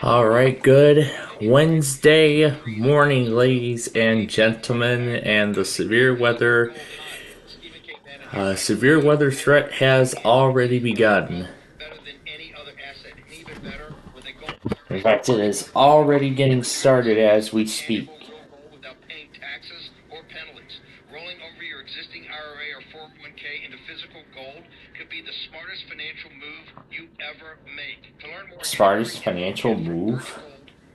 All right, good Wednesday morning, ladies and gentlemen, and the severe weather threat has already begun. In fact, it is already getting started as we speak. Rolling over your existing IRA or 401k into physical gold could be the smartest financial move you ever make. To learn more, smartest financial move?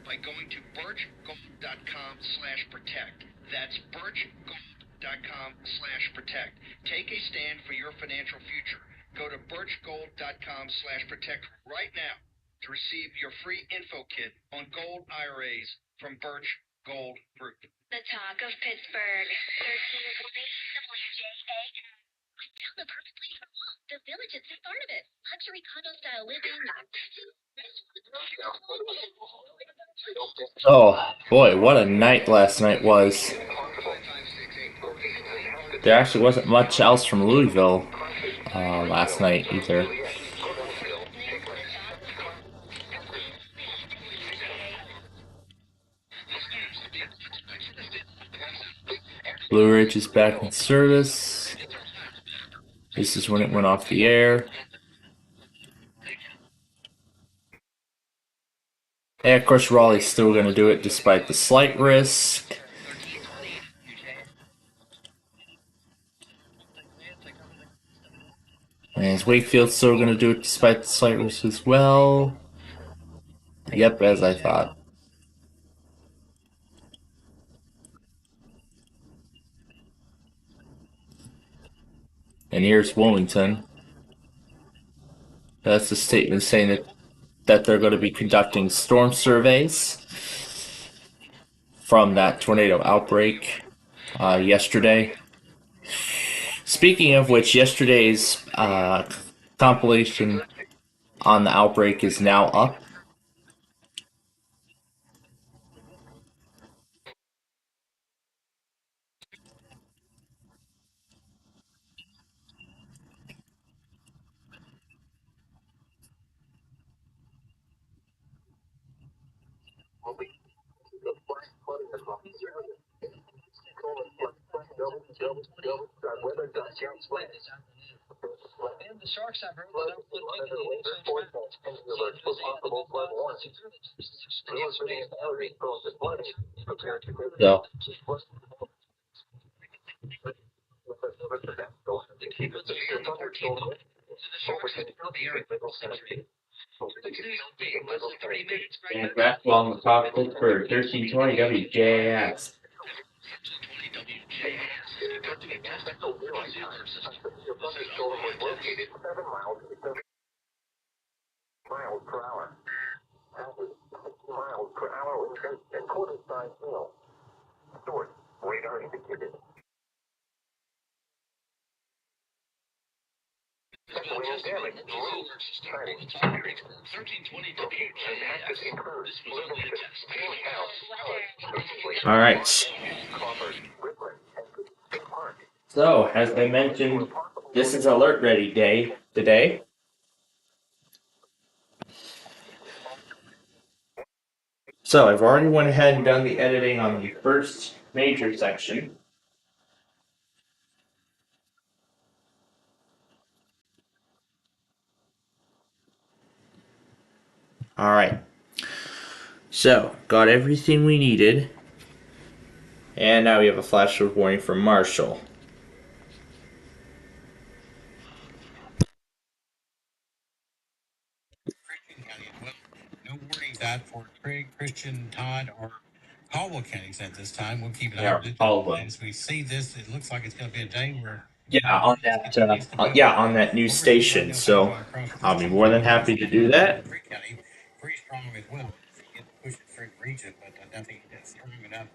By going to birchgold.com/protect. That's birchgold.com/protect. Take a stand for your financial future. Go to birchgold.com/protect right now to receive your free info kit on gold IRAs from Birch Gold Group. The talk of Pittsburgh. 1320 WJAM. I found the perfect place for mom. The village at St. Barnabas. Luxury condo style living. Oh boy, what a night last night was. There actually wasn't much else from Louisville last night either. Blue Ridge is back in service. This is when it went off the air. And of course, Raleigh's still going to do it despite the slight risk. And Wakefield's still going to do it despite the slight risk as well. Yep, as I thought. And here's Wilmington. That's the statement saying that they're going to be conducting storm surveys from that tornado outbreak yesterday. Speaking of which, yesterday's compilation on the outbreak is now up. And the Sharks, I've heard that yeah. And basketball on the top for 1320 WJS. Miles per hour. Average 60 miles per hour and quarter-size hail. Source, radar indicated. Wind damage. 1320 WJS. All right. So, as I mentioned, this is Alert Ready Day today. So, I've already went ahead and done the editing on the first major section. All right. So, got everything we needed. And now we have a flash flood warning from Marshall. No warnings out for Craig, Christian, Todd, or Caldwell counties at this time. We'll keep an eye on it. As we see this, it looks like it's going to be a day where on that new station. So I'll be more than happy to do that. Pretty strong as well. It pushes through the region, but nothing that's strong enough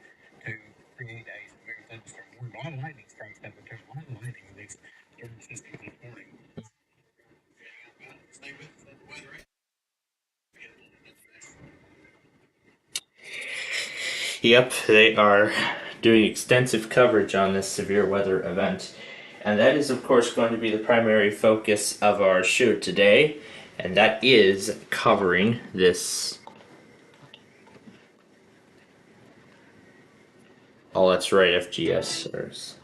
to create a severe thunderstorm. A lot of lightning strikes that would turn a lot of lightning in these storm systems this morning. Stay with the weather. Yep, they are doing extensive coverage on this severe weather event. And that is, of course, going to be the primary focus of our show today, and that is covering this. Oh, that's right, FGS.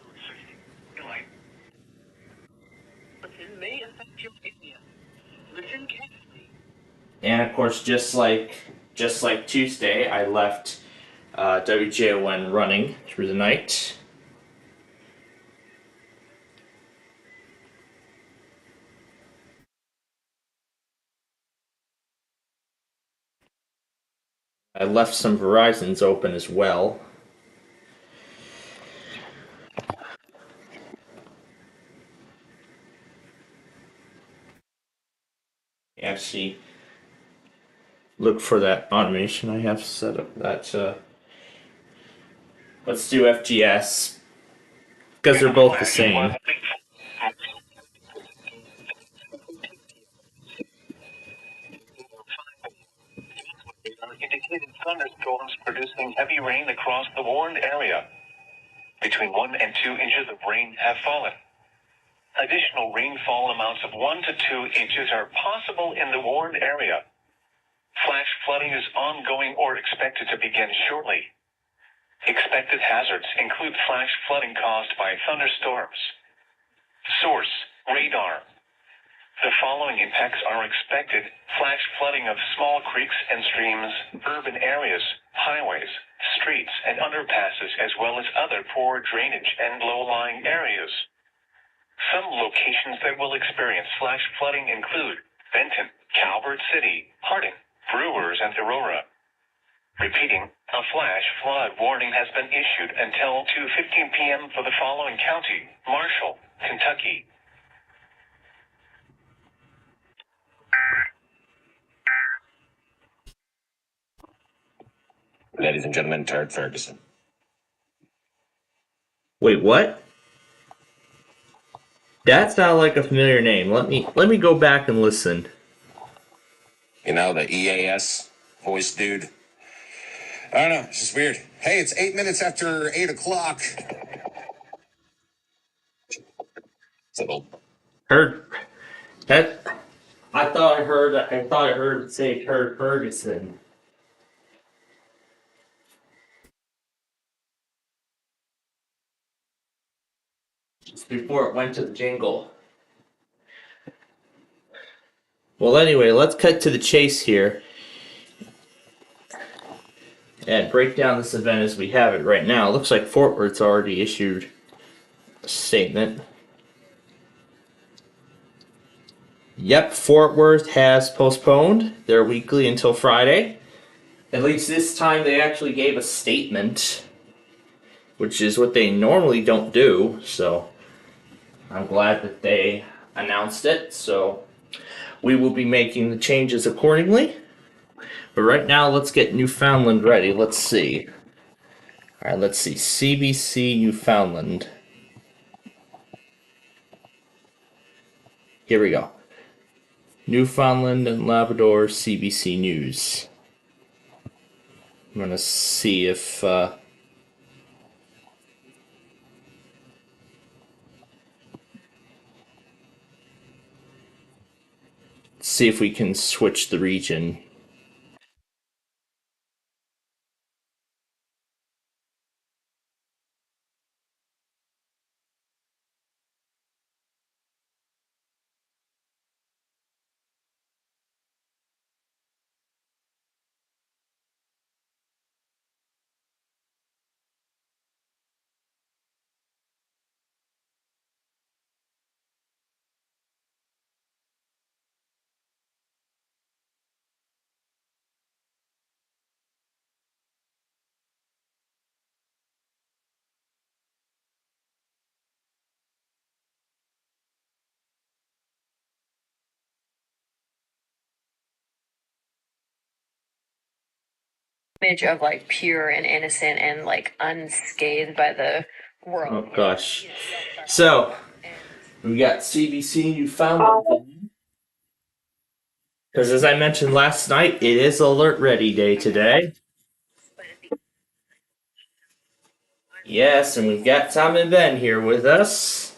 And of course, just like Tuesday, I left WJON running through the night. I left some Verizons open as well. Actually, look for that automation I have set up. Let's do FGS because they're both the same. Indicated thunderstorms producing heavy rain across the warned area. Between 1 and 2 inches of rain have fallen. Additional rainfall amounts of 1 to 2 inches are possible in the warned area. Flash flooding is ongoing or expected to begin shortly. Expected hazards include flash flooding caused by thunderstorms. Source: radar. The following impacts are expected: flash flooding of small creeks and streams, urban areas, highways, streets, and underpasses, as well as other poor drainage and low-lying areas. Some locations that will experience flash flooding include Benton, Calvert City, Harding, Brewers, and Aurora. Repeating, a flash flood warning has been issued until 2:15 p.m. for the following county: Marshall, Kentucky. Ladies and gentlemen, Turd Ferguson. Wait, what? That sounded like a familiar name. Let me go back and listen. You know, the EAS voice dude. I don't know, it's just weird. Hey, it's 8 minutes after 8 o'clock. So, Heard that? I thought I heard it say Turd Ferguson. Just before it went to the jingle. Well, anyway, let's cut to the chase here and break down this event as we have it right now. It looks like Fort Worth's already issued a statement. Yep, Fort Worth has postponed their weekly until Friday. At least this time they actually gave a statement, which is what they normally don't do, so I'm glad that they announced it. So we will be making the changes accordingly. But right now, let's get Newfoundland ready. Let's see. Alright, let's see. CBC Newfoundland. Here we go. Newfoundland and Labrador CBC News. I'm gonna see if we can switch the region. Image of like pure and innocent and like unscathed by the world. Oh gosh. So we got CBC Newfoundland. Because as I mentioned last night, it is Alert Ready Day today. Yes, and we've got Tom and Ben here with us.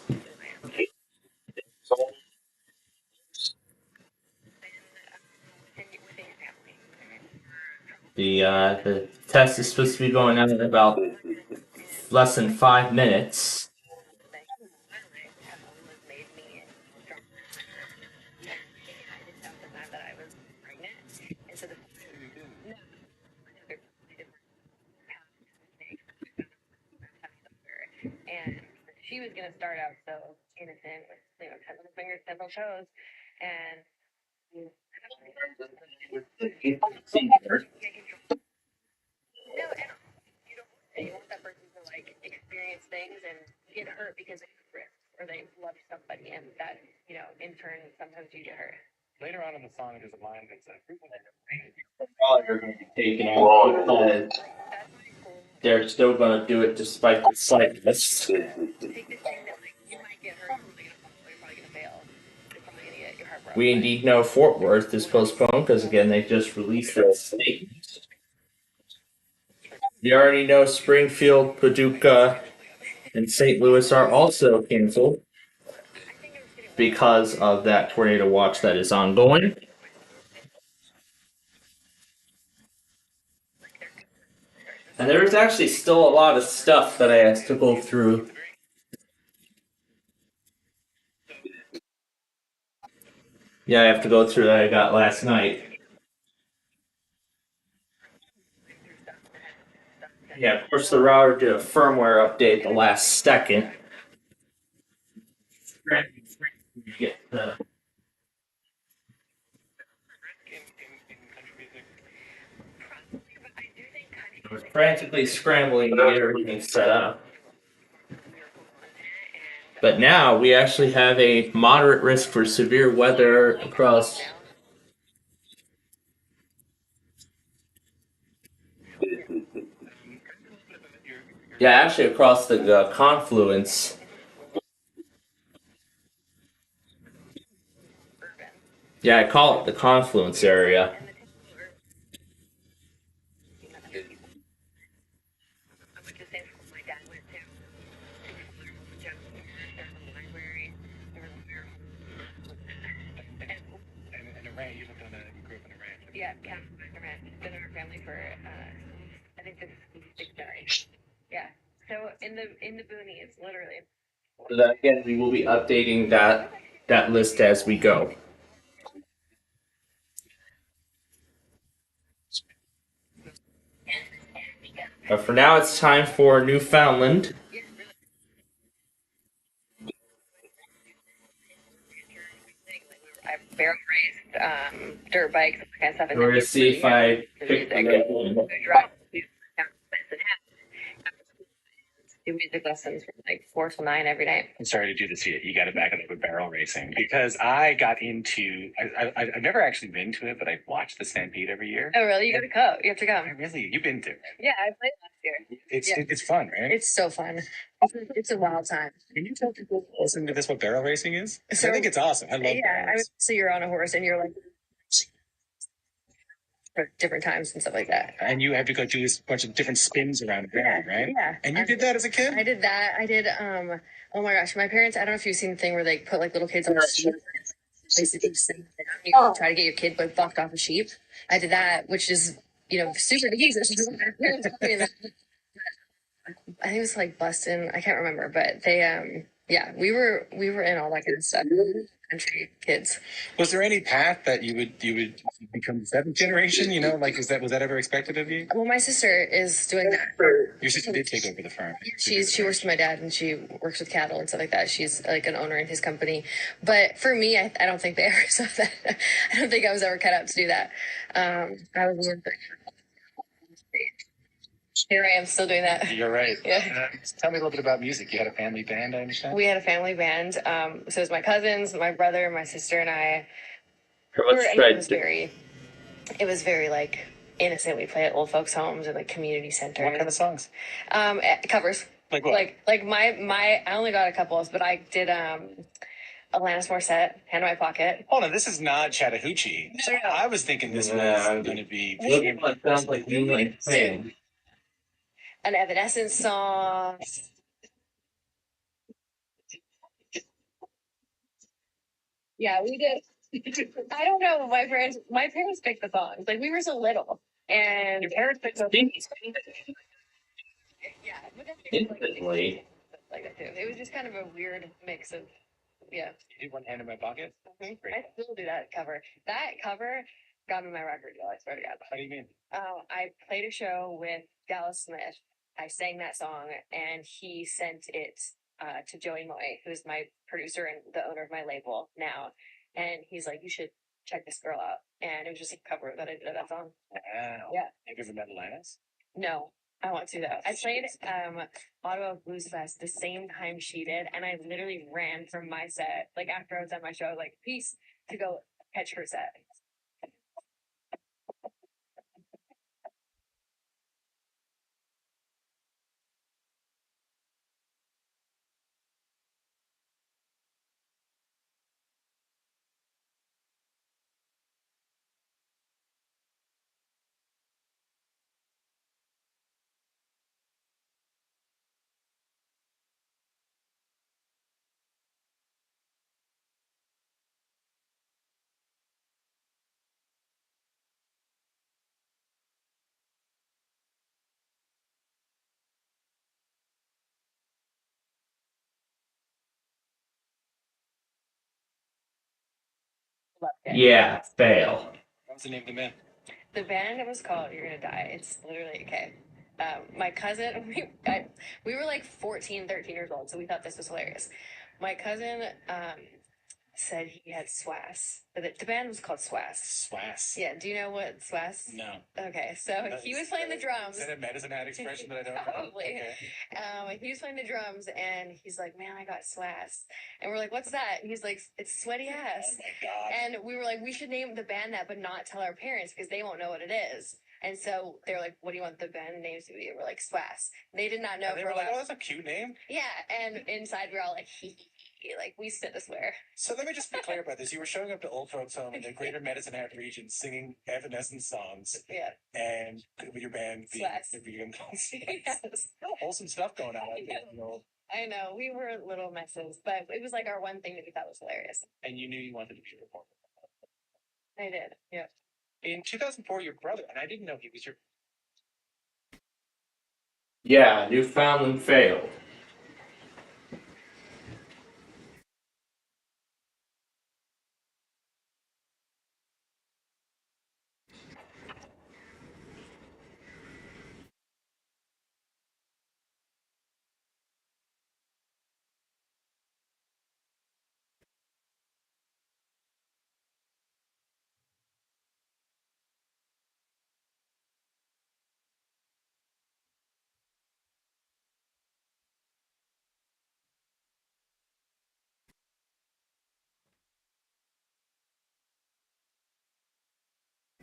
The test is supposed to be going out in about less than 5 minutes. And she was gonna start out so innocent with 10 little fingers, 10 little toes, and no, and you want that person to like experience things and get hurt because they took risks or they love somebody, and that in turn sometimes you get hurt. Later on in the song, there's a line that says, Probably are going to be taken off because they're still going to do it despite the slight risks. Take this thing that like you might get hurt, you're probably gonna fail. You're probably gonna get your heart broken. We indeed know Fort Worth is postponed because again they just released that statement. We already know Springfield, Paducah, and St. Louis are also canceled because of that tornado watch that is ongoing. And there's actually still a lot of stuff that I have to go through. Yeah, I have to go through that I got last night. Yeah, of course the router did a firmware update the last second. Get the I was frantically scrambling to get everything set up. But now we actually have a moderate risk for severe weather across. Yeah, actually across the confluence. Yeah, I call it the confluence area. Yeah, been in our family for I think this is 6 generations. Yeah. So in the boonies, literally. So that again, we will be updating that list as we go. But for now, it's time for Newfoundland. I barrel raced, dirt bikes, that kind of stuff. And We're gonna see if I pick the do music lessons from like 4 till 9 every night. I'm sorry to do this to you. You got to back it up with barrel racing because I got into. I've never actually been to it, but I watch the Stampede every year. Oh, really? You gotta go. You have to go. Really, you've been to it? Yeah, I played last year. It's fun, right? It's so fun. It's a wild time. Can you tell people listening to this what barrel racing is? So, I think it's awesome. I love barrel racing. So you're on a horse and you're like for different times and stuff like that. And you have to go do this bunch of different spins around the ground, right? Yeah. And you did that as a kid? I did that. I did oh my gosh, my parents, I don't know if you've seen the thing where they put like little kids on the sheep. Basically you can try to get your kid but bucked off a sheep. I did that, which is, super dangerous. I think it was like Bustin. I can't remember, but they we were in all that kind of stuff. Country kids. Was there any path that you would become the 7th generation? Was that ever expected of you? Well, my sister is doing that. Your sister did take over the farm. She works with my dad and she works with cattle and stuff like that. She's like an owner in his company. But for me, I don't think they ever saw that. I don't think I was ever cut out to do that. I was more here I am still doing that. You're right. Yeah. Tell me a little bit about music. You had a family band, I understand? We had a family band. So it was my cousins, my brother, my sister, and I. It was very like innocent. We played at old folks' homes and like community centers. What kind of songs? Covers. Like what? Like my I only got a couple, but I did Alanis Morissette, Hand in My Pocket. Hold on, this is not Chattahoochee. No. I was thinking this was going to be. It sounds like you like saying. An Evanescence song. Yeah, we did. I don't know. My parents picked the songs. Like we were so little, And Your parents picked up yeah, but then instantly. like that too. It was just kind of a weird mix of yeah. You did one hand in my pocket? I still do that cover. That cover got me my record deal, I swear to God. What do you mean? I played a show with Dallas Smith. I sang that song and he sent it to Joey Moy, who's my producer and the owner of my label now. And he's like, you should check this girl out. And it was just a cover that I did of that song. Wow. Yeah. Have you ever met Alanis? No, I want to though. I played Ottawa Blues Fest the same time she did, and I literally ran from my set. Like after I was done my show, I was like, peace, to go catch her set. Yeah, fail. What's the name of the band? The band was called "You're Gonna Die." It's literally okay. My cousin, we were like 14, 13 years old, so we thought this was hilarious. My cousin said he had SWAS. The band was called SWAS. Swass. Yeah, do you know what SWAS? No. Okay, so he was playing the drums. Is that a medicine hat expression that I don't know? Probably. Okay. He was playing the drums and he's like, man, I got SWAS. And we're like, what's that? And he's like, it's sweaty ass. Oh my God. And we were like, we should name the band that, but not tell our parents because they won't know what it is. And so they're like, what do you want the band names to be? And we're like, SWAS. They did not know. And they were like, oh, that's a cute name. Yeah, and inside we're all like, like we spit the swear. So let me just be clear about this. You were showing up to Old Folks Home in the greater Medicine Hat region singing Evanescence songs. Yeah. And with your band being Yes. wholesome stuff going on. I know. We were little messes, but it was like our one thing that we thought was hilarious. And you knew you wanted to be a reporter. I did. Yeah. In 2004, your brother, and I didn't know he was your... Yeah, Newfoundland failed.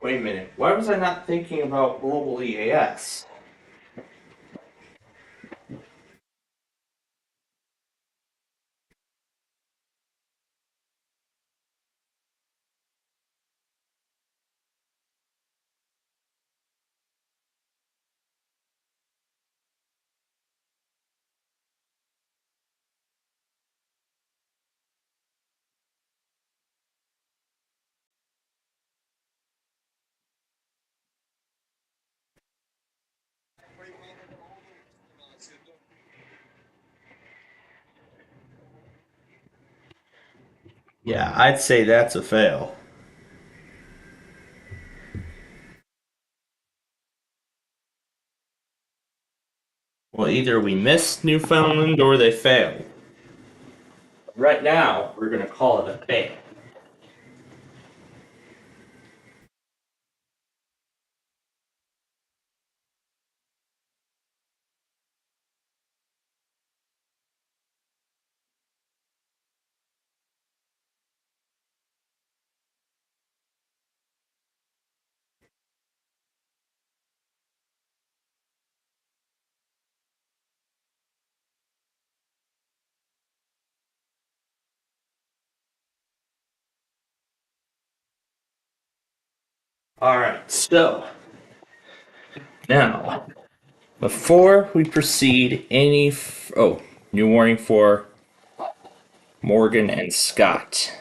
Wait a minute, why was I not thinking about global EAS? Yeah, I'd say that's a fail. Well, either we missed Newfoundland or they failed. Right now, we're going to call it a fail. Alright, so now, before we proceed any... new warning for Morgan and Scott.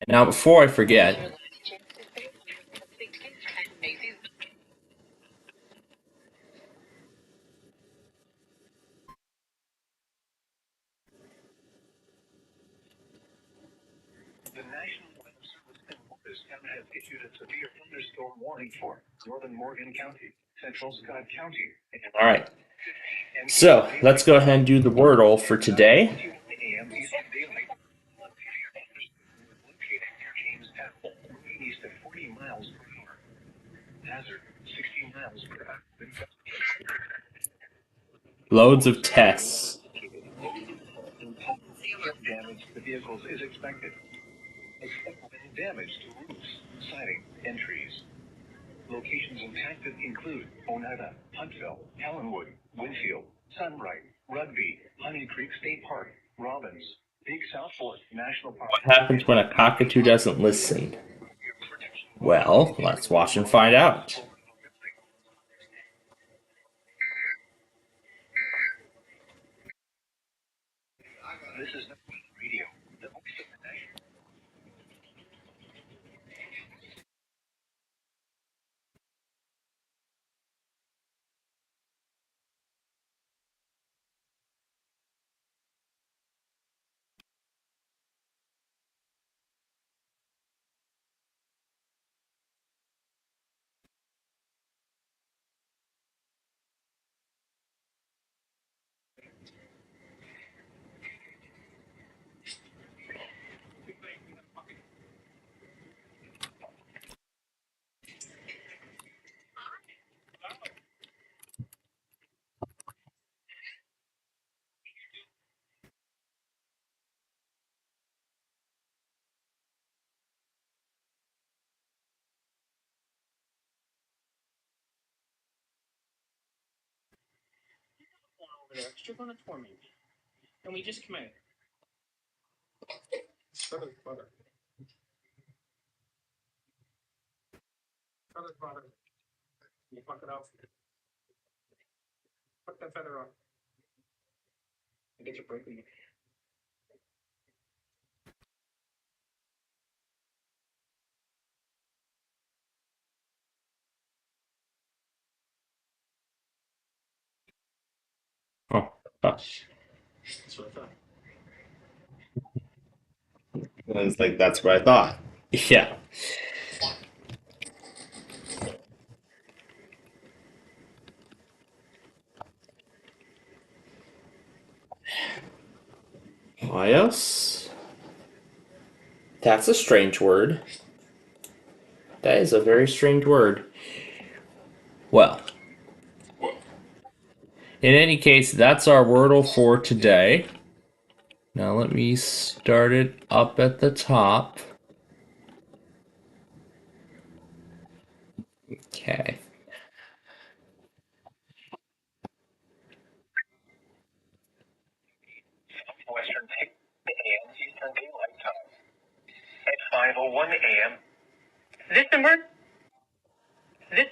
Now, before I forget, The National Weather Service in Morristown has issued a severe thunderstorm warning for northern Morgan County, central Scott County. all right. So let's go ahead and do the Wordle for today. East at 40 miles per hour. Hazard 60 miles per hour. Loads of tests. Damage to vehicles is expected. Expected damage to roofs, siding, and trees. Locations impacted include Oneida, Huntsville, Helenwood, Winfield, Sunbright, Rugby, Honey Creek State Park, Robbins, Big South Fork National Park. What happens when a cockatoo doesn't listen? Well, let's watch and find out. This is radio. The voice of the nation. Extra on it for me. Can we just come out? Butter. Butter. You fuck it off. Fuck that feather off. I get your broken. Oh, gosh. That's what I thought. I was like, that's what I thought. Yeah. What else? That's a strange word. That is a very strange word. Well, in any case, that's our Wordle for today. Now let me start it up at the top. Okay. Western 6 a.m. Eastern Daylight Time. At 5:01 a.m. This number? This.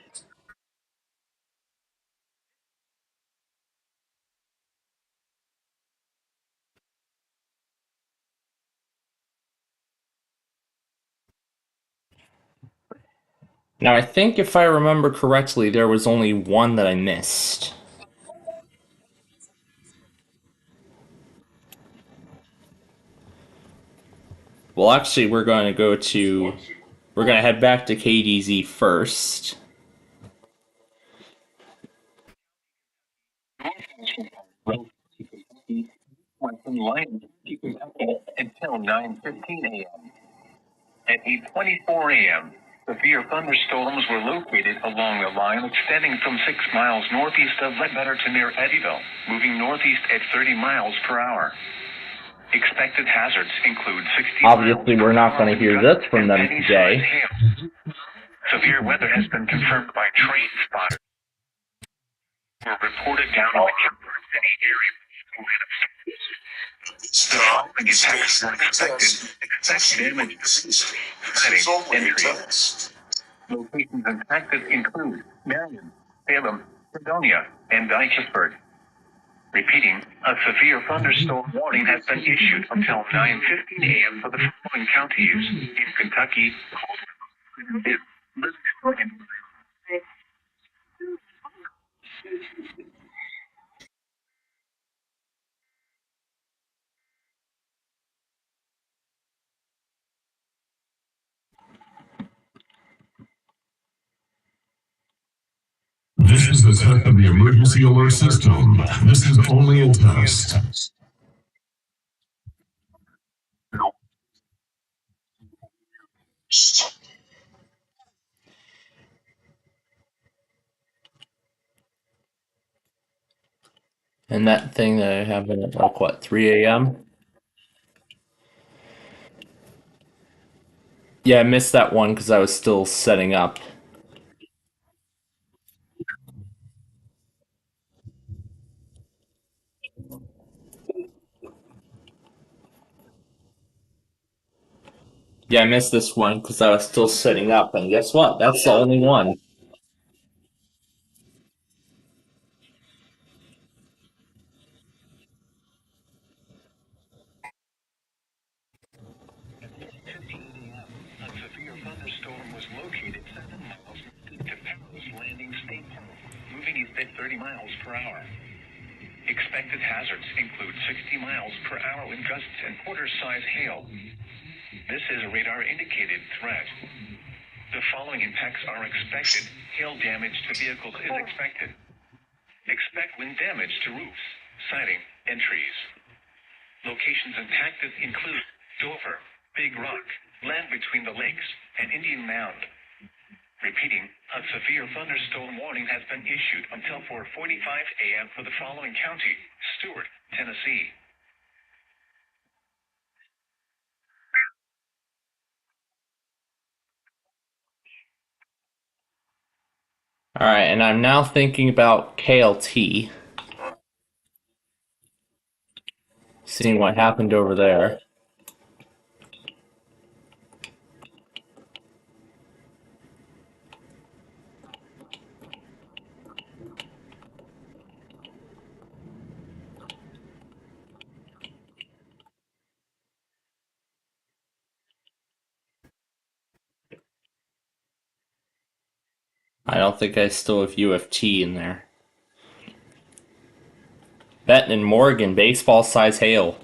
Now I think if I remember correctly, there was only one that I missed. Well, actually, we're going to head back to KDZ first. Until 9:15 a.m. At 8:24 a.m., severe thunderstorms were located along a line extending from 6 miles northeast of Ledbetter to near Eddyville, moving northeast at 30 miles per hour. Expected hazards include 60 Obviously, we're not going to hear this from them any today. size hail. Severe weather has been confirmed by train spotters who were reported down in the Kansas City area. Strong attacks were expected damage to entry. Locations impacted include Marion, Salem, Fredonia, and Dykersburg. Repeating, A severe thunderstorm warning has been issued until 9:15 a.m. for the following counties in Kentucky. This is the test of the emergency alert system. This is only a test. And that thing that happened at like what, 3 a.m.? Yeah, I missed that one because I was still setting up. Yeah, I missed this one because I was still setting up, and guess what? That's the only one. A severe thunderstorm was located 7 miles to Paris Landing State Park, moving east at 30 miles per hour. Expected hazards include 60 miles per hour wind gusts and quarter-size hail. This is a radar-indicated threat. The following impacts are expected. Hail damage to vehicles is expected. Expect wind damage to roofs, siding, and trees. Locations impacted include Dover, Big Rock, land between the lakes, and Indian Mound. Repeating, a severe thunderstorm warning has been issued until 4:45 a.m. for the following county: Stewart, Tennessee. Alright, and I'm now thinking about KLT. Seeing what happened over there. I don't think I still have UFT in there. Benton and Morgan, baseball size hail.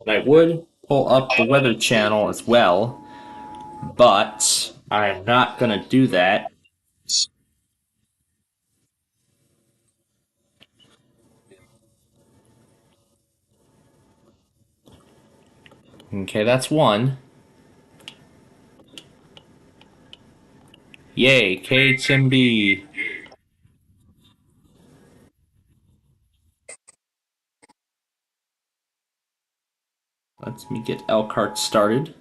And I would pull up the Weather Channel as well, but I'm not gonna do that. Okay, that's one. Yay, KHMB. Let me get Elkhart started.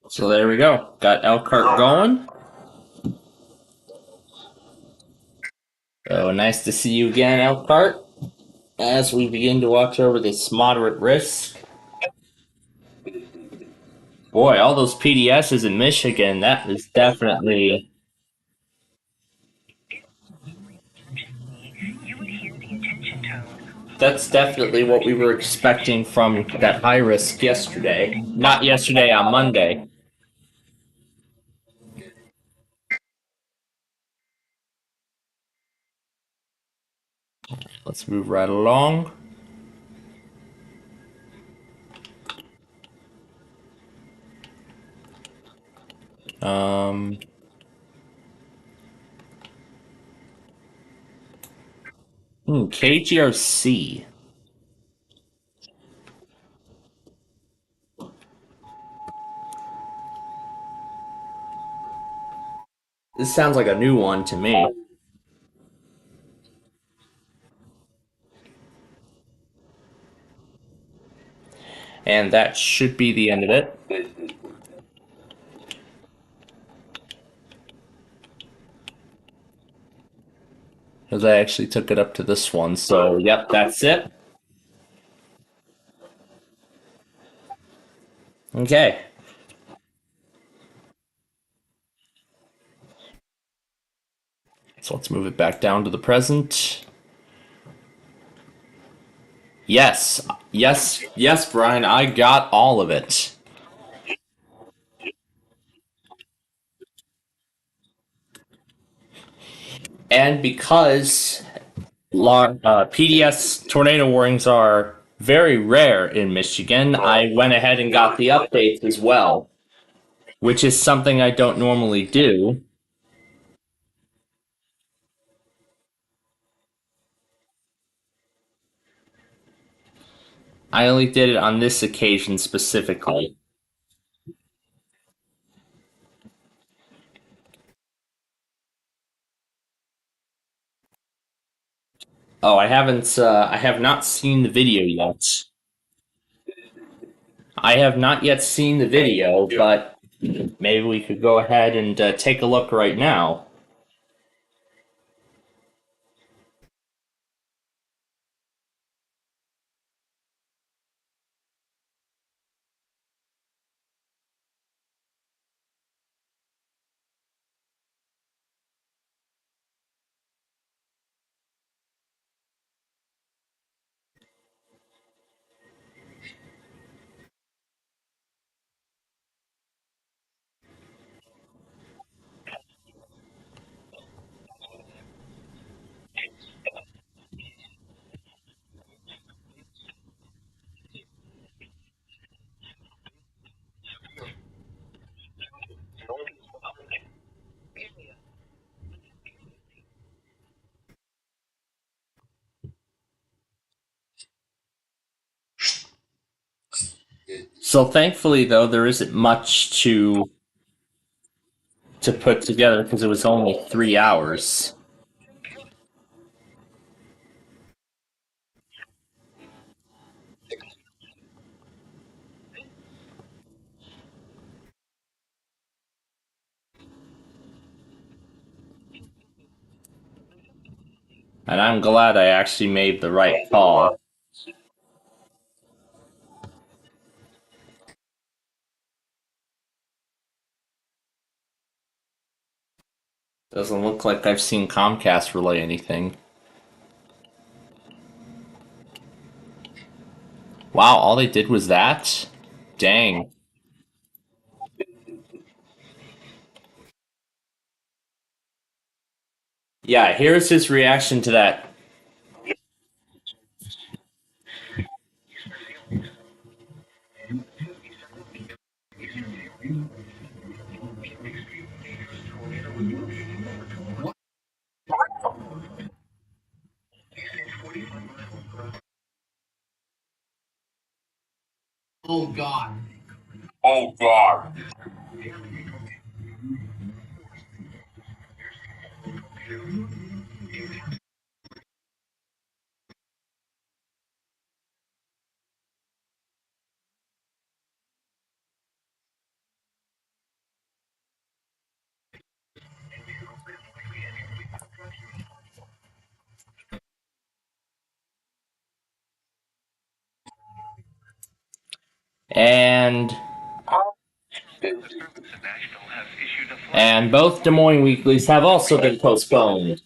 So there we go. Got Elkhart going. So nice to see you again, Elkhart. As we begin to watch over this moderate risk. Boy, all those PDSs in Michigan, that is definitely... That's definitely what we were expecting from that high risk yesterday. Not yesterday, on Monday. Let's move right along. KGRC. This sounds like a new one to me. And that should be the end of it. Because I actually took it up to this one, so yep, that's it. Okay. So let's move it back down to the present. Yes, yes, yes, Brian, I got all of it. And because PDS tornado warnings are very rare in Michigan, I went ahead and got the updates as well, which is something I don't normally do. I only did it on this occasion specifically. Oh, I haven't. I have not seen the video yet. I have not yet seen the video, but maybe we could go ahead and take a look right now. So thankfully, though, there isn't much to put together because it was only 3 hours. And I'm glad I actually made the right call. Doesn't look like I've seen Comcast relay anything. Wow, all they did was that? Dang. Yeah, here's his reaction to that. Oh God. Oh God. And both Des Moines weeklies have also been postponed.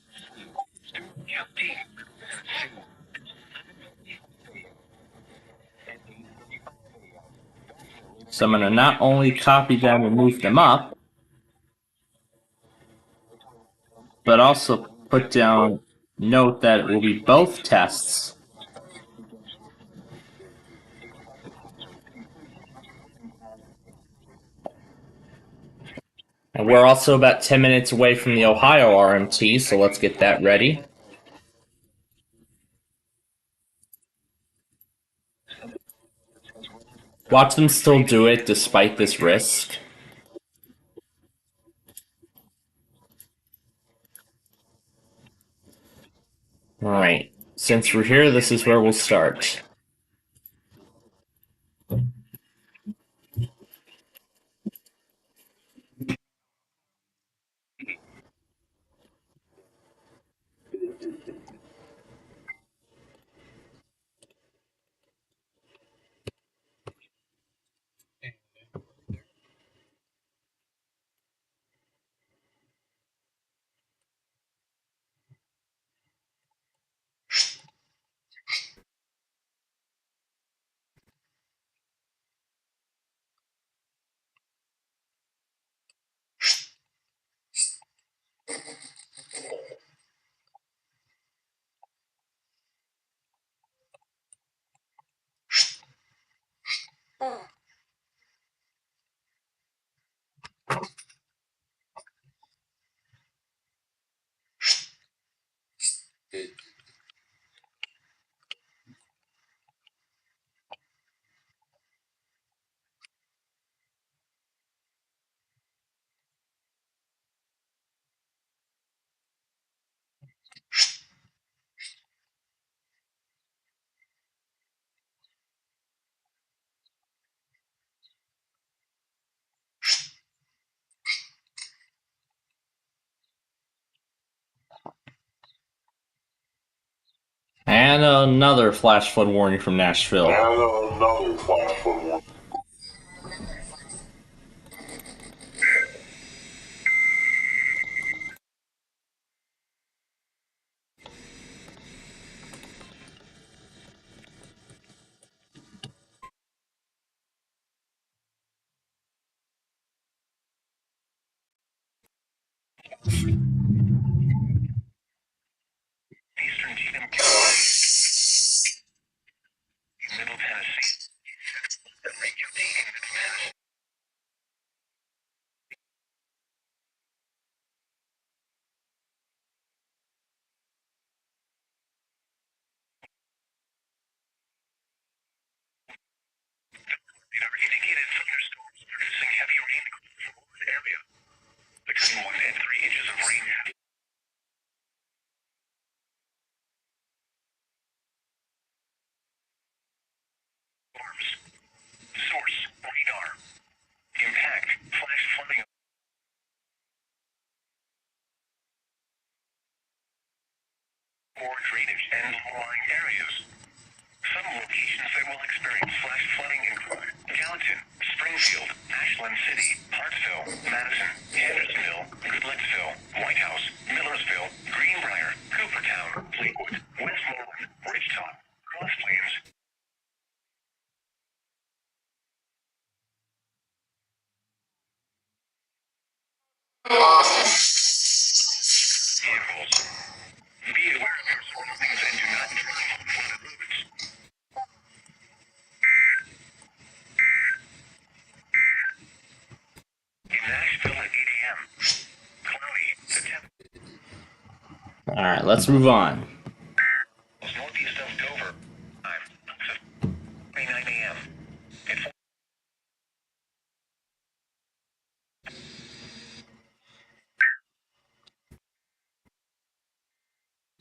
So I'm going to not only copy them and move them up, but also put down note that it will be both tests. And we're also about 10 minutes away from the Ohio RMT, so let's get that ready. Watch them still do it despite this risk. Alright, since we're here, this is where we'll start. And another flash flood warning from Nashville. Eastern Cheatham County, Middle Tennessee, and regulating its Tennessee. Radar indicated thunderstorms producing heavy rain across the Florida area. Between 1 and 3 inches of rain. Storms. Source, radar. Impact, flash flooding. Or drainage and low-lying areas. Some locations they will experience flash flooding include Gallatin, Springfield, Ashland City, Hartsville, Madison, Hendersonville, Goodlettsville, White House, Millersville, Greenbrier, Coopertown, Lakewood, Westmoreland, Ridgetop, Cross Plains. Vehicles. Be aware of your surroundings and do not drive on flooded roads. In Nashville at 8 a.m. Cloudy. The temp. Alright, let's move on. Northeast of Dover. Time. 9 a.m. At 4.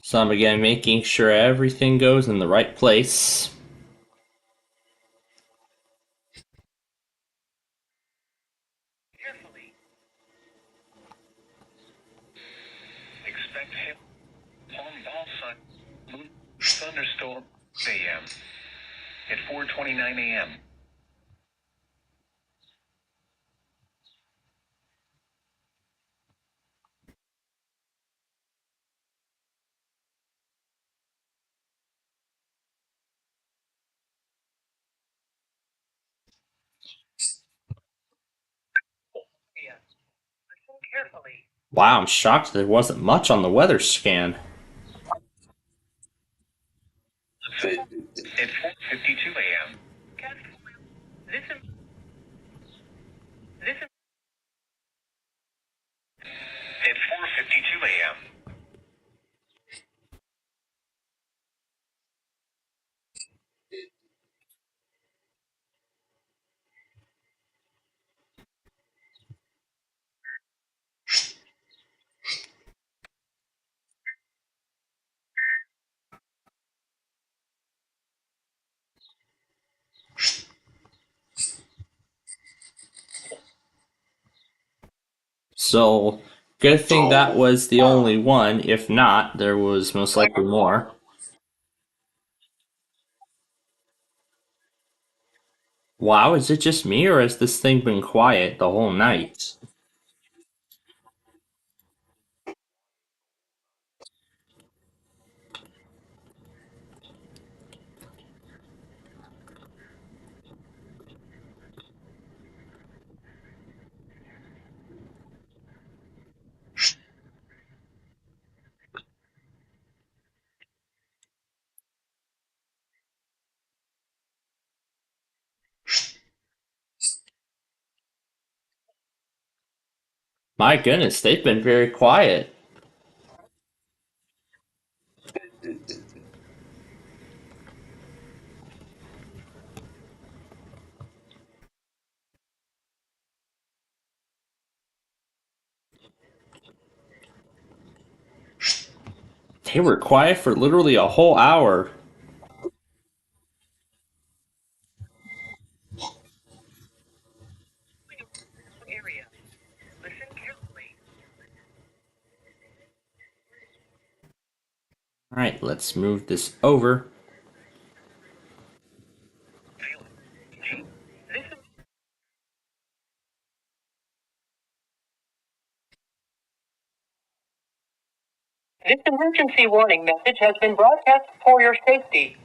So I'm again making sure everything goes in the right place. Carefully. Expect hail on Balsa. Moon. Thunderstorm. a.m. At 4:29 a.m. Carefully. Wow, I'm shocked there wasn't much on the weather scan. At 4:52 a.m. At 4:52 a.m. So, good thing that was the only one. If not, there was most likely more. Wow, is it just me, or has this thing been quiet the whole night? My goodness, they've been very quiet. They were quiet for literally a whole hour. Alright, let's move this over. This emergency warning message has been broadcast for your safety.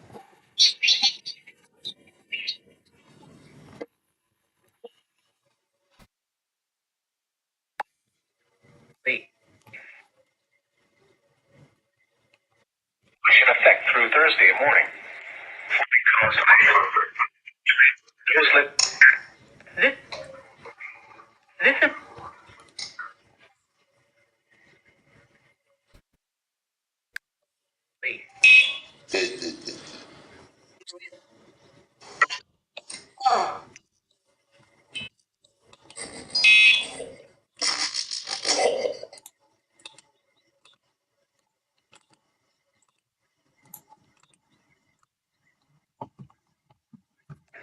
In effect through Thursday morning. This, this is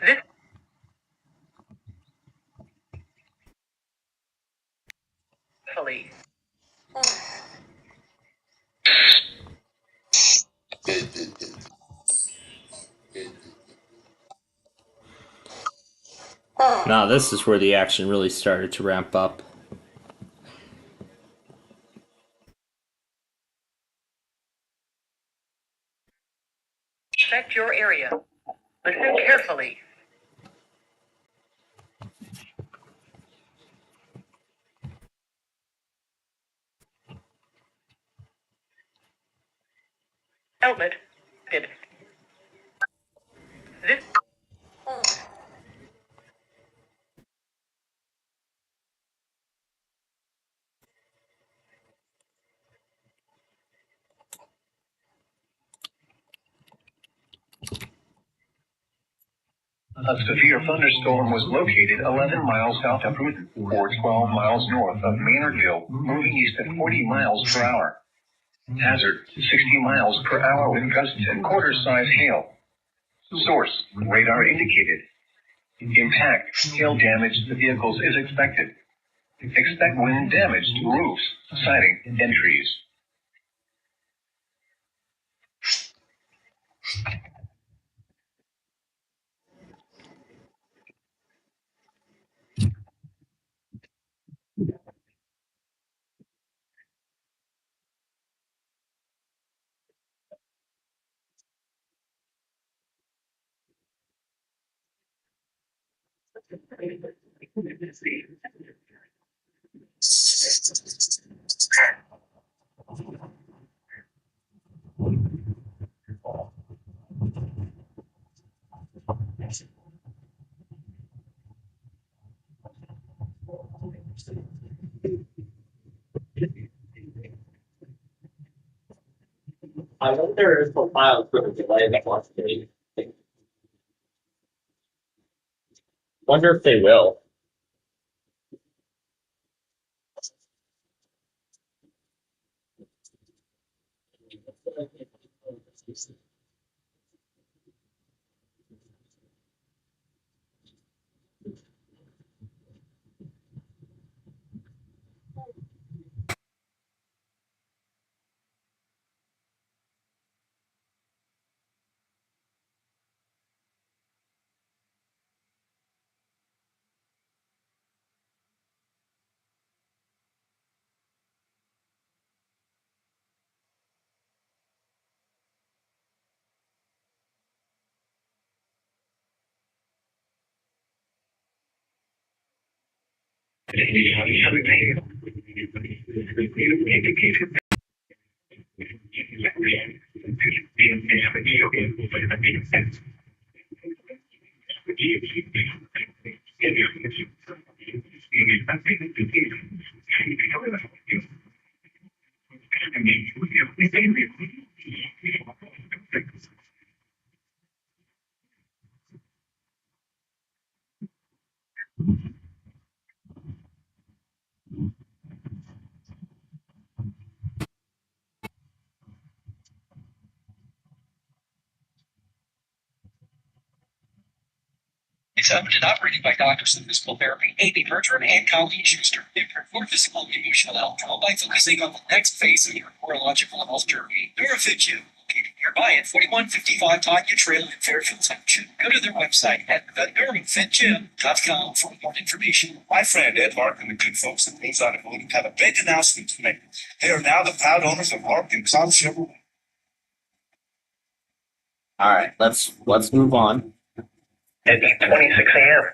this police. Now, this is where the action really started to ramp up. Check your area. Listen carefully. Outlet. This. A severe thunderstorm was located 11 miles south of Houghton, or 12 miles north of Maynardville, moving east at 40 miles per hour. Hazard, 60 miles per hour with gusts and quarter-size hail. Source, radar indicated. Impact, hail damage to vehicles is expected. Expect wind damage to roofs, siding, and trees. I wonder if the file's going to delay that much. Wonder if they will. It's owned and operated by Doctors of Physical Therapy, A.B. Bertram and Colleen Schuster. Improve your physical and emotional health by focusing on the next phase of your neurological health journey. NeuroFit Gym, located nearby at 4155 Tanya Trail in Fairfield Township. Go to their website at theneurofitgym.com for more information. My friend Ed Mark and the good folks at Moose Automotive have a big announcement to make. They are now the proud owners of Mark and Tom Chevrolet. All right, let's move on. At 8:26 a.m.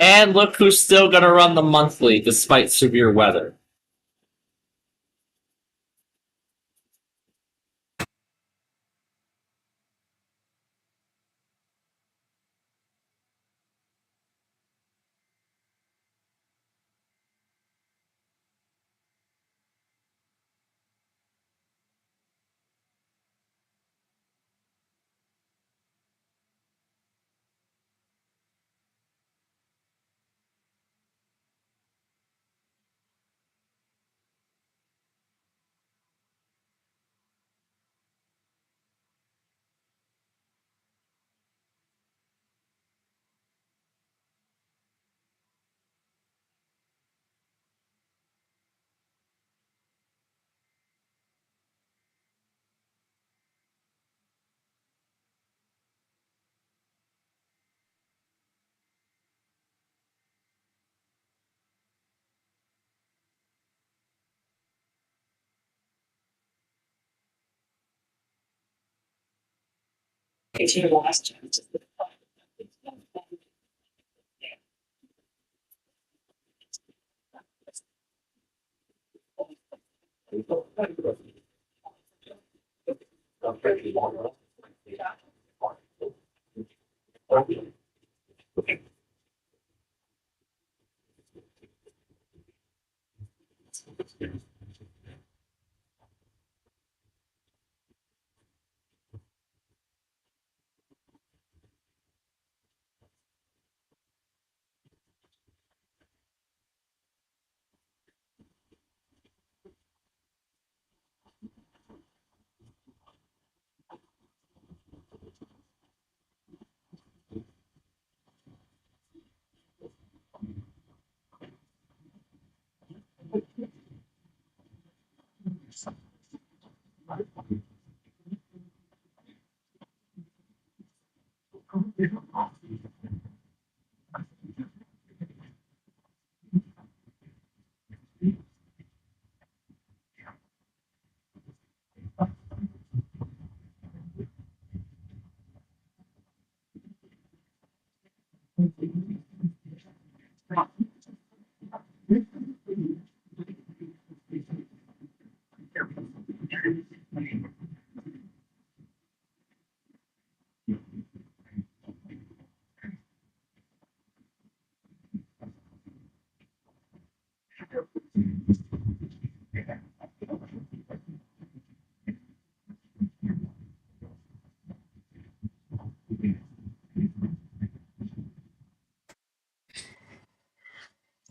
And look who's still going to run the monthly despite severe weather.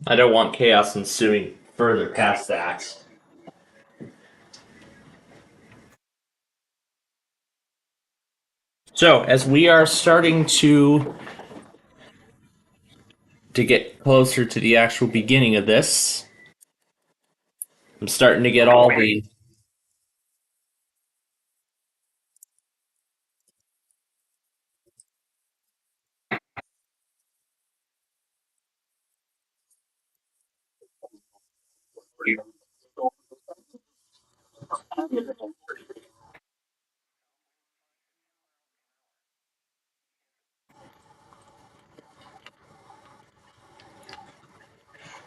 I don't want chaos ensuing further past that. So, as we are starting to get closer to the actual beginning of this, I'm starting to get all the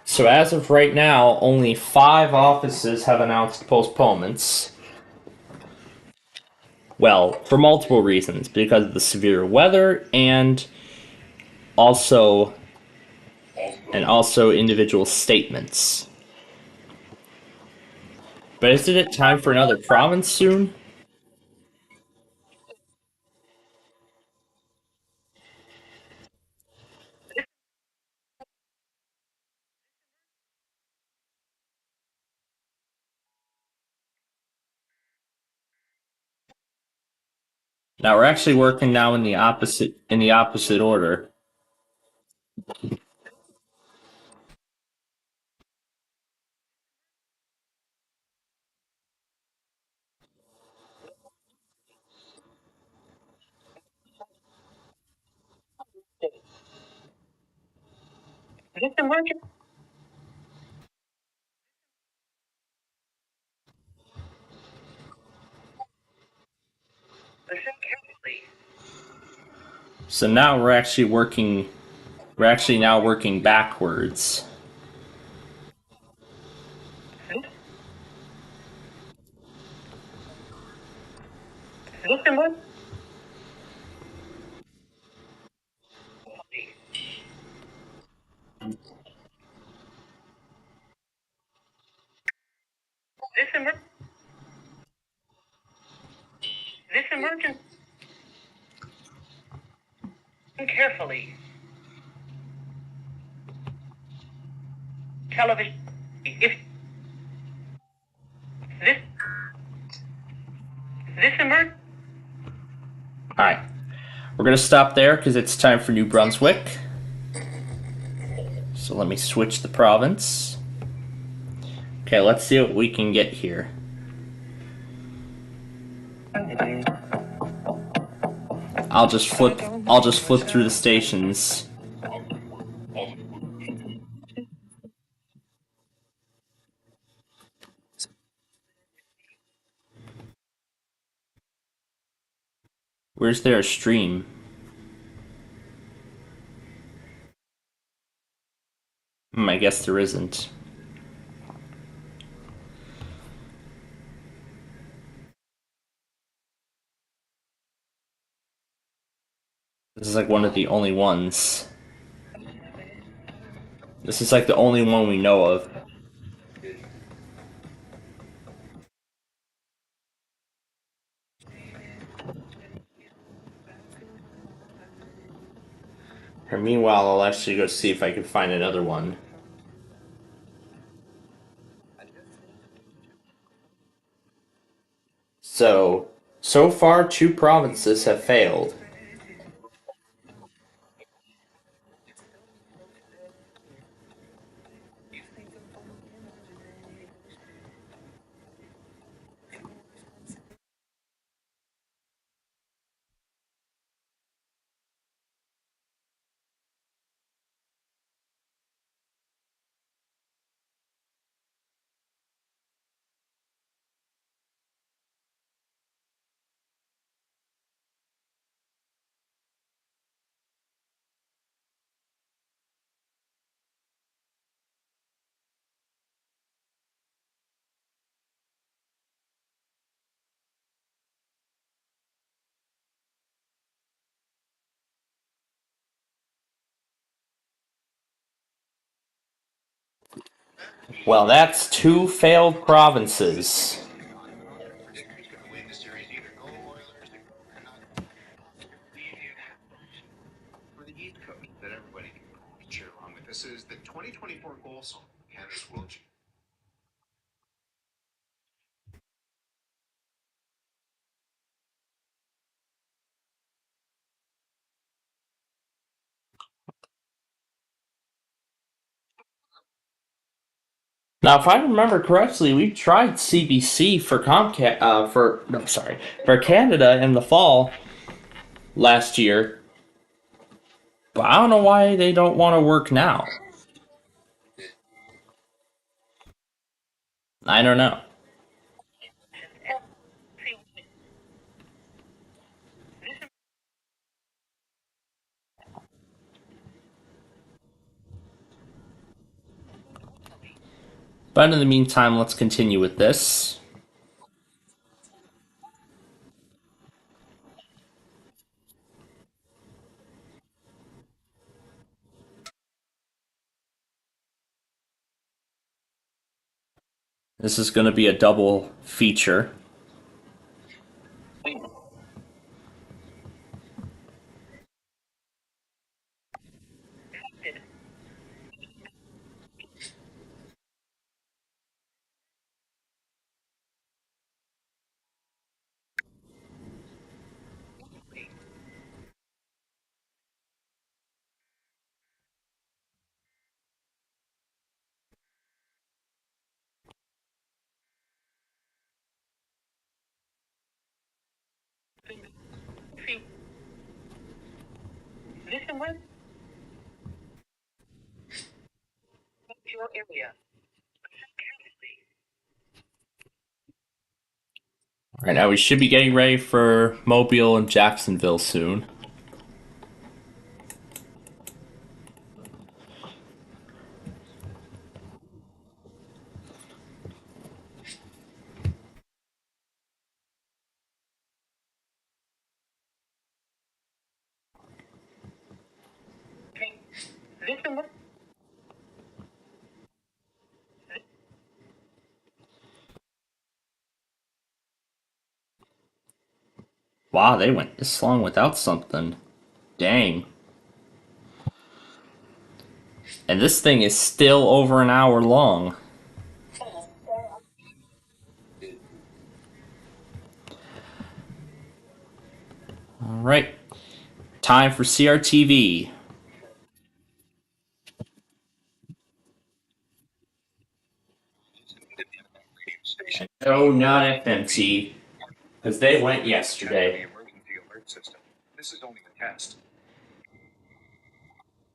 So as of right now, only 5 offices have announced postponements. Well, for multiple reasons, because of the severe weather also and also individual statements. But isn't it time for another province soon? Now we're actually working now in the opposite order. So now we're actually now working backwards. This emergency carefully. Television. If this emergency. Alright. We're gonna stop there because it's time for New Brunswick. So let me switch the province. Okay, let's see what we can get here. I'll just flip through the stations. Where's there a stream? I guess there isn't. This is like one of the only ones. This is like the only one we know of. And meanwhile, I'll actually go see if I can find another one. So far, 2 provinces have failed. Well, that's 2 failed provinces. For the East Coast that everybody can cheer along with. This is the 2024 goal song, Canada's World Champion. Now, if I remember correctly, we tried CBC for for Canada in the fall last year, but I don't know why they don't want to work now. I don't know. But in the meantime, let's continue with this. This is going to be a double feature. All right, now we should be getting ready for Mobile and Jacksonville soon. Wow, they went this long without something. Dang. And this thing is still over an hour long. Alright. Time for CRTV. No, not FMT. Because they went yesterday. This is only a test.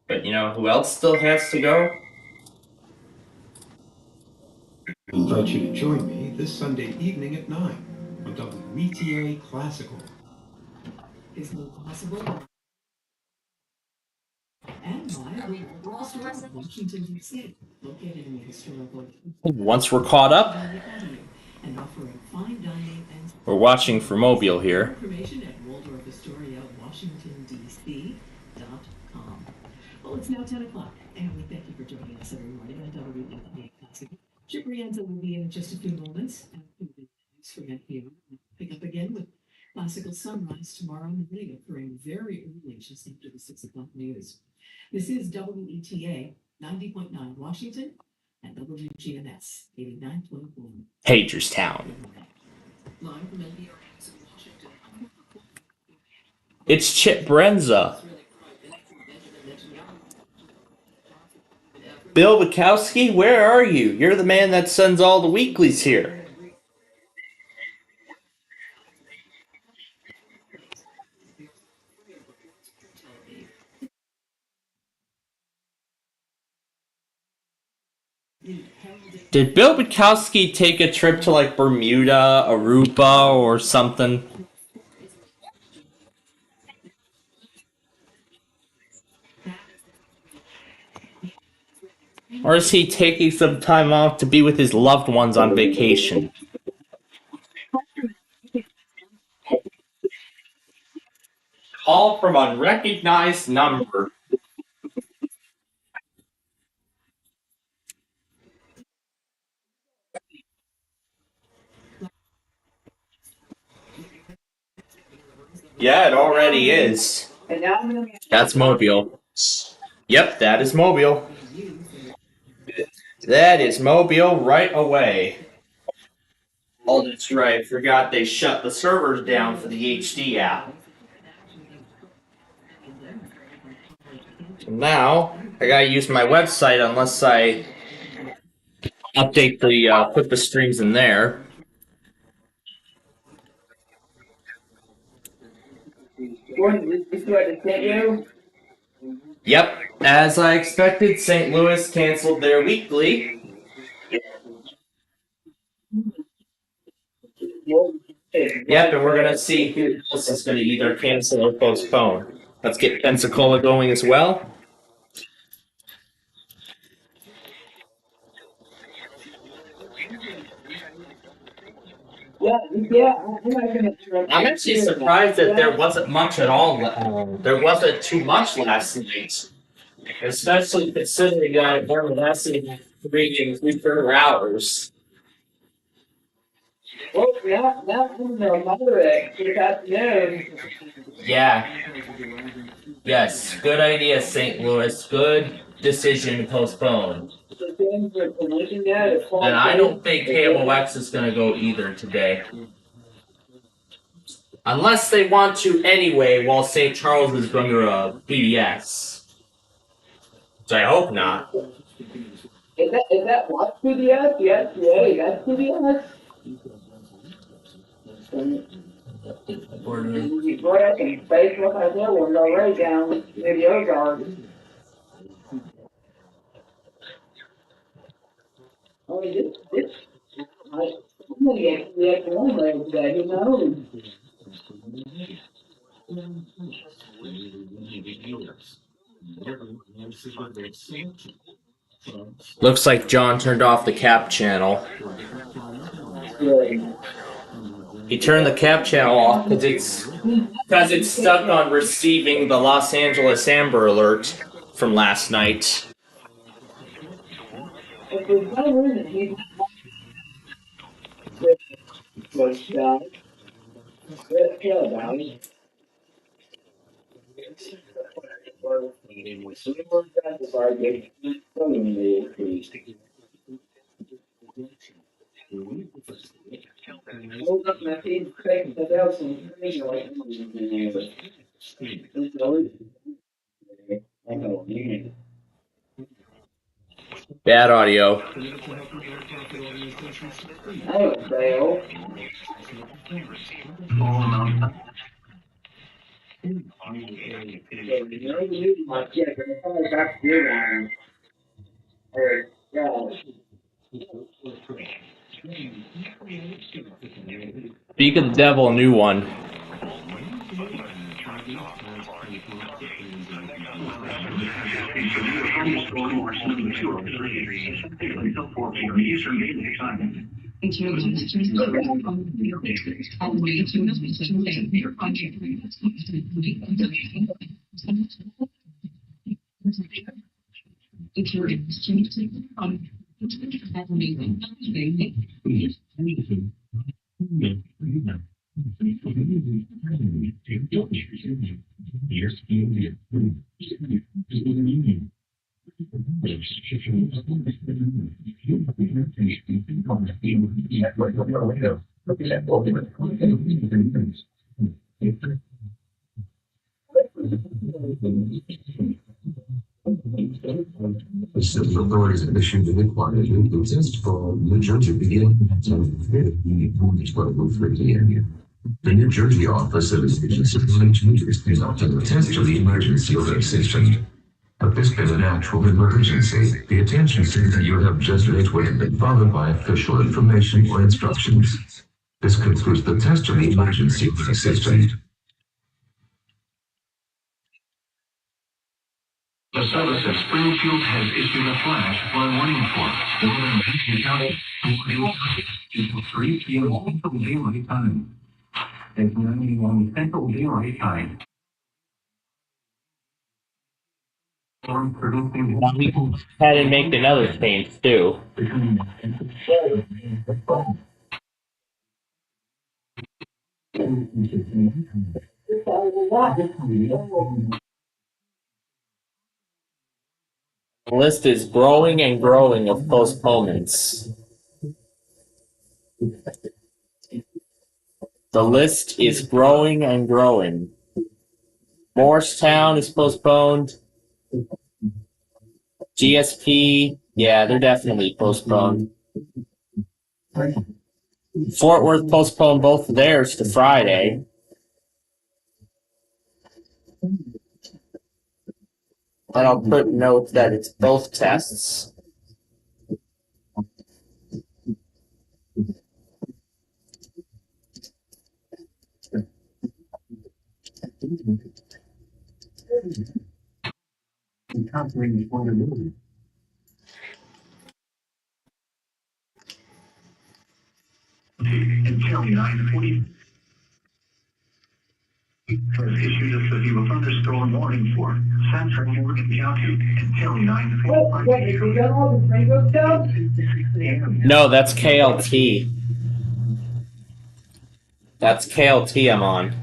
But you know who else still has to go? I invite you to join me this Sunday evening at 9 on WETA Classical. Is it possible? And by Washington, D.C., located in the historical. Once we're caught up, And offering fine dining and we're watching for Mobile here. information at WaldorfAstoriaWashingtonDC.com. Well, it's now 10 o'clock, and we thank you for joining us every morning on WETA Classical. Chip Rienza will be in just a few moments after the news from NPR. Pick up again with Classical Sunrise tomorrow morning, occurring very early, just after the 6 o'clock news. This is WETA 90.9 Washington and WGNS 89.1 Hagerstown. Live from NPR in Washington. It's Chip Brenza. Bill Bukowski, where are you? You're the man that sends all the weeklies here. Did Bill Bukowski take a trip to like Bermuda, Aruba, or something? Or is he taking some time off to be with his loved ones on vacation? Call from unrecognized number. Yeah, it already is. That's Mobile. Yep, that is Mobile. That is Mobile right away. Oh, that's right. Forgot they shut the servers down for the HD app. So now, I gotta use my website unless I update the, put the streams in there. Yep, as I expected, St. Louis canceled their weekly. Yep, and we're gonna see who else is gonna either cancel or postpone. Let's get Pensacola going as well. I'm actually surprised that there wasn't much at all. There wasn't too much last night, especially considering that there were lasting 3 and 3/4 hours. Well, now I'm gonna mother it this afternoon. Yeah. Yes. Good idea, St. Louis. Good decision to postpone. And I don't think KMOX is going to go either today. Unless they want to anyway, while St. Charles is under a PBS. So I hope not. Is that what PBS? Yes, yeah, that's PBS. Boy, I can Facebook I know will go right down maybe Ozark. I mean, this, I'm gonna get the one later today, who knows? Looks like John turned off the cap channel. He turned the cap channel off because it's stuck on receiving the Los Angeles Amber Alert from last night. If there's no reason he's was down, let's kill about it. Hold up my feet, take the bells and crazy like Bad audio. I would fail. My check, I'm probably back to your line. Or, yeah. Speak of the devil, a new one. The city authorities have issued an inquiry to exist for New Jersey beginning at 12:03 a.m. The New Jersey office of the agency made changes to the test of the emergency alert system. But this is an actual emergency. The attention that you have just read would have been followed by official information or instructions. This concludes the test of the emergency alert system. The service of Springfield has issued a flash flood warning for Northern Michigan County until 3 p.m. Central Daylight Time. It's 91 Central Daylight Time. Storm producing. We had to make another change too. The list is growing and growing of postponements. The list is growing and growing. Morristown is postponed. GSP, yeah, they're definitely postponed. Fort Worth postponed both of theirs to Friday. And I'll put note that it's both tests. until 9:40. Has issued a severe thunderstorm warning for central Morgan County until 9:45. Wait, is he done all the rainbow stuff? No, that's KLT. That's KLT I'm on.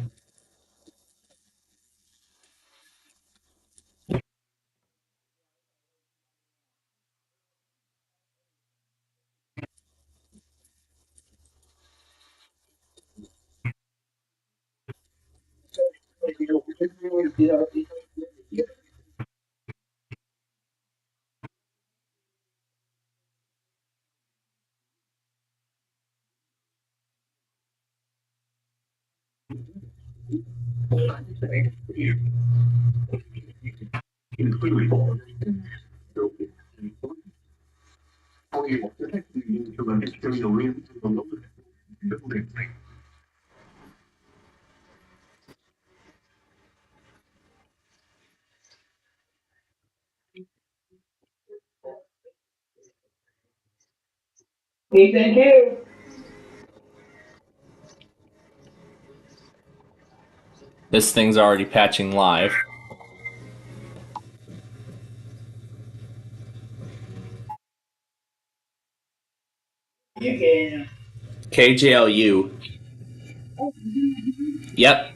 Thank you. This thing's already patching live. You can. KJLU. Yep.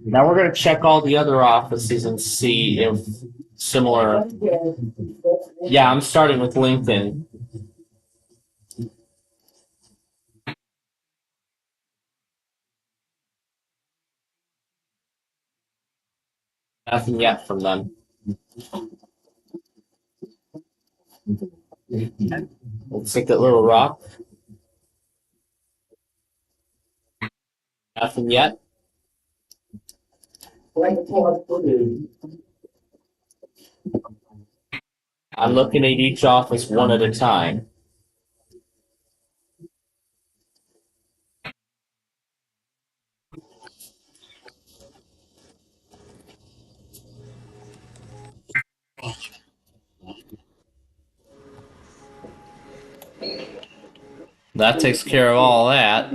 Now we're going to check all the other offices and see if similar... Yeah, I'm starting with LinkedIn. Nothing yet from them. Let's take that little rock. Nothing yet. I'm looking at each office one at a time. That takes care of all that.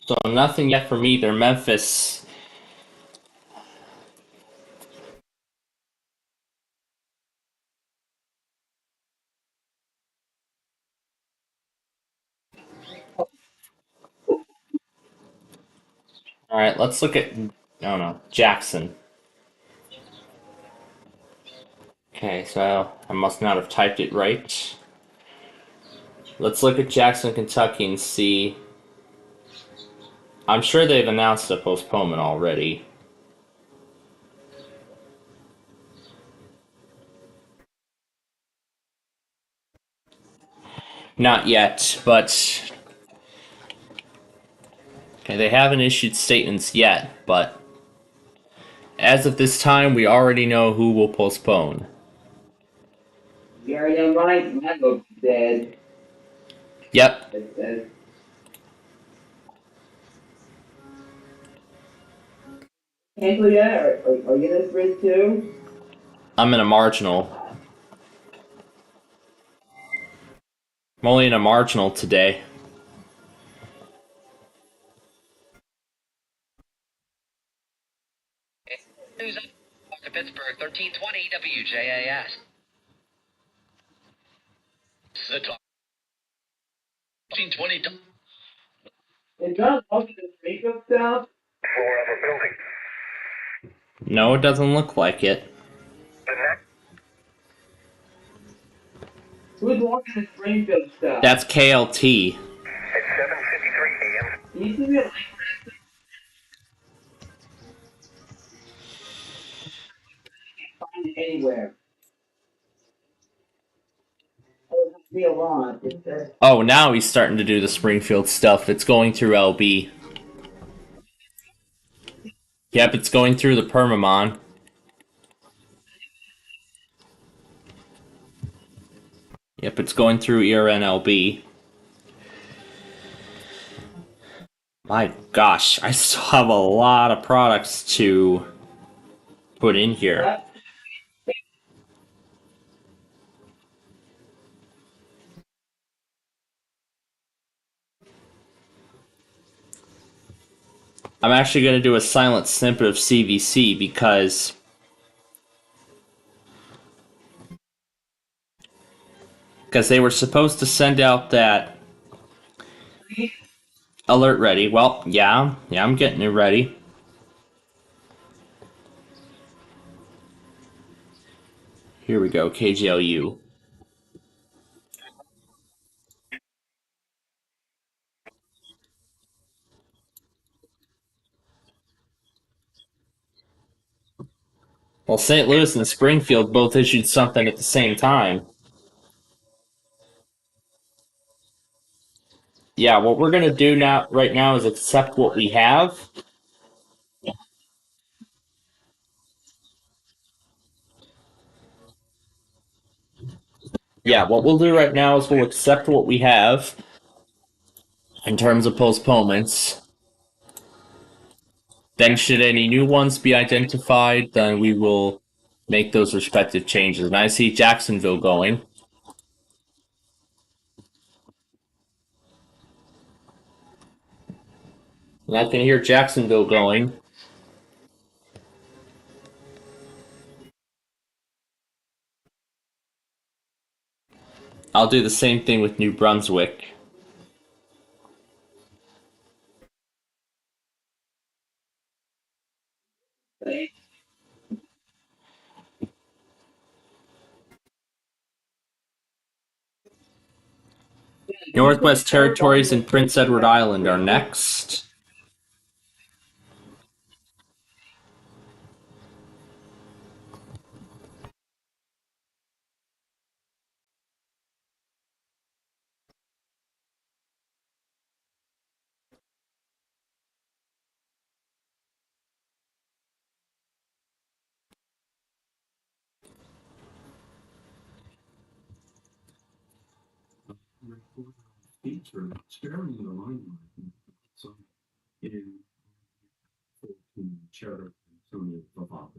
So nothing yet from either. Memphis. Alright, let's look at, Jackson. Okay, so I must not have typed it right. Let's look at Jackson, Kentucky and see. I'm sure they've announced a postponement already. Not yet, but... Okay, they haven't issued statements yet, but... As of this time, we already know who will postpone. Gary, I'm right. My looks dead. Yep. Can't believe that. Are you in this bridge too? I'm in a marginal. I'm only in a marginal today. News up to Pittsburgh, 1320 WJAS. The top 1320. Is John talking to makeup stuff? Floor of a building. No, it doesn't look like it. Who's walking the Springfield stuff? That's KLT. At You see it find it anywhere. Oh, it's be a lot. Oh, now he's starting to do the Springfield stuff. It's going through LB. Yep, it's going through the Permamon. Yep, it's going through ERNLB. My gosh, I still have a lot of products to put in here. I'm actually going to do a silent snippet of CVC because they were supposed to send out that alert ready. Well, yeah, I'm getting it ready. Here we go, KGLU. Well, St. Louis and Springfield both issued something at the same time. Yeah, what we're gonna do right now, is accept what we have. Yeah, what we'll do right now is we'll accept what we have in terms of postponements. Then, should any new ones be identified, then we will make those respective changes. And I see Jacksonville going. And I can hear Jacksonville going. I'll do the same thing with New Brunswick. Northwest Territories and Prince Edward Island are next. Feature sparing the limelight. So in 14 Cherokee, Tony Pavard.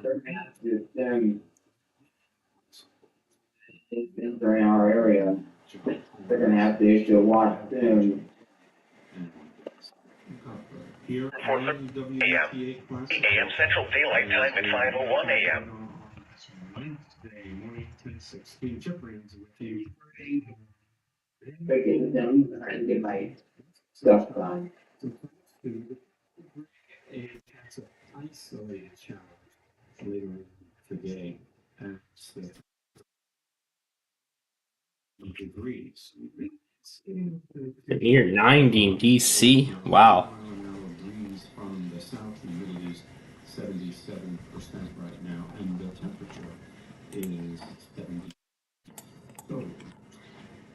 They're gonna have to assume they're in our area. They're gonna have to issue a watch soon. Here, 4:30 a.m. AM Central Daylight Time at 5:01 a.m. Wednesday, 1916. Chip Reigns with you. Taking them, I can get my stuff done. It's an isolated challenge later today at the degrees. Near 90 in DC. Wow. Breeze from the south humidity is 77% right now, and the temperature is 70.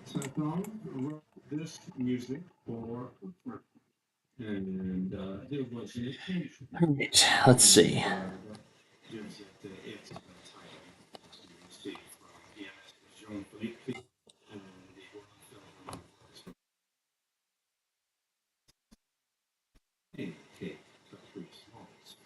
So Don wrote this music for and it was an occasion. Alright, let's see. Gives it its title. You see from Jean-Philippe and the Kate, the three smalls.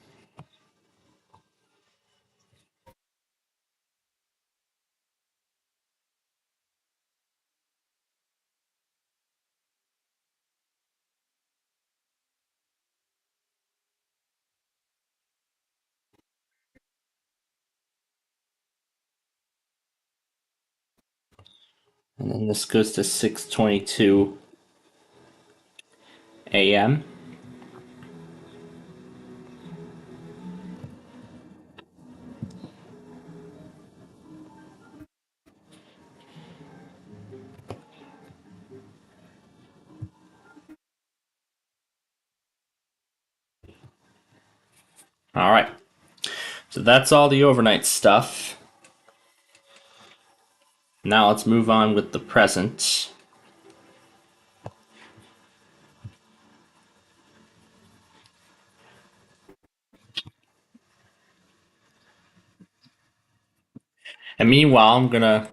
And then this goes to 6:22 a.m. Alright. So that's all the overnight stuff. Now let's move on with the present. And meanwhile, I'm gonna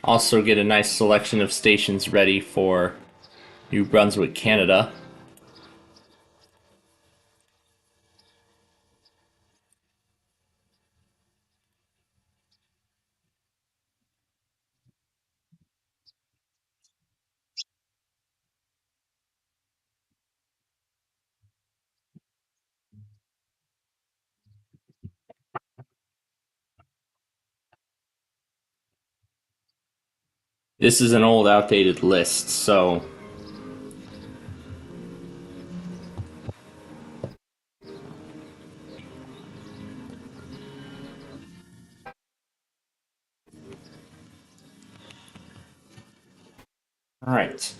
also get a nice selection of stations ready for New Brunswick, Canada. This is an old, outdated list, so alright.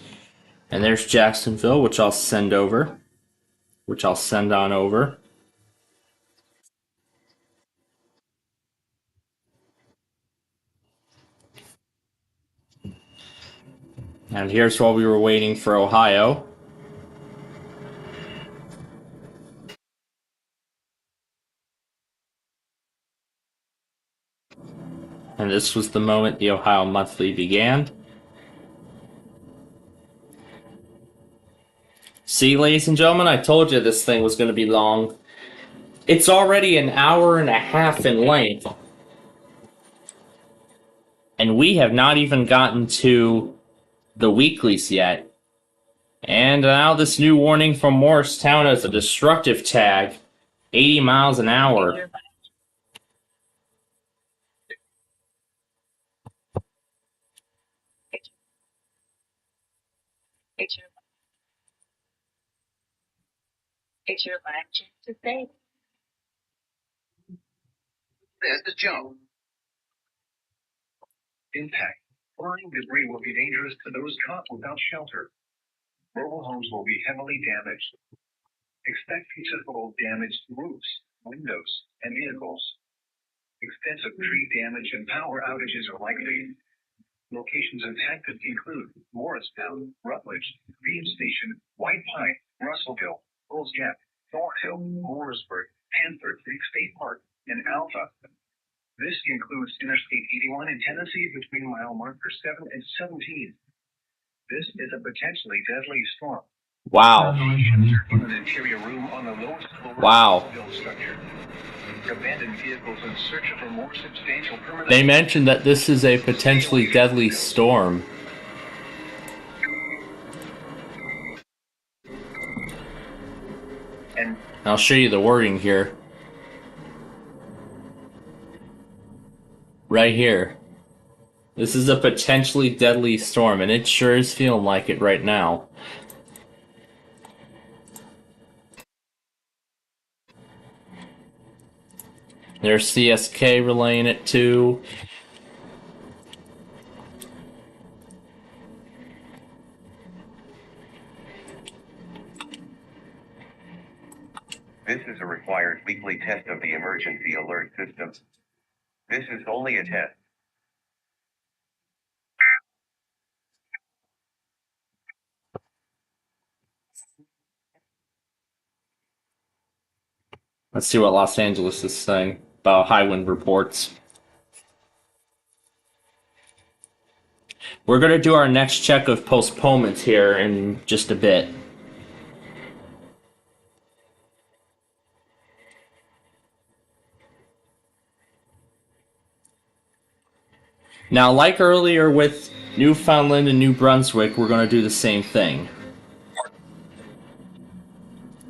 And there's Jacksonville, which I'll send over. Which I'll send on over. And here's while we were waiting for Ohio. And this was the moment the Ohio Monthly began. See, ladies and gentlemen, I told you this thing was going to be long. It's already an hour and a half in length. And we have not even gotten to the weeklies yet. And now this new warning from Morristown as a destructive tag. 80 miles an hour. There's the Joe. Impact. Flying debris will be dangerous to those caught without shelter. Mobile homes will be heavily damaged. Expect considerable damage to roofs, windows, and vehicles. Extensive tree damage and power outages are likely. Locations impacted include Morristown, Rutledge, Beam Station, White Pine, Russellville, Bulls Gap, Thornhill, Mooresburg, Panther Creek State Park, and Alpha. This includes Interstate 81 in Tennessee between mile markers 7 and 17. This is a potentially deadly storm. Wow. In an interior room on the lowest floor of the structure. Abandoned vehicles in search for more substantial permanent. They mentioned that this is a potentially deadly storm. And I'll show you the wording here. Right here. This is a potentially deadly storm, and it sure is feeling like it right now. There's CSK relaying it too. this is a required weekly test of the emergency alert system. This is only a test. Let's see what Los Angeles is saying about high wind reports. We're going to do our next check of postponements here in just a bit. Now, like earlier with Newfoundland and New Brunswick, we're going to do the same thing.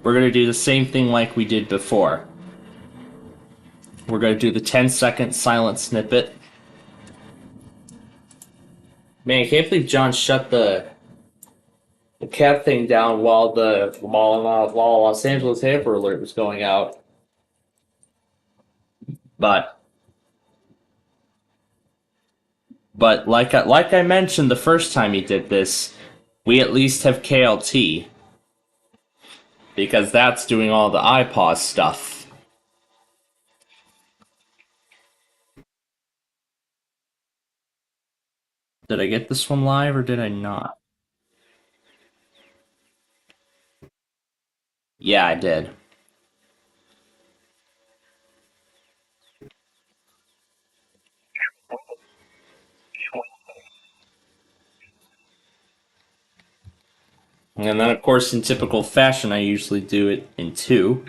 We're going to do the same thing like we did before. We're going to do the 10-second silent snippet. Man, I can't believe John shut the cat thing down while Los Angeles Amber Alert was going out. But like I mentioned the first time he did this, we at least have KLT. Because that's doing all the iPause stuff. Did I get this one live or did I not? Yeah, I did. And then, of course, in typical fashion, I usually do it in 2.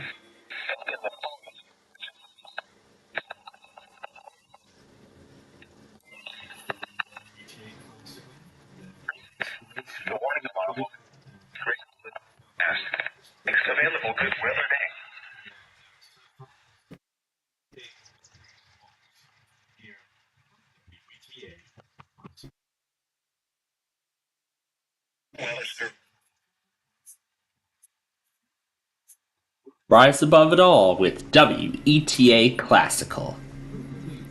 The warning available. Next available good weather day. Rise above it all with WETA Classical.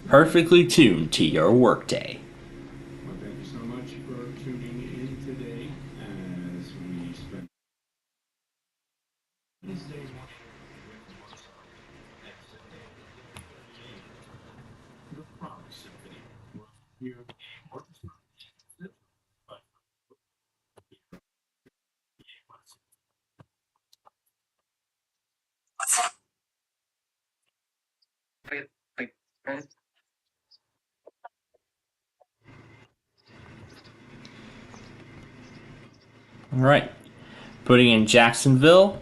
Perfectly tuned to your workday. Well, thank you so much for tuning in today as we spend Wednesday morning with the Prague Symphony. We'll hear the orchestra. Alright. Putting in Jacksonville.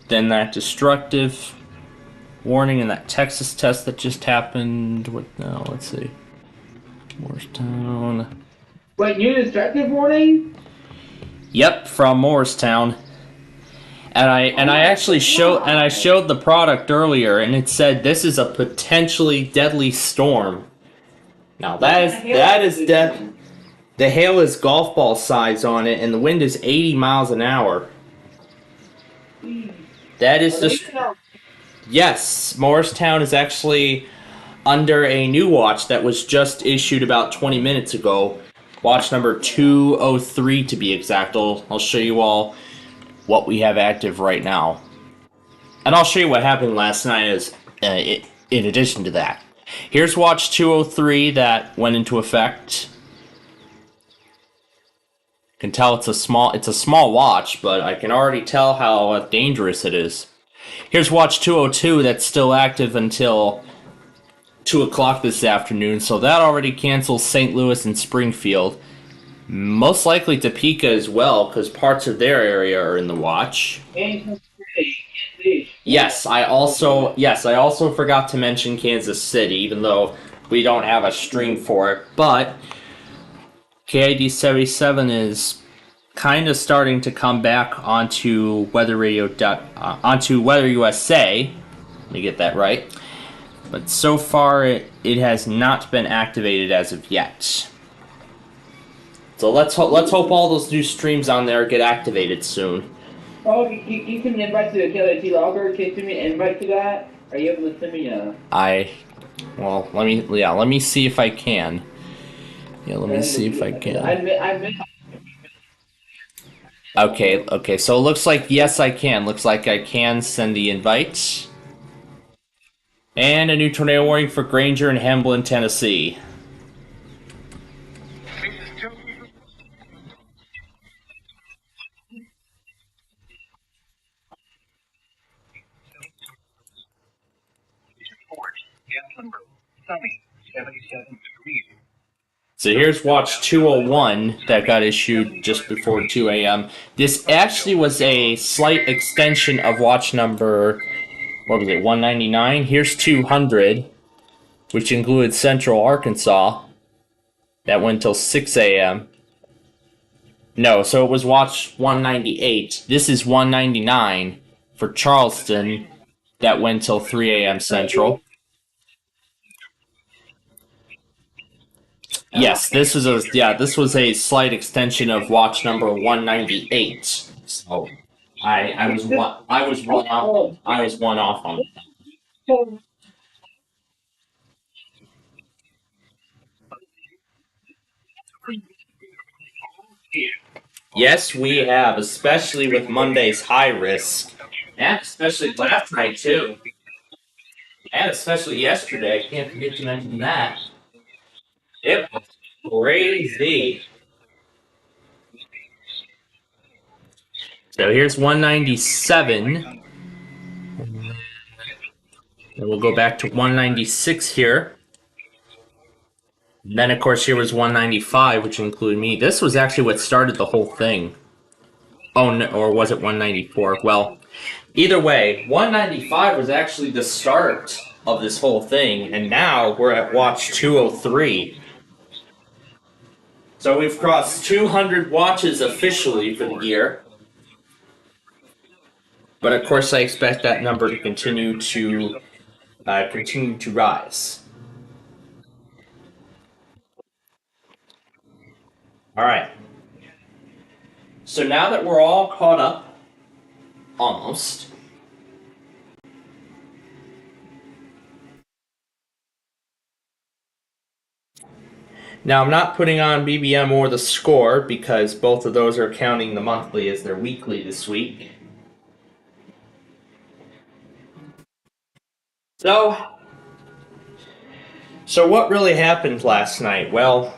Then that destructive warning in that Texas test that just happened. What now? Let's see. Morristown. Wait, new destructive warning? Yep, from Morristown. And I actually showed the product earlier, and it said this is a potentially deadly storm. Now that is death. The hail is golf ball size on it, and the wind is 80 miles an hour. That is just... Yes, Morristown is actually under a new watch that was just issued about 20 minutes ago. Watch number 203 to be exact. I'll show you all what we have active right now. And I'll show you what happened last night as in addition to that. Here's watch 203 that went into effect. You can tell it's a small watch, but I can already tell how dangerous it is. Here's watch 202 that's still active until 2 o'clock this afternoon, so that already cancels St. Louis and Springfield. Most likely Topeka as well, because parts of their area are in the watch. Yes, I also forgot to mention Kansas City, even though we don't have a stream for it, but KID 77 is kind of starting to come back onto Weather Radio onto Weather USA. Let me get that right. But so far it has not been activated as of yet. So let's hope all those new streams on there get activated soon. Oh, you can invite to the KLT logger. Can you send me an invite to that? Are you able to send me a? Let me see if I can. Yeah, let me see if I can. Okay, so it looks like yes I can. Looks like I can send the invite. And a new tornado warning for Granger and Hamblin, Tennessee. So here's watch 201 that got issued just before 2 a.m. This actually was a slight extension of watch number, 199? Here's 200, which included Central Arkansas. That went till 6 a.m. No, so it was watch 198. This is 199 for Charleston. That went till 3 a.m. Central. Yes, this was a slight extension of watch number 198. So I was one off on that. Yes, we have, especially with Monday's high risk. And especially last night too. And especially yesterday. I can't forget to mention that. Yep. Crazy. So here's 197. And we'll go back to 196 here. Then, of course, here was 195, which included me. This was actually what started the whole thing. Oh, no, or was it 194? Well, either way, 195 was actually the start of this whole thing, and now we're at watch 203. So we've crossed 200 watches officially for the year. But of course, I expect that number to continue to rise. All right. So now that we're all caught up, almost. Now I'm not putting on BBM or the score because both of those are counting the monthly as their weekly this week. So what really happened last night? Well,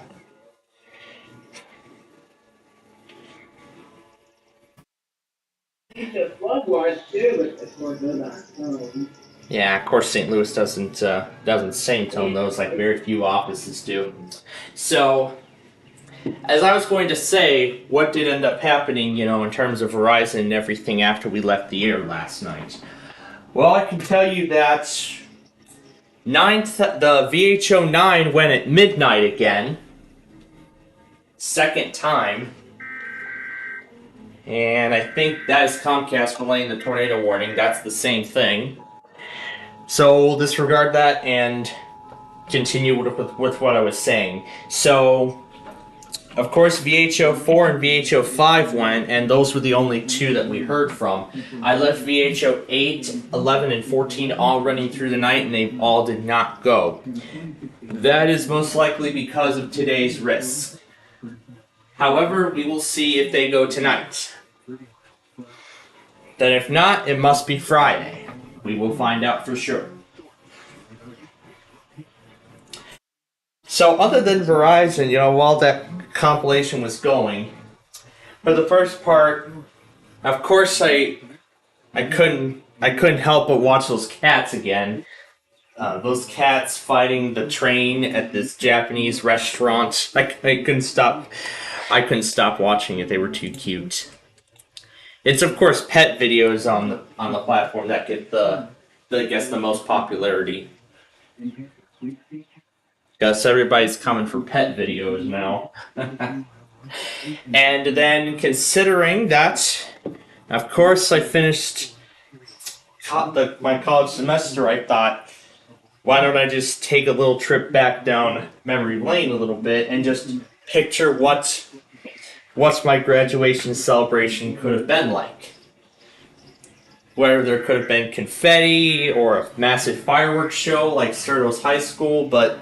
yeah, of course St. Louis doesn't sing tone those like very few offices do. So, as I was going to say, what did end up happening, in terms of Verizon and everything after we left the air last night? Well, I can tell you that the VHO 9 went at midnight again. Second time. And I think that is Comcast relaying the tornado warning. That's the same thing. So we'll disregard that and continue with what I was saying. So, of course, VHO 4 and VHO 5 went, and those were the only two that we heard from. I left VHO 8, 11, and 14 all running through the night, and they all did not go. That is most likely because of today's risk. However, we will see if they go tonight. Then if not, it must be Friday. We will find out for sure. So other than Verizon, while that compilation was going, for the first part, of course I couldn't help but watch those cats again. Those cats fighting the train at this Japanese restaurant. I couldn't stop watching it. They were too cute. It's of course pet videos on the platform that get the most popularity. Guess everybody's coming for pet videos now. And then considering that, of course I finished my college semester, I thought, why don't I just take a little trip back down memory lane a little bit and just picture what my graduation celebration could have been like. Whether there could have been confetti or a massive fireworks show like Certos High School, but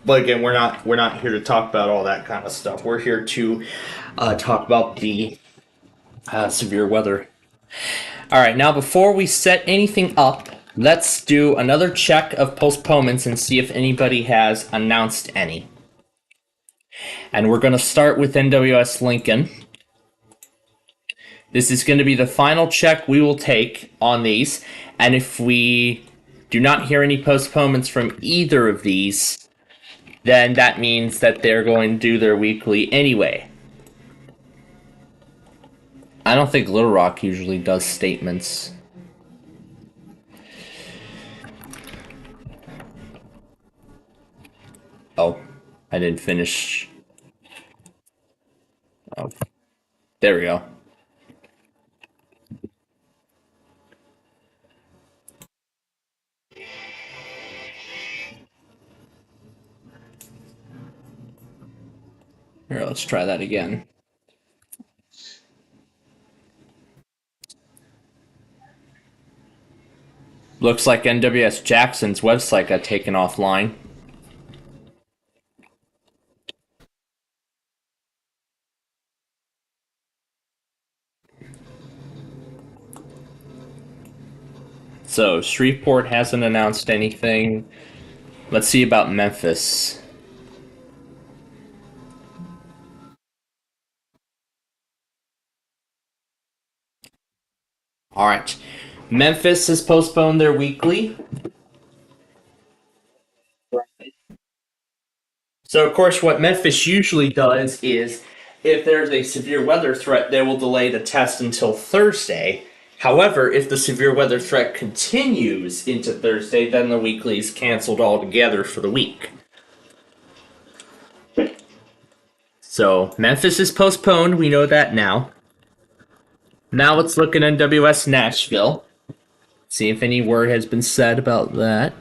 again, we're not here to talk about all that kind of stuff. We're here to talk about the severe weather. All right, now before we set anything up, let's do another check of postponements and see if anybody has announced any. And we're going to start with NWS Lincoln. This is going to be the final check we will take on these. And if we do not hear any postponements from either of these, then that means that they're going to do their weekly anyway. I don't think Little Rock usually does statements. Oh, I didn't finish. Oh, there we go. Here, let's try that again. Looks like NWS Jackson's website got taken offline. So, Shreveport hasn't announced anything. Let's see about Memphis. All right. Memphis has postponed their weekly. So, of course, what Memphis usually does is, if there's a severe weather threat, they will delay the test until Thursday. However, if the severe weather threat continues into Thursday, then the weekly is canceled altogether for the week. So, Memphis is postponed. We know that now. Now let's look at NWS Nashville. See if any word has been said about that.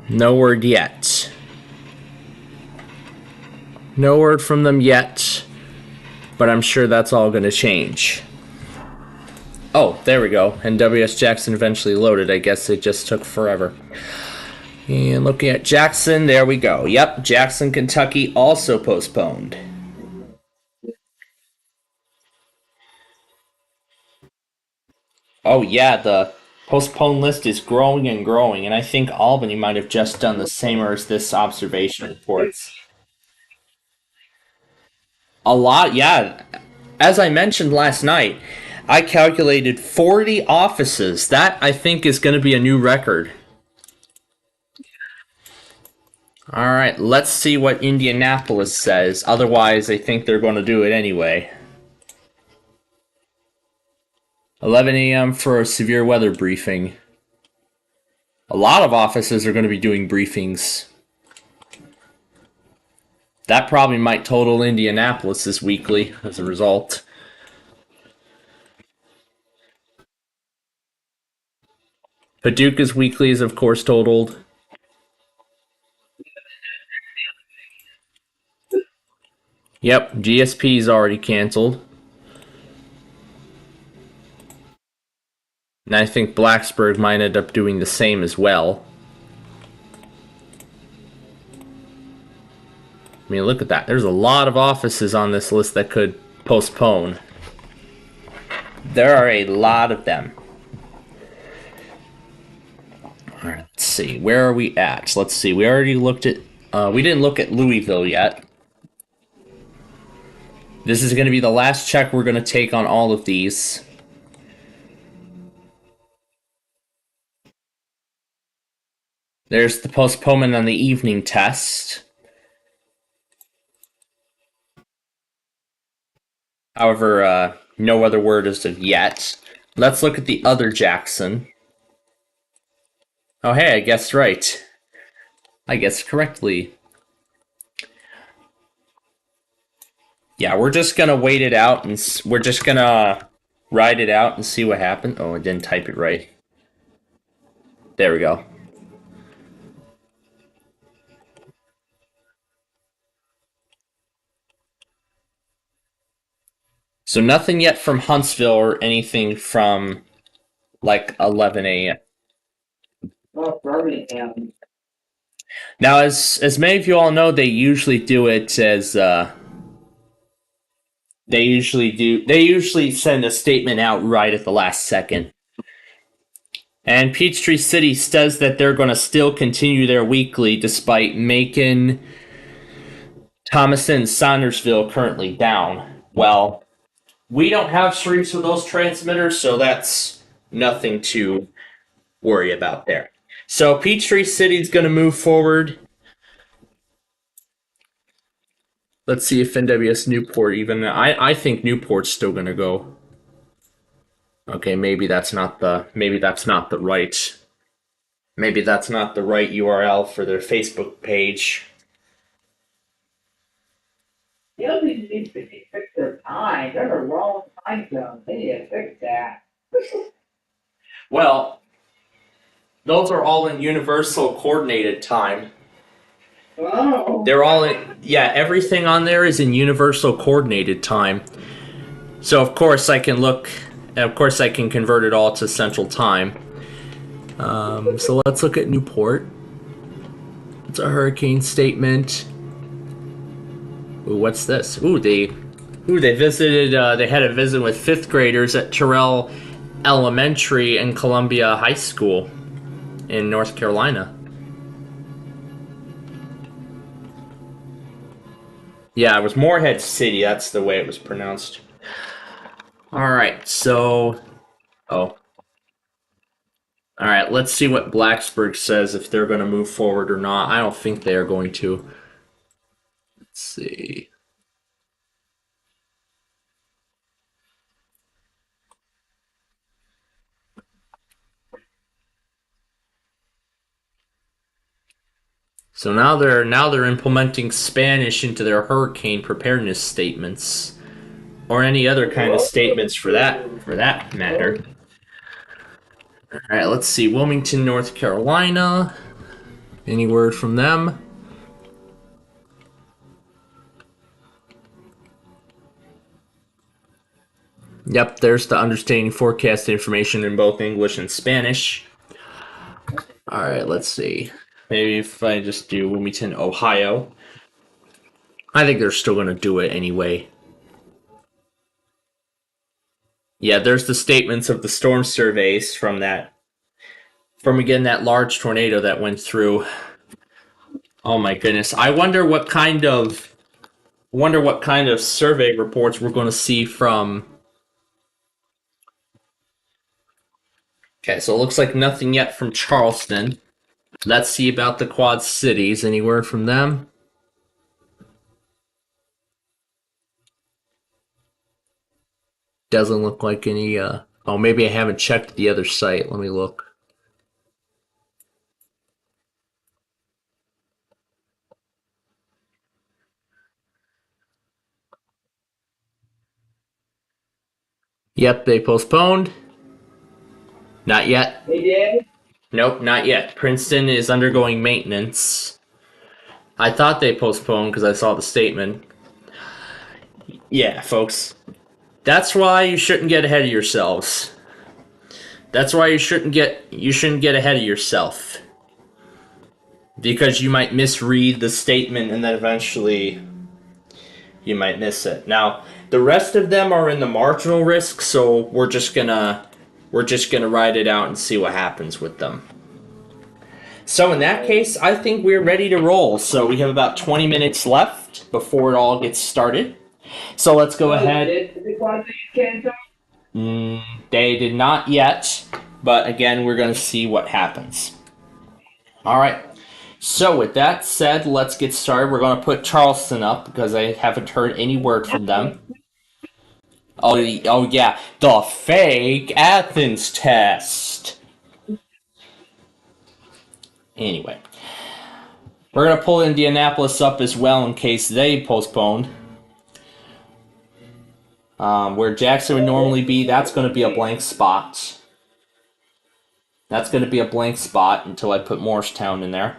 No word yet. No word from them yet, but I'm sure that's all going to change. Oh, there we go. NWS Jackson eventually loaded. I guess it just took forever. And looking at Jackson, there we go. Yep, Jackson, Kentucky also postponed. Oh yeah, the postponed list is growing and growing, and I think Albany might have just done the same as this observation reports. A lot, yeah. As I mentioned last night, I calculated 40 offices. That, I think, is going to be a new record. Alright, let's see what Indianapolis says. Otherwise, I think they're going to do it anyway. 11 a.m. for a severe weather briefing. A lot of offices are going to be doing briefings. That probably might total Indianapolis' weekly as a result. Paducah's weekly is, of course, totaled. Yep, GSP is already canceled. And I think Blacksburg might end up doing the same as well. I mean, look at that. There's a lot of offices on this list that could postpone. There are a lot of them. Alright, let's see. Where are we at? Let's see. We already looked at... we didn't look at Louisville yet. This is going to be the last check we're going to take on all of these. There's the postponement on the evening test. However, no other word as of yet. Let's look at the other Jackson. Oh, hey, I guessed right. I guessed correctly. Yeah, we're just gonna wait it out, and we're just gonna ride it out and see what happens. Oh, I didn't type it right. There we go. So nothing yet from Huntsville or anything from, like, 11 a.m. Oh, Birmingham. Now, as many of you all know, they usually do it as, they usually send a statement out right at the last second. And Peachtree City says that they're going to still continue their weekly despite Macon, Thomason, and Saundersville currently down. Well, we don't have streams with those transmitters, so that's nothing to worry about there. So Peachtree City's going to move forward. Let's see if NWS Newport even... I think Newport's still going to go. Okay, maybe that's not the right... Maybe that's not the right URL for their Facebook page. The other thing needs to fix their time. They're a wrong time zone. They need to fix that. Well, those are all in universal coordinated time. Oh. They're all in... Yeah, everything on there is in universal coordinated time. So, of course, I can look... Of course, I can convert it all to central time. So let's look at Newport. It's a hurricane statement. Ooh, what's this? Ooh, they visited. They had a visit with 5th graders at Terrell Elementary and Columbia High School in North Carolina. Yeah, it was Morehead City. That's the way it was pronounced. Alright, so... Oh. Alright, let's see what Blacksburg says, if they're going to move forward or not. I don't think they are going to. Let's see. So now they're implementing Spanish into their hurricane preparedness statements, or any other kind of statements for that matter. All right, let's see. Wilmington, North Carolina. Any word from them? Yep, there's the understanding forecast information in both English and Spanish. All right, let's see. Maybe if I just do Wilmington, Ohio. I think they're still going to do it anyway. Yeah, there's the statements of the storm surveys from again, that large tornado that went through. Oh my goodness. I wonder what kind of survey reports we're going to see from... Okay, so it looks like nothing yet from Charleston. Let's see about the Quad Cities. Any word from them? Doesn't look like any, oh, maybe I haven't checked the other site. Let me look. Yep, they postponed. Not yet. They did? Nope, not yet. Princeton is undergoing maintenance. I thought they postponed because I saw the statement. Yeah, folks. That's why you shouldn't get ahead of yourselves. That's why you shouldn't get ahead of yourself. Because you might misread the statement and then eventually you might miss it. Now, the rest of them are in the marginal risk, so we're just gonna ride it out and see what happens with them. So in that case, I think we're ready to roll. So we have about 20 minutes left before it all gets started. So let's go ahead. They did not yet, but again, we're going to see what happens. All right. So with that said, let's get started. We're going to put Charleston up because I haven't heard any word from them. Oh yeah, the fake Athens test. Anyway, we're going to pull Indianapolis up as well in case they postponed. Where Jackson would normally be, that's going to be a blank spot. That's going to be a blank spot until I put Morristown in there.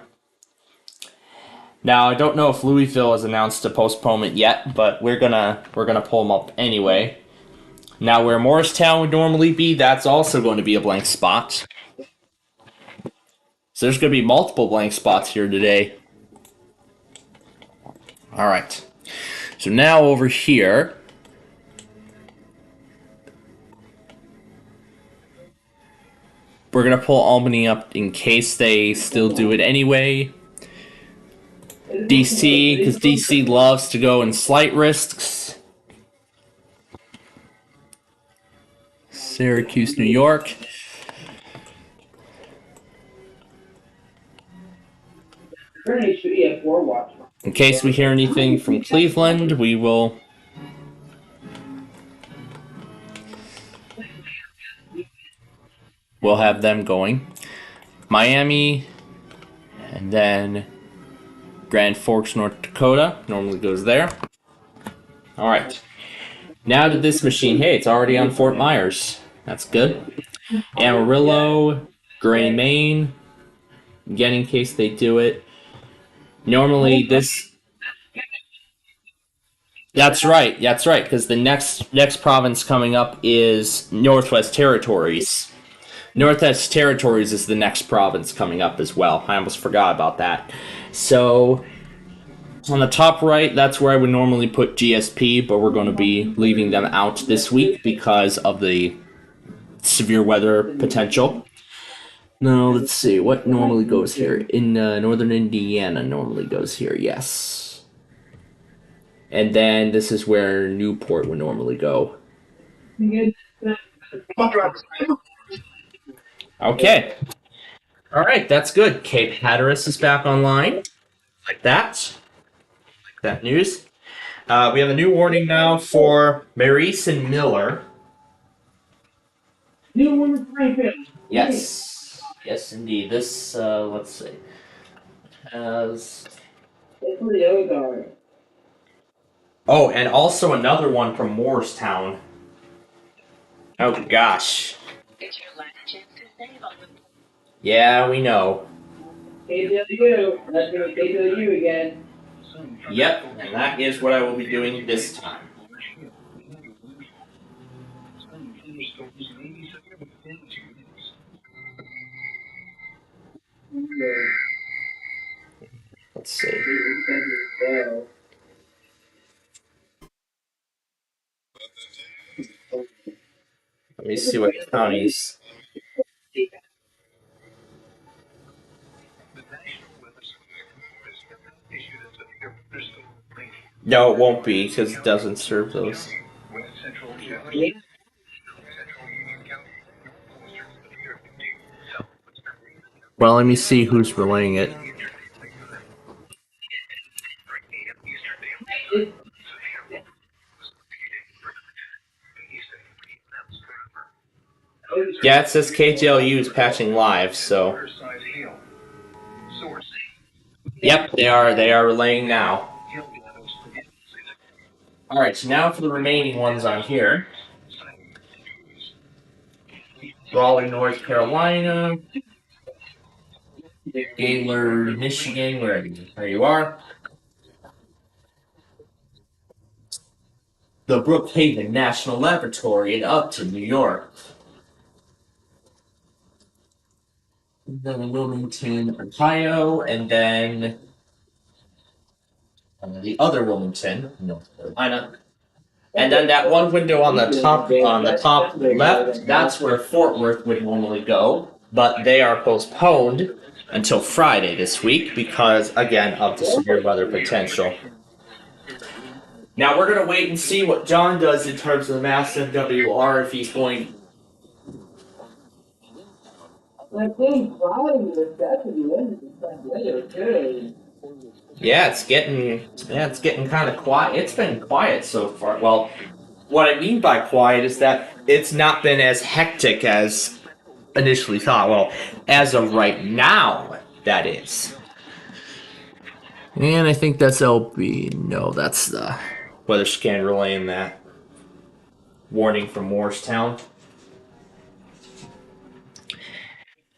Now, I don't know if Louisville has announced a postponement yet, but we're gonna pull them up anyway. Now, where Morristown would normally be, that's also going to be a blank spot. So there's going to be multiple blank spots here today. All right. So now over here, we're going to pull Albany up in case they still do it anyway. DC, because DC loves to go in slight risks. Syracuse, New York. In case we hear anything from Cleveland, we'll have them going. Miami, and then Grand Forks, North Dakota, normally goes there. All right. Now to this machine. Hey, it's already on Fort Myers. That's good. Amarillo, Gray, Maine. Again, in case they do it. Normally this... That's right, because the next province coming up is Northwest Territories. Northwest Territories is the next province coming up as well. I almost forgot about that. So, on the top right, that's where I would normally put GSP, but we're going to be leaving them out this week because of the severe weather potential. No, let's see. What normally goes here? In northern Indiana normally goes here, yes. And then this is where Newport would normally go. Okay. All right, that's good. Cape Hatteras is back online. Like that. Like that news. We have a new warning now for Maurice and Miller. New warning for Plainfield. Yes. Yes, indeed. This, let's see. Has... Oh, and also another one from Morristown. Oh, gosh. Yeah, we know. KWU. That's going to be KWU again. Yep, and that is what I will be doing this time. Let's see. Let me see what counties. No, it won't be, because it doesn't serve those. Well, let me see who's relaying it. Yeah, it says KTLU is patching live, so... Yep, they are relaying now. Alright, so now for the remaining ones on here. Raleigh, North Carolina. Gaylord, Michigan, where you are. The Brookhaven National Laboratory in Upton, New York. Then Wilmington, Ohio, and then the other Wilmington, North Carolina. And then that one window on the top left, that's where Fort Worth would normally go, but they are postponed until Friday this week because, again, of the severe weather potential. Now we're gonna wait and see what John does in terms of the mass MWR, if he's going. Yeah, it's getting kind of quiet. It's been quiet so far. Well, what I mean by quiet is that it's not been as hectic as initially thought. Well, as of right now, that is. And I think that's LB. No, that's the weather scan relaying that warning from Morristown.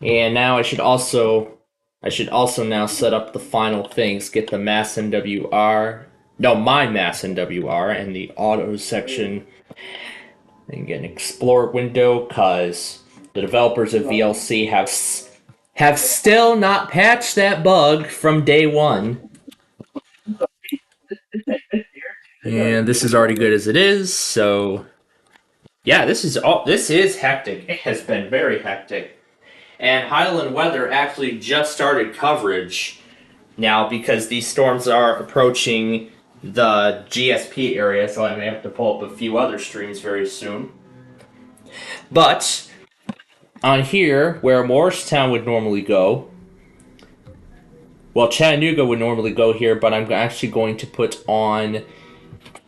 And now I should also now set up the final things, get the mass MWR, my mass MWR and the auto section, and get an Explorer window, cause the developers of VLC have still not patched that bug from day one. And this is already good as it is, so yeah, this is hectic. It has been very hectic. And Highland Weather actually just started coverage now because these storms are approaching the GSP area, so I may have to pull up a few other streams very soon. But on here, where Morristown would normally go, well, Chattanooga would normally go here, but I'm actually going to put on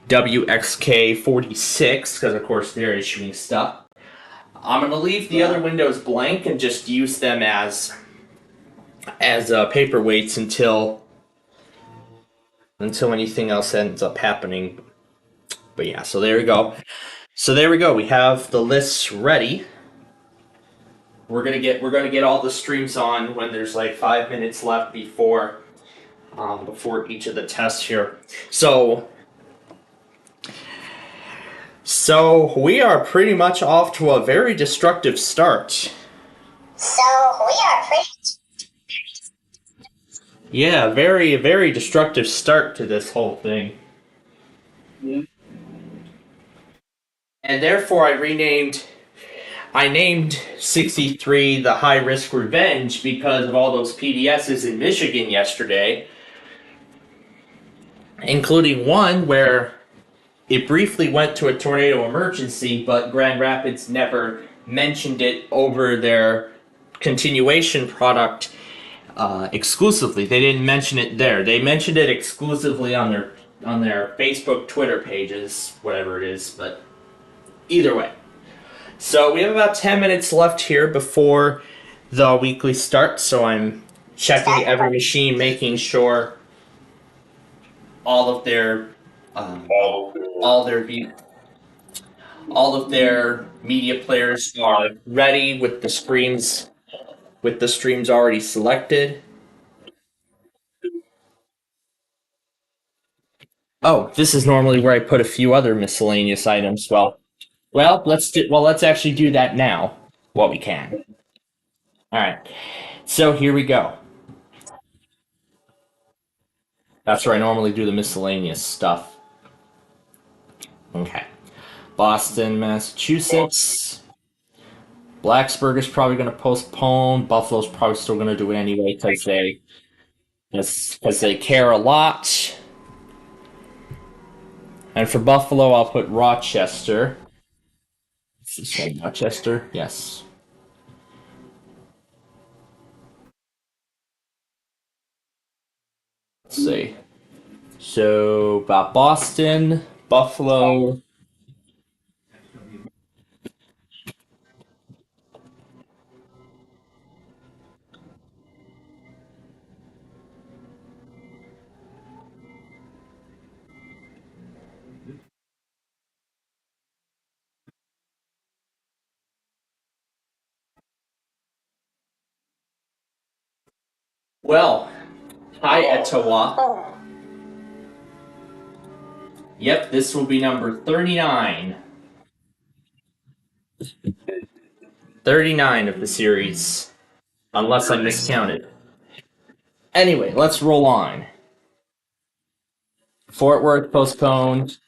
WXK 46, because of course they're issuing stuff. I'm going to leave the other windows blank and just use them as paperweights until anything else ends up happening. But yeah, so there we go. We have the lists ready. We're gonna get all the streams on when there's like 5 minutes left before each of the tests here. So we are pretty much off to a very destructive start. Yeah, very, very destructive start to this whole thing. Yeah. And therefore I I named 63 the high risk revenge because of all those PDSs in Michigan yesterday, including one where it briefly went to a tornado emergency, but Grand Rapids never mentioned it over their continuation product exclusively. They didn't mention it there. They mentioned it exclusively on their Facebook, Twitter pages, whatever it is, but either way. So we have about 10 minutes left here before the weekly starts, so I'm checking every machine, making sure all of their media players are ready with the streams already selected. Oh, this is normally where I put a few other miscellaneous items. Let's actually do that now while we can. All right. So here we go. That's where I normally do the miscellaneous stuff. Okay. Boston, Massachusetts. Blacksburg is probably going to postpone. Buffalo's probably still going to do it anyway because they care a lot. And for Buffalo, I'll put Rochester. Is this right, Rochester? Yes. Let's see. So, about Boston, Buffalo. Well, hi, Etowah. Yep, this will be number 39. 39 of the series. Unless I miscounted. Anyway, let's roll on. Fort Worth postponed.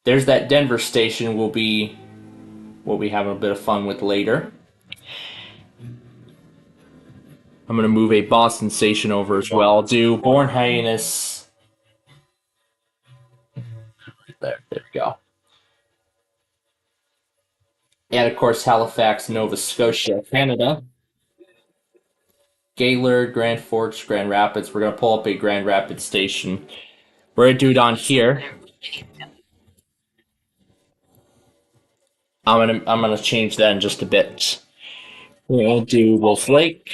There's that Denver station we'll be having a bit of fun with later. I'm going to move a Boston station over as well. I'll do Born Hyannis. There we go. And of course, Halifax, Nova Scotia, Canada. Gaylord, Grand Forks, Grand Rapids. We're going to pull up a Grand Rapids station. We're going to do it on here. I'm gonna change that in just a bit. We'll do Wolf Lake.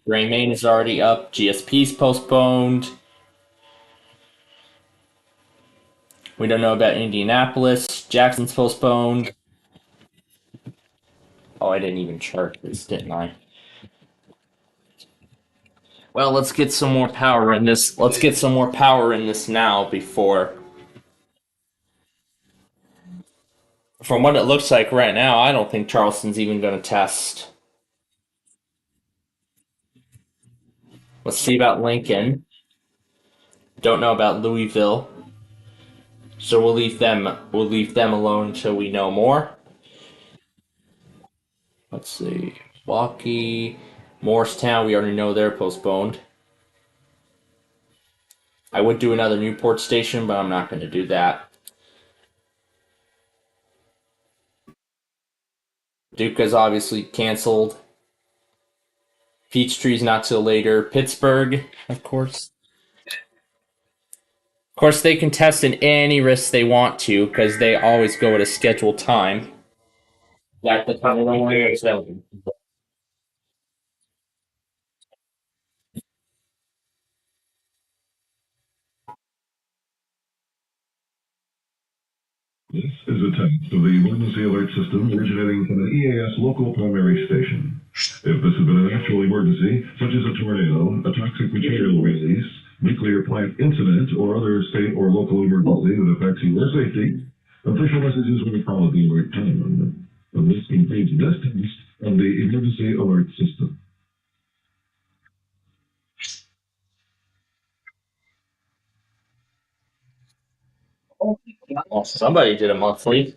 Gray Main is already up. GSP's postponed. We don't know about Indianapolis. Jackson's postponed. Oh, I didn't even chart this, didn't I? Well, let's get some more power in this. Let's get some more power in this now before. From what it looks like right now, I don't think Charleston's even going to test. Let's see about Lincoln. Don't know about Louisville. So we'll leave them alone until we know more. Let's see. Milwaukee, Morristown, we already know they're postponed. I would do another Newport station, but I'm not going to do that. Duca's obviously canceled. Peachtree's not till later. Pittsburgh, of course. Of course, they can test in any risk they want to, because they always go at a scheduled time. Like the time This is a test of the emergency alert system originating from the EAS local primary station. If this had been an actual emergency, such as a tornado, a toxic material release, nuclear plant incident, or other state or local emergency that affects your safety, official messages would have followed the alert tone. And this includes this test of the emergency alert system. Well, somebody did a monthly.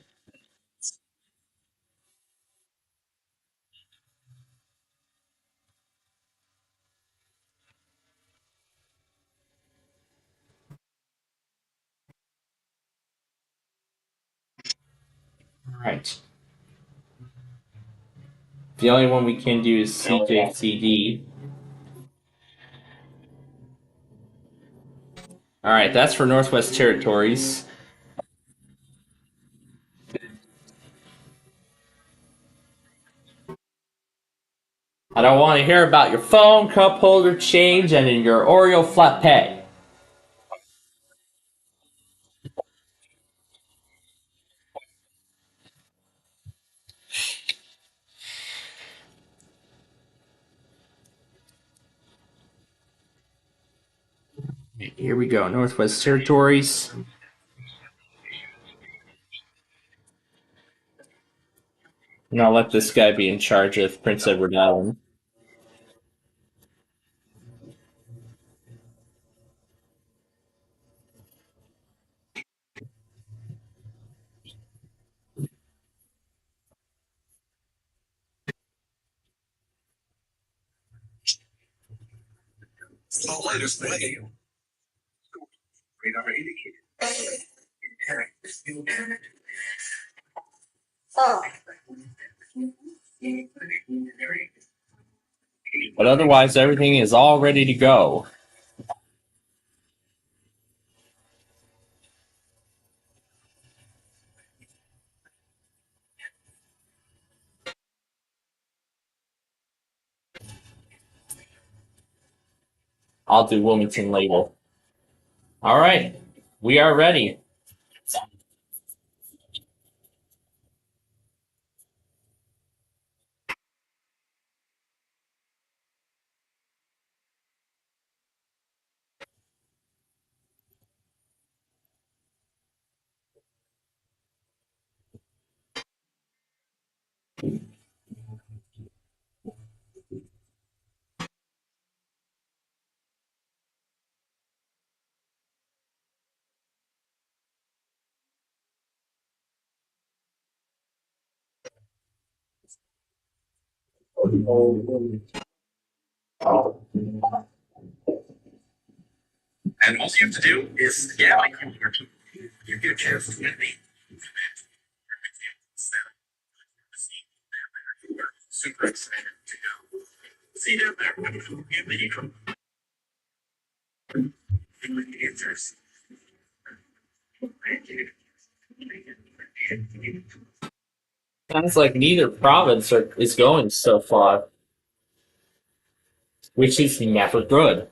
Alright. The only one we can do is CJCD. Alright, that's for Northwest Territories. I don't want to hear about your phone, cup holder change, and in your Oreo flat pay. Here we go, Northwest Territories. And I'll let this guy be in charge of Prince Edward Island. The latest video. Radar indicated. But otherwise, everything is all ready to go. I'll do Wilmington label. All right, we are ready. And all you have to do is scan my card. You get a chance to win me. Super excited to go. See you down there. Give me answers. Sounds like neither province is going so far, which is never good.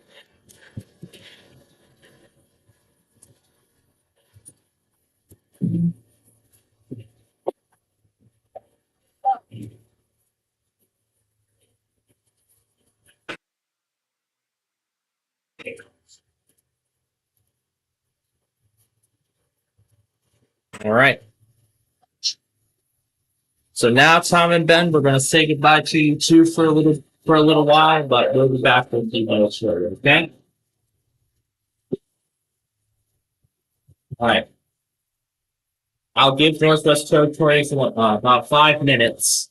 All right. So now, Tom and Ben, we're going to say goodbye to you two for a little while, but we'll be back in a few minutes later. Okay? All right. I'll give Northwest Territories about 5 minutes.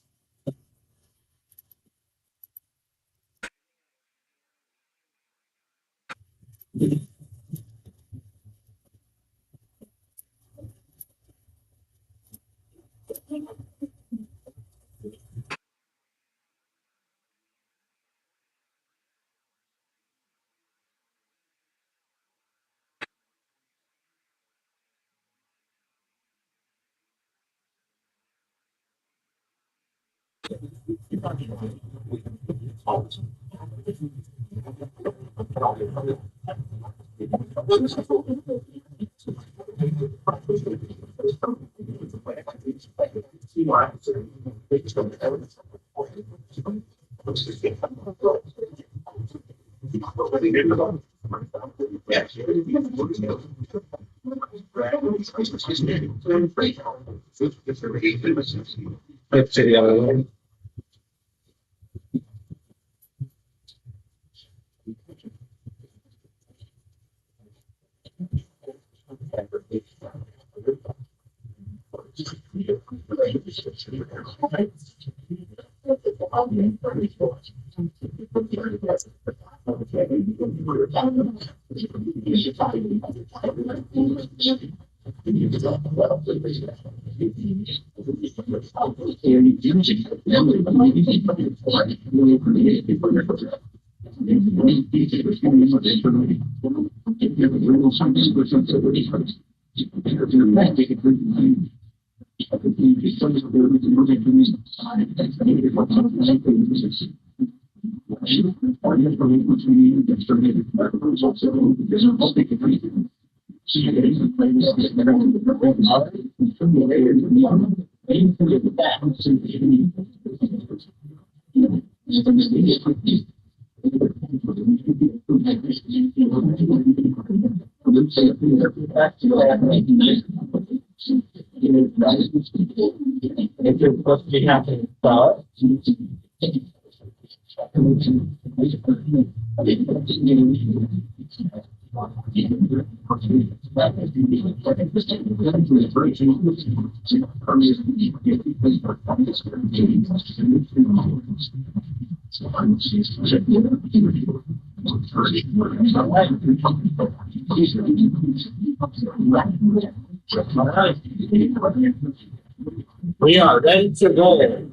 We are ready to go.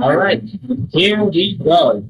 All right, here we go.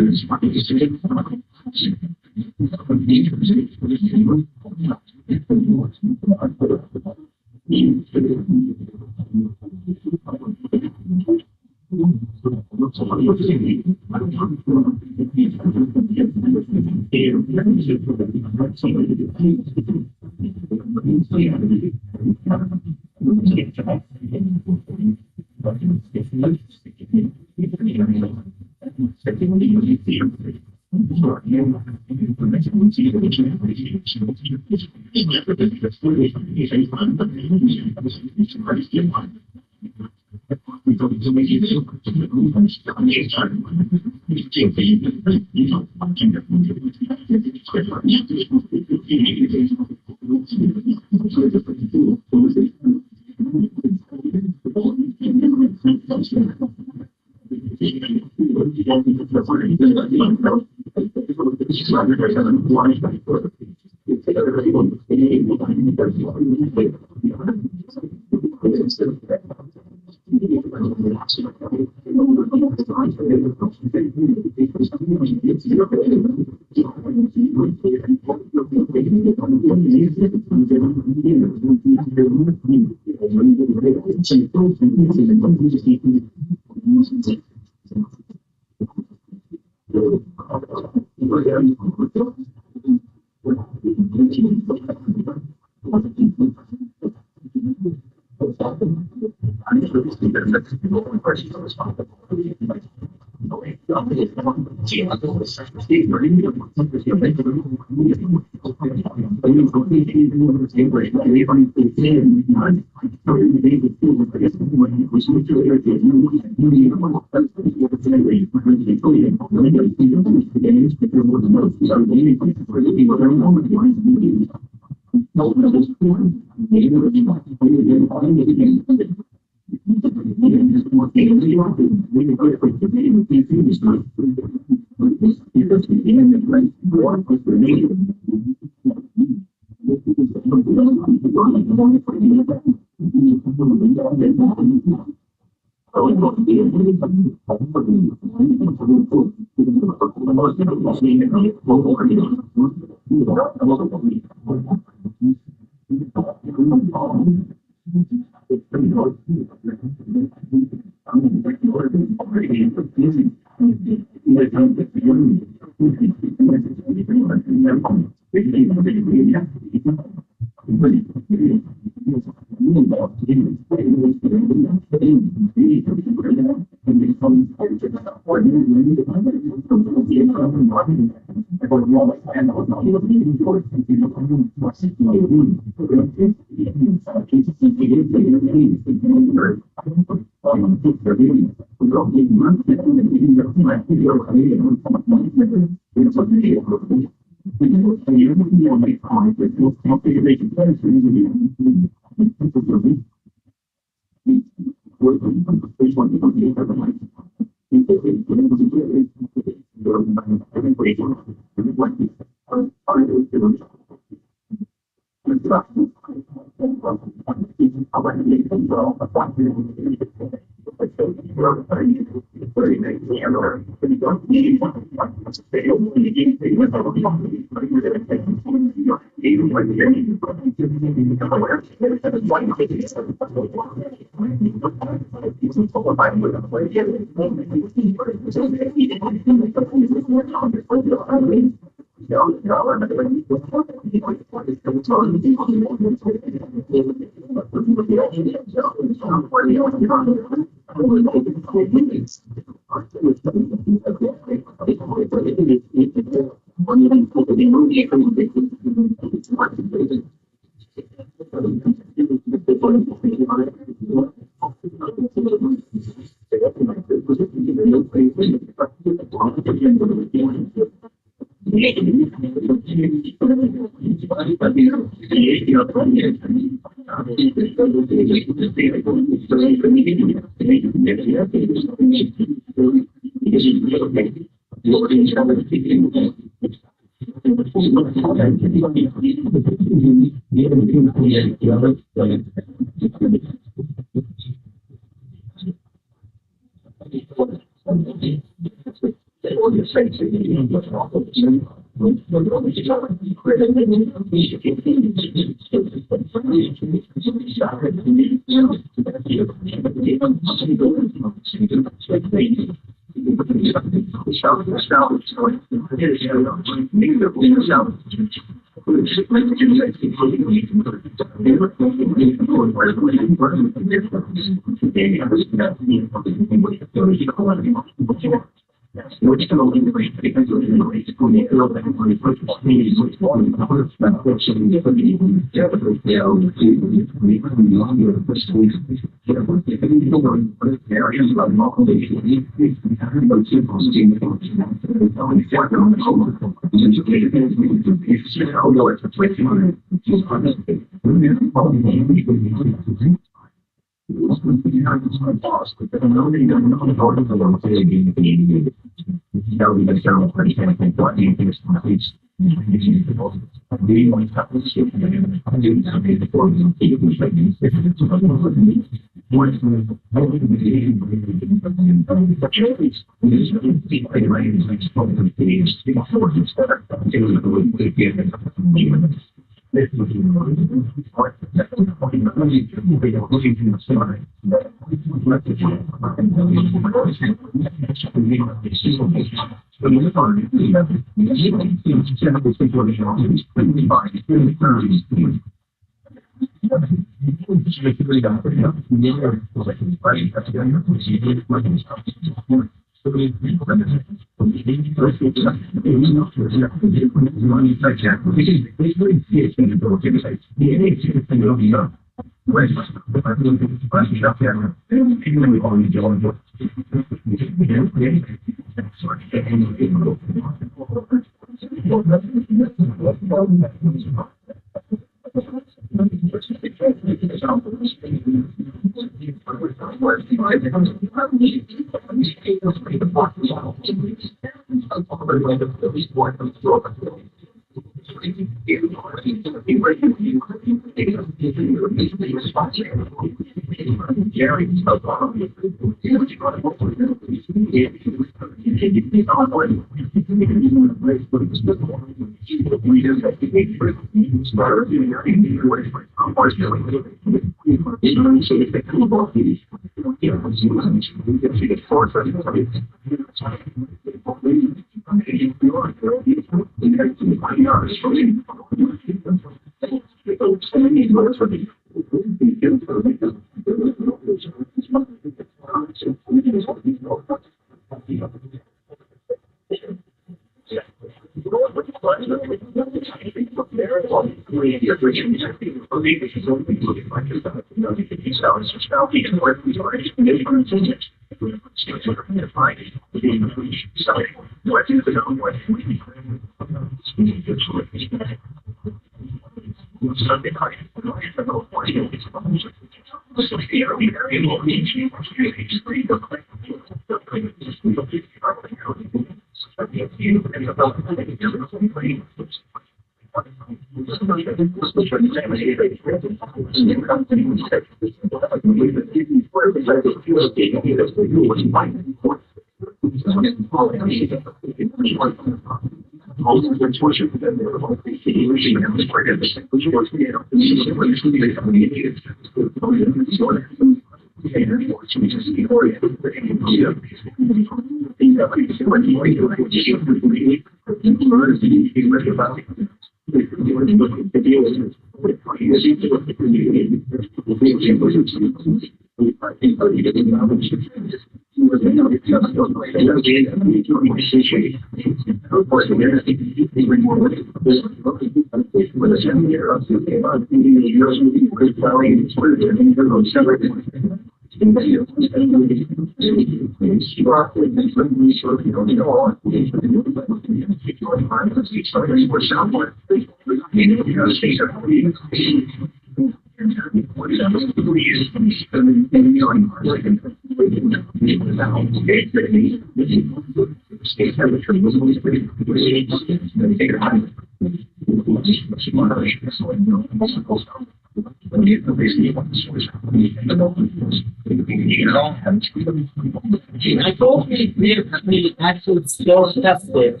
I told me we actually still tested.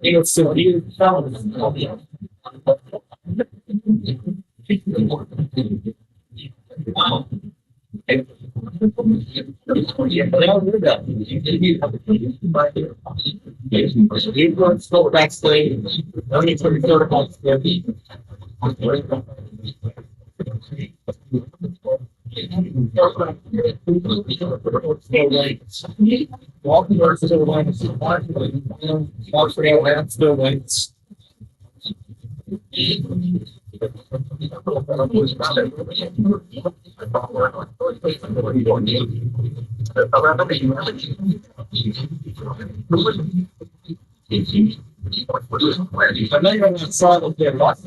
It's so you Walking versus the lanes, walk for lanes, the lanes. I know you're on the side of their life.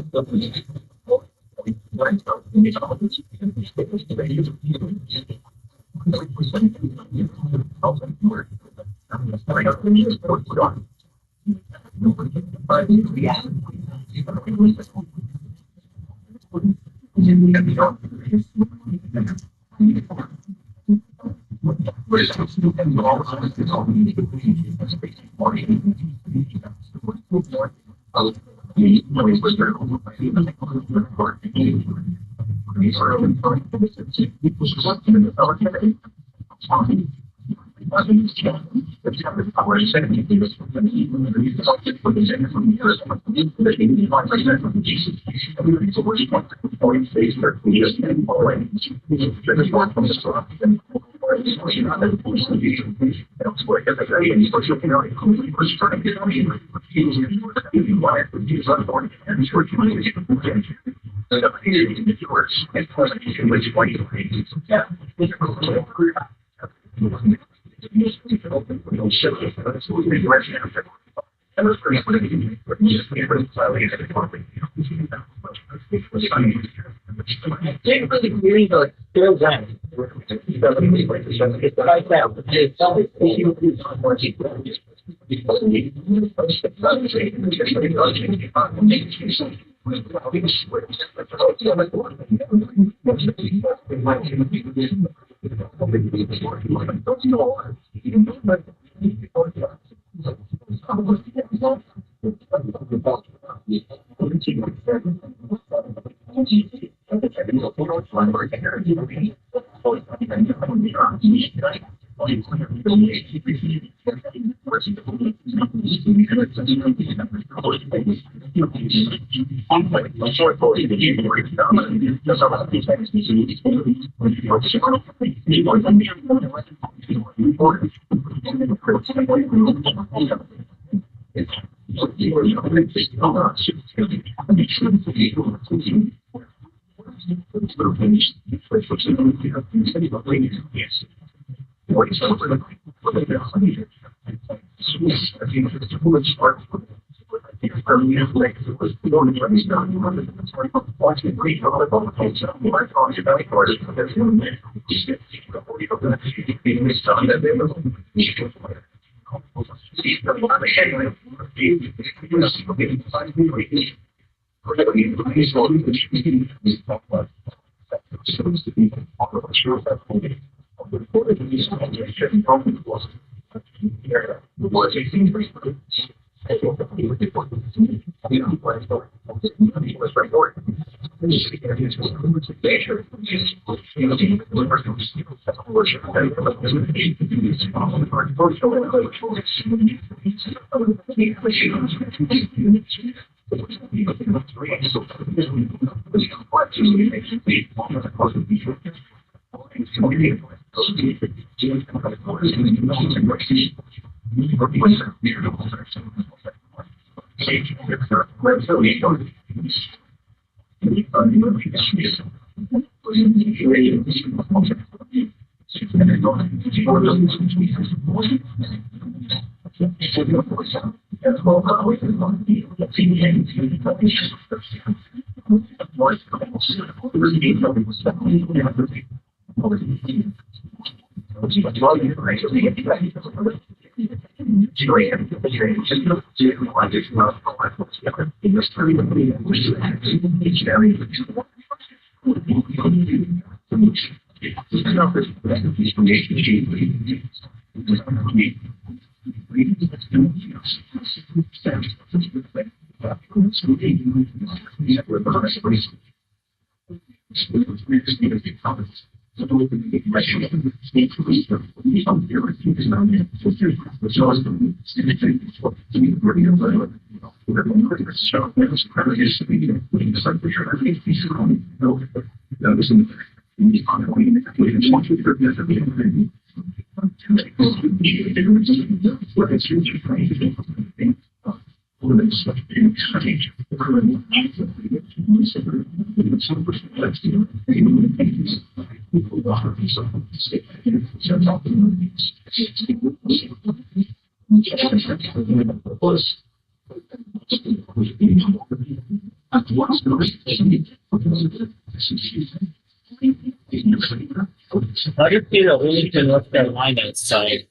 Another kid of Wilmington, North Carolina side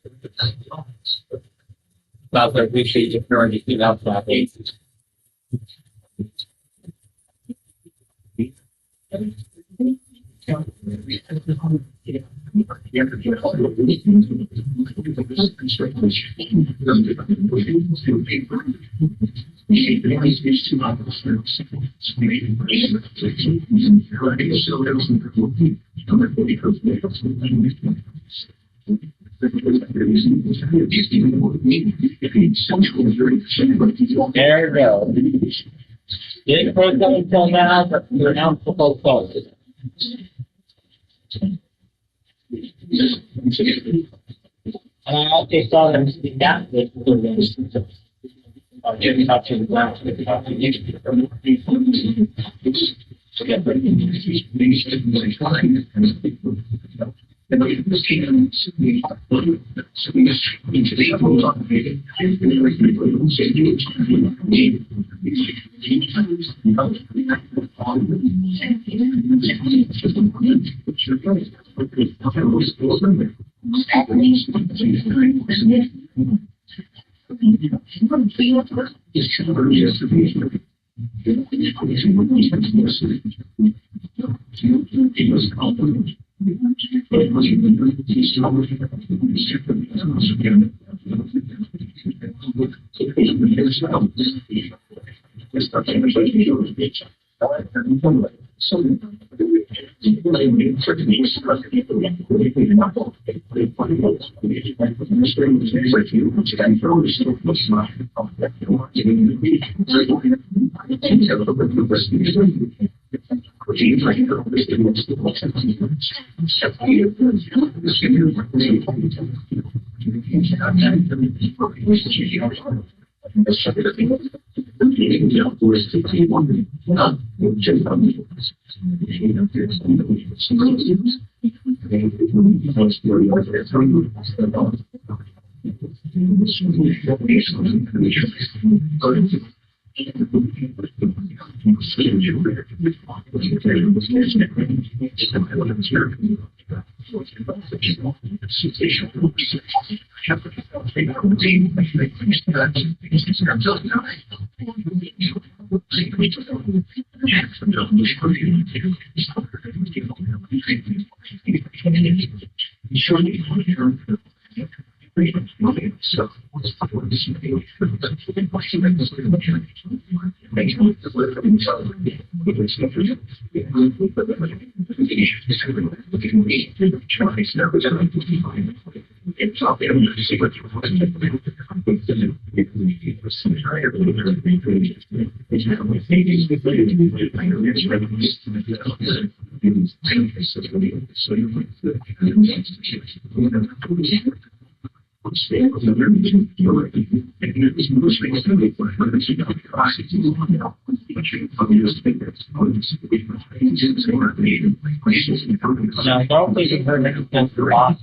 about their weekly different out that way. There we go. Didn't quite go until now, but we're now football close. I just saw them speak that with getting up to the ground. Now, I don't think you've heard anything for loss.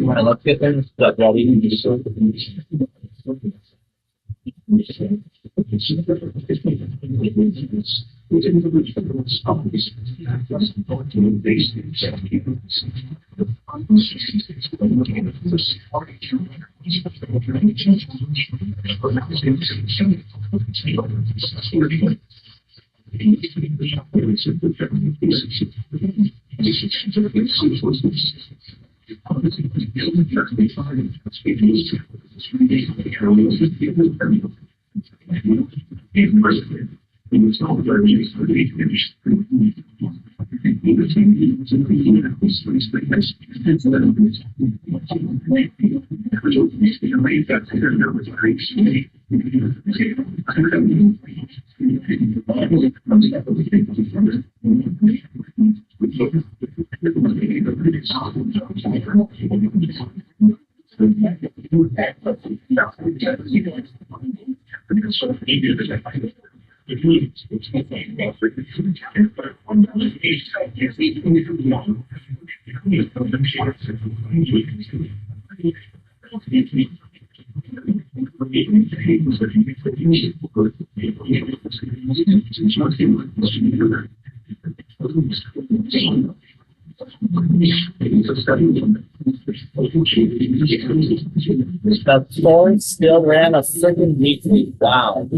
Alright, let's get them stuff ready. The Ford still ran a freaking weekly. Wow.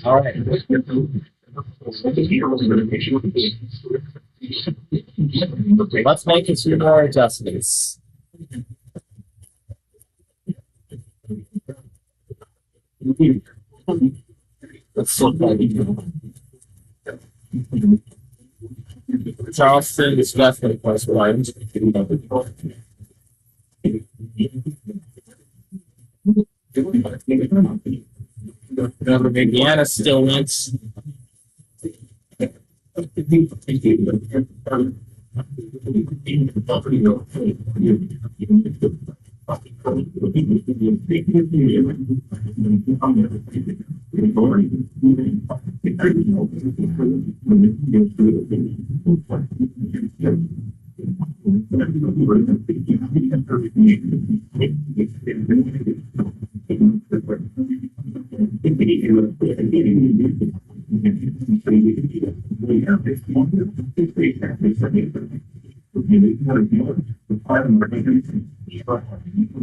All right. Let's make a few more adjustments. Let's look at Charleston is definitely plus one. Remember, Indiana still wins.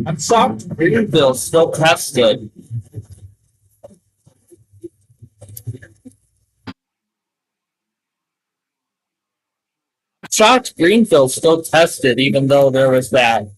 I'm shocked Greenville still tested. Shocked Greenville still tested, even though there was that.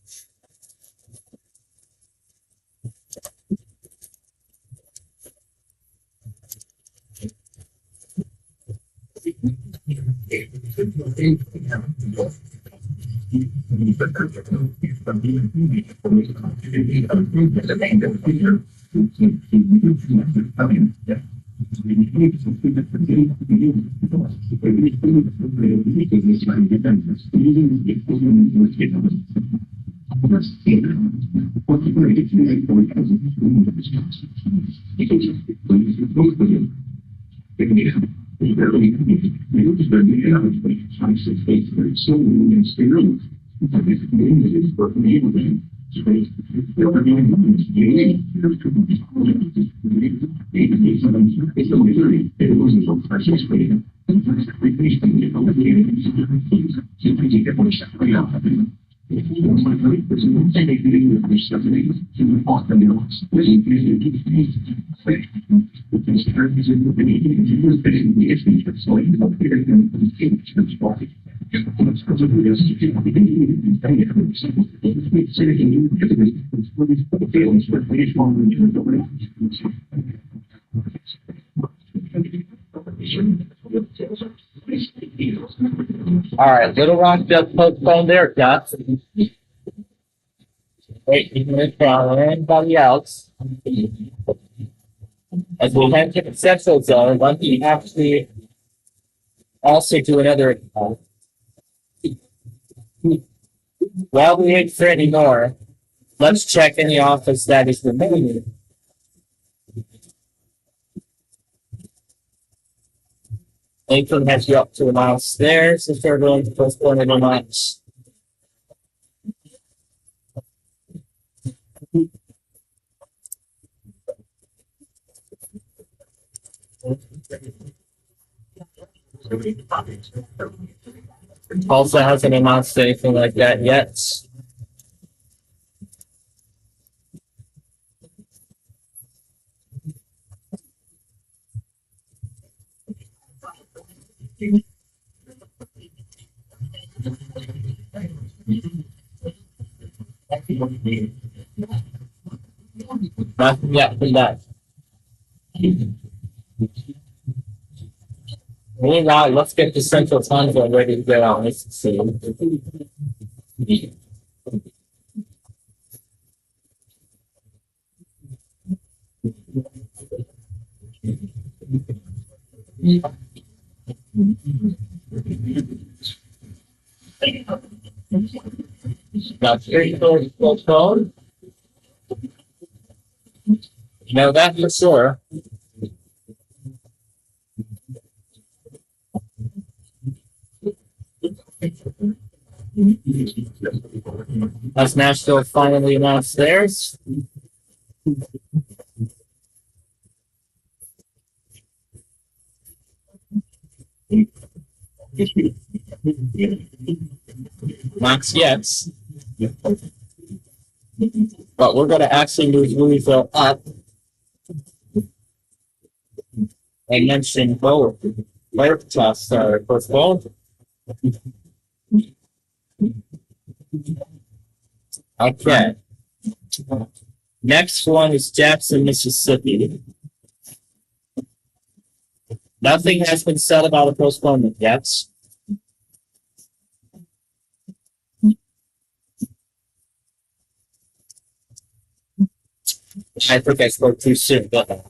All right, Little Rock just postponed their test. Wait, minutes for anybody else. As we head to the central zone, let me actually also do another. While we wait for any more, let's check any office that is remaining. Nathan has you up to announce theirs if they're going to postpone it or not. Also hasn't announced anything like that yet. Nothing yet from that. Meanwhile, let's get the central time zone ready to get on this scene. Got 3 full code. You know that for sure. Has Nashville finally announced theirs? Not yet. But we're going to actually move Louisville up and mention both. Both tests are postponed. Okay. Next one is Jackson, Mississippi. Nothing has been said about a postponement yet. I think I spoke too soon, but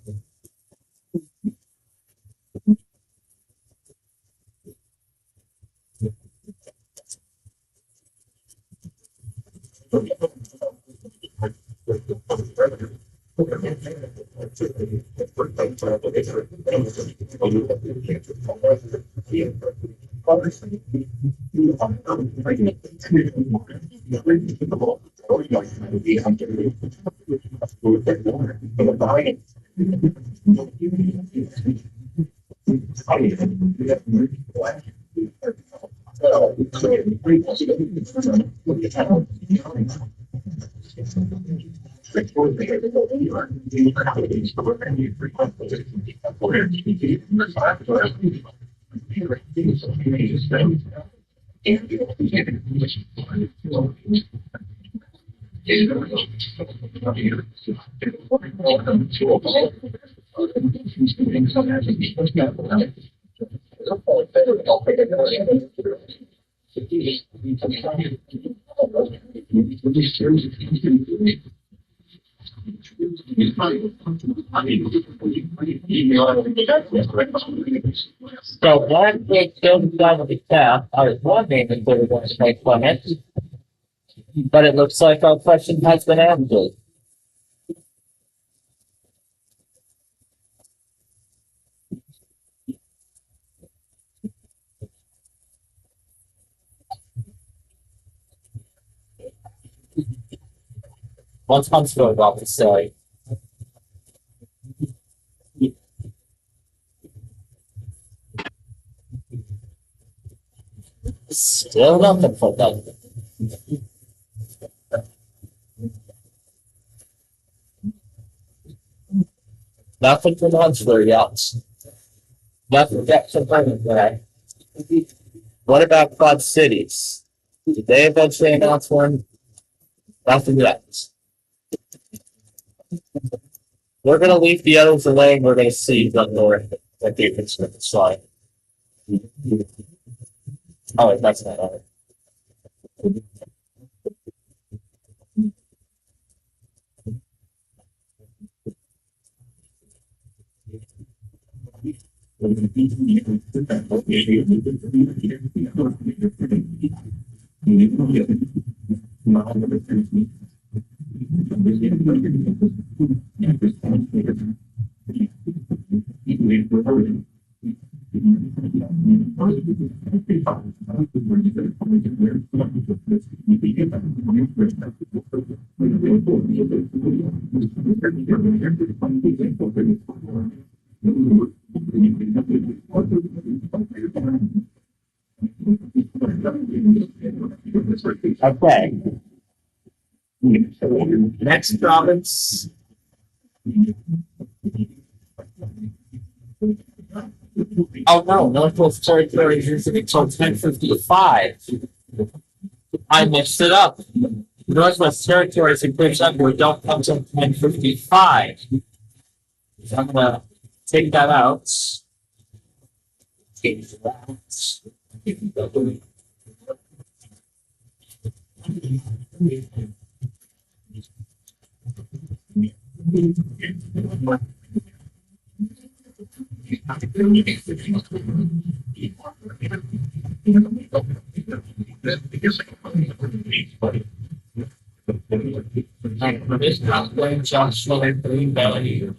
so one big building down with the cap. I was wondering if they were going to make fun of it, but it looks like our question has been answered. What's Huntsville about to say? Still nothing for them. Nothing from Huntsville yet. Nothing yet from Huntsville. What about Quad Cities? Did they eventually announce one? Nothing yet. We're going to leave the others away and we're going to see what more that the instrument slide. Oh, wait, that's not it. Okay. Next province. Oh no, Northwest Territories is until 10:55. I mixed it up. Northwest Territories and Prince Edward don't come until 10:55. I'm gonna take that out. Take that. And this not going to show it green belly.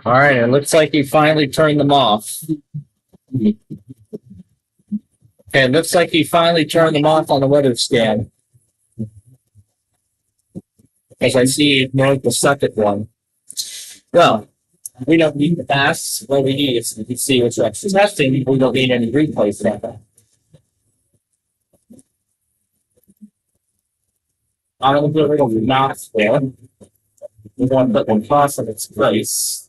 All right, it looks like you finally turned them off. Okay, it looks like you finally turned them off on the weather scan. As I see you ignored the second one. Well, we don't need the pass. What we need is to see what's actually testing. We don't need any replays for that. I'm going to get rid of the knots there. We want to put one cross in its place.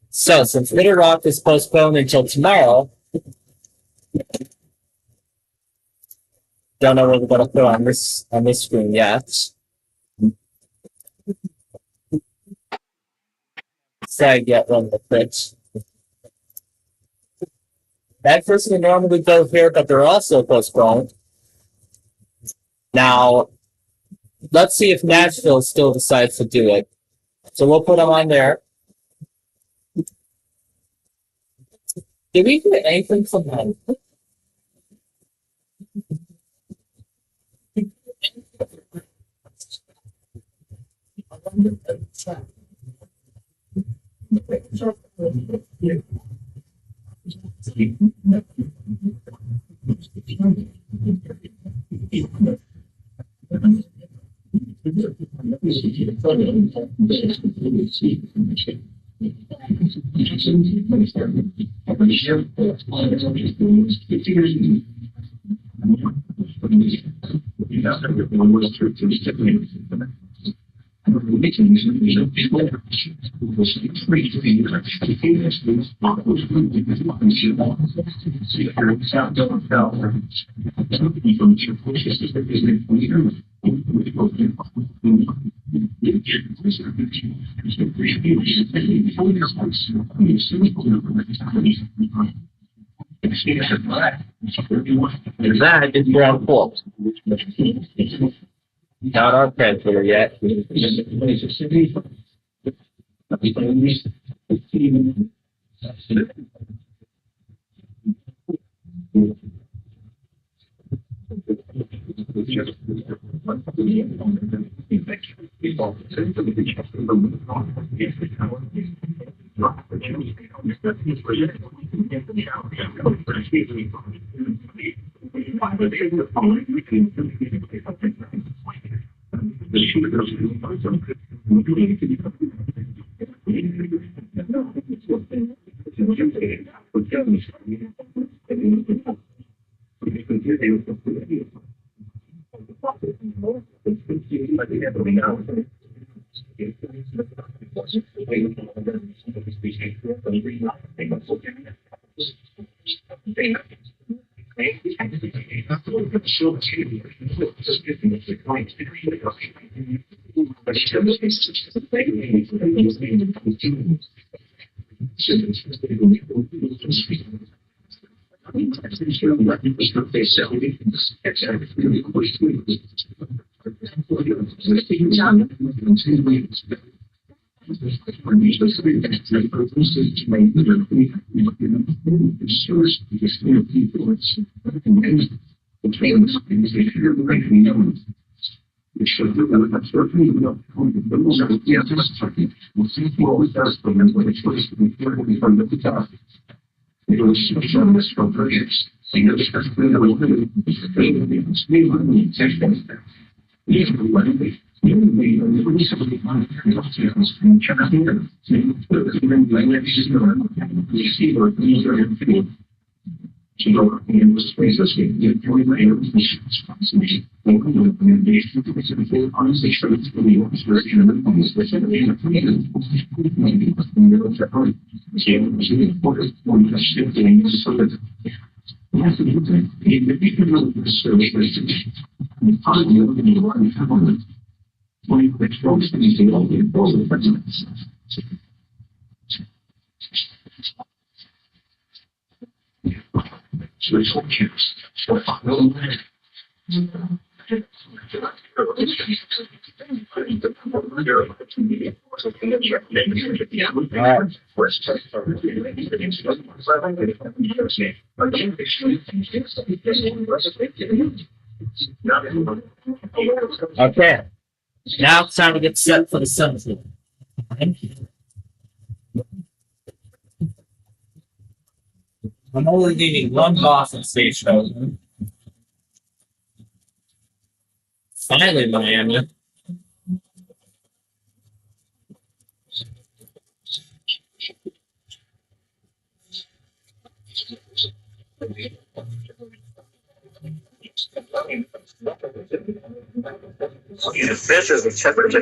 So, since Little Rock is postponed until tomorrow, don't know what we're going to put on this screen yet. So I get one of the picks. That person would normally go here, but they're also postponed. Now, let's see if Nashville still decides to do it. So we'll put them on there. Did we get anything from them? That is ground fault. Not our transmitter yet. Okay, now it's time to get set for the sunset. I'm only needing one Boston station. Finally, Miami. This is a separate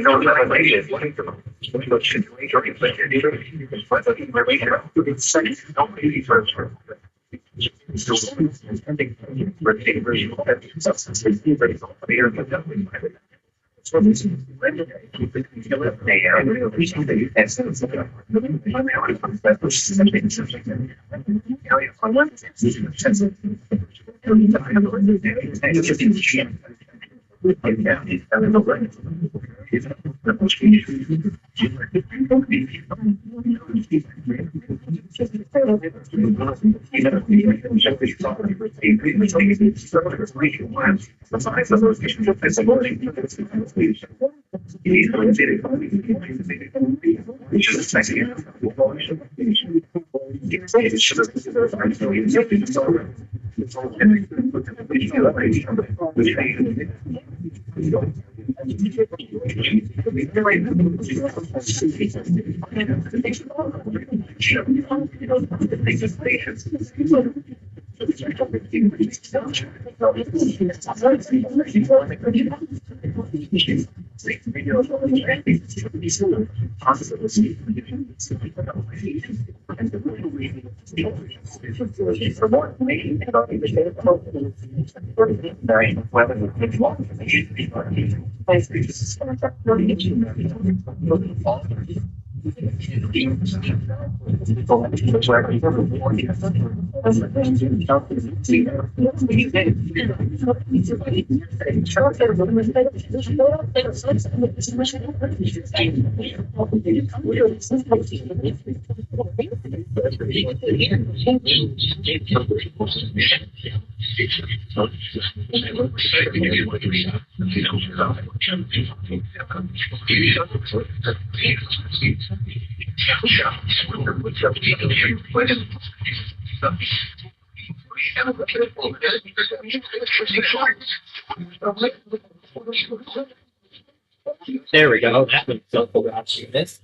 There we go. That was so cool. This.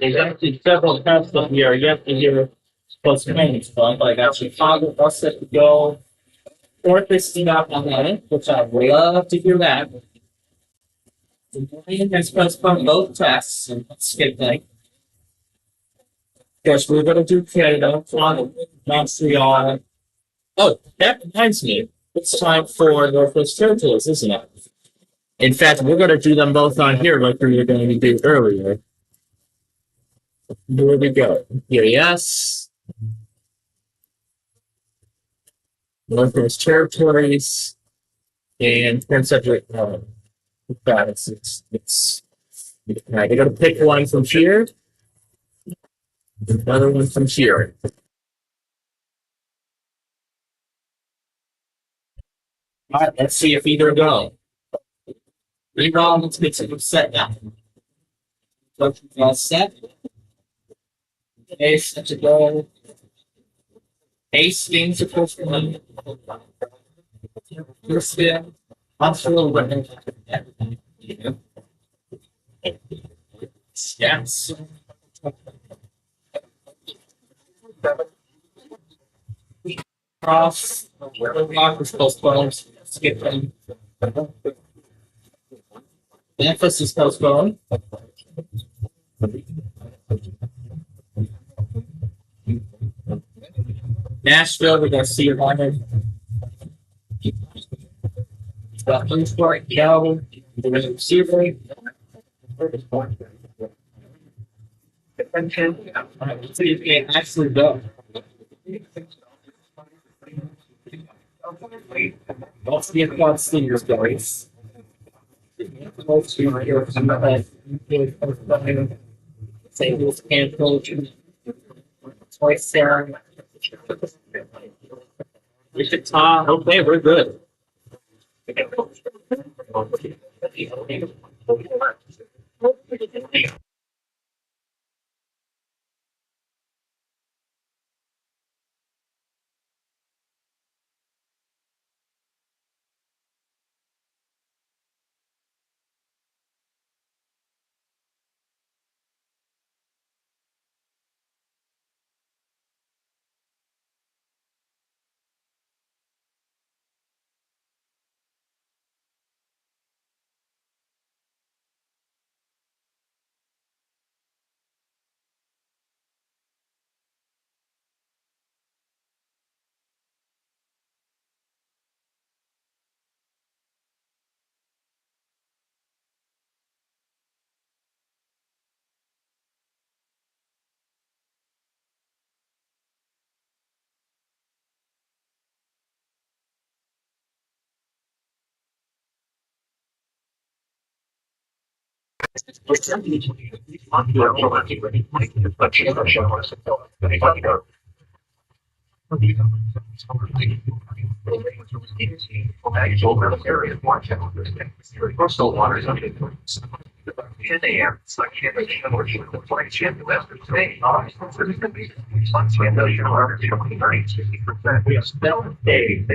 There's actually several tests that we are yet to hear postponed stuff. I got Chicago bus set to go. 4th up on that, which I'd love to do that. And has postponed both tests and skip that. Of course, we're going to do Canada, Montreal. Oh, that reminds me. It's time for Northwest Territories, isn't it? In fact, we're going to do them both on here like we were going to do earlier. Here we go. Here, yes. Northwest Territories and Prince Edward Island. It's I gotta pick one from here. Another one from here. Alright, let's see if either go. Rerun, let's get some set now. All set. Okay, set to go. Ace games supposed to win. First spin. I'm still winning. Yes. Cross. Rock is postponed. Skip them. Memphis is postponed. Nashville, we're going to see your honor. Williamsport, no. The receiver. Let's see if we can actually go. Don't see if one seniors guys. St. Louis canceled. Toy Sarah. Okay, we're good. Coastal waters under 10 a.m. Flight shift west of today. We have spelled day.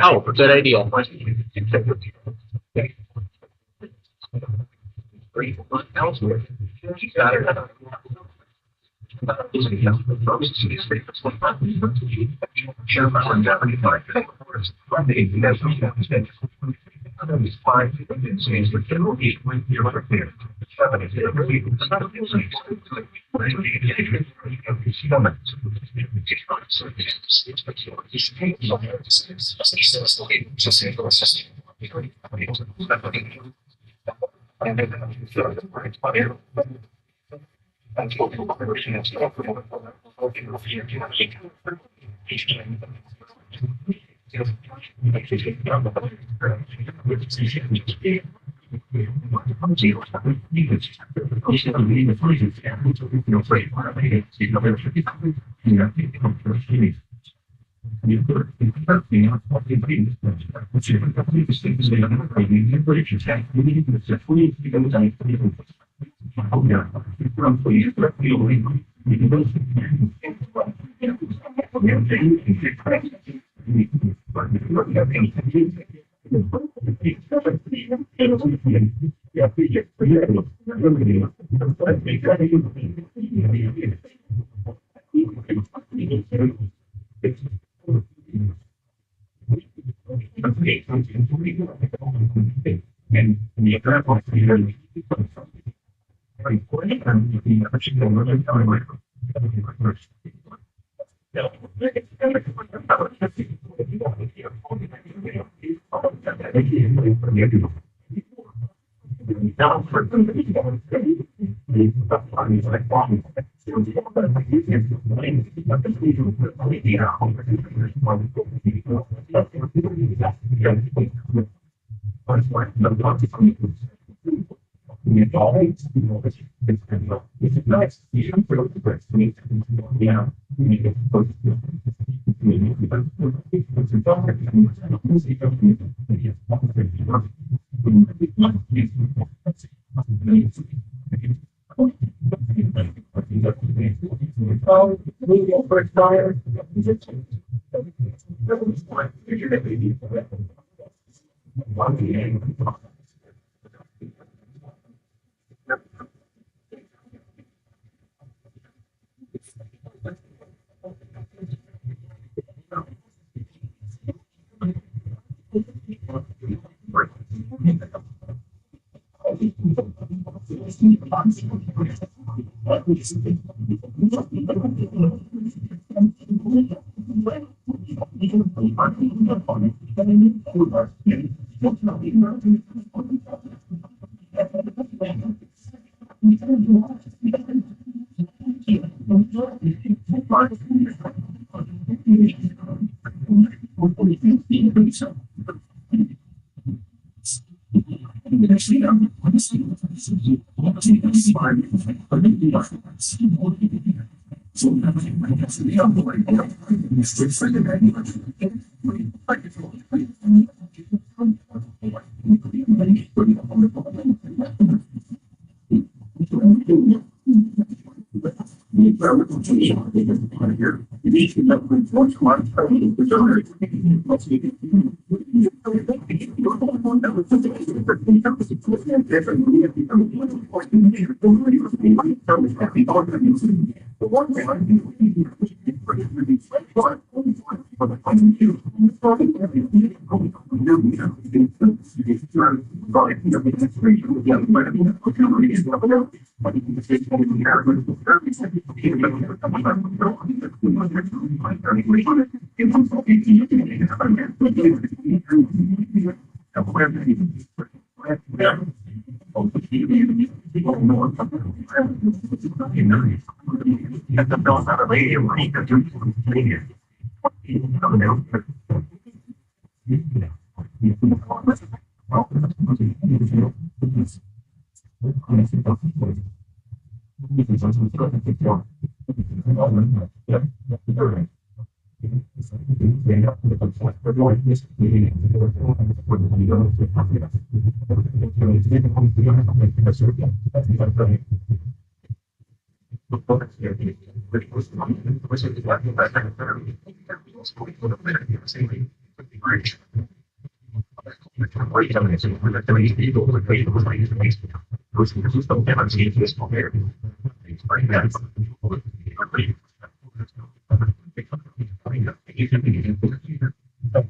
Oh, good idea.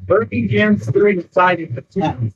Birmingham's very excited to test.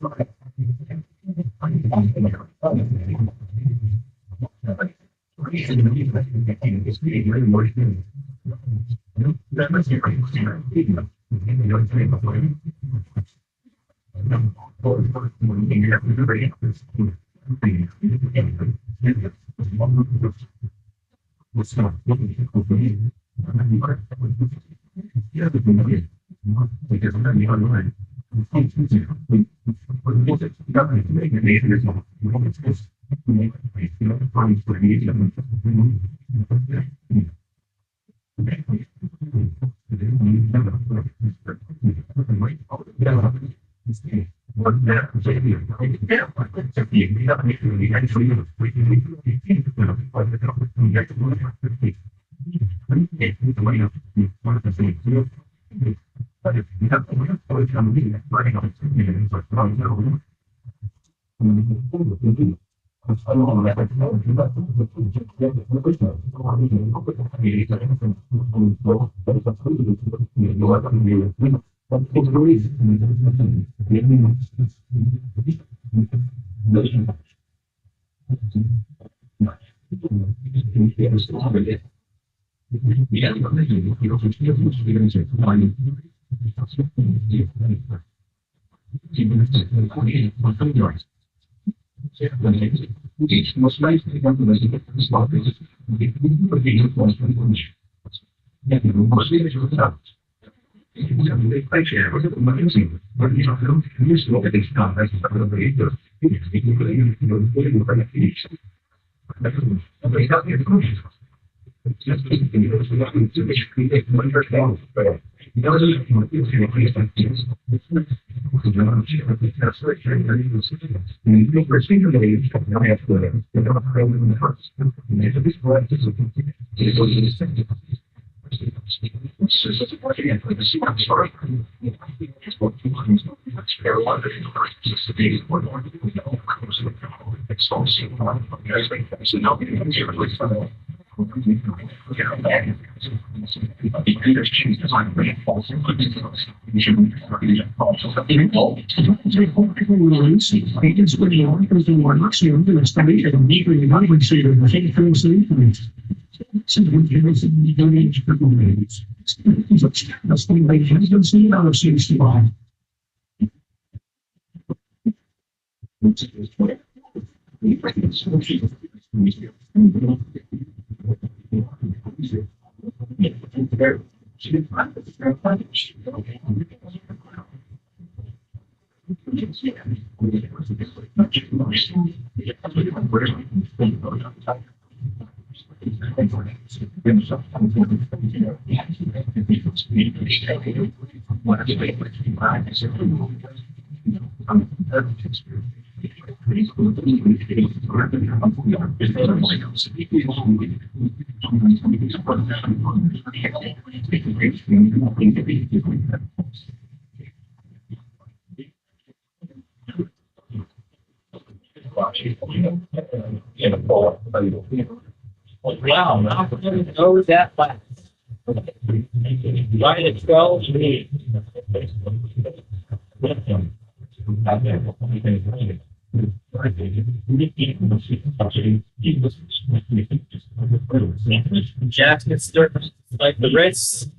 Wow, how can you go that fast? Right at 12 minutes. Jack gets started like the Reds.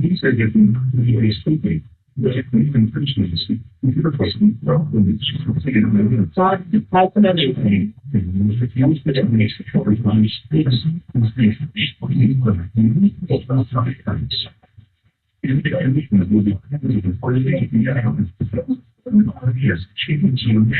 These are different ways of thinking. But if we can preach this, if you're facing problems, everything. If you use the definition for revised space, yes, changing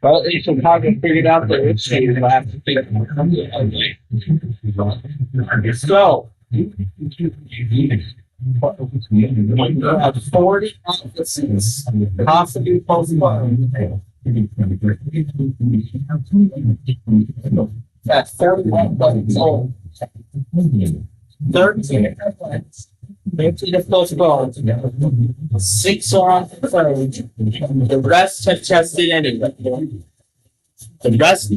Well, at least I'm talking figured out the issue last week. So, when you have 40 offices possibly postponed, that's 31 months old. 13 airplanes. 13 are postponed. 6 are on confirmed. The rest have tested anyway. The rest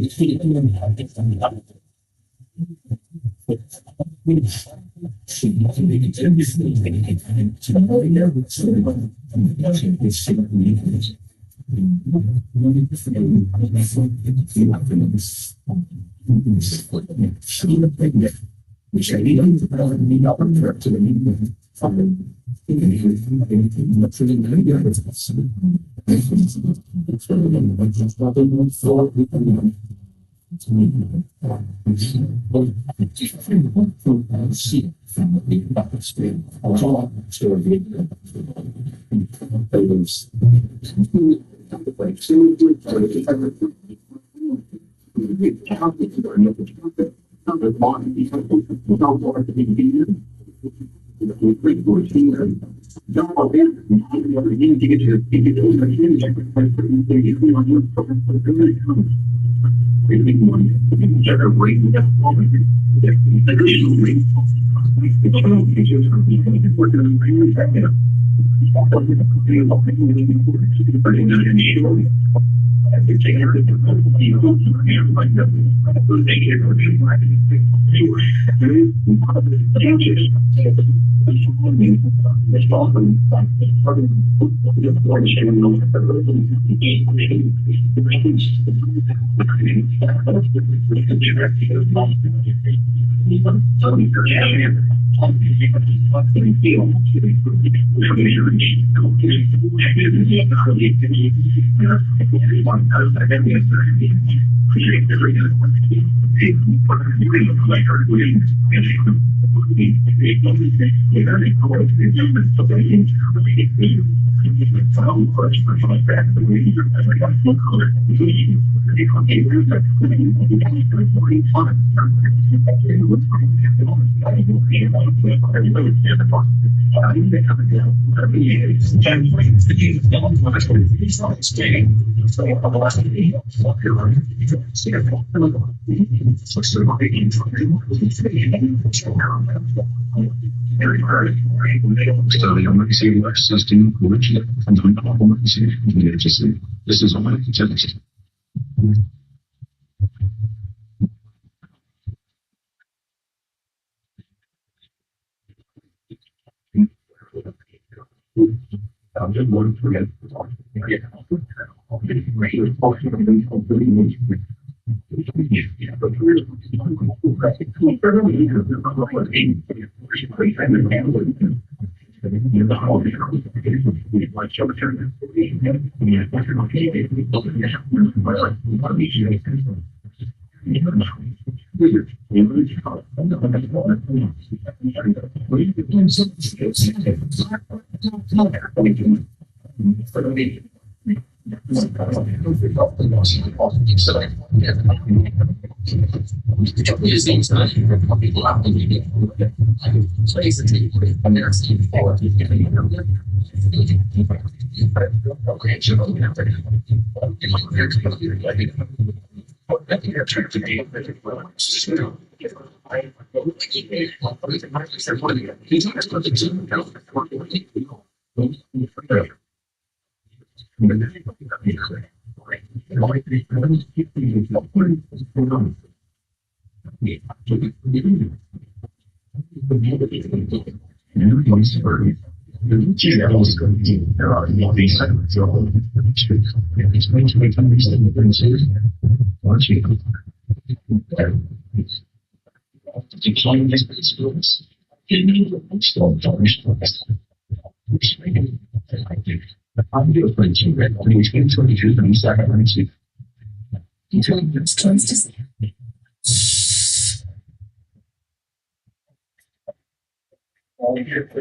This is only considered. I'm just going to forget.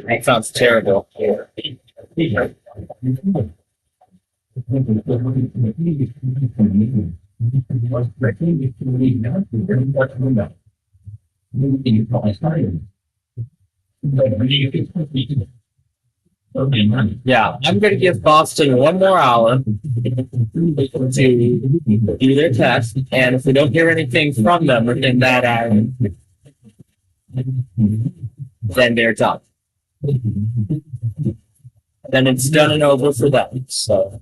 That sounds terrible. Yeah, I'm going to give Boston one more hour to do their test, and if we don't hear anything from them within that hour, then they're done. Then it's done and over for them. So.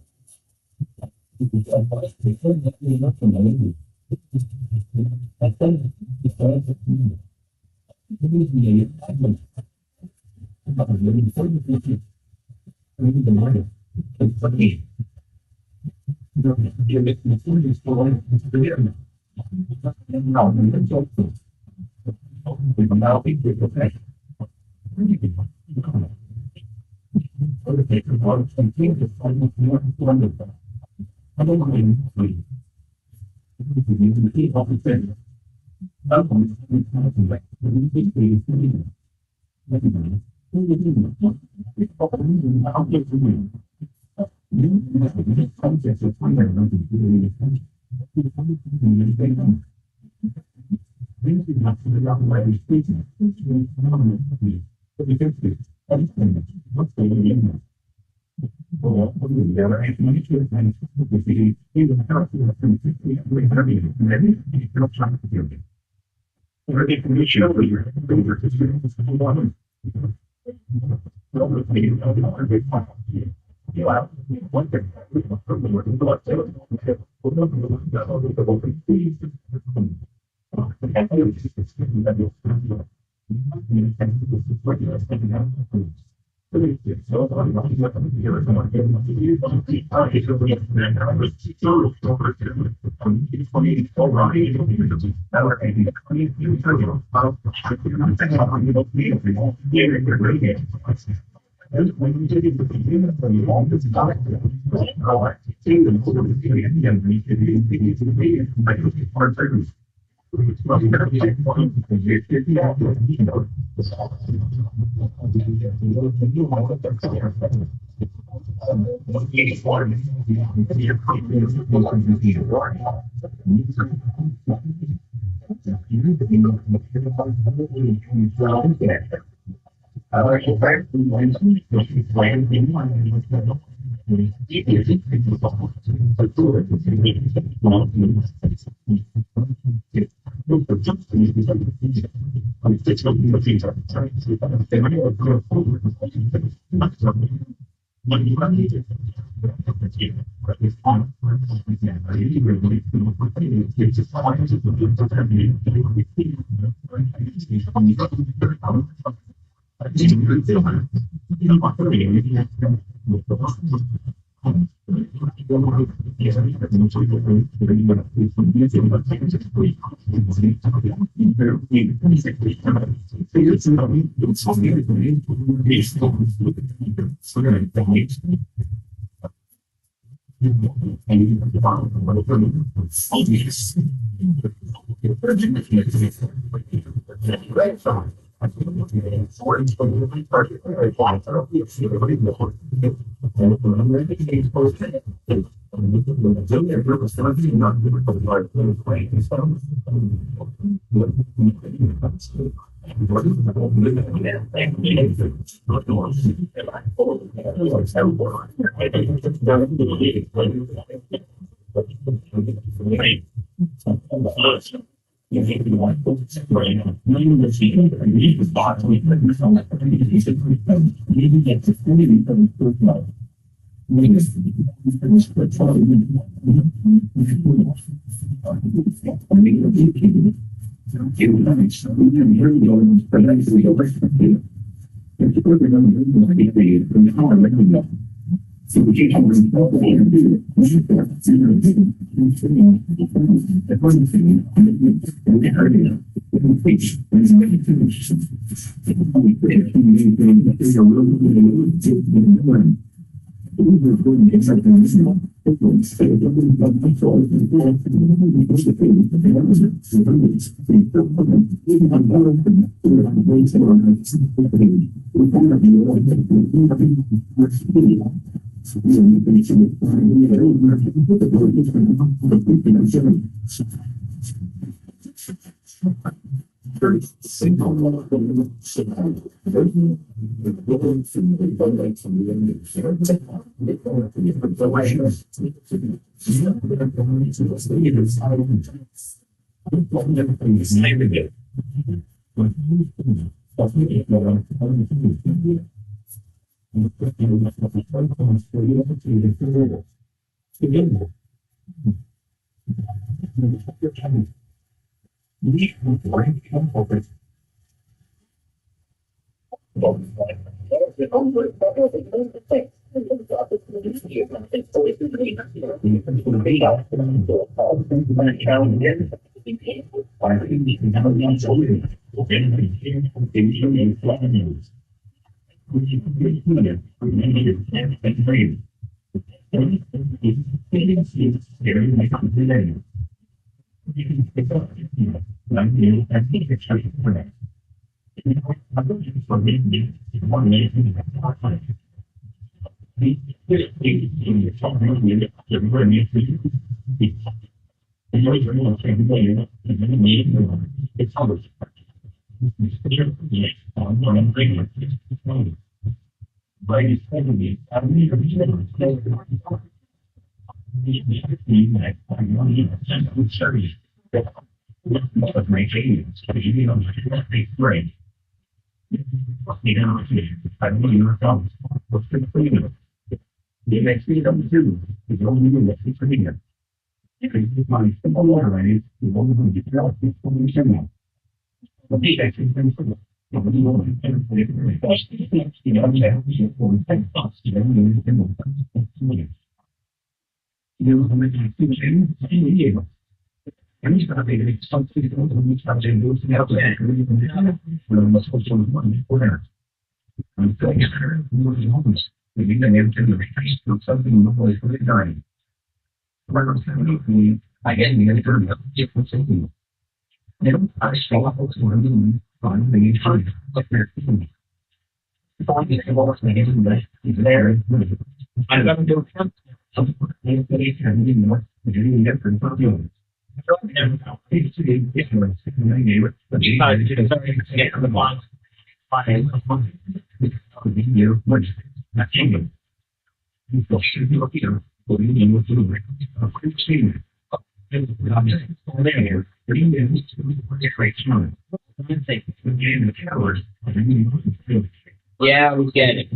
Yeah, we get it.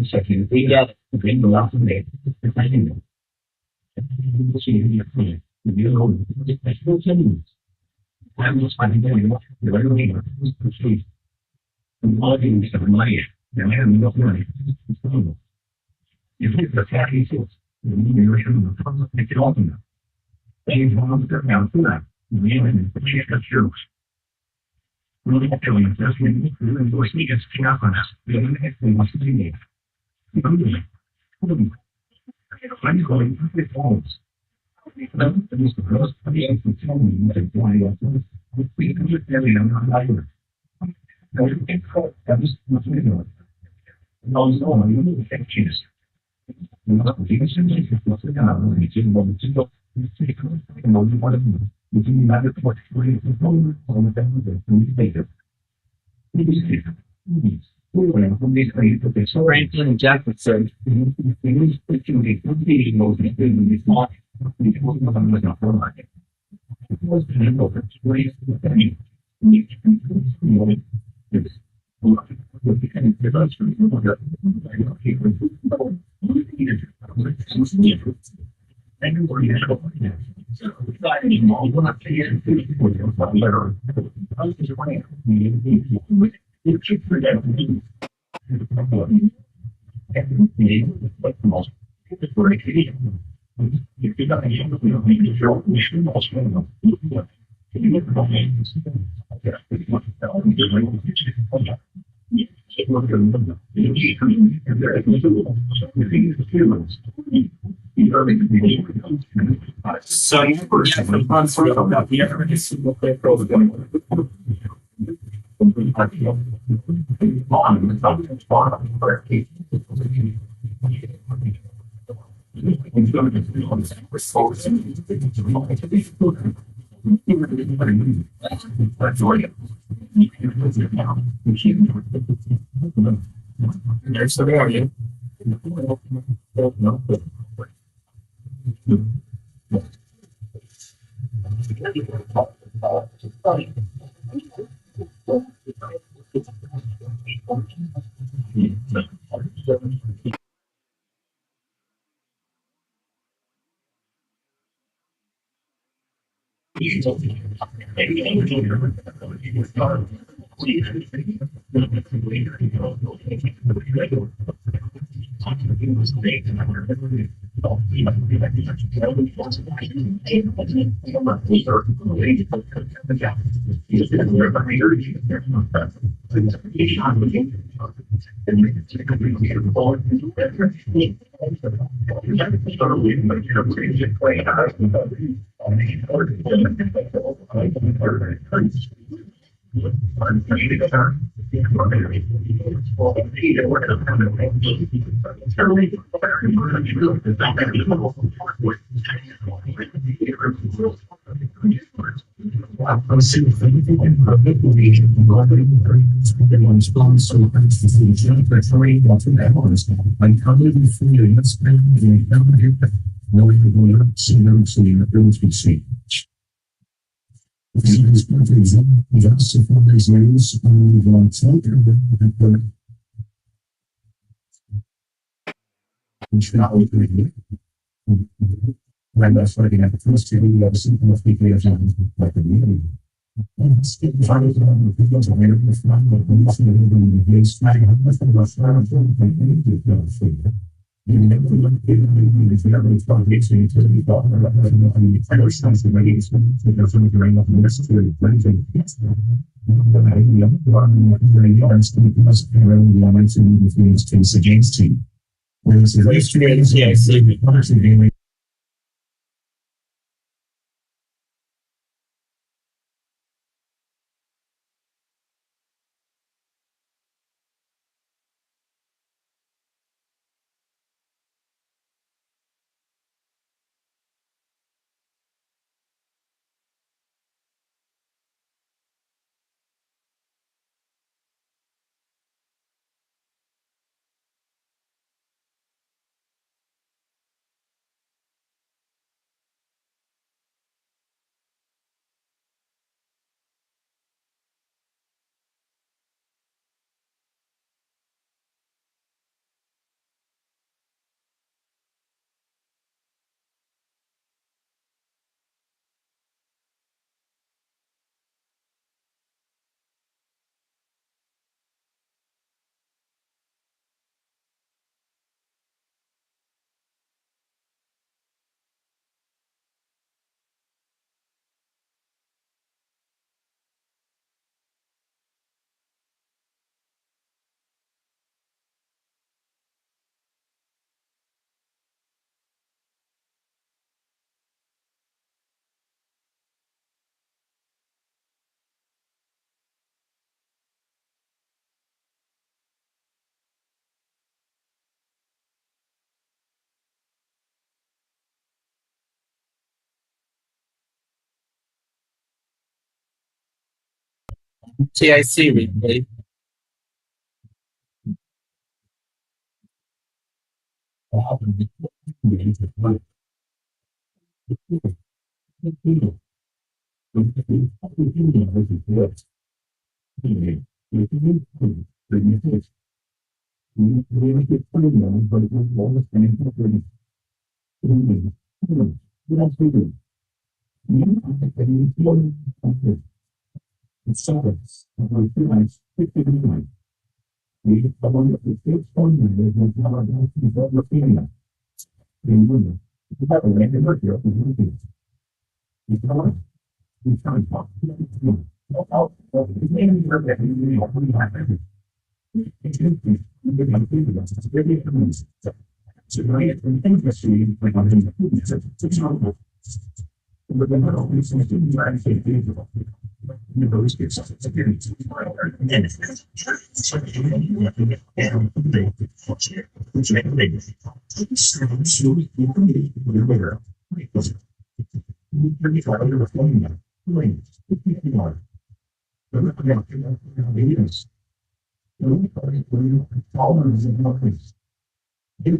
We get it. Franklin Jefferson. So you forget the concept of the every single thing program. There's the warning. TIC replay.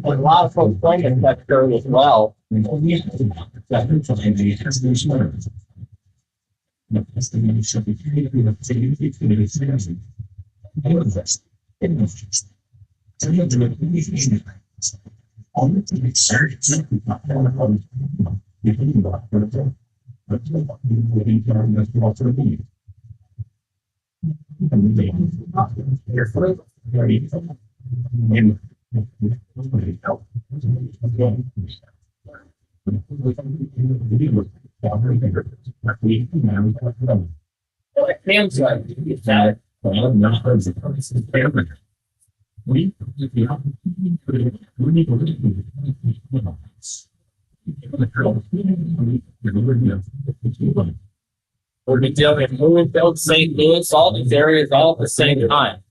A lot of folks claim that curve as well. We're dealing with Louisville, St. Louis, all these areas all at the same time.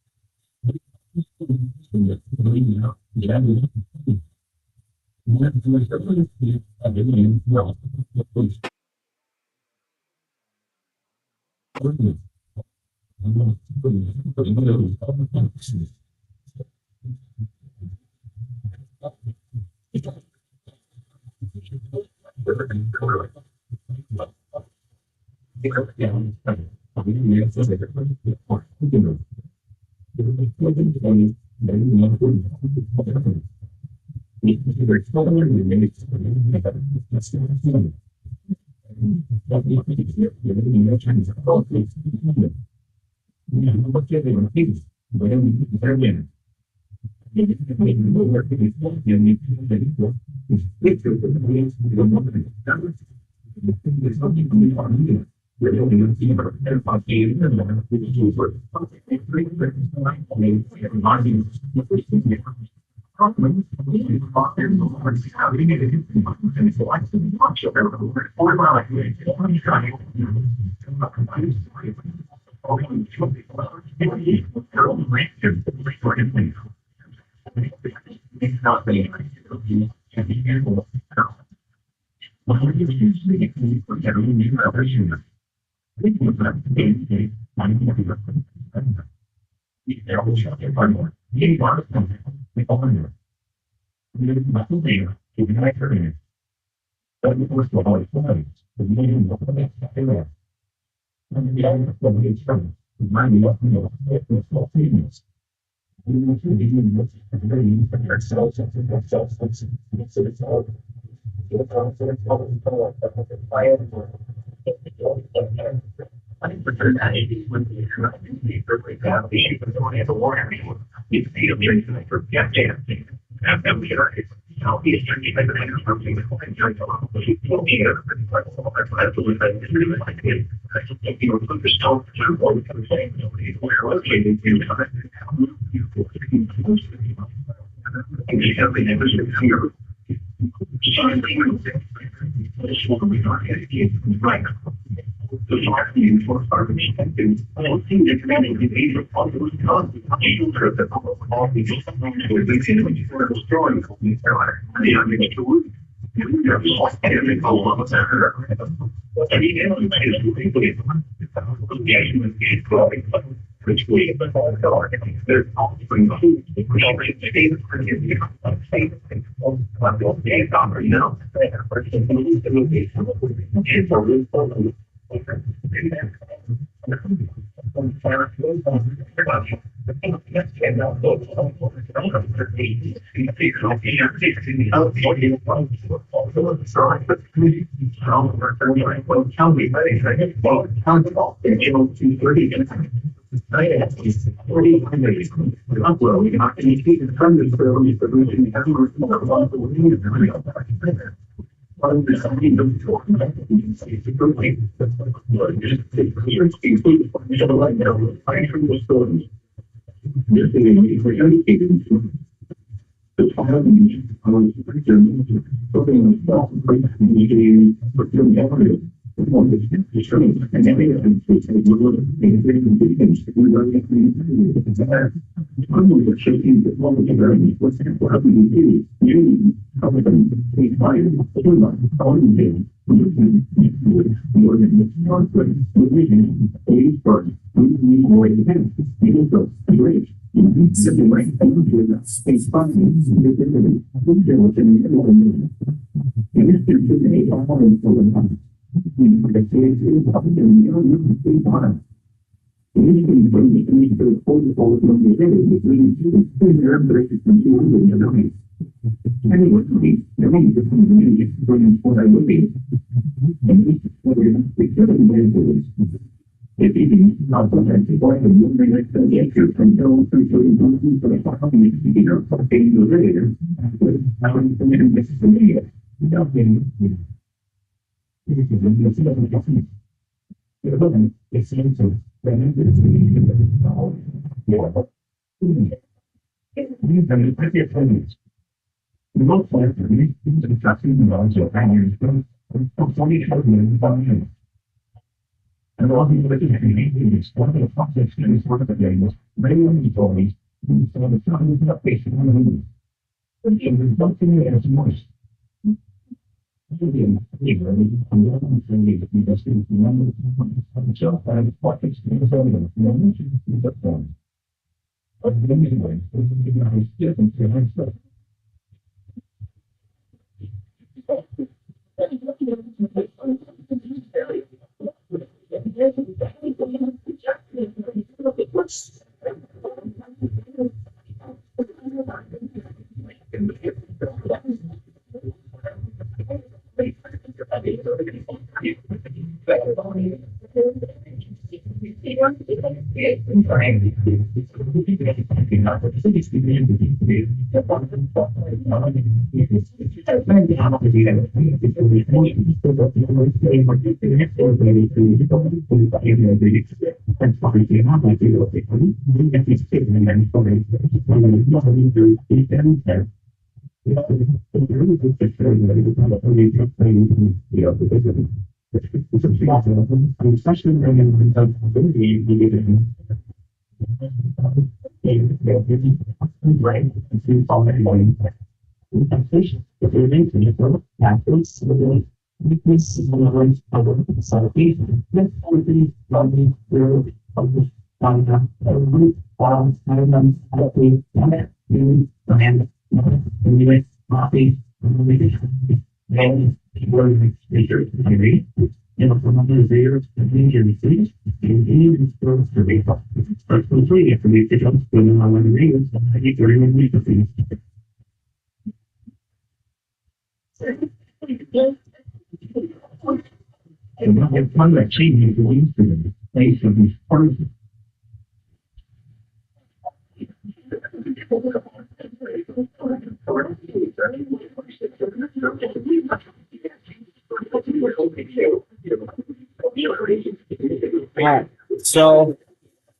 Alright, so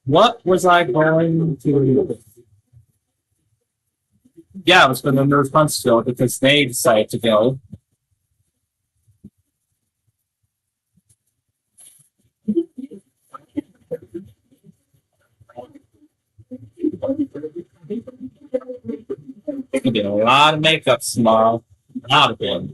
what was I going to? Yeah, I was going to Nerf Huntsville because they decided to go. It's gonna be a lot of makeup tomorrow. A lot of it.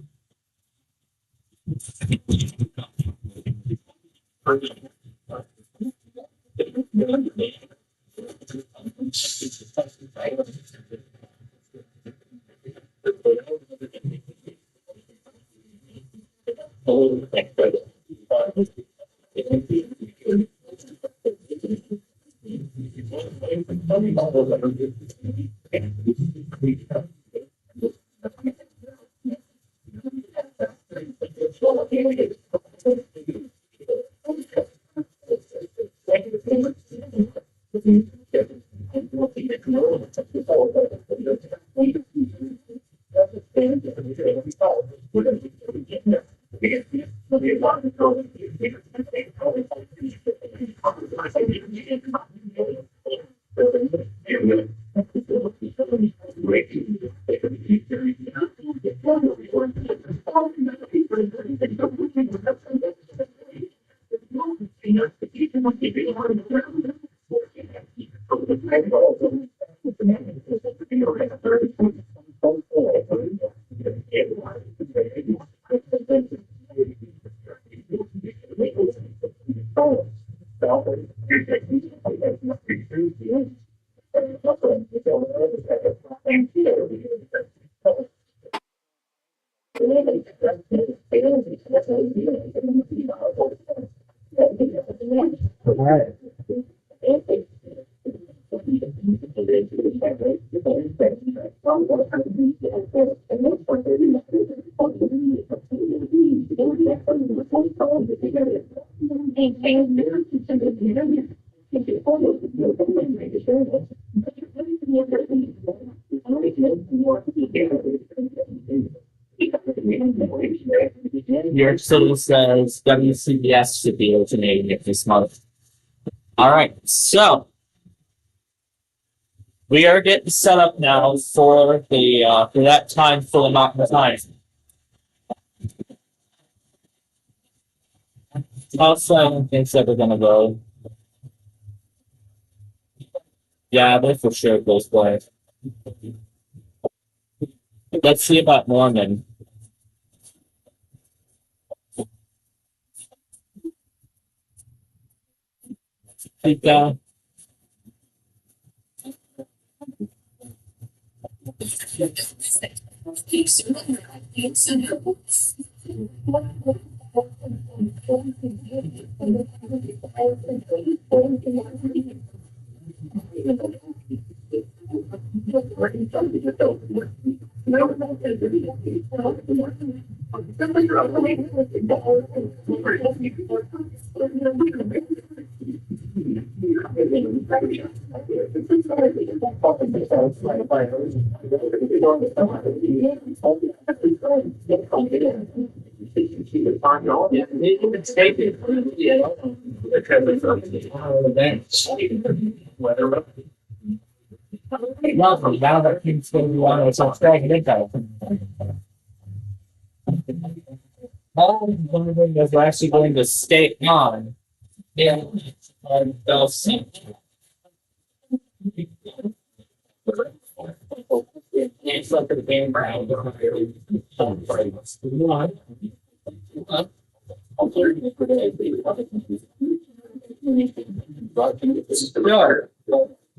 Your City says WCBS should be originating it this month. All right, so we are getting set up now for the for that time full amount of time. How soon thinks that we're gonna go? Yeah, they for sure goes play. Let's see about Norman. Think Lovely. Now that he's going to be on it's stagnant. All one of them is actually going to stay on. Yeah. They'll see. It's like the game round. Sure.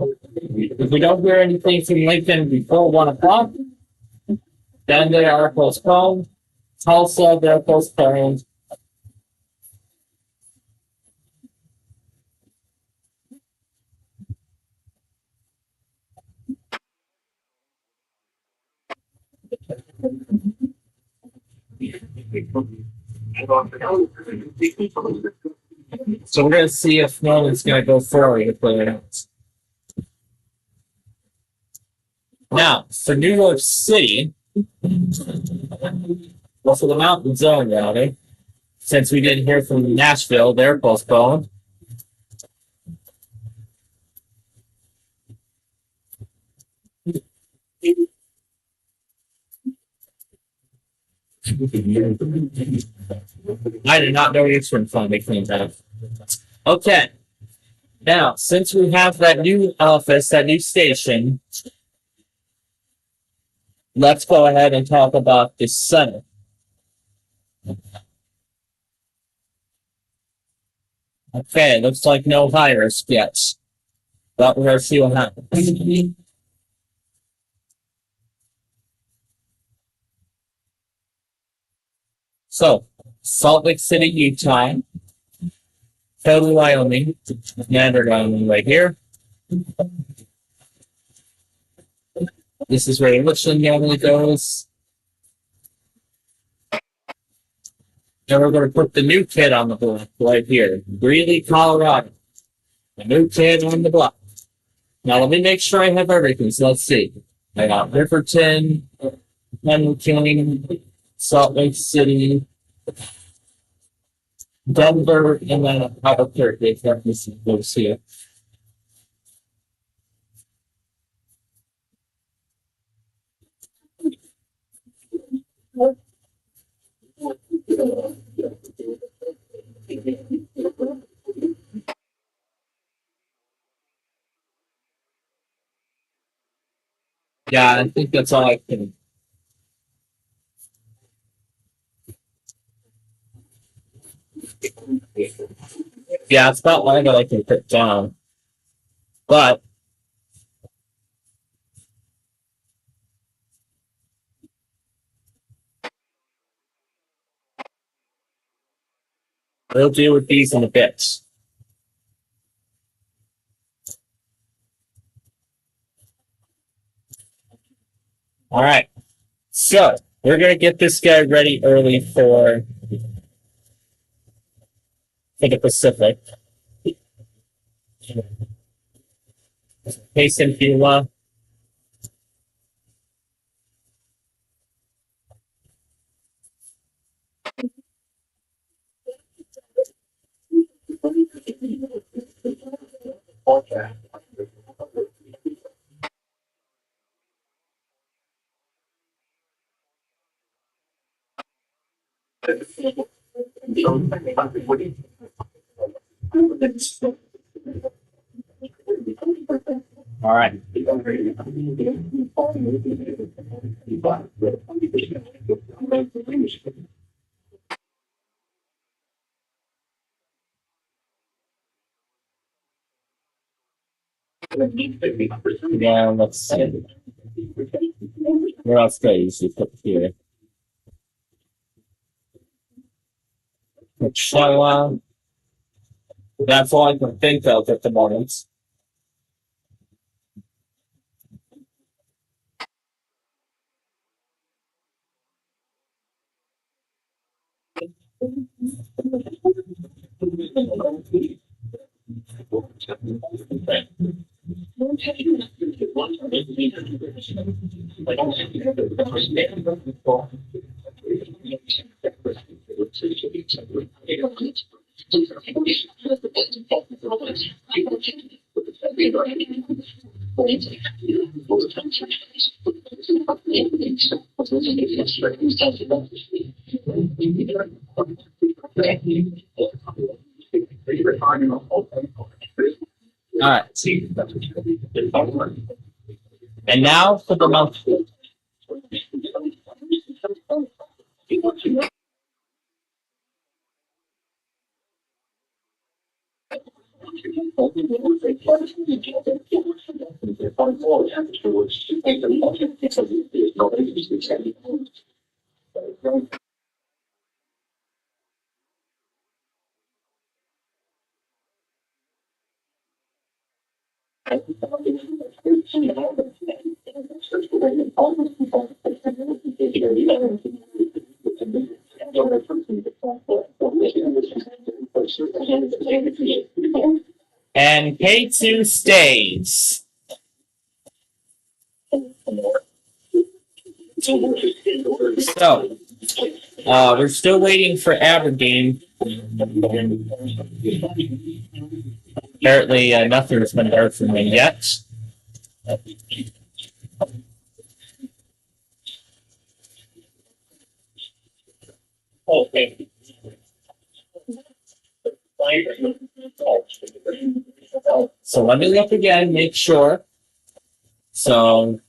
If we don't hear anything from Lincoln before 1 o'clock, then they are postponed. Tulsa, they're postponed. So we're going to see if Norman's going to go forward with it. Now, for New York City, well, for the Mountain Zone rally, since we didn't hear from Nashville, they're postponed. I did not know this one finally cleaned up. Okay. Now, since we have that new office, that new station, let's go ahead and talk about the Senate. Okay, looks like no hires yet. But we're going to see what happens. So, Salt Lake City, Utah, Total, Wyoming, and we're going right here. This is where Richland normally goes. And we're going to put the new kid on the block right here. Greeley, Colorado. The new kid on the block. Now let me make sure I have everything. So let's see. I got Riverton, Hamilton, Salt Lake City, Denver, and then Albuquerque. Let me see those here. Yeah, I think that's all I can. Yeah, it's about all that I can put down. But we'll deal with these in a bit. All right. So we're going to get this guy ready early for the Pacific. Case in Fila. All right. Yeah, let's see. Where else do I usually put here? Coachella. That's all I can think of at the moment. All right. And now for the month. And K2 stays. So, we're still waiting for Aberdeen. Apparently, nothing's been heard from him yet. Okay. So let me look again, make sure. So,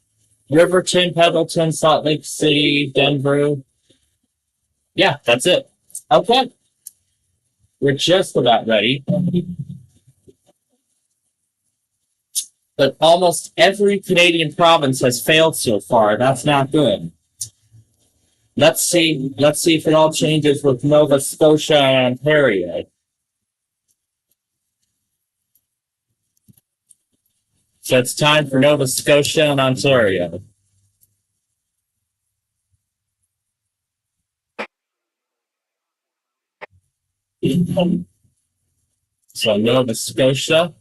Riverton, Pendleton, Salt Lake City, Denver. Yeah, that's it. Okay. We're just about ready. But almost every Canadian province has failed so far. That's not good. Let's see if it all changes with Nova Scotia and Ontario. So it's time for Nova Scotia and Ontario. So Nova Scotia,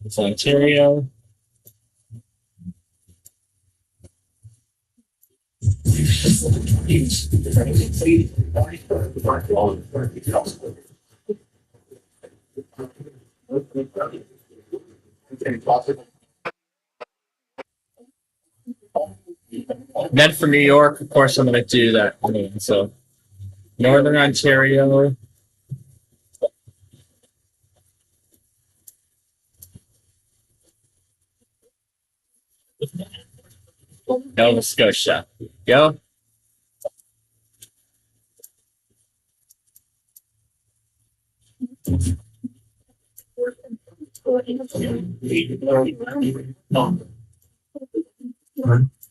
it's Ontario. Then for New York, of course, I'm going to do that. So Northern Ontario. Nova Scotia. Go.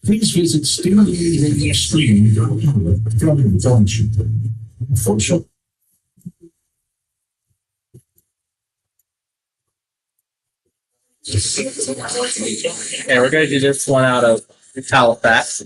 Please visit SPCPlainfield.com. Okay, we're going to do this one out of Halifax.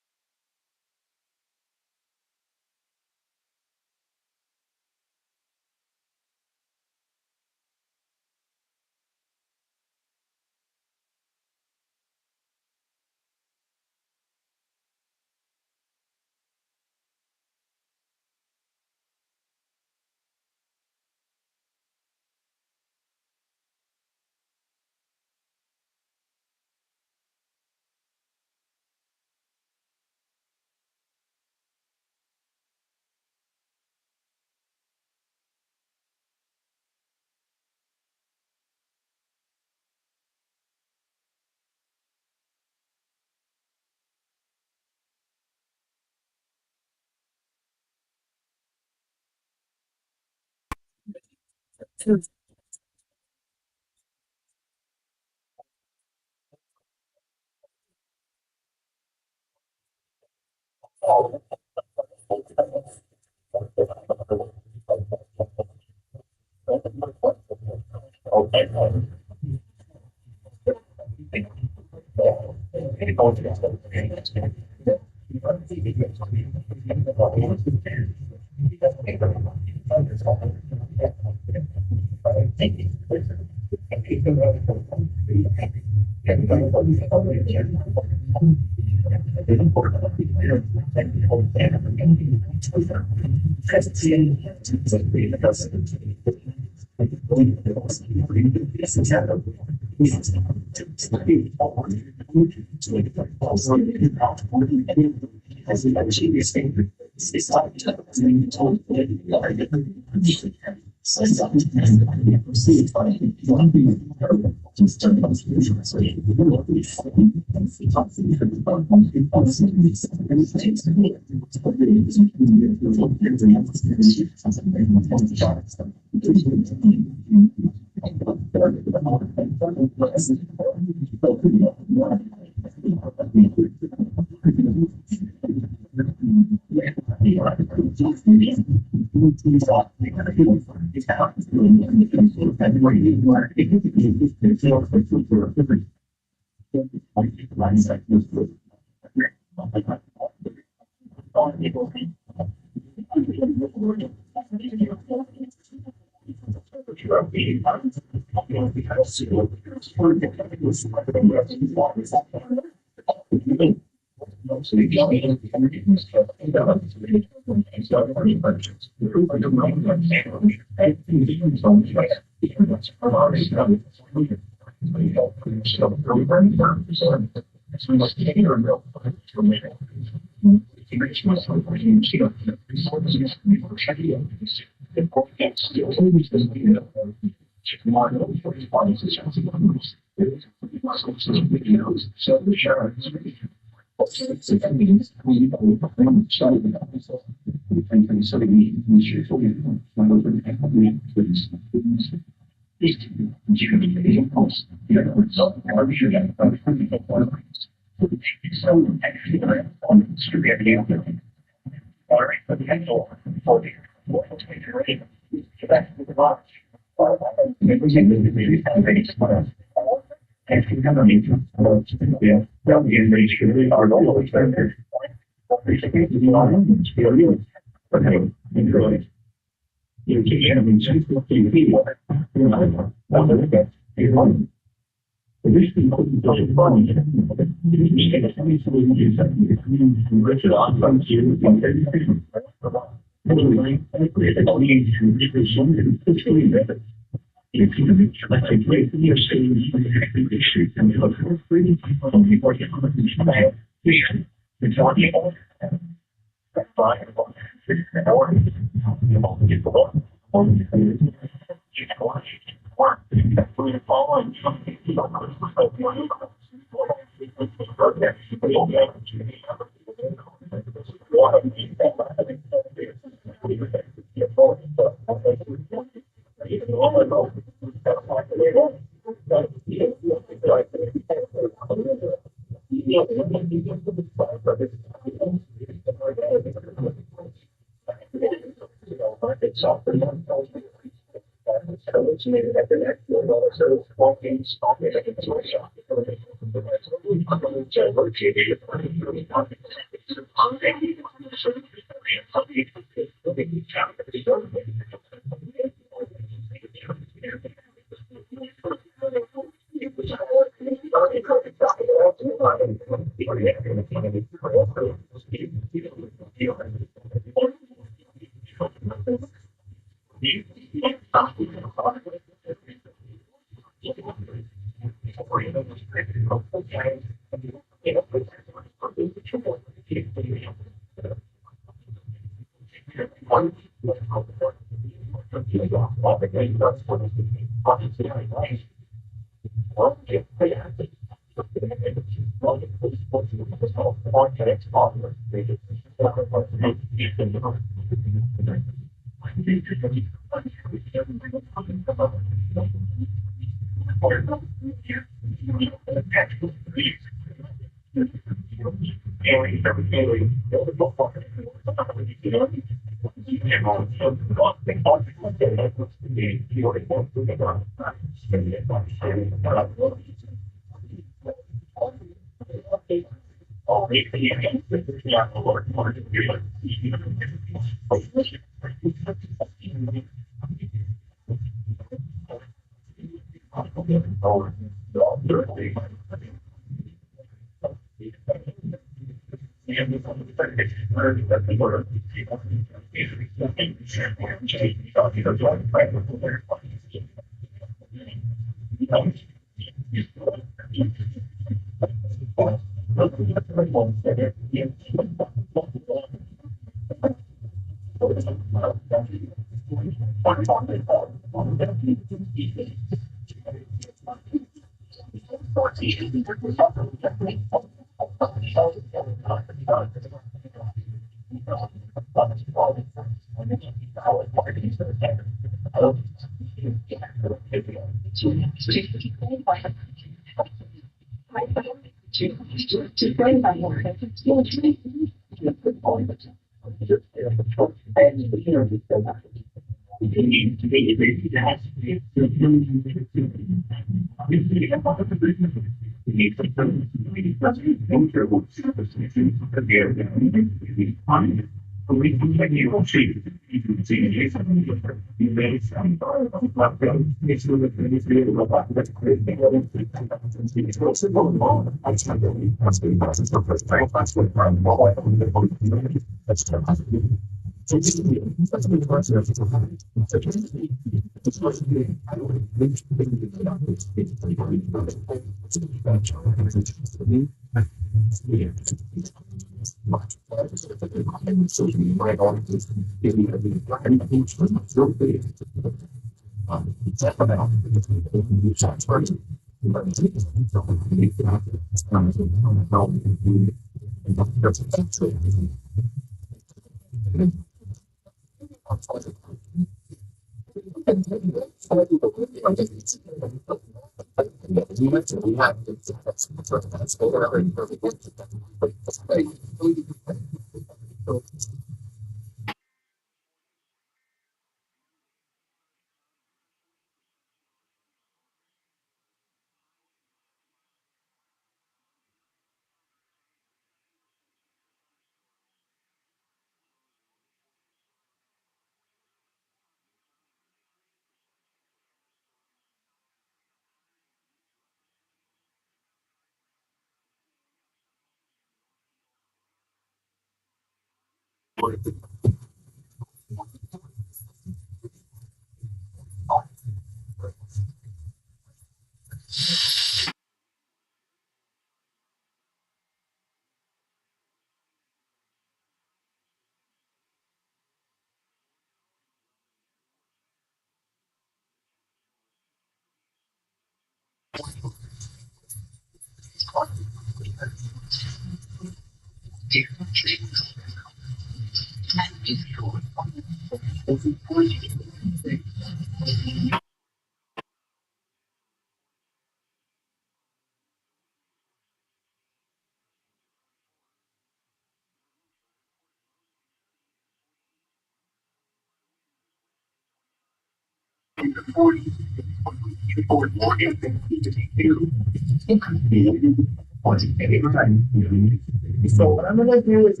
So what I'm gonna do is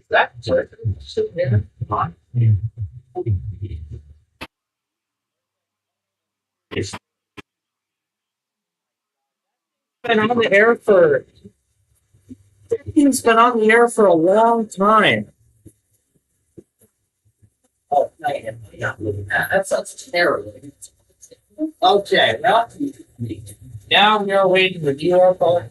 that's it. It's been on the air for it's been on the air for a long time. Oh, yeah, that's terrible. Okay, well, now we are waiting for your phone.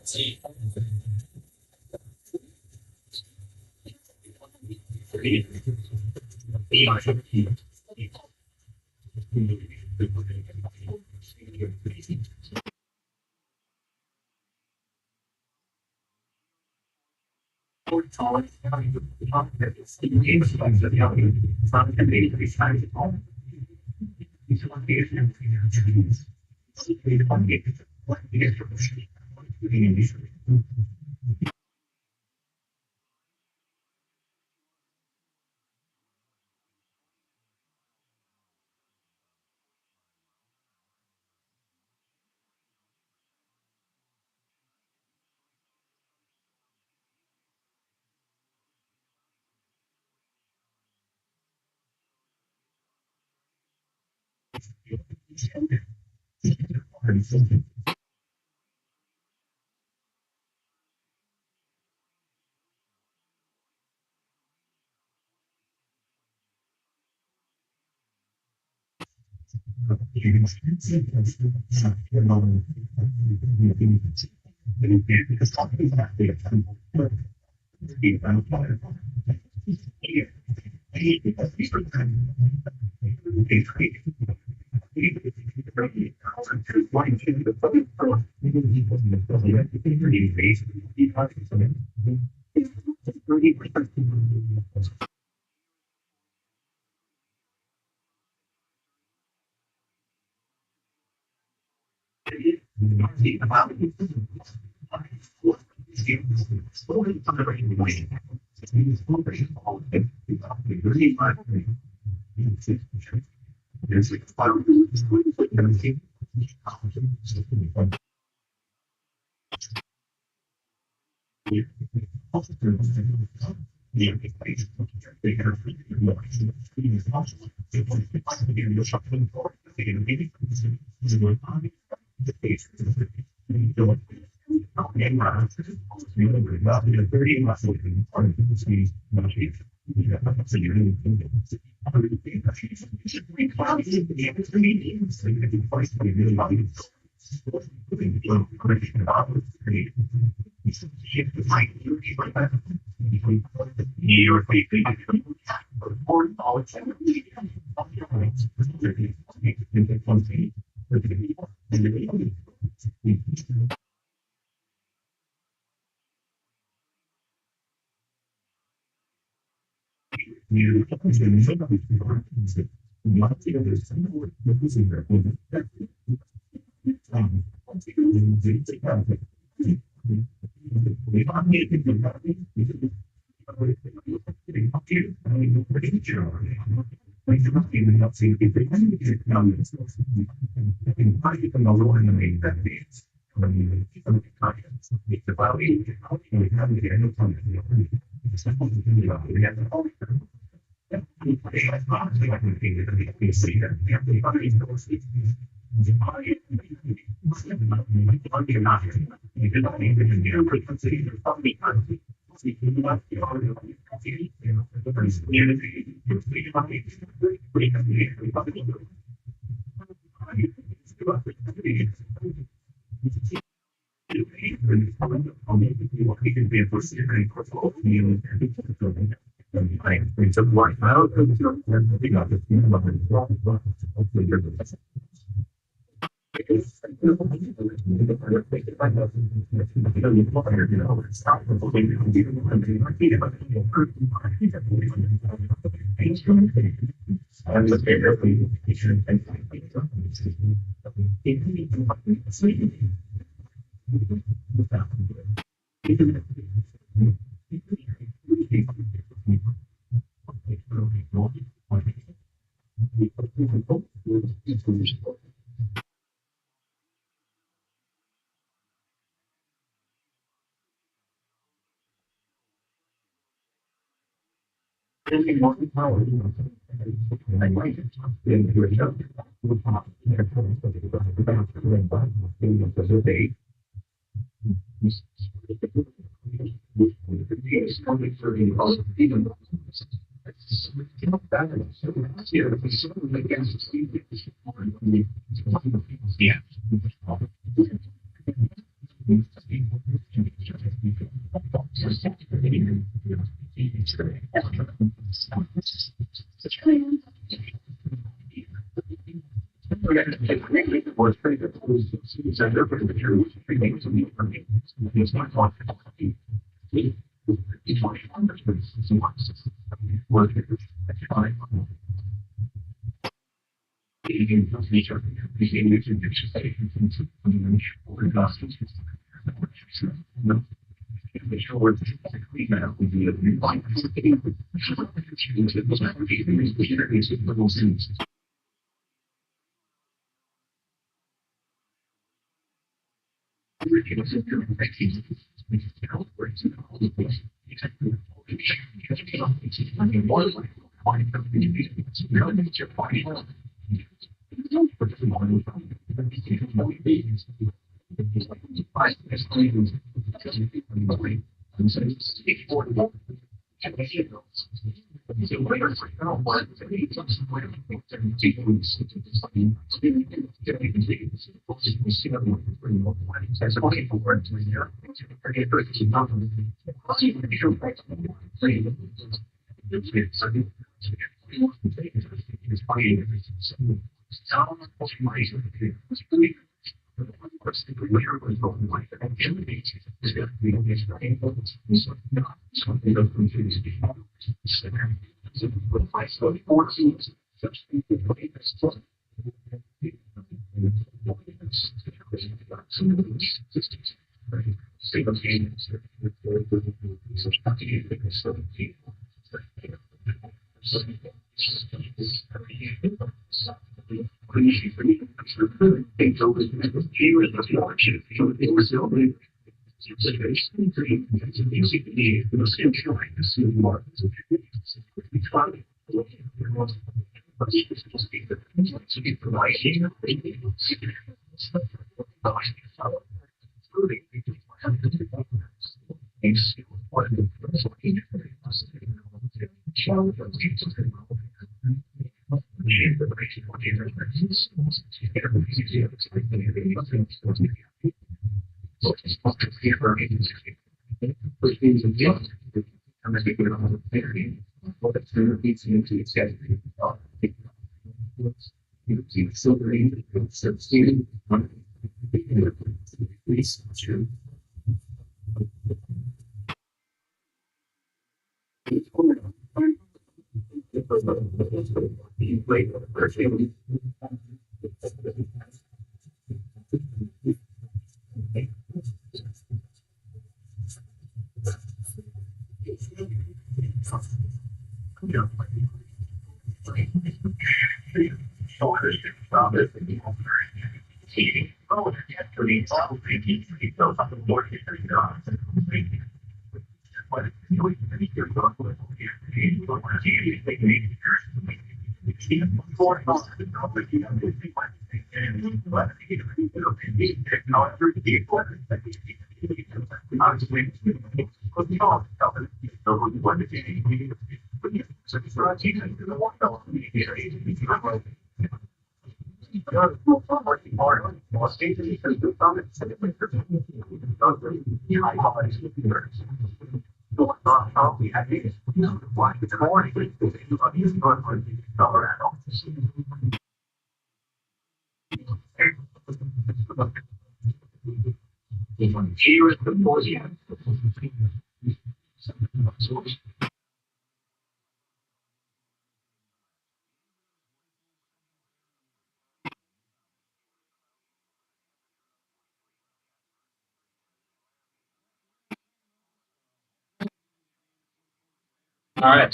All right.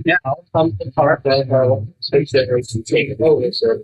Now comes the part that space errors to take over. So,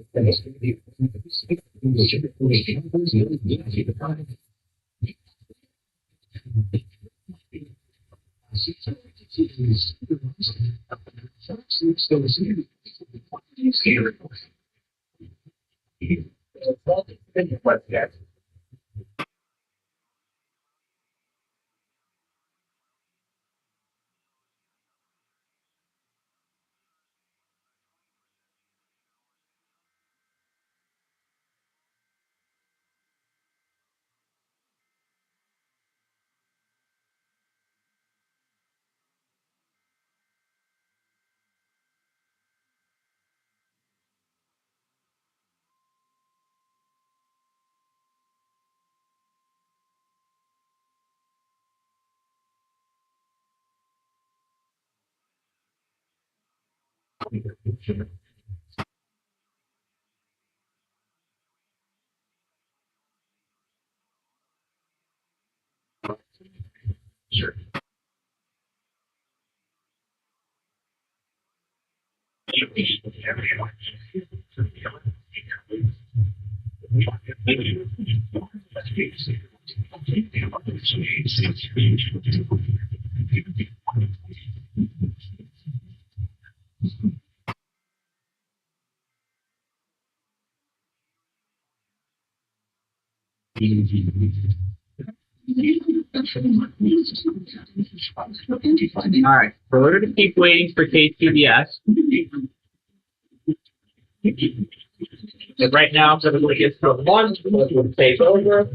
all right. So we're going to keep waiting for KTBS. And right now, everybody gets to one. We'll take over.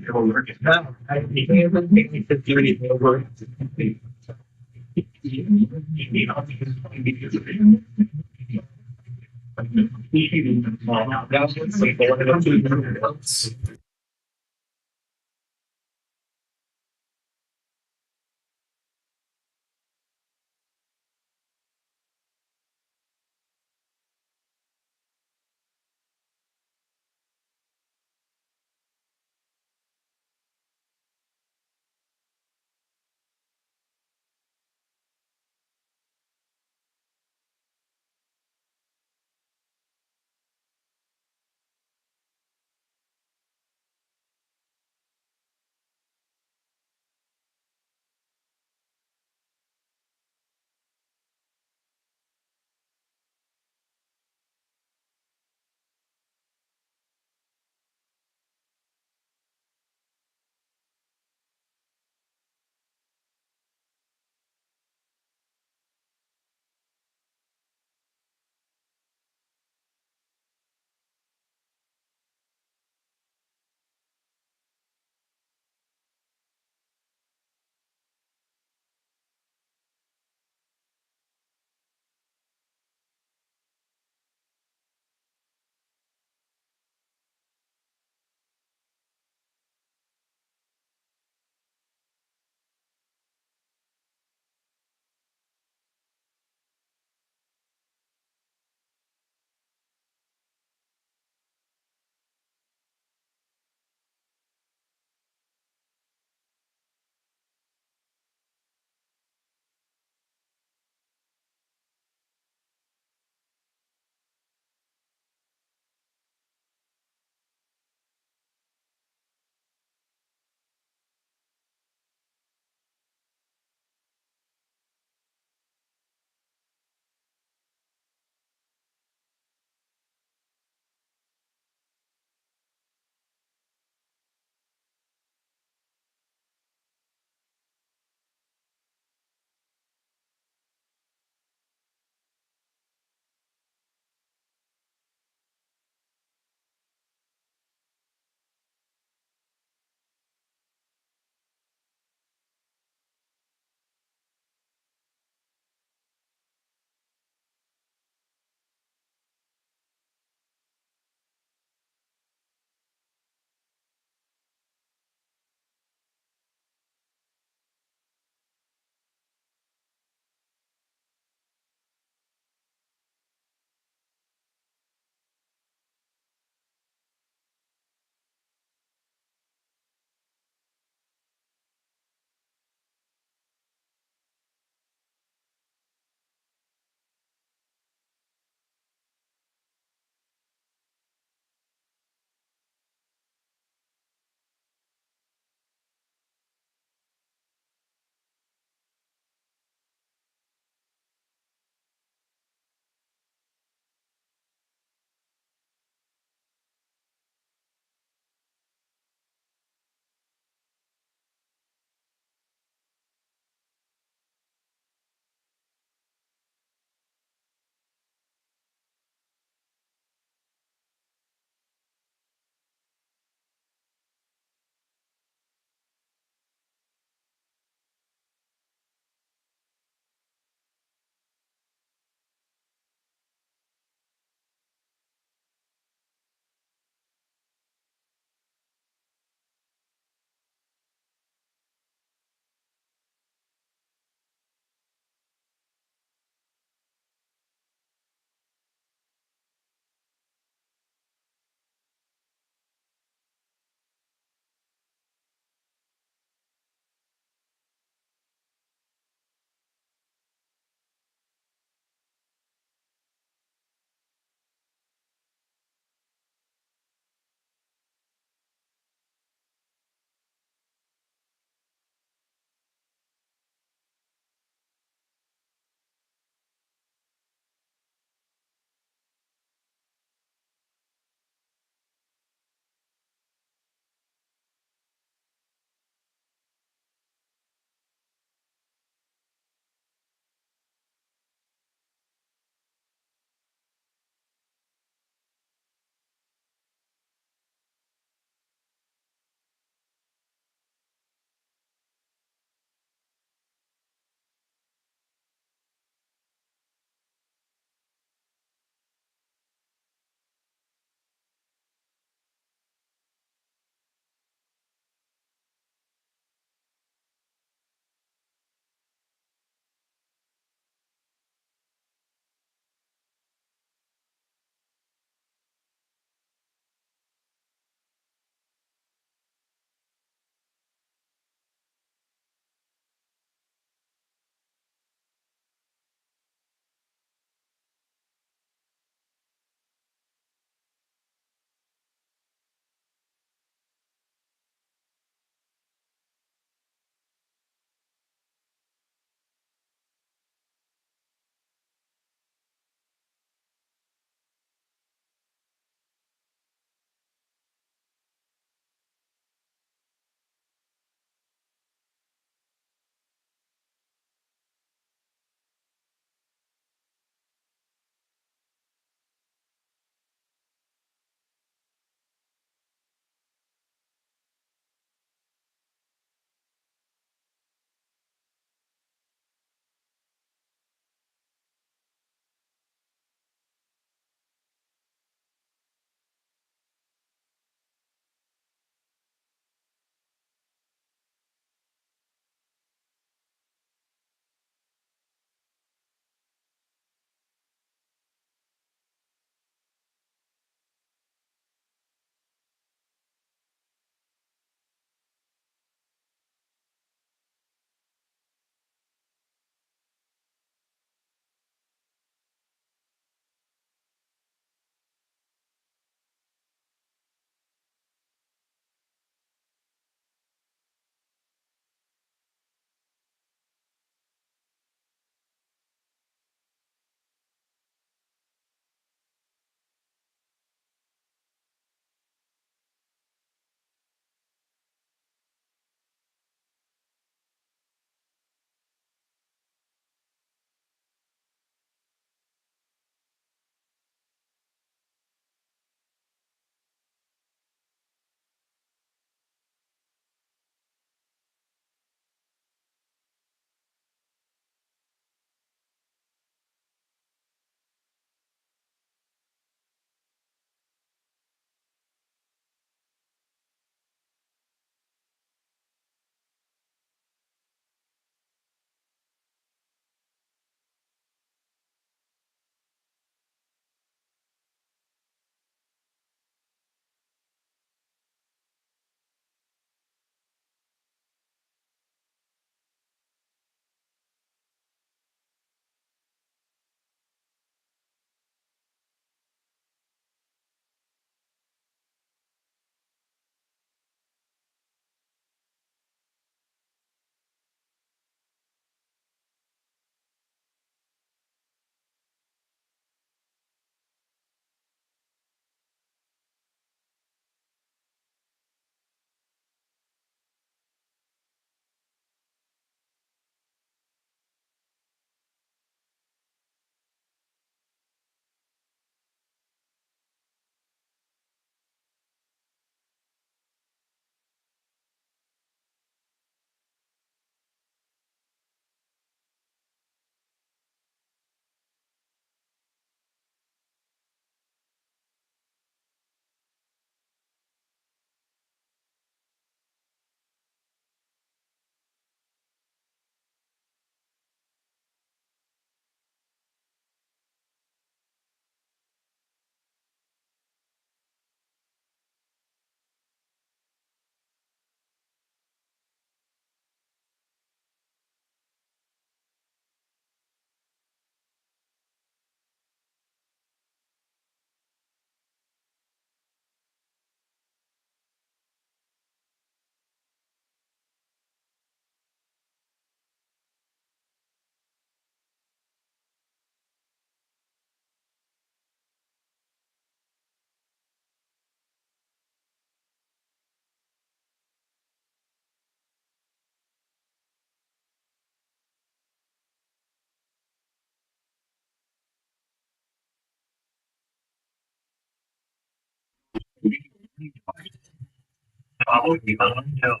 follow the alarm tone.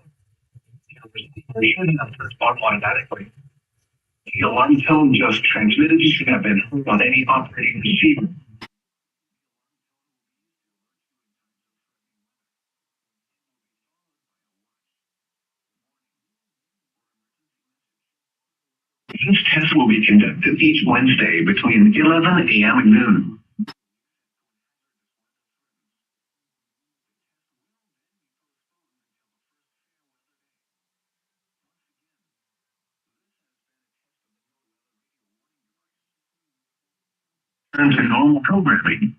You should have to respond automatically. The alarm tone just transmitted should have been heard on any operating receiver. These tests will be conducted each Wednesday between 11 a.m. and noon. Turn to normal programming.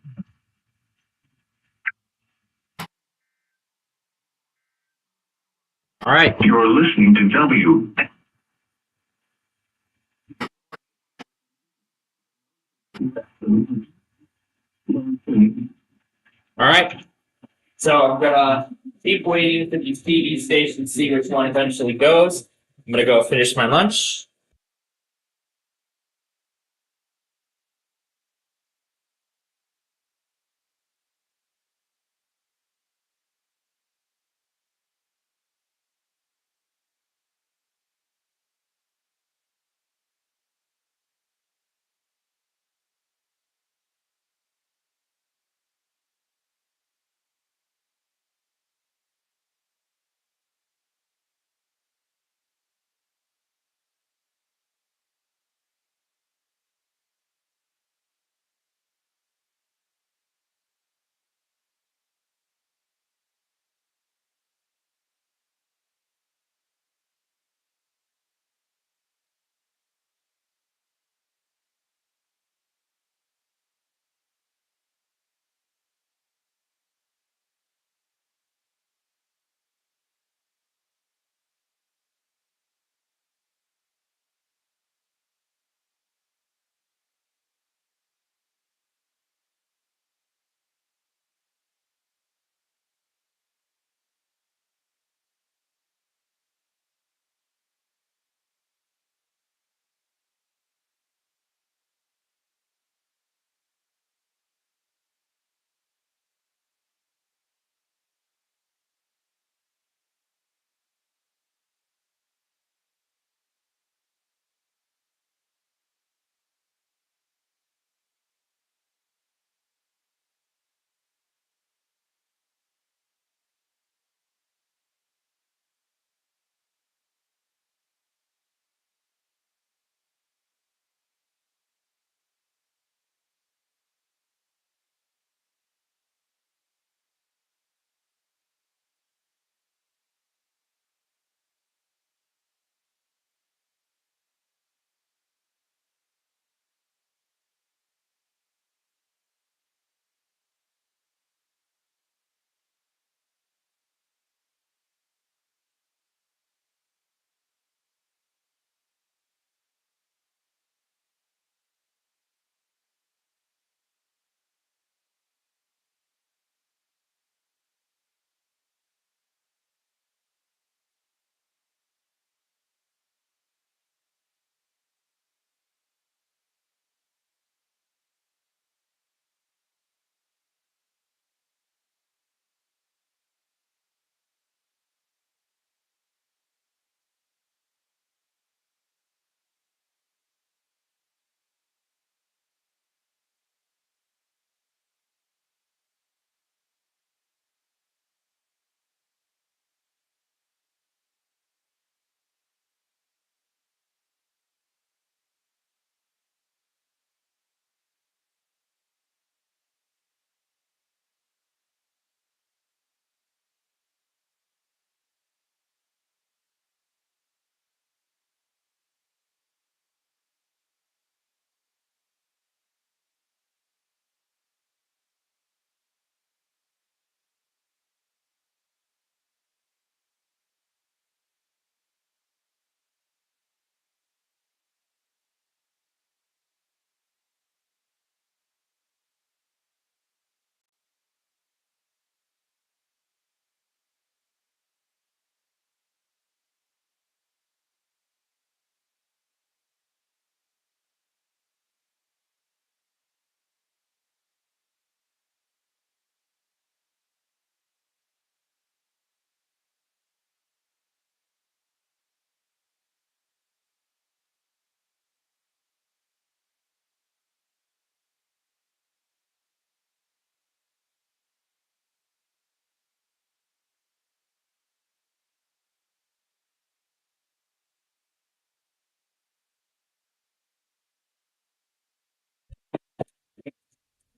All right. You're listening to W. All right. So I'm gonna keep waiting for these TV stations to see which one eventually goes. I'm gonna go finish my lunch.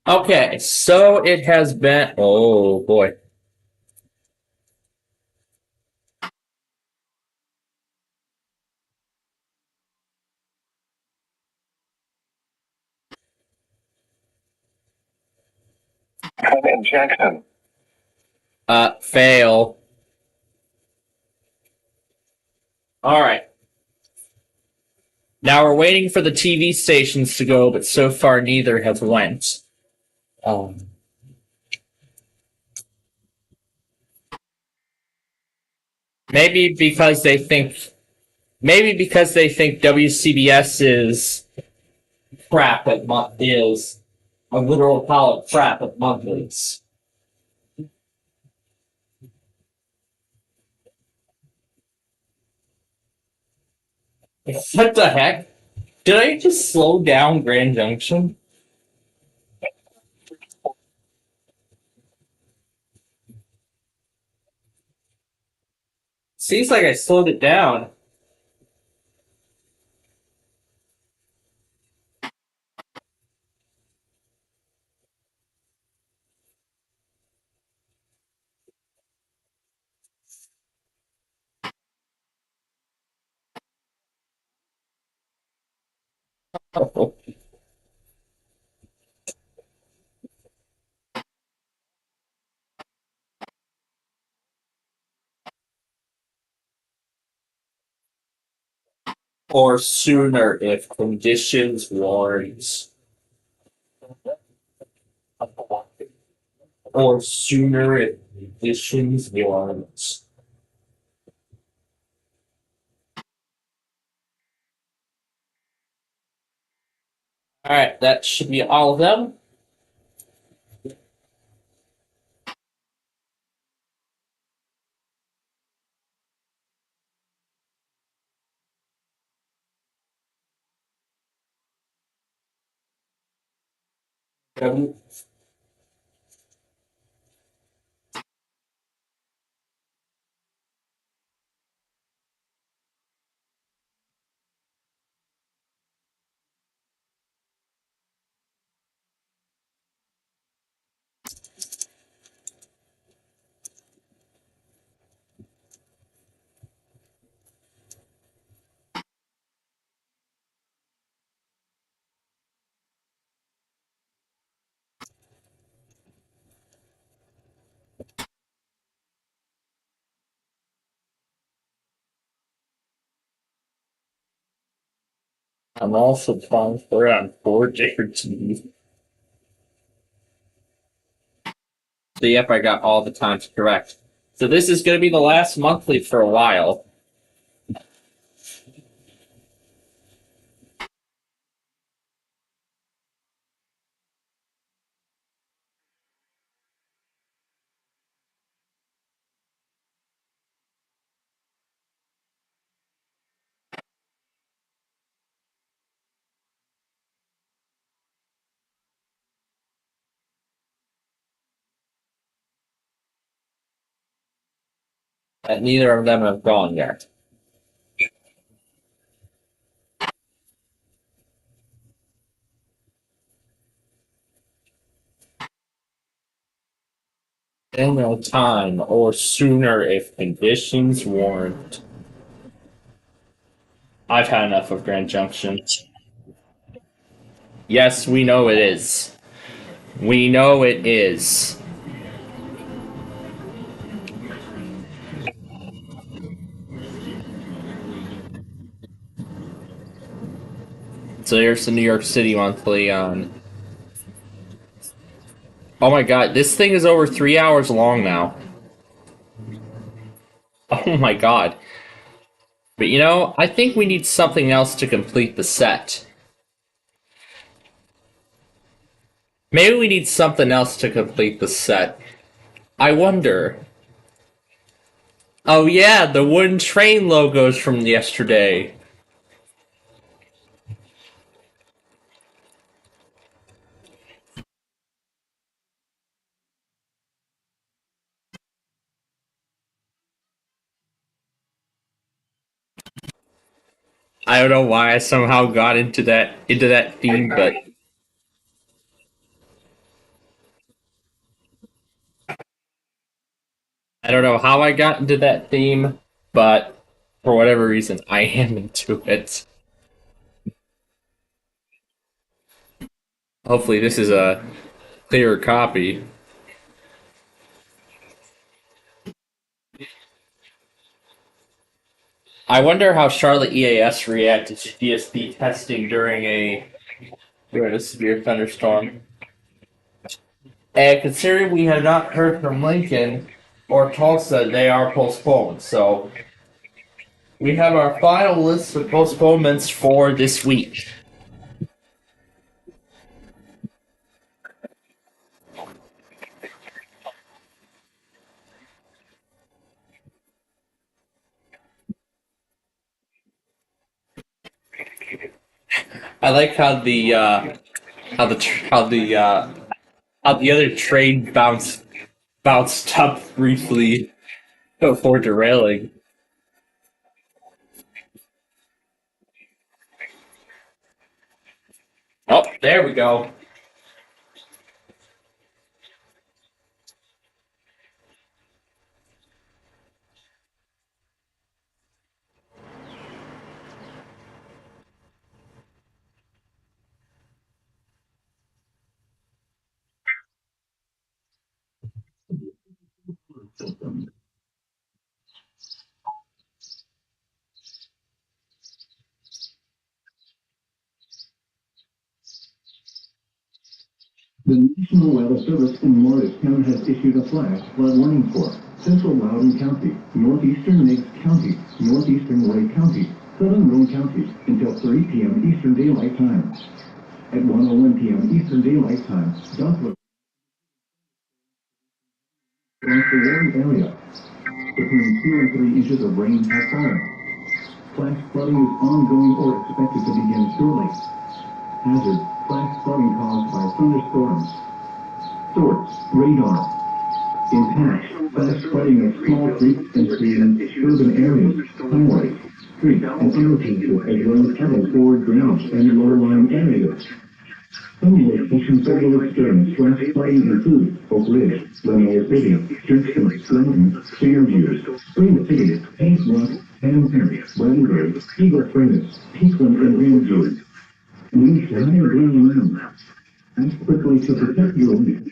Okay, so it has been. Oh boy. An injection. Fail. Alright. Now we're waiting for the TV stations to go, but so far neither have went. Maybe because they think WCBS is crap at is a literal pile of crap at monthlies. What the heck? Did I just slow down Grand Junction? Seems like I slowed it down. Oh. Or sooner if conditions warrant. Or sooner if conditions warrant. Alright, that should be all of them. I'm also trying for it on 4 different TVs. So yep, I got all the times correct. So this is going to be the last monthly for a while. And neither of them have gone yet. In no time, or sooner if conditions warrant. I've had enough of Grand Junction. Yes, we know it is. We know it is. So here's the New York City monthly on. Oh my god, this thing is over 3 hours long now. Oh my god. But you know, I think we need something else to complete the set. Maybe we need something else to complete the set. I wonder. Oh yeah, the wooden train logos from yesterday. I don't know why I somehow got into that theme, but I don't know how I got into that theme, but for whatever reason, I am into it. Hopefully, this is a clearer copy. I wonder how Charlotte EAS reacted to DSP testing during a severe thunderstorm. And considering we have not heard from Lincoln or Tulsa, they are postponed. So we have our final list of postponements for this week. I like how the other train bounced up briefly before derailing. Oh, there we go. The National Weather Service in Morristown has issued a flash flood warning for Central Loudoun County, Northeastern Meigs County, Northeastern Lake County, Southern Roane County until 3 p.m. Eastern Daylight Time. At 1:01 p.m. Eastern Daylight Time, Doppler across the warned area. Between 2 and 3 inches of rain have fallen. Flash flooding is ongoing or expected to begin shortly. Hazard: flash flooding caused by thunderstorms. Source: radar. Impact: flash flooding of small creeks and streams, urban areas, highways, streets, and interchanges, as well as heavy forward drainage and low-lying areas. Some locations that will experience flash flooding include Oak Ridge, Lemuel City, Kingston, Glenton, Fairview, Spring City, Paint Rock, Hampton, Weatherbury, Eagle Springs, Peakland, and Grandview. We shall have ground act quickly to protect your life.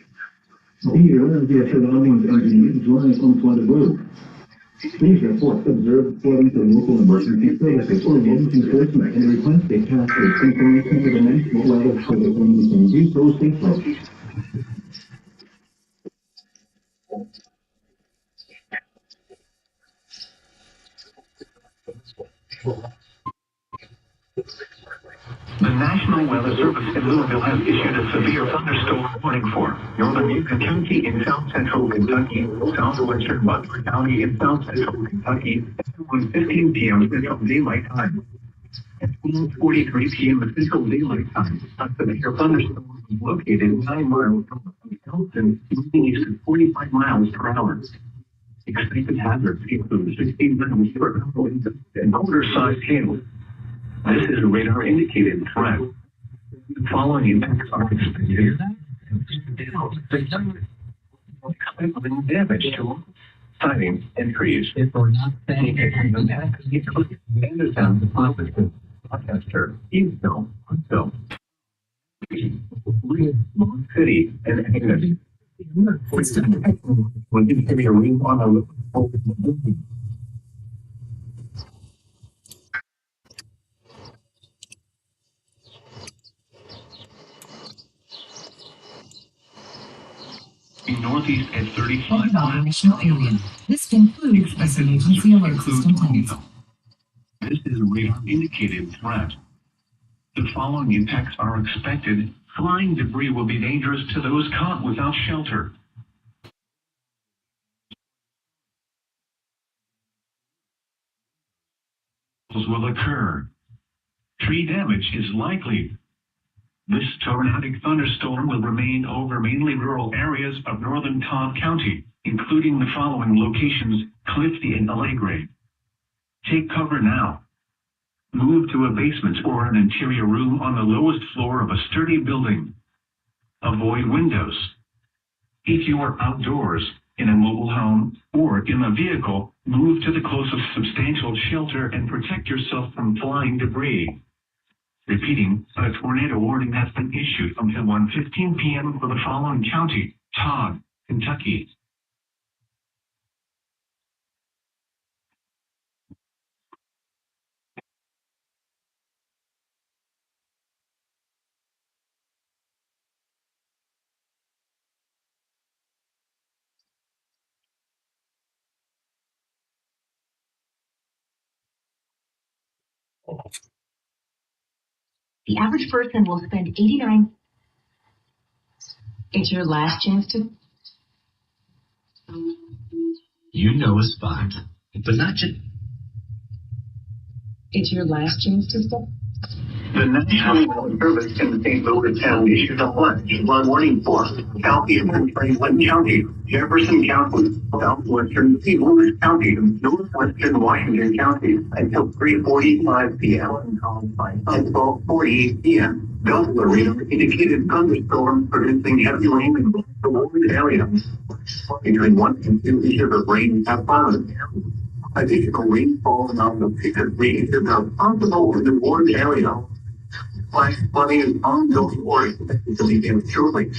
Be aware of your surroundings and do not drive on flooded roads. Please report observed flooding to local emergency services or local enforcement and request a task force information to the National Weather Service when you can do so safely. The National Weather Service in Louisville has issued a severe thunderstorm warning for northern Yukon County in south central Kentucky, southwestern Butler County in south central Kentucky at 1:15 p.m. Central Daylight Time. At 12:43 p.m. Central Daylight Time, a severe thunderstorm is located 9 miles from Houston, moving east at 45 miles per hour. Expected hazards include 16 miles per hour winds and motor-sized hail. This is a radar-indicated threat. The following impacts are expected. Expecting damage to siding and trees. If we're not saying impact, Anderson, the Robinson, Rochester, Eastville, Huntsville, Long City, and Agnes. When you give me a ring on a northeast at 35 miles. This includes an emergency alert system times. This is a radar-indicated threat. The following impacts are expected. Flying debris will be dangerous to those caught without shelter. Will occur. Tree damage is likely. This tornadic thunderstorm will remain over mainly rural areas of northern Cobb County, including the following locations: Clifty and Allegre. Take cover now. Move to a basement or an interior room on the lowest floor of a sturdy building. Avoid windows. If you are outdoors, in a mobile home, or in a vehicle, move to the closest substantial shelter and protect yourself from flying debris. Repeating, a tornado warning has been issued until 1:15 p.m. for the following county: Todd, Kentucky. The average person will spend 89. It's your last chance to. You know a spot, but not just. It's your last chance to step. The National Weather Service in the St. Louis County issued a flood warning for County of Franklin County, Jefferson County, southwestern St. Louis County, northwestern Washington County until 3:45 p.m. Until 12:48 p.m. Delta radar indicated thunderstorms producing heavy rain in the warmed area. Between 1 and 2 inches of rain have fallen. Additional rainfall amounts of 6 to 3 inches are possible in the warmed area. Flash flooding is ongoing or expected to begin shortly.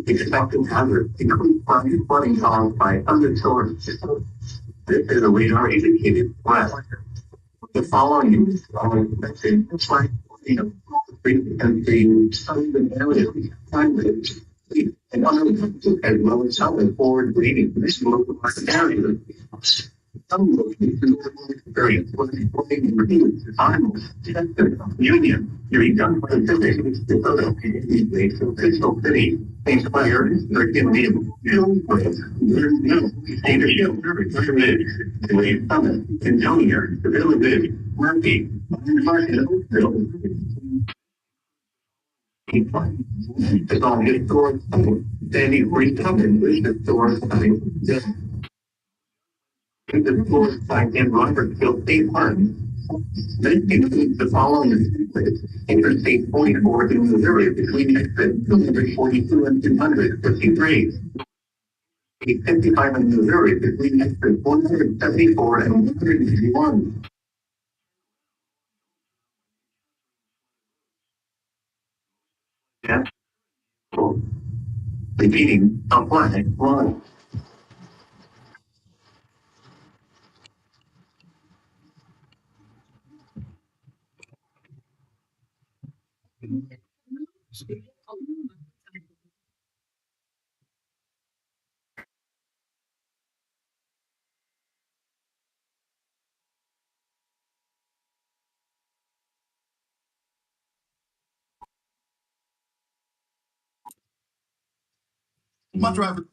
Expected hazards include flash flooding caused by thunderstorms. This is a radar indicated threat. The following is expected flash flooding frequency southern areas, highways, and other as well as southern forward reading this local areas. Some locations will experience flooding and reviews, animals, Texas, Union, Eureka, Pacific, Philadelphia, Crystal City, St. Clair, Virginia, Hillsborough, Cedar Hill, Ridge, Wade Summit, Antonia, Village, Murphy, Martinsville. It's on historic site, Sandy Creek, and historic site. The historic site in Robertsville State Park. This includes the following: Interstate 44 in Missouri between exit 242 and 253. 55 in Missouri between exit 174 and 181. Repeating, apply, one. My driver.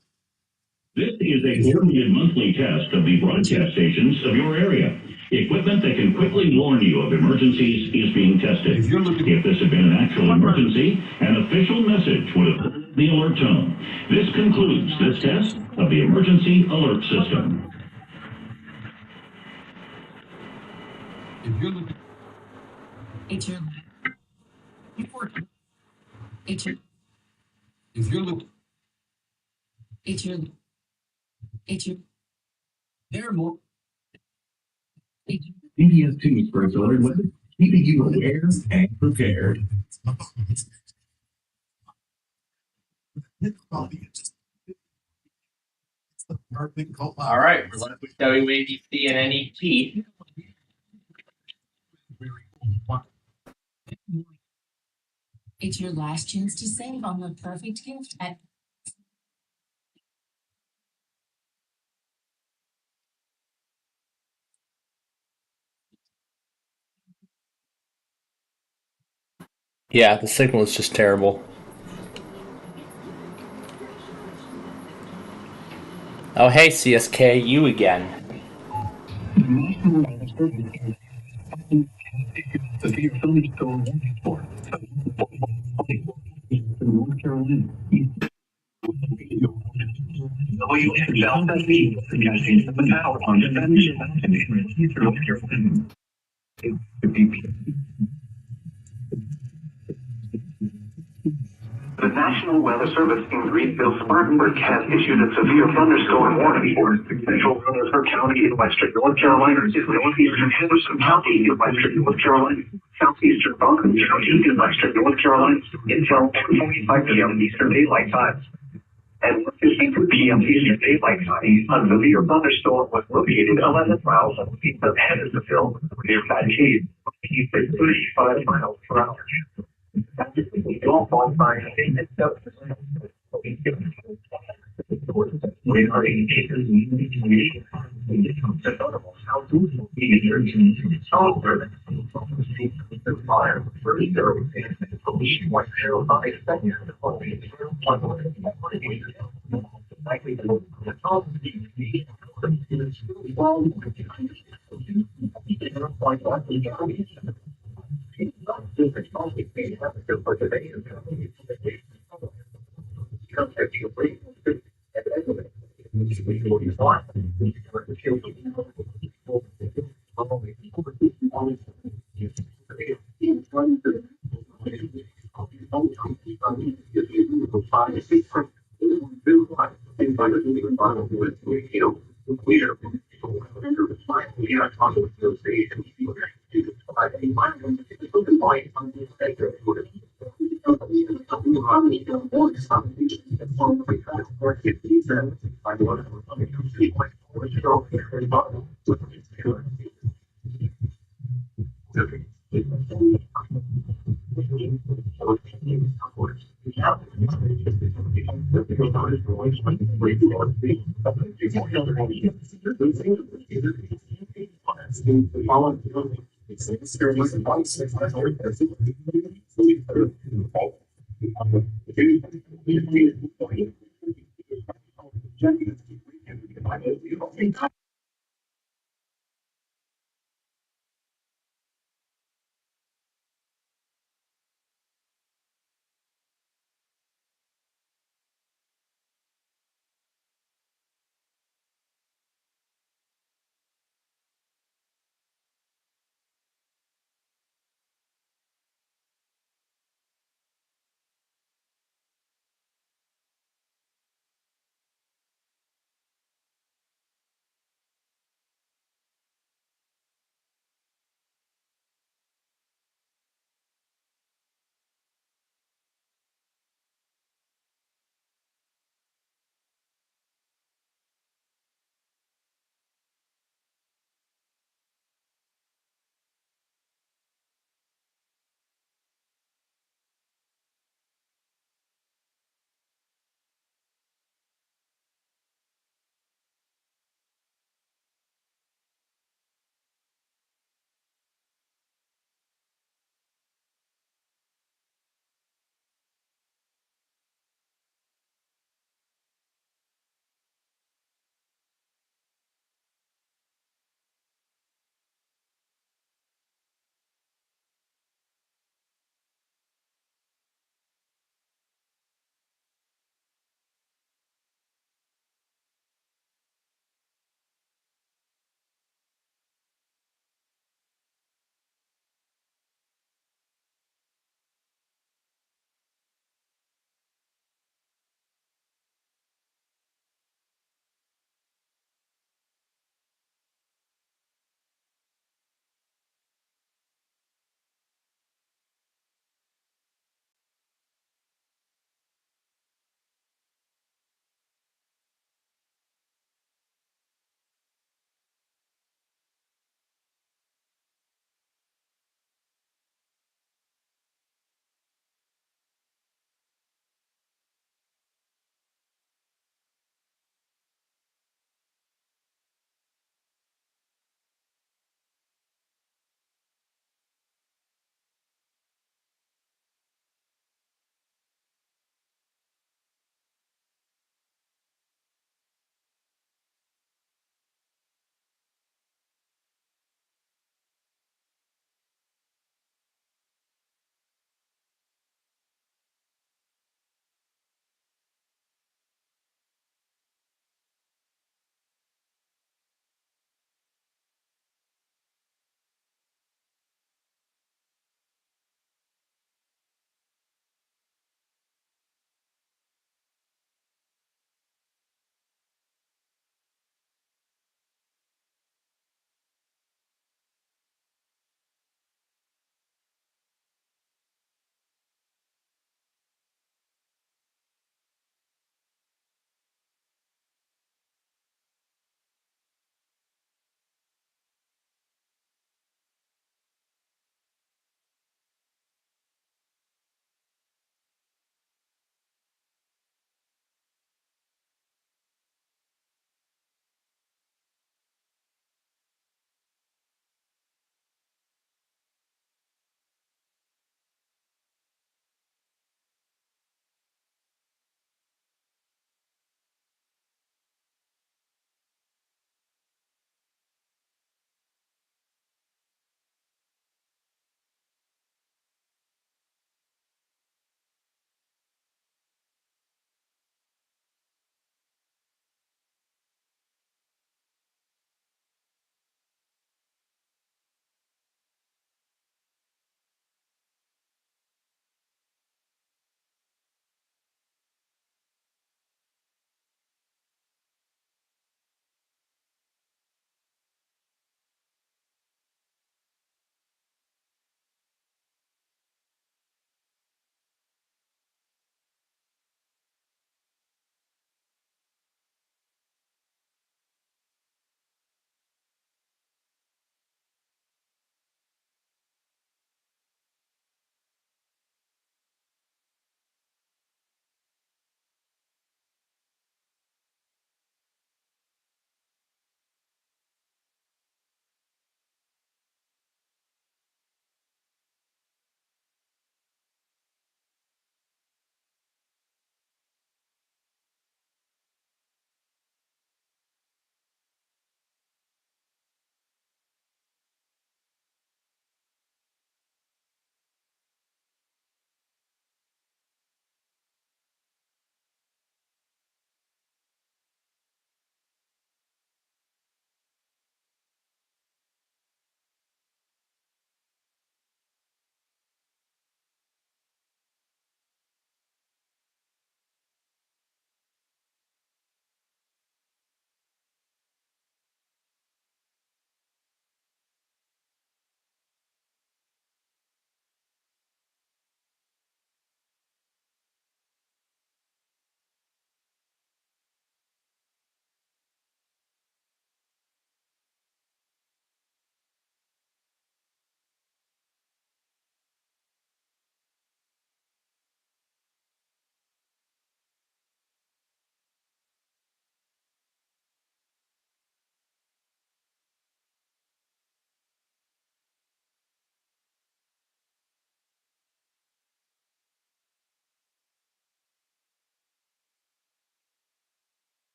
This is a quarterly and monthly test of the broadcast stations of your area. Equipment that can quickly warn you of emergencies is being tested. If this had been an actual emergency, an official message would have heard the alert tone. This concludes this test of the emergency alert system. It's your. It's your. If you're looking. It's your. It's your. There are more. CBS 2 for delivered with keeping you aware and prepared. All right, so we may be seeing any teeth. It's your last chance to save on the perfect gift at. Yeah, the signal is just terrible. Oh, hey, CSK, you again. The National Weather Service in Greenville-Spartanburg has issued a severe thunderstorm warning for central Rutherford County in western North Carolina, northeastern Henderson County in western North Carolina, southeastern Buncombe County in western North Carolina until 10:45 p.m. Eastern Daylight Time. At 1:52 p.m. Eastern Daylight Time, a severe thunderstorm was located 11 miles east of Hendersonville near Batcave, 35 miles per hour. Don't fall by we are in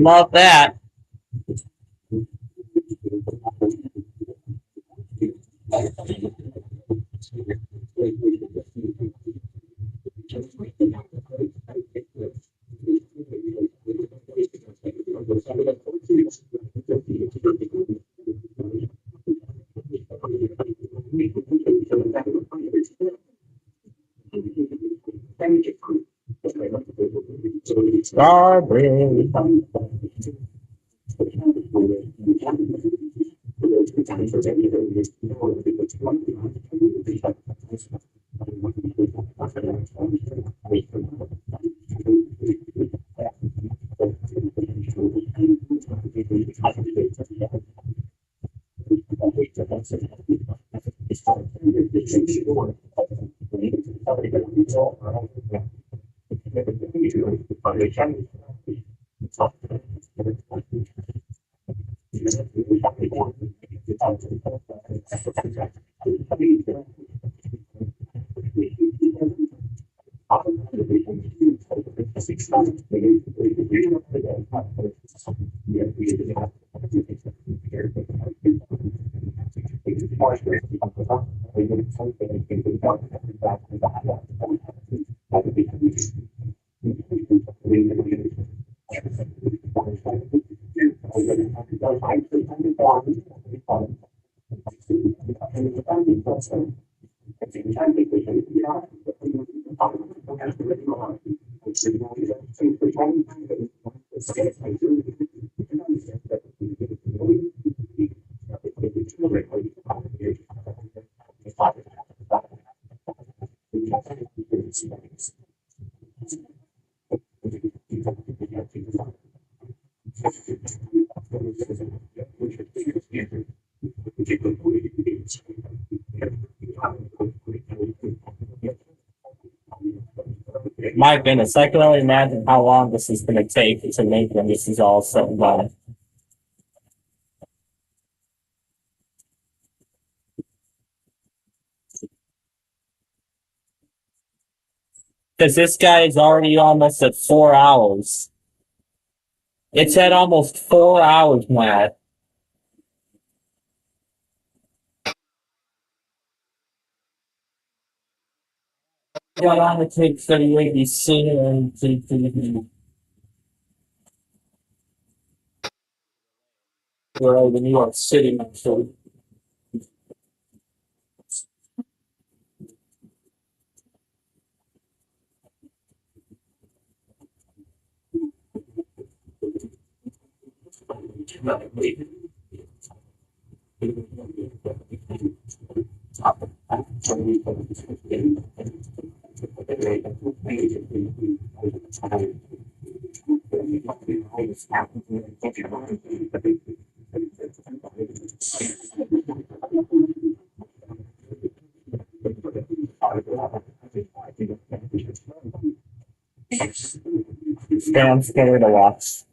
Love that. Strawberry. My goodness, I can only imagine how long this is going to take to make when this is all said and done. Because this guy is already almost at 4 hours. It's at almost 4 hours now. Got on the tape 38 and to Where the New York City Metro. I'm scared to watch.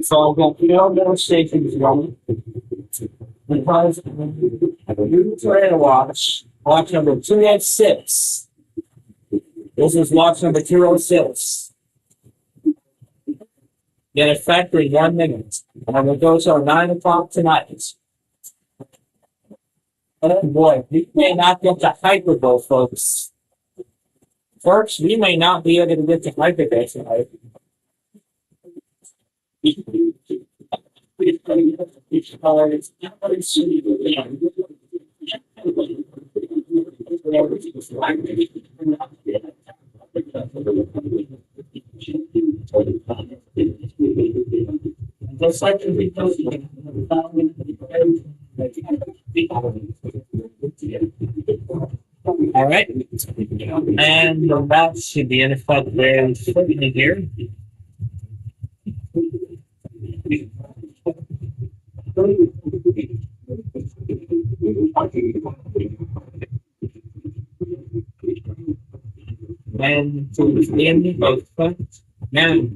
So I've got the outdoor stations running. Because you try to watch number 286. This is watch number 206. Get effect in 1 minute. And it goes till 9 o'clock tonight. Oh boy, we may not get to Hyperbowl, folks. Folks, we may not be able to get to Hyperbowl tonight. Just like all right, and the match should be in effect very shortly here. And to the end of the now.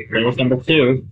There's number two.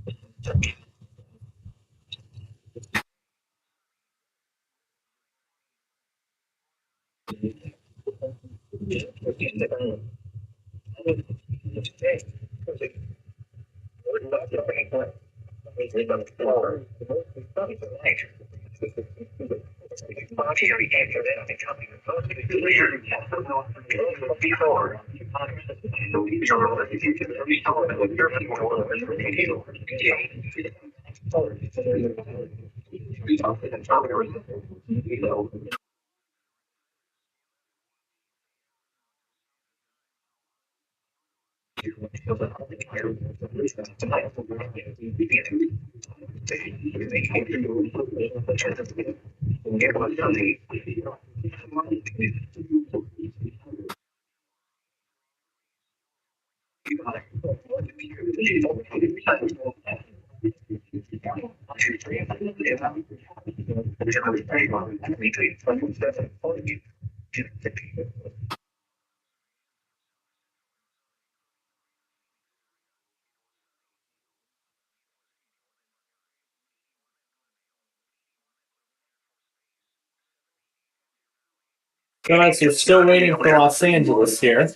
Guys, you're still waiting for Los Angeles here.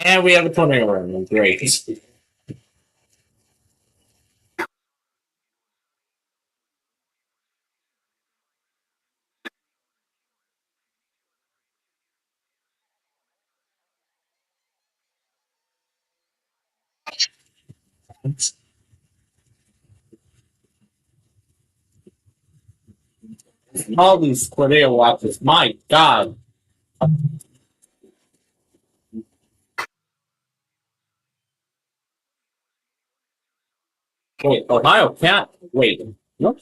And we have a tornado running. Great. All these tornado watches. My God. Wait, Ohio can't. Wait. What?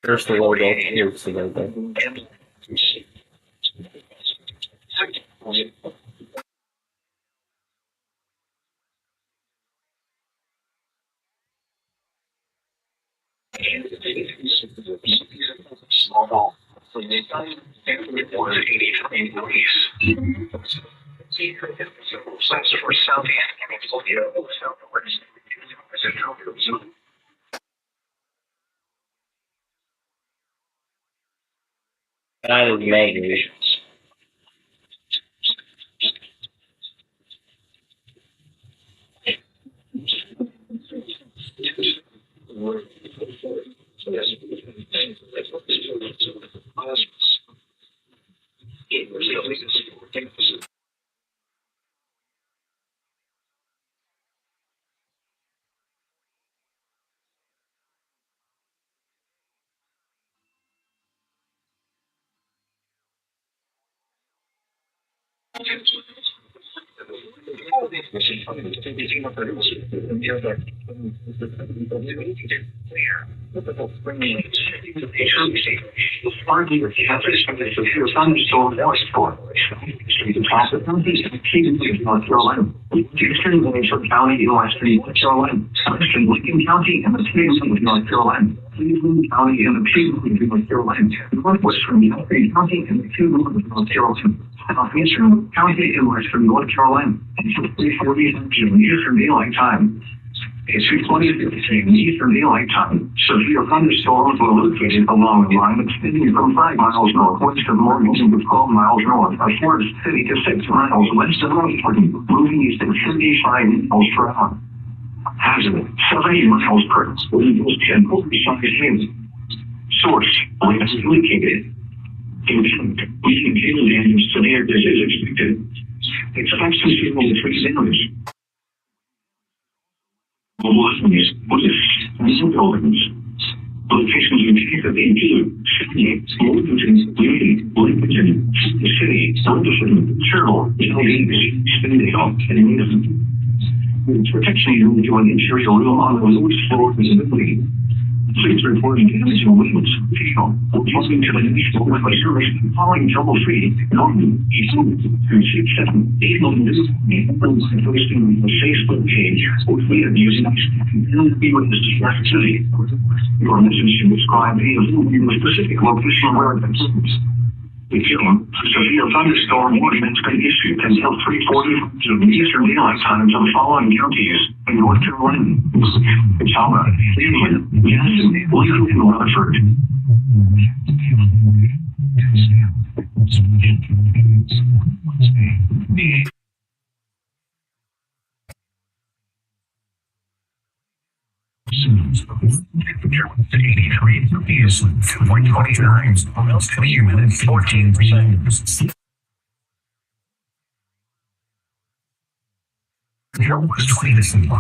There's the logo. Here's the logo. That is lovely. North Carolina. Eastern Windsor County in western North Carolina. Western Lincoln County and the Cleveland of North Carolina. Cleveland County and the Cleveland of North Carolina. Northwestern United County and the Cleveland of North Carolina. Southeastern County and western North Carolina. And 3:40 Eastern Daylight Time. It's 3:20 Eastern Daylight Time. Severe thunderstorms were located along the line extending from 5 miles northwest of Morganton to 12 miles north of Forest City to 6 miles west of Roseburg, moving east at 75 miles per hour. Hazard, 70 miles per hour, winds 10 45 winds. Source, winds indicated. Intent, we continue damage to the air as expected. Expect some signal damage. Mobilities, new buildings. Locations in Canada include Sydney, Wilmington, Lincoln, City, Anderson, Terrell, Elding, Spindale, and Mason. Protection unit to an interior room on the lowest floor visibility. Please report damage to windows, hail, or plugging to the National Weather Service following trouble-free, Norton, Eastern, 267, 811, posting the Facebook page, or tweet using and be witness to Traffic City. Your message should describe a specific location where it concerns. The severe thunderstorm warning has been issued until 3:40 Eastern Daylight Time to the following counties in North Carolina: Catawba, Cleveland, Madison, Lincoln, and Rutherford. Temperature 83 degrees, 129, almost 20 minutes, 14%. Here was 20 to 20.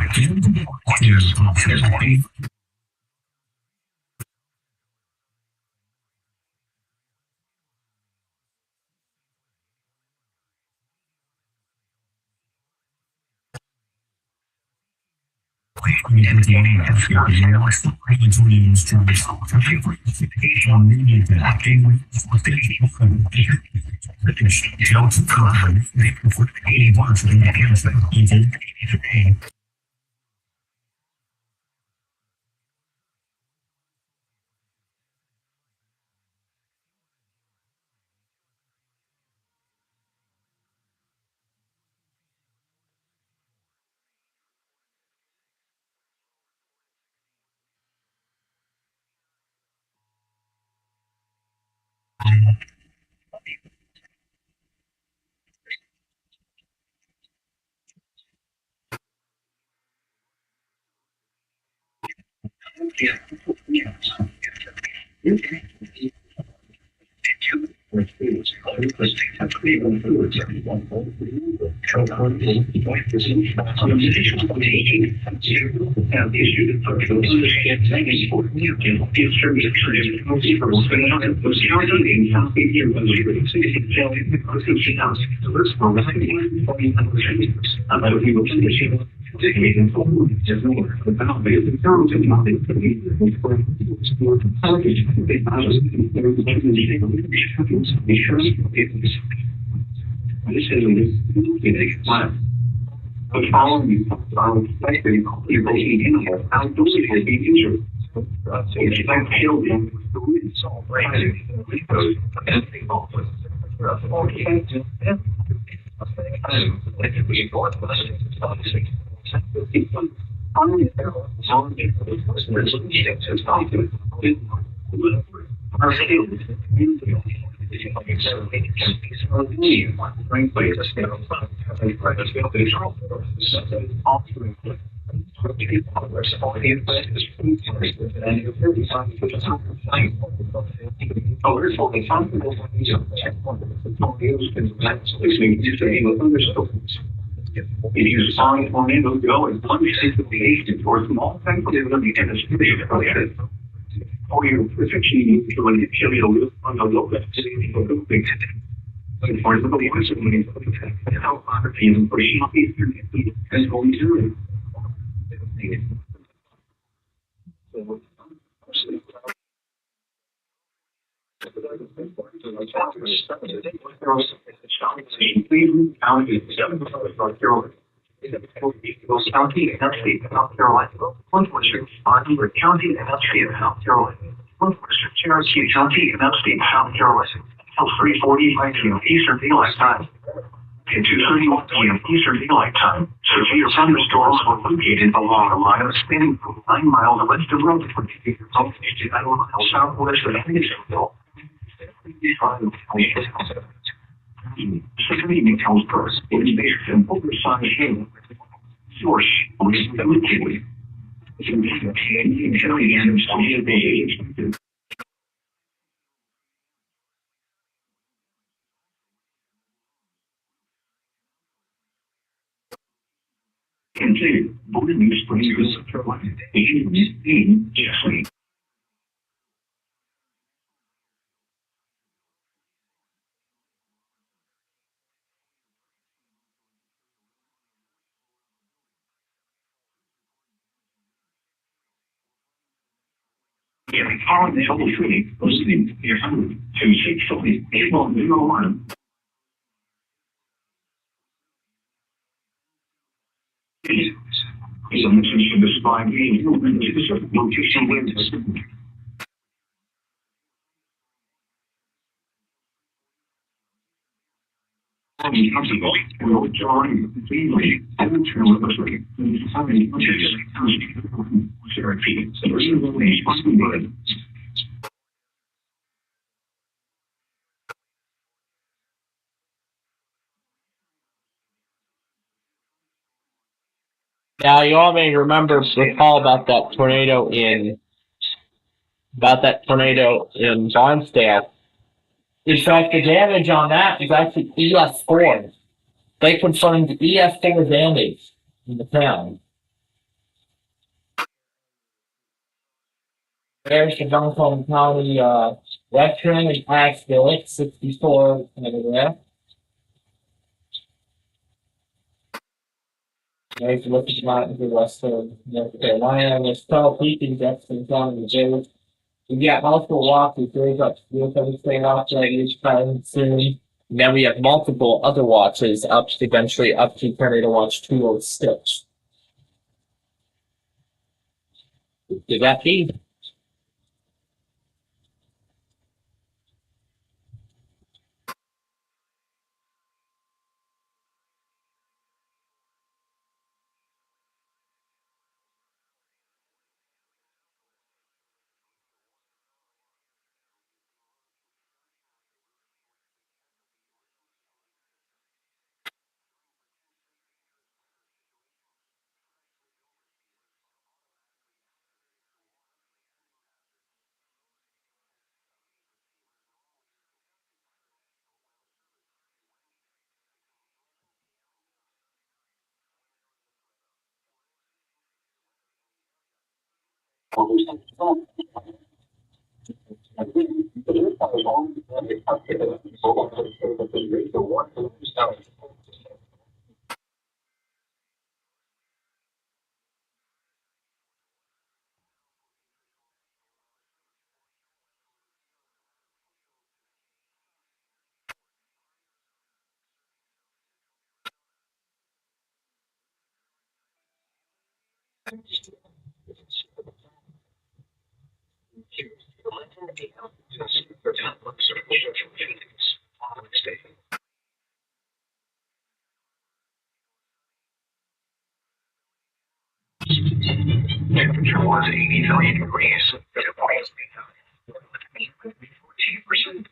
The following are expected you're making in outdoors will be user. If you don't feel them, it's all right. If you saw a tornado go and plunge into the agent or small sensitive of the industry, or your perfection to an imperial on the low left city of the big city. For the believers of the how poverty and pushing off Eastern is going to. North Carolina. County and upstate of South Carolina. Western County and upstate of South Carolina. Western Cherokee County and upstate of South Carolina. Till 3:45 p.m. Eastern Daylight Time. At 2:31 p.m. Eastern Daylight Time, severe thunderstorms were located along a line spanning from 9 miles west of Road 20 miles southwest of Andersonville. Secondly, tells us it is based on oversized hail. Source was demonstrated. Consider Boarding Springs, South Carolina. Asian Jeffrey. Following the troubleshooting, listening to your 265 8101. Is a message to the spy being movement to the certain location where the system. Possible, will join completely and terribly. Having therapy, so reasonably possible. Now you all may recall about that tornado in Barnstable. In fact, the damage on that is actually EF4. They confirmed EF4 damage in the town. There's the Johnson County veteran and tax bill, 64 over there. There's the look at the mountains of western North Carolina. There's 12 people in Jefferson County, Virginia. We got multiple watches. There's up to everything off like each time soon. And then we have multiple other watches up to eventually up to Tornado Watch 206. Did that be? Temperature was 83 degrees. Dew points 14%.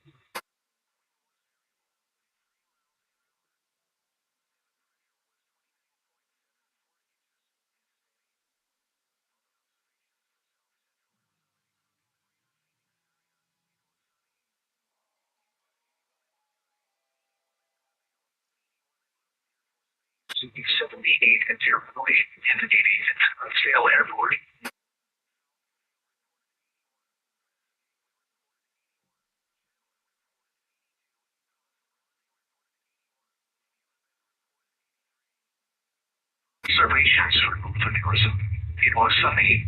To 78 at Dearborn and the 80th at Scottsdale Airport. Observations for volcanism. It was sunny.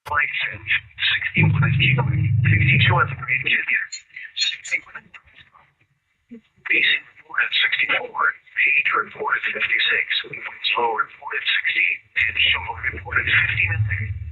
Light singe, 61 at Kingston, 52 at the Great Canyon, 61 at BC reported 64, Page reported 56, Winslow reported 60, and Shaw reported 59.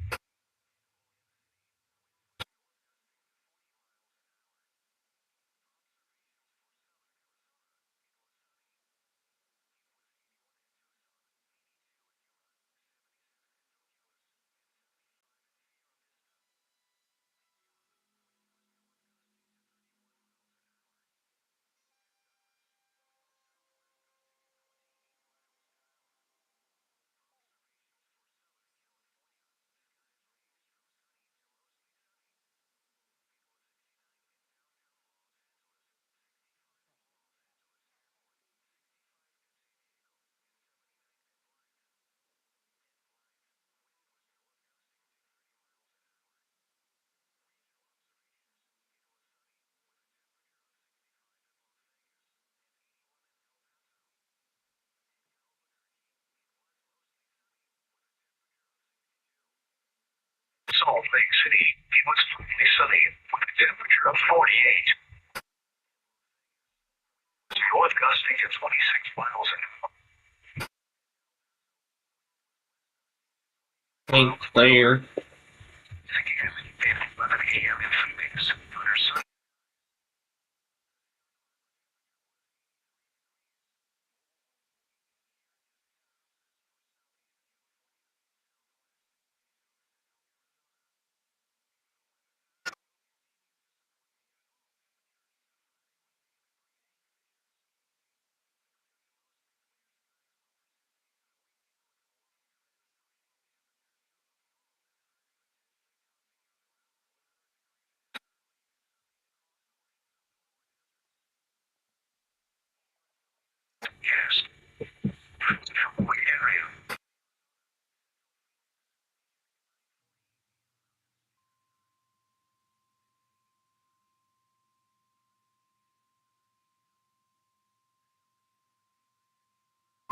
Salt Lake City, it was partly sunny with a temperature of 48. North gusting to 26 miles an hour. St. Clair. Again, at 11 a.m. in Phoenix, under sun. Yes. What area?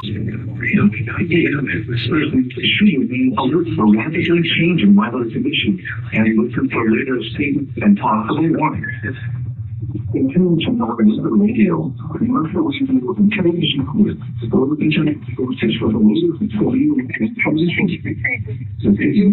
The idea of it was should be alert for rapidly changing weather conditions and listen for later statements and possible warnings. In terms of the radio, commercial signals and television calls, all the internet sources for the radio for you and television. So this is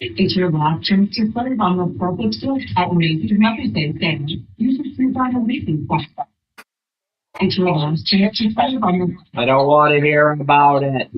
It's your last chance to play on the perfect switch at Major Represent Damage. Use the free final weekly flashback. It's your last chance to play on the I don't want to hear about it.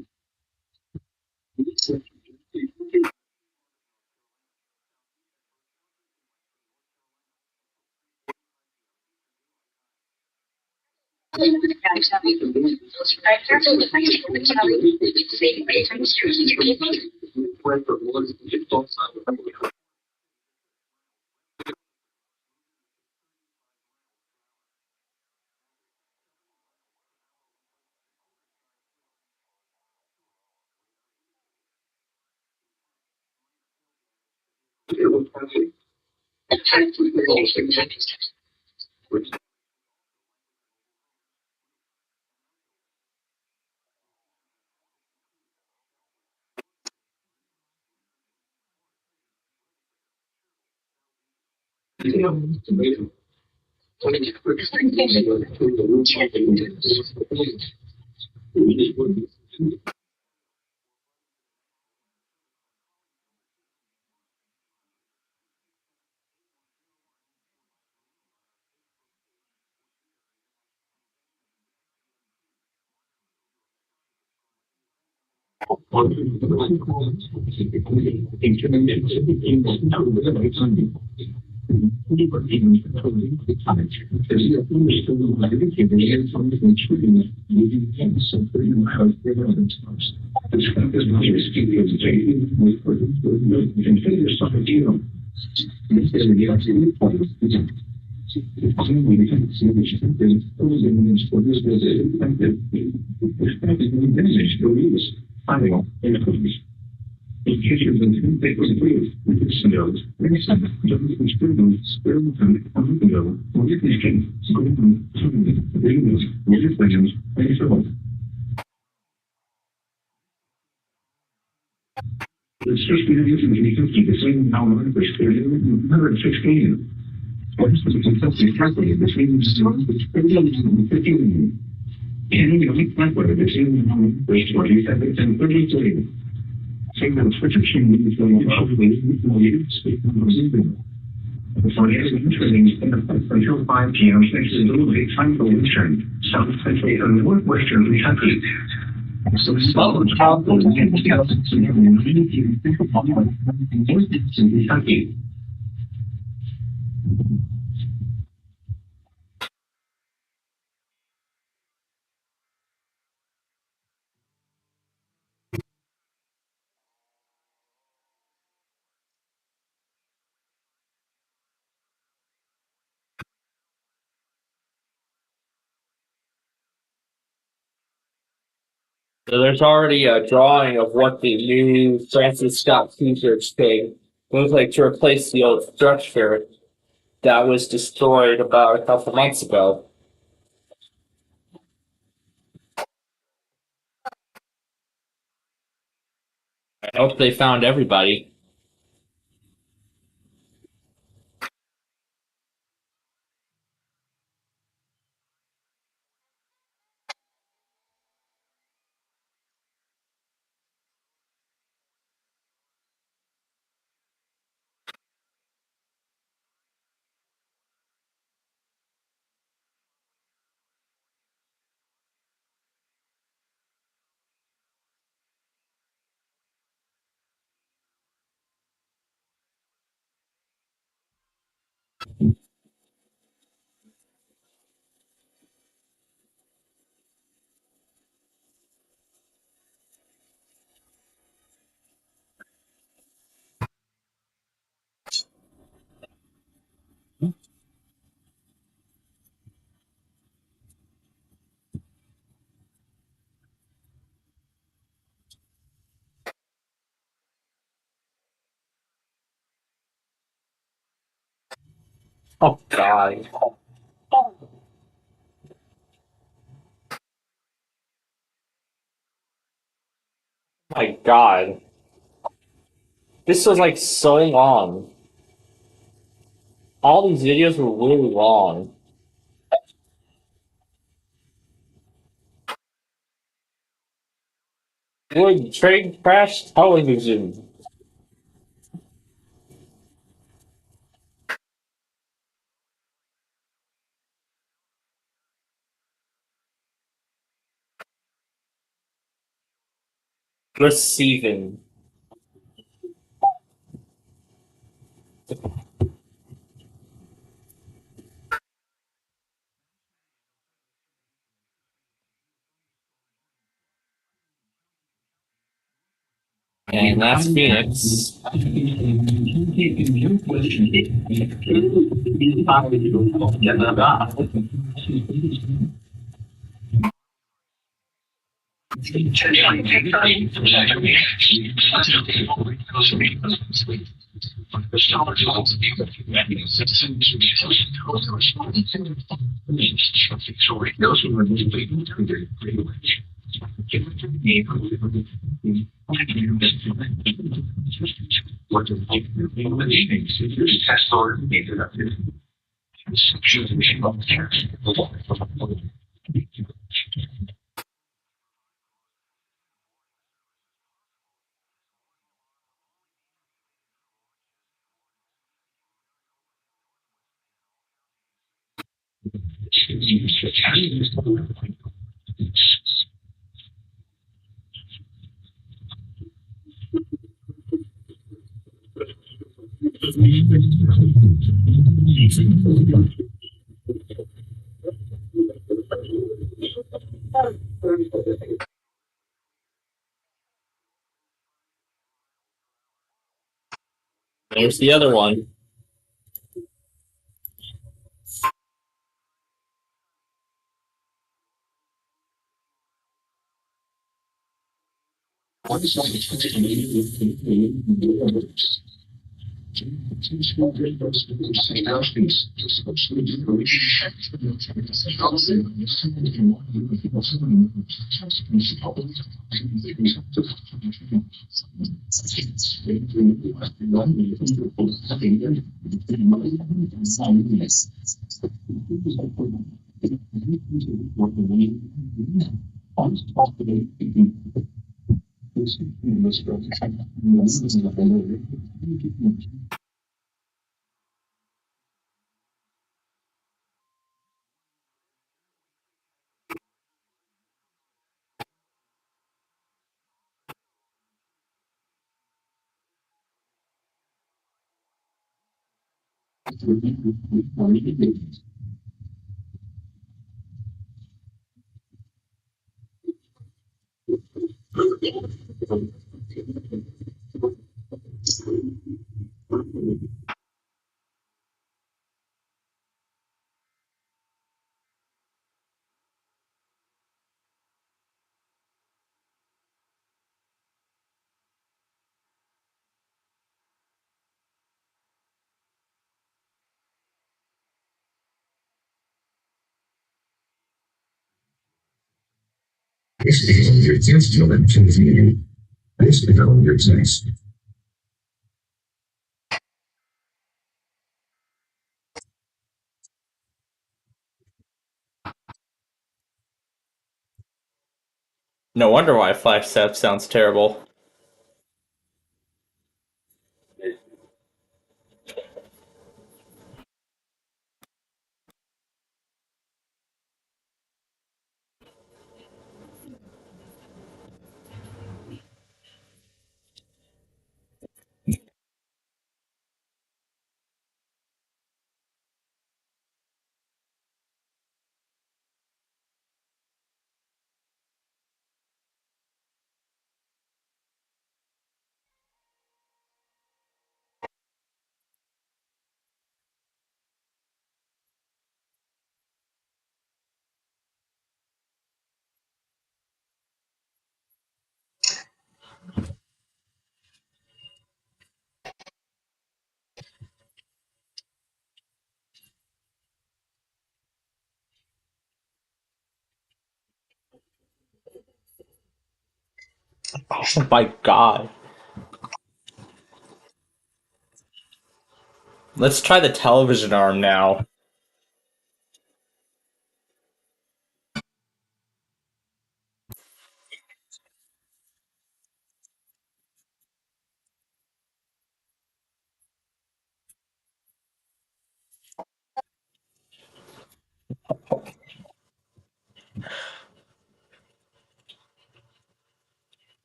Until 5 p.m. Thanks to the time for return. South Central and Northwestern Kentucky. So Kentucky. So there's already a drawing of what the new Francis Scott Key Church thing looks like to replace the old structure that was destroyed about a couple months ago. I hope they found everybody. Oh God. My God. This was like so long. All these videos were really long. Would train crash television. Receiving. And that's Phoenix. There's the other one. Este es el 10 TV. Based on your taste. No wonder why Flagstaff sounds terrible. Oh my god. Let's try the television arm now.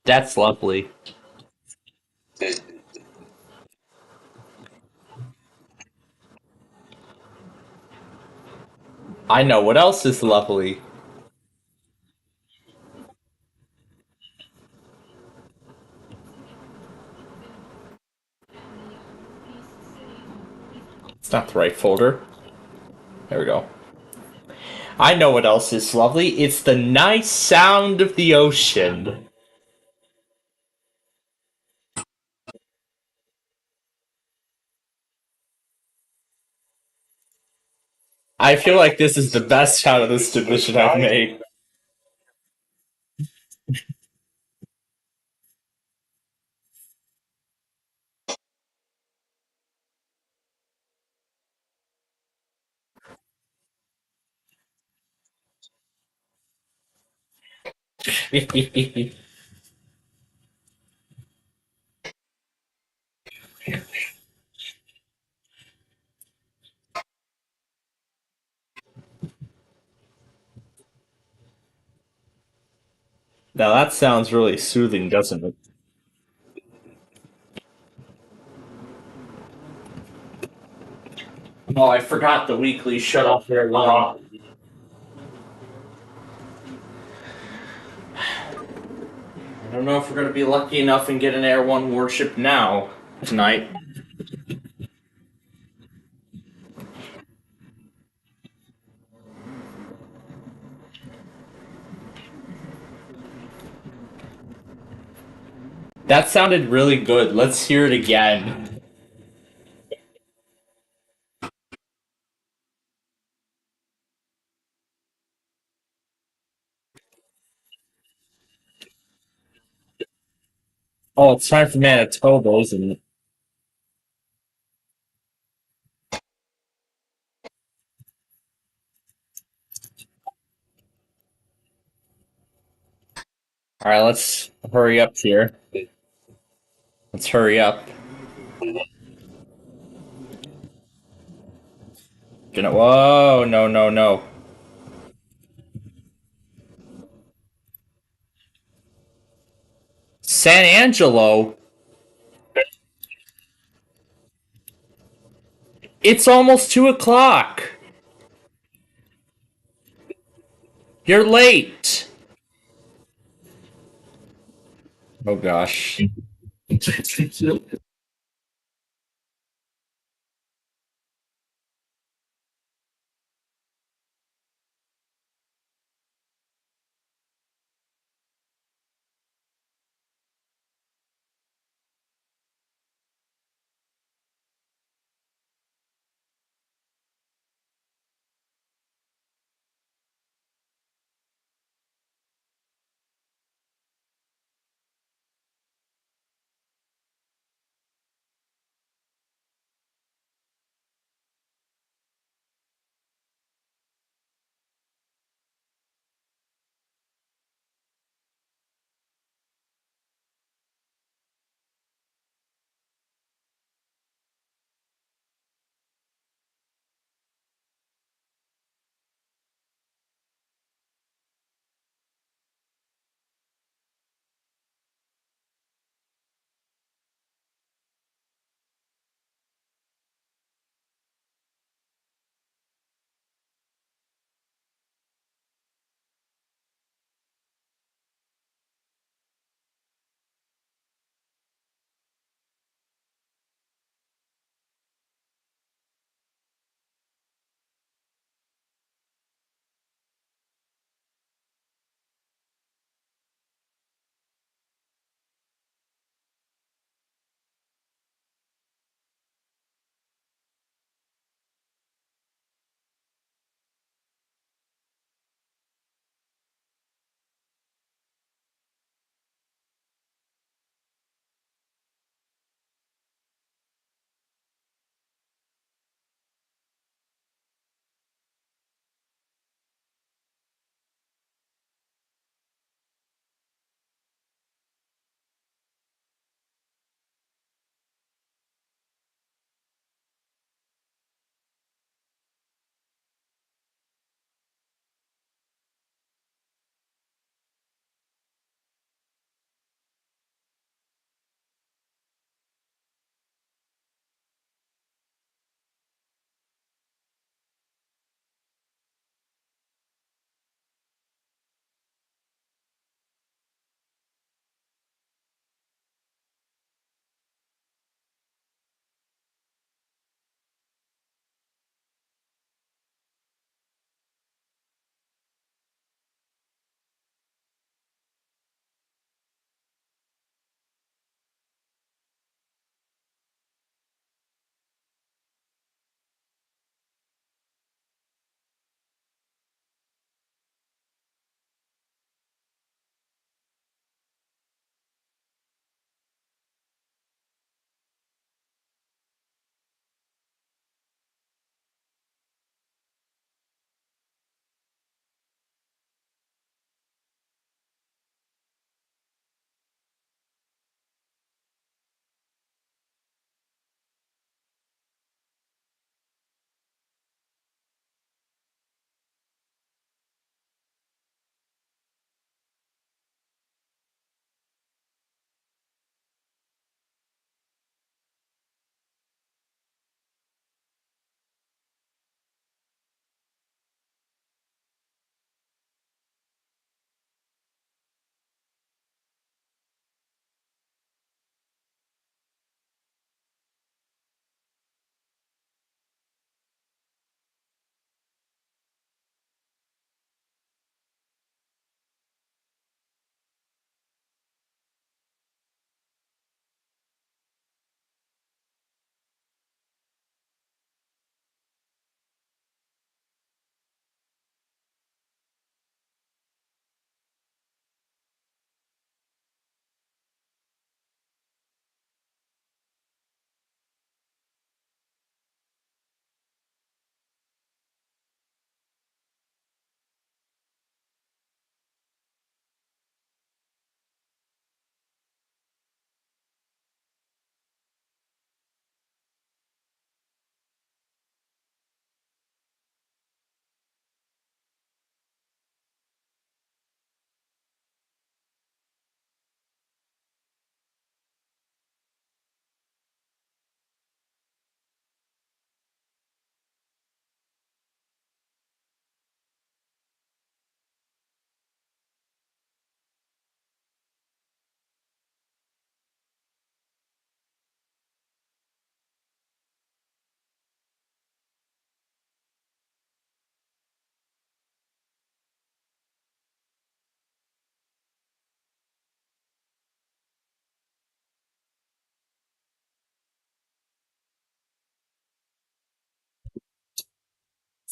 That's lovely. I know what else is lovely. It's not the right folder. There we go. I know what else is lovely. It's the nice sound of the ocean. I feel like this is the best out of this division I've made. Now that sounds really soothing, doesn't it? Oh, I forgot the weekly shut off very long. I don't know if we're going to be lucky enough and get an Air One warship now, tonight. That sounded really good. Let's hear it again. Oh, it's time for Manitoba, isn't it? Alright, let's hurry up here. Let's hurry up. Whoa, no, no, no. San Angelo? It's almost 2 o'clock. You're late. Oh gosh.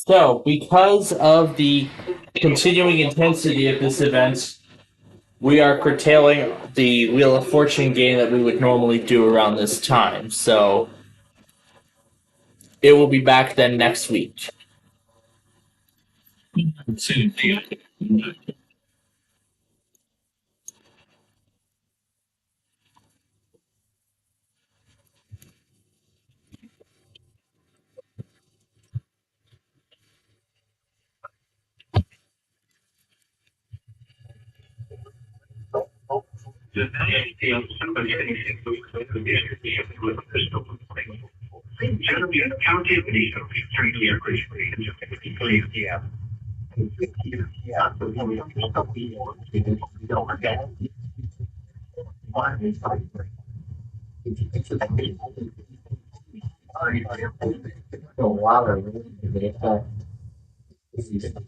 So, because of the continuing intensity of this event, we are curtailing the Wheel of Fortune game that we would normally do around this time. So, it will be back then next week.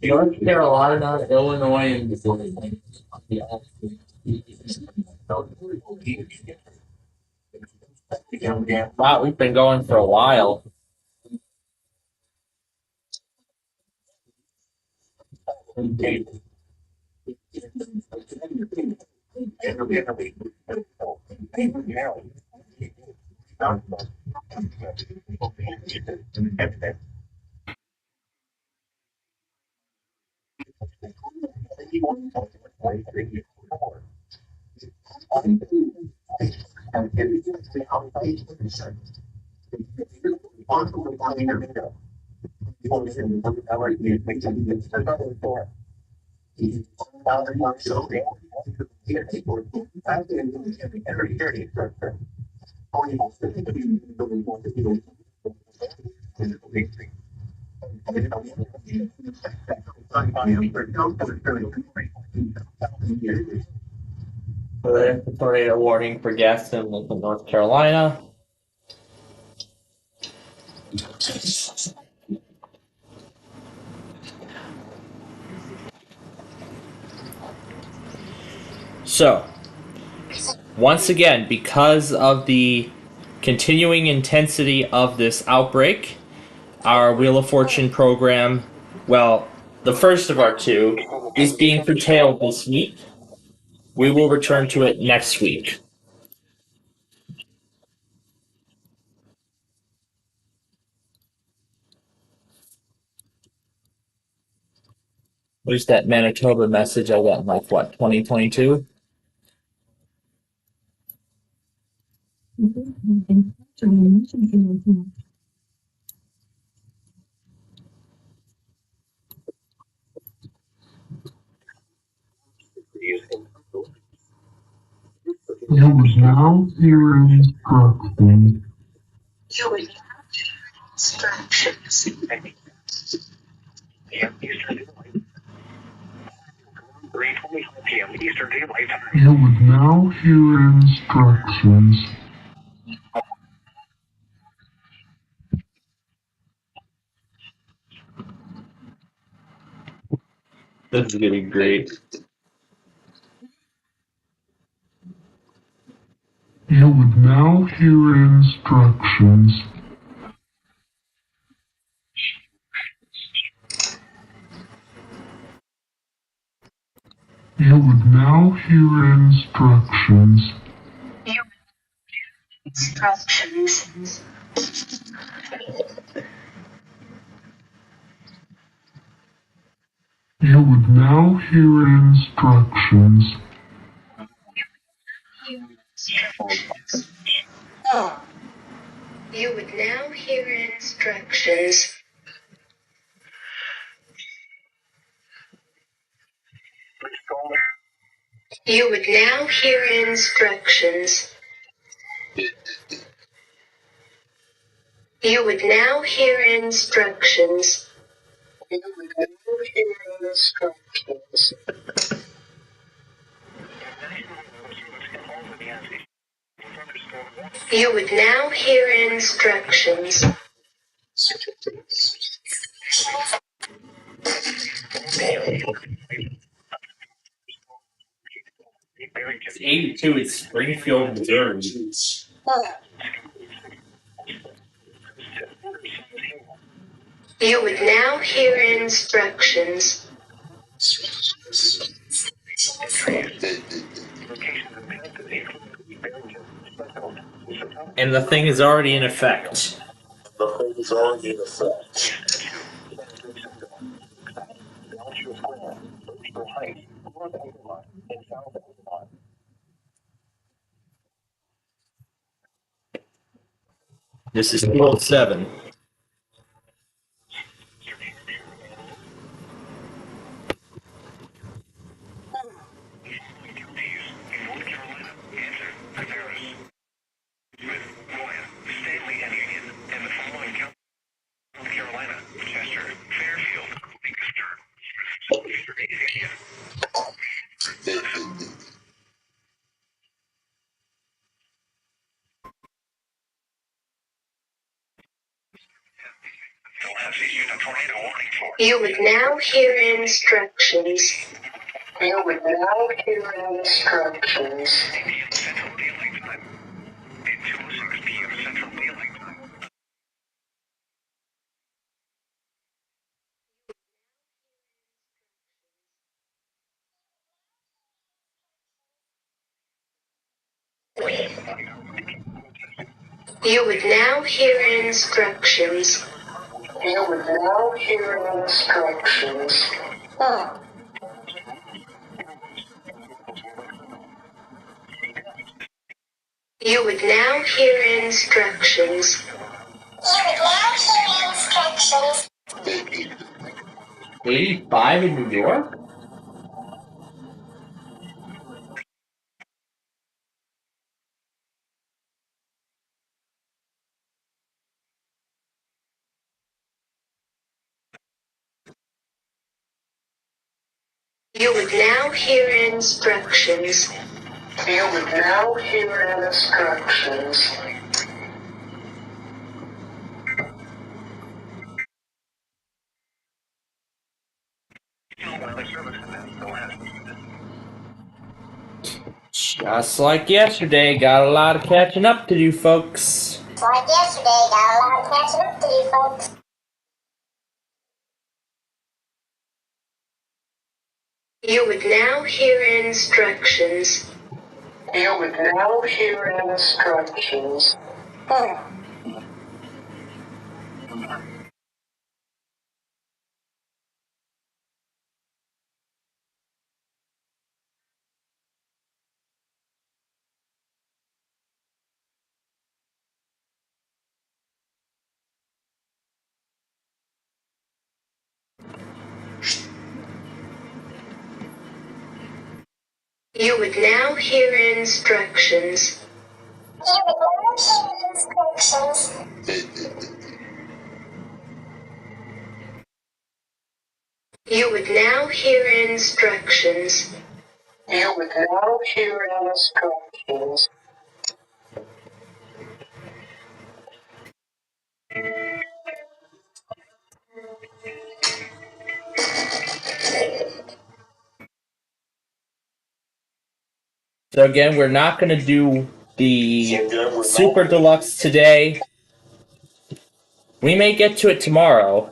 North Carolina, Illinois, and wow, we've been going for a while. So there's the tornado warning for Gaston, Lincoln, North Carolina. So, once again, because of the continuing intensity of this outbreak, our Wheel of Fortune program, well, the first of our two, is being curtailed this week. We will return to it next week. There's that Manitoba message I got in, like, what, 2022? You would now hear instructions. You would now hear instructions. You would now hear instructions. This is getting great. You would now hear instructions. You would now hear instructions. Instructions. You would now hear instructions. You would now hear instructions. You would now hear instructions. You would now hear instructions. You would now hear instructions. You would now hear instructions. It's 82 in Springfield, Missouri. You would now hear instructions. And the thing is already in effect. This is 207. You would now hear instructions. You would now hear instructions. You would now hear instructions. You would now hear instructions. You would now hear instructions. You would now hear instructions. 85 in New York? You would now hear instructions. You would now hear instructions. Just like yesterday, got a lot of catching up to do, folks. Like yesterday, got a lot of catching up to do, folks. You would now hear instructions. You would now hear instructions. You would now hear instructions. You would now hear instructions. You would now hear instructions. You would now hear instructions. So again, we're not going to do the Super Deluxe today. We may get to it tomorrow.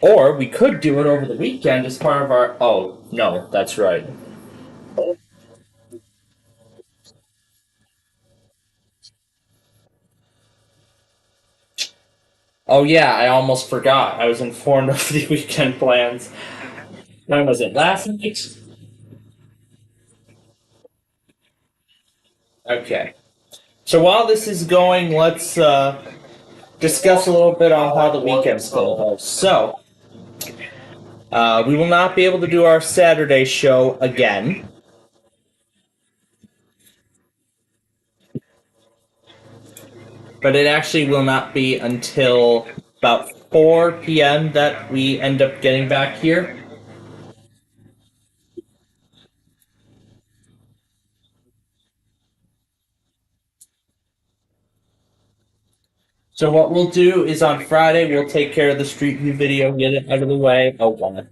Or we could do it over the weekend as part of our... Oh, no, that's right. Oh yeah, I almost forgot. I was informed of the weekend plans. When was it? Last night? Okay. So while this is going, let's discuss a little bit on how the weekend's going to go. So, we will not be able to do our Saturday show again. But it actually will not be until about 4 p.m. that we end up getting back here. So what we'll do is on Friday, we'll take care of the Street View video, get it out of the way. Oh, God.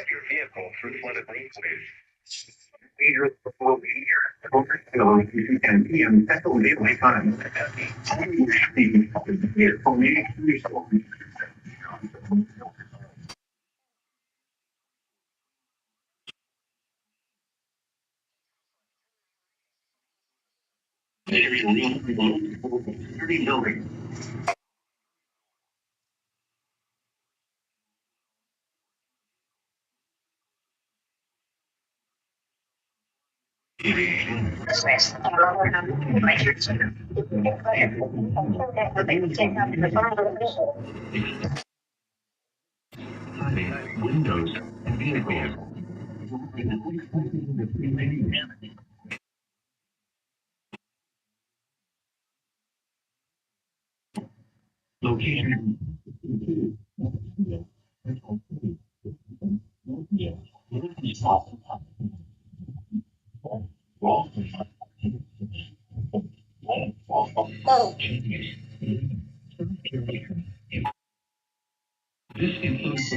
drive your vehicle through flooded roadways. Leaders will be here. Over 10 p.m. Central Daylight Time. Building. Windows and vehicles. Location. This includes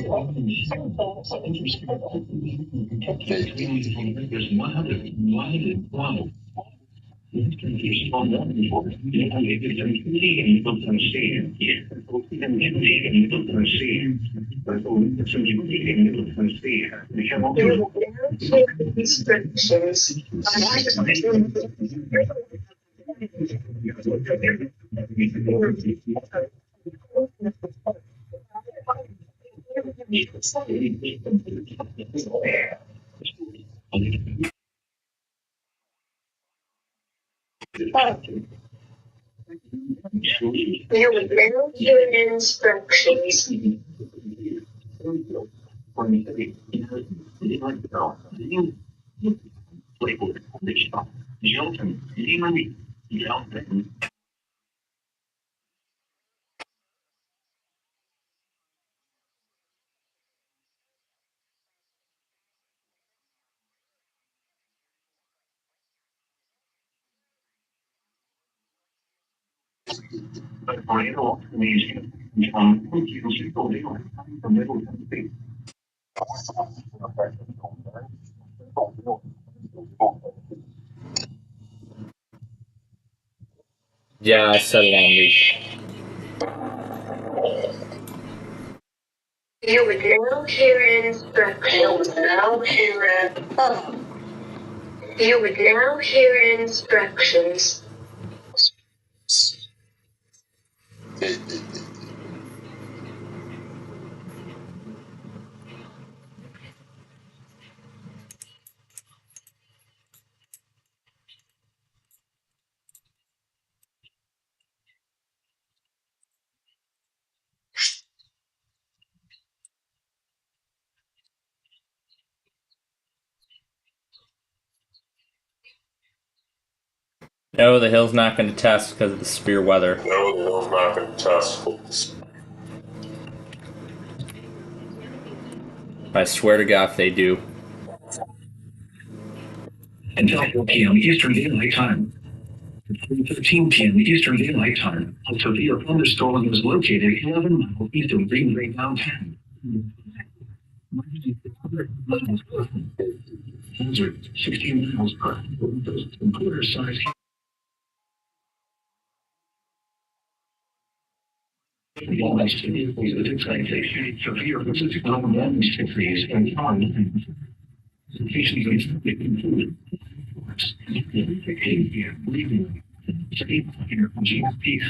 there's 112. You will now hear instructions. Yeah, I set it on leash. You would now hear instructions. You would now hear instructions. No, the hill's not going to test because of the severe weather. No, the hill's not going to test. I swear to God if they do. Until 4 p.m. Eastern Daylight Time. At 3:13 p.m. Eastern Daylight Time, a severe thunderstorm was located 11 miles east of Greenway downtown. Hazard 16 miles per hour. Quarter-size. Severe physical damage to trees and farms. Locations included leaving state here GSP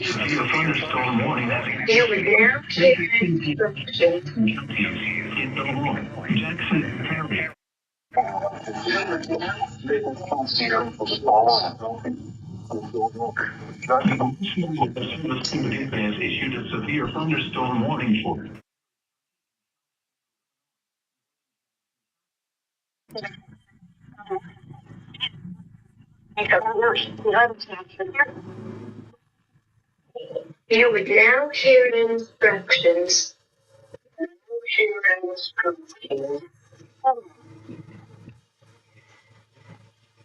Severe thunderstorm warning has been You were there? in Illinois, Jackson, Perry. The Service has issued a severe thunderstorm warning for You would now hear instructions.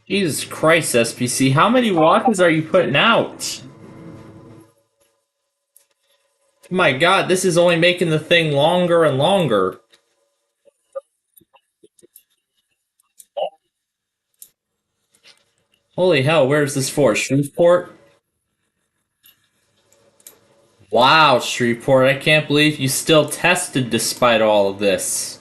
Jesus Christ, SPC, how many walkers are you putting out? My God, this is only making the thing longer and longer. Holy hell, where's this for? Shreveport? Wow, Shreveport, I can't believe you still tested despite all of this.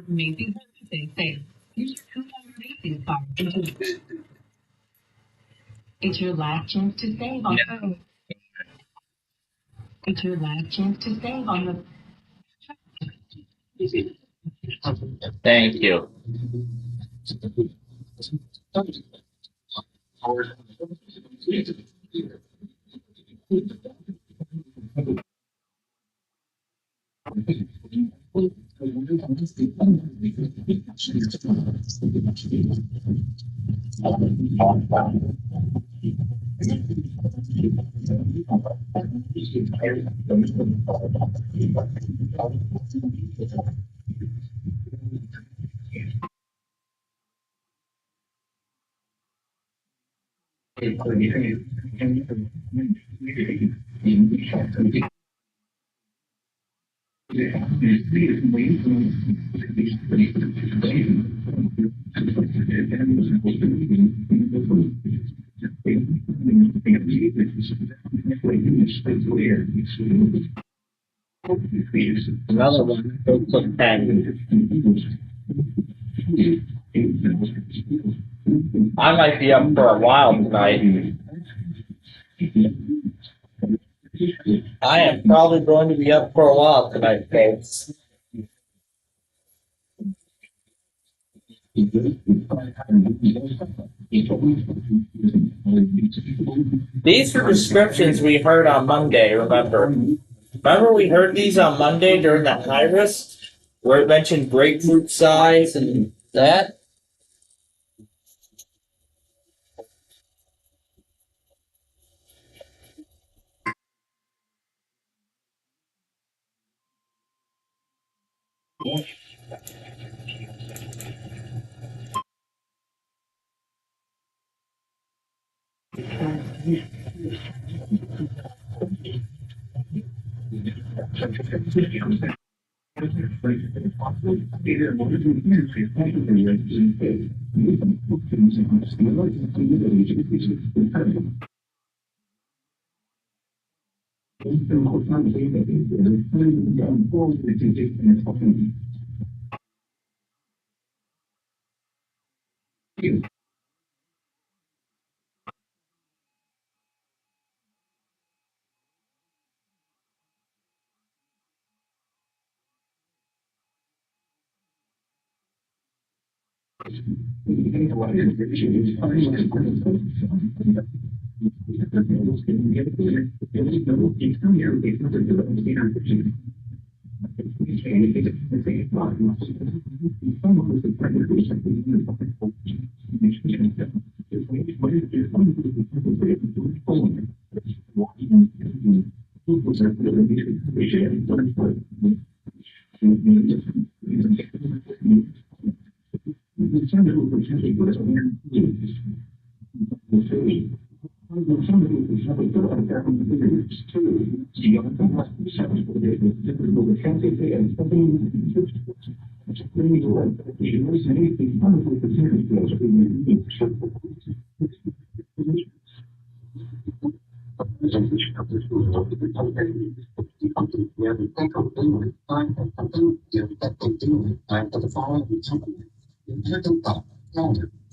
Amazing birthday sale. Here's your coupon racing car. It's your last chance to save on It's your last chance to save on the Thank you. Another one. Go click 10. I might be up for a while tonight. I am probably going to be up for a while tonight, folks. These are descriptions we heard on Monday, remember? Remember we heard these on Monday during that high risk? Where it mentioned grapefruit size and that?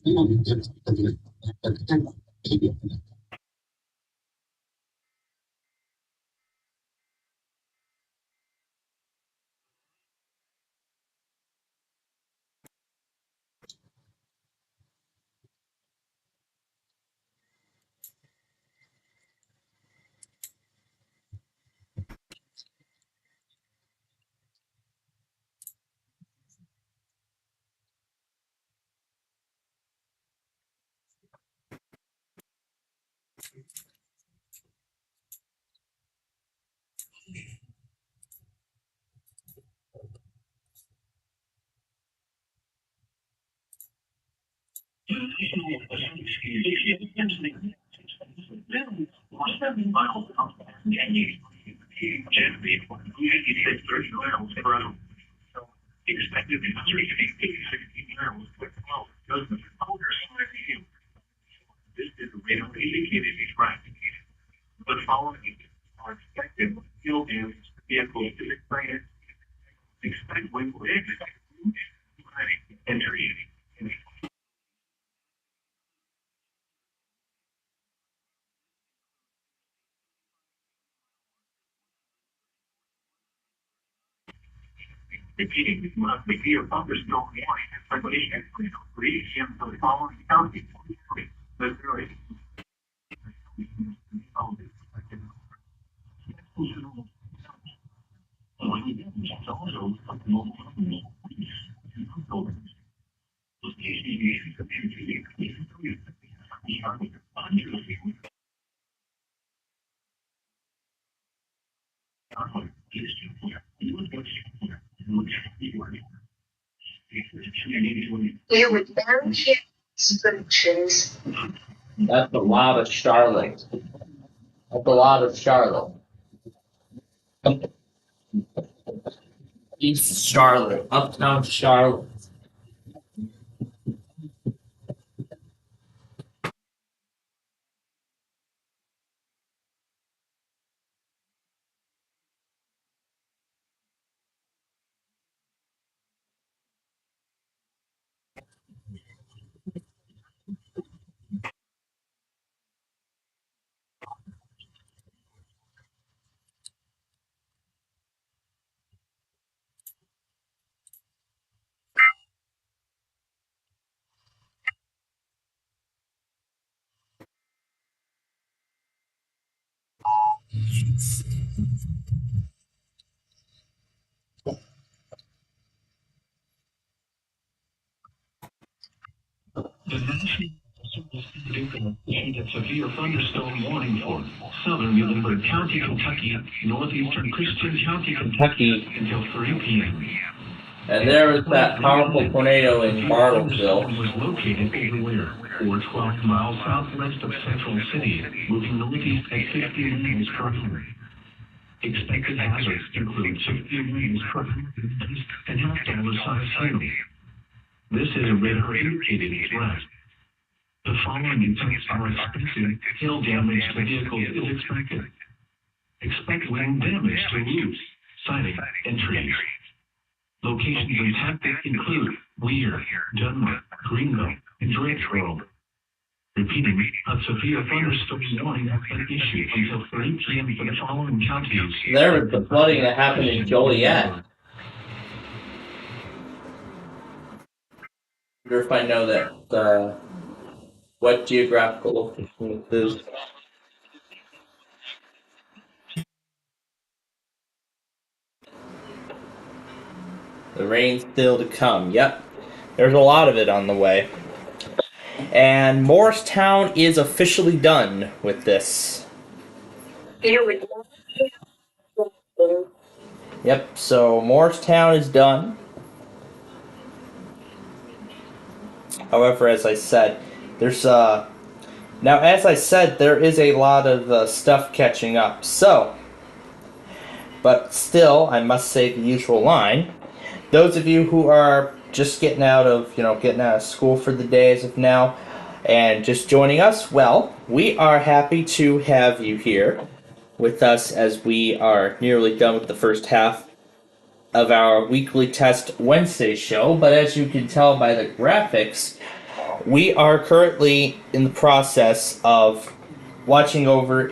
The following are expected fuel damage to vehicles is excited. Expect wind entry. Repeating, this must be a thunderstorm warning and preparation for each of the following counties. Missouri. You would now hear descriptions. That's a lot of Charlotte. That's a lot of Charlotte. East Charlotte, uptown Charlotte. The National issued a severe thunderstorm warning for southern Muhlenberg County, Kentucky, northeastern Christian County, Kentucky, until 3 p.m. And there was that powerful tornado in Bartlesville. Was located everywhere, or 12 miles southwest of Central City, moving northeast at 50 miles per hour. Expected hazards include 60 miles per hour and half-dollar-sized hail. This is a red or indicated threat. The following events are expected. Hail damage to vehicles is expected. Expect wind damage to roofs, siding, and trees. Locations impacted include Weir, Dunmore, Greenville, and Drakesboro. Repeating, a severe thunderstorm warning has been issued until 3 p.m. for the following counties. There was the flooding that happened in Joliet. I wonder if I know that what geographical location this is. The rain's still to come. Yep. There's a lot of it on the way. And Morristown is officially done with this. Yep, so Morristown is done. However, as I said, there's now as I said, there is a lot of stuff catching up. So, but still, I must say the usual line. Those of you who are just getting out of school for the day as of now, and just joining us, well, we are happy to have you here with us as we are nearly done with the first half of our weekly test Wednesday show. But as you can tell by the graphics, We are currently in the process of watching over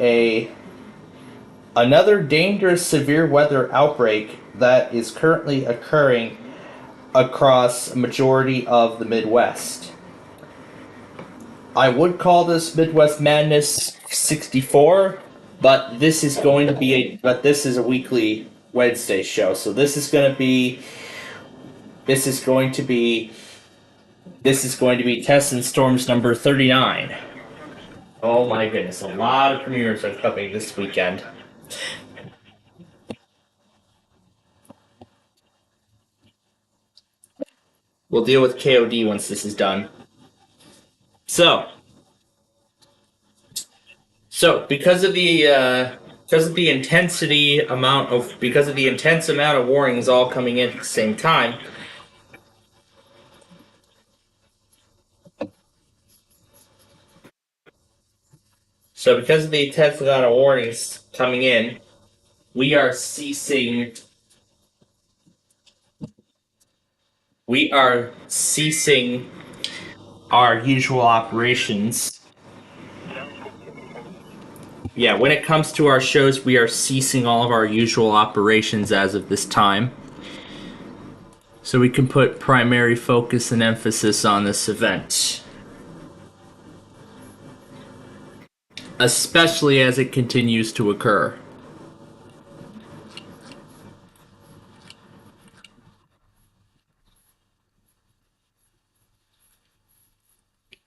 another dangerous severe weather outbreak that is currently occurring across a majority of the Midwest. I would call this Midwest Madness 64, but this is a weekly Wednesday show, so this is going to be Tests and Storms number 39. Oh my goodness, a lot of premieres are coming this weekend. We'll deal with KOD once this is done. So because of the intense amount of warnings all coming in at the same time, we are ceasing our usual operations. Yeah, when it comes to our shows, we are ceasing all of our usual operations as of this time, so we can put primary focus and emphasis on this event, especially as it continues to occur.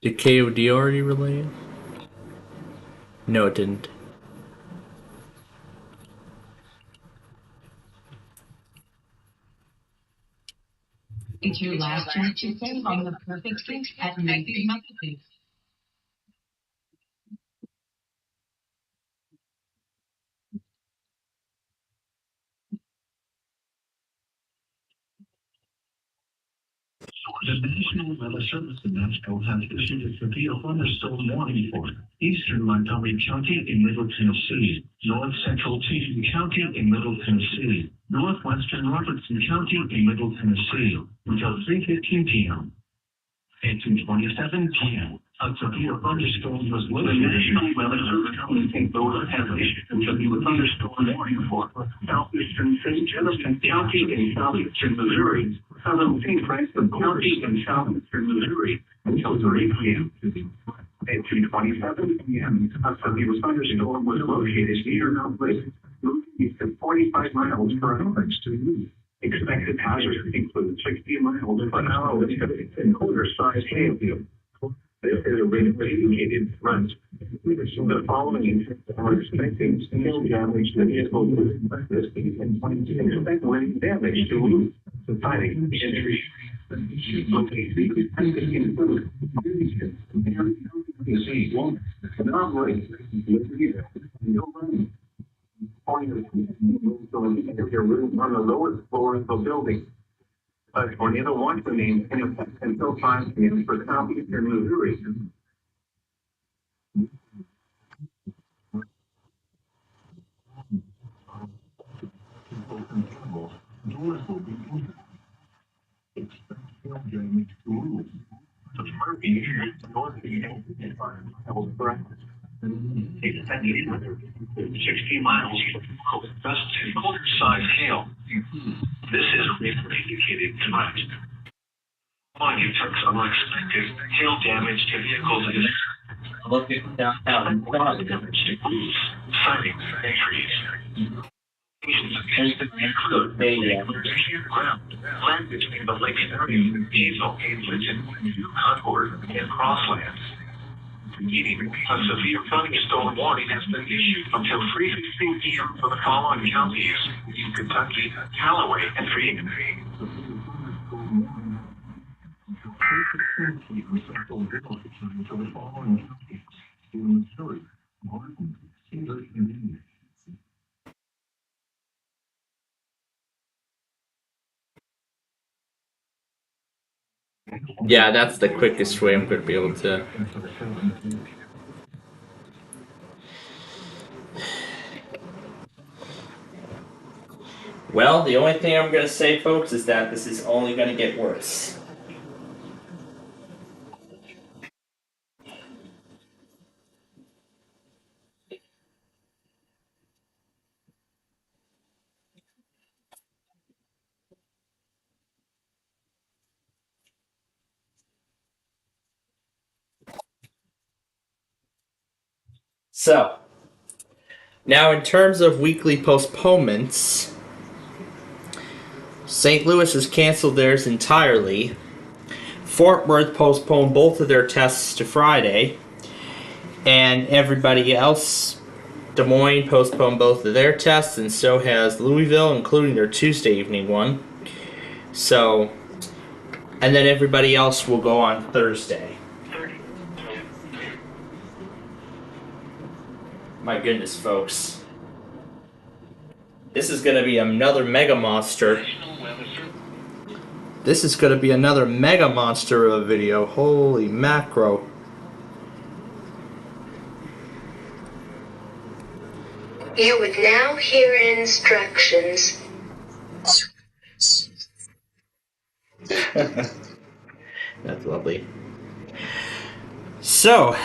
Did KOD already relay it? No, it didn't. It's your last chance to save on the perfect gift at Macy's Marketplace. The National Weather Service in Nashville has issued a severe thunderstorm warning for eastern Montgomery County in Middle Tennessee, north central Teton County in Middle Tennessee, northwestern Robertson County in Middle Tennessee until 3:15 p.m. At 2:27 p.m., a severe thunderstorm was located. The National Weather Service in Boulder has issued a severe thunderstorm warning for southeastern St. Jefferson County in southeastern Missouri, southern St. Francis County in southeastern Missouri until 3 p.m. At 2:27 p.m., a severe thunderstorm was located near Mount Lake, moving at 45 miles per hour. Expected hazards include 60 miles per hour with heavy and quarter-sized hail. This is a radioly indicated front. The following are expecting hail damage to vehicles with this and expect wind damage to roofs, siding, and trees. Your room on the lowest floor of the building. A tornado warning remains in effect until 5 p.m. for southeastern Missouri. Doors will be open. Expect hail damage to roofs. The Murphy is northeast and 5 miles per hour. Expected weather 60 miles with gusts and quarter-sized hail. This is radioly indicated tonight. You took some unexpected hail damage to vehicles in Located downtown. damage to roofs, sidings, and trees. Include campground, land between the lake area and Diesel, Lincoln, Concord, and Crosslands. A severe thunderstorm warning has been issued until 3:15 p.m. for the following counties in Kentucky, Callaway, and Freedom. Yeah, that's the quickest way I'm going to be able to. Well, the only thing I'm going to say, folks, is that this is only going to get worse. So, now in terms of weekly postponements, St. Louis has canceled theirs entirely. Fort Worth postponed both of their tests to Friday. And everybody else, Des Moines postponed both of their tests, and so has Louisville, including their Tuesday evening one. So, and then everybody else will go on Thursday. My goodness, folks. This is going to be another mega monster. This is going to be another mega monster of a video. Holy macro. You would now hear instructions. That's lovely. So,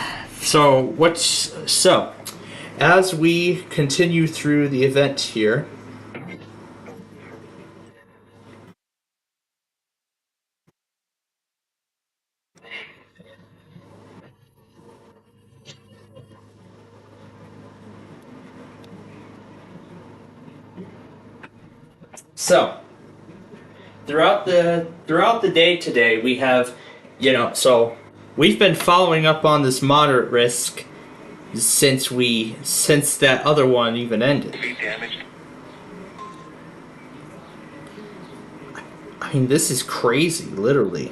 as we continue through the event here, so throughout the day today, we have, so we've been following up on this moderate risk since that other one even ended. I mean, this is crazy, literally.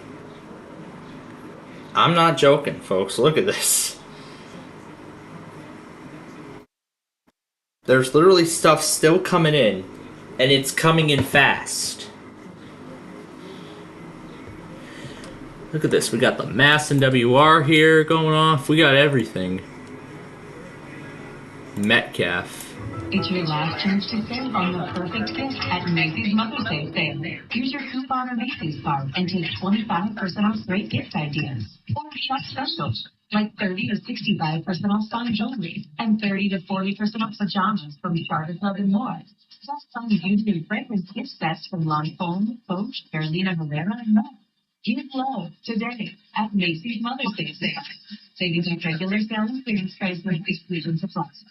I'm not joking, folks. Look at this. There's literally stuff still coming in, and it's coming in fast. Look at this. We got the Mass NWR here going off. We got everything. Metcalf. It's your last chance to save on the perfect gift at Macy's Mother's Day sale. Use your coupon or Macy's card and take 25% off great gift ideas. Or shop specials like 30 to 65% off fine jewelry and 30 to 40% off pajamas from Charter Club and more. Plus some beauty and fragrance gift sets from Lancome, Coach, Carolina Herrera, and more. Give love today at Macy's Mother's Day sale. Savings on regular sale and clearance price with exclusion supplies.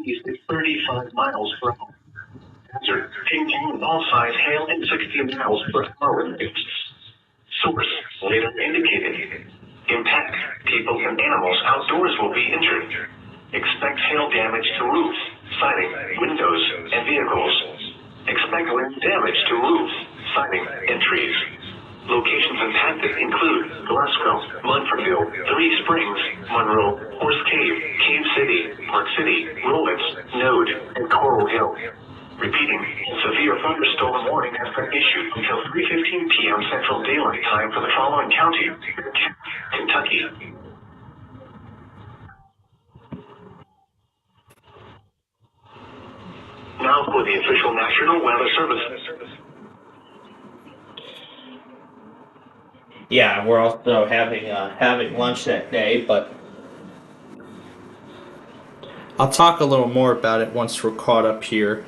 Is 35 miles per hour. Hazard, pinging with all size hail and 60 miles per hour. Source later indicated. Impact, people and animals outdoors will be injured. Expect hail damage to roofs, siding, windows, and vehicles. Expect wind damage to roofs, siding, and trees. Locations impacted include Glasgow, Munfordville, Three Springs, Monroe, Horse Cave, Cave City, Park City, Rollins, Node, and Coral Hill. Repeating, severe thunderstorm warning has been issued until 3:15 p.m. Central Daylight Time for the following county: Kentucky. Now for the official National Weather Service. Yeah, we're also having lunch that day, but I'll talk a little more about it once we're caught up here.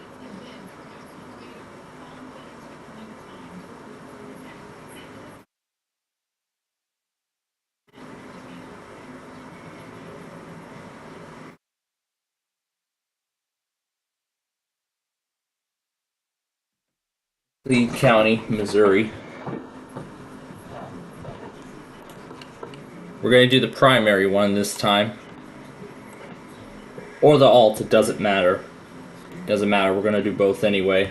Lee County, Missouri. We're going to do the primary one this time. Or the alt, it doesn't matter. Doesn't matter, we're going to do both anyway.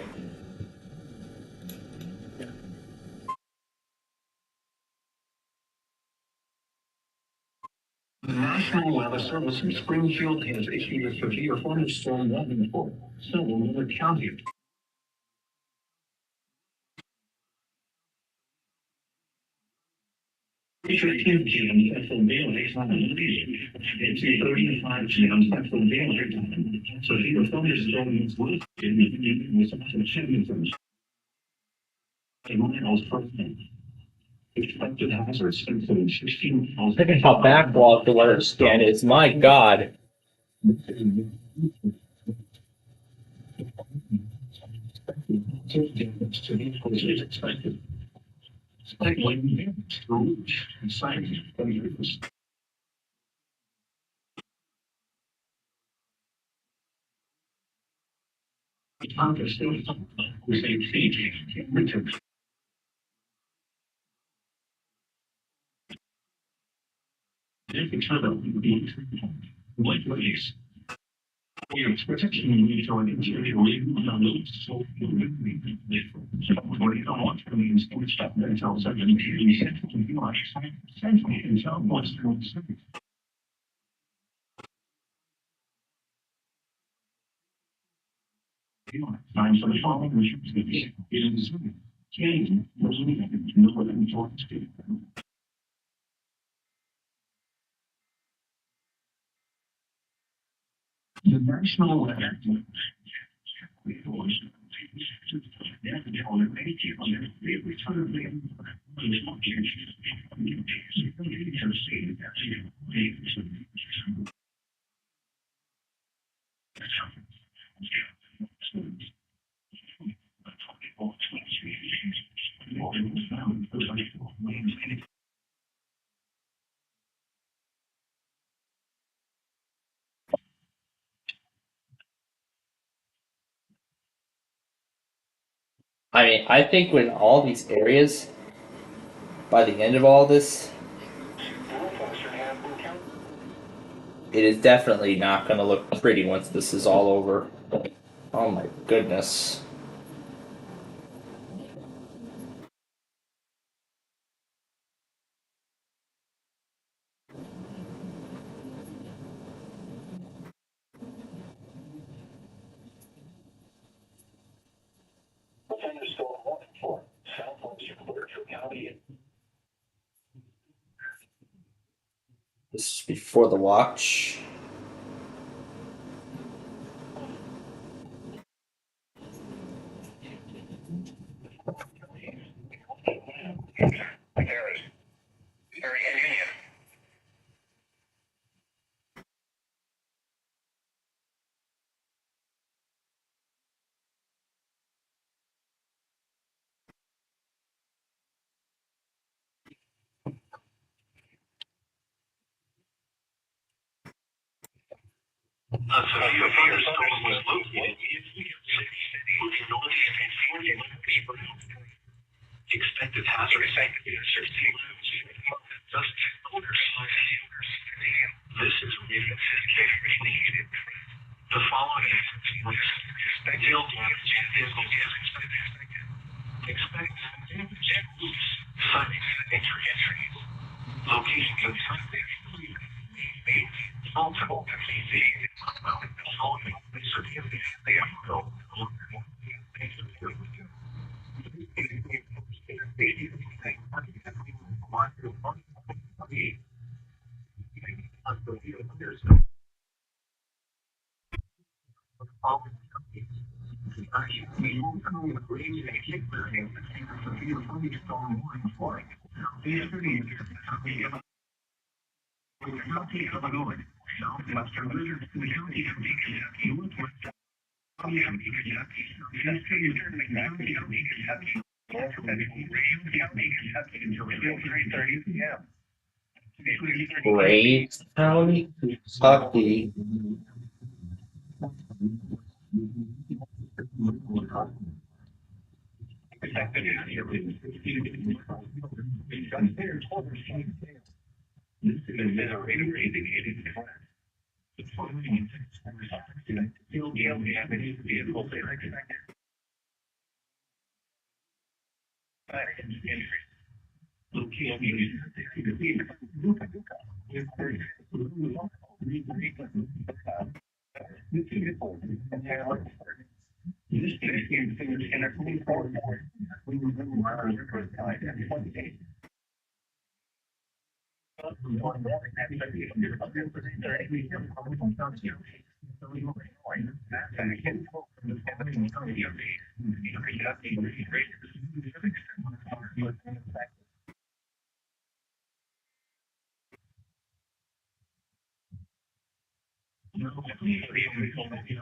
The National Weather Service in Springfield has issued a severe thunderstorm warning for several counties. It's 15 p.m. Central Daylight Time. It's 35 p.m. Central Daylight Time. Severe thunderstorms will begin with some chemicals. Miles per minute. Expected hazards include 16 miles. Look at how backlogged the weather scan is. My God. I mean, I think when all these areas, by the end of all this, it is definitely not going to look pretty once this is all over. Oh my goodness. This is before the watch. Very convenient. Was located in North expected hazardous this is the following expect location multiple Great County, Kentucky.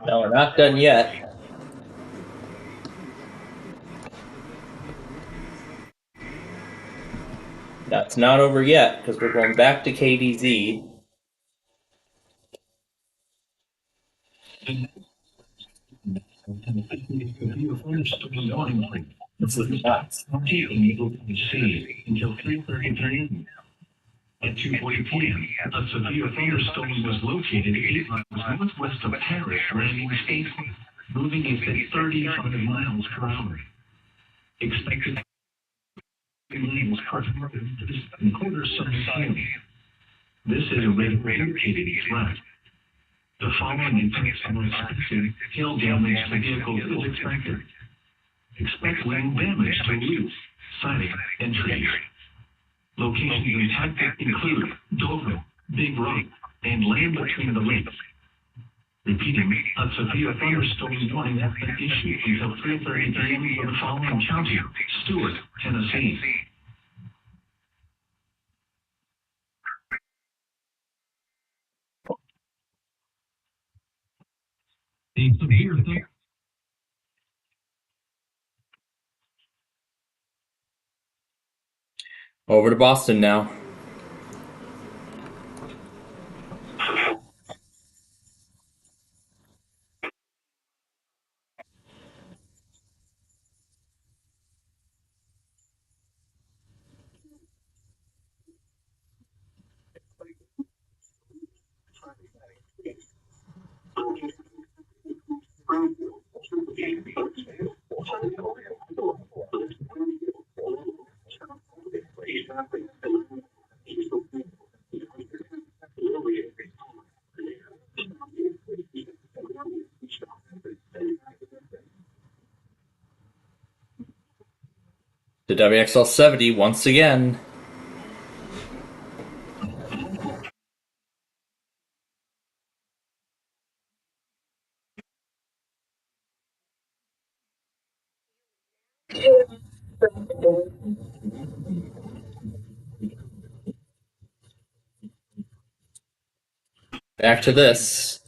No, we're not done yet. That's not over yet, because we're going back to KDZ. This is nuts. Able to see until 3:33 at 2:40 p.m. A severe thunderstorm was located 8 miles northwest of Paris, landing east, moving at 35 miles per hour. Expected winds are including some hail. This is a radiated threat. The following impacts are expected. Hail damage to vehicles is expected. Expect wind damage to roofs, siding, and trees. Locations impacted include Dover, Big Rock, and land between the lakes. Repeating, a severe thunderstorm warning has been issued until 3:30 p.m. for the following county: Stewart, Tennessee. A severe thunderstorm. Over to Boston now. The WXL 70 once again. Back to this.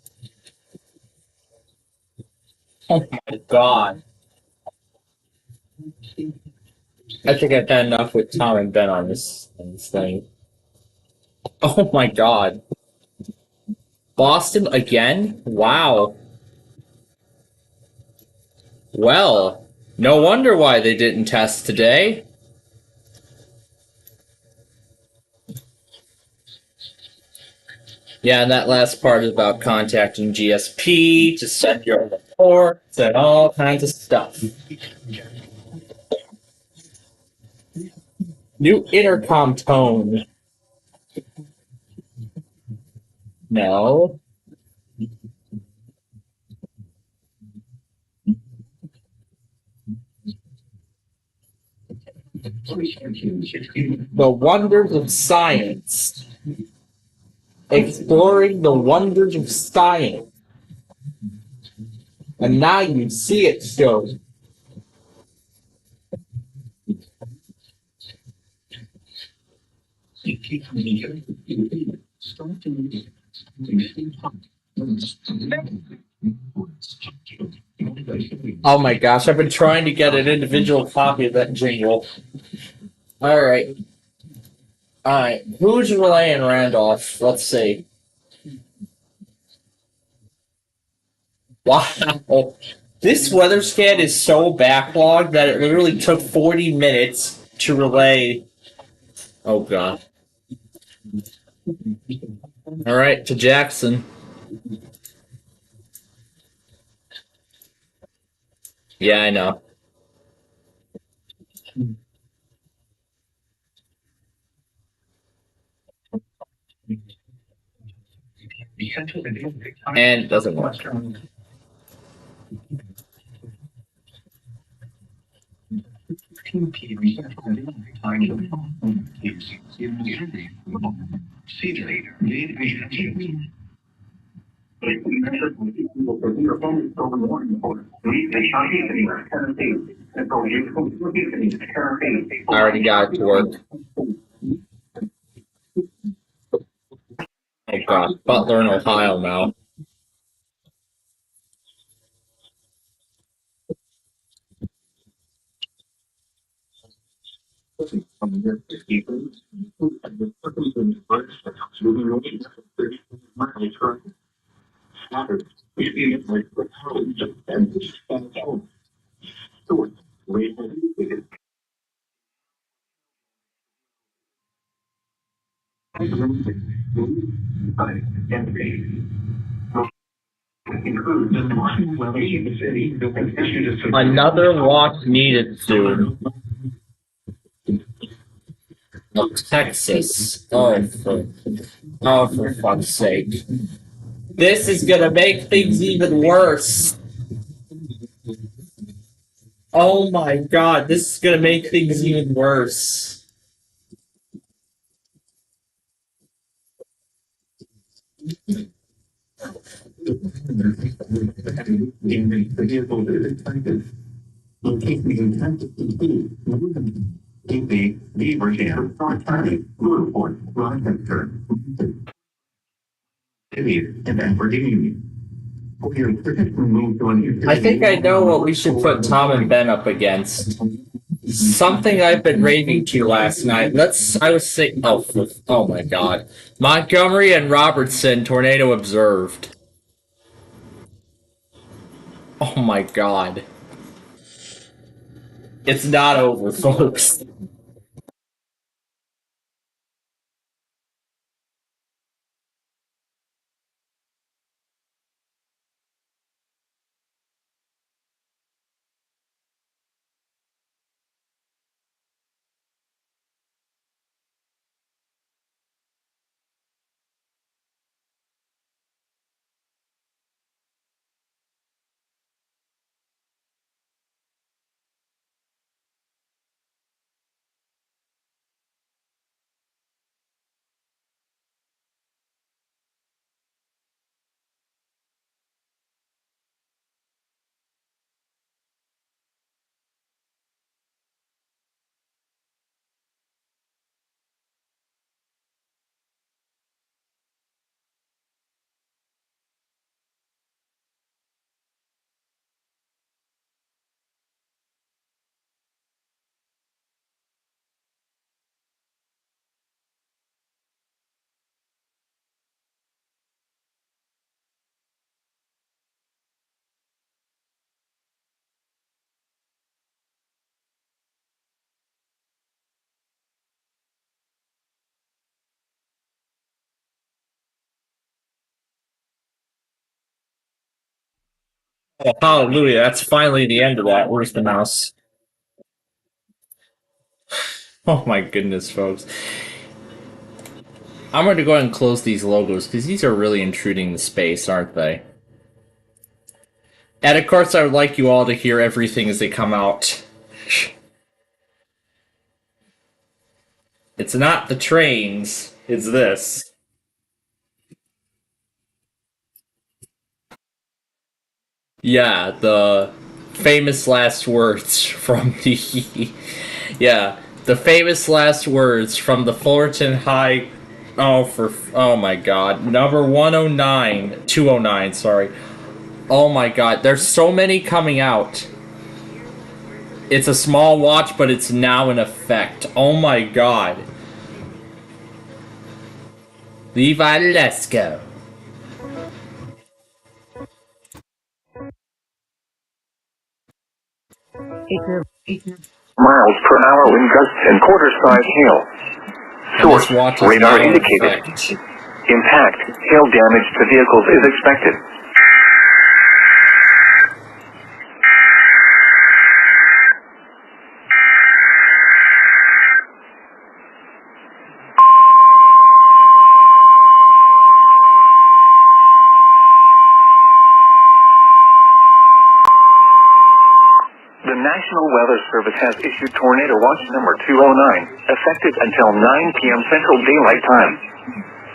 Oh my god. I think I've had enough with Tom and Ben on this thing. Oh my god. Boston again? Wow. Well, no wonder why they didn't test today. Yeah, and that last part is about contacting GSP to send your reports and all kinds of stuff. New intercom tone. No. The wonders of science. Exploring the wonders of science. And now you see it show. Oh my gosh, I've been trying to get an individual copy of that jingle. Alright. Alright, who's relaying Randolph? Let's see. Wow. This weather scan is so backlogged that it literally took 40 minutes to relay. Oh god. Alright, to Jackson. Yeah, I know. And it doesn't work. I already got it to work. Oh god, Butler in Ohio now. Another watch needed soon. Oh, Texas. Oh, for fuck's sake. This is gonna make things even worse. Oh my god, this is gonna make things even worse. I think I know what we should put Tom and Ben up against. Something I've been raving to last night. I was saying, oh my god. Montgomery and Robertson, tornado observed. Oh my god. It's not over, folks. Oh, hallelujah, that's finally the end of that. Where's the mouse? Oh my goodness, folks. I'm going to go ahead and close these logos because these are really intruding the space, aren't they? And of course, I would like you all to hear everything as they come out. It's not the trains, it's this. Yeah, the famous last words from the... yeah, the famous last words from the Fullerton High... Oh my god. Number 209, sorry. Oh my god, there's so many coming out. It's a small watch, but it's now in effect. Oh my god. Levi, let's go. Miles per hour wind gusts and quarter-size hail. Source, radar indicated. Impact, hail damage to vehicles is expected. The National Weather Service has issued Tornado Watch number 209, effective until 9 p.m. Central Daylight Time.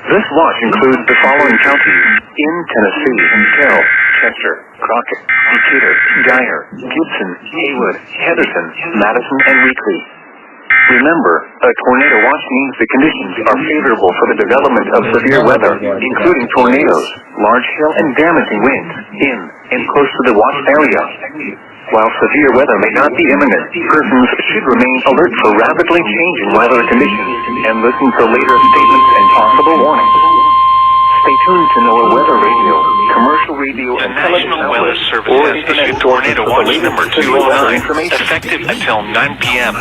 This watch includes the following counties in Tennessee: Carroll, Chester, Crockett, Decatur, Dyer, Gibson, Haywood, Henderson, Madison, and Weakley. Remember, a tornado watch means the conditions are favorable for the development of severe weather, including tornadoes, large hail, and damaging winds in and close to the watch area. While severe weather may not be imminent, persons should remain alert for rapidly changing weather conditions and listen for later statements and possible warnings. Stay tuned to NOAA Weather Radio, commercial radio, and National Weather Service has issued Tornado Watch number 209, effective until 9 p.m.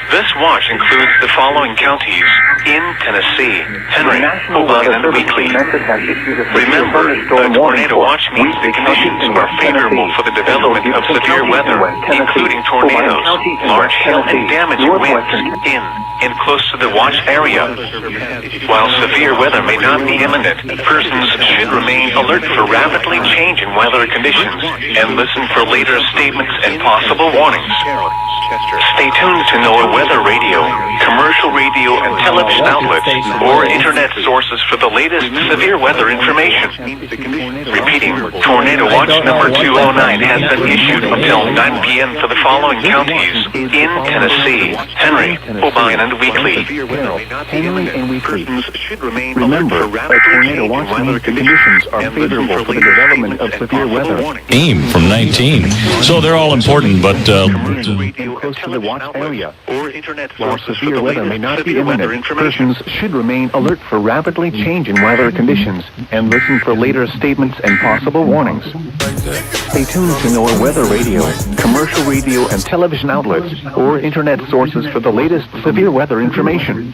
This watch includes the following counties in Tennessee: Henry, Oregon, and Weekly. Remember, a tornado watch means the conditions are favorable for the development of severe weather, including tornadoes, large hail, and damaging winds in and close to the watch area. While severe weather may not be imminent, persons should remain alert for rapidly changing weather conditions and listen for later statements and possible warnings. Stay tuned to NOAA Weather Radio, commercial radio and television outlets, or internet sources for the latest severe weather information. Repeating, Tornado Watch number 209 has been issued until 9 p.m. for the following counties in Tennessee: Henry, Oregon, and Weekly. Henry and Weekly. Remember, a tornado watch means the conditions are favorable for the development of severe weather. AIM from 19. So they're all important, but Close to the watch area. While severe weather may not be imminent, persons should remain alert for rapidly changing weather conditions and listen for later statements and possible warnings. Stay tuned to NOAA Weather Radio, commercial radio and television outlets, or internet sources for the latest severe weather information.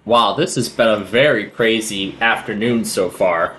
Wow, this has been a very crazy afternoon so far.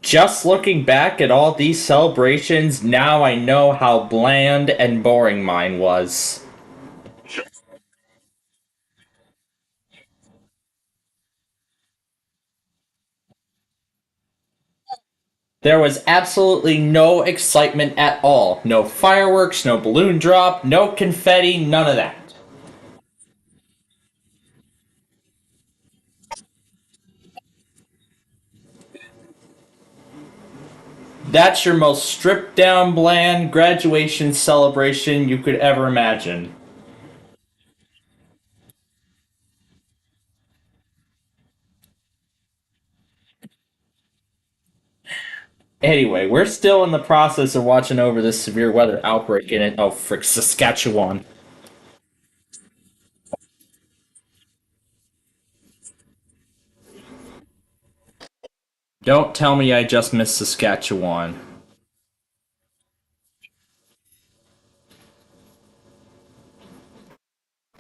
Just looking back at all these celebrations, now I know how bland and boring mine was. There was absolutely no excitement at all. No fireworks, no balloon drop, no confetti, none of that. That's your most stripped down, bland graduation celebration you could ever imagine. Anyway, we're still in the process of watching over this severe weather outbreak in Saskatchewan. Don't tell me I just missed Saskatchewan.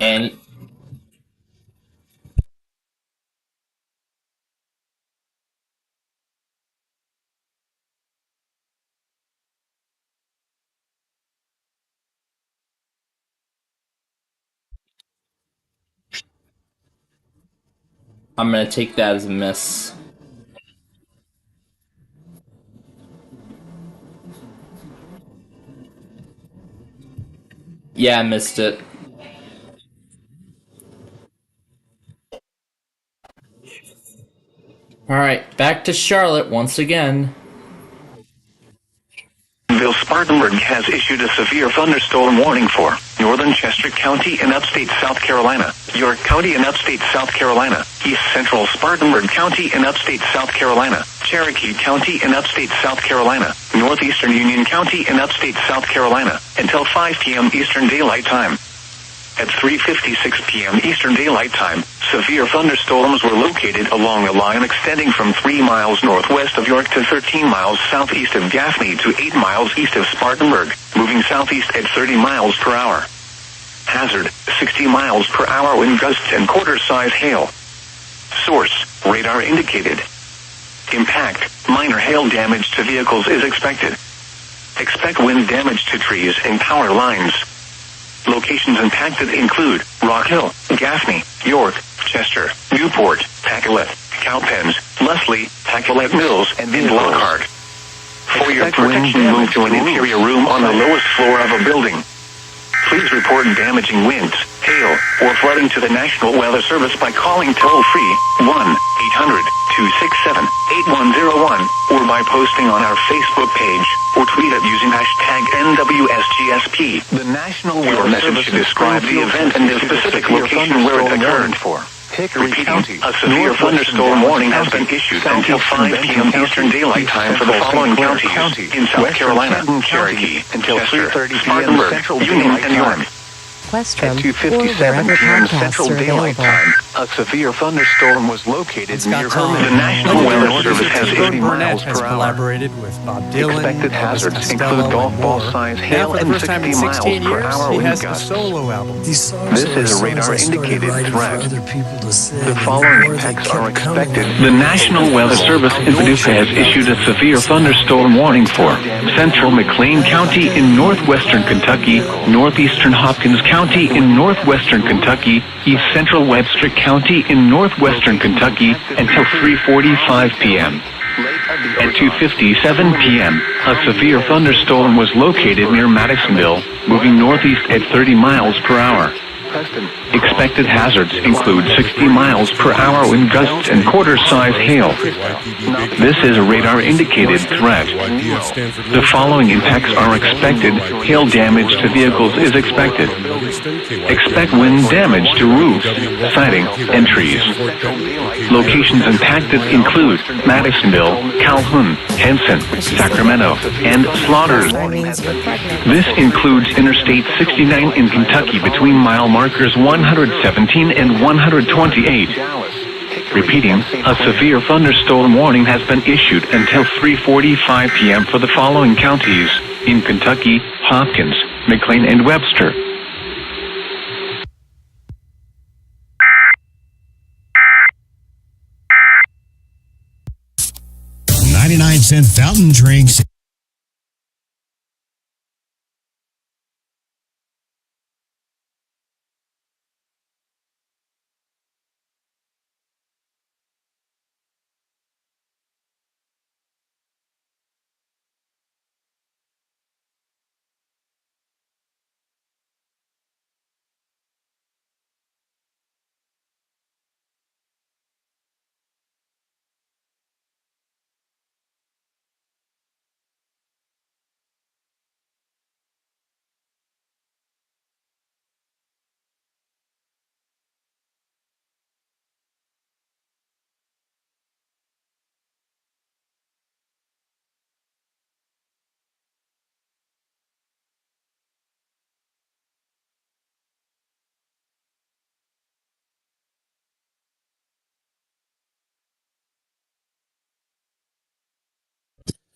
And I'm gonna take that as a miss. Yeah, I missed it. Alright, back to Charlotte once again. Spartanburg has issued a severe thunderstorm warning for northern Chester County in upstate South Carolina, York County in upstate South Carolina, east central Spartanburg County in upstate South Carolina, Cherokee County in upstate South Carolina, northeastern Union County in upstate South Carolina, until 5 p.m. Eastern Daylight Time. At 3:56 p.m. Eastern Daylight Time, severe thunderstorms were located along a line extending from 3 miles northwest of York to 13 miles southeast of Gaffney to 8 miles east of Spartanburg, moving southeast at 30 miles per hour. Hazard, 60 miles per hour wind gusts and quarter-size hail. Source, radar indicated. Impact, minor hail damage to vehicles is expected. Expect wind damage to trees and power lines. Locations impacted include Rock Hill, Gaffney, York, Chester, Newport, Pacolet, Cowpens, Leslie, Pacolet Mills, and Lockhart. For your protection, move to an interior room on the lowest floor of a building. Please report damaging winds, hail, or flooding to the National Weather Service by calling toll-free 1-800-267-8101 or by posting on our Facebook page or tweet it using hashtag NWSGSP. The National Weather Service should describe the event and the specific location where it occurred. Repeating, a severe thunderstorm warning has been issued until 5 p.m. Eastern Daylight Time for the following counties in South Carolina, Cherokee, until 3:30 p.m. Union, and York. At 2:57 p.m. Central Daylight Time, a severe thunderstorm was located near Herman. The National Weather Service has 80 miles per hour. Collaborated with Bob Dylan, Expected hazards include golf ball size hail and 60 miles per hour wind gusts. This is a radar indicated threat. The following impacts are expected. The National Weather Service in Paducah has issued a severe thunderstorm warning for central McLean County in northwestern Kentucky, northeastern Hopkins County in northwestern Kentucky, east central Webster County in northwestern Kentucky until 3:45 p.m. At 2:57 p.m., a severe thunderstorm was located near Madisonville, moving northeast at 30 miles per hour. Expected hazards include 60 miles per hour wind gusts and quarter-size hail. This is a radar-indicated threat. The following impacts are expected. Hail damage to vehicles is expected. Expect wind damage to roofs, siding, and trees. Locations impacted include Madisonville, Calhoun, Henson, Sacramento, and Slaughters. This includes Interstate 69 in Kentucky between mile markers 117 and 128. Repeating, a severe thunderstorm warning has been issued until 3:45 p.m. for the following counties in Kentucky: Hopkins, McLean, and Webster. $0.99 fountain drinks.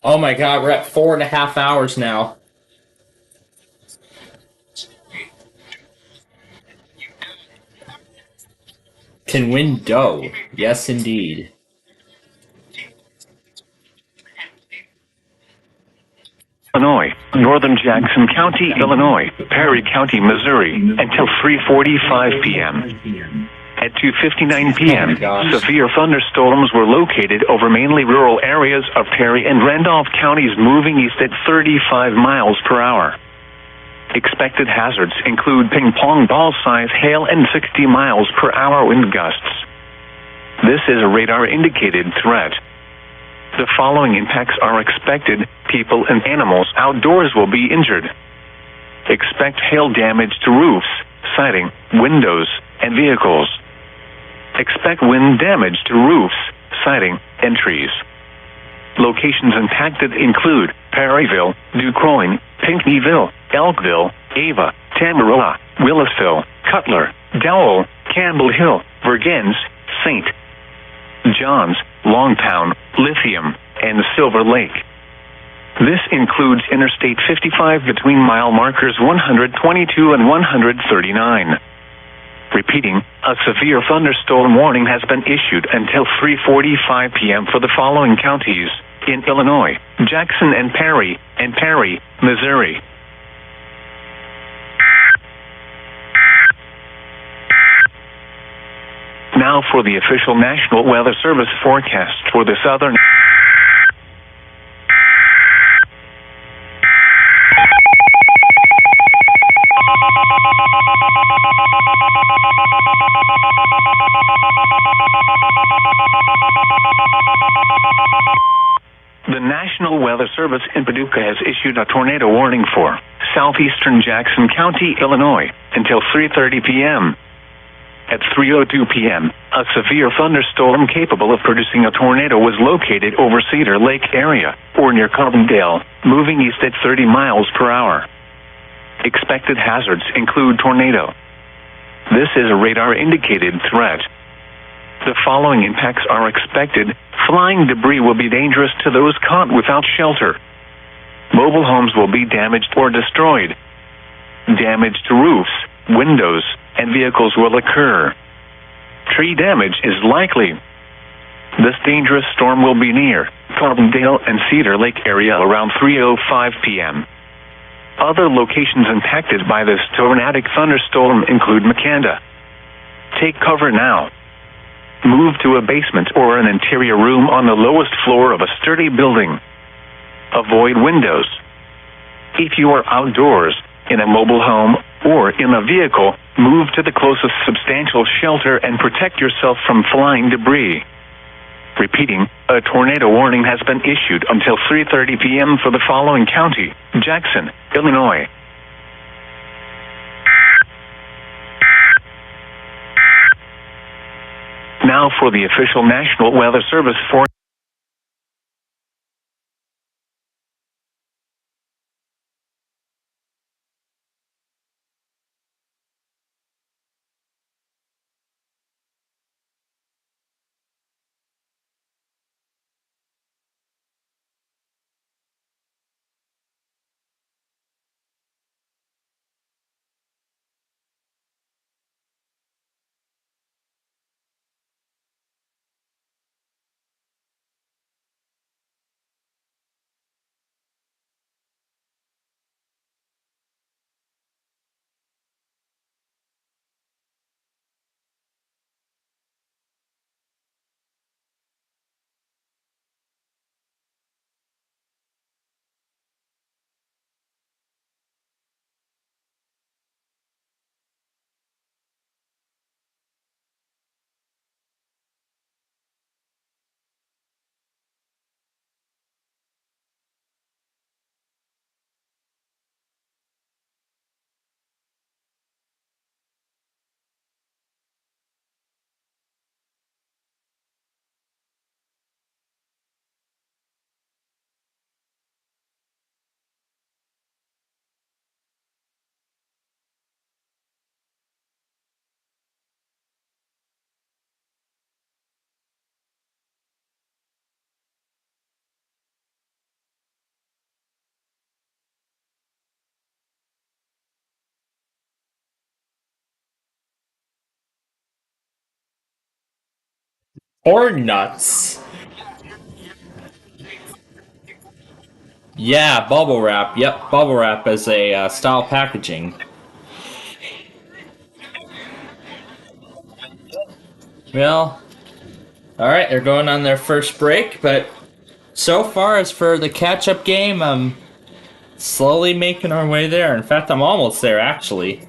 Oh my god, we're at 4.5 hours now. Can win dough. Yes, indeed. Illinois, northern Jackson County, Illinois, Perry County, Missouri, until 3:45 p.m. At 2:59 p.m., severe thunderstorms were located over mainly rural areas of Perry and Randolph counties moving east at 35 miles per hour. Expected hazards include ping-pong ball-size hail and 60 miles per hour wind gusts. This is a radar-indicated threat. The following impacts are expected. People and animals outdoors will be injured. Expect hail damage to roofs, siding, windows, and vehicles. Expect wind damage to roofs, siding, and trees. Locations impacted include Perryville, DuCroin, Pinckneyville, Elkville, Ava, Tamaroa, Willisville, Cutler, Dowell, Campbell Hill, Vergennes, St. John's, Longtown, Lithium, and Silver Lake. This includes Interstate 55 between mile markers 122 and 139. Repeating, a severe thunderstorm warning has been issued until 3:45 p.m. for the following counties in Illinois: Jackson and Perry, Missouri. Now for the official National Weather Service forecast for the southern. The National Weather Service in Paducah has issued a tornado warning for southeastern Jackson County, Illinois, until 3:30 p.m. At 3:02 p.m., a severe thunderstorm capable of producing a tornado was located over Cedar Lake area, or near Carbondale, moving east at 30 miles per hour. Expected hazards include tornado. This is a radar-indicated threat. The following impacts are expected. Flying debris will be dangerous to those caught without shelter. Mobile homes will be damaged or destroyed. Damage to roofs, windows, and vehicles will occur. Tree damage is likely. This dangerous storm will be near Carbondale and Cedar Lake area around 3:05 p.m. Other locations impacted by this tornadic thunderstorm include Makanda. Take cover now. Move to a basement or an interior room on the lowest floor of a sturdy building. Avoid windows. If you are outdoors, in a mobile home, or in a vehicle, move to the closest substantial shelter and protect yourself from flying debris. Repeating, a tornado warning has been issued until 3:30 p.m. for the following county: Jackson, Illinois. Now for the official National Weather Service for Or nuts. Yeah, bubble wrap. Yep, bubble wrap as a style packaging. Well, alright, they're going on their first break, but so far as for the catch-up game, I'm slowly making our way there. In fact, I'm almost there, actually.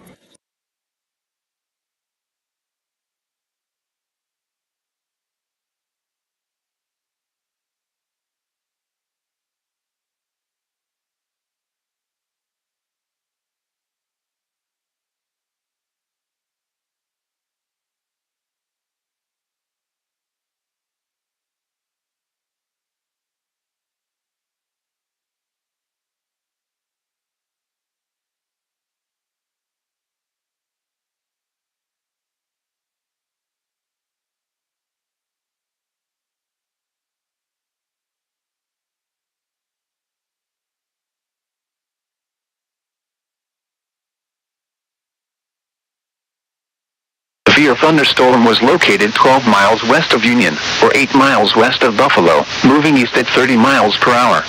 severe thunderstorm was located 12 miles west of Union, or 8 miles west of Buffalo, moving east at 30 miles per hour.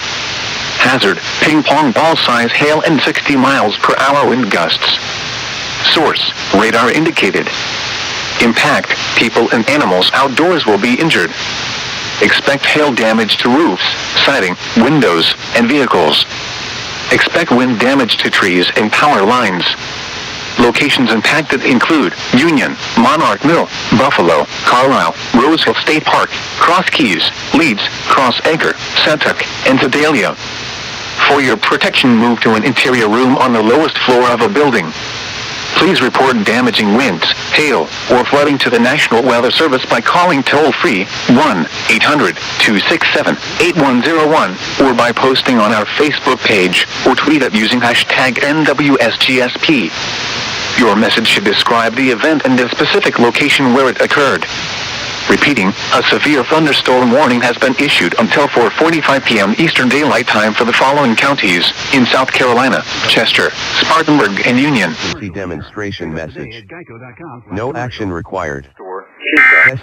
Hazard, ping pong ball size hail and 60 miles per hour wind gusts. Source, radar indicated. Impact, people and animals outdoors will be injured. Expect hail damage to roofs, siding, windows, and vehicles. Expect wind damage to trees and power lines. Locations impacted include Union, Monarch Mill, Buffalo, Carlisle, Rosehill State Park, Cross Keys, Leeds, Cross Anchor, Santuc, and Sedalia. For your protection, move to an interior room on the lowest floor of a building. Please report damaging winds, hail, or flooding to the National Weather Service by calling toll-free 1-800-267-8101 or by posting on our Facebook page or tweet it using hashtag NWSGSP. Your message should describe the event and the specific location where it occurred. Repeating, a severe thunderstorm warning has been issued until 4:45 p.m. Eastern Daylight Time for the following counties in South Carolina: Chester, Spartanburg, and Union. Demonstration message. No action required.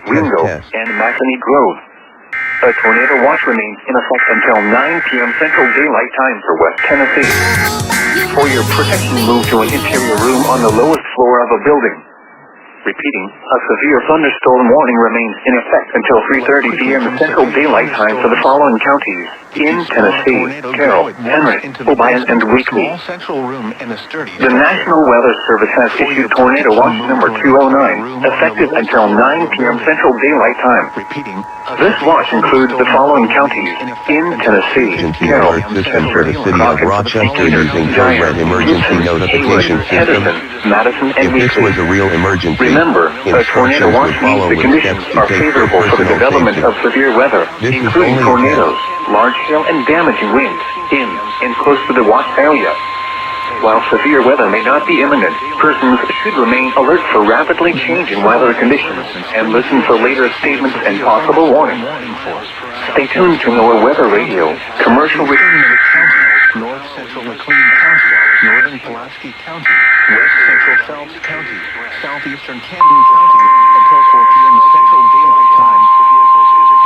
Window, and Mackinac Grove. A tornado watch remains in effect until 9 p.m. Central Daylight Time for West Tennessee. For your protection, move to an interior room on the lowest floor of a building. Repeating, a severe thunderstorm warning remains in effect until 3:30 p.m. Central Daylight Time for the following counties in Tennessee: Carroll, Henry, Obion, and Weakley. The National Weather Service has issued Tornado Watch number 209, effective until 9 p.m. Central Daylight Time. This watch includes the following counties in Tennessee: Carroll, System for the City of Rochester using Code Red Emergency Notification System. Madison, and If this was a real emergency, remember, a tornado watch means the conditions are favorable for the development of severe weather, including tornadoes, large hail, and damaging winds in and close to the watch area. While severe weather may not be imminent, persons should remain alert for rapidly changing weather conditions and listen for later statements and possible warnings. Stay tuned to our weather radio, commercial radio. North Central McLean County, Northern Pulaski County, West Central Phelps County, Southeastern Camden County, until 4 p.m. Central Daylight Time.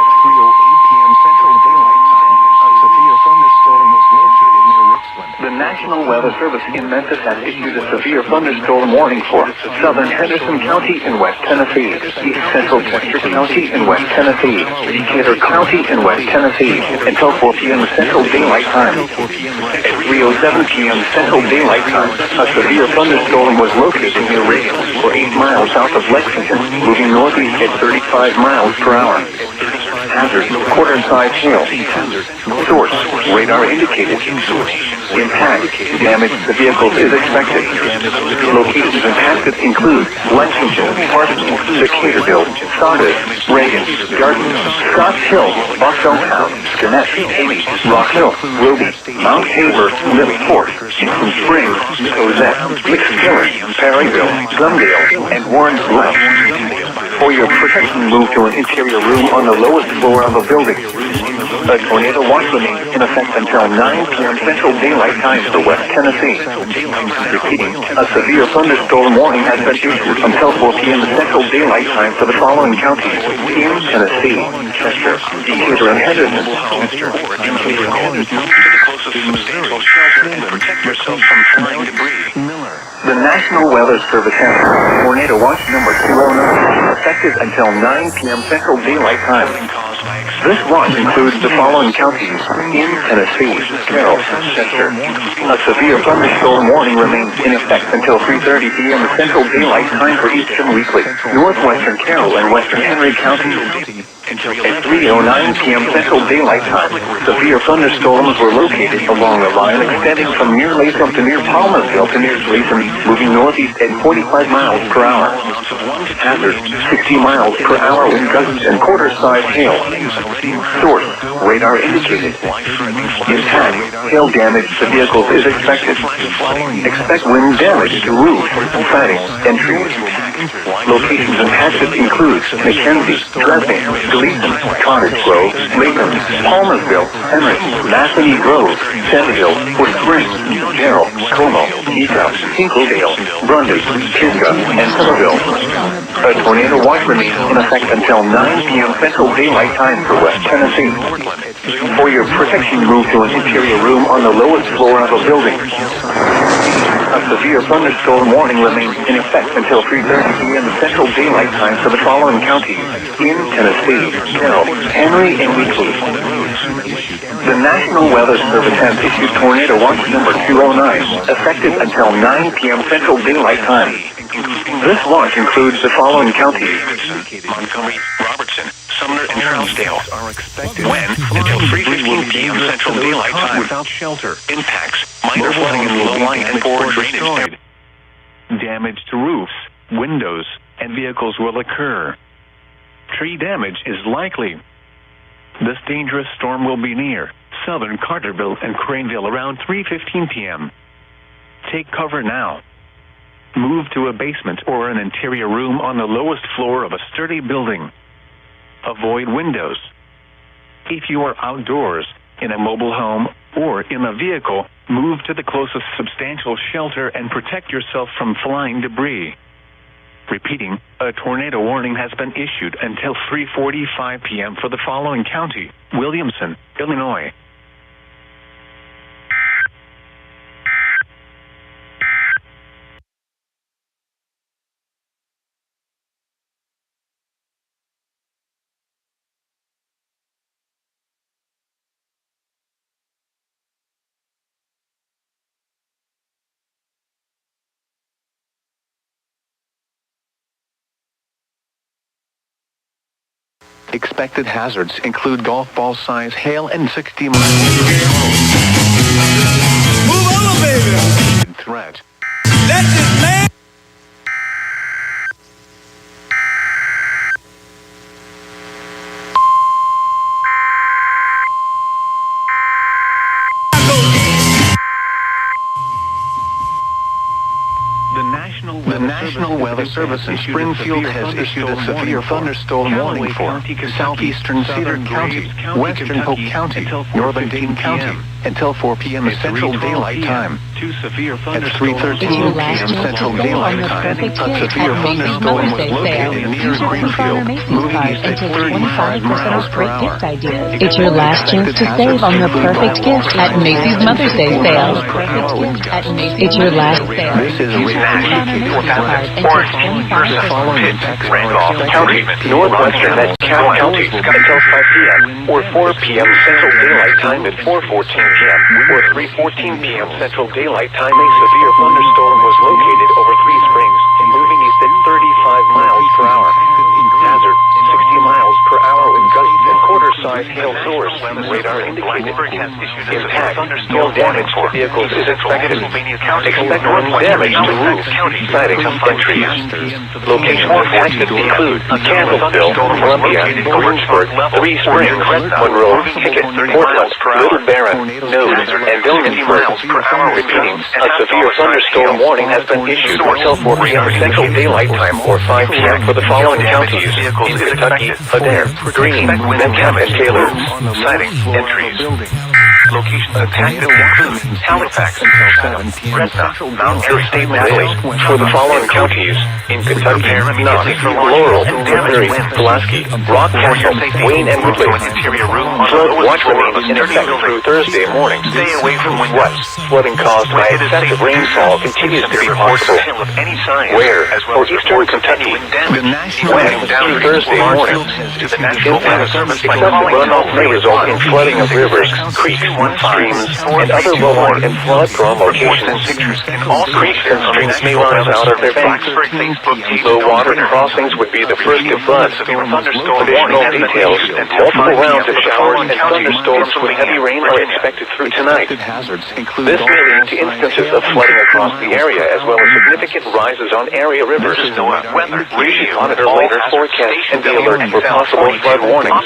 At 3:08 p.m. Central Daylight Time, a severe thunderstorm was located near Richland. The National Weather Service in Memphis has issued a severe thunderstorm warning for southern Henderson County in West Tennessee, east central Chester County in West Tennessee, Decatur County in West Tennessee, until 4 p.m. Central Daylight Time. At 3:07 p.m. Central Daylight Time, a severe thunderstorm was located near Reagan, or 8 miles south of Lexington, moving northeast at 35 miles per hour. Hazard, quarter-size hail. Source, radar indicated. Impact, damage to vehicles is expected. Locations impacted include Lexington, Parsons, Decaturville, Saugus, Reagan, Gardens, Scotts Hill, Buckshelltown, Gannett, Amy, Rock Hill, Ruby, Mount Tabor, Middleport, Eastern Springs, Cozette, McSkillen, Perryville, Glendale, and Warren Left. For your protection, move to an interior room on the lowest floor of a building. A tornado watch remains in effect until 9 p.m. Central Daylight Time for West Tennessee. Repeating, a severe thunderstorm warning has been issued until 4 p.m. Central Daylight Time for the following counties in Tennessee: Chester, Decatur, and Henderson. Protect yourself from flying debris. The National Weather Service has Tornado Watch number 209, effective until 9 p.m. Central Daylight Time. This watch includes the following counties in Tennessee: Carroll, Chester. A severe thunderstorm warning remains in effect until 3:30 p.m. Central Daylight Time for Eastern Weekly, Northwestern Carroll, and Western Henry counties. At 3:09 p.m. Central Daylight Time, severe thunderstorms were located along a line extending from near Latham to near Palmersville to near Latham, moving northeast at 45 miles per hour. Hazard, 60 miles per hour wind gusts and quarter-size hail. Source, radar indicated. Impact, hail damage to vehicles is expected. Expect wind damage to roofs, siding, and trees. Locations and hazards include Mackenzie, Dresden, Gleason, Cottage Grove, Latham, Palmersville, Henry, Masseny Grove, Centerville, Wood Springs, Darrell, Como, Utah, Hinkledale, Brundage, Pisgah, and Somerville. A tornado watch remains in effect until 9 p.m. Central Daylight Time for West Tennessee. For your protection, move to an interior room on the lowest floor of a building. A severe thunderstorm warning remains in effect until 3:30 p.m. Central Daylight Time for the following counties in Tennessee: Carroll, Henry, and Weakley. The National Weather Service has issued Tornado Watch number 209, effective until 9 p.m. Central Daylight Time. This watch includes the following counties: Montgomery, Robertson, Sumner, and Trousdale are expected when until 3:15 p.m. Central Daylight Time without shelter. Impacts: minor flooding in low-lying and poor drainage. Damage to roofs, windows, and vehicles will occur. Tree damage is likely. This dangerous storm will be near southern Carterville and Craneville around 3:15 p.m. Take cover now. Move to a basement or an interior room on the lowest floor of a sturdy building. Avoid windows. If you are outdoors, in a mobile home, or in a vehicle, move to the closest substantial shelter and protect yourself from flying debris. Repeating, a tornado warning has been issued until 3:45 p.m. for the following county: Williamson, Illinois. Expected hazards include golf ball size hail and 60 miles. Move on, baby! Threat. Let this man. The National Weather Service in Springfield has issued a severe thunderstorm warning for southeastern Cedar County, western Polk County, northern Dayton County, until 4 p.m. Central Daylight Time. At 3:13 p.m. Central Daylight Time, a severe thunderstorm was located near Greenfield, moving east at 35 miles per hour. It's your last chance to save on the perfect gift at Macy's Mother's Day sale. It's your last sale. This is the following impacts Randolph County, northwestern Metcalfe County until 5 p.m. or 4 p.m. Central Daylight Time at 4:14 p.m. or 3:14 p.m. Central Daylight Time. A severe thunderstorm was located over Three Springs, moving east at 35 miles per hour. Hazard: 60 miles per hour with gusts and quarter-size hail source. Radar indicated. Impact: hail damage to vehicles is expected. Expect wind damage to roofs, siding, and trees. Locations affected include Campbellsville, Columbia, Greensburg, Three Springs, Monroe, Pickett, Portland, Little Barron, Node, and Williamsburg. Repeating, a severe thunderstorm warning has been issued until 4 p.m. Central Daylight Time or 5 p.m. for the following counties: in Kentucky, Adair, Greene, Metcalfe, and Taylor. Siding, entries. Locations impacted include Halifax, Gretna, Mount Airy State Valley. For the following counties: in Kentucky, Knox, Laurel, Danbury, Pulaski, Rock Castle, Wayne, and Woodley. Flood watch remains in effect through Thursday morning. Stay away from west. Flooding caused by excessive rainfall continues to be possible. Where? For eastern Kentucky. When? Through Thursday morning. Impacts excessive runoff may result in flooding of rivers, creeks, streams, and other low-lying and flood-prone locations. Creeks and streams may rise out of their banks. Low water crossings would be the first to flood. Additional details: multiple rounds of showers and thunderstorms with heavy rain are expected through tonight. This may lead to instances of flooding across the area, as well as significant rises on area rivers. You should monitor later forecasts and be alert for possible flood warnings.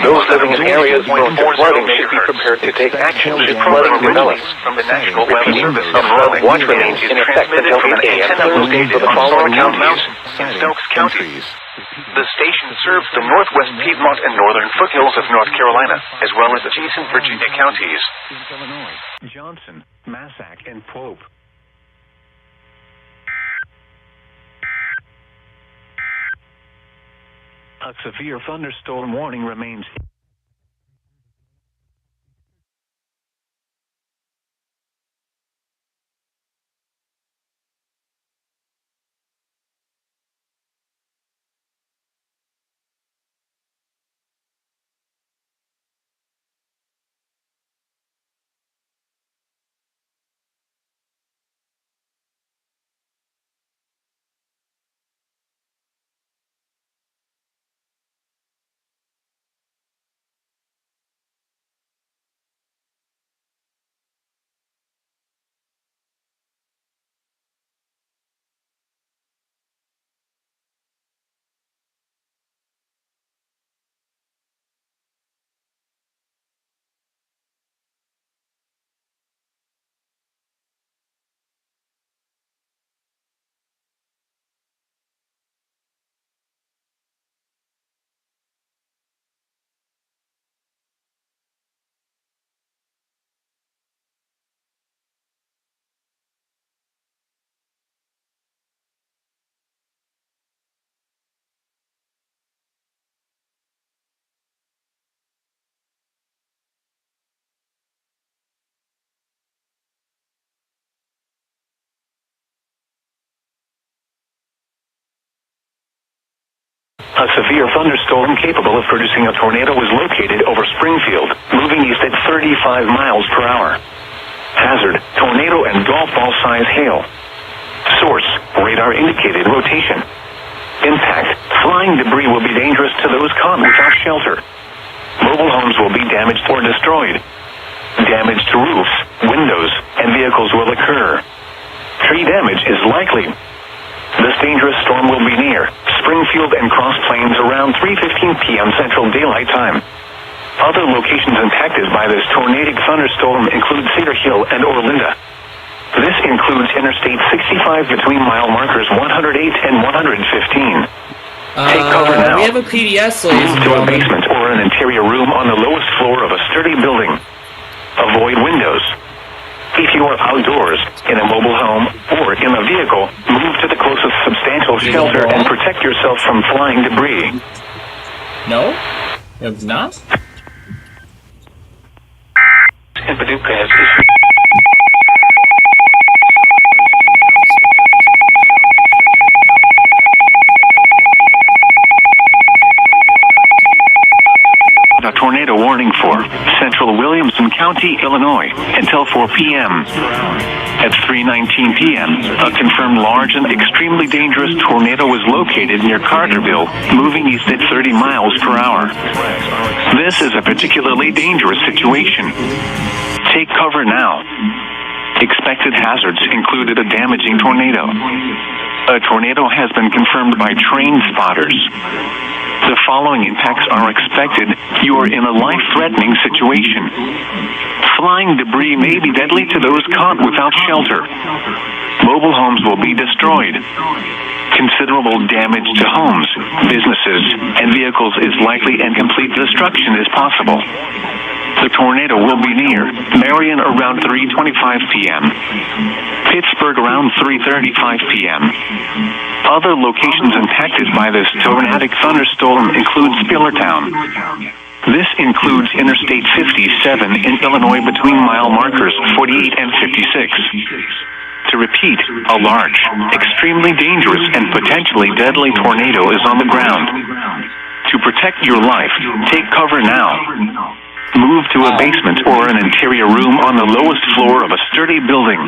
Those living in areas prone to flooding should be prepared shelter to take action should flooding develops. From the National Weather Service, a flood watch remains in effect until 8 a.m. Thursday for the following counties in Stokes County. The station serves the northwest Piedmont and northern foothills of North Carolina, as well as adjacent Virginia counties. Illinois, Johnson, Massac, and Pope. A severe thunderstorm warning remains. A severe thunderstorm capable of producing a tornado was located over Springfield, moving east at 35 miles per hour. Hazard, tornado and golf ball size hail. Source, radar indicated rotation. Impact, flying debris will be dangerous to those caught without shelter. Mobile homes will be damaged or destroyed. Damage to roofs, windows, and vehicles will occur. Tree damage is likely. This dangerous storm will be near Springfield and Cross Plains around 3:15 p.m. Central Daylight Time. Other locations impacted by this tornadic thunderstorm include Cedar Hill and Orlinda. This includes Interstate 65 between mile markers 108 and 115. Take cover now. We have a PDS, ladies and Move to a basement or an interior room on the lowest floor of a sturdy building. Avoid windows. If you are outdoors, in a mobile home, or in a vehicle, move to the closest substantial shelter and protect yourself from flying debris. No? It's not? In Paducah has issued a tornado warning for central Williamson County, Illinois, until 4 p.m. At 3:19 p.m., a confirmed large and extremely dangerous tornado was located near Carterville, moving east at 30 miles per hour. This is a particularly dangerous situation. Take cover now. Expected hazards included a damaging tornado. A tornado has been confirmed by train spotters. The following impacts are expected. You are in a life-threatening situation. Flying debris may be deadly to those caught without shelter. Mobile homes will be destroyed. Considerable damage to homes, businesses, and vehicles is likely, and complete destruction is possible. The tornado will be near Marion around 3:25 p.m. Pittsburgh around 3:35 p.m. Other locations impacted by this tornadic thunderstorm include Spillertown. This includes Interstate 57 in Illinois between mile markers 48 and 56. To repeat, a large, extremely dangerous, and potentially deadly tornado is on the ground. To protect your life, take cover now. Move to a basement or an interior room on the lowest floor of a sturdy building.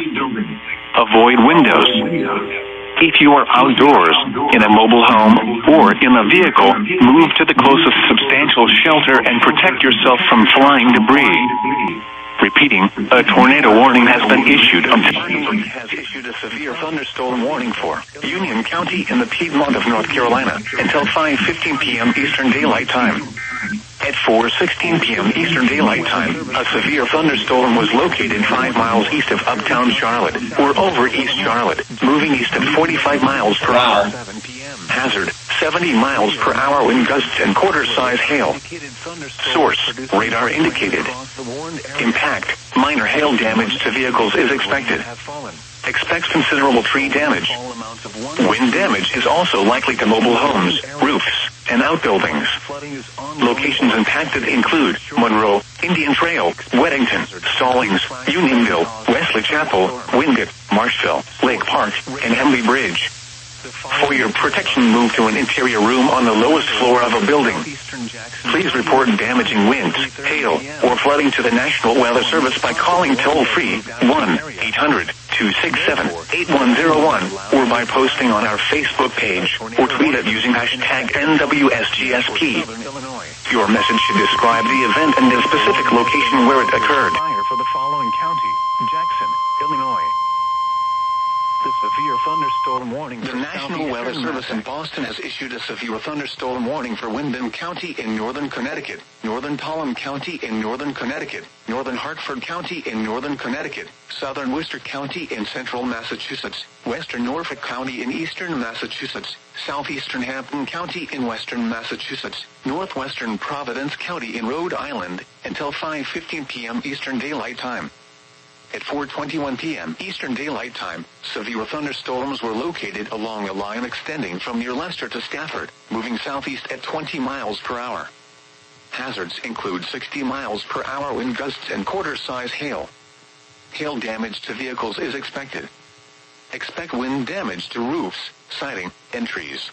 Avoid windows. If you are outdoors, in a mobile home, or in a vehicle, move to the closest substantial shelter and protect yourself from flying debris. Repeating, a tornado warning has been issued has issued a severe thunderstorm warning for Union County in the Piedmont of North Carolina until 5:15 p.m. Eastern Daylight Time. At 4:16 p.m. Eastern Daylight Time, a severe thunderstorm was located 5 miles east of uptown Charlotte, or over East Charlotte, moving east at 45 miles per hour. Hazard, 70 miles per hour wind gusts and quarter-size hail. Source, radar indicated. Impact, minor hail damage to vehicles is expected. Expects considerable tree damage. Wind damage is also likely to mobile homes, roofs, and outbuildings. Locations impacted include Monroe, Indian Trail, Weddington, Stallings, Unionville, Wesley Chapel, Wingate, Marshville, Lake Park, and Henley Bridge. For your protection, move to an interior room on the lowest floor of a building. Please report damaging winds, hail, or flooding to the National Weather Service by calling toll-free 1-800-267-8101 or by posting on our Facebook page or tweet it using hashtag NWSGSP. Your message should describe the event and the specific location where it occurred. For the following county, Jackson, Illinois. The severe thunderstorm warning. The National Weather Service in Boston has issued a severe thunderstorm warning for Windham County in northern Connecticut, northern Pelham County in northern Connecticut, northern Hartford County in northern Connecticut, southern Worcester County in central Massachusetts, western Norfolk County in eastern Massachusetts, southeastern Hampton County in western Massachusetts, northwestern Providence County in Rhode Island, until 5:15 p.m. Eastern Daylight Time. At 4:21 p.m. Eastern Daylight Time, severe thunderstorms were located along a line extending from near Leicester to Stafford, moving southeast at 20 miles per hour. Hazards include 60 miles per hour wind gusts and quarter-size hail. Hail damage to vehicles is expected. Expect wind damage to roofs, siding, and trees.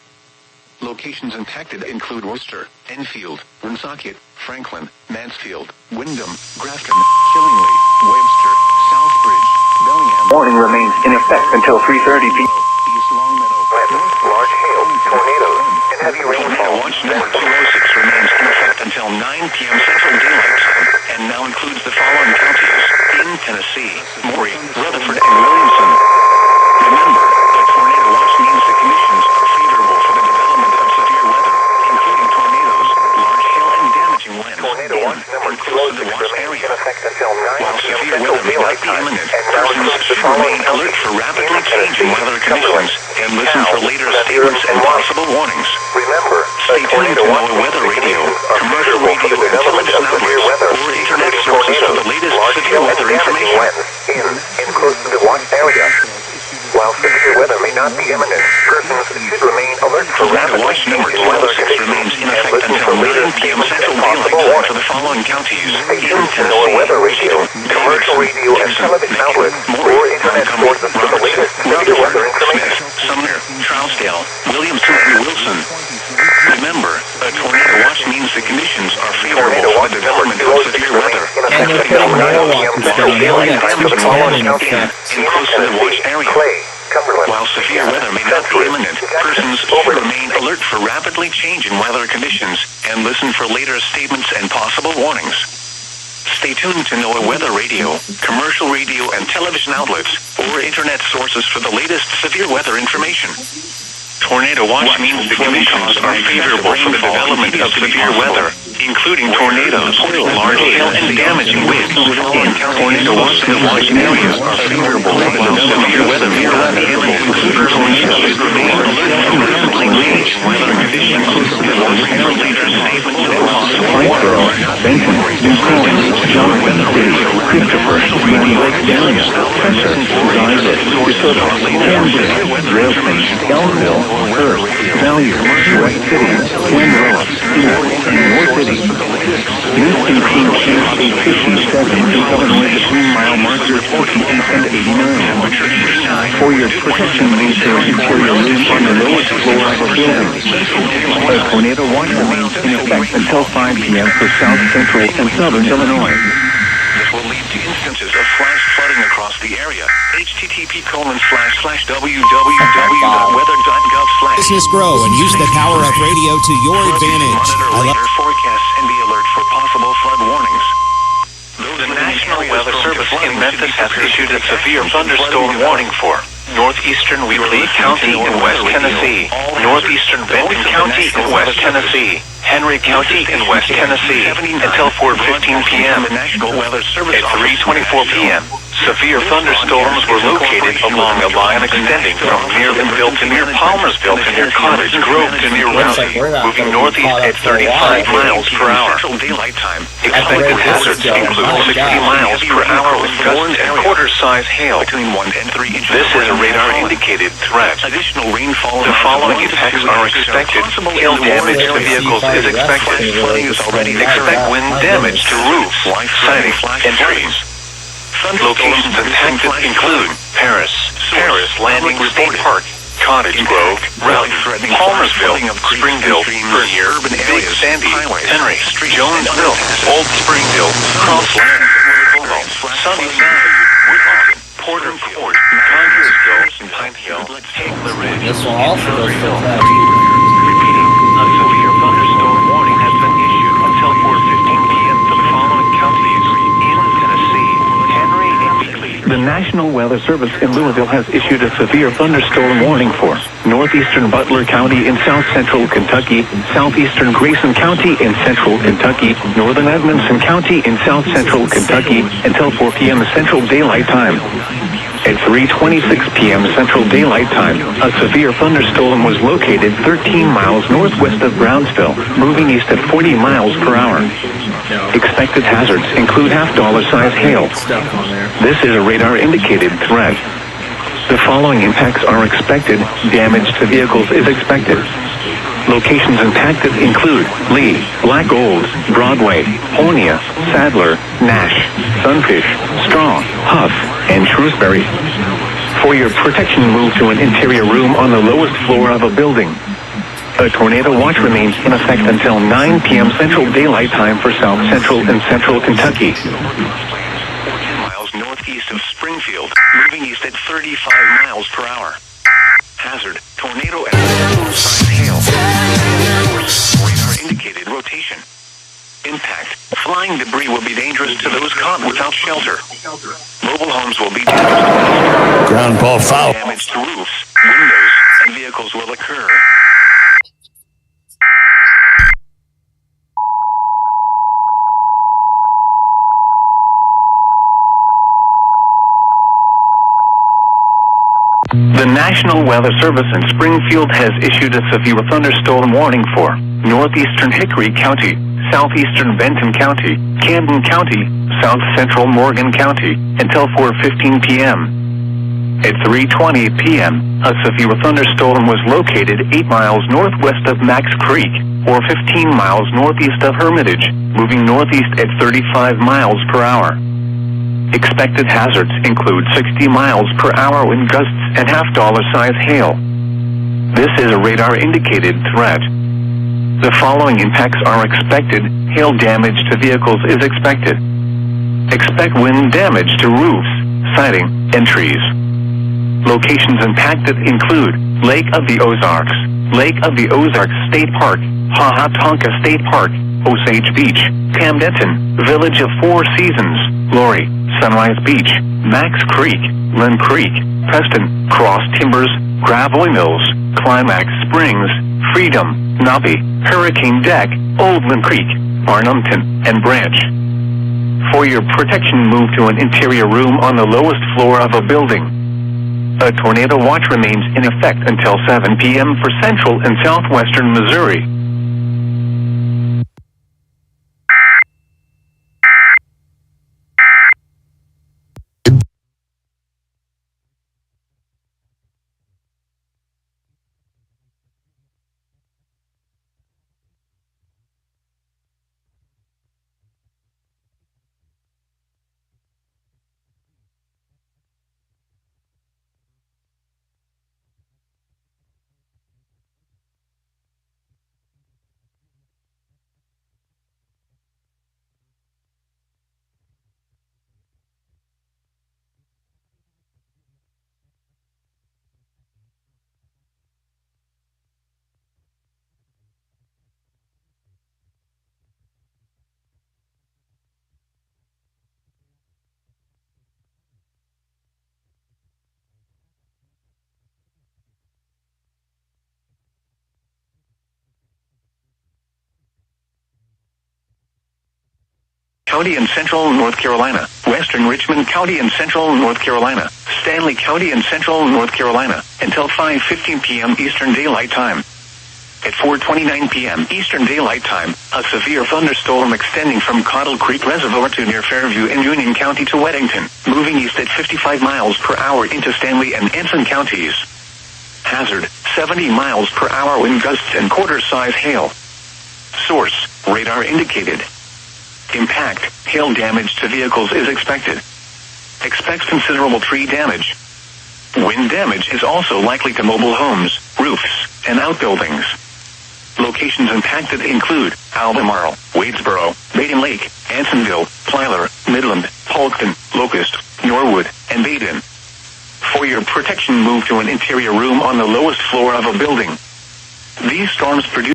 Locations impacted include Worcester, Enfield, Woonsocket, Franklin, Mansfield, Windham, Grafton, Killingly, Webster, Southbridge, Bellingham. Warning remains in effect until 3:30 p.m. East Longmeadow, Large hail, tornadoes, and heavy rainfall. Watch number 206 remains in effect until 9 p.m. Central Daylight Time, and now includes the following counties in Tennessee: Maury, Rutherford, and Williamson. Remember, a tornado watch means the conditions are favorable for the development of severe weather, including tornadoes, large hail, and damaging winds in or close to the watch area. While severe weather may not be imminent, persons should remain alert for rapidly changing weather conditions and listen for later statements and possible warnings. Stay tuned to our weather radio, commercial radio, and television outlets, or internet sources for the latest severe weather information. In close to the watch area. While severe weather may not be imminent, persons should remain alert for rapid watch number 206 remains in effect until 9 p.m. Central Daylight Time for the following counties in Tennessee: weather radio, commercial radio, and television outlets, or internet sources for the latest severe weather information. Sumner, Trousdale, Williamson, and Wilson. Remember, a tornado watch means the conditions are favorable for the development of severe weather. And they're putting more watches down. They only got 210 in effect. In close to the watch area. While severe weather may not be imminent, persons should remain alert for rapidly changing weather conditions and listen for later statements and possible warnings. Stay tuned to NOAA Weather Radio, commercial radio and television outlets, or internet sources for the latest severe weather information. Tornado watch means the conditions are favorable for the development of severe weather, including tornadoes, large hail, and damaging winds. In tornado watch, the watch areas are favorable for the severe weather may not be imminent. Tornadoes should remain alert for rapidly changing weather conditions and listen for later statements and possible warnings. John Weather Radio, Christopher, Radio, Dahlia, Spencer, Garza, DeSoto, Cambridge, Wilson, Elmville, Earth, Value, West City, Twin Rose, and North City. New Station 857 to Illinois between mile markers 48 and 89. For your protection, move to an interior room on the lowest floor of a building. A tornado watch remains in effect until 5 p.m. for South Central and Southern Illinois. This will lead to instances of flash flooding across the area. http://www.weather.gov/. Business grow and use the power of radio to your advantage. Monitor later forecasts and be alert for possible flood warnings. The National Weather Service in Memphis has issued a severe thunderstorm warning for Northeastern Weekly County in West Tennessee, Northeastern Benton County in West Tennessee, Henry County in West Tennessee, until 4:15 p.m. At 3:24 p.m., severe thunderstorms were located along a line extending from near Linville to near Palmersville to near Cottage Grove to near Rowley, moving northeast at 35 miles per hour. Expected hazards include 60 miles per hour with gusts and quarter-size hail. This is a radar-indicated threat. The following effects are expected. Hail damage to vehicles is expected. Expect wind damage to roofs, siding, and trees. Locations impacted include Paris Landing State Park, Cottage Grove, Rowley, Palmersville, Springville, Bernier, Big Sandy, Henry, Jonesville, Old Springville, Crossland, Sunnyside, Woodlawn, Porter Court, Conjursville, Pine Hill, Hagler Ridge. This will also go so fast. Repeating, a severe thunderstorm warning has been issued until 4:15 p.m. for the following counties in Tennessee, Henry and Weekly. The National Weather Service in Louisville has issued a severe thunderstorm warning for northeastern Butler County in south central Kentucky, southeastern Grayson County in central Kentucky, northern Edmonson County in south central Kentucky until 4 p.m. Central Daylight Time. At 3:26 p.m. Central Daylight Time, a severe thunderstorm was located 13 miles northwest of Brownsville, moving east at 40 miles per hour. Expected hazards include half-dollar size hail. This is a radar-indicated threat. The following impacts are expected. Damage to vehicles is expected. Locations impacted include Lee, Black Gold, Broadway, Hornia, Sadler, Nash, Sunfish, Straw, Huff, and Shrewsbury. For your protection, move to an interior room on the lowest floor of a building. A tornado watch remains in effect until 9 p.m. Central Daylight Time for South Central and Central Kentucky. 10 miles northeast of Springfield, moving east at 35 miles per hour. Hazard, tornado and size hail. Radar indicated rotation. Impact, flying debris will be dangerous to those caught without shelter. Mobile homes will be damaged. Ground ball foul. Damage to roofs, windows, and vehicles will occur. The National Weather Service in Springfield has issued a severe thunderstorm warning for northeastern Hickory County, southeastern Benton County, Camden County, south central Morgan County, until 4:15 p.m. At 3:20 p.m., a severe thunderstorm was located 8 miles northwest of Max Creek, or 15 miles northeast of Hermitage, moving northeast at 35 miles per hour. Expected hazards include 60 miles per hour wind gusts and half-dollar size hail. This is a radar-indicated threat. The following impacts are expected. Hail damage to vehicles is expected. Expect wind damage to roofs, siding, and trees. Locations impacted include Lake of the Ozarks, Lake of the Ozarks State Park, Hahatonka State Park, Osage Beach, Camdenton, Village of Four Seasons, Lori, Sunrise Beach, Max Creek, Lynn Creek, Preston, Cross Timbers, Gravois Mills, Climax Springs, Freedom, Nobby, Hurricane Deck, Old Lynn Creek, Barnumton, and Branch. For your protection, move to an interior room on the lowest floor of a building. A tornado watch remains in effect until 7 p.m. for central and southwestern Missouri. County in central North Carolina, western Richmond County in central North Carolina, Stanley County in central North Carolina, until 5:15 p.m. Eastern Daylight Time. At 4:29 p.m. Eastern Daylight Time, a severe thunderstorm extending from Cottle Creek Reservoir to near Fairview in Union County to Weddington, moving east at 55 miles per hour into Stanley and Anson counties. Hazard, 70 miles per hour wind gusts and quarter-size hail. Source, radar indicated. Impact, hail damage to vehicles is expected. Expects considerable tree damage. Wind damage is also likely to mobile homes, roofs, and outbuildings. Locations impacted include Albemarle, Wadesboro, Baden Lake, Ansonville, Plyler, Midland, Polkton, Locust, Norwood, and Baden. For your protection, move to an interior room on the lowest floor of a building. These storms produce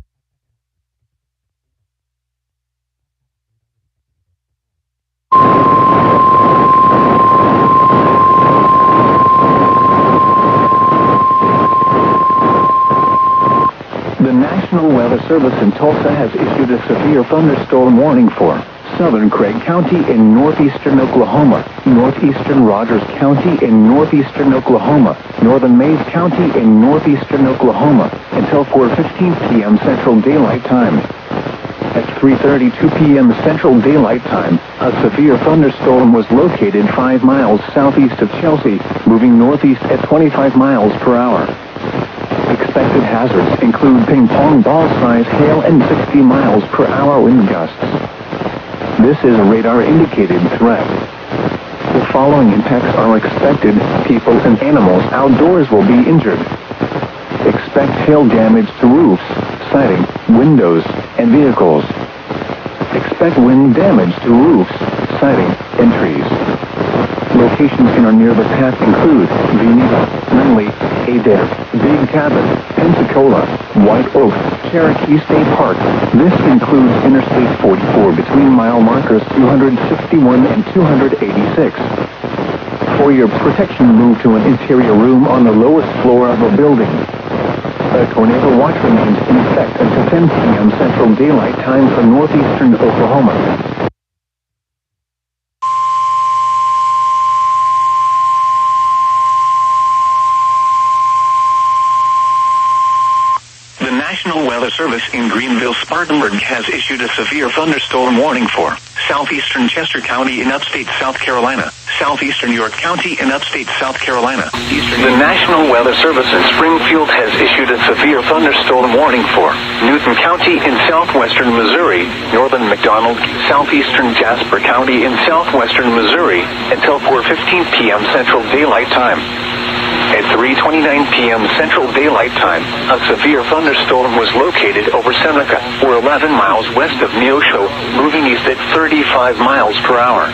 The National Weather Service in Tulsa has issued a severe thunderstorm warning for southern Craig County in northeastern Oklahoma, northeastern Rogers County in northeastern Oklahoma, northern Mays County in northeastern Oklahoma, until 4:15 p.m. Central Daylight Time. At 3:32 p.m. Central Daylight Time, a severe thunderstorm was located 5 miles southeast of Chelsea, moving northeast at 25 miles per hour. Expected hazards include ping-pong ball-size hail and 60 miles per hour wind gusts. This is a radar-indicated threat. The following impacts are expected. People and animals outdoors will be injured. Expect hail damage to roofs, siding, windows, and vehicles. Expect wind damage to roofs, siding, and trees. Locations in or near the path include Geneva, Langley, Adair, Big Cabin, Pensacola, White Oak, Cherokee State Park. This includes Interstate 44 between mile markers 261 and 286. For your protection, move to an interior room on the lowest floor of a building. A tornado watch remains in effect until 10 p.m. Central Daylight Time for northeastern Oklahoma. National Weather Service in Greenville, Spartanburg has issued a severe thunderstorm warning for southeastern Chester County in upstate South Carolina, southeastern York County in upstate South Carolina. The National Weather Service in Springfield has issued a severe thunderstorm warning for Newton County in southwestern Missouri, northern McDonald, southeastern Jasper County in southwestern Missouri, until 4:15 p.m. Central Daylight Time. At 3:29 p.m. Central Daylight Time, a severe thunderstorm was located over Seneca, or 11 miles west of Neosho, moving east at 35 miles per hour.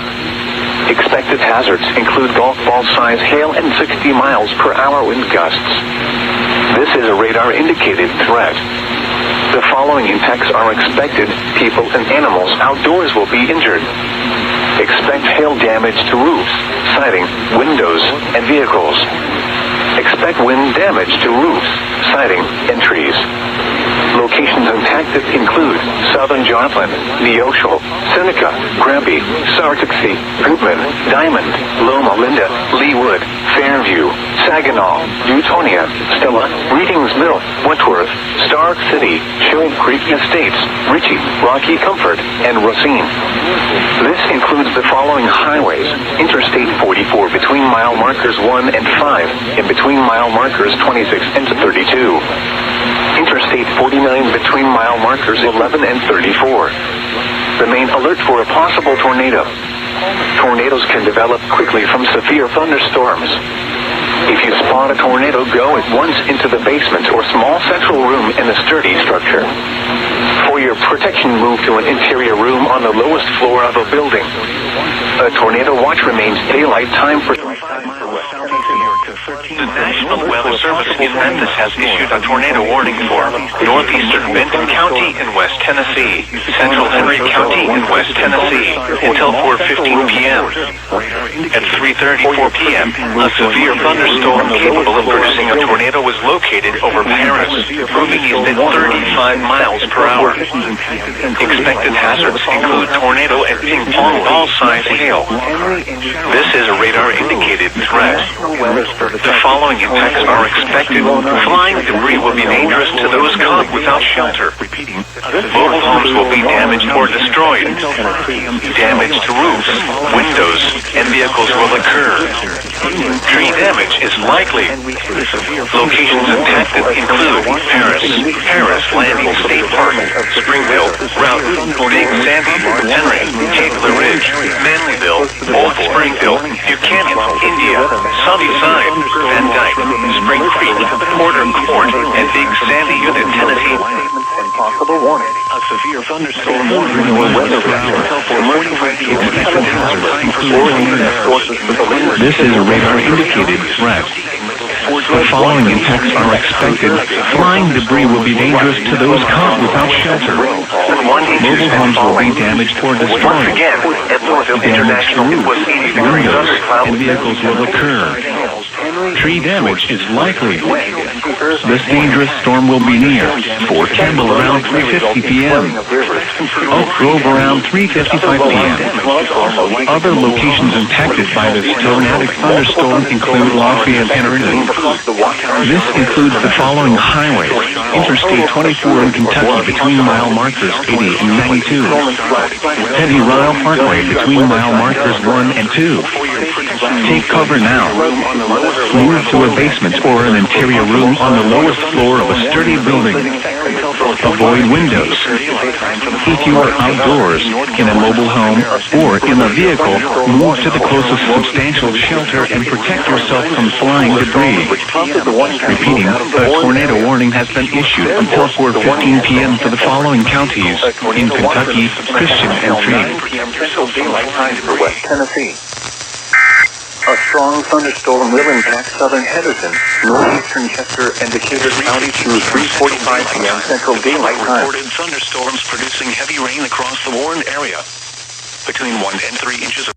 Expected hazards include golf ball-size hail and 60 miles per hour wind gusts. This is a radar-indicated threat. The following impacts are expected. People and animals outdoors will be injured. Expect hail damage to roofs, siding, windows, and vehicles. Expect wind damage to roofs, siding, and trees. Locations impacted include southern Joplin, Neosho, Seneca, Granby, Sartuxie, Goodman, Diamond, Loma Linda, Leewood, Fairview, Saginaw, Newtonia, Stella, Readings Mill, Wentworth, Stark City, Shoal Creek Estates, Ritchie, Rocky Comfort, and Racine. This includes the following highways: Interstate 44 between mile markers 1 and 5, and between mile markers 26 and 32. Interstate 49 between mile markers 11 and 34. Remain alert for a possible tornado. Tornadoes can develop quickly from severe thunderstorms. If you spot a tornado, go at once into the basement or small central room in a sturdy structure. For your protection, move to an interior room on the lowest floor of a building. A tornado watch remains daylight time for 5 miles southeast New York to The National Weather Service in Memphis has issued a tornado warning for northeastern Benton County in West Tennessee, central Henry County in West Tennessee, until 4:15 p.m. At 3:34 p.m., a severe thunderstorm capable of producing a tornado was located over Paris, moving east at 35 miles per hour. Expected hazards include tornado and ping-pong ball-sized hail. This is a radar-indicated threat. The following impacts are expected. Flying debris will be dangerous to those caught without shelter. Mobile homes will be damaged or destroyed. Damage to roofs, windows, and vehicles will occur. Tree damage is likely. Locations impacted include Paris Landing State Park, Springville, Roughton, Big Sandy, Henry, Kegler Ridge, Manlyville, Old Springville, Buchanan, India, Sunnyside, Van Dyke, Spring Creek, Porter Court, and Big Sandy Unit, Tennessee. Possible warning. A severe thunderstorm warning for weather This is a radar-indicated threat. The following impacts are expected. Flying debris will be dangerous to those caught without shelter. Mobile homes will be damaged or destroyed. Damage to roofs, windows, and vehicles will occur. Tree damage is likely. This dangerous storm will be near Fort Campbell around 3:50 p.m. Oak Grove around 3:55 p.m. Other locations impacted by this tornadic thunderstorm include Lafayette and Erdley. This includes the following highways: Interstate 24 in Kentucky between mile markers 80 and 92. Teddy Ryle Parkway between mile markers 1 and 2. Take cover now. Move to a basement or an interior room on the lowest floor of a sturdy building. Avoid windows. If you are outdoors, in a mobile home, or in a vehicle, move to the closest substantial shelter and protect yourself from flying debris. Repeating, a tornado warning has been issued until 4:15 p.m. for the following counties in Kentucky, Christian, and For West Tennessee. A strong thunderstorm will impact southern Henderson, northeastern Chester, and Decatur counties through 3:45 p.m. Central Daylight Time. Reported thunderstorms producing heavy rain across the warned area. Between 1 and 3 inches of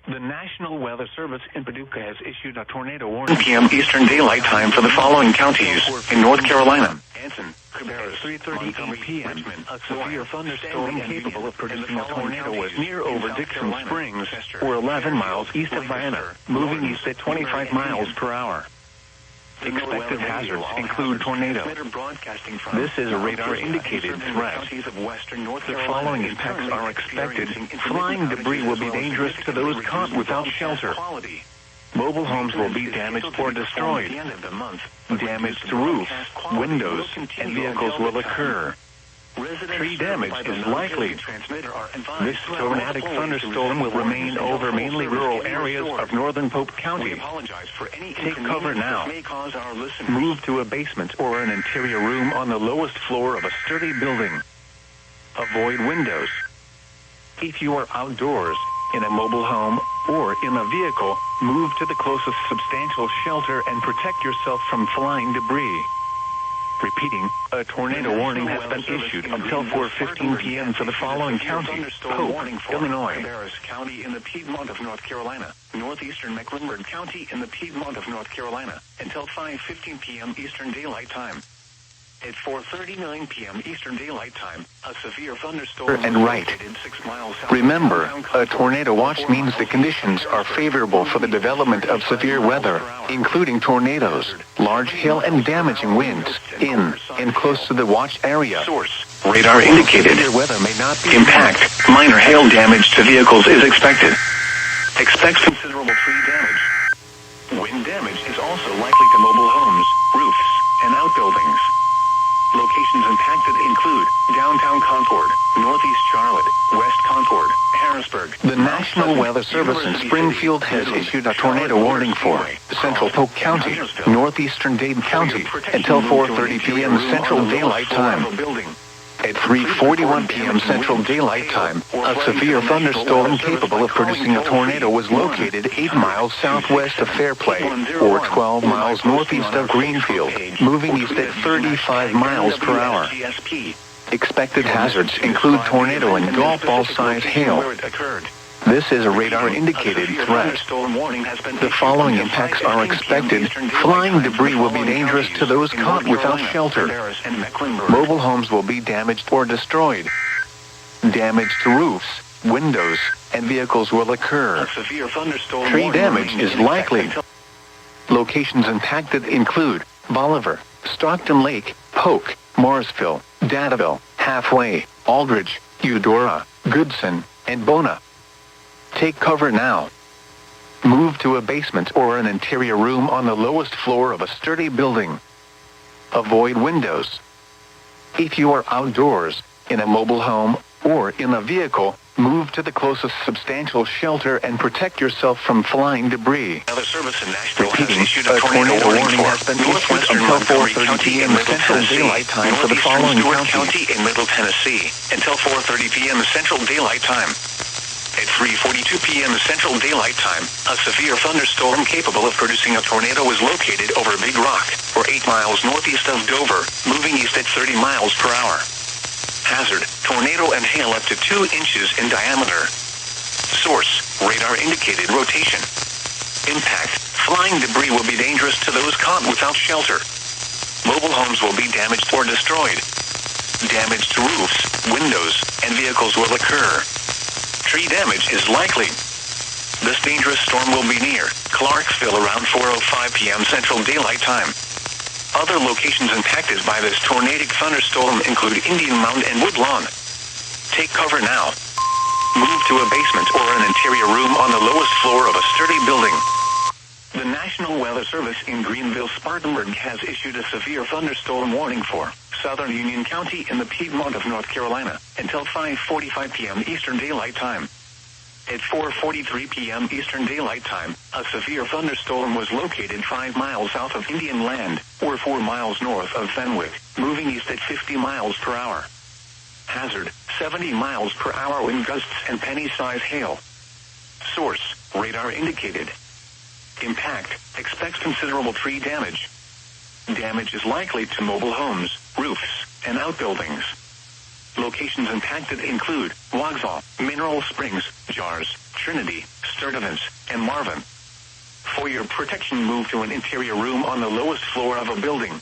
The National Weather Service in Paducah has issued a tornado warning 1 p.m. Eastern Daylight Time for the following counties in North Carolina. Anson, Cabarrus, 3:38 p.m. A severe thunderstorm capable of producing a tornado was near over Dixon Springs, or 11 miles east of Vienna, moving east at 25 miles per hour. Expected hazards include tornado. This is a radar-indicated threat. The following impacts are expected. Flying debris will be dangerous to those caught without shelter. Mobile homes will be damaged or destroyed. Damage to roofs, windows, and vehicles will occur. Tree damage is likely. This tornadic thunderstorm will remain over mainly rural areas of northern Pope County. Take cover now. Move to a basement or an interior room on the lowest floor of a sturdy building. Avoid windows. If you are outdoors, in a mobile home, or in a vehicle, move to the closest substantial shelter and protect yourself from flying debris. Repeating, a tornado warning has been issued until 4:15 p.m. for the following counties: Pope, Illinois, Cabarrus County in the Piedmont of North Carolina, northeastern Mecklenburg County in the Piedmont of North Carolina, until 5:15 p.m. Eastern Daylight Time. At 4:39 p.m. Eastern Daylight Time, a severe thunderstorm And right. was located 6 miles south Remember, of downtown a Concord. tornado watch means the conditions are favorable for the development of severe weather, including tornadoes, large hail and damaging winds, in and close to the watch area. Source: radar indicated. Severe weather may not be Impact: minor hail damage to vehicles is expected. Expects considerable tree damage. Wind damage is also likely to mobile homes, roofs, and outbuildings. Locations impacted include downtown Concord, northeast Charlotte, west Concord, Harrisburg. The National Weather Service in Springfield has issued a tornado warning for Central Polk County, northeastern Dade County, until 4:30 p.m. Central Daylight Time. At 3:41 p.m. Central Daylight Time, a severe thunderstorm capable of producing a tornado was located 8 miles southwest of Fairplay, or 12 miles northeast of Greenfield, moving east at 35 miles per hour. Expected hazards include tornado and golf ball-sized hail. This is a radar-indicated threat. The following impacts are expected. Flying debris will be dangerous to those caught without shelter. Mobile homes will be damaged or destroyed. Damage to roofs, windows, and vehicles will occur. Tree damage is likely. Locations impacted include Bolivar, Stockton Lake, Polk, Morrisville, Dadeville, Halfway, Aldridge, Eudora, Goodson, and Bona. Take cover now. Move to a basement or an interior room on the lowest floor of a sturdy building. Avoid windows. If you are outdoors, in a mobile home, or in a vehicle, move to the closest substantial shelter and protect yourself from flying debris. Another service in Nashville Repeating, has issued a tornado warning has been issued until 4:30 p.m. Central Daylight Time for the following Stewart counties. County in Middle Tennessee until 4:30 p.m. Central Daylight Time. At 3:42 p.m. Central Daylight Time, a severe thunderstorm capable of producing a tornado was located over Big Rock, or 8 miles northeast of Dover, moving east at 30 miles per hour. Hazard: tornado and hail up to 2 inches in diameter. Source: radar indicated rotation. Impact: flying debris will be dangerous to those caught without shelter. Mobile homes will be damaged or destroyed. Damage to roofs, windows, and vehicles will occur. Tree damage is likely. This dangerous storm will be near Clarksville around 4:05 p.m. Central Daylight Time. Other locations impacted by this tornadic thunderstorm include Indian Mound and Woodlawn. Take cover now. Move to a basement or an interior room on the lowest floor of a sturdy building. The National Weather Service in Greenville-Spartanburg has issued a severe thunderstorm warning for southern Union County in the Piedmont of North Carolina until 5:45 p.m. Eastern Daylight Time. At 4:43 p.m. Eastern Daylight Time, a severe thunderstorm was located 5 miles south of Indian Land, or 4 miles north of Fenwick, moving east at 50 miles per hour. Hazard: 70 miles per hour wind gusts and penny-size hail. Source: radar indicated. Impact: expects considerable tree damage. Damage is likely to mobile homes, roofs, and outbuildings. Locations impacted include Waxhaw, Mineral Springs, Jars, Trinity, Sturtevant, and Marvin. For your protection, move to an interior room on the lowest floor of a building.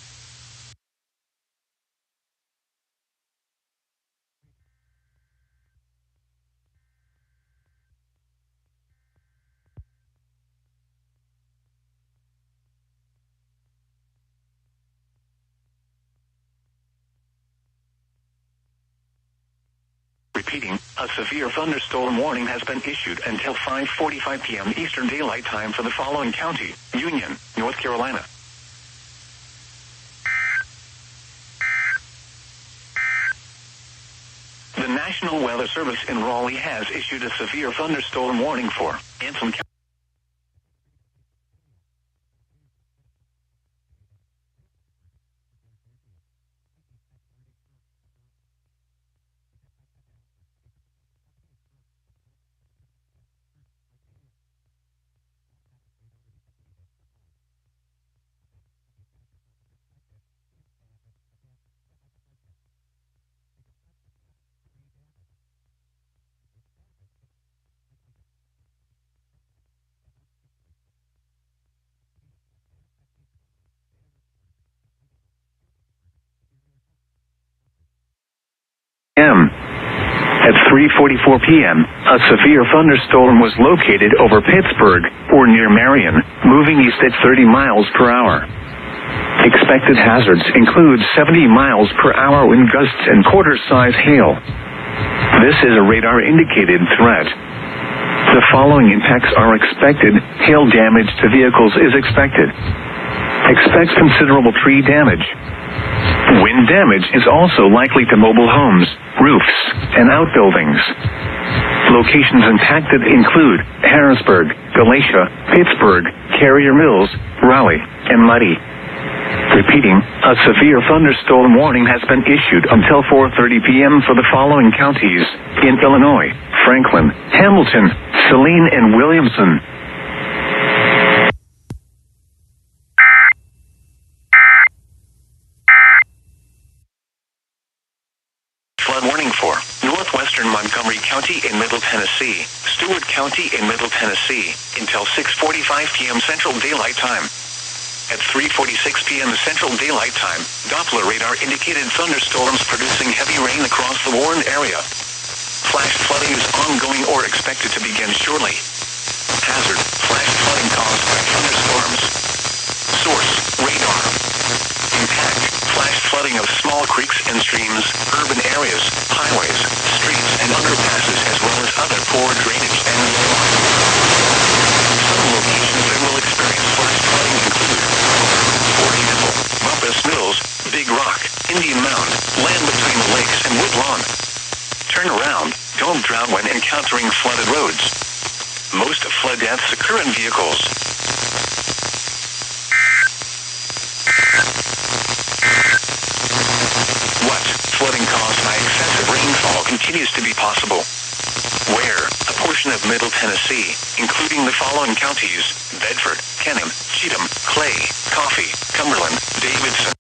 Repeating, a severe thunderstorm warning has been issued until 5:45 p.m. Eastern Daylight Time for the following county: Union, North Carolina. The National Weather Service in Raleigh has issued a severe thunderstorm warning for Anson County. p.m. At 3:44 p.m., a severe thunderstorm was located over Pittsburgh or near Marion, moving east at 30 miles per hour. Expected hazards include 70 miles per hour wind gusts and quarter-size hail. This is a radar-indicated threat. The following impacts are expected. Hail damage to vehicles is expected. Expect considerable tree damage. Wind damage is also likely to mobile homes, roofs, and outbuildings. Locations impacted include Harrisburg, Galatia, Pittsburgh, Carrier Mills, Raleigh, and Muddy. Repeating, a severe thunderstorm warning has been issued until 4:30 p.m. for the following counties in Illinois: Franklin, Hamilton, Saline, and Williamson. Flood warning for northwestern Montgomery County in Middle Tennessee, Stewart County in Middle Tennessee, until 6:45 p.m. Central Daylight Time. At 3:46 p.m. Central Daylight Time, Doppler radar indicated thunderstorms producing heavy rain across the warned area. Flash flooding is ongoing or expected to begin shortly. Hazard: flash flooding caused by thunderstorms. Source: radar. Impact: flash flooding of small creeks and streams, urban areas, highways, streets, and underpasses, as well as other poor drainage and water. Some locations that will experience flash flooding include, for example, Bumpus Mills, Big Rock, Indian Mound, land between the lakes and Woodlawn. Turn around, don't drown when encountering flooded roads. Most flood deaths occur in vehicles. Flooding caused by excessive rainfall continues to be possible. Where? A portion of Middle Tennessee, including the following counties: Bedford, Kenham, Cheatham, Clay, Coffee, Cumberland, Davidson.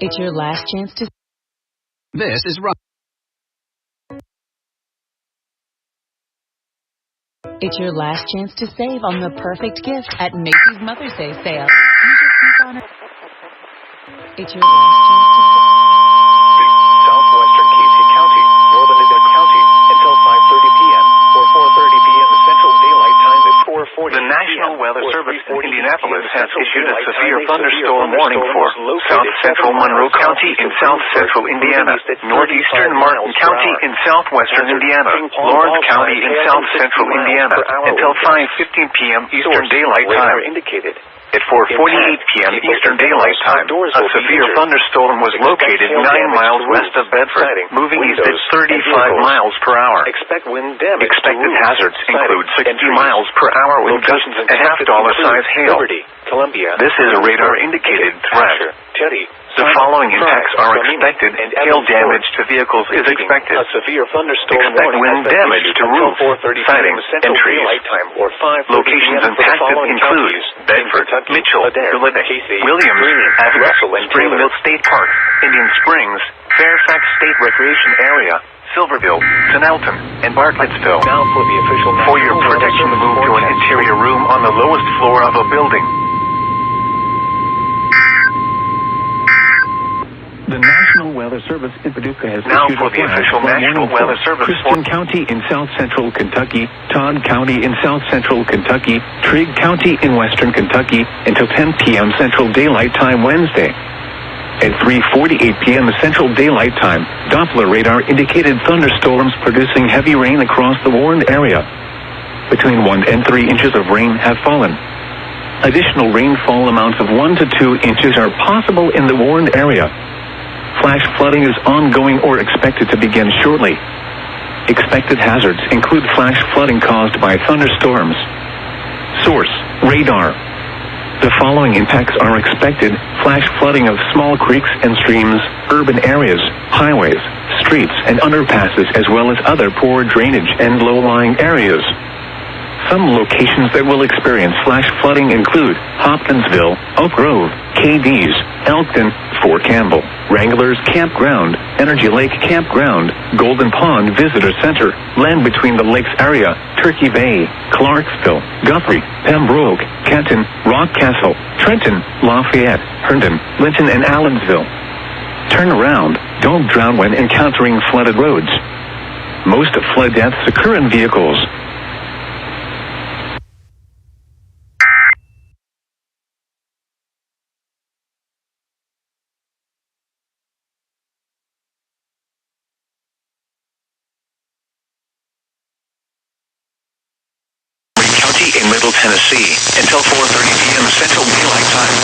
It's your last chance to... This is Rob. It's your last chance to save on the perfect gift at Macy's Mother's Day sale. Use your coupon. It's your last chance to save. Southwestern Casey County, northern Adair County, until 5:30 p.m. or 4:30 p.m. Central Daylight Time at 4:40. The National Weather Service in Indianapolis has issued a severe thunderstorm warning for south central Monroe County in south central Indiana, northeastern Martin County in southwestern Indiana, Lawrence County in south central Indiana, until 5:15 p.m. Eastern Daylight Time. At 4:48 p.m. Eastern Daylight Time, a severe thunderstorm was located 9 miles west of Bedford, moving east at 35 miles per hour. Expected hazards include 60 miles per hour wind gusts and half-dollar-size hail. This is a radar-indicated threat. The following impacts are expected. Hail damage to vehicles is expected. Expect wind damage to roofs, siding, and trees. Locations impacted include Bedford, Mitchell, Gillette, Williams, Avenue, Springville State Park, Indian Springs, Fairfax State Recreation Area, Silverville, Sinelton, and Bartlettsville. Now for the official For your protection, move to an interior room on the lowest floor of a building. The National Weather Service in Paducah has now issued for the official National Weather Service. Christian County in south central Kentucky, Todd County in south central Kentucky, Trigg County in western Kentucky until 10 p.m. Central Daylight Time Wednesday. At 3:48 p.m. Central Daylight Time, Doppler radar indicated thunderstorms producing heavy rain across the warned area. Between 1 and 3 inches of rain have fallen. Additional rainfall amounts of 1 to 2 inches are possible in the warned area. Flash flooding is ongoing or expected to begin shortly. Expected hazards include flash flooding caused by thunderstorms. Source: radar. The following impacts are expected: flash flooding of small creeks and streams, urban areas, highways, streets, and underpasses, as well as other poor drainage and low-lying areas. Some locations that will experience flash flooding include Hopkinsville, Oak Grove, KD's, Elkton, Fort Campbell, Wranglers Campground, Energy Lake Campground, Golden Pond Visitor Center, land between the lakes area, Turkey Bay, Clarksville, Guthrie, Pembroke, Kenton, Rockcastle, Trenton, Lafayette, Herndon, Linton, and Allensville. Turn around. Don't drown when encountering flooded roads. Most flood deaths occur in vehicles. In Middle Tennessee until 4:30 p.m. Central Daylight Time.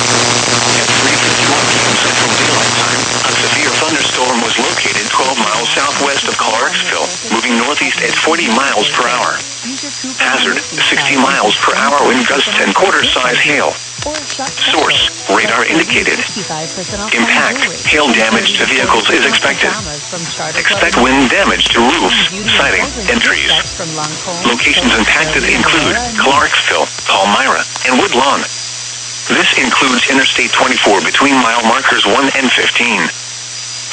At 3:51 p.m. Central Daylight Time, a severe thunderstorm was located 12 miles southwest of Clarksville, moving northeast at 40 miles per hour. Hazard: 60 miles per hour wind gusts and quarter-size hail. Source: radar indicated. Impact: hail damage to vehicles is expected. Expect wind damage to roofs, siding, and trees. Locations impacted include Clarksville, Palmyra, and Woodlawn. This includes Interstate 24 between mile markers 1 and 15.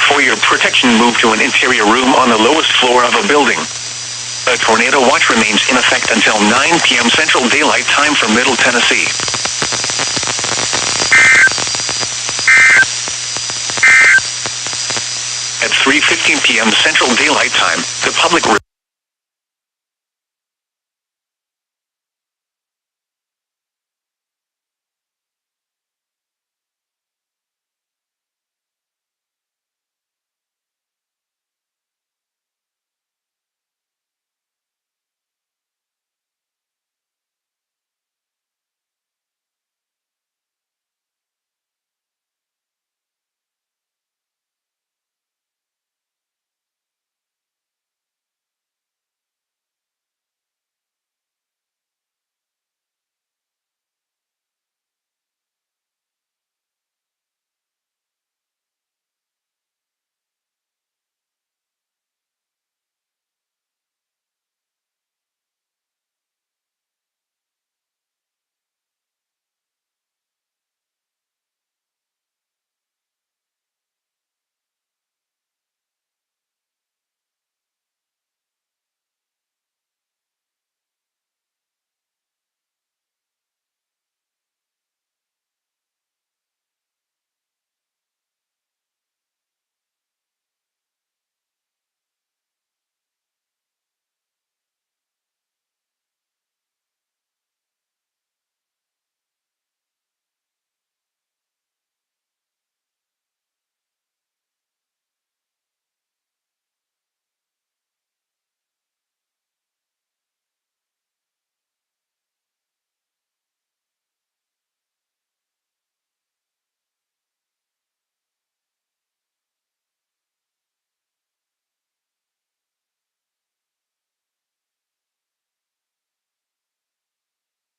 For your protection, move to an interior room on the lowest floor of a building. A tornado watch remains in effect until 9 p.m. Central Daylight Time for Middle Tennessee. At 3:15 p.m. Central Daylight Time, the public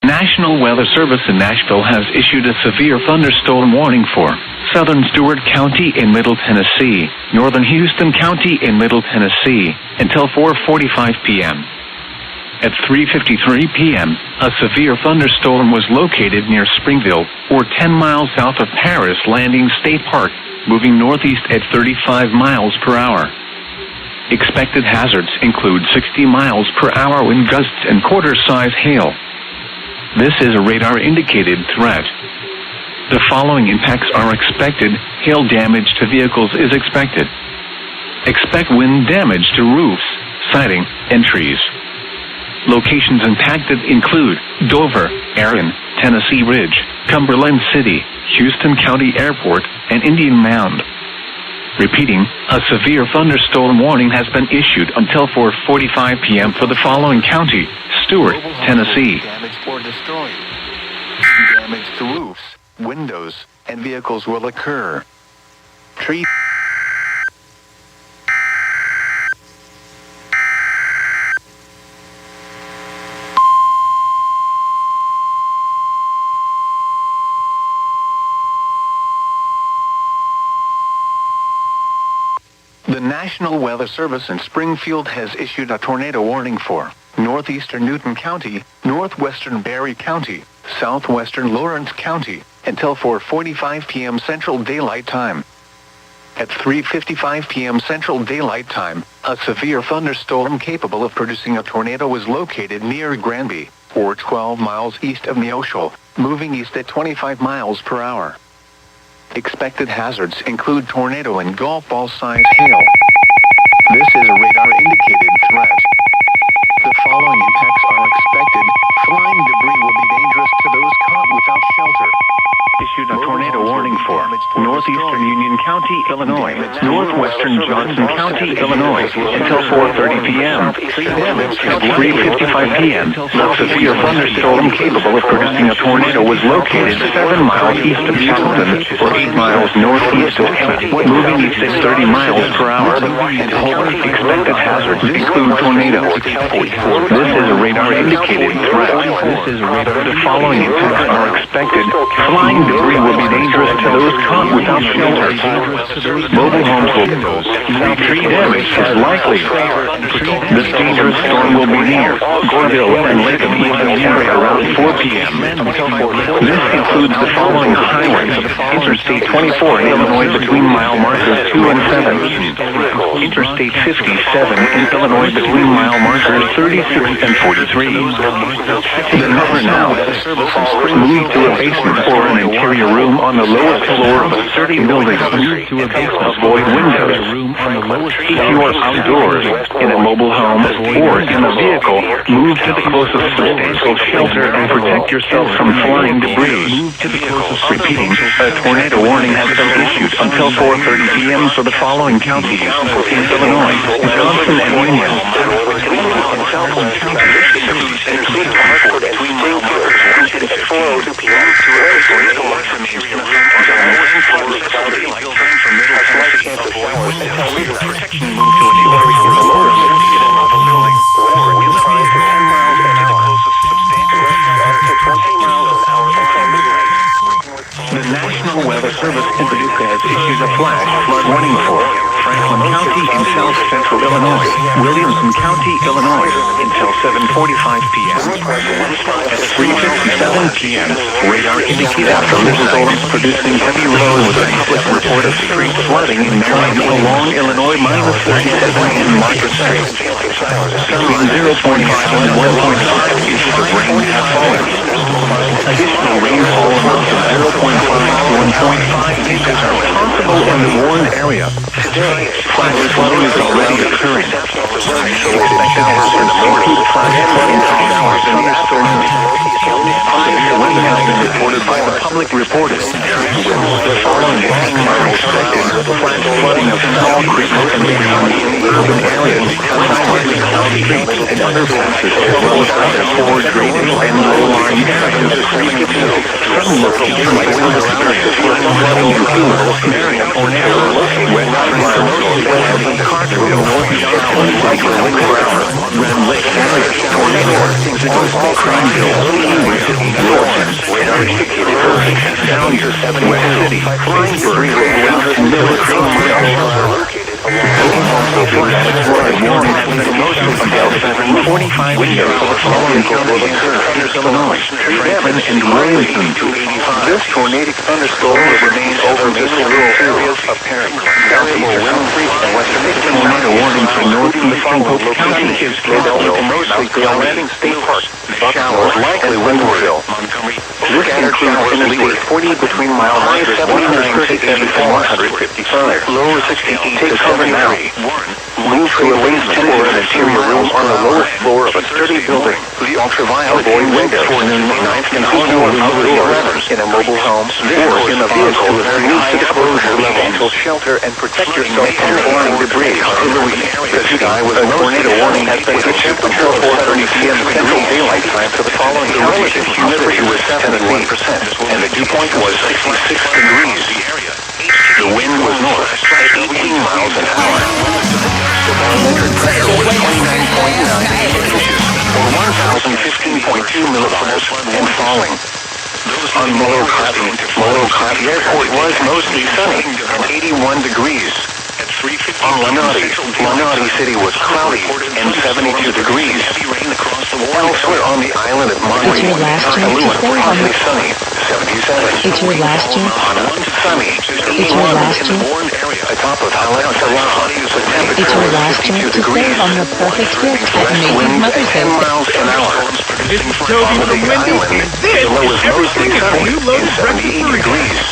National Weather Service in Nashville has issued a severe thunderstorm warning for southern Stewart County in Middle Tennessee, northern Houston County in Middle Tennessee, until 4:45 p.m. At 3:53 p.m., a severe thunderstorm was located near Springville, or 10 miles south of Paris Landing State Park, moving northeast at 35 miles per hour. Expected hazards include 60 miles per hour wind gusts and quarter-size hail. This is a radar-indicated threat. The following impacts are expected. Hail damage to vehicles is expected. Expect wind damage to roofs, siding, and trees. Locations impacted include Dover, Erin, Tennessee Ridge, Cumberland City, Houston County Airport, and Indian Mound. Repeating, a severe thunderstorm warning has been issued until 4:45 p.m. for the following county: Stewart, Tennessee. Damaged or destroyed. Damage damage to roofs, windows, and vehicles will occur. Tree The National Weather Service in Springfield has issued a tornado warning for northeastern Newton County, northwestern Barry County, southwestern Lawrence County, until 4:45 p.m. Central Daylight Time. At 3:55 p.m. Central Daylight Time, a severe thunderstorm capable of producing a tornado was located near Granby, or 12 miles east of Neosho, moving east at 25 miles per hour. Expected hazards include tornado and golf ball-sized hail. This is a radar-indicated threat. The following impacts are expected. Flying debris will be dangerous to those caught without shelter. Issued a tornado warning for northeastern Union County, Illinois, northwestern Johnson County, Illinois, until 4:30 p.m. At 3:55 p.m., a severe thunderstorm capable of producing a tornado was located 7 miles east of Charleston, or 8 miles northeast of Emmett, moving east at 30 miles per hour. And expected hazards include tornado. This is a radar-indicated threat. The following impacts are expected. Flying debris will be dangerous to those caught without shelter. Mobile homes will tree damage is likely. This dangerous storm will be near Goreville and Lake of Lehigh area around 4 p.m. This includes the following highways: Interstate 24 in Illinois between mile markers 2 and 7. Interstate 57 in Illinois between mile markers 36 and 43. The number now moved to a basement or an interior room on the lowest floor of a sturdy building. Avoid windows. If you are outdoors, in a mobile home, or in a vehicle, move to the closest substantial shelter and protect yourself from flying debris. Repeating, a tornado warning has been issued until 4:30 p.m. for the following counties: in Illinois, Johnson and Union. The National Weather Service in Paducah has issued a flash flood warning for Franklin County in south central Illinois, Williamson County, Illinois, until 7:45 p.m. At 3:57 p.m., radar indicated thunderstorms producing heavy rain with a public report of street flooding in Marion along Illinois -37 and Market Street. Between 0.5 and 1.5 inches of rain have fallen. Additional rainfall amounts of 0.5 to 1.5 inches are possible in the warned area. Flash flooding is already occurring. So expect showers in the morning. Flash flooding hours in the afternoon. Severe wind has been reported by the public reporters. The following warning are expected. Flash flooding of small creeks and streams in urban areas, primarily cloud streets and underpasses, as well as other poor drainage and low-lying areas. Some locations will experience flooding include Marion, Ornero, Western Illinois, Carterville, Johnson, Franklin, Grand Lake area, Tornado, Cranville, Lawrence, down to 7 West City, Flying West Mill, warning until 7:45 p.m. for the following counties: Illinois, Franklin, and Williamson. This tornadic thunderstorm will remain over mainly rural areas of Perry, southeastern Humphrey, and western Michigan. Tornado warning for northeastern Polk County is possible in mostly Landing State Park, showers likely Windwardville, Montgomery. This includes Interstate 40 between mile markers 137 and 155, lower 68 to 73, Warren, move to a basement or an interior room on the lowest floor of a sturdy building. The ultraviolet windows for noon 9th and home outdoors in a mobile home or in a vehicle with reduced exposure level to shelter and protect yourself from flying debris. The sky with a tornado warning has been issued until 4:30 p.m. Central Daylight Time for the following counties. Humidity was 71%, and the dew point was 66 degrees. The wind was north at 18 miles an hour. The barometric pressure was 29.9 inches, or 1,015.2 millivolts, and falling. On Molokai Airport was mostly sunny and 81 degrees. On Lanati City was cloudy and 72 degrees. Elsewhere on the island of Maui, Honolulu was partly sunny, 77. It's your last chance. Sunny, 81 in the Bourne area. Atop of Haleakala, the temperature It's your was last chance 62 to degrees. save on the perfect gift at Macy's Winds Mother's at 10 Day. miles an hour. This is Toby from Wendy's, and this is everything in the new loaded breakfast burrito.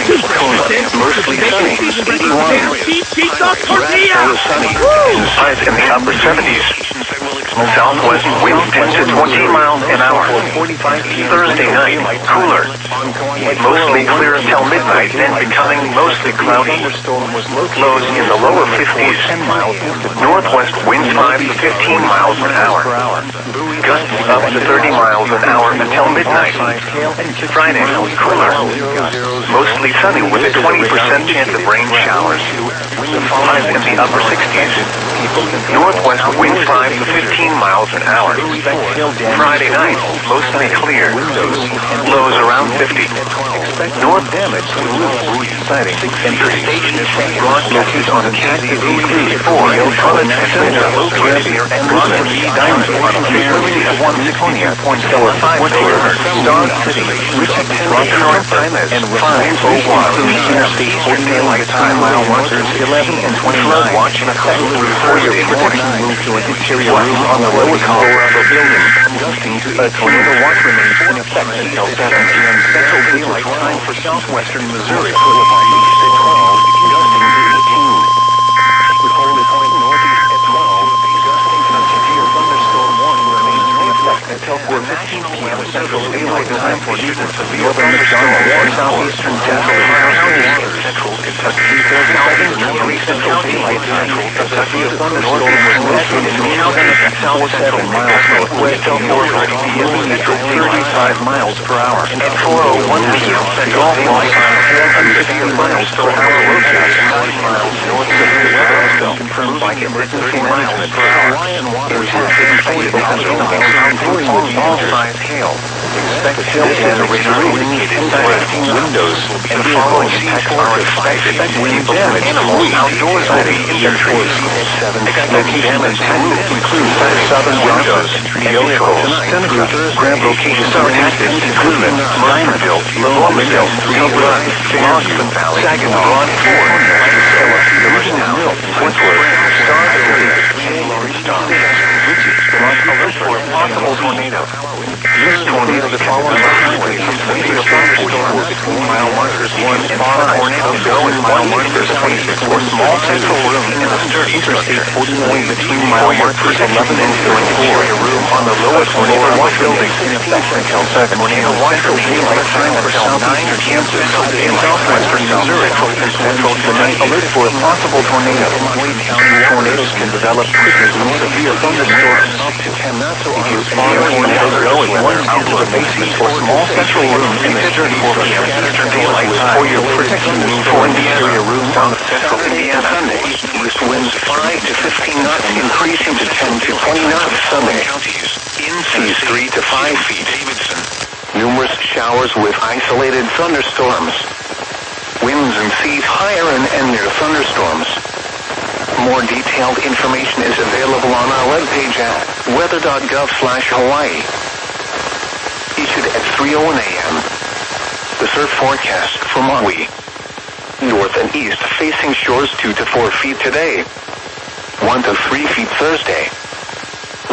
Mostly sunny, 81. Pizza tortilla! Sunny, highs in the upper 70s. Southwest winds 10 to 20 miles an hour. Thursday night, cooler. Mostly clear until midnight, then becoming mostly cloudy. Lows in the lower 50s. Northwest winds 5 to 15 miles an hour. Gusts up to 30 miles an hour until midnight. Friday, cooler. Mostly sunny with a 20% chance of rain showers. Highs in the upper 60s. Northwest winds 5 to 15 miles an hour. Friday night, mostly clear. Lows around 50. North damage sighting. Interstation broad located on Cascade 3-4 and College Center located near Rockford Diamond on frequency of 116.75 kHz. Star City, Richard Rockford Diamond, and 501 Interstate 40 daylight time mile markers 11 and 29. Flood watch in effect for your protection. Move to an interior room on the lowest floor of a building. A tornado watch remains in effect until 7 p.m. Central Daylight Time for southwestern Missouri. East at 12, gusting to 18. With Holy Point northeast at 12, gusting to severe thunderstorm warning remains in effect until 4:15 p.m. Central Daylight Time for east and severe thunderstorm warning southeastern counties. Central Kentucky, 37 northeast Central Daylight Time. A severe thunderstorm was located in south 7 miles northwest of 4:30 p.m. Central 35 miles per hour. At 4:01 p.m. Central Daylight Time, a severe miles per hour located 9 miles north of the weather zone confirmed by emergency management. Hawaiian waters have been stable as outgoing with small-sized hail. Expect hail and originally indicated inside windows and the following impacts are expected. Wind damage, animals outdoors will be in their trees. Expected damage includes southern windows, vehicles, cruisers, grab locations are active, including Diamondville, Lone Mill, Silver, Fairview, Saginaw, Broad Ford, Georgetown, Wentworth, Star City, and Lordstown. Alert for a possible tornado. This tornado that follows the highway from severe thunderstorm between mile markers 1 and 5. Tornadoes go in mile markers 26 or small central room in a sturdy structure. 49 between mile markers 11 and 34. A room on the lowest floor of a building in effect until 7. Tornado watch for daylight time for southeastern Kansas and southwestern Missouri. Central tonight. Alert for a possible tornado. Wayne County tornadoes can develop quickly with severe thunderstorms. If you spot a tornado going into the basement or small central room in the sturdy structure, Eastern Daylight Time for your protection move for interior room on central Indiana. East winds 5 to 15 knots, increasing to 10 to 20 knots Sunday. Seas 3 to 5 feet. Numerous showers with isolated thunderstorms. Winds and seas higher and near thunderstorms. More detailed information is available on our webpage at weather.gov/Hawaii. Issued at 3:01 a.m. The surf forecast for Maui. North and east facing shores 2 to 4 feet today. 1 to 3 feet Thursday.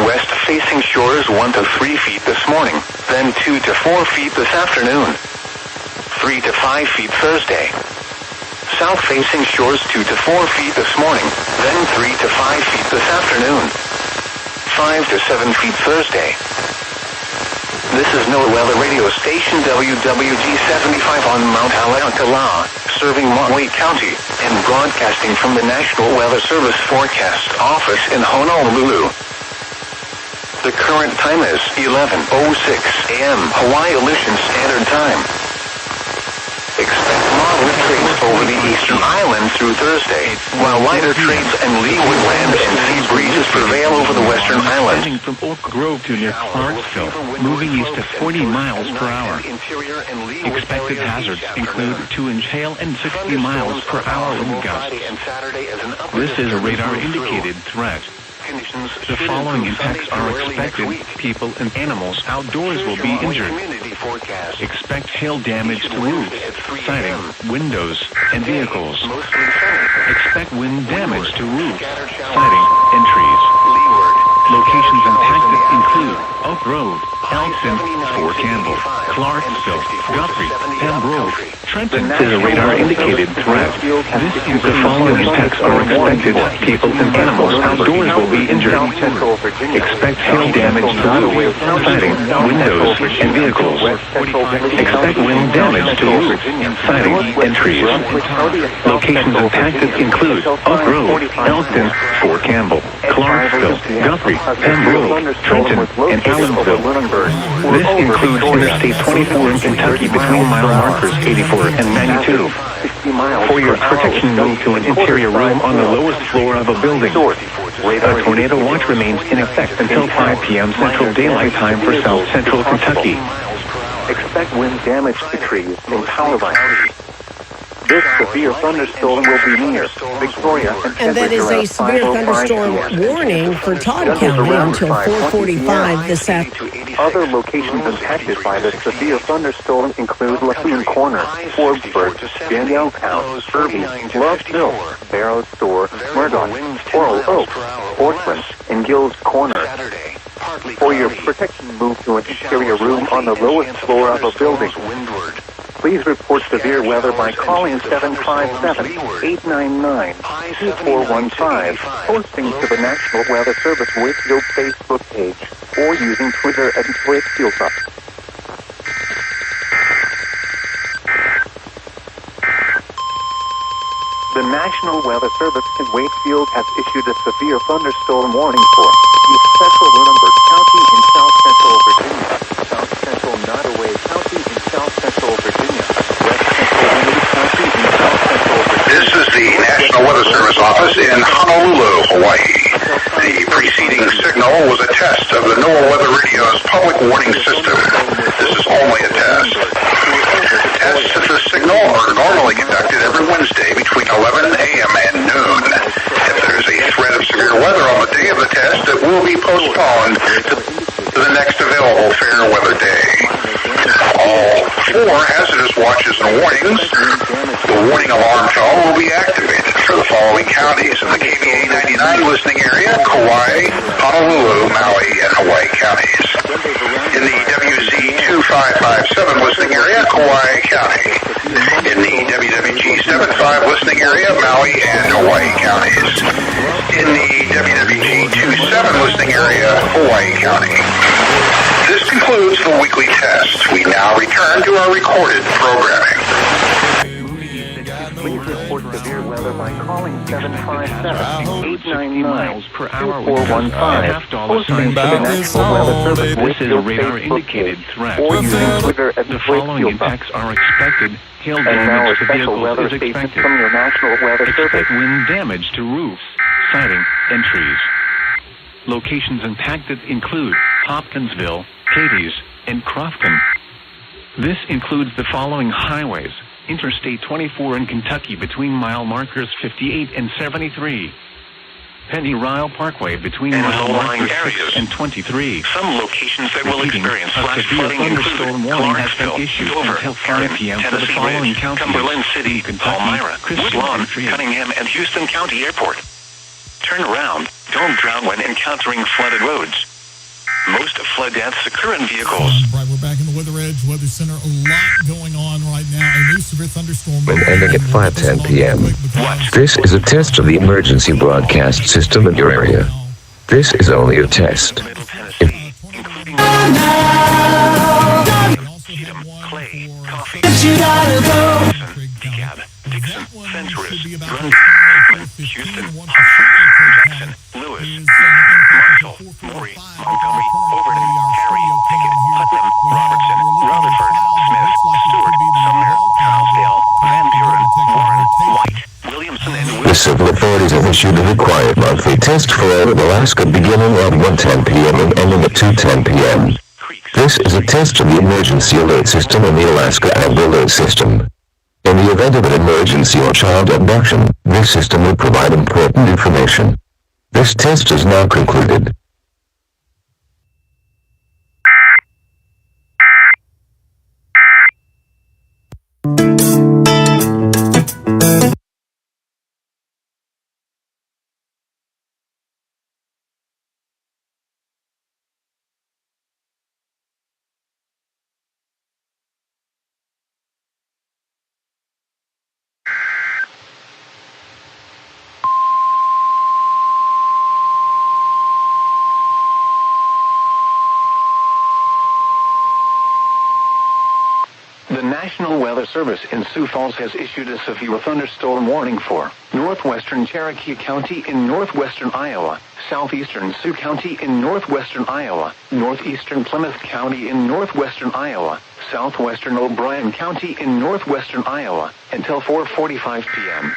West facing shores 1 to 3 feet this morning. Then 2 to 4 feet this afternoon. 3 to 5 feet Thursday. South-facing shores 2 to 4 feet this morning, then 3 to 5 feet this afternoon. 5 to 7 feet Thursday. This is NOAA Weather Radio Station WWG 75 on Mount Alakala, serving Otway County, and broadcasting from the National Weather Service Forecast Office in Honolulu. The current time is 11:06 a.m. Hawaii Aleutian Standard Time. Expect moderate trades over the eastern island through Thursday, while lighter trades and leeward land and sea breezes prevail over the western island. Heading from Oak Grove to near Clarksville, moving east at 40 miles per hour. Expected hazards include 2-inch hail and 60 miles per hour wind gusts. This is a radar-indicated threat. The following impacts are expected. People and animals outdoors will be injured. Expect hail damage to roofs, siding, windows, and vehicles. Expect wind damage to roofs, siding, and trees. Locations impacted include Oak Grove, Elkton, Fort Campbell, Clarksville, Guthrie, Pembroke, Trenton. This is a radar-indicated threat. The following impacts are expected. People and animals outdoors will be injured. Expect hail damage to roofs, siding, windows, and vehicles. Expect wind damage to roofs, siding, and trees. Locations impacted include Oak Grove, Elkton, Fort Campbell, Clarksville, Guthrie, Pembroke, Trenton, and Allenville. This includes Interstate 24 in Kentucky between mile markers 84 and 92. For your protection, move to an interior room on the lowest floor of a building. A tornado watch remains in effect until 5 p.m. Central Daylight Time for South Central Kentucky. Expect wind damage to trees and power lines. This severe thunderstorm will be near Victoria and that is a severe thunderstorm warning for Todd County until 4:45 this afternoon. Other locations impacted by this severe thunderstorm include Lacoon Corner, Forbesburg, Danieltown, Irby, Loveville, Barrow Store, Murdoch, Coral Oak, Portland, and Gills Corner. For your protection, move to an interior room on the lowest floor of a building. Please report severe weather by calling 757-899-2415, posting to the National Weather Service Wakefield Facebook page, or using Twitter at WakeFieldUp. The National Weather Service in Wakefield has issued a severe thunderstorm warning for East Central Lunenburg County in South Central Virginia, South Central Nottoway County in South Central Virginia, West Central Windy County in South Central Virginia. This is the National Weather Service office in Honolulu, Hawaii. The preceding signal was a test of the NOAA Weather Radio's public warning system. This is only a test. Tests of the signal are normally conducted every Wednesday between 11 a.m. and noon. If there's a threat of severe weather on the day of the test, it will be postponed to the next available fair weather day. All 4 hazardous watches and warnings. The warning alarm tone will be activated for the following counties in the KVA 99 listening area: Kauai, Honolulu, Maui, and Hawaii counties. In the WZ 2557 listening area, Kauai County. In the WWG 75 listening area, Maui and Hawaii counties. In the WWG 27 listening area, Hawaii County. This concludes the weekly test. We now return to our recorded programming. Please report severe weather by calling 757-899-2415, posting to the National Weather Service Wakefield Facebook page, or using Twitter at The following impacts are expected. Hail damage to vehicles is expected. From your National Weather Service. Expect wind damage to roofs, siding, and trees. Locations impacted include Hopkinsville, Cadiz, and Crofton. This includes the following highways: Interstate 24 in Kentucky between mile markers 58 and 73. Penny Ryle Parkway between mile markers 6 and 23. Some locations that will experience a flash severe flooding thunderstorm include warning has been Clarksville, issued Dover, until 5 p.m. for the Tennessee following Ridge, counties: Cumberland City, Kentucky, Palmyra, Christian, Woodlawn, Country, Cunningham, and Houston County Airport. Turn around. Don't drown when encountering flooded roads. Most flood deaths occur in vehicles. Right, we're back in the Weather Edge Weather Center. A lot going on right now. A new and ending at 5:10 p.m. This is a test of the emergency broadcast system in your area. This is only a test. Houston, Jackson, Lewis, Marshall, Maury, Montgomery, Overton, Harry, Pickett, Putnam, Robertson, Rutherford, Smith, Stewart, Sumner, Trousdale, Van Buren, Warren, White, Williamson, and The civil authorities have issued a required monthly test for all of Alaska beginning at 1:10 p.m. and ending at 2:10 p.m. This is a test of the emergency alert system in the Alaska Amber Alert System. In the event of an emergency or child abduction, this system will provide important information. This test is now concluded. The National Weather Service in Sioux Falls has issued a severe thunderstorm warning for northwestern Cherokee County in northwestern Iowa, southeastern Sioux County in northwestern Iowa, northeastern Plymouth County in northwestern Iowa, southwestern O'Brien County in northwestern Iowa, until 4:45 p.m.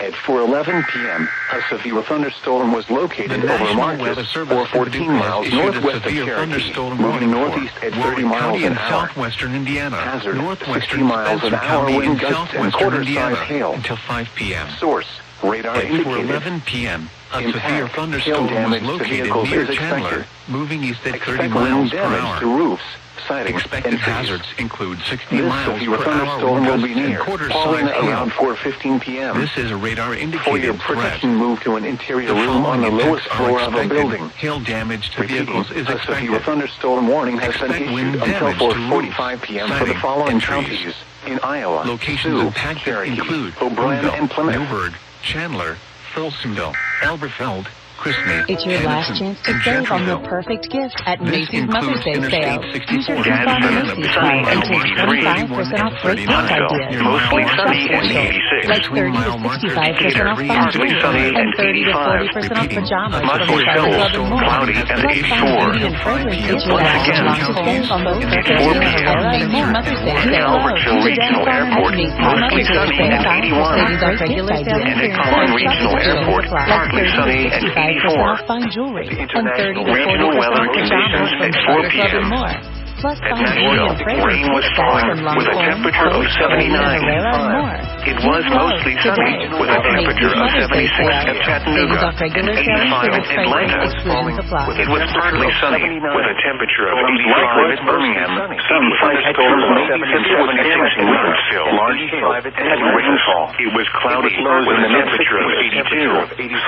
At 4:11 p.m., a severe thunderstorm was located over Marcus, or 14 miles northwest of Cherokee, moving northeast at 30 miles an hour. southwestern Indiana, Hazard, northwestern 60 miles an Spencer hour County, wind and gusts and southwestern quarter-size Indiana hail. until 5 p.m. Source, radar At indicated. 4:11 p.m., a Impact, severe hail thunderstorm was damage to located vehicles near is Chandler, expected. moving east at 30 Expect miles wind per damage hour. to roofs, sidings, Expected and cities. hazards include 60 This miles severe per hour thunderstorm wind will gusts be and near, quarter-size falling hail. around 4:15 p.m. This is a radar For your indicated threat. protection, move to an interior The room on the following lowest effects floor are of a expected. building. Hail damage to Repeating, vehicles is a severe expected. thunderstorm warning has been Expect wind issued until damage to 4:45 roofs, p.m. for the siding, following and trees. counties in Iowa, Locations Sioux, impacted Cherokee, include O'Brien, Boonville, and Plymouth. Newburgh, Chandler, Folsomville, Elberfeld, Chrisney, It's your last Dennison, chance to and save on the Jeffreyville. perfect gift at This Macy's Mother's Day includes sale. Interstate Use your 64 coupon Gadsden, Macy's Sunny card and take 25% off great gift ideas. mostly Or sunny shop and specials 86. like 30 to 65% off fine partly jewelry sunny and and 30 to 85. 40% off pajamas from Mostly Charlie cold, Club and more. cloudy and Plus fine 84. beauty and fragrance gifts Once last again, chance to save on those perfect 4 gifts p.m. at Macy's Mother's Day sale. Albertville Use your Regional coupon Airport, at Macy's mostly Mother's Day sunny sale. and 81. Savings on regular sales And at Collin Regional Airport, partly sunny and 84. fine jewelry and 30 to 40% Regional weather off pajamas conditions from at 4 Charlie Club p.m. and more. Plus At fine beauty and Nashville, fragrance rain was gifts falling from with a Longhorn, temperature of Coach, 79. Herrera, and more. It was mostly sunny with a temperature of 76 at Chattanooga and 85 at Atlanta. It was partly sunny with a temperature of 85 at Birmingham. Some thunderstorms may be 76 in Weathersfield. Large hail, heavy rainfall. It was cloudy with a temperature of 82.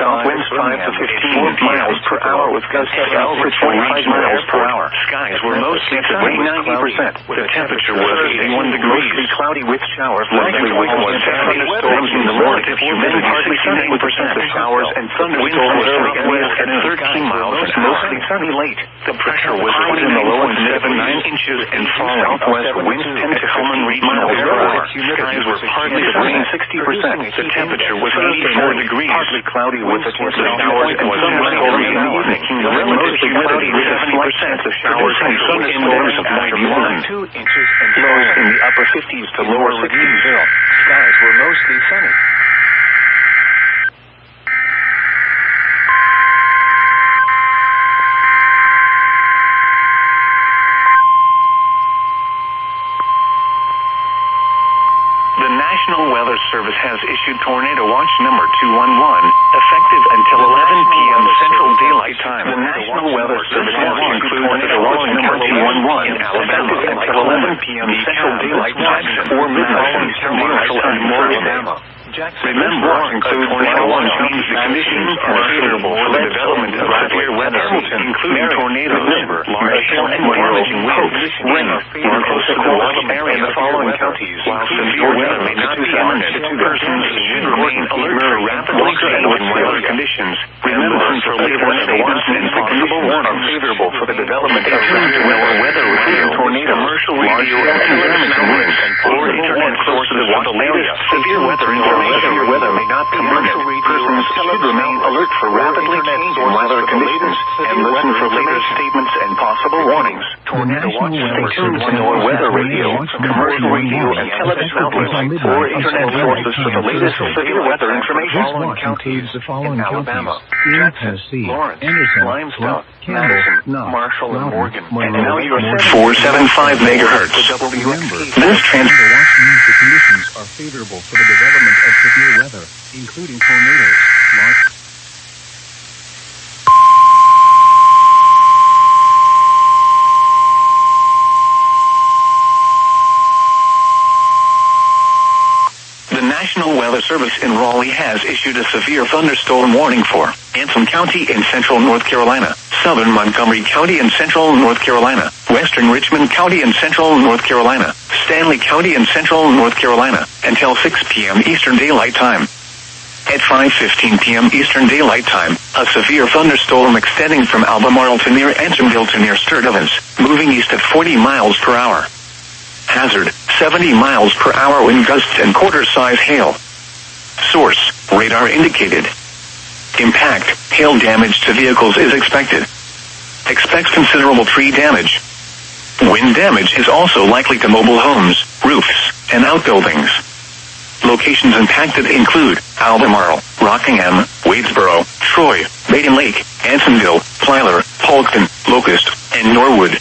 South winds 5 to 15 miles per hour with gusts of over 25 miles per hour. Skies were mostly sunny 90%. The temperature was 81 degrees. Mostly cloudy with showers, likely with thunderstorms in the morning. Humidity partly 69%. The showers and thunderstorms early and at 13 miles and mostly sunny late. The pressure was in the low and 79 inches and falling. Southwest winds 10 to 15 miles per hour. Skies were partly sunny 60%. The temperature was 84 degrees. Partly cloudy with a chance of showers and thunderstorms in the evening. Mostly cloudy with a slight chance of showers and thunderstorms of 91. 2 inches and lows in the upper 50s to lower 60s. Skies were mostly sunny. The National Weather Service has issued Tornado Watch number 211, effective until 11 p.m. Central Daylight Time. The National Weather Service has issued Tornado Watch number 211 in Alabama until 11 p.m. Central Daylight Time, 4 midnight Eastern Daylight Time for Alabama. Remember, tornado watch means the conditions are favorable for the development of severe weather, including tornadoes, large hail and damaging winds, rain, or close to the watch area in the following counties, while severe warned that persons should remain alert for rapidly changing weather conditions. Remember, tornado warnings and possible warnings are favorable for the development of rapid weather radio, tornado, commercial radio, and television winds, or internet sources for the latest severe weather information. Severe weather may not come in. Persons should remain alert for rapidly changing weather conditions and listen for latest statements and possible warnings. Tornado watch stations or weather radio, commercial radio, and television outlets, or internet sources for the latest severe weather information. Following counties in Alabama, Jackson, Lawrence, Limestone, Madison, Marshall, and Morgan. And now your 475 megahertz. This tornado watch means the conditions are favorable for the development of severe weather, including tornadoes. The National Weather Service in Raleigh has issued a severe thunderstorm warning for Anson County in central North Carolina, southern Montgomery County in central North Carolina, western Richmond County in central North Carolina, Stanley County in central North Carolina, until 6 p.m. Eastern Daylight Time. At 5:15 p.m. Eastern Daylight Time, a severe thunderstorm extending from Albemarle to near Ansonville to near Sturtevant, moving east at 40 miles per hour. Hazard, 70 miles per hour wind gusts and quarter-size hail. Source, radar indicated. Impact, hail damage to vehicles is expected. Expects considerable tree damage. Wind damage is also likely to mobile homes, roofs, and outbuildings. Locations impacted include Albemarle, Rockingham, Wadesboro, Troy, Baden Lake, Ansonville, Plyler, Polkton, Locust, and Norwood.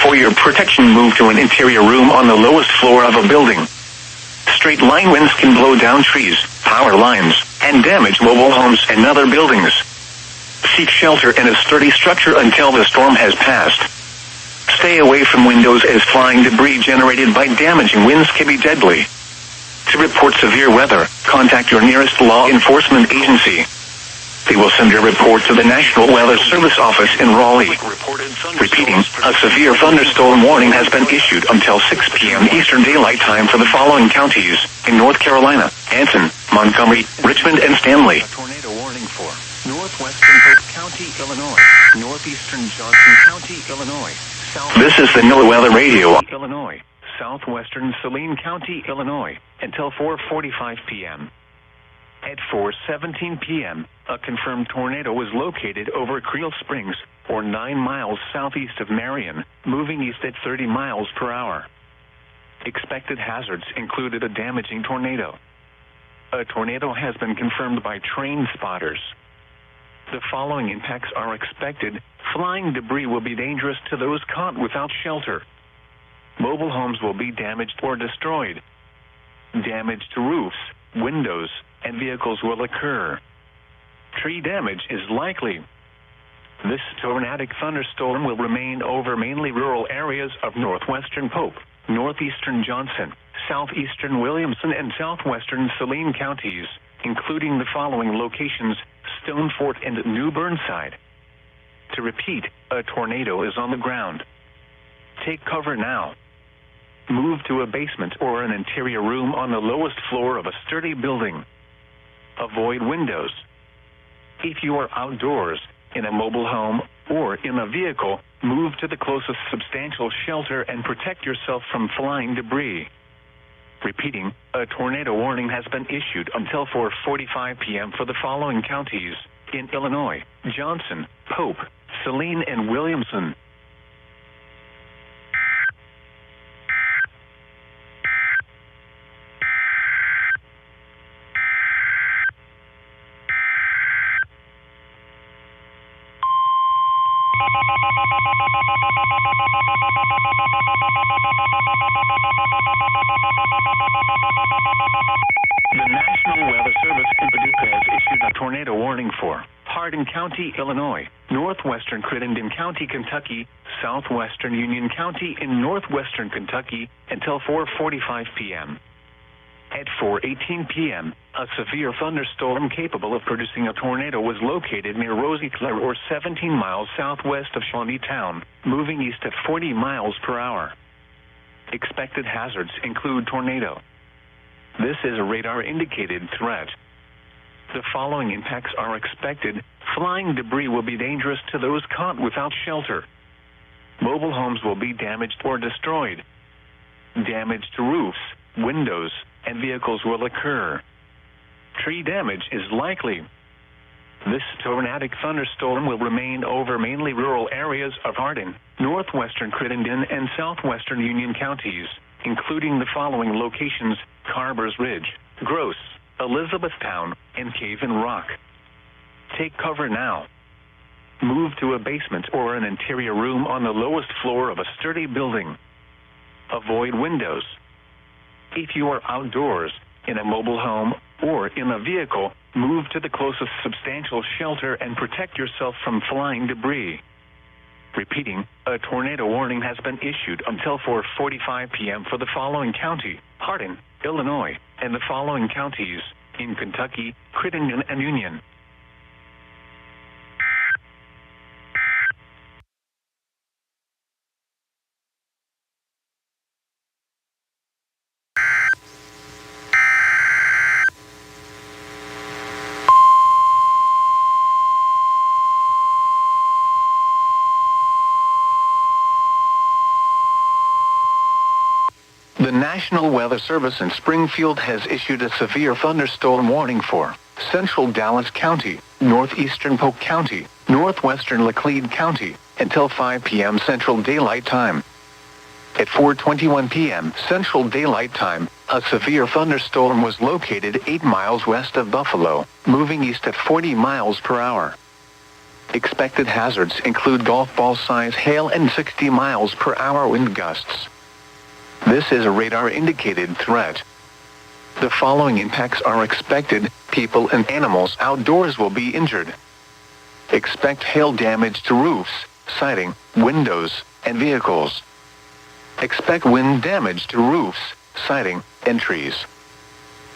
For your protection, move to an interior room on the lowest floor of a building. Straight line winds can blow down trees, power lines, and damage mobile homes and other buildings. Seek shelter in a sturdy structure until the storm has passed. Stay away from windows as flying debris generated by damaging winds can be deadly. To report severe weather, contact your nearest law enforcement agency. They will send your report to the National Weather Service office in Raleigh. Repeating, a severe thunderstorm warning has been issued until 6 p.m. Eastern Daylight Time for the following counties in North Carolina: Anson, Montgomery, Richmond, and Stanley. Tornado warning for northwestern Polk County, Illinois, northeastern Johnson County, Illinois, This is the NOAA Weather Radio. Illinois, southwestern Saline County, Illinois, until 4:45 p.m. At 4:17 p.m., a confirmed tornado was located over Creel Springs, or 9 miles southeast of Marion, moving east at 30 miles per hour. Expected hazards included a damaging tornado. A tornado has been confirmed by train spotters. The following impacts are expected. Flying debris will be dangerous to those caught without shelter. Mobile homes will be damaged or destroyed. Damage to roofs, windows, and vehicles will occur. Tree damage is likely. This tornadic thunderstorm will remain over mainly rural areas of northwestern Pope, northeastern Johnson, southeastern Williamson, and southwestern Saline counties, including the following locations: Stone Fort and New Burnside. To repeat, a tornado is on the ground. Take cover now. Move to a basement or an interior room on the lowest floor of a sturdy building. Avoid windows. If you are outdoors, in a mobile home, or in a vehicle, move to the closest substantial shelter and protect yourself from flying debris. Repeating, a tornado warning has been issued until 4:45 p.m. for the following counties in Illinois: Johnson, Pope, Saline, and Williamson. The National Weather Service in Paducah has issued a tornado warning for Hardin County, Illinois, northwestern Crittenden County, Kentucky, southwestern Union County in northwestern Kentucky until 4:45 p.m. At 4:18 p.m., a severe thunderstorm capable of producing a tornado was located near Rosicler, or 17 miles southwest of Shawneetown, moving east at 40 miles per hour. Expected hazards include tornado. This is a radar-indicated threat. The following impacts are expected. Flying debris will be dangerous to those caught without shelter. Mobile homes will be damaged or destroyed. Damage to roofs, windows, and vehicles will occur. Tree damage is likely. This tornadic thunderstorm will remain over mainly rural areas of Hardin, northwestern Crittenden, and southwestern Union counties, including the following locations: Carber's Ridge, Gross, Elizabethtown, and Cave and Rock. Take cover now. Move to a basement or an interior room on the lowest floor of a sturdy building. Avoid windows. If you are outdoors, in a mobile home, or in a vehicle, move to the closest substantial shelter and protect yourself from flying debris. Repeating, a tornado warning has been issued until 4:45 p.m. for the following county: Hardin, Illinois, and the following counties in Kentucky, Crittenden, and Union. The National Weather Service in Springfield has issued a severe thunderstorm warning for central Dallas County, northeastern Polk County, northwestern Laclede County, until 5 p.m. Central Daylight Time. At 4:21 p.m. Central Daylight Time, a severe thunderstorm was located 8 miles west of Buffalo, moving east at 40 miles per hour. Expected hazards include golf ball-size hail and 60 miles per hour wind gusts. This is a radar-indicated threat. The following impacts are expected. People and animals outdoors will be injured. Expect hail damage to roofs, siding, windows, and vehicles. Expect wind damage to roofs, siding, and trees.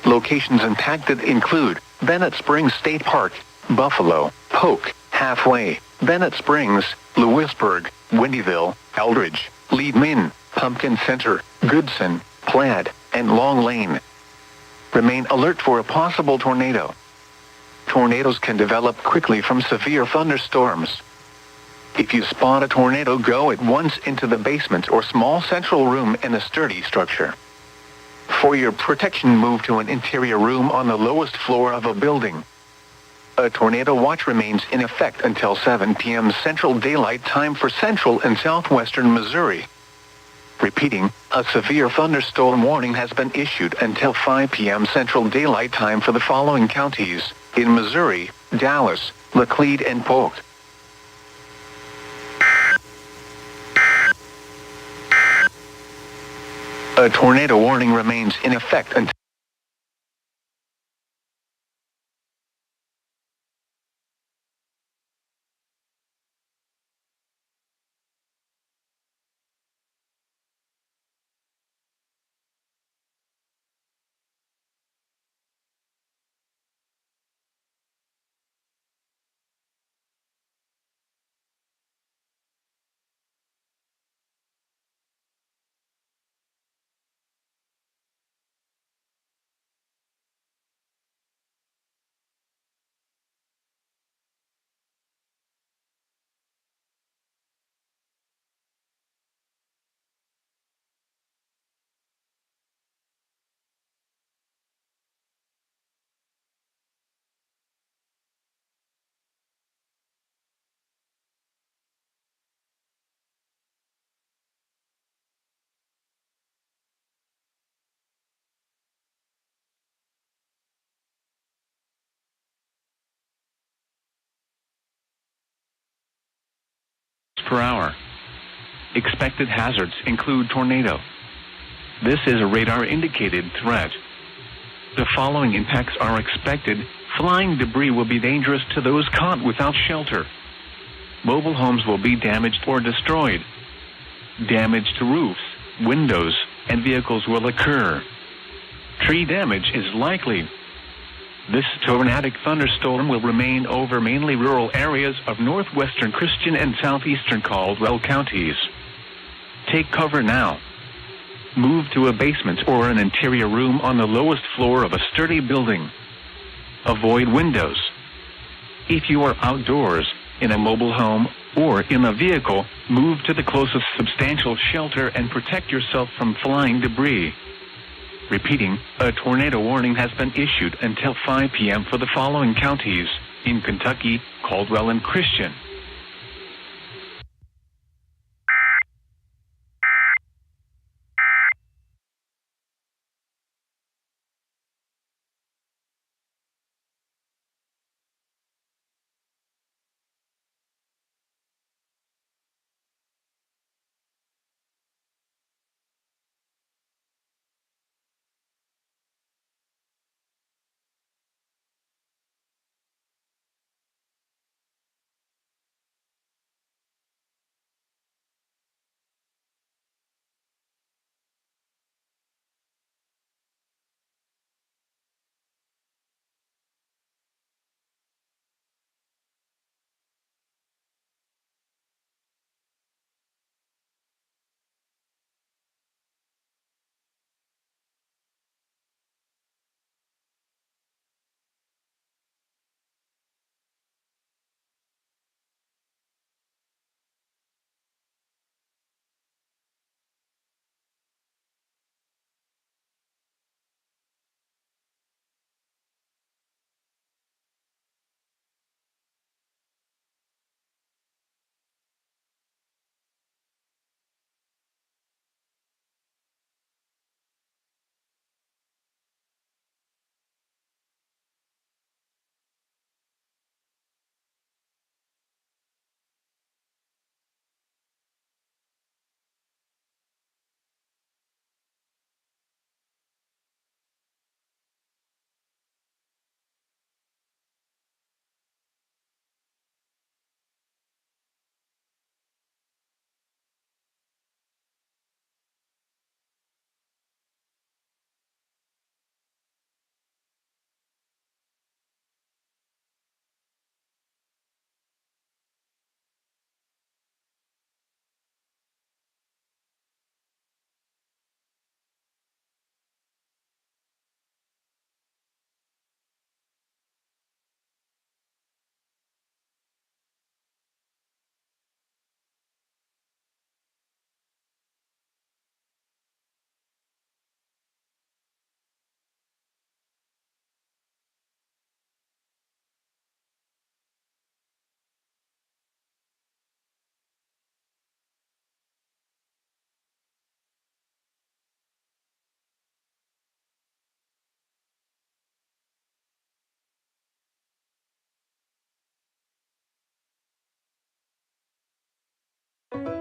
Locations impacted include Bennett Springs State Park, Buffalo, Polk, Halfway, Bennett Springs, Lewisburg, Windyville, Eldridge, Leadmin, Pumpkin Center, Goodson, Plaid, and Long Lane. Remain alert for a possible tornado. Tornadoes can develop quickly from severe thunderstorms. If you spot a tornado, go at once into the basement or small central room in a sturdy structure. For your protection, move to an interior room on the lowest floor of a building. A tornado watch remains in effect until 7 p.m. Central Daylight Time for central and southwestern Missouri. Repeating, a severe thunderstorm warning has been issued until 5 p.m. Central Daylight Time for the following counties in Missouri: Dallas, Laclede, and Polk. A tornado warning remains in effect until per hour. Expected hazards include tornado. This is a radar-indicated threat. The following impacts are expected. Flying debris will be dangerous to those caught without shelter. Mobile homes will be damaged or destroyed. Damage to roofs, windows, and vehicles will occur. Tree damage is likely. This tornadic thunderstorm will remain over mainly rural areas of northwestern Christian and southeastern Caldwell counties. Take cover now. move to a basement or an interior room on the lowest floor of a sturdy building. Avoid windows. If you are outdoors, in a mobile home, or in a vehicle, move to the closest substantial shelter and protect yourself from flying debris. Repeating, a tornado warning has been issued until 5 p.m. for the following counties: in Kentucky, Caldwell and Christian.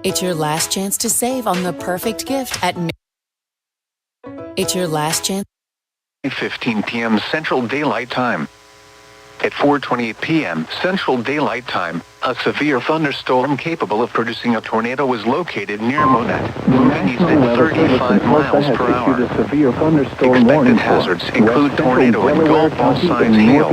It's your last chance to save on the perfect gift at It's your last chance. 15 p.m. Central Daylight Time. At 4:28 p.m. Central Daylight Time, a severe thunderstorm capable of producing a tornado was located near Monette, moving east at 35 miles per hour. Expected hazards include tornado and golf ball size hail.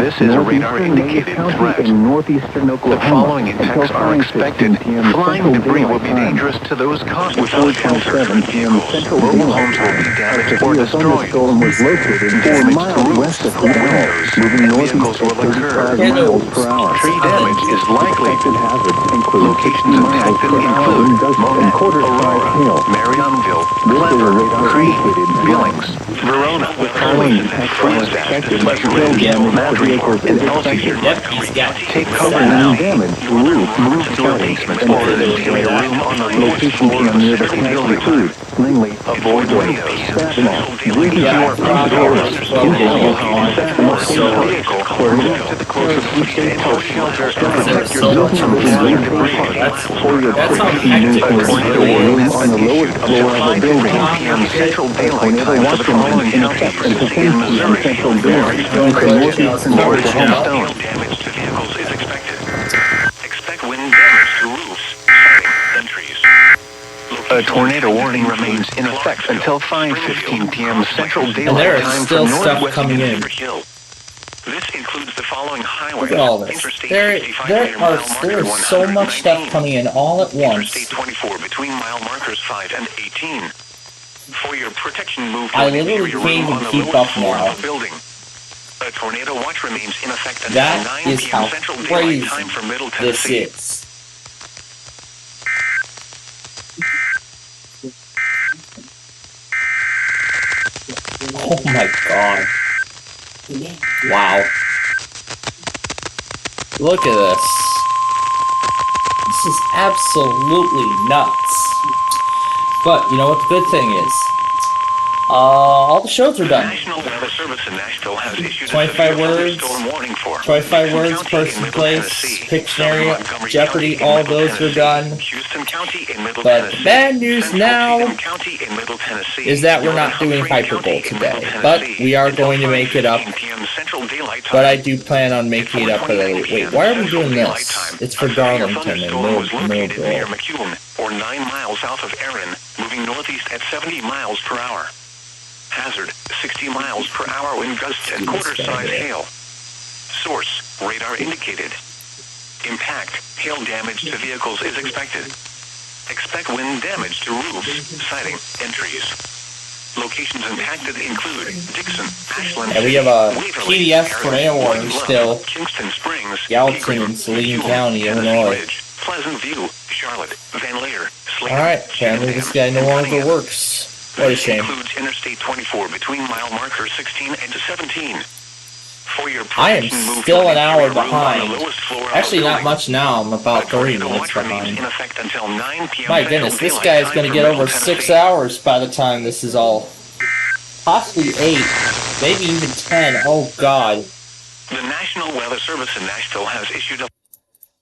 This is a radar-indicated threat. The following impacts are expected. Flying debris will be dangerous to those caught without shelter. Mobile homes will be damaged or destroyed. Damage to roofs, windows, and vehicles will occur. Tree damage is likely. Locations impacted include Monette, Aurora, Marionville, Clever, Crete, Billings, Verona, Colleen, Fresno, Pleasantville, Madrid, and Elsie. Take cover now. Move to a basement or an interior room on the lowest floor of a certain building. Avoid windows. If you are outdoors, in a mobile home, or in a vehicle, move to the closest substantial shelter and protect yourself from flying debris. That's how hectic A tornado warning has been issued up to 5:15 p.m. Central Daylight Time for the following counties: in Missouri, Barry, Christian, Florida, and Stone. Damage to vehicles is expected. Expect wind damage to roofs, siding, and trees. A tornado warning remains in effect until 5:15 p.m. Central Daylight Time for still stuff northwest coming in. Hill. This includes the following highways. Look at all this. Interstate There 65 are near mile marker so much stuff 119. coming in all at once. Interstate 24 between mile markers 5 and 18. For your protection, move to I an literally interior can't room on even the keep lowest up floor now. of the building. A tornado watch remains in effect until That 9 is p.m. how Central Daylight crazy Time for Middle this Tennessee. is. Oh my god. Wow. Look at this. This is absolutely nuts. But, you know what the good thing is? All the shows are done. National Weather Service in Nashville has issued 25 words, 25 words, person, place, Pictionary, Jeopardy, all those are done. But the bad news now is that we're not doing Hyperbole today. But we are going to make it up. But I do plan on making it up at a later. Wait, why are we doing this? It's for Darlington and Millville. Or 9 miles south of Erin, moving northeast at 70 miles per hour. Hazard, 60 miles per hour wind gusts and quarter-size hail. Source, radar indicated. Impact, hail damage to vehicles is expected. Expect wind damage to roofs, siding, and trees. Locations impacted include Dixon, Ashland, And we have a Waverly, PDS tornado warning Love, still. Kingston Springs, Gallatin and Saline County, Illinois. Pleasant View, Charlotte, Van Leer, Slater. Alright, apparently this guy no longer works. What a shame. Includes Interstate 24 between mile markers 16 and 17. For your I am protection, move still to an hour interior room on the behind. lowest floor of Actually, the not building. much now. I'm about 30 minutes Watch remains behind. in effect until 9 p.m. My Central goodness, this Daylight guy is Time going to for get Middle over Tennessee. 6 hours by the time this is all. Possibly 8. Maybe even 10. Oh, God. The National Weather Service in Nashville has issued a...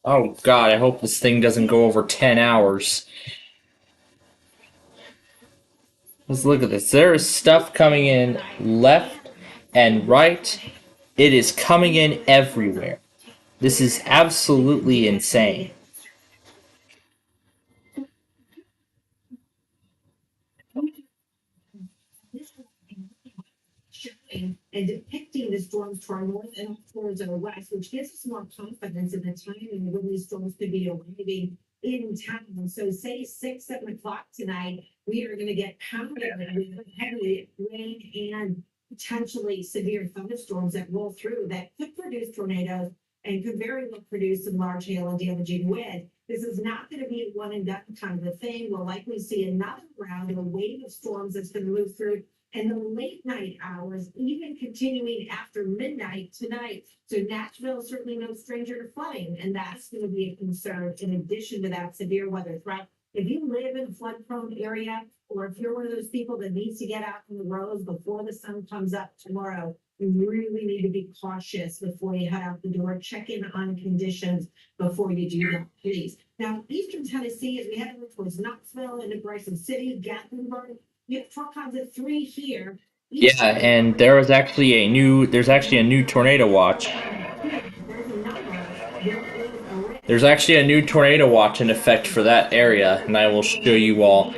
Oh, God, I hope this thing doesn't go over 10 hours. Let's look at this. There is stuff coming in left and right. It is coming in everywhere. This is absolutely insane. And depicting the storms to our north and towards our west, which gives us more confidence in the timing of when these storms could be arriving in town. So say 6, 7 o'clock tonight, we are going to get pounded with heavy rain and potentially severe thunderstorms that roll through that could produce tornadoes and could very well produce some large hail and damaging wind. This is not going to be a one and done kind of a thing. We'll likely see another round of a wave of storms that's going to move through in the late night hours, even continuing after midnight tonight. So Nashville is certainly no stranger to flooding, and that's going to be a concern in addition to that severe weather threat. If you live in a flood-prone area, or if you're one of those people that needs to get out on the roads before the sun comes up tomorrow, you really need to be cautious before you head out the door. Check in on conditions before you do that, please. Now, Eastern Tennessee, as we head over towards Knoxville into Bryson City, Gatlinburg, you have truck counts at 3 here. Yeah, and there's actually a new tornado watch. There's actually a new tornado watch in effect for that area, and I will show you all.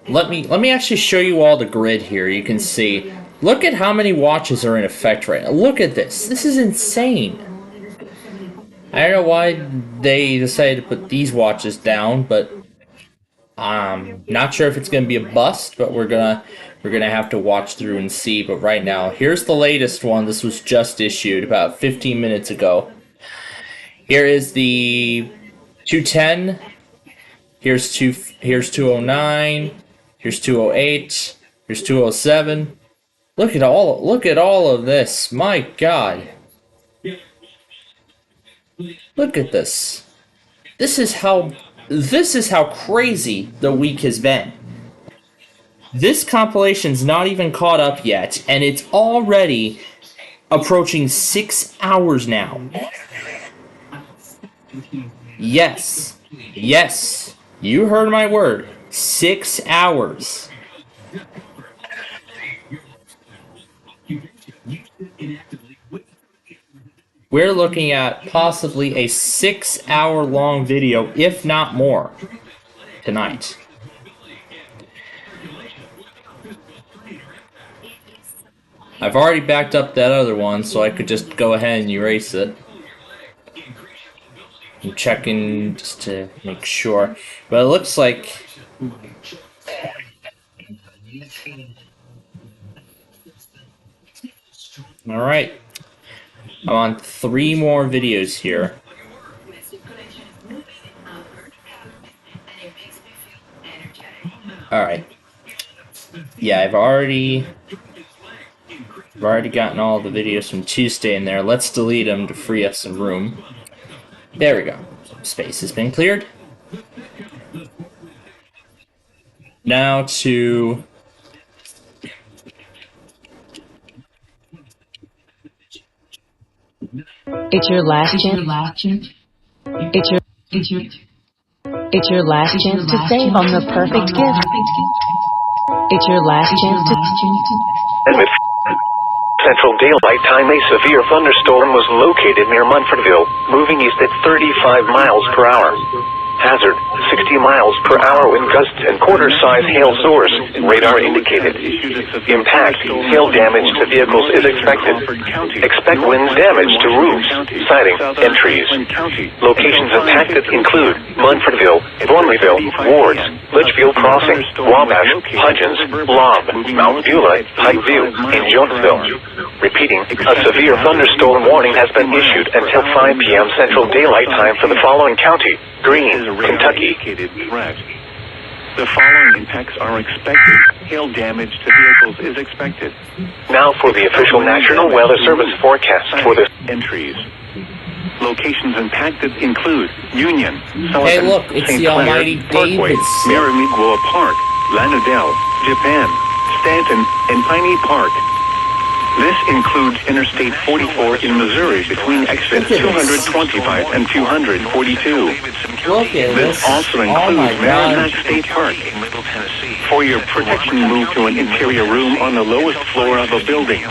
Let me actually show you all the grid here. You can see. Look at how many watches are in effect right now. Look at this. This is insane. I don't know why they decided to put these watches down, but not sure if it's gonna be a bust, but we're gonna have to watch through and see. But right now, here's the latest one. This was just issued about 15 minutes ago. Here is the 210. Here's 209. Here's 208. Here's 207. Look at all of this. My God. Look at this. This is how crazy the week has been. This compilation's not even caught up yet, and it's already approaching 6 hours now. Yes. Yes. You heard my word. 6 hours. We're looking at possibly a 6-hour-long video, if not more, tonight. I've already backed up that other one, so I could just go ahead and erase it. I'm checking just to make sure. But it looks like... Alright. I'm on 3 more videos here. Alright. Yeah, I've already gotten all the videos from Tuesday in there. Let's delete them to free up some room. There we go. Space has been cleared. Now to... It's your last chance. It's your last chance to save on the perfect gift. It's your last chance to... And with Central Daylight Time, a severe thunderstorm was located near Munfordville, moving east at 35 miles per hour. Hazard, 60 miles per hour wind gusts and quarter-size hail source. Radar indicated. Impact, hail damage to vehicles is expected. Expect wind damage to roofs, siding, and trees. Locations impacted include Munfordville, Thornleyville, Wards, Litchfield Crossing, Wabash, Hudgens, Lobb, Mount Beulah, Pikeview, and Jonesville. Repeating, a severe thunderstorm warning has been issued until 5 p.m. Central Daylight Time for the following county: Greene, Kentucky. The following impacts are expected. Hail damage to vehicles is expected. Now for the official National Weather Service forecast for the entries. Locations impacted include Union, Sullivan, Hey look, it's St. the Clair, almighty Parkway, Davidson. Miramichi Park, Lanadell, Japan, Stanton, and Piney Park. This includes Interstate 44 in Missouri between exits 225 and 242. Look at This this. also Oh includes my God. Merrimack State Park. For your protection, move to an interior room on the lowest floor of a building.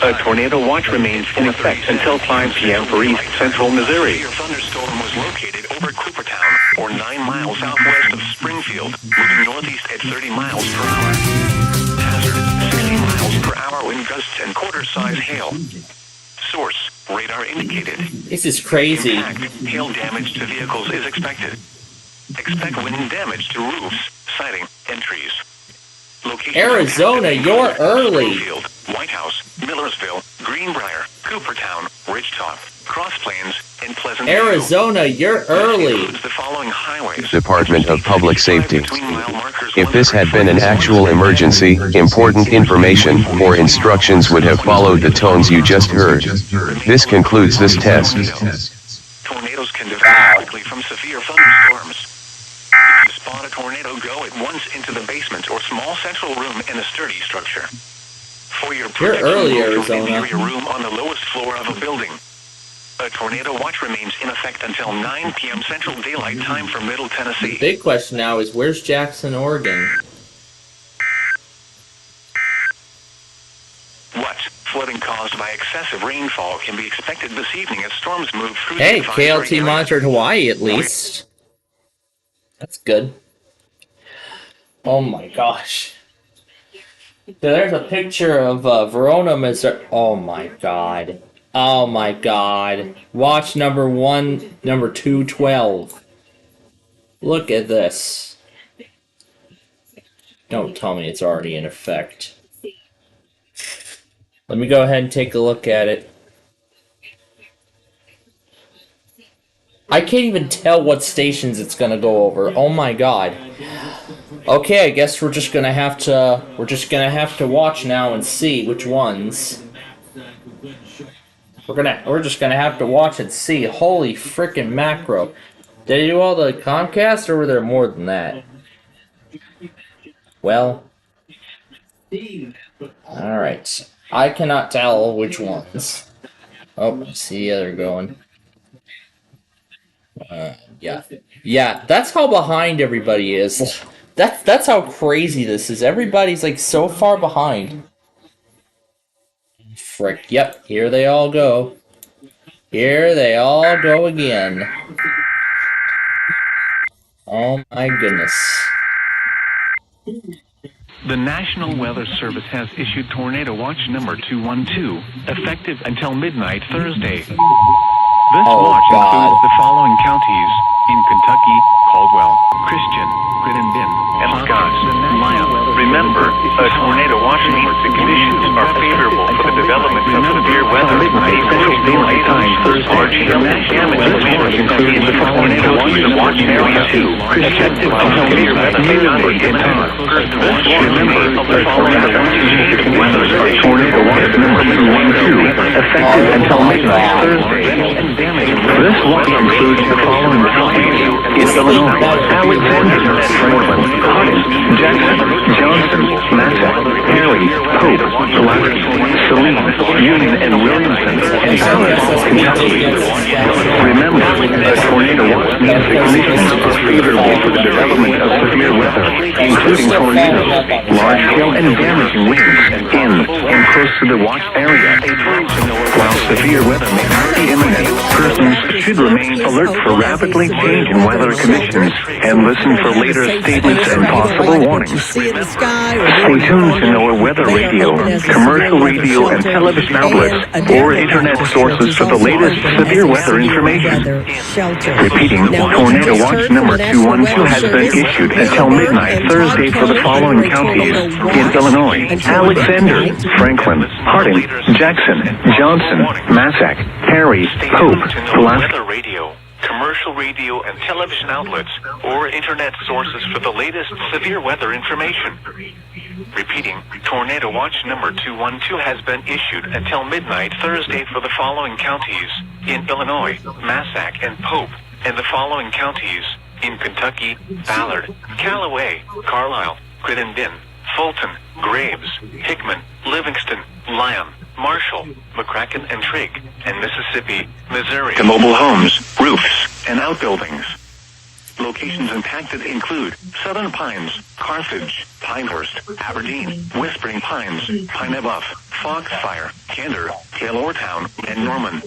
A tornado watch remains in effect until 5 p.m. for East Central Missouri. severe thunderstorm was located over Coopertown, or 9 miles southwest of Springfield, moving northeast at 30 miles per hour. Hazard, 60 miles per hour wind gusts and quarter-size hail. Source, radar indicated. This is crazy. Impact, hail damage to vehicles is expected. Expect wind damage to roofs, siding, and trees. Locations Arizona, impacted you're include early. Springfield, White House, Millersville, Greenbrier, Coopertown, Ridgetop, Cross Plains, and Pleasant View. Arizona, you're early. The following highways. Department of Public Safety. If this had been an actual emergency, important information or instructions would have followed the tones you just heard. This concludes this test. Tornadoes can develop quickly from severe thunderstorms. If you spot a tornado, go at once into the basement or small central room in a sturdy structure. For your protection, early, move to an Arizona. interior room on the lowest floor of a building. A tornado watch remains in effect until 9 p.m. Central Daylight Time for Middle Tennessee. Big question now is, where's Jackson, Oregon? What? Flooding caused by excessive rainfall can be expected this evening as storms move through Hey, the advisory KLT area. monitored Hawaii at least. That's good. Oh my gosh. There's a picture of Verona, Missouri. Oh my god. Oh my god. Watch number 212. Look at this. Don't tell me it's already in effect. Let me go ahead and take a look at it. I can't even tell what stations it's gonna go over. Oh my god. Okay, I guess we're just gonna have to watch now and see which ones. We're just gonna have to watch and see. Holy frickin' macro. Did they do all the Comcast or were there more than that? Well. Alright. I cannot tell which ones. Oh, I see the other going. Yeah. Yeah, that's how behind everybody is. That's how crazy this is. Everybody's like so far behind. Frick, yep, here they all go. Here they all go again. Oh my goodness. The National Weather Service has issued Tornado Watch number 212, effective until midnight Thursday. This watch includes the following counties in Kentucky: Caldwell, Christian, Crittenden, and Scott. Remember, a tornado watch means the conditions are favorable for the development of severe weather. Midnight Central Daylight Time Thursday. This watch includes the following counties in Watch Area 2, Christian, severe weather may not be Remember, the following tornado watch number 212, effective until midnight Thursday. This watch includes the following counties in Illinois: Alexander, Franklin, Hardin, Jackson, Johnson, Massac, Perry, Pope, Pulaski, Saline, Union, and Williamson, and Dallas, Kentucky. Remember, a tornado watch means the conditions are favorable for the development of severe weather, including tornadoes, large-scale and damaging winds in and close to the watch area. While severe weather may not be imminent, persons should remain alert for rapidly changing weather conditions and listen for later statements and possible warnings. Stay tuned to NOAA Weather Radio, commercial radio and television outlets, or internet sources for the latest severe weather information. Repeating, Tornado Watch number 212 has been issued until midnight Thursday for the following counties in Illinois: Alexander, Franklin, Hardin, Jackson, Johnson, Massac, Perry, Pope, Pulaski. Weather radio, commercial radio and television outlets, or internet sources for the latest severe weather information. Repeating, Tornado Watch number 212 has been issued until midnight Thursday for the following counties in Illinois: Massac and Pope, and the following counties in Kentucky: Ballard, Callaway, Carlisle, Crittenden, Fulton, Graves, Hickman, Livingston, Lyon, Marshall, McCracken and Trigg, and Mississippi, Missouri. To mobile homes, roofs, and outbuildings. Locations impacted include Southern Pines, Carthage, Pinehurst, Aberdeen, Whispering Pines, Pine Bluff, Foxfire, Gander, Taylortown, and Norman.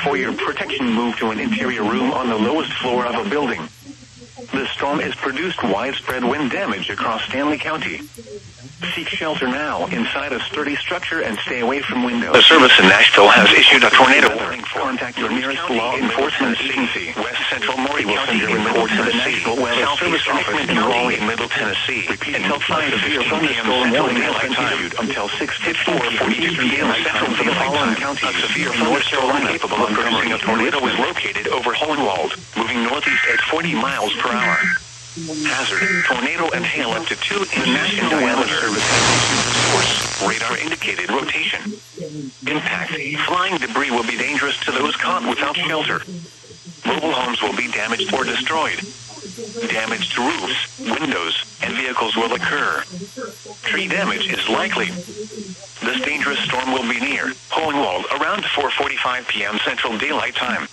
For your protection, move to an interior room on the lowest floor of a building. The storm has produced widespread wind damage across Stanley County. Seek shelter now inside a sturdy structure and stay away from windows. The service in Nashville has issued a tornado warning. Contact your nearest law enforcement agency. West Central Maury will send your report to the National Weather Service office in Raleigh, Middle Tennessee. Until 5:15 p.m. Central Daylight Time until 6:54 for Eastern Daylight Time for the following counties. A severe North Carolina capable of producing a tornado is located over Hohenwald, moving northeast at 40 miles per hour. Hazard, tornado and hail up to 2 inches. The National Weather Service has issued source radar indicated rotation. Impact, flying debris will be dangerous to those caught without shelter. Mobile homes will be damaged or destroyed. Damage to roofs, windows, and vehicles will occur. Tree damage is likely. This dangerous storm will be near Hohenwald around 4:45 p.m. Central Daylight Time.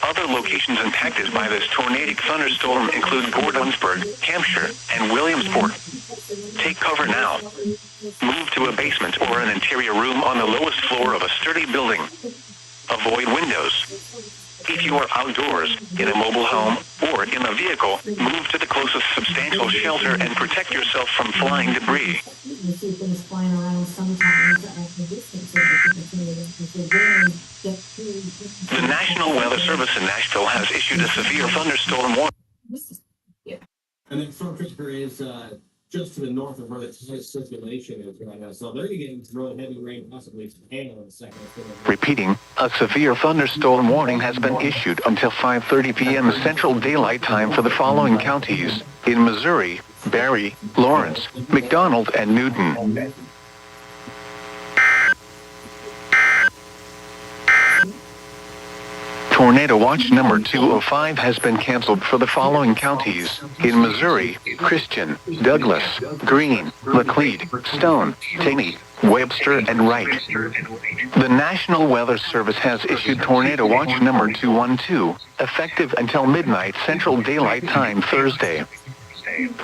Other locations impacted by this tornadic thunderstorm include Gordonsburg, Hampshire, and Williamsport. Take cover now. Move to a basement or an interior room on the lowest floor of a sturdy building. Avoid windows. If you are outdoors, in a mobile home, or in a vehicle, move to the closest substantial shelter and protect yourself from flying debris. The National Weather Service in Nashville has issued a severe thunderstorm warning. And then Storm Christopher is just to the north of where the tight circulation is right now. So they're getting really heavy rain, possibly some hail in a second. Repeating, a severe thunderstorm warning has been issued until 5:30 p.m. Central Daylight Time for the following counties in Missouri: Barry, Lawrence, McDonald, and Newton. Tornado Watch number 205 has been canceled for the following counties in Missouri: Christian, Douglas, Greene, Laclede, Stone, Taney, Webster, and Wright. The National Weather Service has issued Tornado Watch number 212, effective until midnight Central Daylight Time Thursday.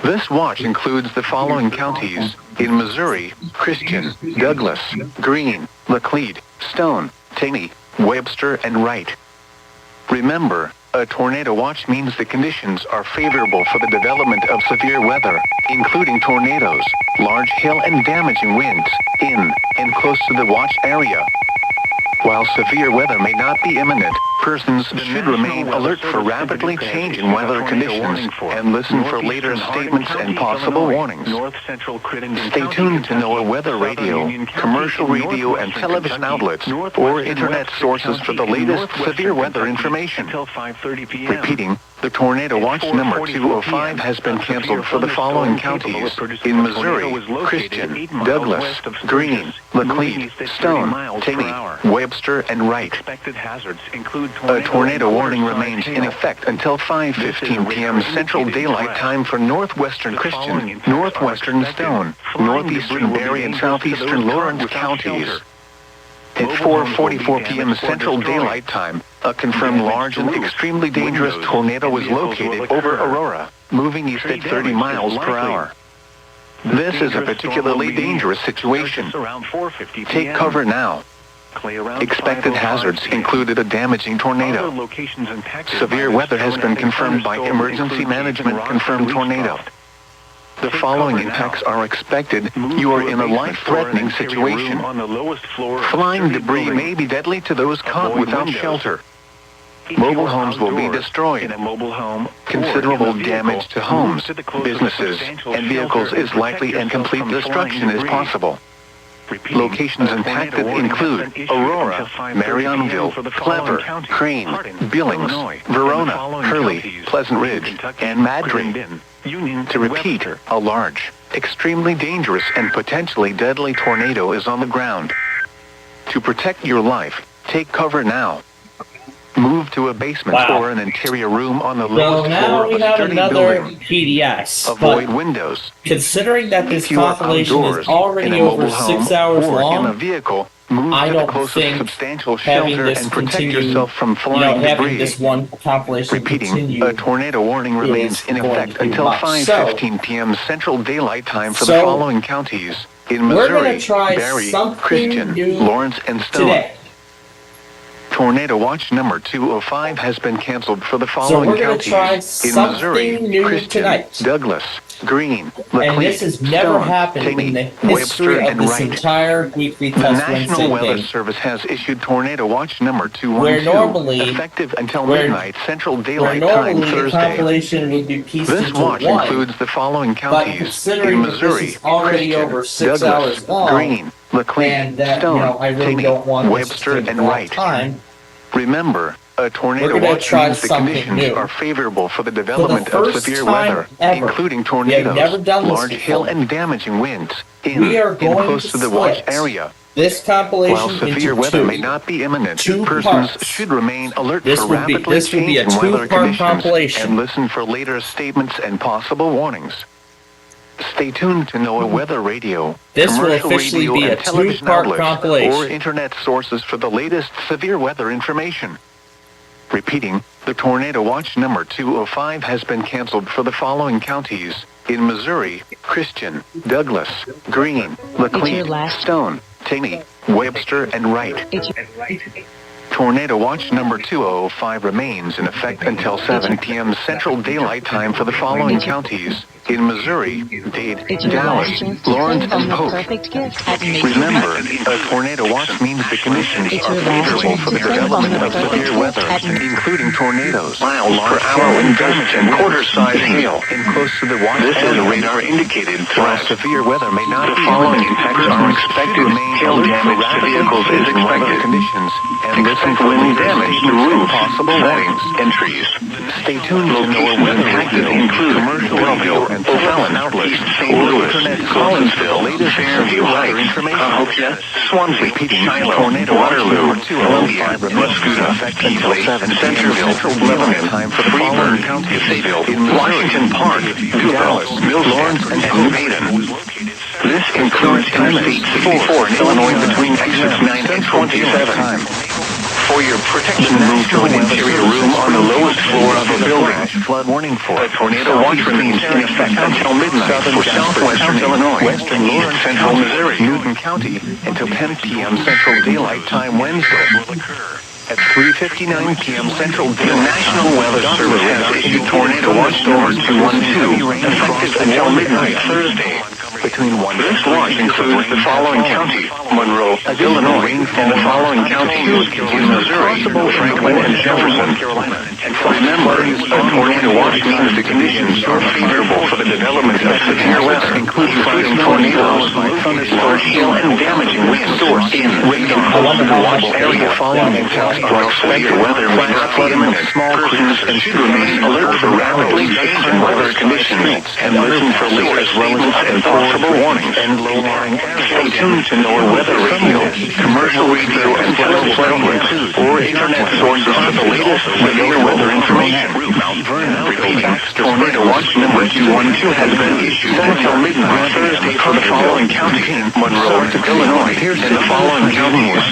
This watch includes the following counties in Missouri: Christian, Douglas, Greene, Laclede, Stone, Taney, Webster, and Wright. Remember, A tornado watch means the conditions are favorable for the development of severe weather, including tornadoes, large hail and damaging winds, in and close to the watch area. While severe weather may not be imminent, persons should remain alert for rapidly changing weather conditions and listen for later statements and possible warnings. Stay tuned to NOAA Weather Radio, commercial radio and television outlets, or internet sources for the latest severe weather information. Repeating, the tornado watch number 205 has been canceled for the following counties in Missouri: Christian, Douglas, Greene, Laclede, Stone, Taney, Webster, and Wright. A tornado warning remains in effect until 5:15 p.m. Central Daylight Time for northwestern Christian, northwestern Stone, northeastern Berry, and southeastern Lawrence counties. At 4:44 p.m. Central Daylight Time, a confirmed large and extremely dangerous tornado was located over Aurora, moving east at 30 miles per hour. This is a particularly dangerous situation. Take cover now. Expected hazards included a damaging tornado. Severe weather has been confirmed by Emergency Management confirmed tornado. The following impacts are expected. You are in a life-threatening situation. Flying debris may be deadly to those caught without shelter. Mobile homes will be destroyed. Considerable damage to homes, businesses, and vehicles is likely, and complete destruction is possible. Locations impacted include Aurora, Marionville, Clever, Crane, Billings, Verona, Hurley, Pleasant Ridge, and Madrid. To repeat, a large, extremely dangerous, and potentially deadly tornado is on the ground. To protect your life, take cover now. Move to a basement or an interior room on the lowest floor of a sturdy building. PDS. Avoid windows. Considering that this If you are compilation is outdoors, already in a over mobile 6 home, hours or long, in a vehicle, move I to the don't closest think substantial having shelter this and protect continue, yourself from flying having debris. this one compilation Repeating, continue a tornado warning remains in effect until 5:15 p.m. Central Daylight Time for the following counties in we're Missouri: gonna try Berry, something Christian, new Lawrence, and Stone. today. Tornado watch number 205 has been canceled for the following we're gonna counties try in Missouri: something new Christian, tonight. Douglas, Greene, Laclede, And this has never Stone, happened Taney, in the Webster, history of and this Wright. entire weekly The test National Wednesday Weather game. Service has issued tornado watch number 212, Where normally, effective until midnight Central where Daylight Time normally the Thursday. compilation would be pieced This into watch one, includes the following but counties considering in that Missouri: this is already Christian, over 6 Douglas, hours long, Greene, Laclede, and that, Stone, I really Taney, don't want Webster, this to take and a long Wright. time, Remember, a tornado we're gonna watch try means the something conditions new. are favorable for the For the development of first severe time weather, ever, including we have tornadoes, never done this large hail, before. and damaging winds in We are and going close to to the watch split area. this compilation While severe into weather two. may not be imminent, Two persons parts. should remain alert This for would be- rapidly this would be a changing weather two-part conditions compilation. and listen for later statements and possible warnings. Stay tuned to NOAA Weather Radio, This will commercial officially radio be a and television two-part outlets, compilation. or internet sources for the latest severe weather information. Repeating, the tornado watch number 205 has been canceled for the following counties in Missouri: Christian, Douglas, Greene, Laclede, Stone, Taney, Webster, and Wright. Tornado watch number 205 remains in effect until 7 p.m. Central Daylight Time for the following counties in Missouri: Dade, Dallas, Lawrence, and Polk. Remember, a tornado watch means the conditions are favorable for the development of severe weather, including tornadoes, miles per hour wind gusts, and quarter-size hail, and close to the watch This is area. a radar-indicated While threat. severe weather may not The be following imminent, impacts are expected. Hail damage to vehicles is changing weather expected. conditions and listen Expect for wind later damage to statements and roofs, possible settings, warnings. and trees. Stay tuned to Locations NOAA Weather impacted Radio, include commercial radio Belleville, and television outlets, East St. or Louis, internet sources for the Collinsville, latest Fairview severe weather Heights, information. Cahokia, Swansea, Repeating, Shiloh, tornado watch Waterloo, number 205 remains in Muscuda, effect until Easley, 7 p.m. Centerville, Central Daylight Lebanon, Time for the following Freeburg, counties Fayetteville, in Missouri, Washington Park, Dallas, Millsap, Lawrence, and and Maiden. This includes Tennessee 64 and Illinois between exits 9 and 27. For your protection, move to an interior room on the lowest floor of a building. Flood warning for A tornado watch remains in effect until midnight for southwestern Illinois, Western Lawrence, central Missouri. Newton County until 10 p.m. Central Daylight Time Wednesday. At 3:59 p.m. Central Daylight National Weather Service has issued tornado watch number 212 effective until midnight Thursday. Between this watch includes the following counties: Monroe, Illinois, and the following counties in Missouri, Franklin, and Jefferson. Remember, a tornado watch means the conditions are favorable for the development of severe weather, including flooding, tornadoes, thunderstorms, hail, and damaging winds. In the watch area following impacts are expected weather may not be imminent. Small creeks and should remain alert for rapidly changing weather conditions and listen for leaks as well as other possible warnings and low-lying areas. Stay tuned to NOAA Weather Radio, commercial radio, and telephone or internet sources for the latest severe weather information. Mount Vernon repeating, tornado watch number 212 has been issued until midnight Thursday for the following counties: Monroe, Illinois, and the following counties: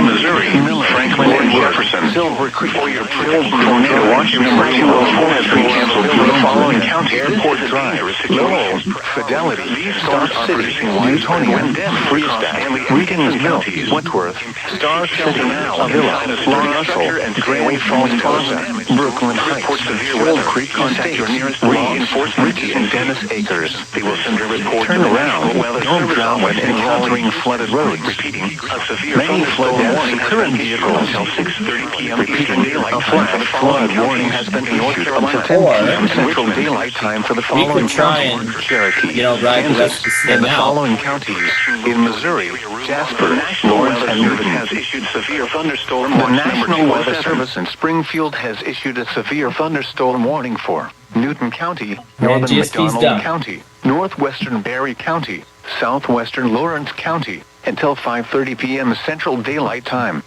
Missouri, Franklin, and Jefferson. For your tornado watch number 204 has been canceled for the following counties: Airport Drive, Lowell, Fidelity, Star City, Newtonian, Freestack, Regan's Mill, Wentworth, Star City, Avila, Long Russell, Gray Falls Plaza, Brooklyn Heights, Shoal Creek, contact your nearest reinforcement, Ricky and Dennis Acres. They will send a report. Turn around, don't drown when encountering flooded roads. Many flood deaths occur in vehicles until 6:30 p.m. Repeating, a flash flood warning has been issued until 10 p.m. Central Daylight Time for the following counties: Cherokee, Kansas, and the following counties in Missouri: Jasper, Lawrence, and Newton. Has issued severe thunderstorm. The National Weather Service in Springfield has issued a severe thunderstorm warning for Newton County, northern McDonald County, northwestern Barry County, southwestern Lawrence County until 5:30 p.m. Central Daylight Time.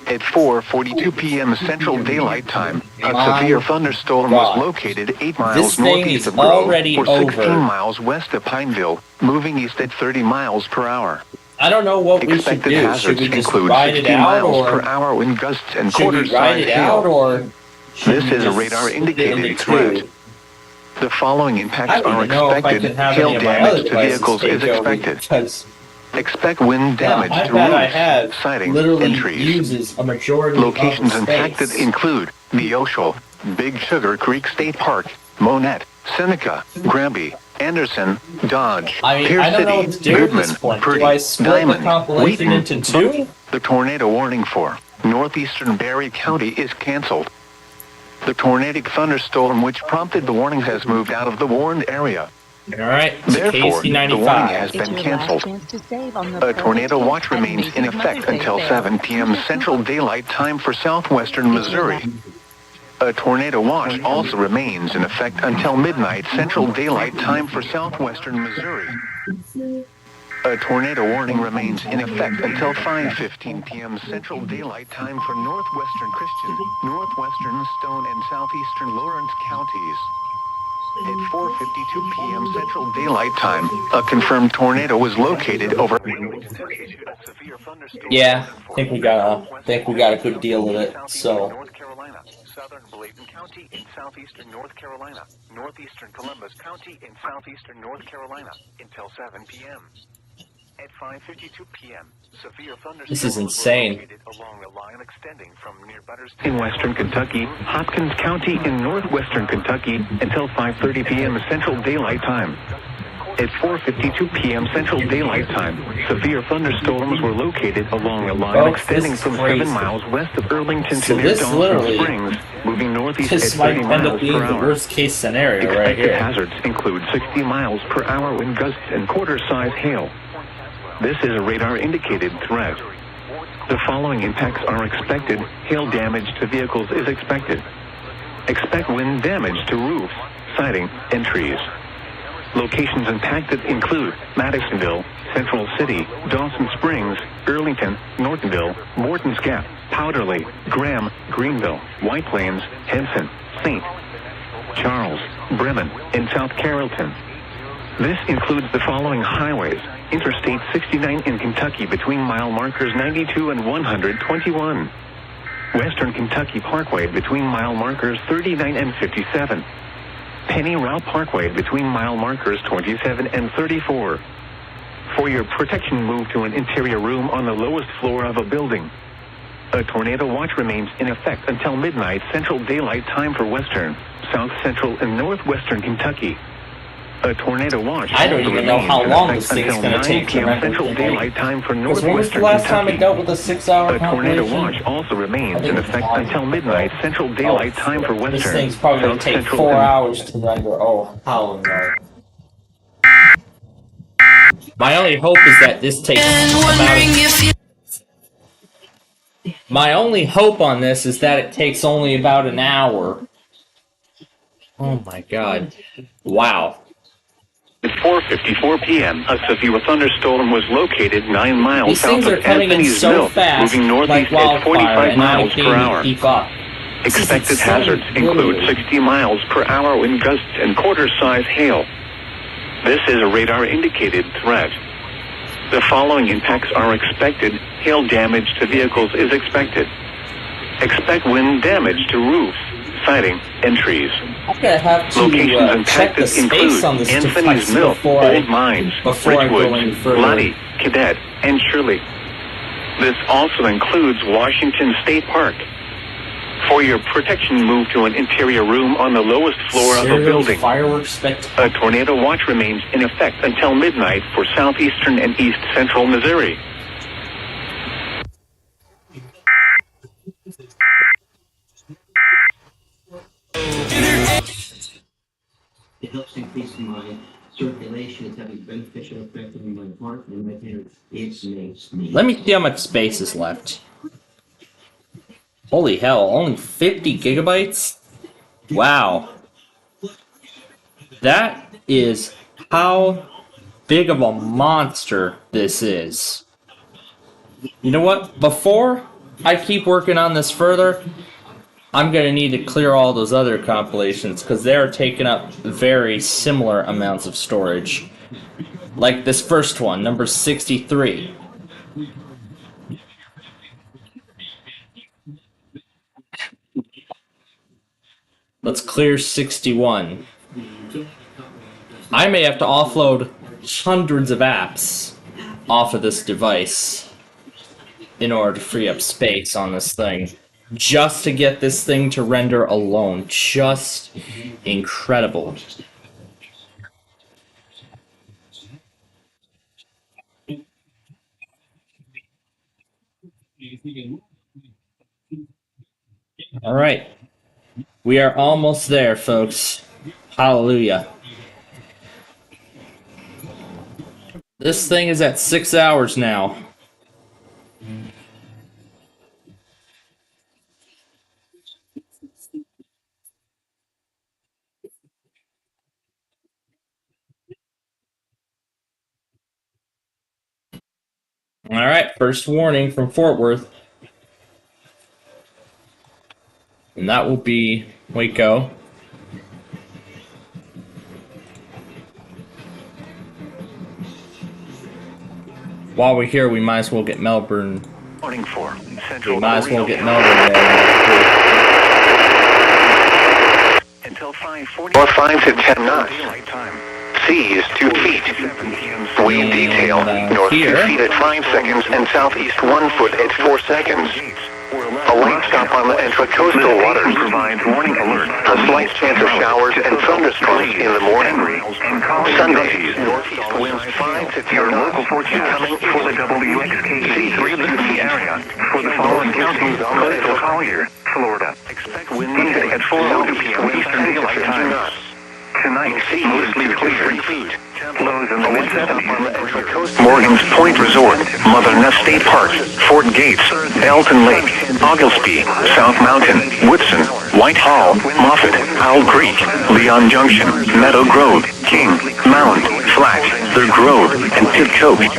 At 4:42 p.m. Central Daylight Time, a severe thunderstorm was located 8 miles northeast of Grove, or 16 miles west of Pineville, moving east at 30 miles per hour. I don't know what we should do. Should we just ride it out, or per hour wind gusts and should we ride it out, or this is a radar indicated threat. The following impacts are expected. Hail damage to vehicles is expected. Expect wind damage to roofs, siding, and trees. Locations impacted include the Oshel, Big Sugar Creek State Park, Monette, Seneca, Granby, Anderson, Dodge, Pierce City, Goodman, Purdy, Diamond, Wheaton, into two? The tornado warning for northeastern Barry County is canceled. The tornadic thunderstorm which prompted the warning has moved out of the warned area. All right, therefore, the warning has been canceled. A tornado watch remains in effect until 7 p.m. Central Daylight Time for southwestern Missouri. A tornado watch also remains in effect until midnight Central Daylight Time for southwestern Missouri. A tornado warning remains in effect until 5:15 p.m. Central Daylight Time for northwestern Christian, northwestern Stone, and southeastern Lawrence counties. At 4:52 p.m. Central Daylight Time, a confirmed tornado was located over. Yeah, I think we got a good deal with it. So. Southern Bladen County in southeastern North Carolina, northeastern Columbus County in southeastern North Carolina until 7 p.m. At 5:52 p.m., severe thunderstorms this is insane. Along the line extending from near Butterston in western Kentucky, Hopkins County in northwestern Kentucky until 5:30 p.m. Central Daylight Time. At 4:52 p.m. Central Daylight Time, severe thunderstorms were located along a line extending from 7 miles west of Arlington to near Dawson Springs, moving northeast at 30 miles per hour. The worst case scenario expected right here. Hazards include 60 miles per hour wind gusts and quarter-size hail. This is a radar-indicated threat. The following impacts are expected. Hail damage to vehicles is expected. Expect wind damage to roofs, siding, and trees. Locations impacted include Madisonville, Central City, Dawson Springs, Arlington, Nortonville, Morton's Gap, Powderly, Graham, Greenville, White Plains, Henson, St. Charles, Bremen, and South Carrollton. This includes the following highways: Interstate 69 in Kentucky between mile markers 92 and 121. Western Kentucky Parkway between mile markers 39 and 57. Penny Route Parkway between mile markers 27 and 34. For your protection, move to an interior room on the lowest floor of a building. A tornado watch remains in effect until midnight Central Daylight Time for western, south central, and northwestern Kentucky. A tornado watch. I don't even know how long this thing's going to take to remember. Central Daylight Time for Because northwestern when was the last time Kentucky. it dealt with a 6-hour A tornado compilation? watch also remains in effect until midnight Central Daylight Time for western. This thing's probably going to take 4 hours to render. Oh, hell no. My only hope is that this takes My only hope on this is that it takes only about an hour. Oh my god. Wow. At 4:54 p.m., a severe thunderstorm was located 9 miles These south things of are coming in Anthony's so Mill, fast, moving northeast like at 45 wildfire, and miles per hour. keep up. Expected hazards include 60 miles per hour wind gusts and quarter-size hail. This is a radar-indicated threat. The following impacts are expected. Hail damage to vehicles is expected. Expect wind damage to roofs, siding, and trees. I'm gonna have to check the impacted space on include this Anthony's device Mill, before Old Mines, I go any Ridgewood, further. Lottie, Cadet, and Shirley. This also includes Washington State Park. For your protection, move to an interior room on the lowest floor of the building. Fireworks spectacle. A tornado watch remains in effect until midnight for southeastern and east central Missouri. It helps increase my circulation. It's having a beneficial effect on my heart and my hair. It makes me. Let me see how much space is left. Holy hell, only 50 gigabytes? Wow. That is how big of a monster this is. You know what? Before I keep working on this further, I'm going to need to clear all those other compilations because they're taking up very similar amounts of storage. Like this first one, number 63. Let's clear 61. I may have to offload hundreds of apps off of this device in order to free up space on this thing. Just to get this thing to render alone. Just incredible. Alright. We are almost there, folks. Hallelujah. This thing is at 6 hours now. Alright, first warning from Fort Worth. And that will be Waco. While we're here, we might as well get Melbourne. Warning for We might as well get Melbourne there. until 5:40. Or 5 to 10 knots. Seas 2 feet. Wind detail north 2 feet at 5 seconds and southeast 1 foot at 4 seconds. A light stop on the intracoastal waters provides warning alert. A slight chance of showers and thunderstorms in the morning. Sunday, northeast winds 5 to 10 knots. Coming for the WXKC area for the following counties: Coastal Collier, Florida. Expect wind Monday at 4 p.m. Eastern Daylight Time. Tonight, mostly clear. Lows in the mid-70s. Morgan's Point Resort, Mother Ness State Park, Fort Gates, Elton Lake, Oglesby, South Mountain, Woodson, Whitehall, Moffett, Owl Creek, Leon Junction, Meadow Grove, King, Mound, Flat, The Grove, and Tibcoke.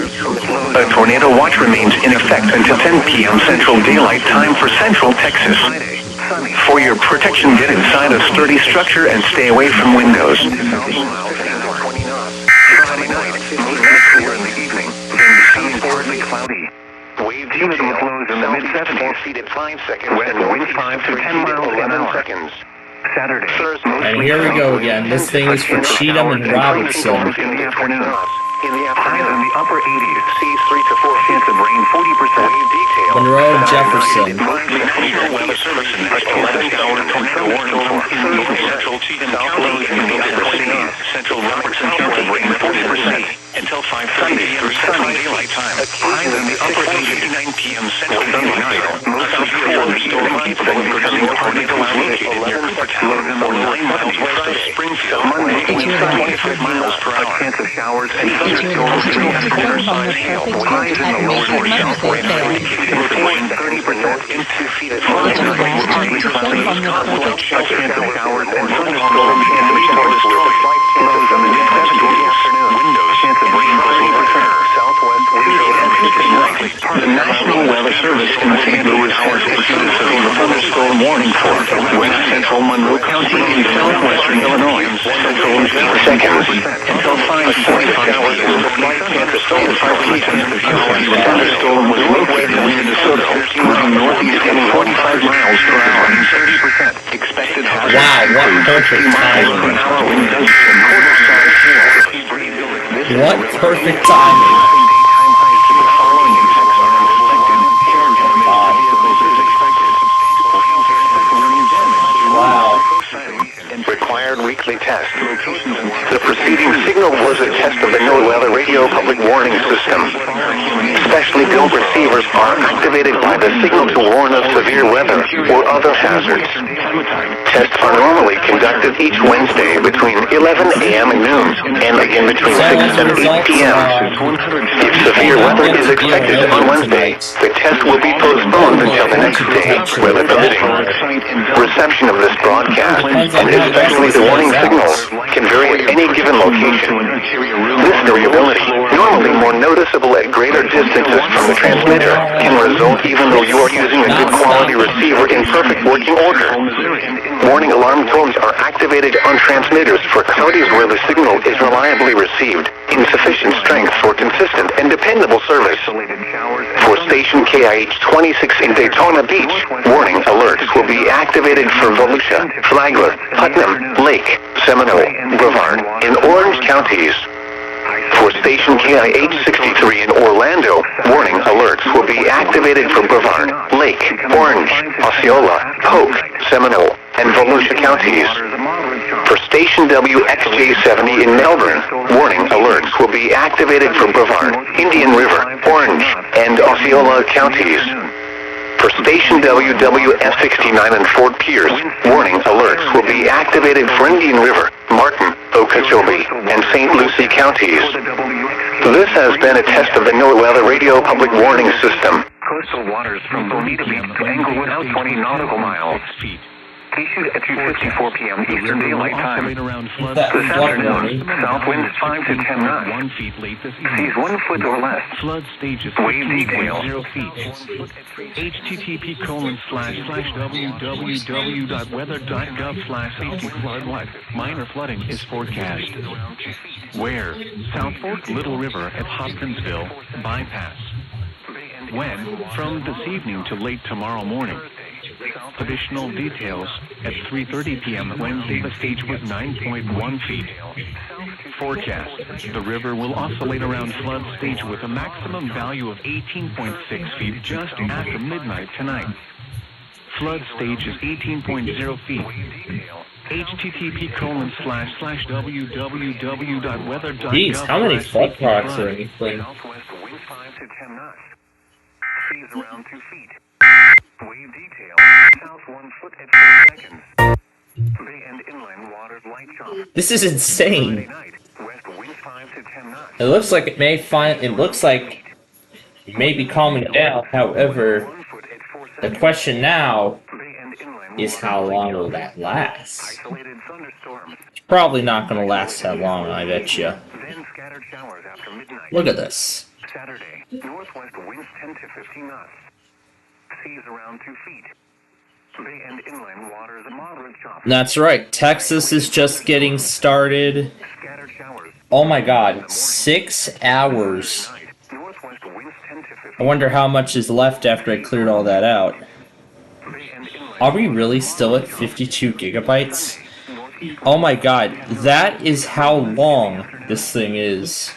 A tornado watch remains in effect until 10 p.m. Central Daylight Time for Central Texas. For your protection, get inside a sturdy structure and stay away from windows. Friday night, mostly clear in the evening, then the sea is partly cloudy. Wave Humidity detail flows in the mid-70s. 4 feet at 5 seconds West and wind 5 to 10 miles an hour. seconds. Saturday, And here we go again. This thing is for Cheatham and Robertson. in the afternoon. In the Highs in afternoon, the upper 80s. seas 3 to 4 feet. Chance of rain 40%. Wave detail When Monroe, Jefferson. National Weather Service in the next 11 hours tornado warning for central County in the upper 60s, central Robertson County rain 40% until 5:30 p.m. Central Daylight Time. Highs in the upper 89 p.m. Central Daylight Time. South Florida storm capable of becoming a tornado located near Coopertown or 9 miles west of Springfield. Monday, winds 25 miles per hour. Chance of showers and thunderstorms in the quarter-size hail. Highs in the lower north southwest wind 30% in 2 feet at times. Partly cloudy, scattered chance of showers and thunderstorms in the northwest. Lows in the mid-70s. Windows. Chance of rain 30%. Southwest winds likely. The National Weather Service in St. Louis has issued a severe thunderstorm warning for west central Monroe County in southwestern Illinois. Central 8 seconds until 5:45 hours. Chance of 5% of showers. Thunderstorm was located in Minnesota, moving northeast at 45 miles per hour. 30% expected hazard. Wow, what perfect timing. What perfect timing. Wow. Required weekly test. The preceding signal was a test of the NOAA Weather Radio Public Warning System. Specially built receivers are activated by the signal to warn of severe weather or other hazards. Tests are normally conducted each Wednesday between 11 a.m. and noon, and again between 6 and 8 p.m. If severe weather is expected on Wednesday, the test will be postponed until the next day, weather permitting. Reception of this broadcast, and especially the warning signals, can vary at any given location. This variability, normally more noticeable at greater distances from the transmitter, can result even though you are using a good quality receiver in perfect working order. Warning alarm tones are activated on transmitters for counties where the signal is reliably received in sufficient strength for consistent and dependable service. For station KIH 26 in Daytona Beach, warning alerts will be activated for Volusia, Flagler, Putnam, Lake, Seminole, Brevard, and Orange counties. For station KIH 63 in Orlando, warning alerts will be activated for Brevard, Lake, Orange, Osceola, Polk, Seminole, and Volusia counties. For station WXJ70 in Melbourne, warning alerts will be activated for Brevard, Indian River, Orange, and Osceola counties. For station WWF69 in Fort Pierce, warning alerts will be activated for Indian River, Martin, Okeechobee, and St. Lucie counties. This has been a test of the NOAA Weather Radio Public Warning System. Coastal waters from Bonita Beach to Englewood out 20 nautical miles. Issued at 2:54 p.m. Eastern Daylight Time. This afternoon, south winds 5 to 10 knots. 1 feet late this evening. Seas 1 foot or less. Flood stages. Wave detail. 0 feet. http://www.weather.gov/safety-flood. Minor flooding is forecast. Where? South Fork Little River at Hopkinsville bypass. When? From this evening to late tomorrow morning. Additional details at 3:30 p.m. Wednesday. The stage was 9.1 feet. Forecast: the river will oscillate around flood stage with a maximum value of 18.6 feet just after midnight tonight. Flood stage is 18.0 feet. http://www.weather.gov/. Jeez, how many flood products are in this thing? Southwest winds 5 to 10 knots. Seas around 2 feet. Wave detail, south 1 foot at 4 seconds. Bay and inland waters light chop. This is insane. West winds 5 to 10 knots. It looks like it may be calming down. However, the question now is how long will that last? It's probably not going to last that long, I bet you. Then scattered showers after midnight. Look at this. Saturday, northwest winds 10 to 15 knots. Seas around 2 feet. Bay and inland waters moderate chop. That's right. Texas is just getting started. Oh my god. 6 hours. I wonder how much is left after I cleared all that out. Are we really still at 52 gigabytes? Oh my god. That is how long this thing is.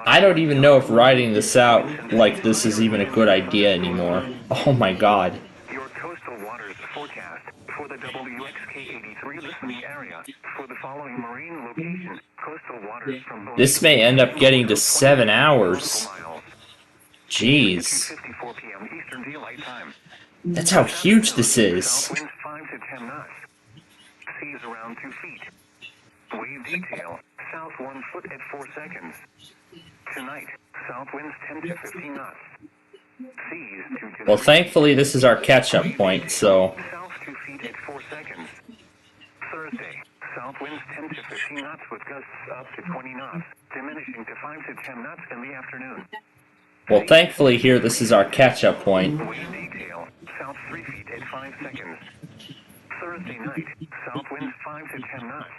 I don't even know if riding this out like this is even a good idea anymore. Oh my god. Your coastal waters forecast for the WXK-83 listening area for the following marine locations. Coastal waters from both This may end up getting to 7 hours. Jeez. 2:54 p.m. Eastern Daylight Time. That's how huge this is. South winds 5 to 10 knots. Seas around 2 feet. Wave detail. South 1 foot at 4 seconds. Tonight, south winds 10 to 15 knots. Seas 2 to Well, thankfully this is our catch-up point, so... South 2 feet at 4 seconds. Thursday, south winds 10 to 15 knots with gusts up to 20 knots, diminishing to 5 to 10 knots in the afternoon. Well, thankfully here this is our catch-up point. Wave detail. South 3 feet at 5 seconds. Thursday night, south winds 5 to 10 knots.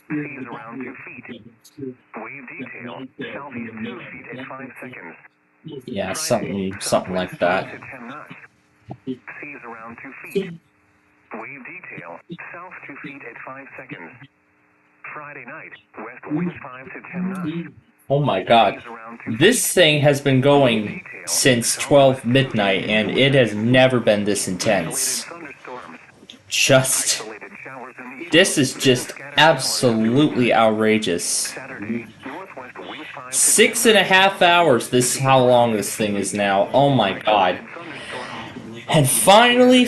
Seas around 2 feet. Wave detail. Southeast 2 feet at 5 seconds. Yeah, something like that. Seas around 2 feet. Wave detail. South 2 feet at 5 seconds. Friday night, west winds 5 to 10 knots. Oh my god. This thing has been going since 12 midnight, and it has never been this intense. This is just absolutely outrageous. 6.5 hours, this is how long this thing is now. Oh my god. And finally,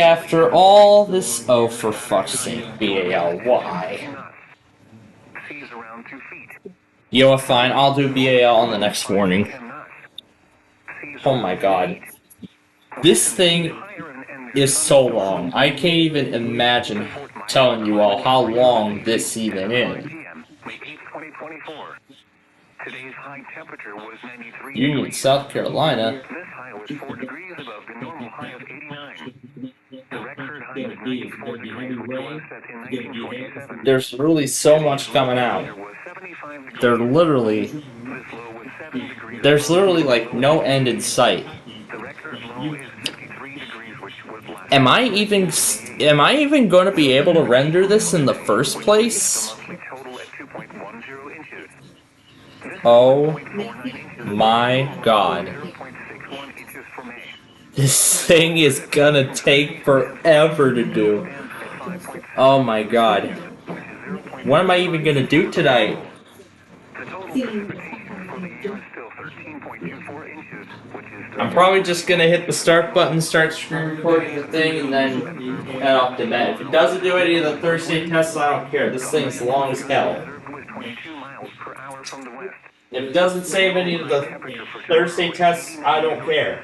after all this... Oh, for fuck's sake, BAL, why? You know what, fine, I'll do BAL on the next warning. Oh my god. This thing is so long. I can't even imagine telling you all how long this even is. Today's high temperature was 93 Union, South Carolina. This high was 4 degrees above the normal high of 89. The record high of 94 degrees, which was set in 1947. There's really so much coming out. There's literally like no end in sight. Am I even going to be able to render this in the first place? Oh my god. This thing is gonna take forever to do. Oh my god. What am I even gonna do tonight? I'm probably just gonna hit the start button, start screen recording the thing, and then head off to bed. If it doesn't do any of the Thursday tests, I don't care. This thing's long as hell. If it doesn't save any of the Thursday tests, I don't care.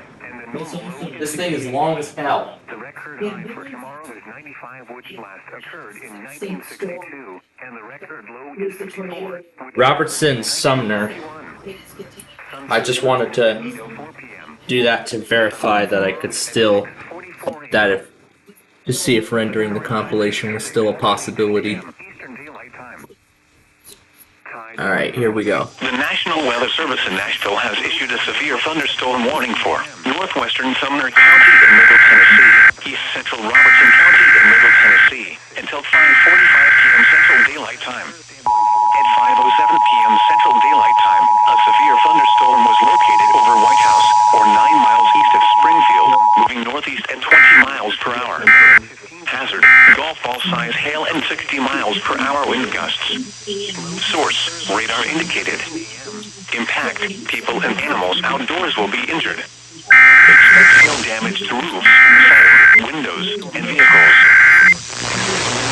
This thing is long as hell. The record high for tomorrow is 95, which last occurred in 1962, and the record low is 54. Robertson Sumner. I just wanted to do that to verify that I could still, to see if rendering the compilation was still a possibility. Alright, here we go. The National Weather Service in Nashville has issued a severe thunderstorm warning for northwestern Sumner County in Middle Tennessee, east central Robertson County in Middle Tennessee, until 5:45 p.m. Central Daylight Time. At 5:07 p.m. Central Daylight Time, a severe thunderstorm was located over White House, or 9 miles east of Springfield, moving northeast at 20 miles per hour. Hazard, golf ball size hail and 60 miles per hour wind gusts. Source, radar indicated. Impact, people and animals outdoors will be injured. Expect hail damage to roofs, siding, windows, and vehicles.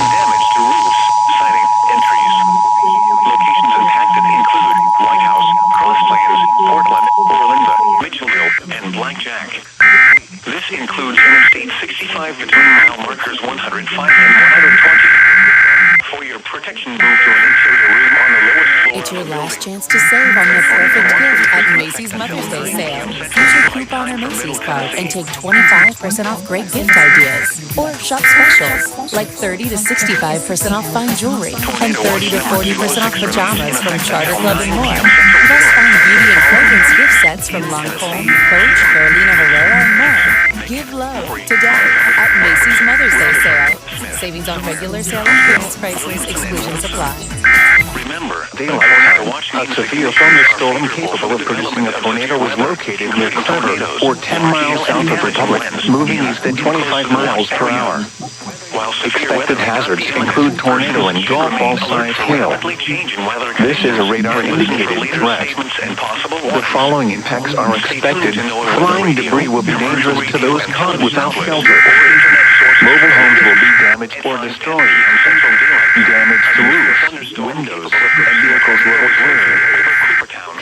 Damage to roofs, siding, and trees. Locations impacted include White House, Cross Plains, Portland, Orlinda, Mitchellville, and Blackjack. This includes Interstate 65 between mile markers 105 and 120. For your protection, move to an interior room on the lowest floor. It's your last chance to save on the perfect gift at Macy's Mother's Day sale. Use your coupon or Macy's card and take 25% off great gift ideas. Or shop specials, like 30 to 65% off fine jewelry and 30 to 40% off pajamas from Charter Club and more. Plus find beauty and fragrance gift sets from Lancome, Coach, Carolina Herrera, and more. Give love today at Macy's Mother's Day sale. Savings on regular sale and clearance prices, exclusions apply. Remember, daylight time. A severe thunderstorm capable of producing a tornado was located near Clever, or 10 miles south of Republic, moving east at 25 miles per hour. Expected hazards include tornado and golf ball-sized hail. This is a radar-indicated threat. The following impacts are expected. Flying debris will be dangerous to those caught without shelter. Mobile homes will be damaged or destroyed. Damage to roofs, windows, and vehicles will occur.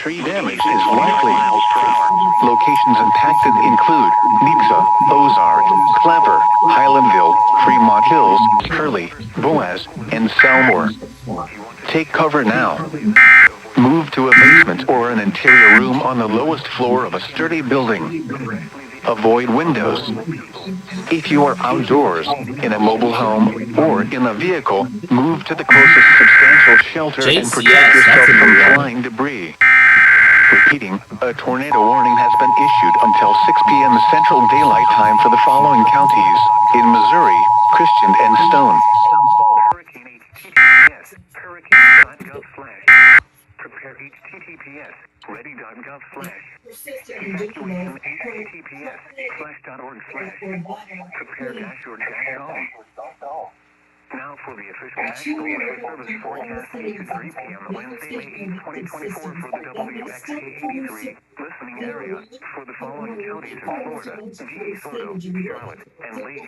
Tree damage is likely. Locations impacted include Nixa, Ozark, Clever, Highlandville, Fremont Hills, Curly, Boaz, and Selmore. Take cover now. Move to a basement or an interior room on the lowest floor of a sturdy building. Avoid windows. If you are outdoors, in a mobile home, or in a vehicle, move to the closest substantial shelter and protect yourself from flying debris. Repeating, a tornado warning has been issued until 6 p.m. Central Daylight Time for the following counties: in Missouri, Christian, and Stone. Prepare HTTPS. Ready.gov/. Evacuation HTTPS/.org/. Prepare-your-home. Now for the official National Weather Service forecast at 3 p.m. Wednesday, May 8, 2024 for the WXK-83 listening area for the following counties in Florida: DeSoto, Charlotte, and Lee,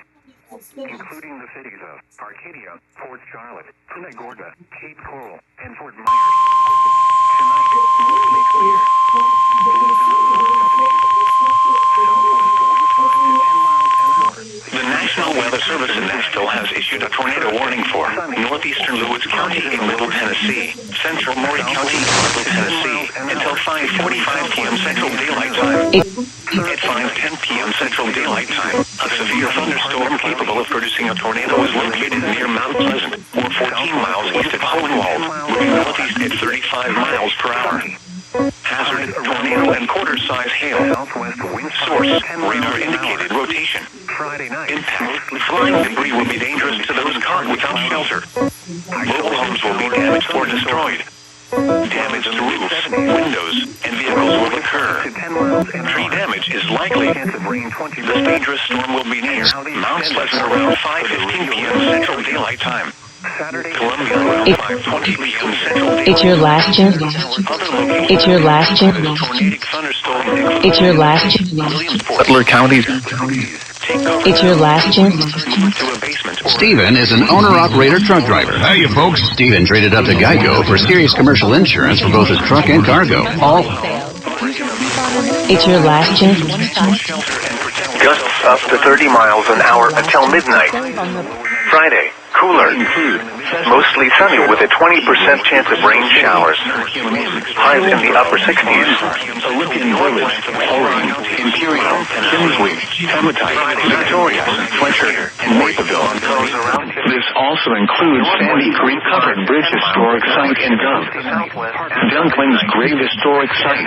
including the cities of Arcadia, Port Charlotte, Punta Gorda, Cape Coral, and Fort Myers. Tonight, mostly clear. Lows in the lower 70s. Southwest winds 5 to 10 miles an hour. The National Weather Service in Nashville has issued a tornado warning for northeastern Lewis County in Middle Tennessee, central Maury County, Middle Tennessee, until 5:45 p.m. Central Daylight Time. At 5:10 p.m. Central Daylight Time, a severe thunderstorm capable of producing a tornado was located near Mount Pleasant, or 14 miles east of Hohenwald, moving northeast at 35 miles per hour. Hazard, tornado, and quarter-size hail. Source, radar-indicated rotation. Impact, flying debris will be dangerous to those caught without shelter. Mobile homes will be damaged or destroyed. Damage to roofs, windows, and vehicles will occur. Tree damage is likely. This dangerous storm will be near Mount Pleasant around 5:15 p.m. Central Daylight Time. Columbia around 5:20 p.m. Central Daylight. It's your last chance. It's your last chance. It's your last chance. Butler County. It's your last chance. Steven is an owner-operator truck driver. Hiya, folks. Steven traded up to Geico for serious commercial insurance for both his truck and cargo. All. It's your last chance. Gusts up to 30 miles an hour until midnight. Friday, cooler. Mostly sunny with a 20% chance of rain showers. Highs in the upper 60s. Olympian Village, Orange, Imperial, Kinsley, Hematite, Victoria, Fletcher, and Naperville. This also includes Sandy Creek Covered Bridge Historic Site and Gov. Dunkling's Grave Historic Site.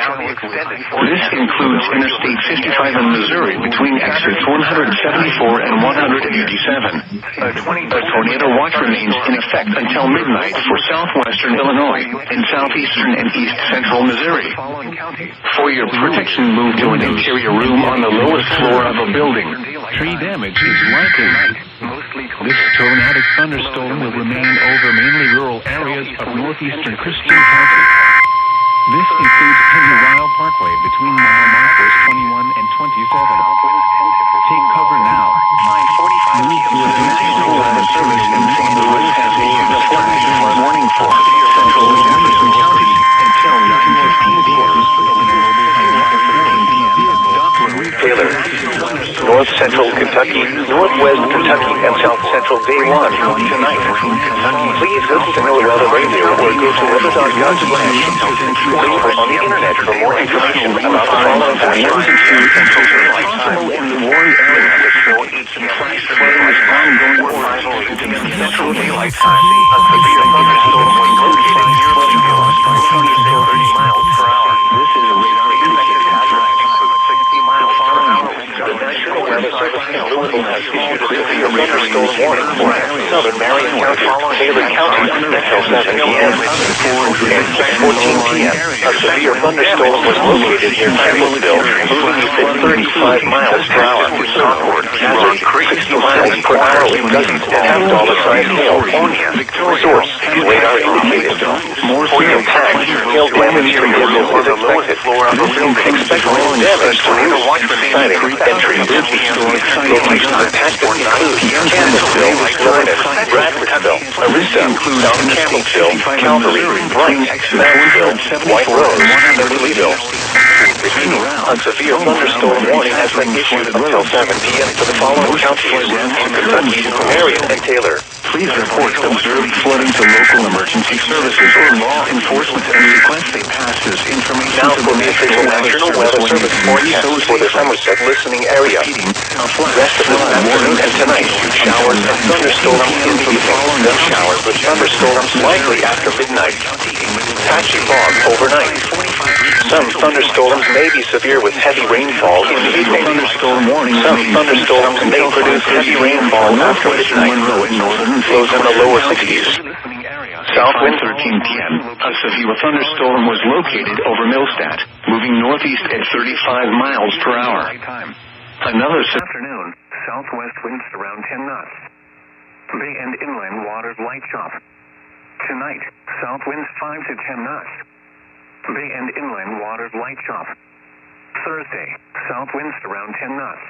This includes Interstate 55 in Missouri between exits 174 and 187. A tornado watch remains in effect until midnight for southwestern Illinois and southeastern and east central Missouri. For your protection, move to an interior room on the lowest floor of a building. Tree damage is likely. This tornadic thunderstorm will remain over mainly rural areas of northeastern Christian County. This includes Penny Ryle Parkway between mile markers 21 and 27. Take cover now. Move to a National Weather Service in St. Louis has issued a flash warning for central Jefferson County until 9:15 p.m. Taylor, North Central Kentucky, Northwest Kentucky, and South Central Day 1 tonight. Please listen to NOAA Weather Radio or go to weather.gov/. Please on the internet for more information about the following emergency Central Daylight Time in the warned area. Weather is ongoing arrival into the Central Daylight Time. A severe thunderstorm was located near Lincoln by 30 miles per hour. This is a radar-indicated hazard. 60 miles per hour. The National Weather Service in Louisville has issued a severe radar storm warning for southern Marion County, Taylor County until 7 p.m. At 6:14 p.m., a severe thunderstorm was located near Campbellsville, moving east at 35 miles per hour. Concord, hazard 60 miles per hour with gusts of half-dollar-sized hail. Source, radar indicated. For the impact, hail damage to vehicles is expected. Expect wind damage to roofs, siding, and trees. Locations impacted include Campbellsville, Jonas, Bradfordsville, Arista, South Campbellsville, Calvary, Bright, Mansville, White Rose, and Louisville. A severe thunderstorm warning has been issued until 7 p.m. for the following counties: Kentucky, Marion, and Taylor. Please report observed flooding to local emergency services or law enforcement and request they pass this information Now to for the the official National Weather Service forecast for the Somerset listening area. Rest of this afternoon and tonight, showers and thunderstorms in the evening, then showers with thunderstorms likely after midnight. Patchy fog overnight. Some thunderstorms may be severe with heavy rainfall in the evening. Some thunderstorms may produce heavy rainfall after midnight. Lows in the lower 60s. South wind 13 p.m. A severe thunderstorm was located over Millstadt, moving northeast at 35 miles per hour. Another afternoon, southwest winds around 10 knots. Bay and inland waters light chop. Tonight, south winds 5 to 10 knots. Bay and inland waters light chop. Thursday, south winds around 10 knots.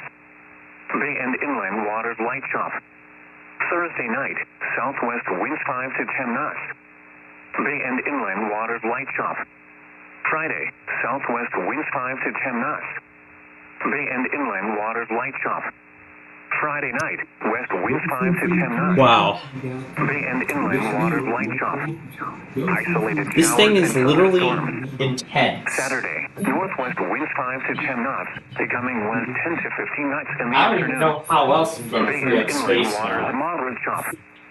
Bay and inland waters light chop. Thursday night, southwest winds 5 to 10 knots. Bay and inland waters light chop. Friday, southwest winds 5 to 10 knots. Bay and inland waters light chop. Friday night, west winds 5 to 10 knots. Wow. Bay and inland waters light chop. Isolated This thing is showers and literally thunderstorms. intense. Saturday, northwest winds 5 to 10 knots, becoming west 10 to 15 knots in the I don't afternoon. even know how else I'm going to Bay free and up inland space waters, now. moderate chop.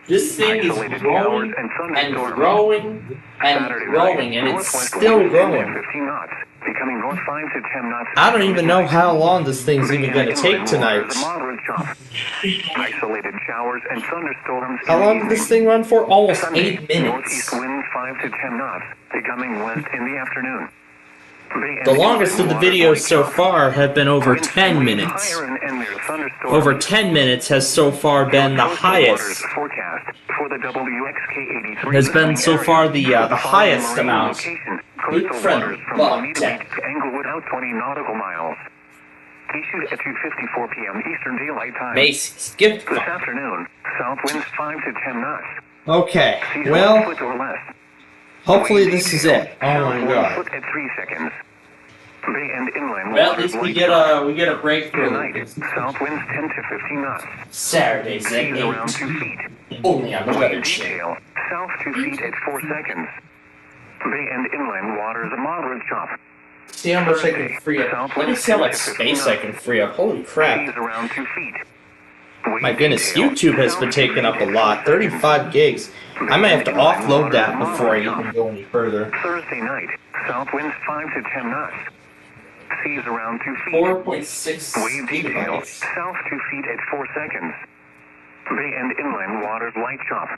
This thing is Isolated growing showers and and thunderstorms. growing and Saturday growing, night, and it's northwest still winds 10 to growing. 15 knots, becoming north 5 to 10 knots. I don't even know how long this thing's Bay even and going to take inland tonight. waters, moderate chop. Isolated showers and thunderstorms. How in the long did this evening. thing run for? Almost Sunday, 8 minutes. northeast winds 5 to 10 knots, becoming west in the afternoon. Bay and The longest of the inland videos waters so light chop. far have been over Winds 10 way minutes. higher and there's thunderstorms. Over 10 minutes has so far been the Coastal highest. waters forecast for the WXK83 Has been listening so area. far the Following highest marine amount. location, Big coastal friend, waters from Bob Bonita Tech. Beach to Englewood out 20 nautical miles. Issued at 2:54 p.m. Eastern Daylight Time. Macy's gift This card. afternoon, south winds 5 to 10 knots. Okay, Seas 1 well, foot or less. hopefully this is it. Oh my 1 god. foot at 3 seconds. Bay and inland Well, at waters least we light get chop. a breakthrough. Tonight, south winds 10 to 15 knots. Saturdays at Seas around 2 8. feet. Only on the Wind weather channel. detail, south 2 feet at 4 seconds. Bay and inland waters a moderate chop. See how much I can free up. Let me see how much space I can free up. Holy crap. Seas around 2 feet. My goodness, YouTube has been taking up a lot. 35 gigs. I might have to offload that before I even go any further. Thursday night, south winds 5 to 10 knots. Seas around 2 feet. 4.6 Wave detail, gigabytes. south 2 feet at 4 seconds. Bay and inland waters light chop.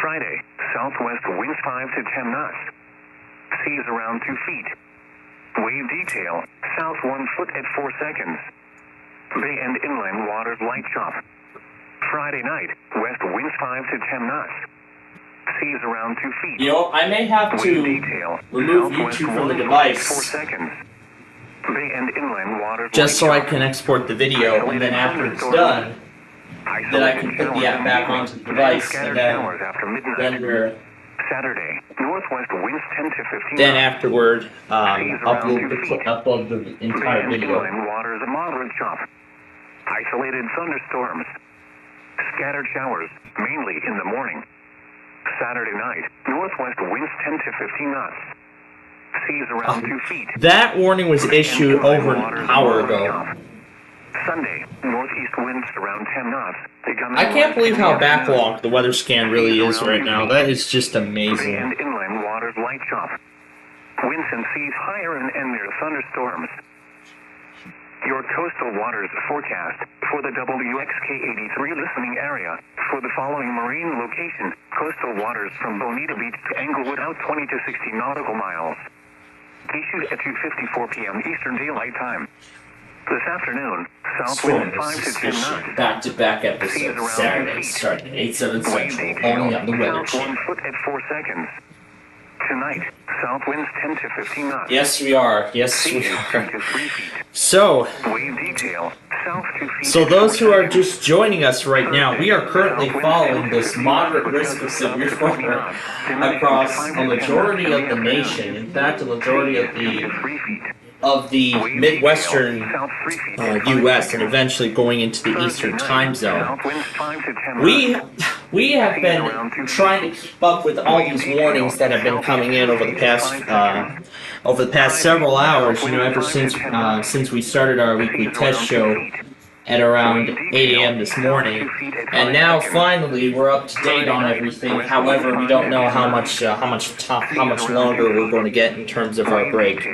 Friday, southwest winds 5 to 10 knots. Seas around 2 feet. Wave detail, south 1 foot at 4 seconds. Bay and inland waters light chop. Friday night, west winds 5 to 10 knots. Seas around 2 feet. You know, I may have to Wave detail, remove southwest YouTube from the 1 foot at 4 device seconds. Bay and inland waters just light so I chop. can export the video, and then after it's done, then I can put the app back onto the device, and then render. Saturday, northwest winds 10 to 15 Then knots. afterward, Seas around 2 feet. upload the Bay entire and video. inland waters a moderate chop. Isolated thunderstorms. Scattered showers, mainly in the morning. Saturday night, northwest winds 10 to 15 knots. Seas around 2 feet. That warning was issued over an hour ago. Sunday, northeast winds around 10 knots. Becoming I can't believe how west in the afternoon. backlogged the weather scan really is right now. That is just Bay amazing. and inland waters light chop. Winds and seas higher and near thunderstorms. Your coastal waters forecast for the WXK-83 listening area for the following marine location: coastal waters from Bonita Beach to Englewood out 20 to 60 nautical miles. Issued at 2:54 p.m. Eastern Daylight Time. This afternoon, south wind 5 to 10 knots. Back-to-back episodes, Saturday, starting at 8/7 Central, only on the Weather South 1 Channel. foot at 4 seconds. Tonight, south winds 10 to 15 knots. Yes, we are. Yes, we Seas are. 2 to 3 feet. So, Wave detail, south 2 feet. so those who are just joining us right now, we are currently following this moderate risk of severe weather across a majority of the nation. In fact, a majority of the Midwestern U.S. and eventually going into the Eastern Time Zone. We have been trying to keep up with all these warnings that have been coming in over the past several hours. You know, ever since we started our weekly test show at around 8 a.m. this morning, and now finally we're up to date on everything. However, we don't know how much longer we're going to get in terms of our break.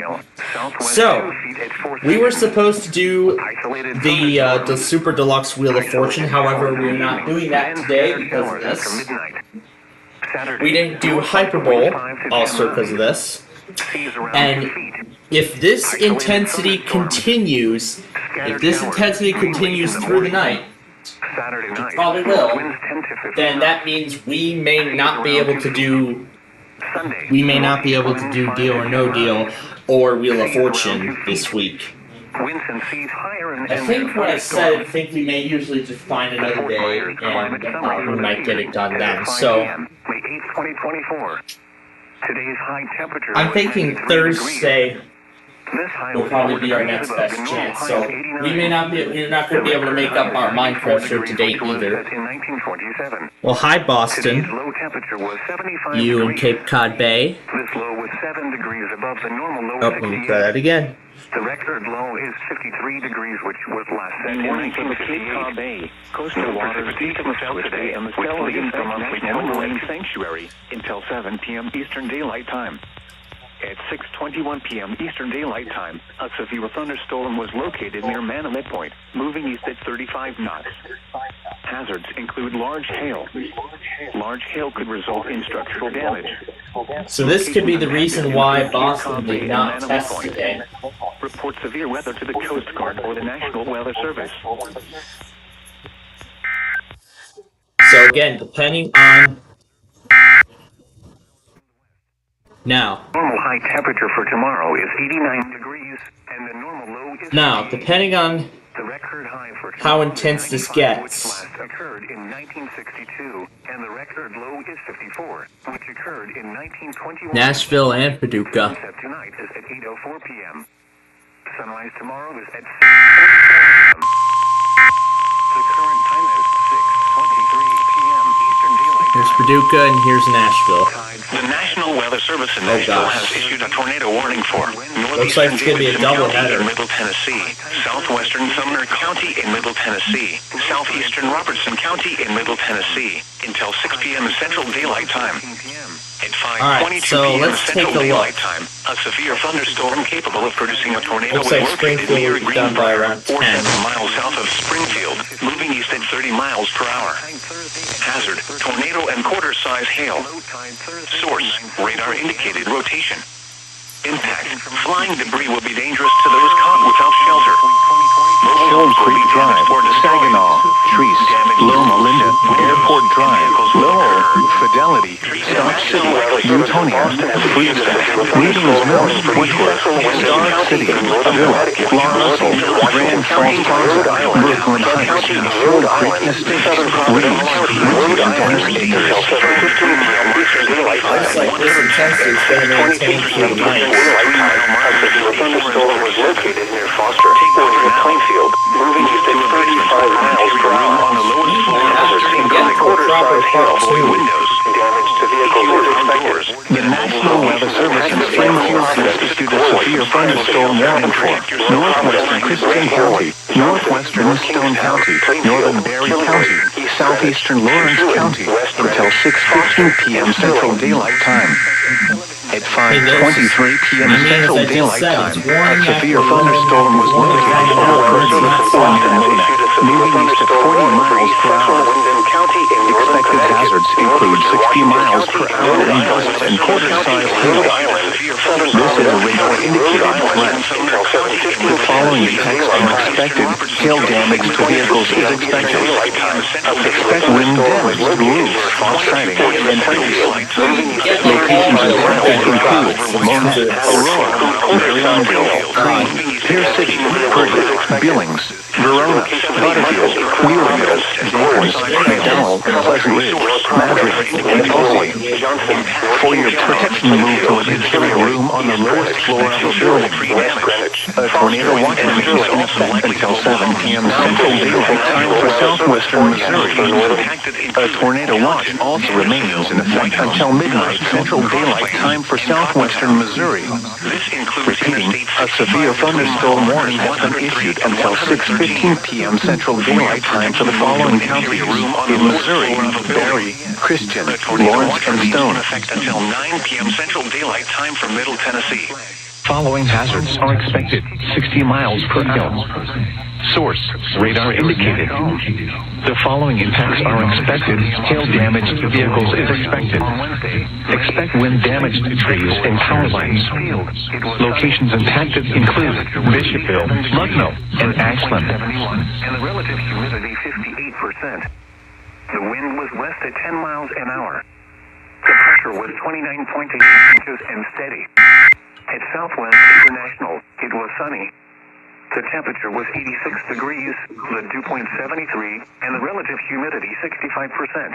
So, we were supposed to do the Super Deluxe Wheel of Fortune. However, we're not doing that today because of this. We didn't do Hyperbole also because of this. And if this intensity continues through the night, it probably will, then that means we may not be able to do Deal or No Deal or Wheel of Fortune this week. I think what I said, I think we may usually just find another day and we might get it done then. So, I'm thinking Thursday will probably be our next best chance. So we're not going to be able to make up our Minecraft show to date either. Well, hi Boston. You in Cape Cod Bay. This low was 7 degrees above the normal low. Oh, let me try that again. The record low is 53 degrees, which was last set in 1958. Coastal waters deep in the south today, and the cell leading from National Marine Sanctuary until 7 p.m. Eastern Daylight Time. At 6:21 p.m. Eastern Daylight Time, a severe thunderstorm was located near Manamit Point, moving east at 35 knots. Hazards include large hail. Large hail could result in structural damage. So this could be the reason why Boston did not test today. Report severe weather to the Coast Guard or the National Weather Service. So again, depending on... Now, normal high temperature for tomorrow is 89 degrees, and the normal low is... Now, depending on the record high for how intense this gets... which last occurred in 1962, and the record low is 54, which occurred in 1921. Nashville and Paducah. Sunset tonight is at 8:04 p.m. Sunrise tomorrow is at 6:44 p.m. The current time is 6:23 p.m. Eastern Daylight Time. Here's Paducah and here's Nashville. The National Weather Service in Nashville has issued a tornado warning for Looks like it's going to be a double header. in Middle Tennessee, southwestern Sumner County in Middle Tennessee, southeastern Robertson County in Middle Tennessee, until 6 p.m. Central Daylight Time. At 5:22 p.m. Central Daylight Time, a severe thunderstorm capable of producing a tornado Looks was like located Springfield near will be done by Greenbrier, around or 10. 7 miles south of Springfield, moving east at 30 miles per hour. Hazard, tornado and quarter-size hail. Source, radar indicated rotation. Impact, flying debris will be dangerous to those caught without shelter. Kiln Creek Drive, Saginaw, Treese, Loma Linda, Airport Drive, Lowell, Fidelity, Stock City, Newtonia, Freestack, Meetings Mills, Whitworth, Star City, Villa, Long Russell, Grand Falls Plaza, Brooklyn Heights, Hill Creek Estate, Reeves, Michigan Interstate. Looks like this intensity is going to maintain through the night. A thunderstorm was located near Foster, Plainfield, moving east at 35 miles per hour. On the lowest floor, quarter-size hail, windows, damage to vehicles is expected. The National Weather Service in Springfield has issued a severe thunderstorm warning for northwestern Christian County, northwestern Stone County, northern Berry County, southeastern Lawrence County, until 6:15 p.m. Central Daylight Time. At 5:23 p.m. Central Daylight Time, a severe thunderstorm was located over California, moving east at 40 miles per hour. Expected hazards include 60 miles per hour in gusts and quarter-sized hail. This is a radar-indicated threat. The following impacts are expected. Hail damage to vehicles is expected. Expect wind damage to roofs, siding, and trees. Locations impacted include Monash, Aurora, Marionville, Crane, Pier City, Purdy, Billings, Verona, Butterfield, Wheelerville, Davis, McDowell, Pleasant Ridge, Madrid, and Olney. For your protection, move to an interior room on the lowest floor of the building. A tornado watch remains in effect until 7 p.m. Central Daylight Time for southwestern Missouri. A tornado watch also remains in effect until midnight Central Daylight Time for southwestern Missouri. Repeating, a severe thunderstorm warning has been issued until 6:15 p.m. Central Daylight Time for the following counties in Missouri: Berry, Christian, Lawrence, and Stone. Until 9 p.m. Central Daylight Time for Middle Tennessee. Following hazards are expected: 60 miles per hour. Source: radar indicated. The following impacts are expected. Hail damage to vehicles is expected. Expect wind damage to trees and power lines. Locations impacted include Bishopville, Ludlow, and Ashland. And the relative humidity 58%. The wind was west at 10 miles an hour. The pressure was 29.8 inches and steady. At Southwest International, it was sunny. The temperature was 86 degrees, the dew point 73, and the relative humidity 65%.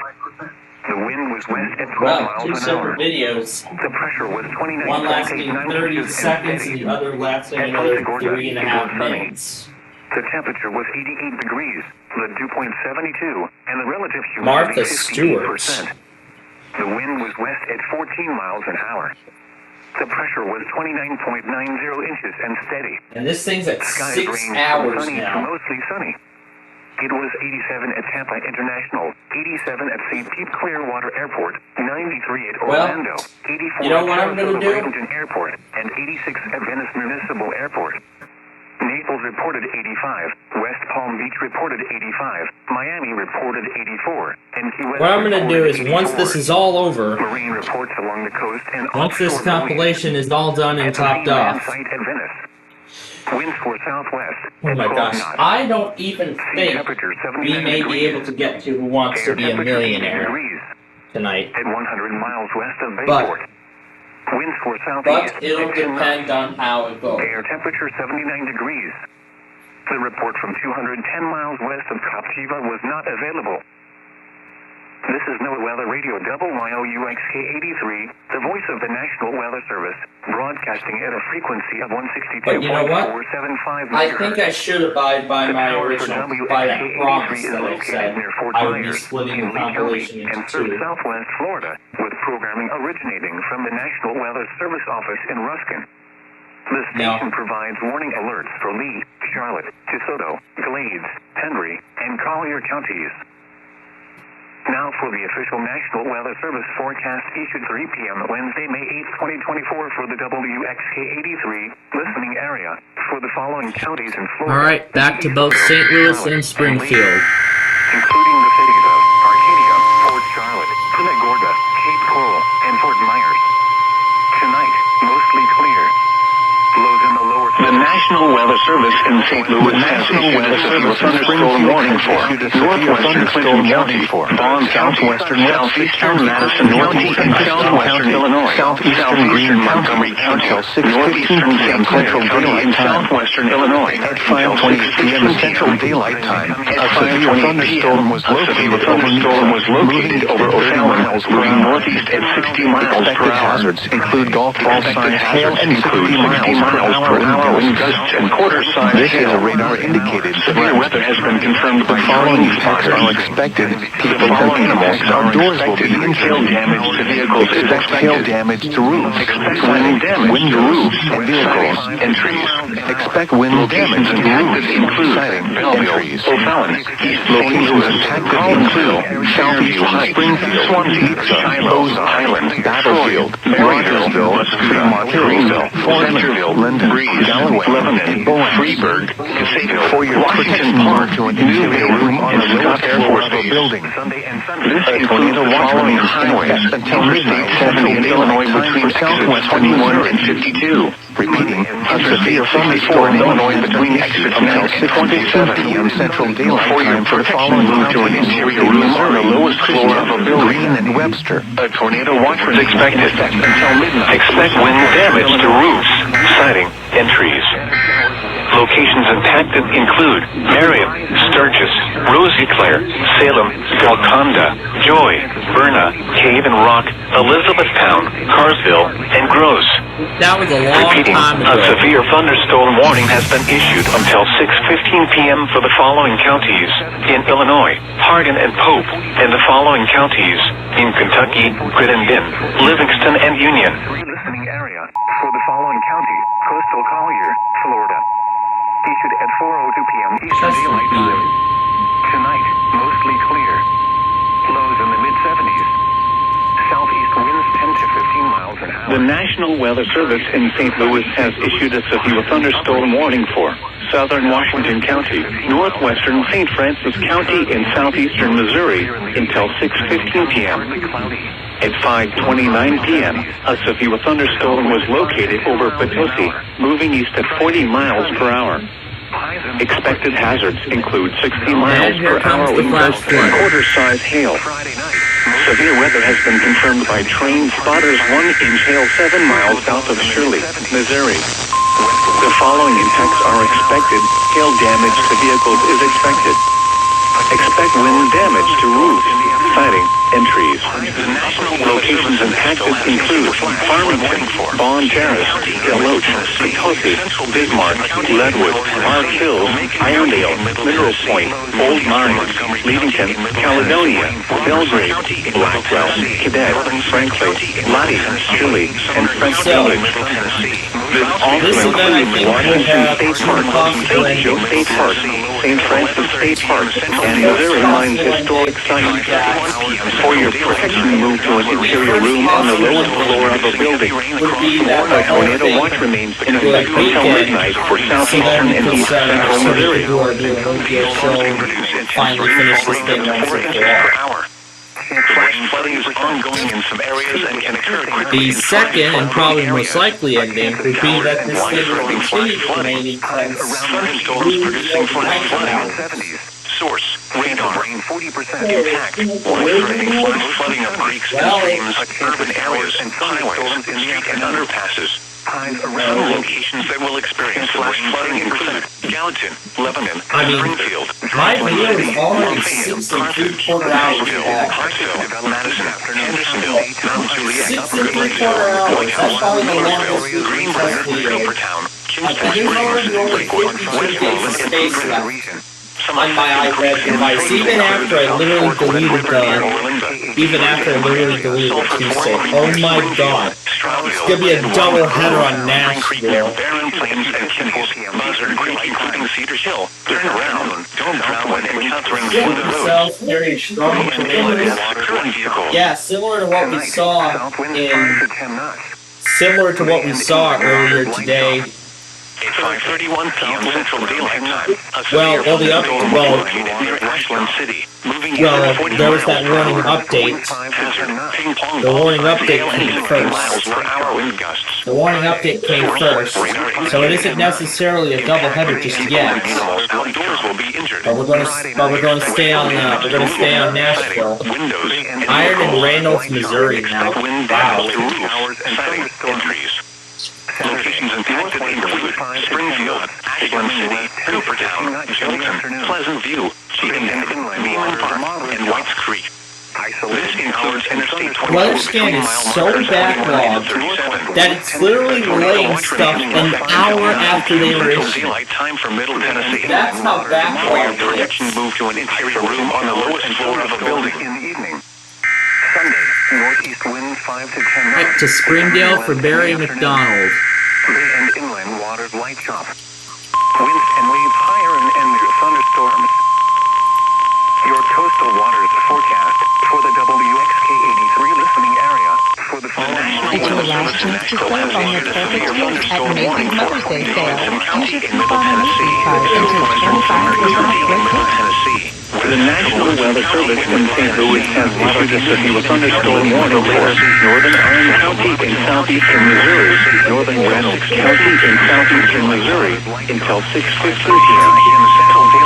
The wind was west at 12 miles an hour. Videos. The pressure was 29.89 One lasting 30 inches seconds and and steady. the other lasting another 3.5 minutes. The temperature was 88 degrees, the dew point 72, and the relative humidity Martha Stewart. 58%. The wind was west at 14 miles an hour. The pressure was 29.90 inches and steady. And this thing's at Skies 6 ranged hours from sunny to now. mostly sunny. It was 87 at Tampa International, 87 at St. Pete Clearwater Airport, 93 at Orlando, 84 you know at what I'm gonna Sarasota do? Bradenton Airport, and 86 at Venice Municipal Airport. Naples reported 85, West Palm Beach reported 85, Miami reported 84, and Key West What I'm gonna do is, 84. once this is all over, Marine reports along the coast and once this offshore compilation is all done and at the topped mainland off, site at Venice. Winds for southwest. oh my 12 gosh, knots. I don't even Sea think temperature 79 we may degrees. be able to get to Who Wants to Air Be a temperature 80 Millionaire degrees. tonight. At 100 miles west of Bayport. Winds for southeast. But it'll at 10 depend on how it goes. Air temperature 79 degrees. The report from 210 miles west of Captiva was not available. This is NOAA Weather Radio WYOUXK 83, the voice of the National Weather Service, broadcasting at a frequency of 162.475 But you know what? I think I should abide by my original, by that promise that I said I would be splitting the compilation into and serves two. southwest Florida, with programming originating from the National Weather Service office in Ruskin. The station provides warning alerts for Lee, Charlotte, DeSoto, Glades, Henry, and Collier counties. Now for the official National Weather Service forecast issued 3 p.m. Wednesday, May 8, 2024 for the WXK 83 listening area for the following counties in Florida. Alright, back to both St. Louis and Springfield. Including the cities of Arcadia, Fort Charlotte, Punta Gorda, Cape Coral, and Fort Myers. Tonight, mostly clear. Lows in the lower. The National Weather Service in St. Louis has issued a severe thunderstorm warning for northwestern Clinton County, Bond, southwestern, southeastern Madison County, and southwestern Illinois, southeastern Greene, Montgomery County, until 6:15 p.m. Central Daylight Time, southwestern Illinois, at 5:20 p.m. Central Daylight Time. A severe thunderstorm was located over O'Fallon, moving northeast at 60 miles per hour. Expected hazards include golf ball-sized hail and 60 miles per hour wind gusts and quarter-size. This is a radar indicated severe weather has been confirmed by following effects are expected. People and animals outdoors will be injured. Hail damage to vehicles. Expect hail damage to roofs. Expect wind damage to roofs and vehicles and trees. Expect wind damage to roofs, siding, and trees. Locations impacted include Southeast Springfield, Swansea, Boza Island, Battlefield, Rogersville, Fremont Hill, Centerville, Linden, Galloway, Lebanon, Freeburg, for your protection to an interior room on the lowest floor of a building. A tornado watch remains in effect until midnight central Illinois between southwest 21 and 52. Repeating, a severe thunderstorm in Illinois between exit until 6:27 p.m. Central Daylight Time for the following move to an interior room on the lowest floor of a building. Green and Webster. A tornado watch is expected until midnight. Expect wind damage to roofs, siding, and trees. Locations impacted include Marion, Sturgis, Rosy Clare, Salem, Golconda, Joy, Berna, Cave and Rock, Elizabethtown, Carsville, and Gross. That was a long time ago. A severe thunderstorm warning has been issued until 6:15 p.m. for the following counties in Illinois, Hardin and Pope, and the following counties in Kentucky, Crittenden, Livingston, and Union. Listening area for the following county, Coastal Collier, Florida. Issued at 4:02 p.m. Eastern Daylight Time. Tonight, mostly clear. Lows in the mid-70s. Southeast winds 10 to 15 miles an hour. The National Weather Service in St. Louis has issued a severe thunderstorm warning for southern Washington County, northwestern St. Francis County, and southeastern Missouri until 6:15 p.m. At 5:29 p.m., a severe thunderstorm was located over Potosi, moving east at 40 miles per hour. Expected hazards include 60 miles per hour wind gusts and quarter-size hail. Severe weather has been confirmed by train spotters 1-inch hail 7 miles south of Shirley, Missouri. The following impacts are expected. Hail damage to vehicles is expected. Expect wind damage to roofs, siding, and trees. Locations impacted include Farmington, Bond Terrace, Deloach, Potosi, Bismarck, Leadwood, Park Hills, Irondale, Mineral Point, Old Mine, Leadington, Caledonia, Belgrade, Blackwell, Cadet, Franklin, Lottie, Shirley, and French Village. This also includes Washington State Park, St. Joe State Park, St. Francis State Park, and Missouri Mines Historic Site. For your protection, move to an interior room on the lowest floor of a building. A tornado watch remains in effect until midnight for southeastern and east central Missouri. Finally finish this thing once and for all. Flash flooding is ongoing in some areas and can occur quickly. The second and probably most likely ending would be that this thing will continue to remain intense. Thunderstorms producing flash flooding. Source, radar, rain 40% impact, widespreading flash flooding of creeks and streams, urban areas, and highways, street and underpasses. Some locations that will experience flash flooding include Gallatin, Lebanon, Springfield, my video is already 6 3/4 hours back. Hartsville, Madison, Hendersonville, Mount Juliet, 6 3/4 hours. That's probably the longest Greenbrier, Coopertown, Kingston Springs, Lakewood, Westmoreland, and Progressive region. On my iPad device, even after I literally deleted the Tuesday. Oh my god. It's gonna be a double header on Nashville. Barren Plains and Kinney's, Buzzard Creek, including Cedar Hill. Turn around, don't drown when encountering the road. Very strong tornadoes. Yeah, similar to what we saw earlier today. At 5:31 p.m. Central Daylight Time. Near Ashland City. There was that warning update. The warning update came first. The warning update came first, so it isn't necessarily a doubleheader just yet. But we're going to stay on Nashville. Iron and Reynolds, Missouri now. Wow. Locations impacted include Springfield, Ashland City, Coopertown, Chilton, Pleasant View, Cheatham, Beeman Park, and Whites Creek. This includes Interstate 24 Weather scan is so backlogged. that it's literally relaying stuff an hour after they were issued. Daylight time for Middle Tennessee. That's how backlog Your projections move to an interior room on the lowest floor of a building in the evening. Sunday, northeast winds 5 to 10 miles. Back to Springdale for Barry McDonald. Bay and inland waters light chop. Winds and waves higher and near thunderstorms. Your coastal waters forecast for the WXK-83 listening area for the It's your last chance to save on your perfect gift at Macy's Mother's Day sale. Use your coupon on Macy's card and take 25% off great gifts. The National Weather Service in St. Louis has issued a severe thunderstorm warning for northern Iron County and southeastern Missouri, northern Wessex County and southeastern Missouri until 6:15 p.m.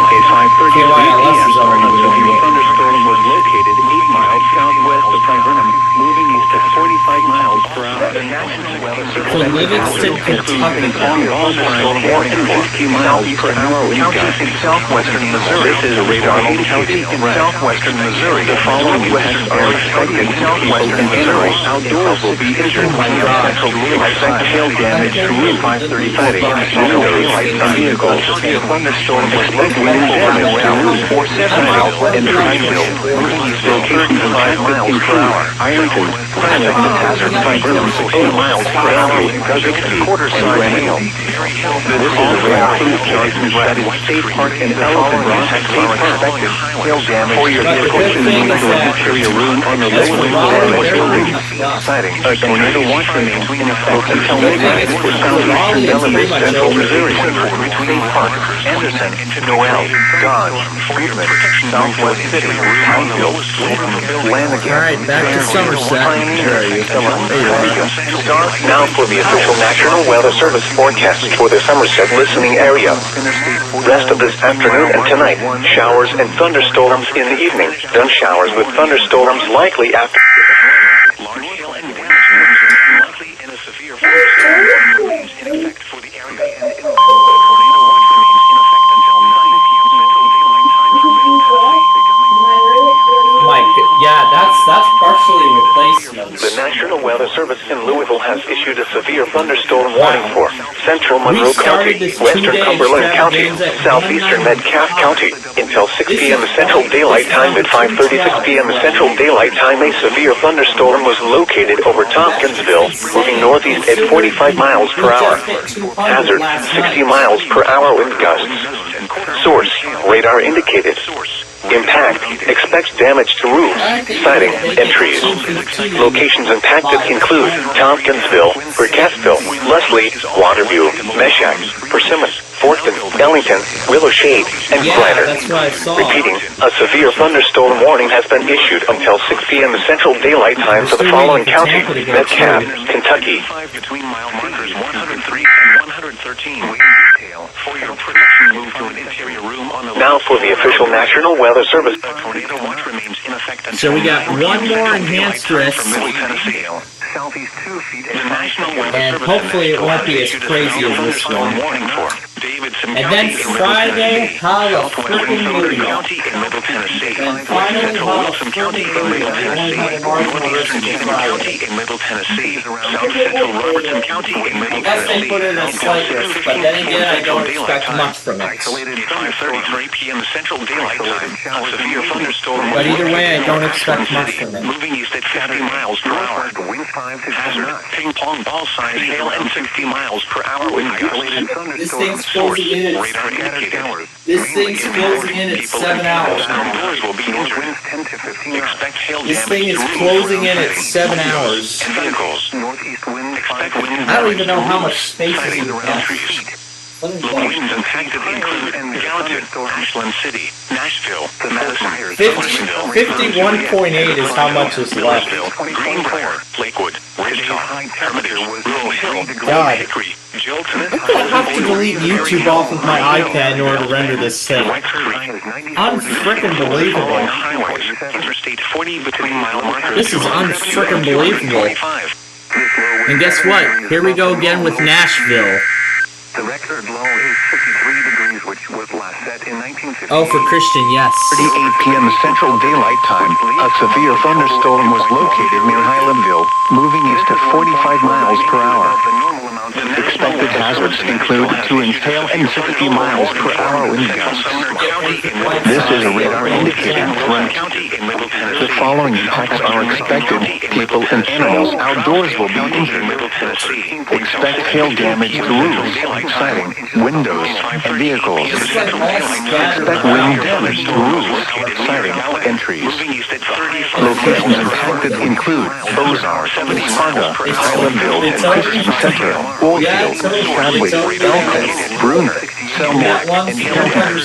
At 5:30 p.m., a severe thunderstorm was located 8 miles southwest of Tyrone, moving east at 45 miles per hour. The National Weather Service For Livingston, Kentucky. Thunderstorm warning for 50 miles per hour wind gusts in southwestern Missouri. This is a radar County in southwestern Missouri. The following events are expected in southwestern Missouri. Outdoors will be injured by central expect hail damage to Route 535. Central daylight vehicles. Thunderstorm expect wind damage to Route 470 and Pineville. Location 5 miles per hour. Ironton, Granite, Hazard, Viburnum 8 miles per hour. Quarter-size hail. This also includes Johnson City State Park and Elephant Rock State Park. Hail damage for your vehicle to move to an interior room on the lowest floor of the building. Sighting. A tornado watch remains in effect until midnight for southeastern Delaware, central Missouri. State Park, Anderson, Noel, Dodge, Friedman, Southwest City, Pineville, Lanigan. Alright, back to Somerset. Now for the official National Weather Service forecast for the Somerset listening area. Rest of this afternoon and tonight, showers and thunderstorms in the evening. Then showers with thunderstorms likely after. Large hail and wind remain likely in a severe thunderstorm remains in effect for the area and inland. Tornado watch remains in effect until 9 p.m. Central Daylight Time for Middle Tennessee. Mike, yeah, that's partially replacement. The National Weather Service in Louisville has issued a severe thunderstorm warning for central Monroe County, western Cumberland County, southeastern Metcalfe County. Until 6 p.m. Central Daylight Time at 5:36 p.m. Central Daylight Time, a severe thunderstorm was located over Tompkinsville, moving northeast at 45 miles per hour. Hazard, 60 miles per hour wind gusts. Source, radar indicated. Impact, expects damage to roofs, siding, and trees. Locations impacted include Tompkinsville, Brickettsville, Leslie, Waterview, Meshack, Persimmon, Forkton, Ellington, Willow Shade, and Granite. Repeating, a severe thunderstorm warning has been issued until 6 p.m. Central Daylight Time for the following county: Metcalfe, Kentucky. Between mile markers 103 and 113. Detail for your protection, move to an interior room on the Now for the official National Weather Service. tornado watch remains in effect until So we got one more enhanced risk. Middle Tennessee. Southeast 2 feet the National Weather And Service hopefully it won't be as crazy as this one. warning for Davidson And then County in Friday, how the Southwest freaking Southern movie. County in Middle Tennessee. And finally, Central how the Wilson County freaking in Middle movie. Tennessee. Northeastern Cheatham County in Middle Tennessee. South Central Robertson County in Middle Unless they Tennessee. put in a slight risk, but then again, I don't expect much from it. Isolated 5:33 p.m. Central Daylight Time. A severe thunderstorm. But either way, I don't expect much from it. Moving east at 50 miles per hour. Winds 5 to 10 knots. Ping pong ball size hail and 60 miles per hour wind gusts. This thing's closing in at Radar indicated. This thing's closing in at 7 hours. Outdoors will be injured. Winds 10 to 15 knots. Expect hail This damage thing is to roofs, closing in at 7 hours. and vehicles. Northeast wind 5 to 10 I don't even know how much space is in around that. trees. Winds impacted include Gallatin, Ashland City, Nashville, Madison, 51.8 is how much is left. Green Clear, Lakewood, Ridgetop, Hermitage, Rural Hill, God. Hickory, Jilton. I have to delete YouTube off of my iPad in order to render this thing. Unfrickin' believable. Highways, Interstate 40 between mile markers. This is unfrickin' believable. And guess what? Here we go again with Nashville. The record low is 53 degrees which was last set in 1950. Oh, for Christian, yes. 38 p.m. Central Daylight Time, a severe thunderstorm was located near Highlandville, moving east at 45 miles per hour. Expected hazards include 2-inch hail and 60 miles per hour wind gusts. This is a radar indicating threat. The following impacts are expected. People and animals outdoors will be injured. Expect hail damage to roofs, siding, windows, and vehicles. Expect wind damage to roofs, siding, and trees. Locations impacted include Ozark, Saga, Highlandville, Christian Center, Oldfield, Chadwick, Belfast, Bruner, Selmore, and Hilton.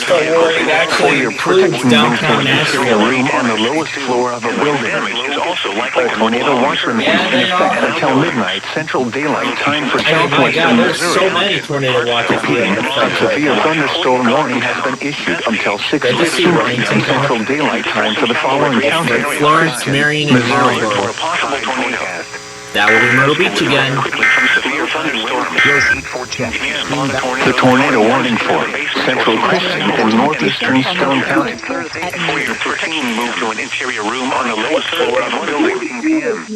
For your protection, downtown Nashville room on the lowest floor of a building. A tornado watch remains in effect until midnight Central Daylight Time for southwestern Missouri. So many tornado watches. A severe thunderstorm warning has been issued until 6:15 p.m. Central Daylight Time for the following counties: Florence, Marion, and Missouri. Marlboro. That will be Myrtle Beach again. The tornado warning for Central Christian and northeastern Stone County. For your protection, move to an interior room on the lowest floor of the building.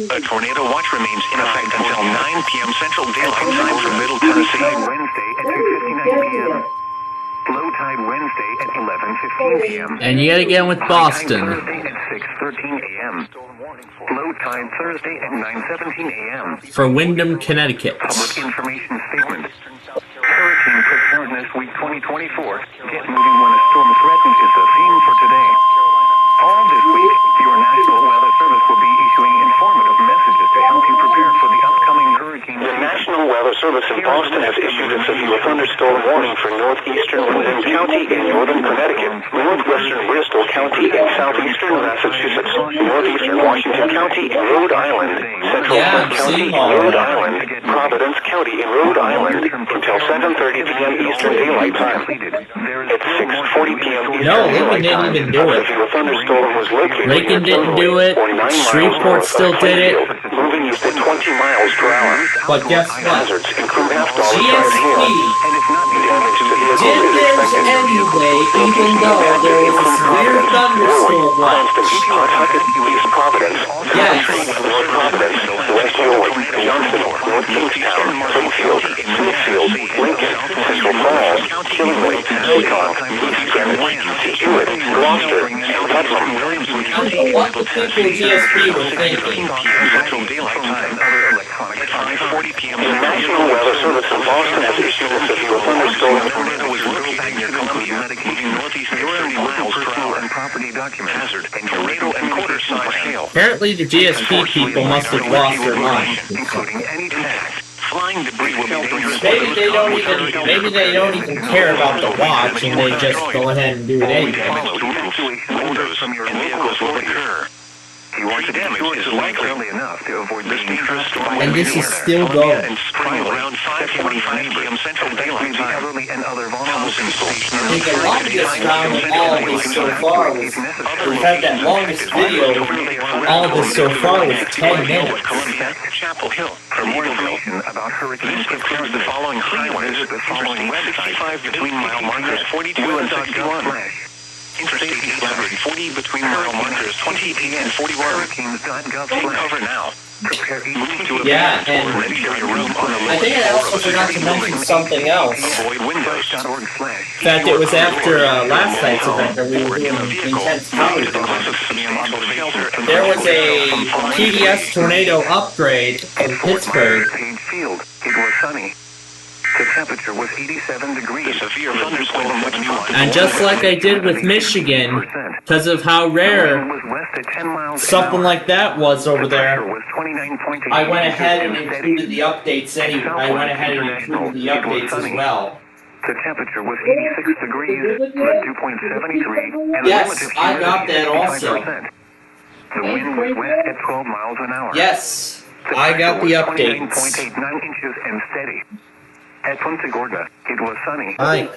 A tornado watch remains in effect until 9 p.m. Central Daylight Time for Middle Tennessee. Wednesday at 2:59 p.m. Low tide Wednesday at 11:15 p.m. And yet again with Boston. Thursday at 6:13 a.m. Low tide Thursday at 9:17 a.m. For Windham, Connecticut. Public information statement. Hurricane Preparedness Week 2024. Get moving when a storm threatens is the theme for today. All this week, your National Weather Service will be issuing informative messages to help you prepare for the upcoming hurricane. The National Weather Service in Boston has issued a severe thunderstorm warning for northeastern Windham County in northern Connecticut, northwestern Bristol County in southeastern Massachusetts, northeastern Washington County in Rhode Island, central Kent County in Rhode Island, Providence County in Rhode Island until 7:30 p.m. Eastern Daylight Time. At 6:40 p.m. Eastern Daylight Time, a severe thunderstorm was located Lincoln didn't do it. Shreveport still did it. moving east at 20 miles per hour. But guess what? Hazards include half-dollar GSP damage to vehicles is expected. anyway, even though there was a severe thunderstorm last. Pawtucket, East Providence, Yes. North Providence, West York, Johnsonville, North Kingstown, Springfield, Smithfield, Lincoln, Central Falls, Killingly, Seacon, East Greenwich, Hewitt, Gloucester, Putnam. What the people at GSP were thinking. Central Daylight Time. At 5:40 p.m. The National Weather Service in Boston has issued a severe thunderstorm. The tornado was located near Columbia, moving northeast at 30 miles per hour. Property document. Hazard and tornado and quarter-size hail. Apparently the GSP people must have lost their mind. Including any text. Flying debris will be dangerous. Maybe they don't even care about the watch and they just go ahead and do it anyway. Windows and vehicles will occur. Tree damage is likely enough to avoid this dangerous storm. And this is still going. And spring around 5:45 p.m. Central Daylight Time. and other vulnerable people. I think the longest round of all of this so far was, we've had that longest video, all of this so far was 10 minutes. Columbia, Chapel Hill. For more information about hurricane This includes the following highways. the following Interstate 65 between mile markers 42 and 61. Interstate 1140 between mile markers 20 and 41. Take cover now. Yeah, and I think I also forgot to mention something else. Avoid windows. In fact, it was after last night's event that we were doing intense power damage. There was a TDS tornado upgrade in Pittsburgh. Field. It was sunny. The temperature was 87 degrees. Severe thunderstorm And just like I did with Michigan, because of how rare something like that was over there, I went ahead and included the updates anyway. I went ahead and included the updates as well. The temperature was 86 degrees, the dew point 73, and the Yes, relative I humidity got that also. 55%. The wind was west at 12 miles an hour. Yes, I got the updates. 29.89 inches and steady. At Punta Gorda, it was sunny. My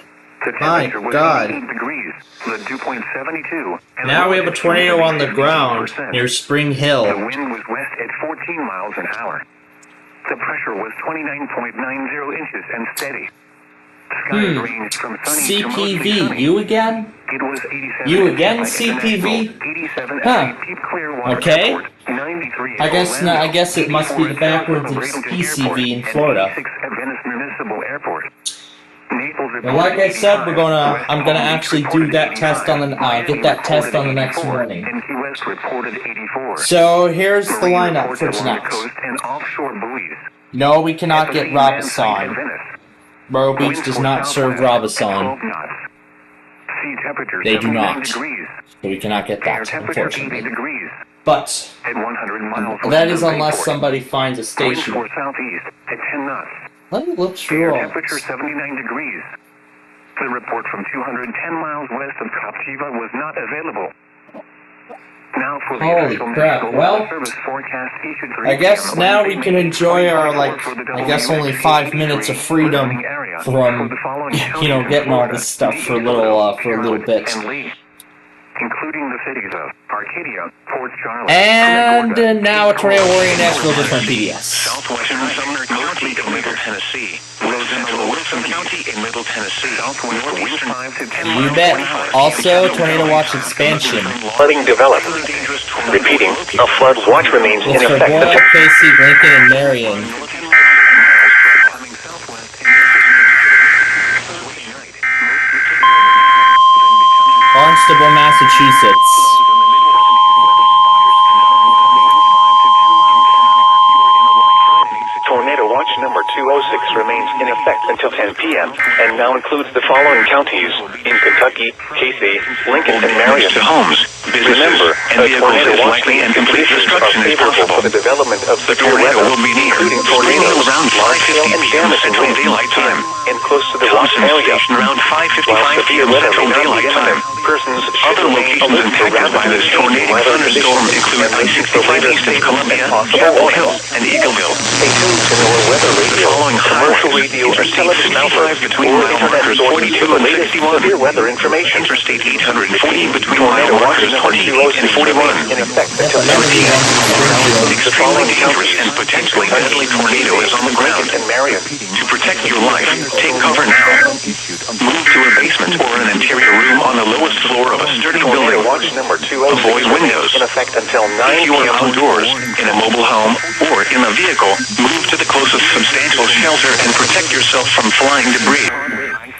The temperature was God. 88 degrees, the dew point 72. And Now we have a tornado on the ground 50%. near Spring The Hill. wind was west at 14 miles an hour. The pressure was 29.90 inches and steady. CPV, you again? You again, CPV? Huh. Okay. I guess it must be the backwards of SPCV in Florida. Well, like I said, I'm gonna actually do that test on the get that test on the next morning. So here's the lineup for tonight. No, we cannot get Robinson. Myrtle Beach does not serve Robinson. They do not. So we cannot get that, unfortunately. But that is unless somebody finds a station. Let me look through all this. Temperature 79 degrees. The report from 210 miles west of Captiva was not available. Now for the holy crap. Well, I guess now we can enjoy our, I guess only 5 minutes of freedom from, getting all this stuff for a little bit. Including the cities of Arcadia, Port Charlotte, and now a tornado warning in Nashville from PBS. Southwestern Sumner County in Middle Tennessee, Central Wilson County in Middle Tennessee, northeastern 5 to 10 miles You bet. Also, tornado watch expansion. Flooding developed. Repeating, a flood watch remains in It's for effect. Boyle, Casey, Lincoln, and Marion. Barnstable, Massachusetts. Tornado watch number 206 remains in effect until 10 p.m. and now includes the following counties in Kentucky, Casey, Lincoln, and Marion. To homes, businesses, remember, and vehicles is likely and complete destruction is possible. For the development of the tornado will be near, including tornadoes around 5:50 p.m. Central Daylight Time, and close to the watch area around 5:55 p.m. Central Daylight Time. Persons other locations impacted by this tornado thunderstorm include I-65 east of Columbia, Chapel Hill, and Eagleville. Stay tuned to NOAA Weather Radio. Following commercial radio Interstate 65 between mile markers 42 and 61. Severe weather information. Interstate 840 between mile markers 28 and 41. In effect until 10 p.m. Extremely dangerous and potentially deadly tornado is on the ground. And Marion. To protect your life, take cover now. Move to a basement or an interior room on the lowest floor of a sturdy building. Watch number 206 avoid windows. In effect until 9 p.m. If you are outdoors, in a mobile home, or in a vehicle, move to the closest substantial shelter and protect yourself from flying debris.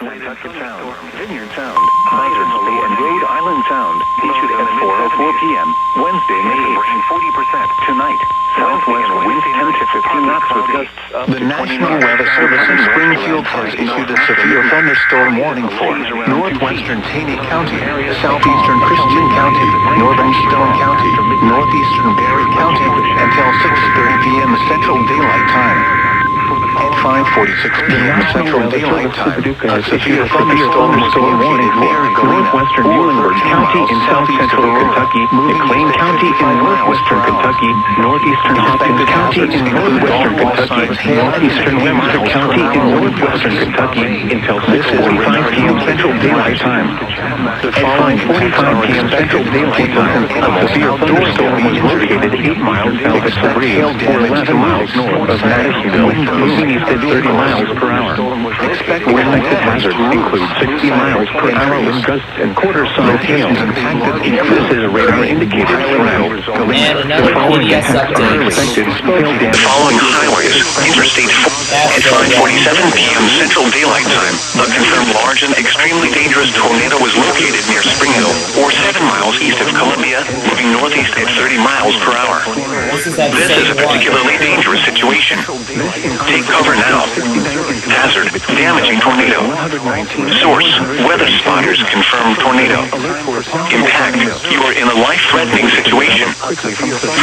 Vineyard Sound, Hydrantly, and Rhode Island Sound, issued at 4:04 p.m. Wednesday, May 40% tonight. Southwest winds 10 to 15 knots with gusts up to 20 miles. The National Weather Service in Springfield has issued a severe thunderstorm warning for northwestern Taney County, southeastern Christian County, northern Stone County, northeastern Berry County until 6:30 p.m. Central Daylight Time. At 5:46 p.m. Central Daylight Time, a severe thunderstorm warning for northwestern Muhlenberg County in south-central Kentucky, McLean County in northwestern Kentucky, northeastern Hopkins County in northwestern Kentucky, northeastern Webster County in northwestern Kentucky until 6:45 p.m. Central Daylight Time. At 5:45 p.m. Central Daylight Time, a severe thunderstorm was located 8 miles south of Springfield or 11 miles north of Madisonville, moving east at 30 miles per hour. Expected hazards include 60 miles per hour wind gusts and quarter-size hail. This is a radar indicated threat. And another PBS update. The following highways, Interstate 4 at 5:47 p.m. Central Daylight Time. A confirmed large and extremely dangerous tornado was located near Spring Hill, or 7 miles east of Columbia, moving northeast at 30 miles per hour. This is a particularly dangerous situation. Take cover now. Hazard, damaging tornado. Source, weather spotters confirm tornado. Impact, you are in a life-threatening situation.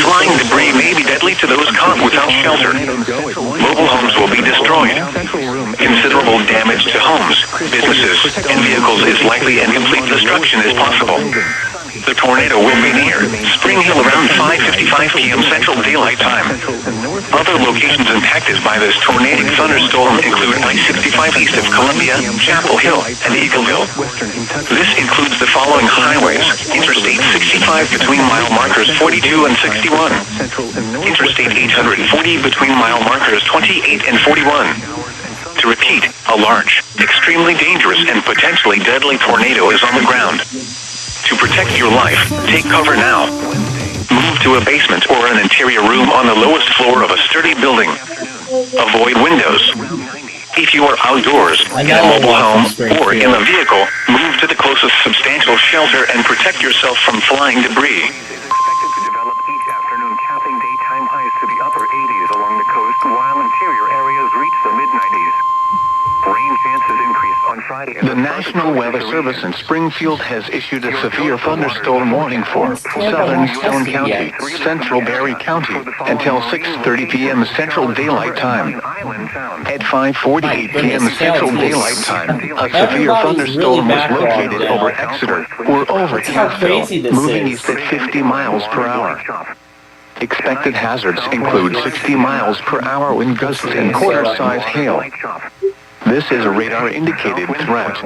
Flying debris may be deadly to those caught without shelter. Mobile homes will be destroyed. Considerable damage to homes, businesses, and vehicles is likely and complete destruction is possible. The tornado will be near Spring Hill around 5:55 p.m. Central Daylight Time. Other locations impacted by this tornadic thunderstorm include I-65 east of Columbia, Chapel Hill, and Eagleville. This includes the following highways: Interstate 65 between mile markers 42 and 61. Interstate 840 between mile markers 28 and 41. To repeat, a large extremely dangerous and potentially deadly tornado is on the ground. To protect your life, take cover now. Move to a basement or an interior room on the lowest floor of a sturdy building. Avoid windows. If you are outdoors, in a mobile home, or in a vehicle, move to the closest substantial shelter and protect yourself from flying debris. Expected to develop each afternoon, capping daytime highs to the upper 80s along the coast, while interior areas reach the mid-90s. Rain chances increase on Friday. The National Weather Service in Springfield has issued a severe thunderstorm warning for southern Stone County, central Berry County, until 6:30 p.m. Central Daylight Time. At 5:48 p.m. Central Daylight Time, a severe thunderstorm was located over Exeter or over Cassville, moving east at 50 miles per hour. Expected hazards include 60 miles per hour wind gusts and quarter-size hail. This is a radar-indicated threat.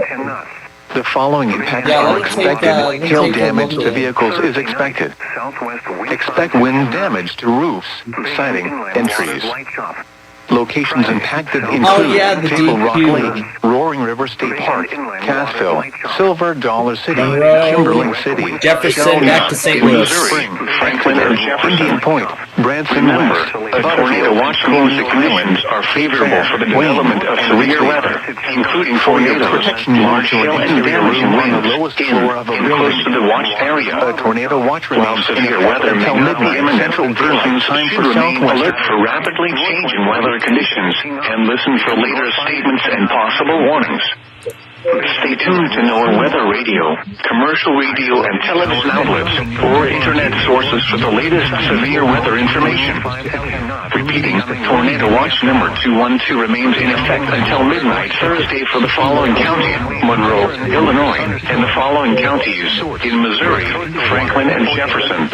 The following impacts are expected. Hail damage to vehicles is expected. Expect wind damage to roofs, siding, and trees. Locations impacted include Table Rock Lake, Roaring River State Park, Cassville, Silver Dollar City, Kimberling City, Jefferson, back to St. Louis, Franklin, Indian Point, Branson West, Tornado watch music islands are favorable for the development of severe weather, including tornadoes, large hail and damaging winds in and close to the watch area. A tornado watch remains severe weather until midnight Central Daylight Time for Southwest. Alert Southwest. for rapidly changing weather conditions and listen for later statements and possible warnings. Stay tuned to NOAA Weather Radio, commercial radio and television outlets, or internet sources for the latest severe weather information. Repeating, Tornado Watch number 212 remains in effect until midnight Thursday for the following counties: Monroe, Illinois, and the following counties in Missouri, Franklin, and Jefferson.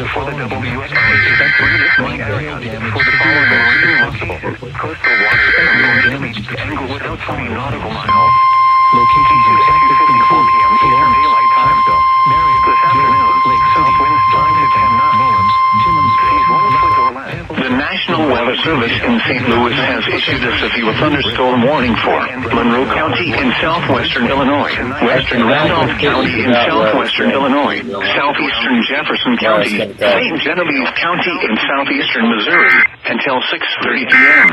Coastal waters damage to Englewood out 20 nautical miles. Locations expected to include 4 p.m. Eastern Daylight Time. This afternoon, south winds 5 to 10 knots. Seas 1 foot or less. The National Weather Service in St. Louis has issued a severe thunderstorm warning for Monroe County in southwestern Illinois, western Randolph County in southwestern Illinois, southeastern Jefferson County, St. Genevieve County in southeastern Missouri, until 6:30 p.m.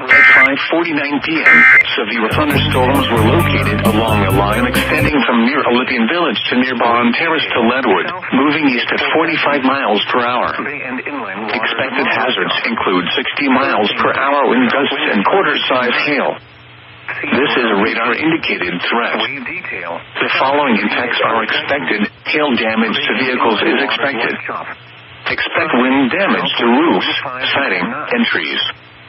At 5:49 p.m., severe thunderstorms were located along a line extending from near Olympian Village to near Bond Terrace to Leadwood, moving east at 45 miles per hour. Expected hazards include 60 miles per hour wind gusts and quarter-size hail. This is a radar-indicated threat. The following impacts are expected. Hail damage to vehicles is expected. Expect wind damage to roofs, siding, and trees.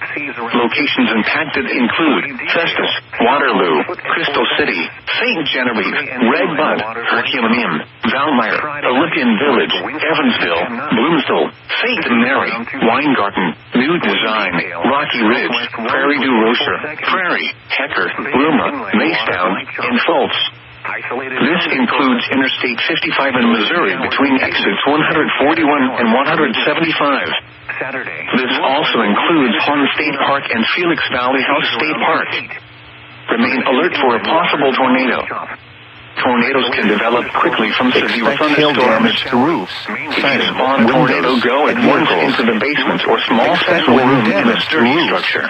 Locations impacted include Festus, Waterloo, Crystal City, St. Genevieve, Red Bud, Herculaneum, Valmeyer, Olympian Village, Evansville, Bloomsdale, St. Mary, Weingarten, New Design, Rocky Ridge, Prairie du Rocher, Prairie, Hecker, Wilma, Maystown, and Fultz. This includes Interstate 55 in Missouri between exits 141 and 175. This also includes Horn State Park and Felix Valley House State Park. Remain alert for a possible tornado. Tornadoes can develop quickly from severe thunderstorms to roofs, siding, on tornado go at once into the basement or small central room in a sturdy structure.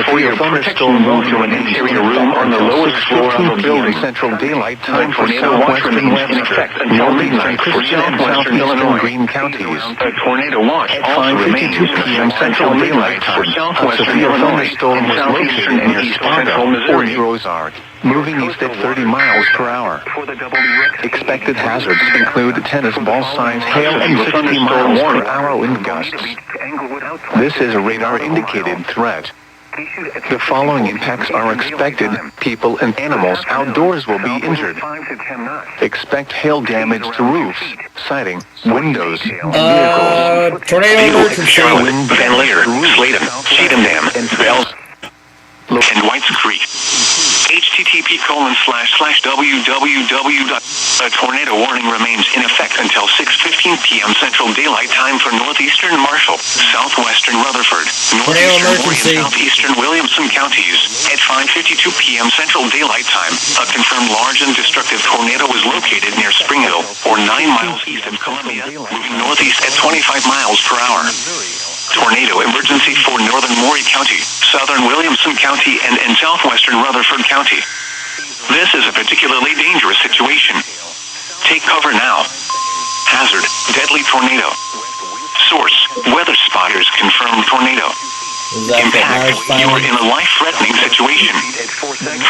For your protection, move to an interior room on the lowest floor of a building. Central Daylight Time for Tornado watch remains in effect until midnight for southwestern Illinois. Green counties. A tornado watch also remains in effect until midnight for southwestern Illinois and southeastern and east central Missouri. Ozark, moving east at 30 miles per hour. Expected hazards include tennis ball-sized hail and 60 miles per hour wind gusts. This is a radar-indicated threat. The following impacts are expected. People and animals outdoors will be injured. Expect hail damage to roofs, siding, windows, vehicles. Tornado alert from Charlotte, Van Leer, Sladen, Cheatham Dam, Bells, and Whites Creek. http://www. A tornado warning remains in effect until 6:15 p.m. Central Daylight Time for northeastern Marshall, southwestern Rutherford, northeastern Horry, and southeastern Williamson counties. At 5:52 p.m. Central Daylight Time, a confirmed large and destructive tornado was located near Springville, or 9 miles east of Columbia, moving northeast at 25 miles per hour. Tornado emergency for northern Maury County, southern Williamson County, and southwestern Rutherford County. This is a particularly dangerous situation. Take cover now. Hazard, deadly tornado. Source, weather spotters confirmed tornado. Impact, you are in a life-threatening situation.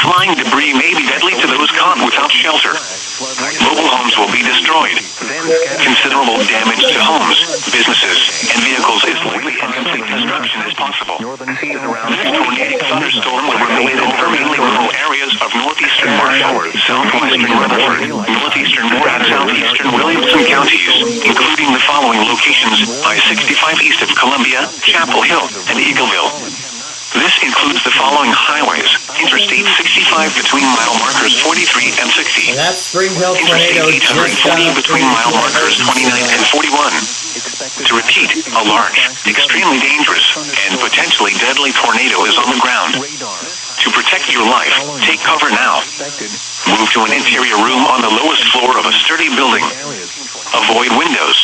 Flying debris may be deadly to those caught without shelter. Mobile homes will be destroyed. Considerable damage to homes, businesses, and vehicles is likely, and complete destruction is possible. This tornadic thunderstorm will remain over mainly rural areas of northeastern Marshall, southwestern Rutherford, northeastern Moore, and southeastern Williamson counties, including the following locations: I-65 east of Columbia, Chapel Hill, and Eagleville. This includes the following highways: Interstate 65 between mile markers 43 and 60. And that's Springville tornado Interstate 840 between mile markers 29 and 41. To repeat, a large, extremely dangerous, and potentially deadly tornado is on the ground. To protect your life, take cover now. Move to an interior room on the lowest floor of a sturdy building. Avoid windows.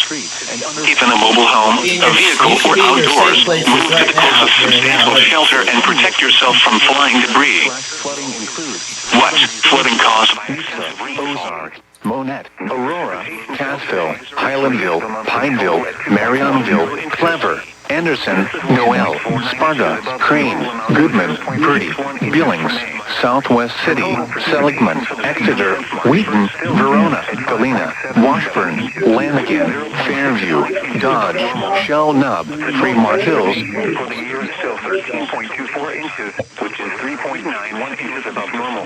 If in a mobile home, a vehicle, or outdoors, move to the closest substantial shelter and protect yourself from flying debris. What? Flooding caused by Ozark, Monette, Aurora, Cassville, Highlandville, Pineville, Marionville, Clever, Anderson, Noel, Sparta, Crane, Goodman, Purdy, Billings, Southwest City, Seligman, Exeter, Wheaton, Verona, Galena, Washburn, Lanigan, Fairview, Dodge, Shell Nub, Fremont Hills. For the year is still 13.24 inches, which is 3.91 inches above normal.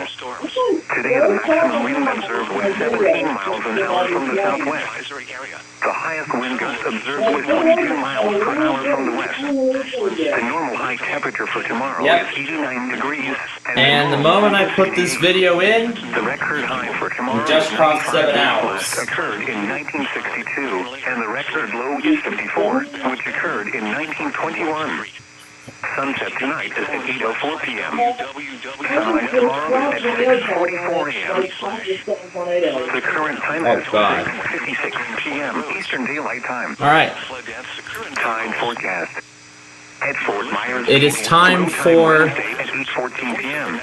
Today, the maximum wind observed was 17 miles an hour from the southwest. The highest wind gust observed was 22 miles per hour from the west. The normal high temperature for tomorrow is 89 degrees. And the moment I put this video in, the record high for tomorrow we just crossed 7 hours. occurred in 1962, and the record low is 54, which occurred in 1921. Sunset tonight is at 8:04 p.m. Sunrise tomorrow is at 6:44 a.m. The current time is 6:56 p.m. Eastern Daylight Time. All right. Tide forecast. At Fort Myers, it is time for. At 8:14 p.m.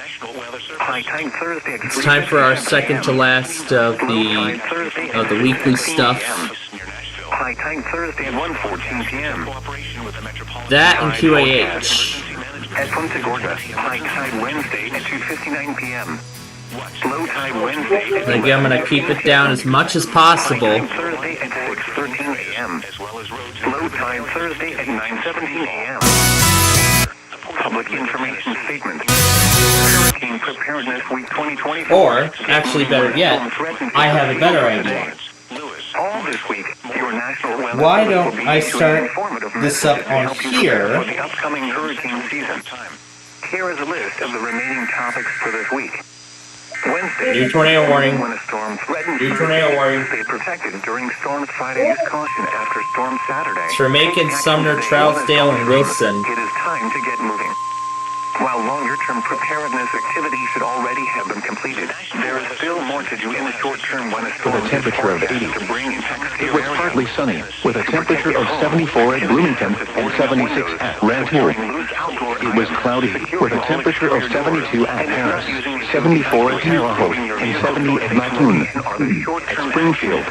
High tide Thursday. It's time for our second to last of the weekly stuff. High tide Thursday at 1:14 p.m. That and QAH. At Punta Gorda, high tide Wednesday at 2:59 p.m. Low tide Wednesday. Again, I'm going to keep it down as much as possible. Thursday at 6:13 a.m. Low tide Thursday at 9:17 a.m. Public information statement. Hurricane Preparedness Week 2024. Or, actually better yet, I have a better idea. All this week, your national weather why don't I start this up on here? For the upcoming hurricane season. Here is a list of the remaining topics for this week. Wednesday, new tornado warning. When a storm threatens, new tornado warning. Stay protected during storms Friday. Use caution after storm Saturday. It's for Macon, Sumner, Trousdale, and Wilson. It is time to get moving. While longer-term preparedness activities should already have been completed, there is still more to do in the short term when a storm with a temperature of 80. It was partly sunny, with a temperature of 74 at Bloomington and 76 at Red Hill. It was cloudy, with a temperature of 72 at Paris, 74 at Norfolk, and 70 at Mattoon. At Springfield,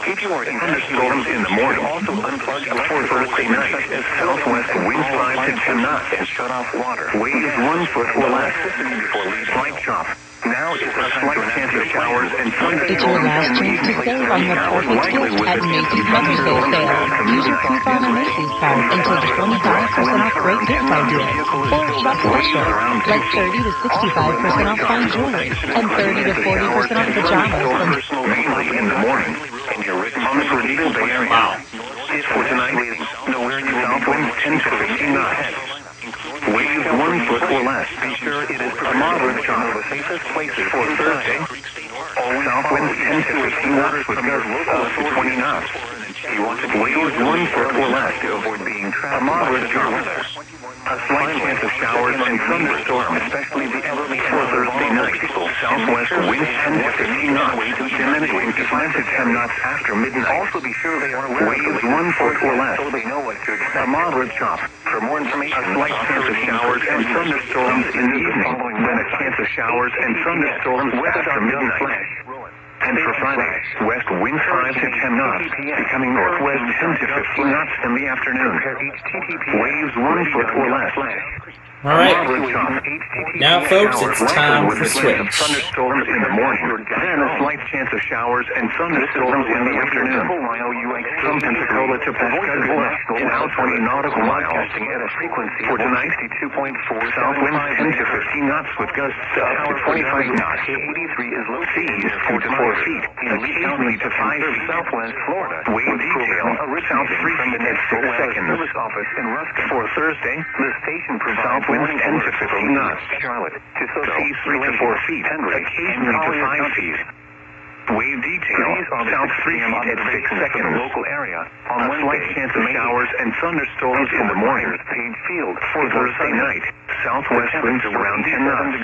if you are in thunderstorms in the morning, also unplug before Thursday night as southwest winds 5 to 10 knots and shut off water. Waves 1 foot or less before leaves light chop. Now is a slight chance of showers and thunderstorms. It's your last chance to save on the perfect gift at Macy's Mother's Day sale. Use your coupon or Macy's card and take 25% off great gift ideas. Or shop specials like 30 to 65% off fine jewelry and 30 to 40% off pajamas from mainly in the morning. And you're written on the Eagle Bay area. Wow. For tonight, nowhere south winds 10 to 15 knots. Waves 1 foot or less. Be sure it is A moderate chop. The safest places for Thursday. South winds 10 to 15 knots with gusts up to 20 knots. Waves 1 foot or less to avoid being trapped. A moderate chop. A slight chance of showers and thunderstorms, especially the elderly for Thursday night. Southwest winds 10 to 15 knots, diminishing to 5 to 10 knots after midnight. Also be sure they are waves 1 foot or less. So they know what to expect. A moderate chop. For more information, a slight chance of showers and thunderstorms in the evening. Then a chance of showers and thunderstorms after midnight. And for Friday, west winds 5 to 10 knots, becoming northwest 10 to 15 knots in the afternoon. Waves 1 foot or less. All right. Now, folks, it's time for Switch. Thunderstorms in the morning, then a slight chance of showers and thunderstorms in the afternoon. From Pensacola to Pascagoula, now 20 nautical miles. For tonight, south winds 10 to 15 knots with gusts up to 25 knots. Seas 4 to 4 feet, occasionally to 5 feet. Southwest Florida. Wave detail, south 3 feet at 6 seconds. For Thursday, the station provides winds 10 to 15 knots. Seas 3 to 4 feet, occasionally to 5 feet. Wave detail, south 3 feet at 6 seconds. Local area. A slight chance of showers and thunderstorms in the morning. For Thursday night, southwest winds around 10 knots.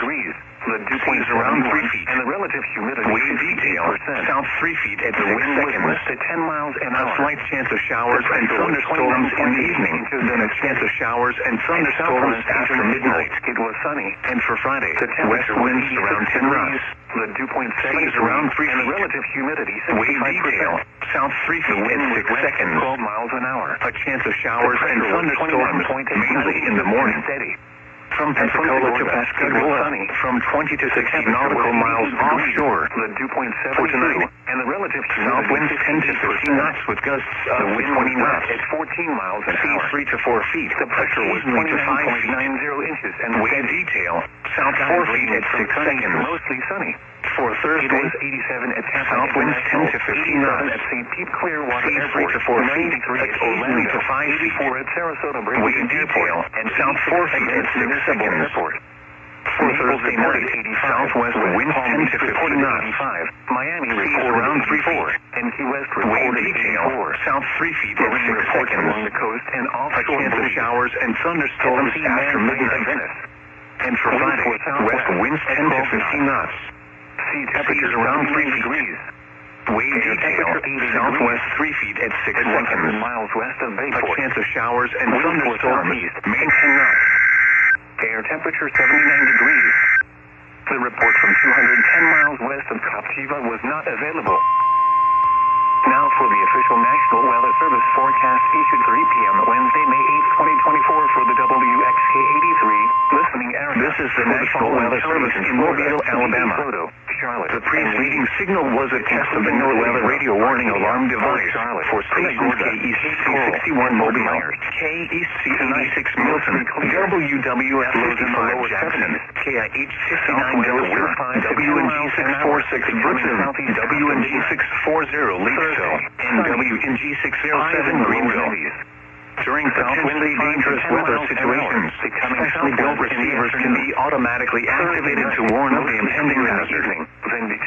Seas around 3 feet. And the relative humidity. Wave detail, south 3 feet at 6 seconds. At 10 miles an hour. A slight chance of showers and thunderstorms in the evening. Then a chance of showers and thunderstorms after midnight. It was sunny. And for Friday, west winds around 10 knots. Seas around 3 feet. And the relative humidity. Wave detail, south 3 feet at 6 seconds. 12 miles an hour. A chance of showers and thunderstorms, mainly in the morning. From Pensacola to Pascagoula, from 20 to 60 nautical miles offshore. For tonight, and the relative south winds 10 to 15 knots with gusts up to 20 knots. At 14 miles an hour. Seas 3 to 4 feet. The pressure was 20 to 5 feet. 90 inches. And wave detail, south 4 feet at 6 seconds. Mostly sunny. For Thursday, 87 at south winds 10 to 15 knots. At St. Pete Clearwater Airport, 3 to 4 feet, occasionally to 5 feet. At Sarasota Wave detail, and south 4 feet at 6 seconds. For Thursday night, southwest winds 10 to 15 knots. Miami seas around 3 feet. And Key West wave detail, south 3 feet at 6 seconds. Along the coast and offshore. A chance of showers and thunderstorms after midnight. And for Friday, west winds 10 to 15 knots. Sea temperatures around 3 degrees. Wave detail, southwest 3 feet at 6 seconds. Miles west of Bayport. A chance of showers and thunderstorms, main 10 knots. Air temperature 79 degrees. The report from 210 miles west of Captiva was not available. Now for the official National Weather Service forecast issued 3 p.m. Wednesday, May 8, 2024 for the WXK-83 listening area. This is the National Weather Service in Mobile, Alabama. The pre-reading signal was a test of the NOAA radio warning alarm device for stations KEC61 Mobile, KEC86 Milton, WWF 55 Jackson, KIH59 Delaware, WNG646 Brooklyn, WNG640 Leesville, and WNG607 Greenville. During potentially dangerous weather situations, specially built receivers can be automatically activated to warn of the impending hazard.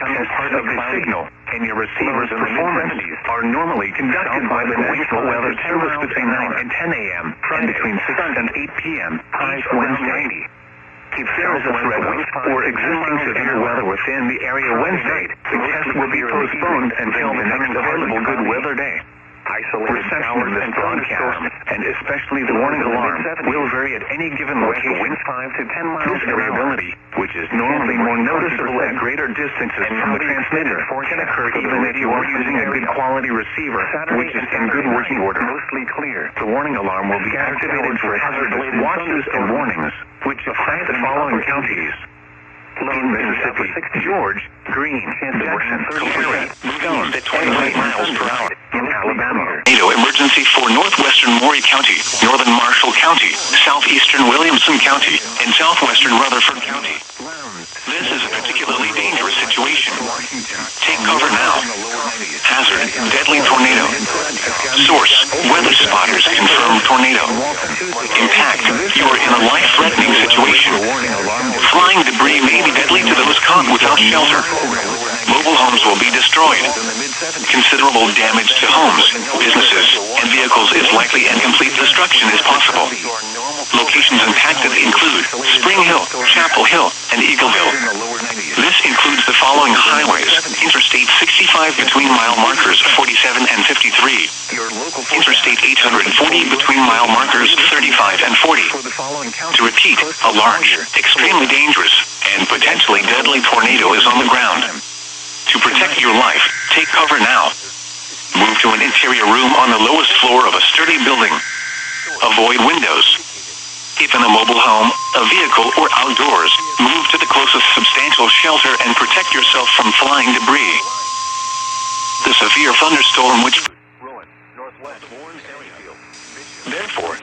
Tests of the signal and your receiver's performance are normally conducted by the National Weather Service between 9 and 10 a.m. and between 6 and 8 p.m. each Wednesday. If there is a threat of or existing severe weather within the area Wednesday, the test will be postponed until the next available good weather day. Reception of this broadcast, and especially the warning alarm, will vary at any given location. This variability, which is normally more noticeable at greater distances from the transmitter, can occur even if you are using a good quality receiver, which is in good working order. The warning alarm will be activated for hazardous watches and warnings, which affect the following counties: in Mississippi, George, Greene, Jackson, Collier, Stone, at 28 miles per hour. In Alabama, tornado emergency for northwestern Maury County, northern Marshall County, southeastern Williamson County, and southwestern Rutherford County. This is a particularly dangerous situation. Take cover now. Hazard, deadly tornado. Source, weather spotters confirm tornado. Impact, you are in a life-threatening situation. Flying debris may be deadly to those caught without shelter. Mobile homes will be destroyed. Considerable damage to homes, businesses, and vehicles is likely, and complete destruction is possible. Locations impacted include Spring Hill, Chapel Hill, and Eagleville. This includes the following highways: Interstate 65 between mile markers 47 and 53. Interstate 840 between mile markers 35 and 40. To repeat, a large, extremely dangerous, and potentially deadly tornado is on the ground. To protect your life, take cover now. Move to an interior room on the lowest floor of a sturdy building. Avoid windows. If in a mobile home, a vehicle, or outdoors, move to the closest substantial shelter and protect yourself from flying debris. The severe thunderstorm which... Therefore...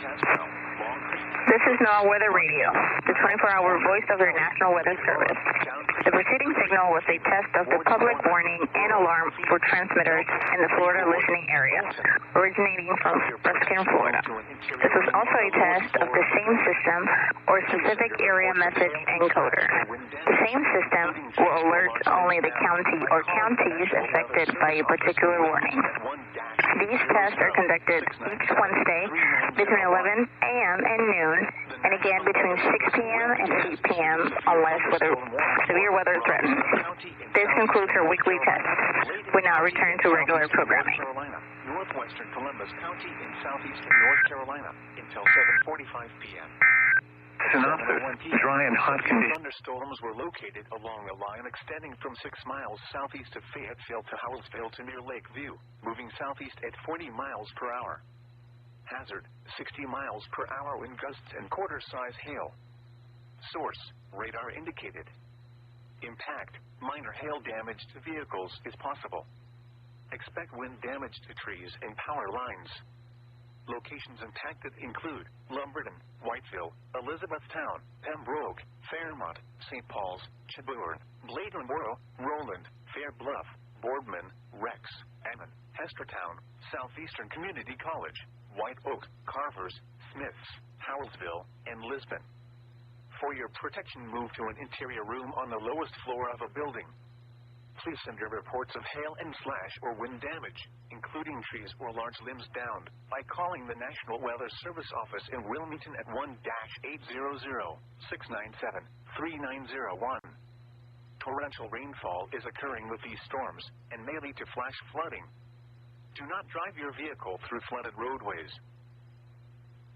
This is NOAA Weather Radio, the 24-hour voice of the National Weather Service. The preceding signal was a test of the public warning and alarm for transmitters in the Florida listening area, originating from Ruskin, Florida. This was also a test of the same system or specific area message encoder. The same system will alert only the county or counties affected by a particular warning. These tests are conducted each Wednesday between 11 a.m. and noon, and again between 6 p.m. and 8 p.m. unless severe weather threatens. This concludes our weekly test. We now return to regular programming. Northwestern Columbus County in southeastern North Carolina until 7:45 p.m. Synopsis. Dry and hot conditions. Thunderstorms were located along a line extending from 6 miles southeast of Fayetteville to Howellsville to near Lake View, moving southeast at 40 miles per hour. Hazard, 60 miles per hour wind gusts and quarter-size hail. Source, radar indicated. Impact, minor hail damage to vehicles is possible. Expect wind damage to trees and power lines. Locations impacted include Lumberton, Whiteville, Elizabethtown, Pembroke, Fairmont, St. Paul's, Chebourne, Bladenboro, Roland, Fair Bluff, Boardman, Rex, Ammon, Hestertown, Southeastern Community College, White Oak, Carvers, Smiths, Howellsville, and Lisbon. For your protection, move to an interior room on the lowest floor of a building. Please send your reports of hail and slash or wind damage, including trees or large limbs downed, by calling the National Weather Service office in Wilmington at 1-800-697-3901. Torrential rainfall is occurring with these storms and may lead to flash flooding. Do not drive your vehicle through flooded roadways.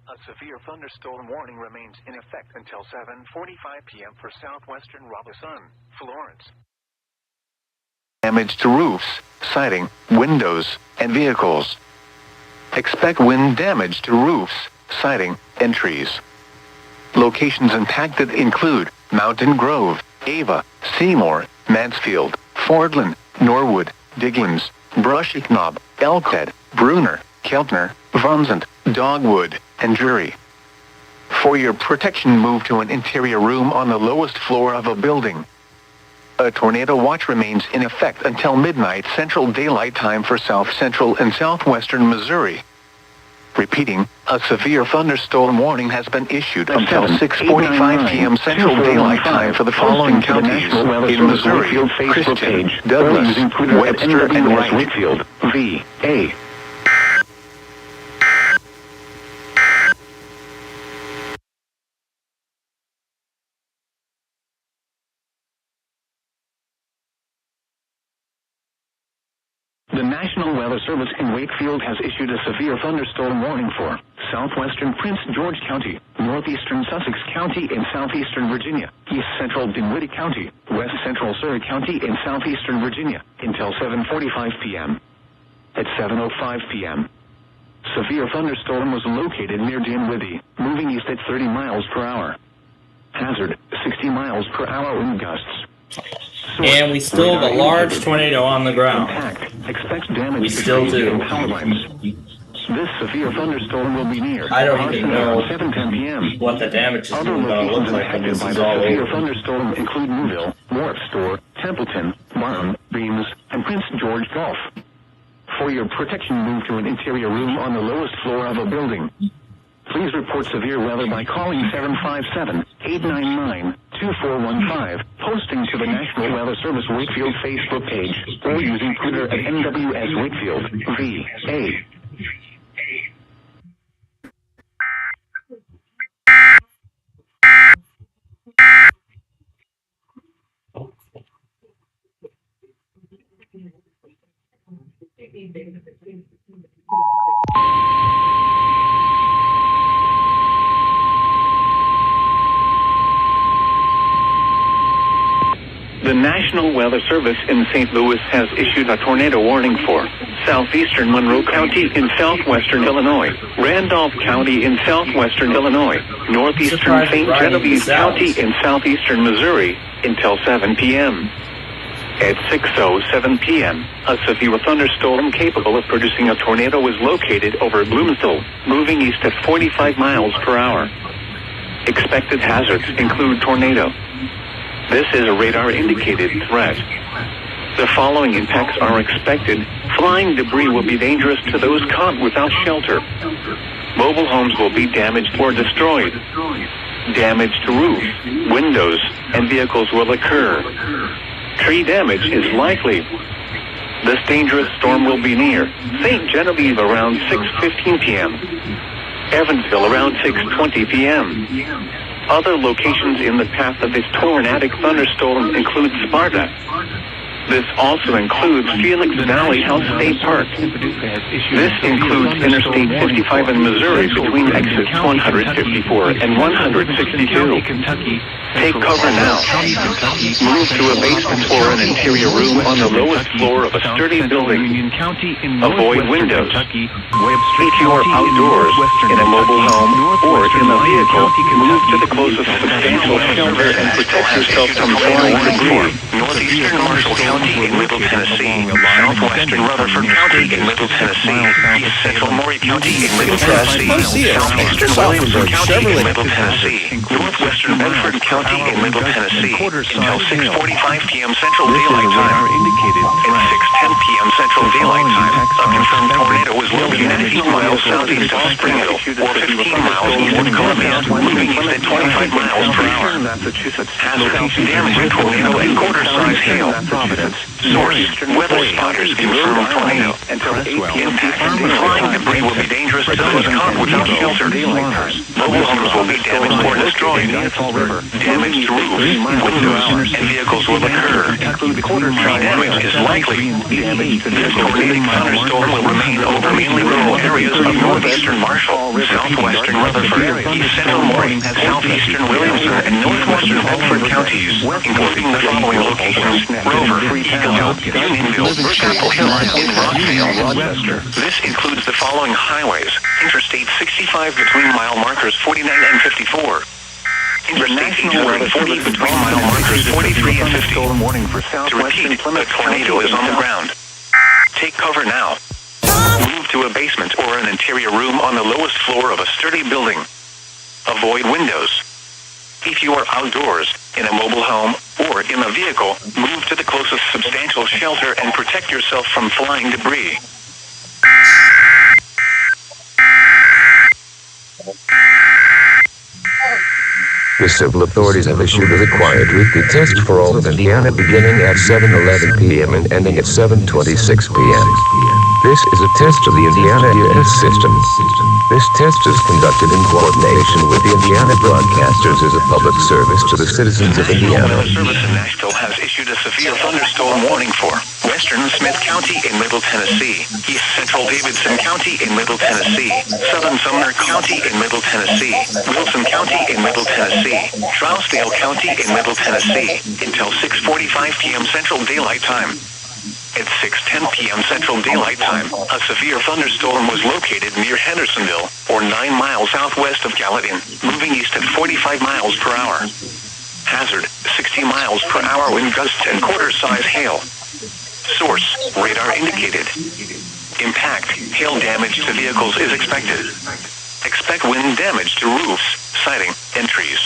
A severe thunderstorm warning remains in effect until 7:45 p.m. for southwestern Robeson, Florence. Damage to roofs, siding, windows, and vehicles. Expect wind damage to roofs, siding, and trees. Locations impacted include Mountain Grove, Ava, Seymour, Mansfield, Fordland, Norwood, Diggins, Brushy Knob, Elkhead, Bruner, Keltner, Vincent, Dogwood, and Drury. For your protection, move to an interior room on the lowest floor of a building. A tornado watch remains in effect until midnight Central Daylight Time for South Central and Southwestern Missouri. Repeating, a severe thunderstorm warning has been issued until 6:45 p.m. Central Daylight Time for the following counties in Missouri: Christian, Douglas, Webster, and Wright. Whitfield, V.A. The National Weather Service in Wakefield has issued a severe thunderstorm warning for southwestern Prince George County, northeastern Sussex County in southeastern Virginia, east central Dinwiddie County, west central Surrey County in southeastern Virginia until 7:45 p.m. At 7:05 p.m., severe thunderstorm was located near Dinwiddie, moving east at 30 miles per hour. Hazard, 60 miles per hour wind gusts. And we still have a large tornado on the ground. Expects damage we still do. Power lines. This severe thunderstorm will be near. I don't even know 7:10 p.m. what the damage is going to look like when this is all over. Severe thunderstorm include Newville, Warp Store, Templeton, Barton, Beams, and Prince George Golf. For your protection, move to an interior room on the lowest floor of a building. Please report severe weather by calling 757-899-2415, posting to the National Weather Service Wakefield Facebook page, or using Twitter at NWS Wakefield, VA. The National Weather Service in St. Louis has issued a tornado warning for southeastern Monroe County in southwestern Illinois, Randolph County in southwestern Illinois, northeastern St. Genevieve County in southeastern Missouri until 7 p.m. At 6:07 p.m., a severe thunderstorm capable of producing a tornado was located over Bloomsville, moving east at 45 miles per hour. Expected hazards include tornado. This is a radar-indicated threat. The following impacts are expected. Flying debris will be dangerous to those caught without shelter. Mobile homes will be damaged or destroyed. Damage to roofs, windows, and vehicles will occur. Tree damage is likely. This dangerous storm will be near St. Genevieve around 6:15 p.m. Evansville around 6:20 p.m. Other locations in the path of this tornadic thunderstorm include Sparta. This also includes Felix Valley Health State Park. This includes Interstate 55 in Missouri between exits 154 and 162. Take cover now. Move to a basement or an interior room on the lowest floor of a sturdy building. Avoid windows. If you are outdoors, in a mobile home, or in a vehicle, move to the closest substantial shelter and protect yourself from flying debris. Northeastern Marshall County in Middle Tennessee, southwestern Rutherford County in Middle Tennessee, east central Maury County in Middle Tennessee, southeastern Williamson County in Middle Tennessee, northwestern Bedford County in Middle Tennessee, until 6:45 p.m. Central Daylight Time. At 6:10 p.m. Central Daylight Time, a confirmed tornado was located 15 miles southeast of Springhill, or 15 miles east of Columbia, moving east at 25 miles per hour. Hazard, damaging tornado and quarter-size hail. Source, weather spotters confirm tornado. Impact, flying debris will be dangerous to those caught without shelter. Mobile homes will be damaged or destroyed. Damage to roofs, windows, and vehicles will occur. Tree damage is likely. This tornadic thunderstorm will remain over mainly rural areas of northeastern Marshall, southwestern Rutherford, east central Maury, southeastern Williamson, and northwestern Bedford counties, including the following locations: Rover, Eagle, Unionville, Chapel Hill, and Rockville, Rochester. This includes the following highways: Interstate 65 between mile markers 49 and 54. Interstate 840 between mile markers 43 and 50. To repeat, a tornado is on the ground. Take cover now. Move to a basement or an interior room on the lowest floor of a sturdy building. Avoid windows. If you are outdoors, in a mobile home, or in a vehicle, move to the closest substantial shelter and protect yourself from flying debris. The civil authorities have issued a required weekly test for all of Indiana beginning at 7:11 p.m. and ending at 7:26 p.m. This is a test of the Indiana ES system. This test is conducted in coordination with the Indiana Broadcasters as a public service to the citizens of Indiana. The National Weather Service in Nashville has issued a severe thunderstorm warning for western Smith County in Middle Tennessee, east central Davidson County in Middle Tennessee, southern Sumner County in Middle Tennessee, Wilson County in Middle Tennessee, Trousdale County in Middle Tennessee, until 6:45 p.m. Central Daylight Time. At 6:10 p.m. Central Daylight Time, a severe thunderstorm was located near Hendersonville, or 9 miles southwest of Gallatin, moving east at 45 miles per hour. Hazard, 60 miles per hour wind gusts and quarter-size hail. Source, radar indicated. Impact, hail damage to vehicles is expected. Expect wind damage to roofs, siding, and trees.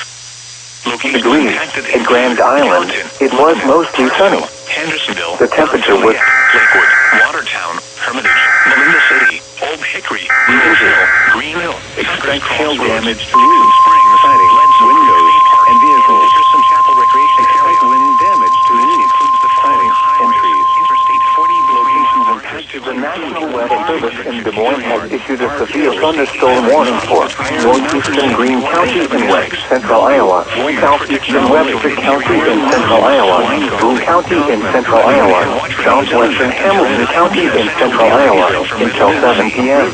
Location impacted in Grand Island, it was mostly sunny. Hendersonville, The temperature was Lakewood, Watertown, Hermitage, Melinda City, Old Hickory, Green Hill, Greenville. Expect hail damage to Dixon roofs, Springs, siding, Leadville, windows, and vehicles. Richardson Chapel Recreation Expect Area. wind damage to This roofs, includes the following siding, and highways. trees. Interstate 40 Locations between impacted. The National Weather Service in Des Moines has issued a severe thunderstorm warning for northeastern Greene County in west central Iowa, southeastern Webster County in central Iowa, Boone County in central Iowa, southwestern Hamilton County in central Iowa until 7 p.m.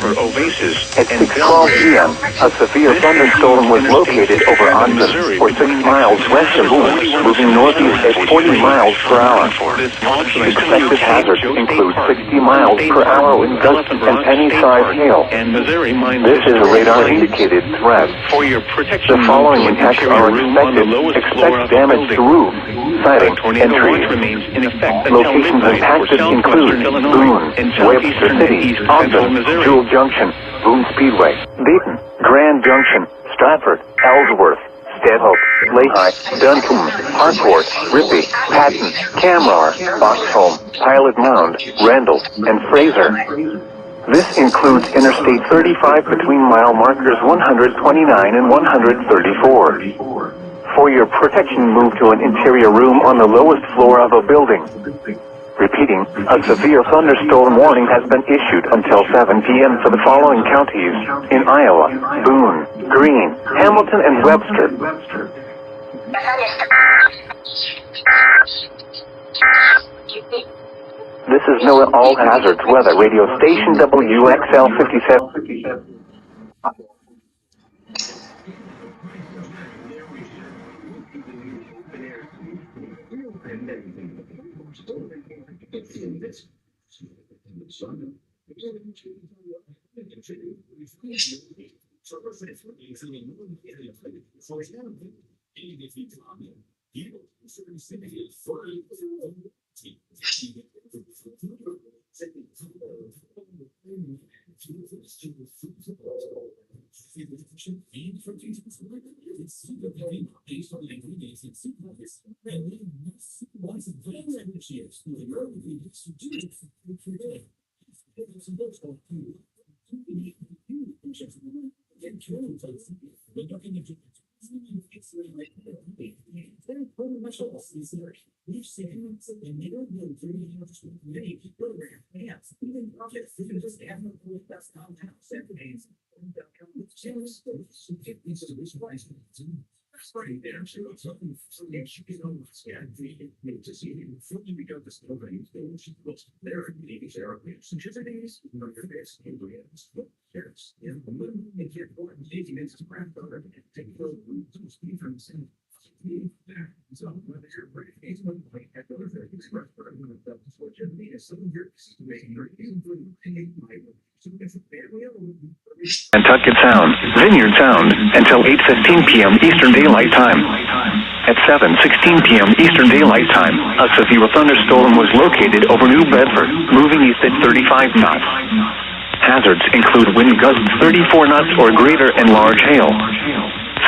At 6:12 p.m., a severe thunderstorm was located over Ogden, or 6 miles west of Boone, moving northeast at 40 miles per hour. Expected hazards include 60 miles per hour wind gusts and penny-sized hail. This is a radar-indicated threat. The following impacts are expected. Expect damage to roofs, siding, and trees. Locations impacted include Boone, Webster City, Ogden, Jewel Junction, Boone Speedway, Dayton, Grand Junction, Stratford, Ellsworth, Stanhope, Lehigh, Duncombe, Harcourt, Rippey, Patton, Kamrar, Boxholm, Pilot Mound, Randall, and Fraser. This includes Interstate 35 between mile markers 129 and 134. For your protection, move to an interior room on the lowest floor of a building. Repeating, a severe thunderstorm warning has been issued until 7 p.m. for the following counties in Iowa: Boone, Greene, Hamilton, and Webster. This is NOAA All Hazards Weather Radio Station WXL 57. Nantucket Sound, Vineyard Sound, until 8:15 p.m. Eastern Daylight Time. At 7:16 p.m. Eastern Daylight Time, a severe thunderstorm was located over New Bedford, moving east at 35 knots. Hazards include wind gusts 34 knots or greater and large hail.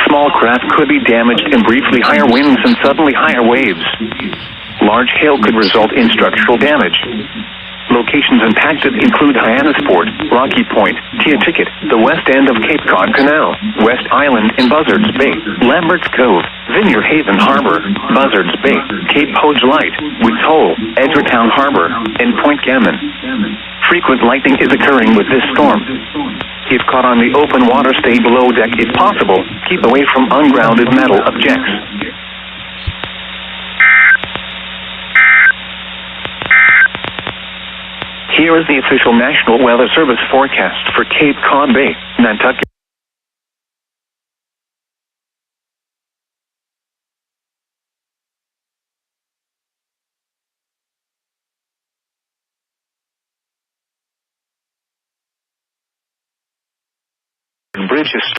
Small craft could be damaged in briefly higher winds and suddenly higher waves. Large hail could result in structural damage. Locations impacted include Hyannisport, Rocky Point, Teaticket, the west end of Cape Cod Canal, West Island in Buzzards Bay, Lambert's Cove, Vineyard Haven Harbor, Buzzards Bay, Cape Hodge Light, Woods Hole, Edgertown Harbor, and Point Gammon. Frequent lightning is occurring with this storm. If caught on the open water, stay below deck if possible. Keep away from ungrounded metal objects. Here is the official National Weather Service forecast for Cape Cod Bay, Nantucket. Bridges.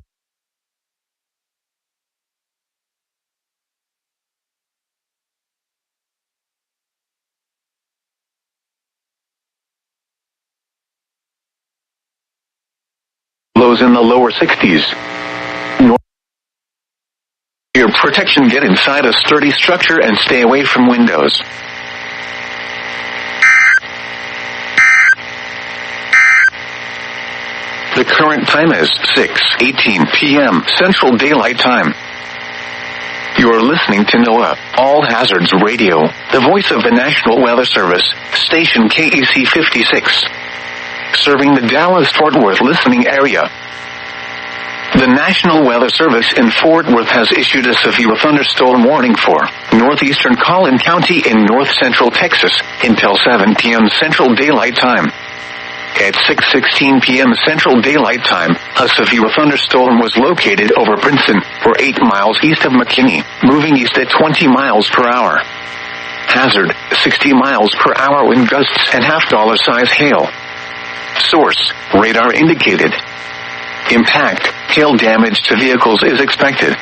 Lows in the lower 60s. Your protection, get inside a sturdy structure and stay away from windows. The current time is 6:18 p.m. Central Daylight Time. You are listening to NOAA All Hazards Radio, the voice of the National Weather Service, station KEC 56, serving the Dallas-Fort Worth listening area. The National Weather Service in Fort Worth has issued a severe thunderstorm warning for northeastern Collin County in north-central Texas until 7 p.m. Central Daylight Time. At 6:16 p.m. Central Daylight Time, a severe thunderstorm was located over Princeton, or 8 miles east of McKinney, moving east at 20 miles per hour. Hazard, 60 miles per hour wind gusts and $half size hail. Source, radar indicated. Impact, hail damage to vehicles is expected.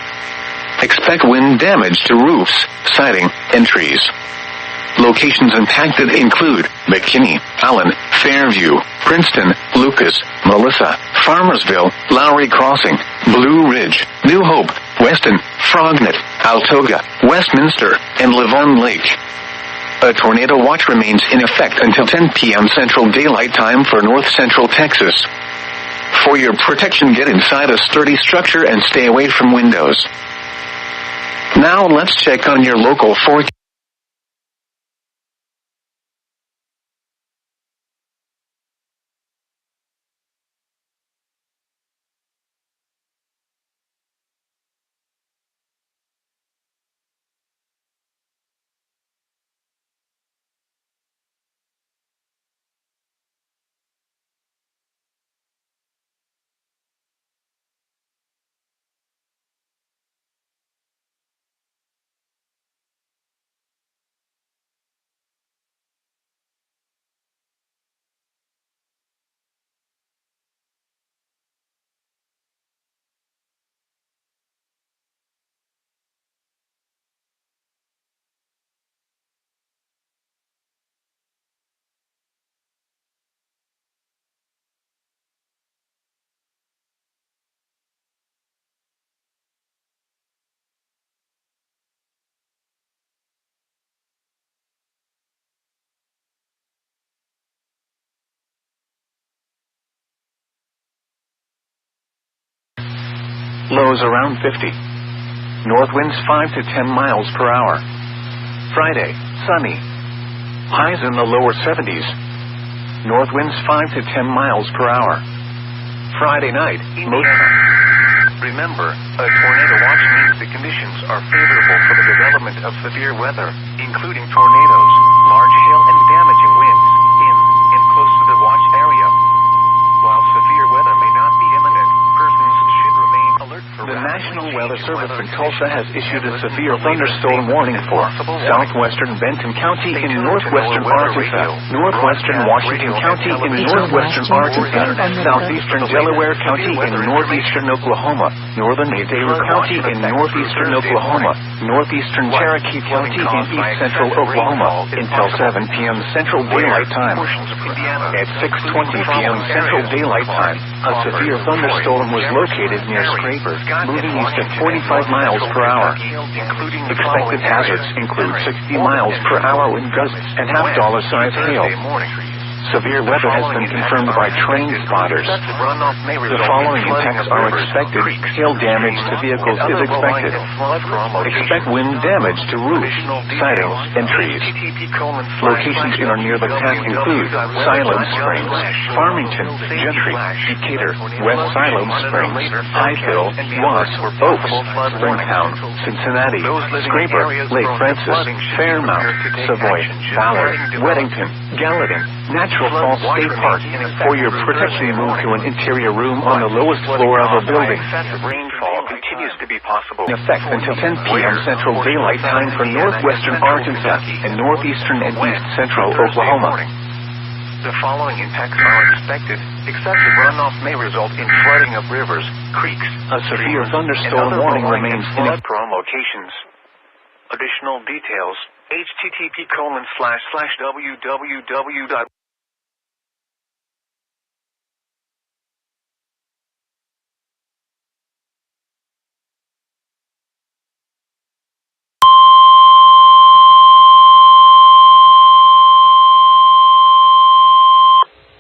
Expect wind damage to roofs, siding, and trees. Locations impacted include McKinney, Allen, Fairview, Princeton, Lucas, Melissa, Farmersville, Lowry Crossing, Blue Ridge, New Hope, Weston, Frognet, Altoga, Westminster, and Lavon Lake. A tornado watch remains in effect until 10 p.m. Central Daylight Time for north-central Texas. For your protection, get inside a sturdy structure and stay away from windows. Now let's check on your local forecast. Lows around 50. North winds 5 to 10 miles per hour. Friday, sunny. Highs in the lower 70s. North winds 5 to 10 miles per hour. Friday night, Remember, a tornado watch means the conditions are favorable for the development of severe weather, including tornadoes, large hail, and damaging winds in and close to the watch area. While severe weather may not be imminent, persons should remain alert for the National Weather Service in Tulsa has issued a severe thunderstorm warning for southwestern Benton County in northwestern Arkansas, northwestern Washington County in northwestern Arkansas, southeastern Delaware County in northeastern Oklahoma, northern Madera County in northeastern Oklahoma, northeastern Cherokee County in east central Oklahoma until 7 p.m. Central Daylight Time. At 6:20 p.m. Central Daylight Time, a severe thunderstorm was located near Scraper, moving east at 45 miles per hour. Expected hazards include 60 miles per hour wind gusts and $half size hail. Severe weather has been confirmed by train spotters. The following impacts are expected. Hail damage to vehicles is expected. Expect wind damage to roofs, sidings, and trees. Locations in or near the path include Silent Springs, Farmington, Gentry, Decatur, West Silent Springs, Highville, Ross, Oaks, Springtown, Cincinnati, Scraper, Lake Francis, Fairmount, Savoy, Ballard, Weddington, Gallatin, Natural Falls State Park. For your protection, move to an interior room on the lowest floor of a building. Rainfall continues to be possible. In effect until 10 p.m. Central Daylight Time for northwestern Arkansas and northeastern and east central Oklahoma. The following impacts are expected. Excessive runoff may result in flooding of rivers, creeks, a severe thunderstorm warning remains in flood-prone locations. Additional details: http://www.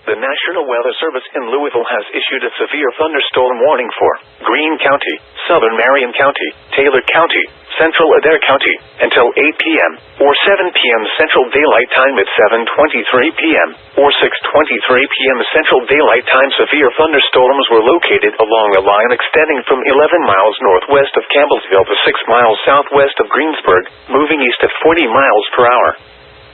The National Weather Service in Louisville has issued a severe thunderstorm warning for Greene County, Southern Marion County, Taylor County, Central Adair County, until 8 p.m., or 7 p.m. Central Daylight Time at 7:23 p.m., or 6:23 p.m. Central Daylight Time. Severe thunderstorms were located along a line extending from 11 miles northwest of Campbellsville to 6 miles southwest of Greensburg, moving east at 40 miles per hour.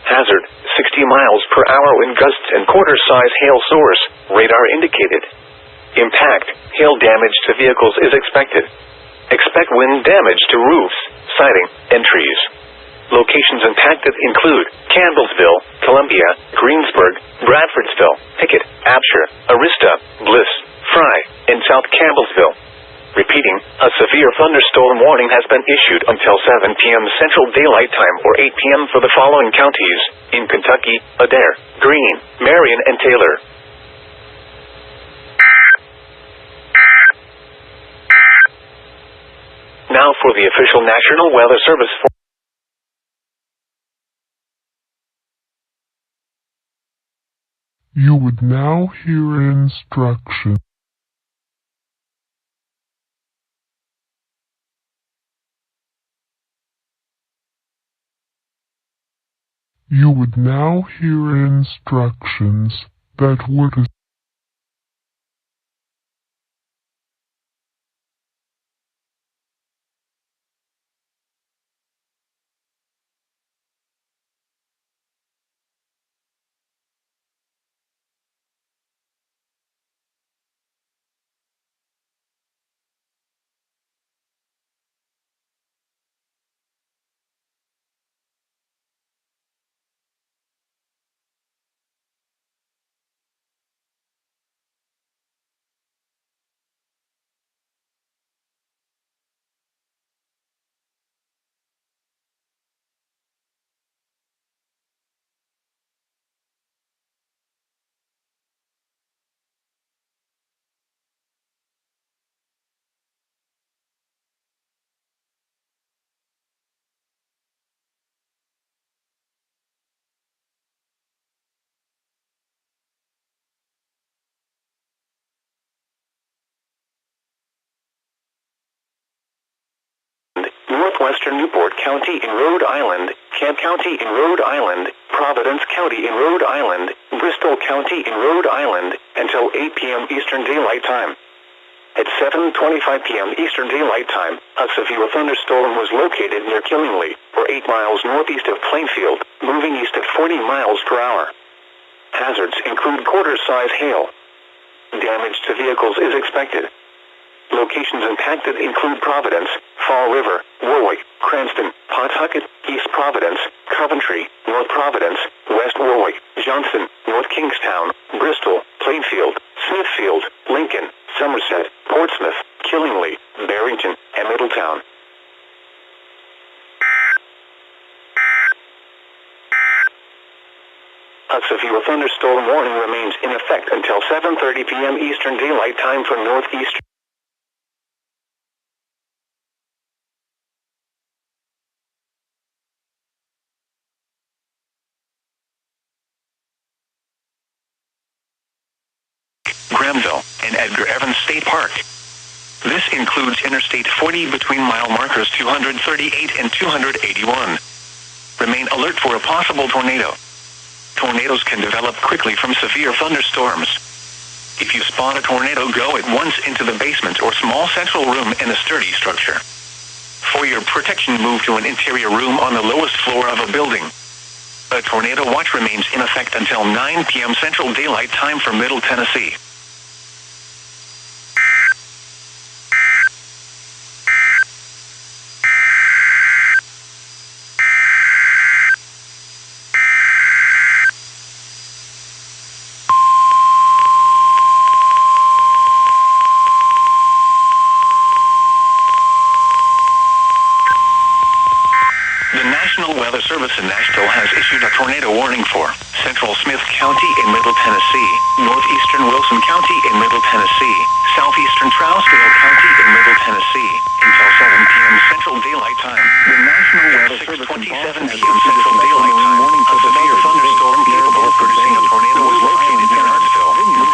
Hazard, 60 miles per hour wind gusts and quarter-size hail source, radar indicated. Impact, hail damage to vehicles is expected. Expect wind damage to roofs, siding, and trees. Locations impacted include Campbellsville, Columbia, Greensburg, Bradfordsville, Pickett, Absher, Arista, Bliss, Fry, and South Campbellsville. Repeating, a severe thunderstorm warning has been issued until 7 p.m. Central Daylight Time or 8 p.m. for the following counties in Kentucky: Adair, Greene, Marion, and Taylor. Now for the official National Weather Service. You would now hear instruction. You would now hear instructions that would Northwestern Newport County in Rhode Island, Kent County in Rhode Island, Providence County in Rhode Island, Bristol County in Rhode Island, until 8 p.m. Eastern Daylight Time. At 7:25 p.m. Eastern Daylight Time, a severe thunderstorm was located near Killingly, or 8 miles northeast of Plainfield, moving east at 40 miles per hour. Hazards include quarter-size hail. Damage to vehicles is expected. Locations impacted include Providence, Fall River, Warwick, Cranston, Pawtucket, East Providence, Coventry, North Providence, West Warwick, Johnston, North Kingstown, Bristol, Plainfield, Smithfield, Lincoln, Somerset, Portsmouth, Killingly, Barrington, and Middletown. A severe thunderstorm warning remains in effect until 7:30 p.m. Eastern Daylight Time for northeast. Granville, and Edgar Evans State Park. This includes Interstate 40 between mile markers 238 and 281. Remain alert for a possible tornado. Tornadoes can develop quickly from severe thunderstorms. If you spot a tornado, go at once into the basement or small central room in a sturdy structure. For your protection, move to an interior room on the lowest floor of a building. A tornado watch remains in effect until 9 p.m. Central Daylight Time for Middle Tennessee. Weather Service in Nashville has issued a tornado warning for Central Smith County in Middle Tennessee, Northeastern Wilson County in Middle Tennessee, Southeastern Trousdale County in Middle Tennessee, until 7 p.m. Central Daylight Time. The National Weather Service 6:27 p.m. Central Daylight Time. A severe thunderstorm capable of producing a tornado was located near Huntsville.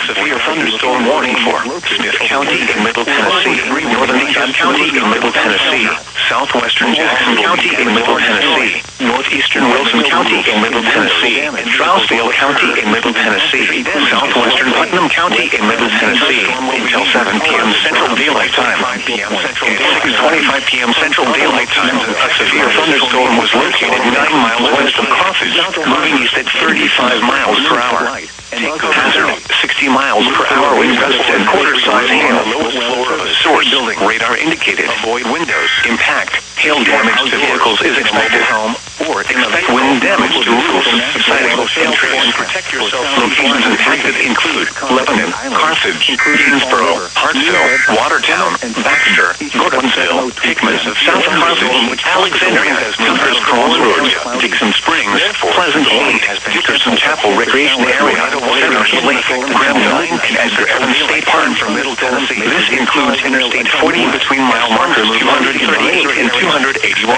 severe thunderstorm warning for Smith County in Middle Tennessee, northern Scott County in Middle Tennessee, southwestern Jackson County in Middle Tennessee, northeastern Wilson County in Middle Tennessee, Trousdale County in Middle Tennessee, southwestern Putnam County in Middle Tennessee, until 7 p.m. Central Daylight Time. 6:25 p.m. Central Daylight Time, a severe thunderstorm was located 9 miles west of Carthage, moving east at 35 miles per hour. Hazard, 60 miles per hour wind gusts and quarter-size hail. Lowest floor of a source. Radar indicated. Avoid windows. Impact. Hail damage to vehicles is expected. Or expect wind damage to roofs, sidings, and trees. Locations impacted include Lebanon, Carthage, Greensboro, Hartsville, Watertown, Baxter, Gordonsville, Hickman, South Carthage, Alexandria, Tucker's Crossroads, Dixon Springs, Pleasant Hill, Dickerson Chapel Recreation Area, Cedars Lake, Graham 9, and Edgar Evans State Park from Middle Tennessee. This includes Interstate 40 between mile markers 238 and 281.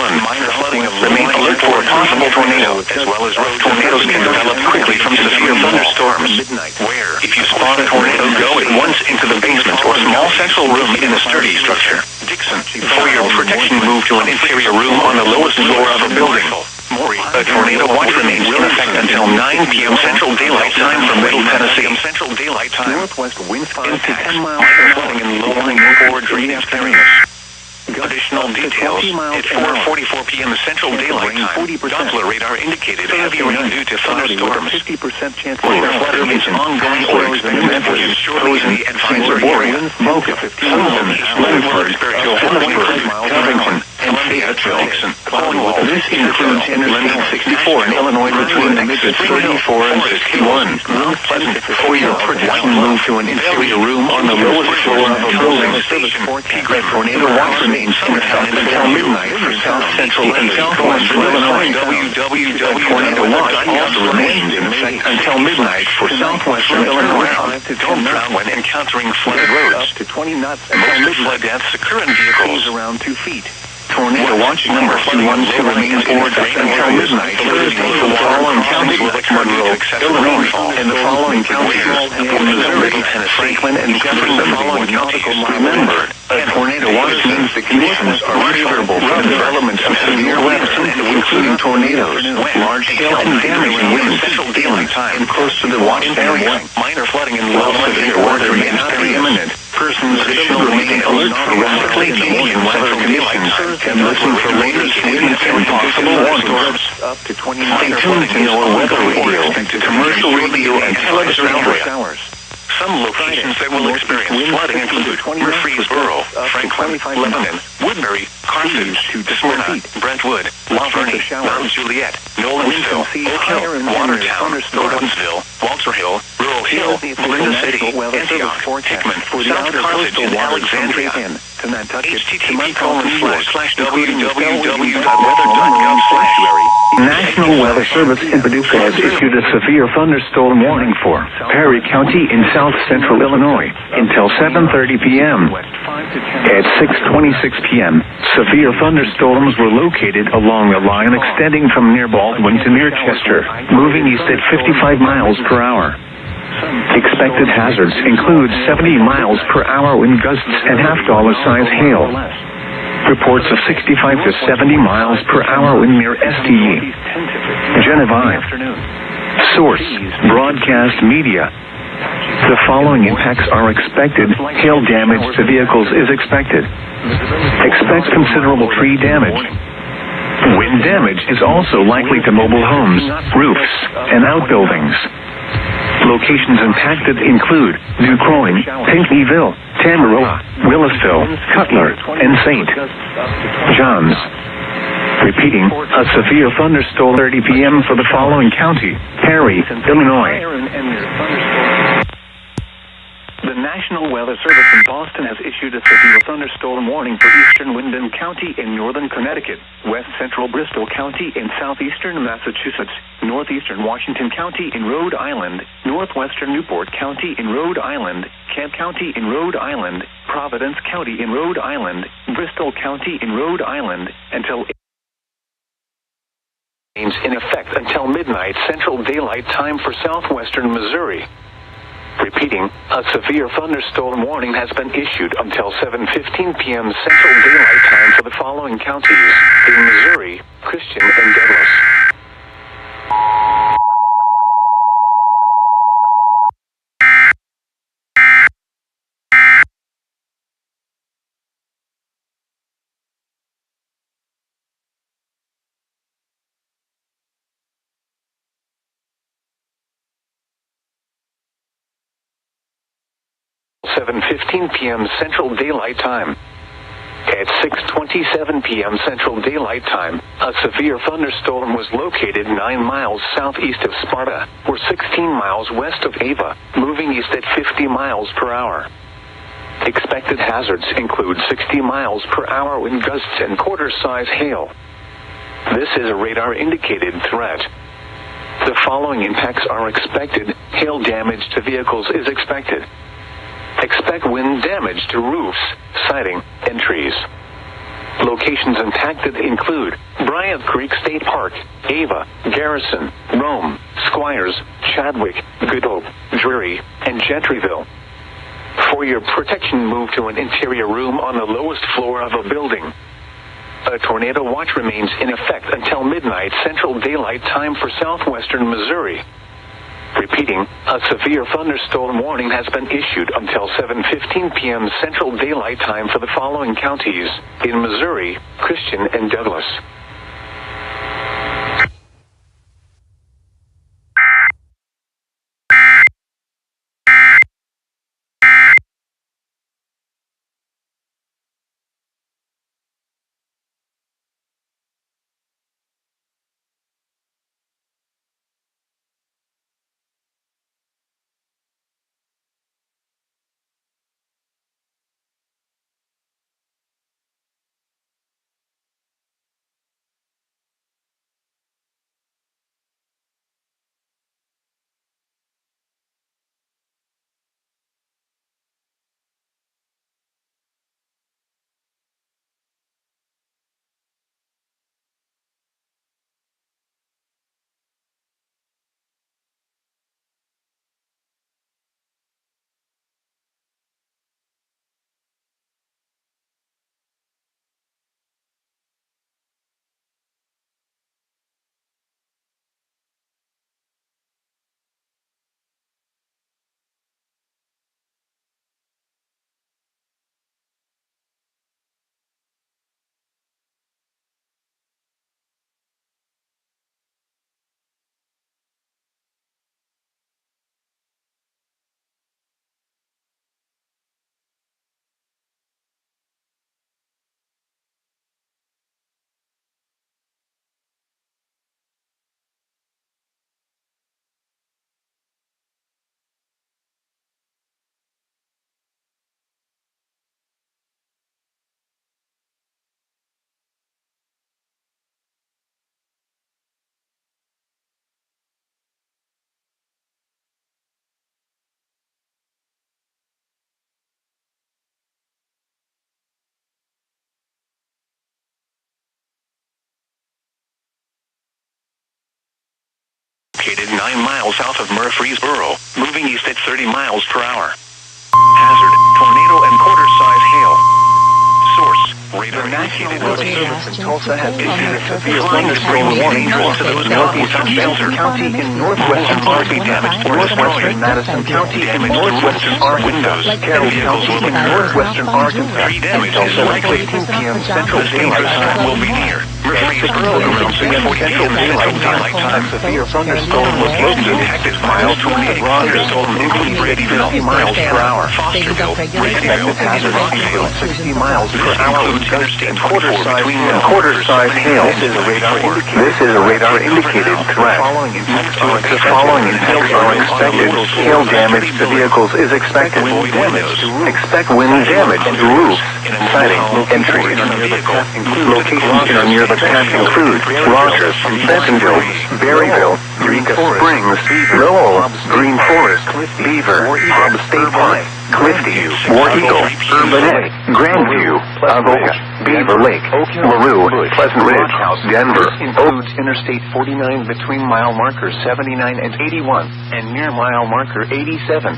Remain alert for a possible tornado, as well as rough tornadoes can develop quickly from severe thunderstorms. Where, if you spot a tornado, go at once into the basement or small central room in a sturdy structure. Dixon, for your protection, move to an interior room on the lowest floor of a building. Maury, a tornado watch remains in effect until 9 p.m. Central Daylight Time from Middle Tennessee. Central Daylight Time. Northwest winds 5 to 10 miles per flooding in low-lying or drainage areas. Additional details at 4:44 p.m. Central Daylight Time. Doppler radar indicated heavy rain due to thunderstorms. 50% chance minor flooding is ongoing or expected for you. Shortly in the advisory area. Mocha, Sullivan, Leonard, Johannesburg, Covington, and Fayetteville. This includes Interstate 64 in Illinois between exits 34 and 61. Mount Pleasant, for your protection, move to an interior room on the lowest floor of a building. Peak tornado watch remains in effect until midnight for South Central and Southwestern Illinois. Tornado watch also remains in effect until midnight for Southwestern Illinois. Don't drown when encountering flooded roads. Up to 20 knots. Most flood deaths occur in vehicles around 2 feet. Tornado watch number 212 remains in effect until midnight Thursday for the following counties: Monroe, Illinois, and the following counties: Missouri, Franklin, and Jefferson. The following counties. Remember, a tornado watch means the conditions are favorable for the development of severe weather, including tornadoes, large hail, and damaging winds, and close to the watch area. Minor flooding and low severe weather may not be imminent. Persons should remain alert for rapidly changing weather conditions and listen for latest winds and possible warnings. Stay tuned to NOAA Weather Radio, commercial radio, and television hours. Some locations that will experience flooding include Murfreesboro, Franklin, Lebanon, Woodbury, Carthage, Smyrna, Brentwood, La Vergne, Mount Juliet, Nolensville, Oak Hill, Watertown, Gordonsville, Walter Hill, Rural Hill, Belinda City, Antioch, Hickman, South Carthage, and Alexandria. http://www.weather.gov/. National Weather Service in Paducah has issued a severe thunderstorm warning for Perry County in south central Illinois until 7:30 p.m. At 6:26 p.m., severe thunderstorms were located along a line extending from near Baldwin to near Chester, moving east at 55 miles per hour. Expected hazards include 70 miles per hour wind gusts and half-dollar-size hail. Reports of 65 to 70 miles per hour wind near STE. Genevieve. Source: broadcast media. The following impacts are expected. Hail damage to vehicles is expected. Expect considerable tree damage. Wind damage is also likely to mobile homes, roofs, and outbuildings. Locations impacted include New Croyne, Pinckneyville, Tamaroa, Willisville, Cutler, and St. John's. Repeating, a severe thunderstorm 30 p.m. for the following county: Perry, Illinois. The National Weather Service in Boston has issued a severe thunderstorm warning for eastern Windham County in northern Connecticut, west central Bristol County in southeastern Massachusetts, northeastern Washington County in Rhode Island, northwestern Newport County in Rhode Island, Kent County in Rhode Island, Providence County in Rhode Island, Bristol County in Rhode Island, until in effect until midnight Central Daylight Time for southwestern Missouri. Repeating, a severe thunderstorm warning has been issued until 7:15 p.m. Central Daylight Time for the following counties in Missouri, Christian, and Douglas. (7:15 p.m. Central Daylight Time). At 6:27 p.m. Central Daylight Time, a severe thunderstorm was located 9 miles southeast of Sparta, or 16 miles west of Ava, moving east at 50 miles per hour. Expected hazards include 60 miles per hour wind gusts and quarter-size hail. This is a radar-indicated threat. The following impacts are expected. Hail damage to vehicles is expected. Expect wind damage to roofs, siding, and trees. Locations impacted include Bryant Creek State Park, Ava, Garrison, Rome, Squires, Chadwick, Good Hope, Drury, and Gentryville. For your protection, move to an interior room on the lowest floor of a building. A tornado watch remains in effect until midnight Central Daylight Time for southwestern Missouri. Repeating, a severe thunderstorm warning has been issued until 7:15 p.m. Central Daylight Time for the following counties in Missouri, Christian, and Douglas. Located 9 miles south of Murfreesboro, moving east at 30 miles per hour. Hazard, tornado and quarter-size hail. Source, radar indicated. Weather Service in Tulsa has issued a severe thunderstorm warning to those northeastern Spencer County in northwestern Arkansas, northwestern Madison County in northwestern Arkansas, Carroll County in northwestern Arkansas, and Tulsa at 15 p.m. Central Daylight Time will be near Murfreesboro around 6:40 Central Daylight Time. A severe thunderstorm was located 6 miles tornado thunderstorm moving at 50 miles per hour. Fosterville, Expected hazard include 60 miles per hour with gusts and quarter-size hail. This is a radar-indicated threat. The following impacts are expected. Hail damage to vehicles is expected. Expect wind damage to roofs, siding, and trees. Locations near the path include Rogers, Bentonville, Berryville, Eureka Springs, Lowell, Green Forest, Beaver, Hobbs State Park, Clifty, War Eagle, Urbanette, Grandview, Avoca, Beaver Lake, LaRue, Pleasant Ridge, Denver. This includes Interstate 49 between mile markers 79 and 81 and near mile marker 87.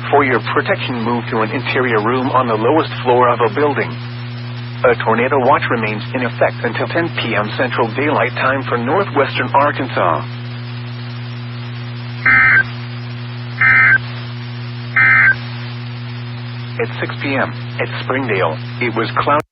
For your protection, move to an interior room on the lowest floor of a building. A tornado watch remains in effect until 10 p.m. Central Daylight Time for northwestern Arkansas. At 6 p.m. at Springdale, it was cloudy.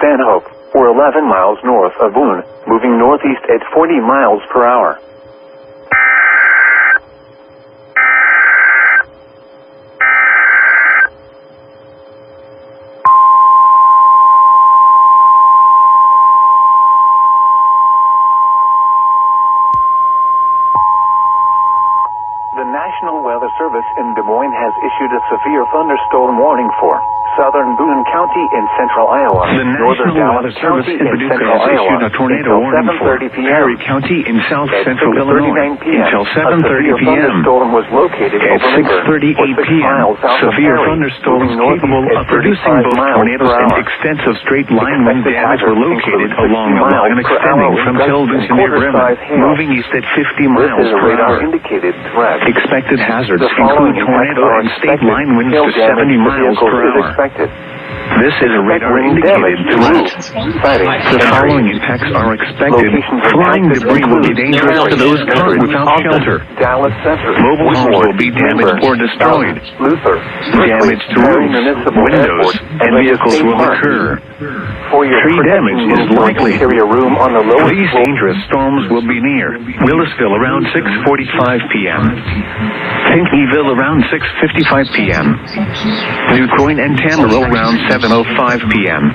Van Hope, or 11 miles north of Boone, moving northeast at 40 miles per hour. The National Weather Service in Des Moines has issued a severe thunderstorm warning for southern Boone County in central Iowa. The National Weather Service in Paducah has issued a tornado warning for Perry County in south central Illinois until 7:30 p.m. At 6:38 p.m., severe thunderstorms capable of producing both tornadoes and extensive straight line wind damage were located along the line extending from Tilden to near Bremen, moving east at 50 miles per hour. Expected hazards include tornado and state line winds to 70 miles per hour. This is a radar-indicated threat. The following impacts are expected. Flying debris will be dangerous to those caught without shelter. Mobile homes will be damaged or destroyed. Damage to roofs, windows, and vehicles will occur. Tree damage is likely. These dangerous storms will be near Willisville around 6:45 p.m. Pinckneyville around 6:55 p.m. New Croyne and Tamaroa around 7:05 p.m.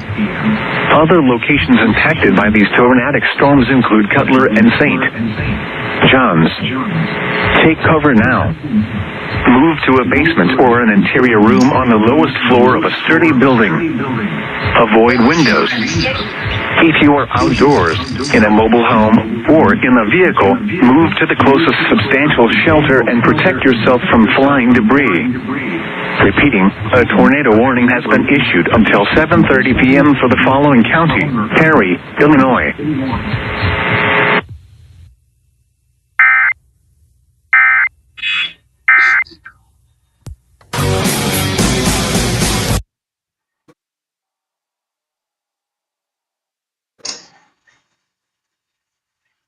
Other locations impacted by these tornadic storms include Cutler and St. John's. Take cover now. Move to a basement or an interior room on the lowest floor of a sturdy building. Avoid windows. If you are outdoors, in a mobile home, or in a vehicle, move to the closest substantial shelter and protect yourself from flying debris. Repeating, a tornado warning has been issued until 7:30 p.m. for the following county: Perry, Illinois.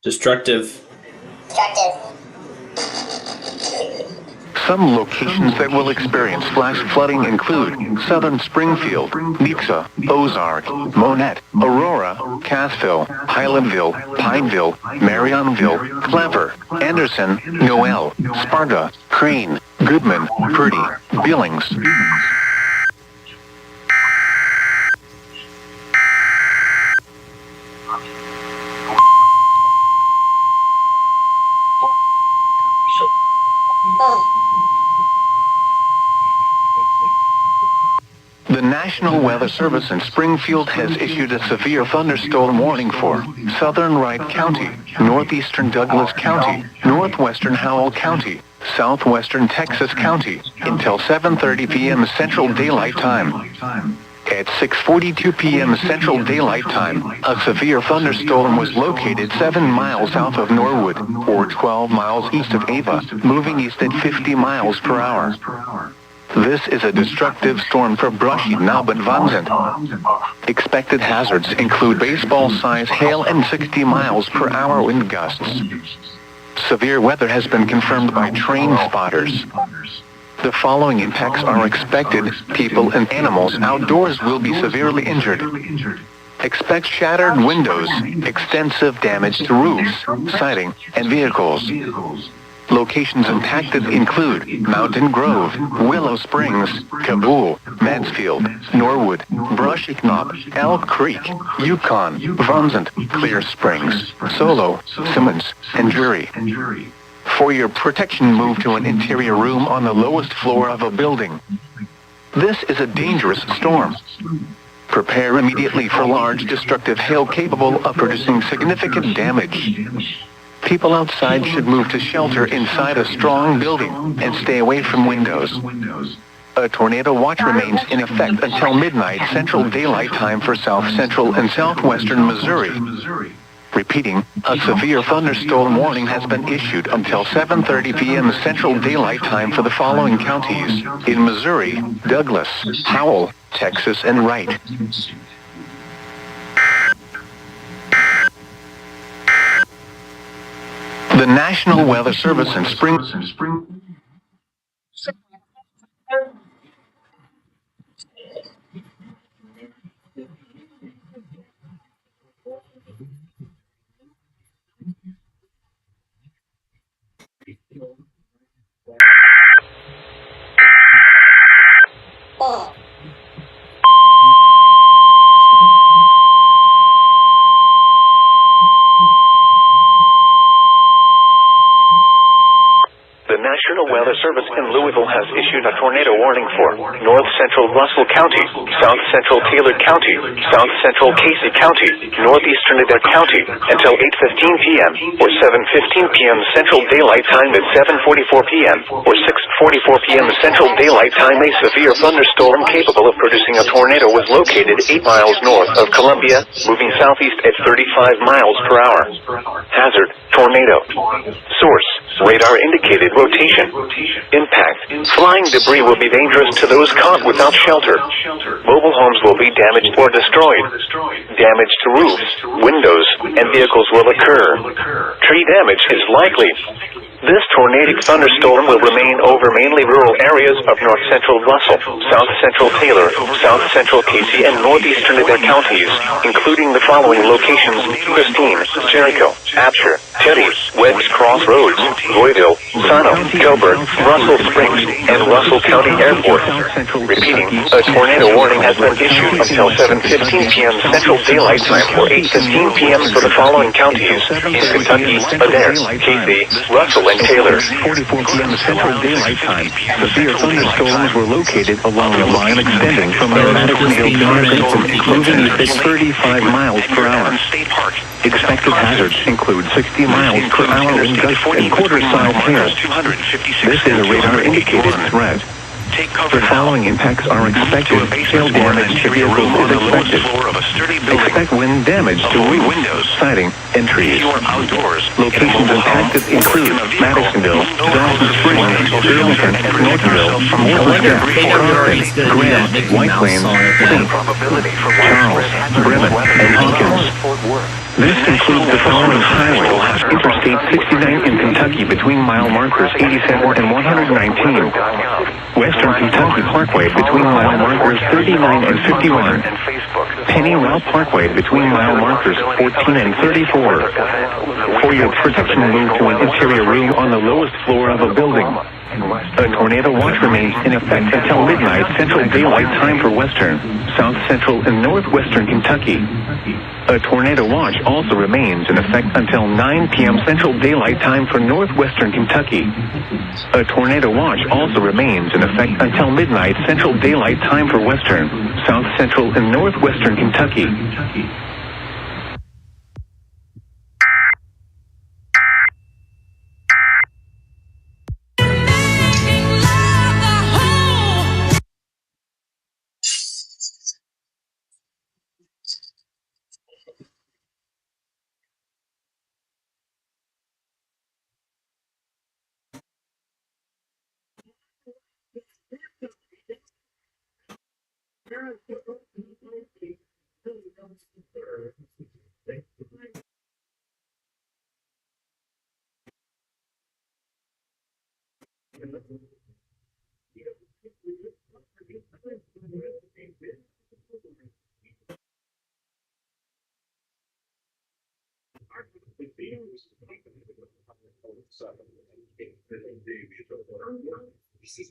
Destructive. Some locations that will experience flash flooding include southern Springfield, Nixa, Ozark, Monette, Aurora, Cassville, Highlandville, Pineville, Marionville, Clever, Anderson, Noel, Sparta, Crane, Goodman, Purdy, Billings. The National Weather Service in Springfield has issued a severe thunderstorm warning for southern Wright County, northeastern Douglas County, northwestern Howell County, southwestern Texas County, until 7:30 p.m. Central Daylight Time. At 6:42 p.m. Central Daylight Time, a severe thunderstorm was located 7 miles south of Norwood, or 12 miles east of Ava, moving east at 50 miles per hour. This is a destructive storm for brushy Knob and Vanzant. Expected hazards include baseball-size hail and 60 miles per hour wind gusts. Severe weather has been confirmed by train spotters. The following impacts are expected. People and animals outdoors will be severely injured. Expect shattered windows, extensive damage to roofs, siding, and vehicles. Locations impacted include Mountain Grove, Willow Springs, Kabul, Mansfield, Norwood, Brushy Knob, Elk Creek, Yukon, Vincent, Clear Springs, Solo, Simmons, and Drury. For your protection, move to an interior room on the lowest floor of a building. This is a dangerous storm. Prepare immediately for large destructive hail capable of producing significant damage. People outside should move to shelter inside a strong building and stay away from windows. A tornado watch remains in effect until midnight Central Daylight Time for South Central and Southwestern Missouri. Repeating, a severe thunderstorm warning has been issued until 7:30 p.m. Central Daylight Time for the following counties: in Missouri, Douglas, Howell, Texas, and Wright. The National Weather Service in Spring. The National Weather Service in Louisville has issued a tornado warning for North Central Russell County, South Central Taylor County, South Central Casey County, Northeastern Adair County until 8:15 p.m. or 7:15 p.m. Central Daylight Time at 7:44 p.m. or 6:44 p.m. Central Daylight Time. A severe thunderstorm capable of producing a tornado was located 8 miles north of Columbia, moving southeast at 35 miles per hour. Hazard: tornado. Source: radar indicated rotation. Impact: flying debris will be dangerous to those caught without shelter. Mobile homes will be damaged or destroyed. Damage to roofs, windows, and vehicles will occur. Tree damage is likely. This tornadic thunderstorm will remain over mainly rural areas of north central Russell, south central Taylor, south central Casey, and northeastern Adair counties, including the following locations: Christine, Jericho, Absher, Teddy, Webbs Crossroads, Louisville, Sano, Gilbert, Russell Springs, and Russell County Airport. Repeating, a tornado warning has been issued until 7:15 p.m. Central Daylight Time or 8:15 p.m. for the following counties: in Kentucky, Adair, Casey, Russell, and Taylor. 44 p.m. Central Daylight Time. Severe thunderstorms were located along a line extending from the Madison Hill to moving at 35 miles per hour. Expected hazards include 60 miles per hour wind gusts and quarter-sized hail. This is a radar-indicated threat. The following impacts are expected. Hail damage to vehicles is expected. Expect wind damage to windows, siding, and trees. Locations impacted include Madisonville, Dawson Springs, Burlington, Northville, Columbia, Crofton, Grant, White Plains, St. Charles, Bremen, and Hawkins. This includes the following highways: Interstate 69 in Kentucky between mile markers 87 and 119. Western Kentucky Parkway between mile markers 39 and 51. Penny Route Parkway between mile markers 14 and 34. For your protection, move to an interior room on the lowest floor of a building. A tornado watch remains in effect until midnight Central Daylight Time for Western, South Central, and Northwestern Kentucky. A tornado watch also remains in effect until 9 p.m. Central Daylight Time for Northwestern Kentucky. A tornado watch also remains in effect until midnight Central Daylight Time for Western, South Central, and Northwestern Kentucky.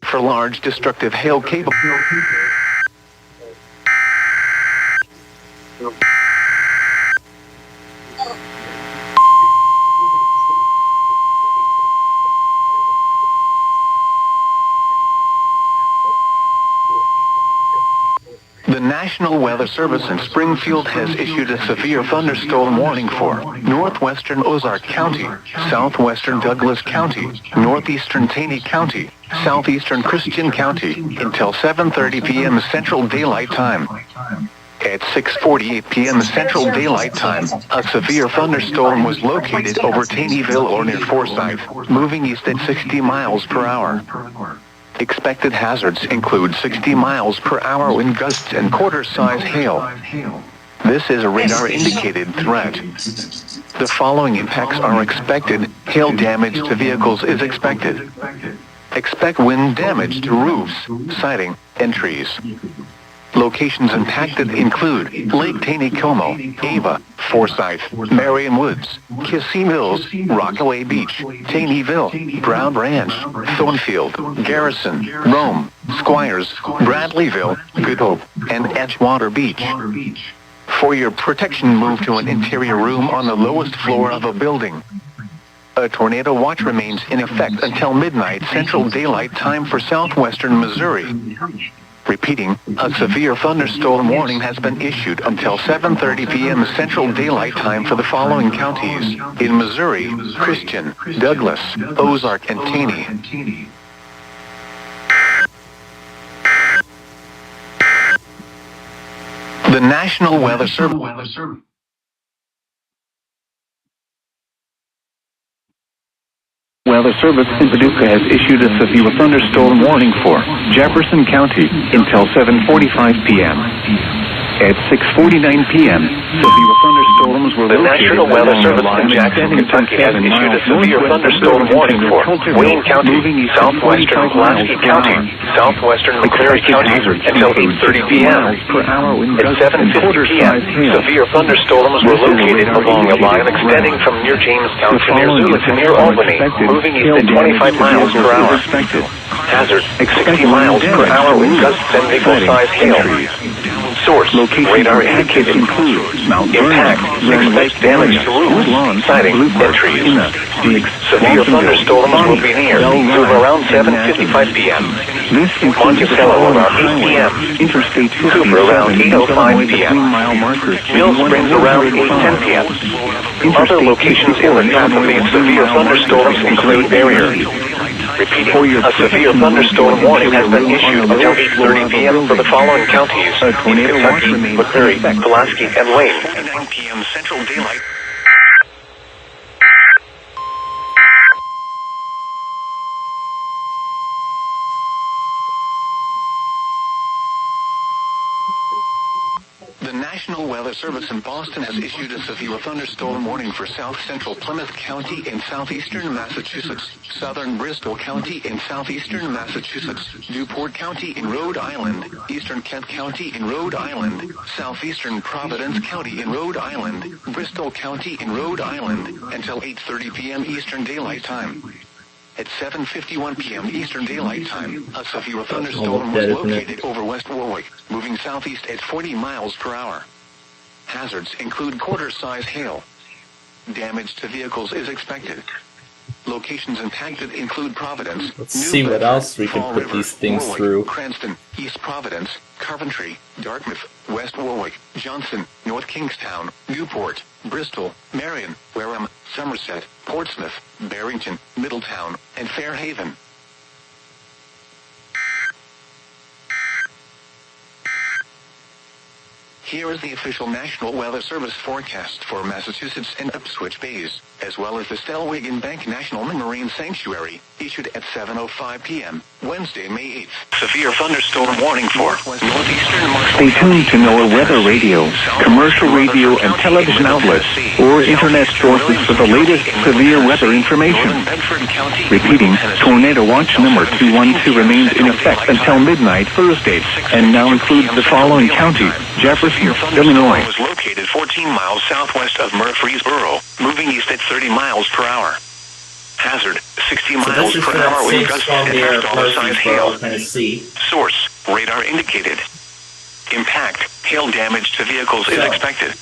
For large destructive hail capable. The National Weather Service in Springfield has issued a severe thunderstorm warning for northwestern Ozark County, southwestern Douglas County, northeastern Taney County, southeastern Christian County until 7:30 p.m. Central Daylight Time. At 6:48 p.m. Central Daylight Time, a severe thunderstorm was located over Taneyville or near Forsyth, moving east at 60 miles per hour. Expected hazards include 60 miles per hour wind gusts and quarter-size hail. This is a radar-indicated threat. The following impacts are expected. Hail damage to vehicles is expected. Expect wind damage to roofs, siding, and trees. Locations impacted include Lake Taneycomo, Ava, Forsyth, Marion Woods, Kissy Mills, Rockaway Beach, Taneyville, Brown Ranch, Thornfield, Garrison, Rome, Squires, Bradleyville, Good Hope, and Edgewater Beach. For your protection, move to an interior room on the lowest floor of a building. A tornado watch remains in effect until midnight Central Daylight Time for southwestern Missouri. Repeating, a severe thunderstorm warning has been issued until 7:30 p.m. Central Daylight Time for the following counties in Missouri: Christian, Douglas, Ozark, and Taney. The National Weather Service. Weather Service in Paducah has issued a severe thunderstorm warning for Jefferson County until 7:45 p.m. At 6:49 p.m., severe thunderstorms were located. The National Weather Service in Jackson, Kentucky has issued a severe thunderstorm warning for Wayne County, southwestern Pulaski County, southwestern McCleary County until 8:30 p.m. At 7:50 p.m., severe thunderstorms were located along a line extending from near Jamestown to near Zula to near Albany, moving east at 25 miles per hour. Hazard, 60 miles per hour wind gusts and nickel-sized hail. Source, radar indicated. Impact, expect damage to roofs, siding, and trees. Severe thunderstorms will be near Zula around 7:55 p.m. Monticello around 8 p.m. Cooper around 8:05 p.m. Mill Springs around 8:10 p.m. Other locations in the path of these severe thunderstorms include Barrier. Repeating, a severe thunderstorm warning has been issued until 8:30 p.m. for the following counties in Kentucky, McCleary, Pulaski, and Wayne. 9 p.m. Central Daylight. The National Weather Service in Boston has issued a severe thunderstorm warning for south central Plymouth County in southeastern Massachusetts, southern Bristol County in southeastern Massachusetts, Newport County in Rhode Island, eastern Kent County in Rhode Island, southeastern Providence County in Rhode Island, Bristol County in Rhode Island, until 8:30 p.m. Eastern Daylight Time. At 7:51 p.m. Eastern Daylight Time, a severe thunderstorm was located over West Warwick, moving southeast at 40 miles per hour. Hazards include quarter-size hail. Damage to vehicles is expected. Locations impacted include Providence, Let's see what else we can put these things Warwick, through. Cranston, East Providence, Coventry, Dartmouth, West Warwick, Johnson, North Kingstown, Newport, Bristol, Marion, Wareham, Somerset, Portsmouth, Barrington, Middletown, and Fairhaven. Here is the official National Weather Service forecast for Massachusetts and Ipswich Bays, as well as the Stellwagen Bank National Marine Sanctuary, issued at 7:05 p.m., Wednesday, May 8th. Severe thunderstorm warning for northeastern Marshall Stay tuned to NOAA Weather Radio, commercial radio and television outlets, or internet sources for the latest severe weather information. Repeating, Tornado Watch number 212 remains in effect until midnight Thursday, and now includes the following counties: Jefferson, Illinois. Was located 14 miles southwest of Murfreesboro, moving east at 30 miles per hour. Hazard, 60 miles per hour with gusts and $5 hail. Source, radar indicated. Impact, hail damage to vehicles is expected.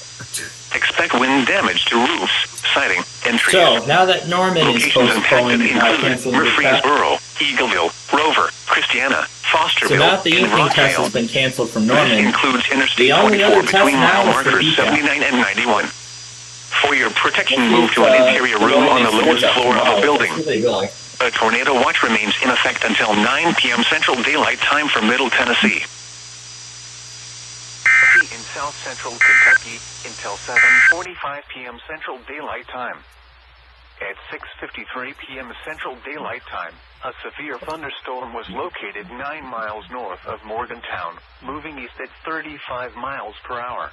Expect wind damage to roofs, siding, and trees. So, now that Norman is postponing canceling Murfreesboro, Eagleville, Rover, Christiana, Fosterville, so now that the evening test has been canceled from Norman, this includes Interstate the only 24 other test between now mile is for markers ECA. 79 and 91. For your protection, move to an interior room on the lowest floor of a building. A tornado watch remains in effect until 9 p.m. Central Daylight Time for Middle Tennessee. In South Central Kentucky until 7:45 p.m. Central Daylight Time. At 6:53 p.m. Central Daylight Time, a severe thunderstorm was located 9 miles north of Morgantown, moving east at 35 miles per hour.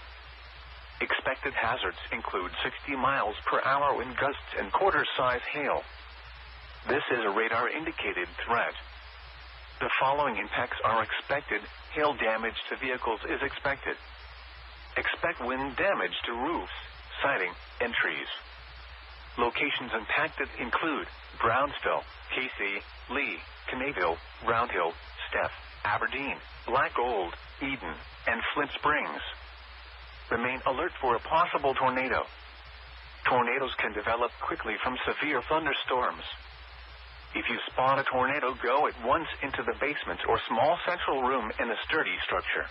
Expected hazards include 60 miles per hour wind gusts and quarter-size hail. This is a radar-indicated threat. The following impacts are expected. Hail damage to vehicles is expected. Expect wind damage to roofs, siding, and trees. Locations impacted include Brownsville, Casey, Lee, Canayville, Round Hill, Steph, Aberdeen, Black Gold, Eden, and Flint Springs. Remain alert for a possible tornado. Tornadoes can develop quickly from severe thunderstorms. If you spot a tornado, go at once into the basement or small central room in a sturdy structure.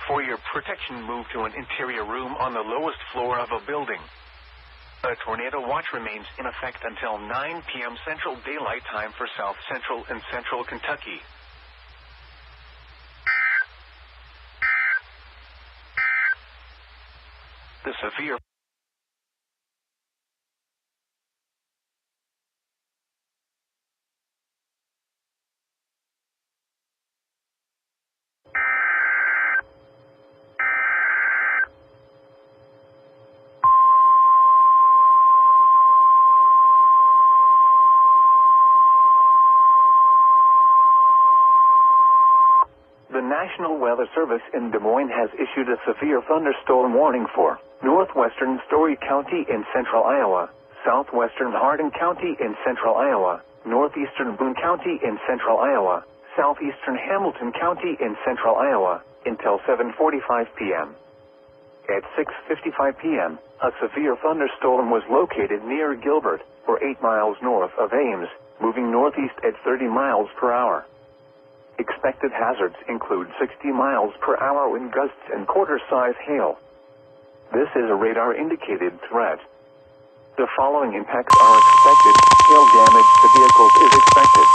For your protection, move to an interior room on the lowest floor of a building. A tornado watch remains in effect until 9 p.m. Central Daylight Time for South Central and Central Kentucky. The severe The National Weather Service in Des Moines has issued a severe thunderstorm warning for northwestern Story County in central Iowa, southwestern Hardin County in central Iowa, northeastern Boone County in central Iowa, southeastern Hamilton County in central Iowa, until 7:45 p.m. At 6:55 p.m., a severe thunderstorm was located near Gilbert, or 8 miles north of Ames, moving northeast at 30 miles per hour. Expected hazards include 60 miles per hour wind gusts and quarter-size hail. This is a radar-indicated threat. The following impacts are expected. Hail damage to vehicles is expected.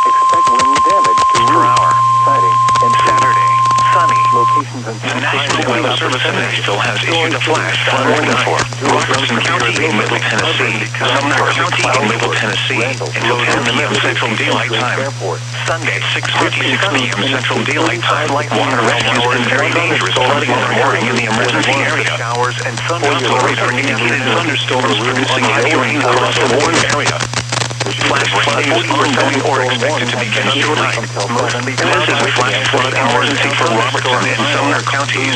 Expect wind damage to roofs, siding, and Saturday, sunny. Locations and The National Weather Service in Nashville has issued a flash flood warning for Robertson County in Middle Tennessee, Sumner County in Middle Tennessee, until 10 p.m. Central Daylight Time. Sunday, 6:56 p.m. Central Daylight Time. Water rescue is very dangerous flooding and warning in the emergency area. Showers and thunderstorms radar indicated thunderstorms producing heavy rain across the warned area. Flash flooding is ongoing or expected to begin shortly. This is a flash flood emergency for Robertson and Sumner counties.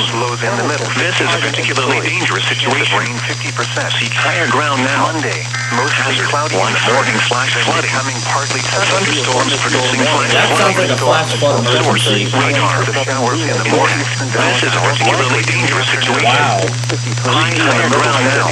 This is a particularly dangerous situation. Rain 50%. Seek higher ground now. Monday, mostly cloudy in the morning. Flash flooding. Thunderstorms producing flash That sounds like a flash flood source emergency. radar. Showers in the morning. This is a particularly dangerous situation. Wow. Seek higher ground now.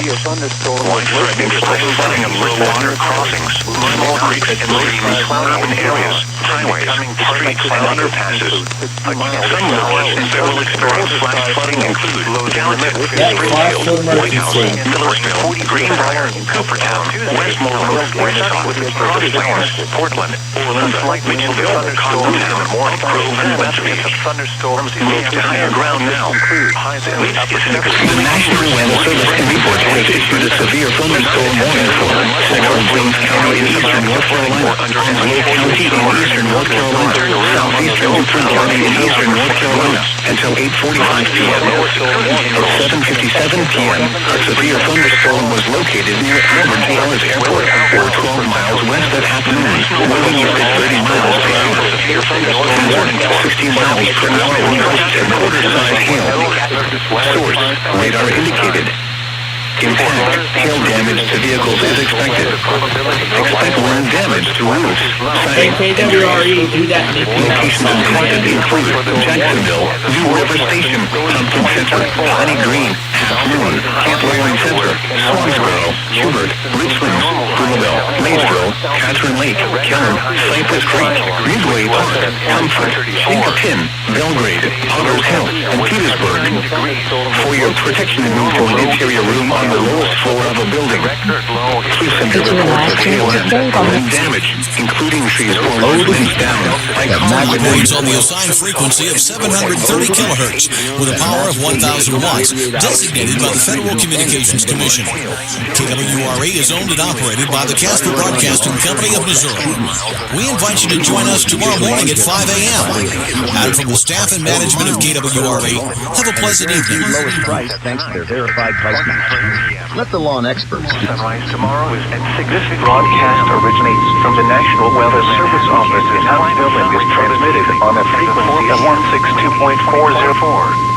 Widespread flash flooding of low water crossings. Small creeks and streams cloudy in areas. highways, streets, and underpasses. Some roads will experience flash flooding include Gallatin, Springfield, Whitehouse, Millersville, Greenbrier, Coopertown, Westmoreland, Wichita, Cross Plains, Portland, Orlando, Mitchellville, Cottontown, Grove, and Bethany. Move to higher ground now. The National Weather Service in Newport has issued a severe thunderstorm warning for Central Plains County in eastern North Carolina, Low County in eastern North Carolina, southeastern Newport County in eastern North Carolina, until 8:45 p.m. At 7:57 p.m., a severe thunderstorm was located near Albert Dallas Airport, or 12 miles west of Half Moon, moving east at 30 miles per hour. 60 miles per hour when gusted and quarter-size hail. Source, radar indicated. Impact, hail damage to vehicles is expected. Expect wind damage to roofs, siding, and trees. Locations impacted include Jacksonville, New River Station, Pumpkin Center, Honey Green, Half Moon, Camp Rowing Center, Swansboro, Hubert, Richlands, Bouleville, Maysville, Catherine Lake, Kellam, Cypress Creek, Midway Park, Comfort, Chincotin, Belgrade, Potter's Hill, and Petersburg. For your protection, move to an interior room on the lowest floor of a building. Please send your report of hail and wind damage, including trees or low winds down. Magnetic on the assigned frequency of 730 kilohertz with a power of 1,000 watts, designated by the Federal Communications Commission. KWRA is owned and operated by the Casper Broadcasting Company of Missouri. We invite you to join us tomorrow morning at 5 a.m. And from the staff and management of KWRA, have a pleasant evening. Lowest price thanks to their verified pricing. Let the lawn experts do. Sunrise tomorrow is at 6. This broadcast originates from the National Weather Service office in Huntsville and is transmitted on a frequency of 162.404.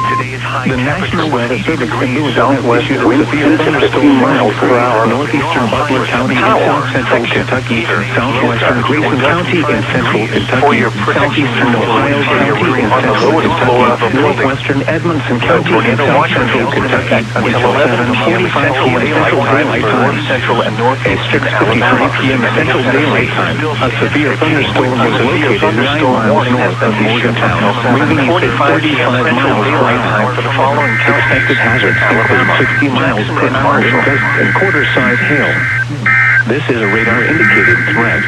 The National Weather Service in the southwest winds 10 to 15 miles per hour, northeastern Butler County in south-central Kentucky, southwestern Grayson County in central Kentucky, southeastern Ohio County in central Kentucky, northwestern Edmonson County in south-central Kentucky, until 11:45 p.m. Central Daylight Time, central and northeastern 6:53 p.m. Central Daylight Time. A severe thunderstorm was located 9 miles north of Morgantown, moving east at 45 miles per hour. For the following expected hazards include 60 miles per hour wind gusts and quarter-size hail. This is a radar-indicated threat.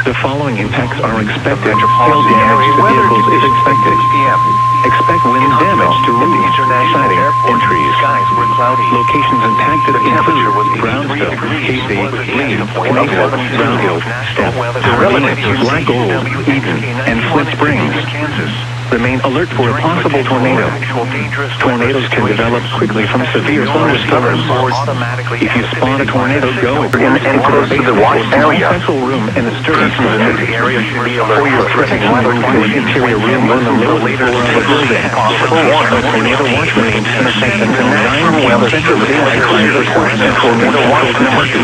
The following impacts are expected. Hail damage to vehicles is expected. Expect wind damage to roofs, siding, and trees. Locations impacted include Brownsville, Casey, Lee, Knightsville, Brown Hill, Step, Black Gold, Eden, and Flint Springs. Remain alert for a possible tornado. Tornadoes can develop quickly from severe thunderstorms. If you spot a tornado, go in and close to the watch area. Central room in a sturdy in the area should be alert for threatening weather to an interior room on the low floor of a building. A tornado watch remains in effect until 9 p.m. Central Daylight Time for tornado watch number 2.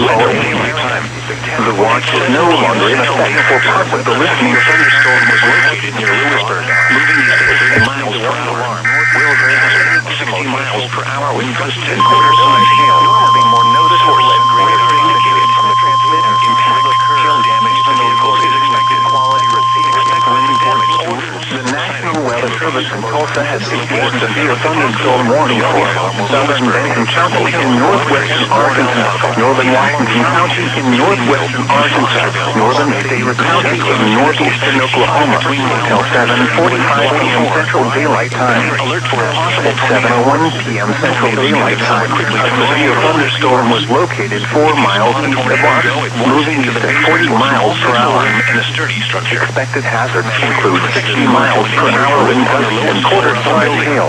The watch is no longer in effect for parts of the listening thunderstorm was located near Lewisburg, moving east at 30 miles per hour. Will have 60 miles per hour with gusts and quarter-size hail. Normally more noticeable radar indicated from the transmitter. Impact, hail damage to vehicles is expected. Quality receipt. Expect wind damage to roofs. The National Weather Service in Tulsa has issued a severe thunderstorm warning for southern Benton County in northwestern Arkansas, northern Washington County in northwestern Arkansas, northern Adair County in northeastern Oklahoma until 7:45 p.m. Central Daylight Time. Alert for a possible 7:01 p.m. Central Daylight Time. A severe thunderstorm was located 4 miles east of us, moving east at 40 miles per hour in a sturdy structure. Expected hazards include 60 miles per hour wind gusts and quarter-size hail.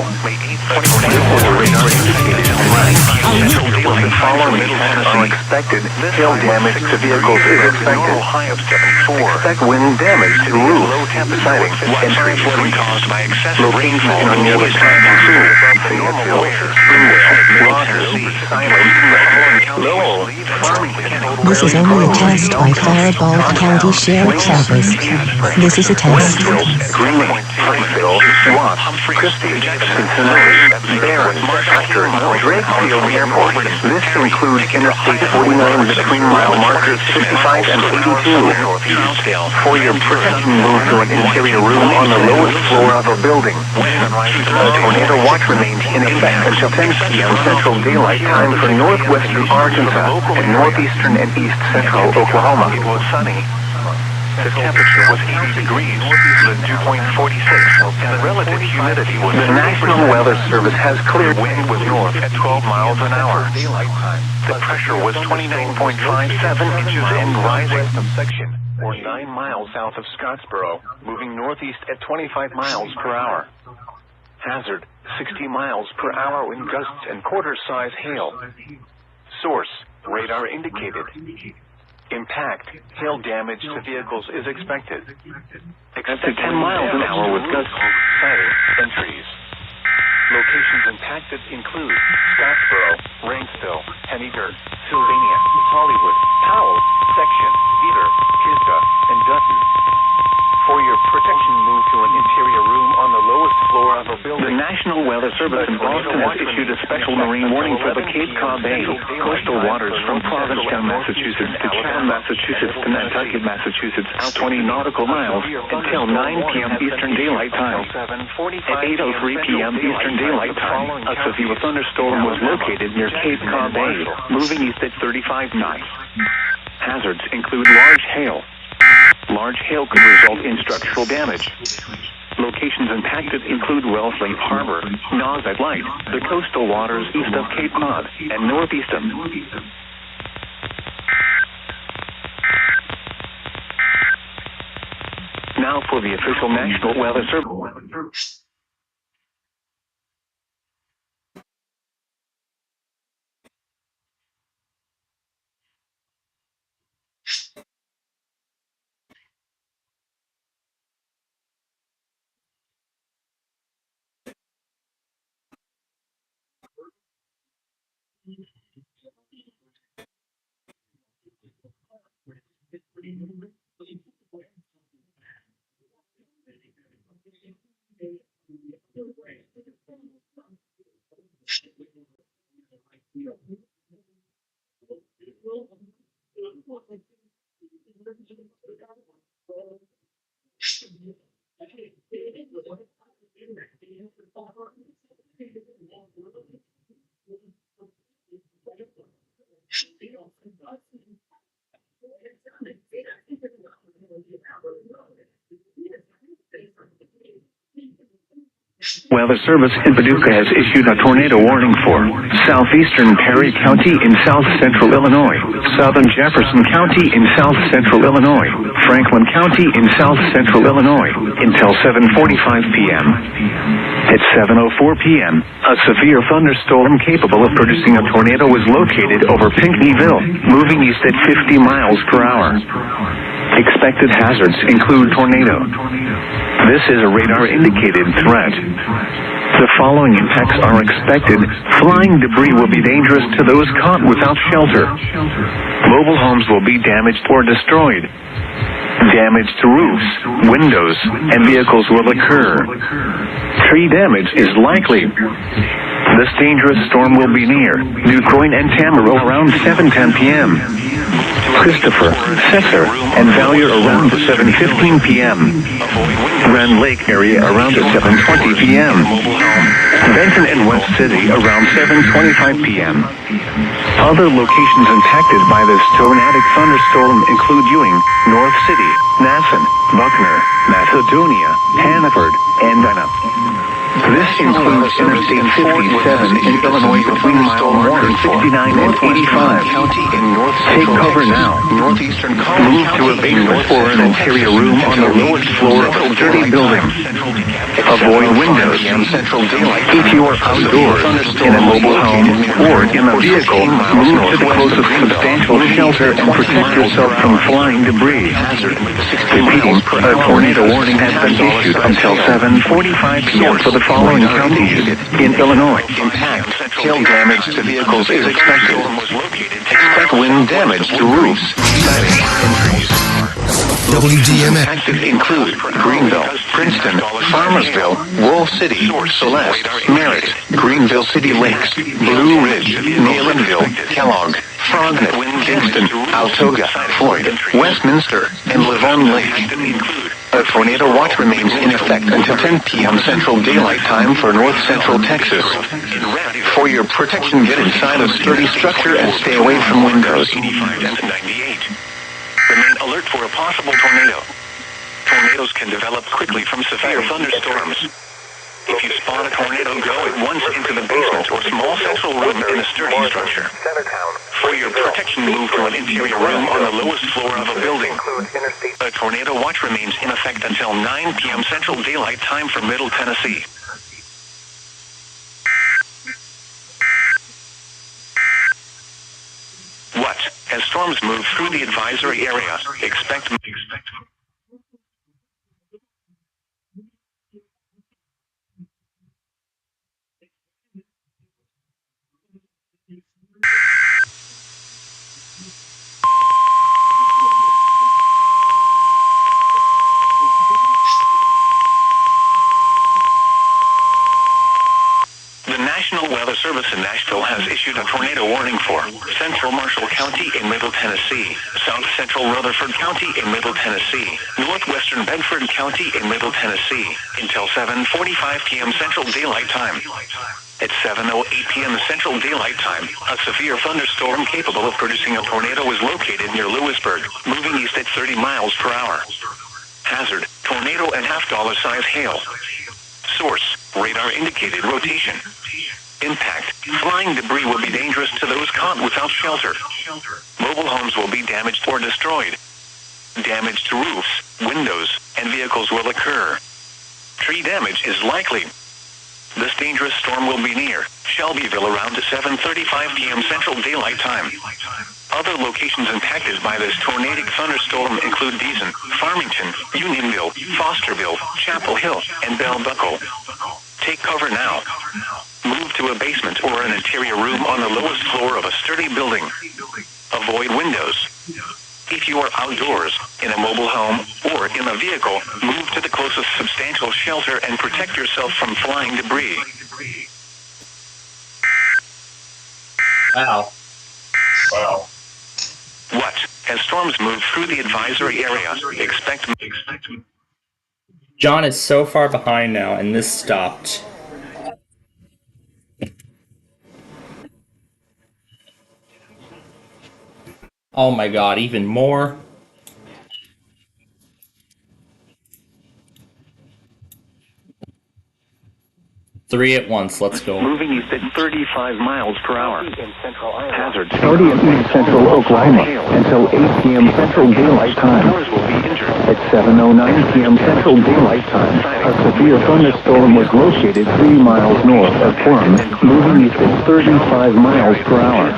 The following impacts are expected. Hail damage to vehicles is expected. Expect wind damage to roofs, siding, and trees. Caused by excessive rainfall on nearby Fayetteville, Springwell, Rogers, Lowell. This is only a test by Faribault County Sheriff's Office. This is a test. Greenland, Huntsville, Watts, Christie, Cincinnati, Barron, Packard, Drake Field Airport. This includes Interstate 49 between mile markers 55 and 82. For your protection, move to an interior room on the lowest floor of a building. A tornado watch remains in effect until 10 p.m. Central Daylight Time for northwestern Arkansas and northeastern and east central Oklahoma. It was sunny. The temperature was 80 degrees, the dew point 46, and the relative humidity was... The National Weather Service has cleared. Wind was north at 12 miles an hour. The pressure was 29.57 inches and rising. Section, or 9 miles south of Scottsboro, moving northeast at 25 miles per hour. Hazard, 60 miles per hour in gusts and quarter-size hail. Source, radar indicated. Impact, hail damage to vehicles is expected. Up to 10 miles an hour with gusts. Sighting and trees. Locations impacted include Scottsboro, Rainsville, Henniger, Sylvania, Hollywood, Powell, Section, Eder, Pisgah, and Dutton. For your protection, move to an interior room on the lowest floor of a building. The National Weather Service in Boston has issued a special marine warning for the Cape Cod Bay, coastal waters from Provincetown, Massachusetts to Chatham, Massachusetts to Nantucket, Massachusetts, out 20 nautical miles until 9 p.m. Eastern Daylight Time. At 8:03 p.m. Eastern Daylight Time, a severe thunderstorm was located near Cape Cod Bay, moving east at 35 knots. Hazards include large hail. Large hail could result in structural damage. Locations impacted include Wellesley Harbor, Nauset Light, the coastal waters east of Cape Cod, and northeastern. Now for the official National Weather Service. Weather Service in Paducah has issued a tornado warning for southeastern Perry County in south central Illinois, southern Jefferson County in south central Illinois, Franklin County in south central Illinois, until 7:45 p.m. At 7:04 p.m., a severe thunderstorm capable of producing a tornado was located over Pinckneyville, moving east at 50 miles per hour. Expected hazards include tornado. This is a radar-indicated threat. The following impacts are expected. Flying debris will be dangerous to those caught without shelter. Mobile homes will be damaged or destroyed. Damage to roofs, windows, and vehicles will occur. Tree damage is likely. This dangerous storm will be near New Croyne and Tamaro around 7:10 p.m. Christopher, Cesar, and Valier around 7:15 p.m. Grand Lake area around 7:20 p.m. Benton and West City around 7:25 p.m. Other locations impacted by this tornadic thunderstorm include Ewing, North City, Nasson, Buckner, Macedonia, Hannaford, and Benham. This includes Interstate 57 in Illinois between mile markers 69 and 85. Take cover now. Move to a basement or an interior room on the lowest floor of a sturdy building. Avoid windows. If you are outdoors, in a mobile home, or in a vehicle, move to the closest substantial shelter and protect yourself from flying debris. Repeating, a tornado warning has been issued until 7:45 p.m. for the following counties in Illinois. Impact, hail damage to vehicles is expected. Expect wind damage to roofs, siding, and trees. WDMS. Active include Greenville, Princeton, Farmersville, Wall City, Celeste, Merritt, Greenville City Lakes, Blue Ridge, Naylandville, Kellogg, Frognett, Kingston, Altoga, Floyd, Westminster, and Livon Lake. A tornado watch remains in effect until 10 p.m. Central Daylight Time for North Central Texas. For your protection, get inside a sturdy structure and stay away from windows. 85 and 98. Remain alert for a possible tornado. Tornadoes can develop quickly from severe thunderstorms. If you spot a tornado, go at once into the basement or small central room in a sturdy structure. For your protection, move to an interior room on the lowest floor of a building. A tornado watch remains in effect until 9 p.m. Central Daylight Time for Middle Tennessee. What? As storms move through the advisory area, expect... The National Weather Service in Nashville has issued a tornado warning for Central Marshall County in Middle Tennessee, South Central Rutherford County in Middle Tennessee, Northwestern Bedford County in Middle Tennessee, until 7:45 p.m. Central Daylight Time. At 7:08 p.m. Central Daylight Time, a severe thunderstorm capable of producing a tornado is located near Lewisburg, moving east at 30 miles per hour. Hazard, tornado and $half size hail. Source, radar indicated rotation. Impact, flying debris will be dangerous to those caught without shelter. Mobile homes will be damaged or destroyed. Damage to roofs, windows, and vehicles will occur. Tree damage is likely. This dangerous storm will be near Shelbyville around 7:35 p.m. Central Daylight Time. Other locations impacted by this tornadic thunderstorm include Deason, Farmington, Unionville, Fosterville, Chapel Hill, and Bell Buckle. Take cover now. Move to a basement or an interior room on the lowest floor of a sturdy building. Avoid windows. If you are outdoors, in a mobile home, or in a vehicle, move to the closest substantial shelter and protect yourself from flying debris. Wow. Wow. What? As storms move through the advisory area, expect... John is so far behind now, and this stopped. Oh my god, even more? Three at once, let's go. Moving east at 35 miles per hour. Hazard. Starting in East Central Oklahoma until 8 p.m. Central Daylight Time. At 7:09 p.m. Central Daylight Time, a severe thunderstorm was located 3 miles north of Orem, moving east at 35 miles per hour.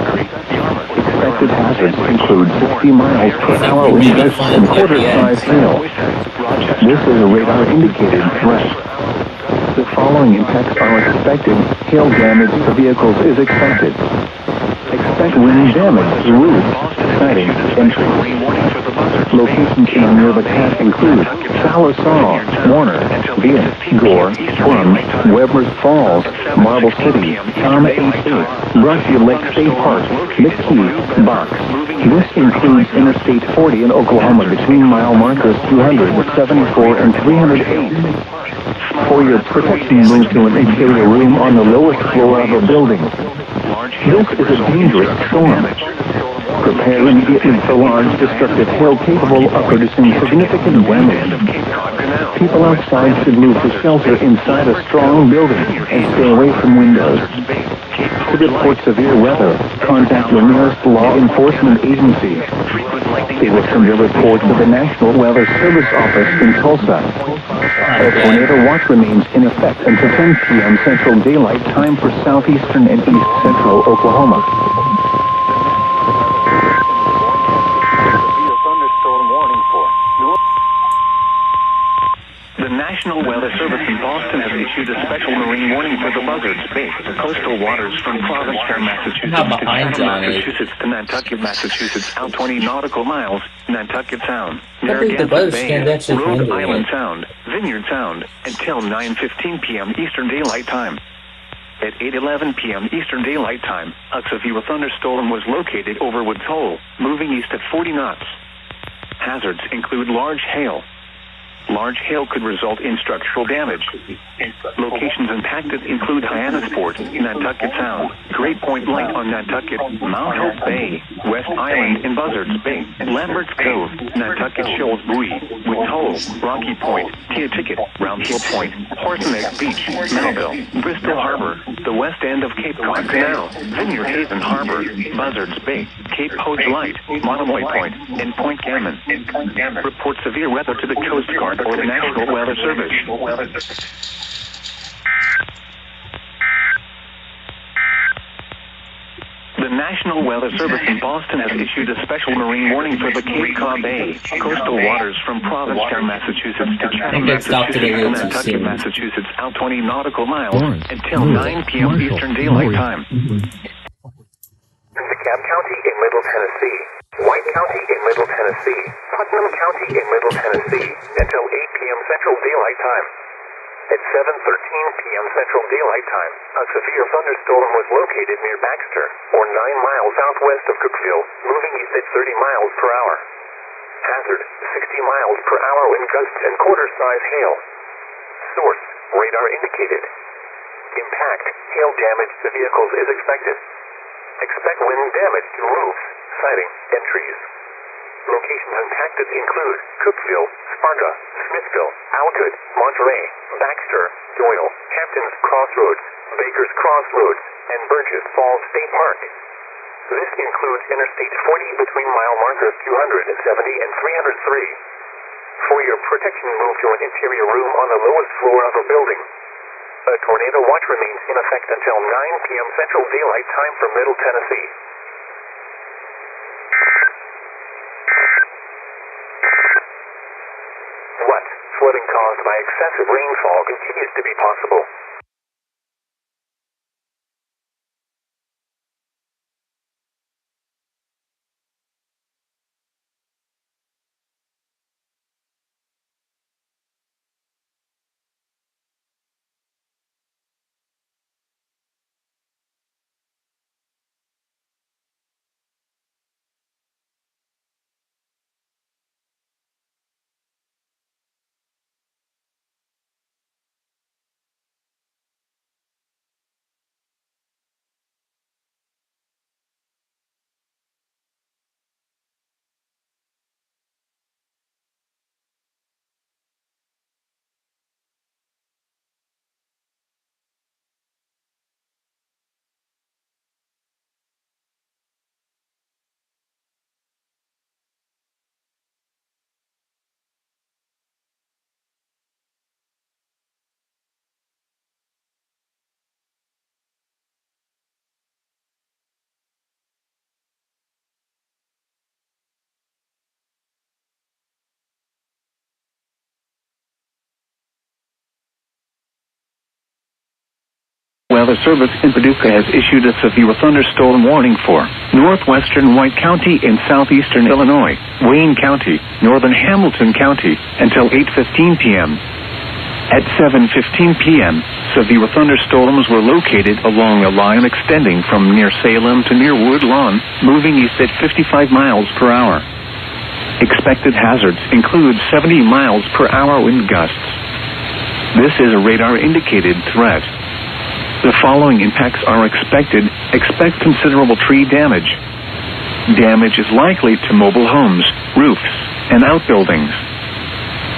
Expected hazards include 60 miles per hour wind gusts and quarter-size hail. This is a radar-indicated threat. The following impacts are expected. Hail damage to vehicles is expected. Expect wind damage to roofs, siding, and trees. Locations in and near the path include Salisaw, Warner, Viet, Gore, Plum, Weber's Falls, Marble City, Tama AC, Brushy Lake State Park, McKee, Box. This includes Interstate 40 in Oklahoma between mile markers 274 and 308. For your protection, move to an interior room on the lowest floor of a building. This is a dangerous storm. Prepare immediately for large destructive hail capable of producing significant damage. People outside should move to shelter inside a strong building and stay away from windows. To report severe weather, contact your nearest law enforcement agency. They will send your report to the National Weather Service office in Tulsa. A tornado watch remains in effect until 10 p.m. Central Daylight Time for southeastern and east central Oklahoma. The National Weather Service in Boston has issued issued a special marine warning for the Buzzards Bay, the coastal waters from Provincetown, Massachusetts to Chatham, Massachusetts to Nantucket, Massachusetts, out 20 nautical miles, Nantucket Sound, Narragansett Bay, Rhode Island Sound, Vineyard Sound, until 9:15 p.m. Eastern Daylight Time. At 8:11 p.m. Eastern Daylight Time, a severe thunderstorm was located over Woods Hole, moving east at 40 knots. Hazards include large hail. Large hail could result in structural damage. Locations impacted include Hyannisport, Nantucket Sound, Great Point Light on Nantucket, Mount Hope Bay, West Island in Buzzards Bay, Lambert's Cove, Nantucket Shoals Buoy, Woods Hole, Rocky Point, Teaticket, Round Hill Point, Horseneck Beach, Melville, Bristol Harbor, the west end of Cape Cod Canal, Vineyard Haven Harbor, Buzzards Bay, Cape Hoge Light, Monomoy Point, and Point Gammon. Report severe weather to the Coast Guard or the National Weather Service. The National Weather Service in Boston has issued a special marine warning for the Cape Cod Bay, coastal waters from Provincetown, Massachusetts to Chatham, Massachusetts to Nantucket, Massachusetts, out 20 nautical miles until 9 p.m. Eastern Daylight Time. DeKalb County in Middle Tennessee, White County in Middle Tennessee, Putnam County in Middle Tennessee, until 8 p.m. Central Daylight Time. At 7:13 p.m. Central Daylight Time, a severe thunderstorm was located near Baxter, or 9 miles southwest of Cookeville, moving east at 30 miles per hour. Hazard, 60 miles per hour wind gusts and quarter-size hail. Source, radar indicated. Impact, hail damage to vehicles is expected. Expect wind damage to roofs, siding, and trees. Locations impacted include Cookeville, Sparta, Smithville, Algood, Monterey, Baxter, Doyle, Hamptons Crossroads, Baker's Crossroads, and Burgess Falls State Park. This includes Interstate 40 between mile markers 270 and 303. For your protection, move to an interior room on the lowest floor of a building. A tornado watch remains in effect until 9 p.m. Central Daylight Time for Middle Tennessee. Flooding caused by excessive rainfall continues to be possible. Weather Service in Paducah has issued a severe thunderstorm warning for northwestern White County in southeastern Illinois, Wayne County, northern Hamilton County, until 8:15 p.m. At 7:15 p.m., severe thunderstorms were located along a line extending from near Salem to near Woodlawn, moving east at 55 miles per hour. Expected hazards include 70 miles per hour wind gusts. This is a radar-indicated threat. The following impacts are expected. Expect considerable tree damage. Damage is likely to mobile homes, roofs, and outbuildings.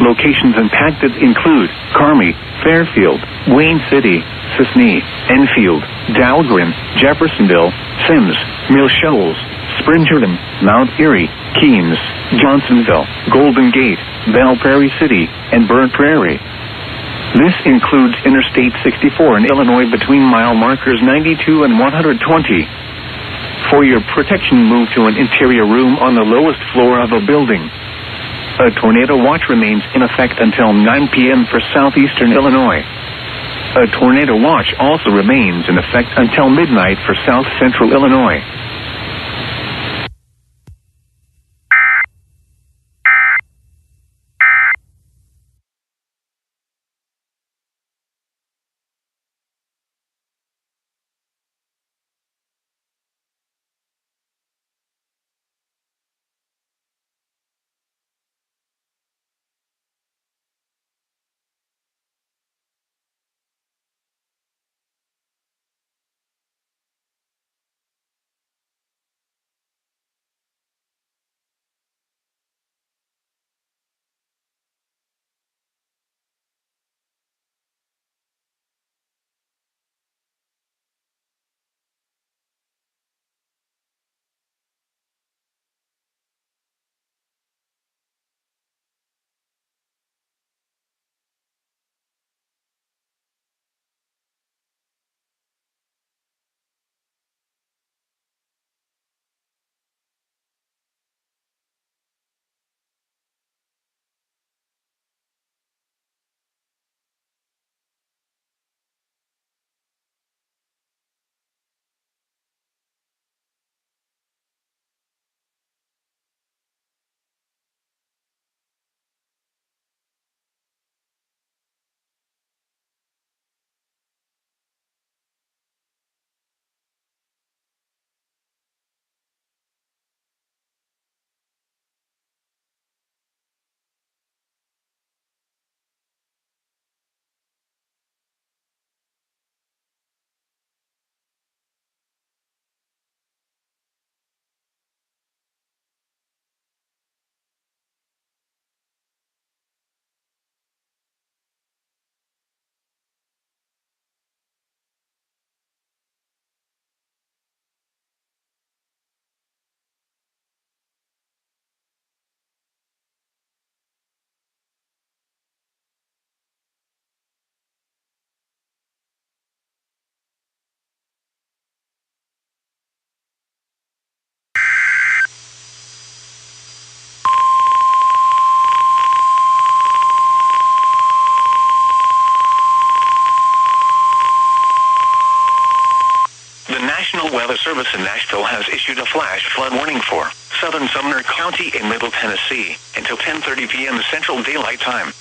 Locations impacted include Carmi, Fairfield, Wayne City, Sisney, Enfield, Dahlgren, Jeffersonville, Sims, Mill Shoals, Springerton, Mount Erie, Keens, Johnsonville, Golden Gate, Belle Prairie City, and Bird Prairie. This includes Interstate 64 in Illinois between mile markers 92 and 120. For your protection, move to an interior room on the lowest floor of a building. A tornado watch remains in effect until 9 p.m. for southeastern Illinois. A tornado watch also remains in effect until midnight for south central Illinois. The National Weather Service in Nashville has issued a flash flood warning for southern Sumner County in Middle Tennessee until 10:30 p.m. Central Daylight Time.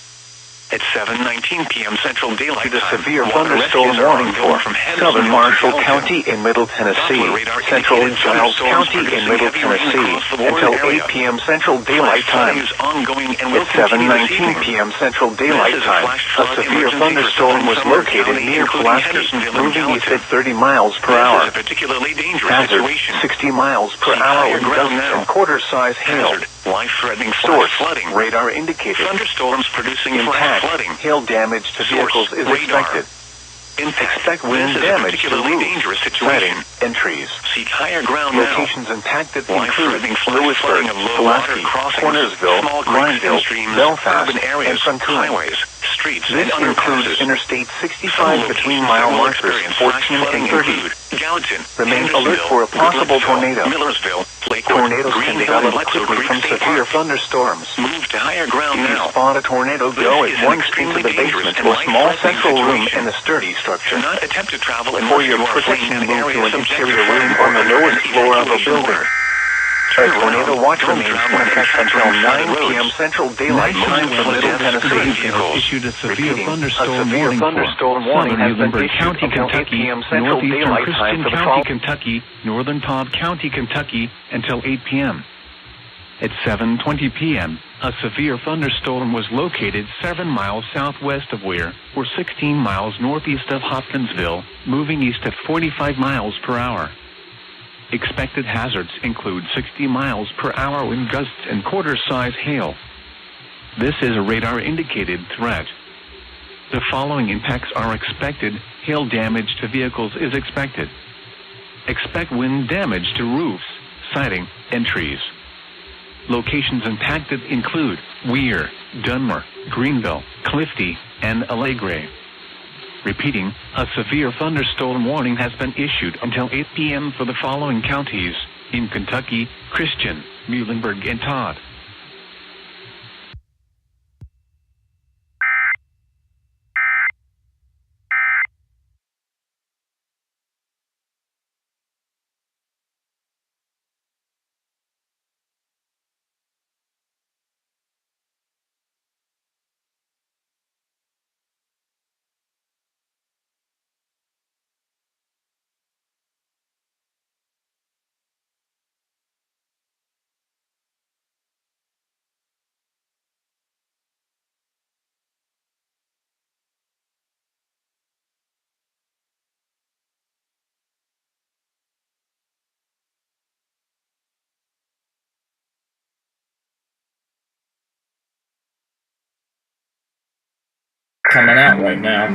At 7:19 p.m. Central Daylight The Time, severe water thunderstorm rescues are warning ongoing for from southern Henderson Marshall to County in Middle Tennessee, central and Giles County in Middle Tennessee, until 8 p.m. Central Daylight Time. Is ongoing and will At continue this 7:19 evening. p.m. Central Daylight This is a Time, flash a flood severe emergency for thunderstorm was southern Sumner located County, near including Pulaski, Hendersonville and moving east Gallatin. at 30 miles per This hour. is a particularly dangerous Hazard, situation. 60 miles per Seek hour higher with ground gusts now. and quarter-size hail. Hazard, life-threatening Source, flash flooding. radar indicated. Thunderstorms producing flash Impact, flooding. hail damage to vehicles is radar. expected. Impact. Expect wind This is a damage to particularly roofs, dangerous situation. siding, entries. Seek higher ground now. Locations impacted include Life-threatening flash Lewisburg, flooding of low water Pulaski, crossings, Cornersville, small creeks Grineville, and streams, Belfast, urban areas, and Francoeur. highways, streets, This and includes underpasses. Interstate Some 65 between locations mile that will markers experience 14 flash flooding and 30. include Gallatin, Remain alert Hendersonville, for a possible Goodlettsville, tornado. Millersville, Lakewood, Tornadoes can Greenville, develop and Letzo quickly Creek from State severe Park. thunderstorms. Move to higher ground If you now. spot a tornado, This go is at an once extremely into the dangerous basement and to a small life-threatening central room situation. in a sturdy structure. Do not attempt to travel in For your musty or protection, flame move to area an subject to interior room flooding on the or lowest floor of a evacuation building. order. A tornado watch Don't remains travel in and effect encounter until flooded 9 p.m. roads. Central Daylight Time for Middle Tennessee. Issued a severe Repeating, thunderstorm a severe warning thunderstorm for warning southern has been Muhlenberg issued County, until 8 Kentucky, p.m. Central northeastern Daylight Christian Time for the County, following. Kentucky, northern Cobb County, Kentucky, until 8 p.m. At 7:20 p.m., a severe thunderstorm was located 7 miles southwest of Weir, or 16 miles northeast of Hopkinsville, moving east at 45 miles per hour. Expected hazards include 60 miles per hour wind gusts and quarter-size hail. This is a radar-indicated threat. The following impacts are expected. Hail damage to vehicles is expected. Expect wind damage to roofs, siding, and trees. Locations impacted include Weir, Dunmore, Greenville, Clifty, and Allegre. Repeating, a severe thunderstorm warning has been issued until 8 p.m. for the following counties in Kentucky: Christian, Muhlenberg, and Todd. coming out right now.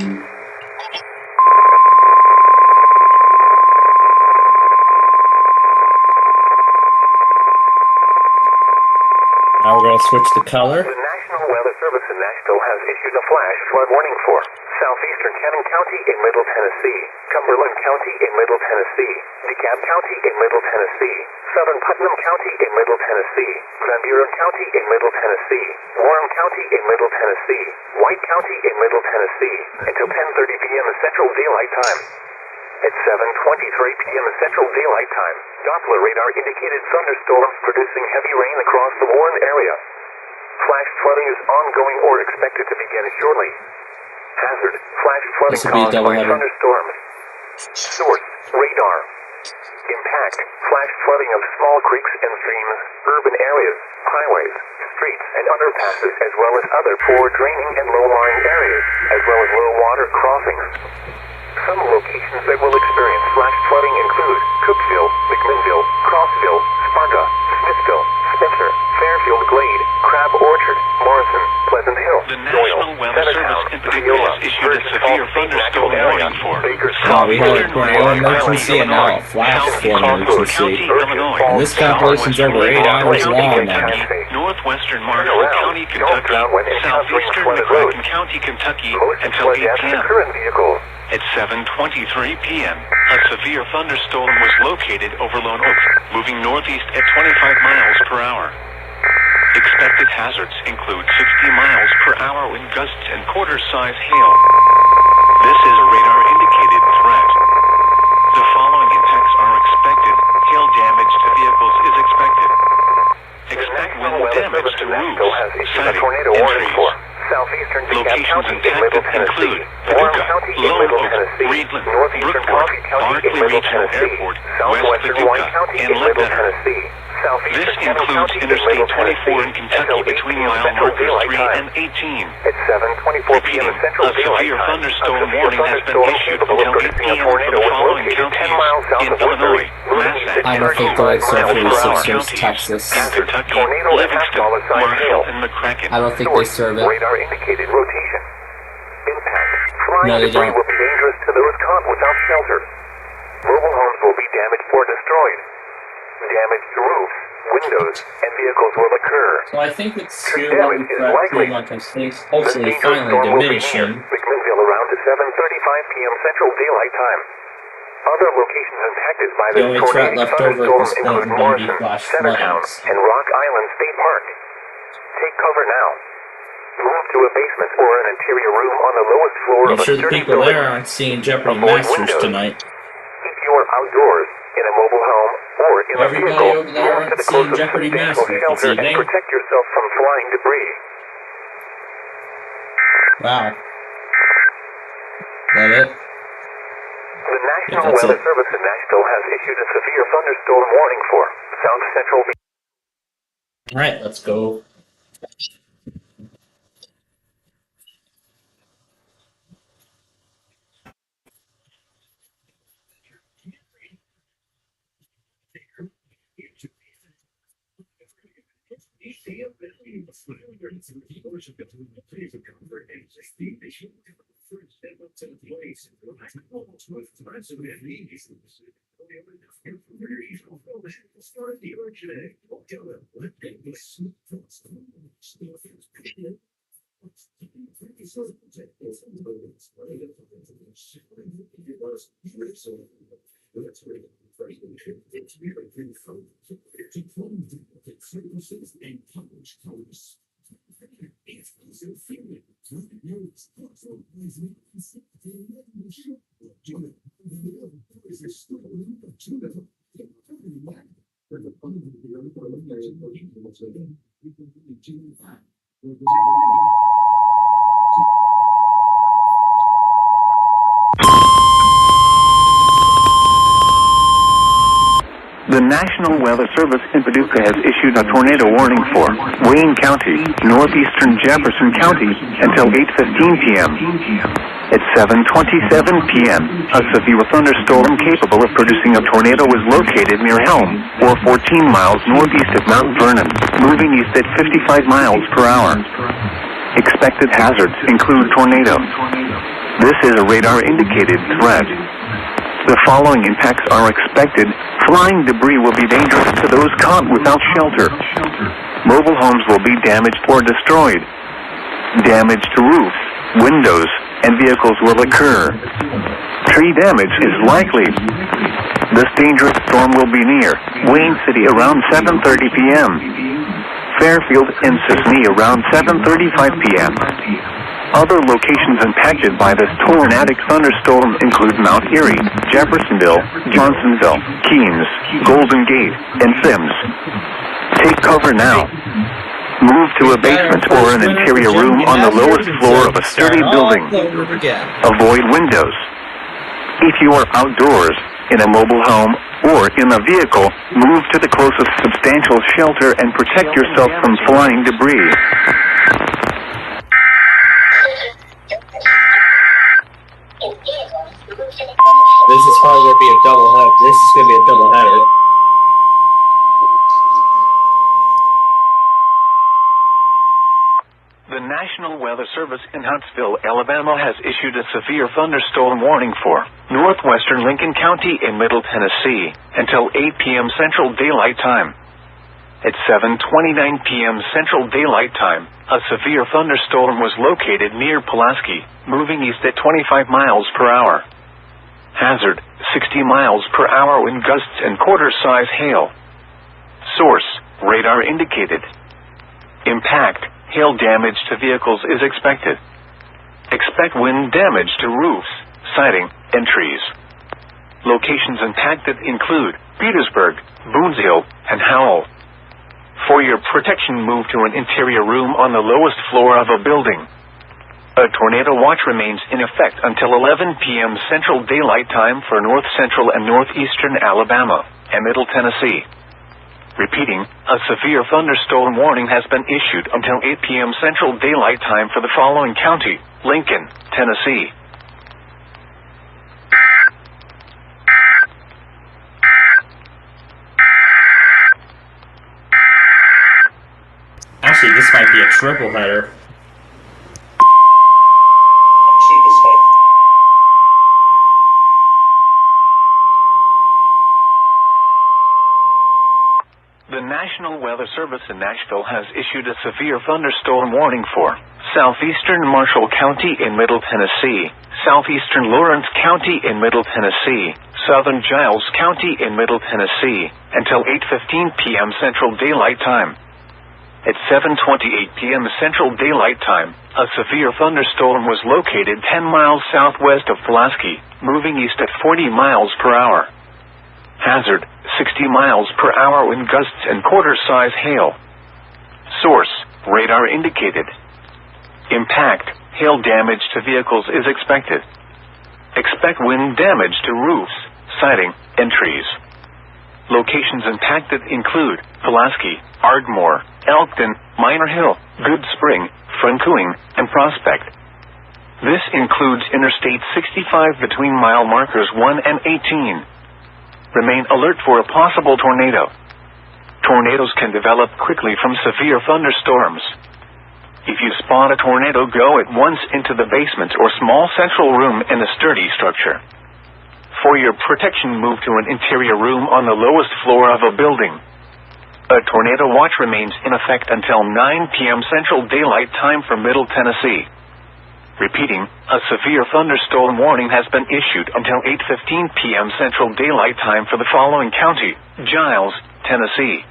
Now we're going to switch the color. The National Weather Service in Nashville has issued a flash flood warning for southeastern Cannon County in Middle Tennessee, Cumberland County in Middle Tennessee, DeKalb County in Middle Tennessee, Southern Putnam County in Middle Tennessee, Van Buren County in Middle Tennessee, Warren County in Middle Tennessee, White County in Middle Tennessee, until 10:30 p.m. Central Daylight Time. At 7:23 p.m. Central Daylight Time, Doppler radar indicated thunderstorms producing heavy rain across the Warren area. Flash flooding is ongoing or expected to begin shortly. Hazard: flash flooding caused by thunderstorms. Source: radar. Impact: flash flooding of small creeks and streams, urban areas, highways, streets, and underpasses, as well as other poor draining and low-lying areas, as well as low-water crossings. Some locations that will experience flash flooding include Cookville, McMinnville, Crossville, Sparta, Smithville, Spencer, Fairfield Glade, Crab Orchard, Morrison, Pleasant Hill, The National Weather Service in particular has issued a severe thunderstorm warning for We had a tornado emergency and now a flash flood emergency. And this compilation's over 8 hours long now. northwestern Marshall County, Kentucky, southeastern McCracken County, Kentucky, until 8 p.m. At 7:23 p.m., a severe thunderstorm was located over Lone Oak, moving northeast at 25 miles per hour. Expected hazards include 60 miles per hour wind gusts and quarter-size hail. This is a radar-indicated threat. The following impacts are expected. Hail damage to vehicles is expected. Expect wind damage to roofs, siding, and trees. Locations impacted include Paducah, Lone Oak, Reedland, Brookport, Barkley Regional Airport, West Paducah, and Ledbetter. This includes Interstate 24 in Kentucky between mile markers 3 and 18. Repeating, a severe thunderstorm warning has been issued until 8 p.m. for the following counties in Illinois, Massachusetts, I don't think the Red Surf 46ers, Texas. in Kentucky, Livingston, Marshall, and McCracken. I don't think they serve it. Radar indicated rotation. Impact. Flying No, they debris don't. will be dangerous to those caught without shelter. Mobile homes will be damaged or destroyed. Damage to roofs, windows, and vehicles will occur. So I think it's still pretty much a state, hopefully finally diminishing. McMinnville around 7:35 p.m. Central Daylight Time. Other locations impacted by The this only threat tornadic left over at thunderstorm this point include would be Morrison, flash Centertown, floodings. and Rock Island State Park. Take cover now. Move to a basement or an interior room on the lowest floor Make of a sure the sturdy people building. there aren't seeing Jeopardy Avoid Masters windows. tonight. If you are outdoors, in a mobile home, or in a Everybody vehicle, over there move aren't to the seeing closest Jeopardy substantial Masters this shelter and evening. protect yourself from flying debris. Wow. That it? The National that's Weather it. Service in Nashville has issued a severe thunderstorm warning for South Central. Alright, let's go. The National Weather Service in Paducah has issued a tornado warning for Wayne County, northeastern Jefferson County, until 8:15 p.m. At 7:27 p.m., a severe thunderstorm capable of producing a tornado was located near Helm, or 14 miles northeast of Mount Vernon, moving east at 55 miles per hour. Expected hazards include tornado. This is a radar-indicated threat. The following impacts are expected. Flying debris will be dangerous to those caught without shelter. Mobile homes will be damaged or destroyed. Damage to roofs, windows, and vehicles will occur. Tree damage is likely. This dangerous storm will be near Wayne City around 7:30 p.m. Fairfield and Sisney around 7:35 p.m. Other locations impacted by this tornadic thunderstorm include Mount Erie, Jeffersonville, Johnsonville, Keens, Golden Gate, and Sims. Take cover now. Move to a basement or an interior room on the lowest floor of a sturdy building. Avoid windows. If you are outdoors, in a mobile home, or in a vehicle, move to the closest substantial shelter and protect yourself from flying debris. This is probably going to be a double header. This is going to be a double header. The National Weather Service in Huntsville, Alabama has issued a severe thunderstorm warning for northwestern Lincoln County in Middle Tennessee until 8 p.m. Central Daylight Time. At 7:29 p.m. Central Daylight Time, a severe thunderstorm was located near Pulaski, moving east at 25 miles per hour. Hazard, 60 miles per hour wind gusts and quarter-size hail. Source, radar indicated. Impact, hail damage to vehicles is expected. Expect wind damage to roofs, siding, and trees. Locations impacted include Petersburg, Boones Hill, and Howell. For your protection, move to an interior room on the lowest floor of a building. A tornado watch remains in effect until 11 p.m. Central Daylight Time for north central and northeastern Alabama and Middle Tennessee. Repeating, a severe thunderstorm warning has been issued until 8 p.m. Central Daylight Time for the following county: Lincoln, Tennessee. Actually, this might be a triple header. The National Weather Service in Nashville has issued a severe thunderstorm warning for southeastern Marshall County in Middle Tennessee, southeastern Lawrence County in Middle Tennessee, southern Giles County in Middle Tennessee, until 8:15 p.m. Central Daylight Time. At 7:28 p.m. Central Daylight Time, a severe thunderstorm was located 10 miles southwest of Pulaski, moving east at 40 miles per hour. Hazard, 60 miles per hour wind gusts and quarter-size hail. Source, radar indicated. Impact, hail damage to vehicles is expected. Expect wind damage to roofs, siding, and trees. Locations impacted include Pulaski, Ardmore, Elkton, Minor Hill, Good Spring, Francoing, and Prospect. This includes Interstate 65 between mile markers 1 and 18. Remain alert for a possible tornado. Tornadoes can develop quickly from severe thunderstorms. If you spot a tornado, go at once into the basement or small central room in a sturdy structure. For your protection, move to an interior room on the lowest floor of a building. A tornado watch remains in effect until 9 p.m. Central Daylight Time for Middle Tennessee. Repeating, a severe thunderstorm warning has been issued until 8:15 p.m. Central Daylight Time for the following county: Giles, Tennessee.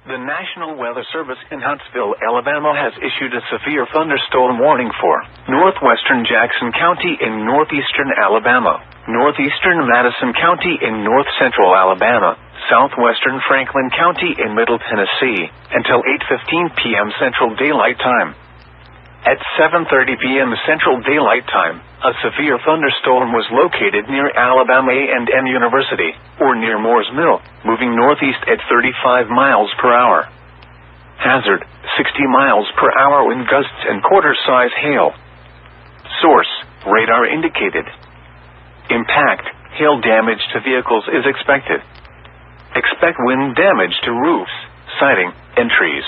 The National Weather Service in Huntsville, Alabama has issued a severe thunderstorm warning for northwestern Jackson County in northeastern Alabama, northeastern Madison County in north central Alabama, southwestern Franklin County in Middle Tennessee, until 8:15 p.m. Central Daylight Time. At 7:30 p.m. Central Daylight Time, a severe thunderstorm was located near Alabama A&M University, or near Moore's Mill, moving northeast at 35 miles per hour. Hazard, 60 miles per hour wind gusts and quarter-size hail. Source, radar indicated. Impact, hail damage to vehicles is expected. Expect wind damage to roofs, siding, and trees.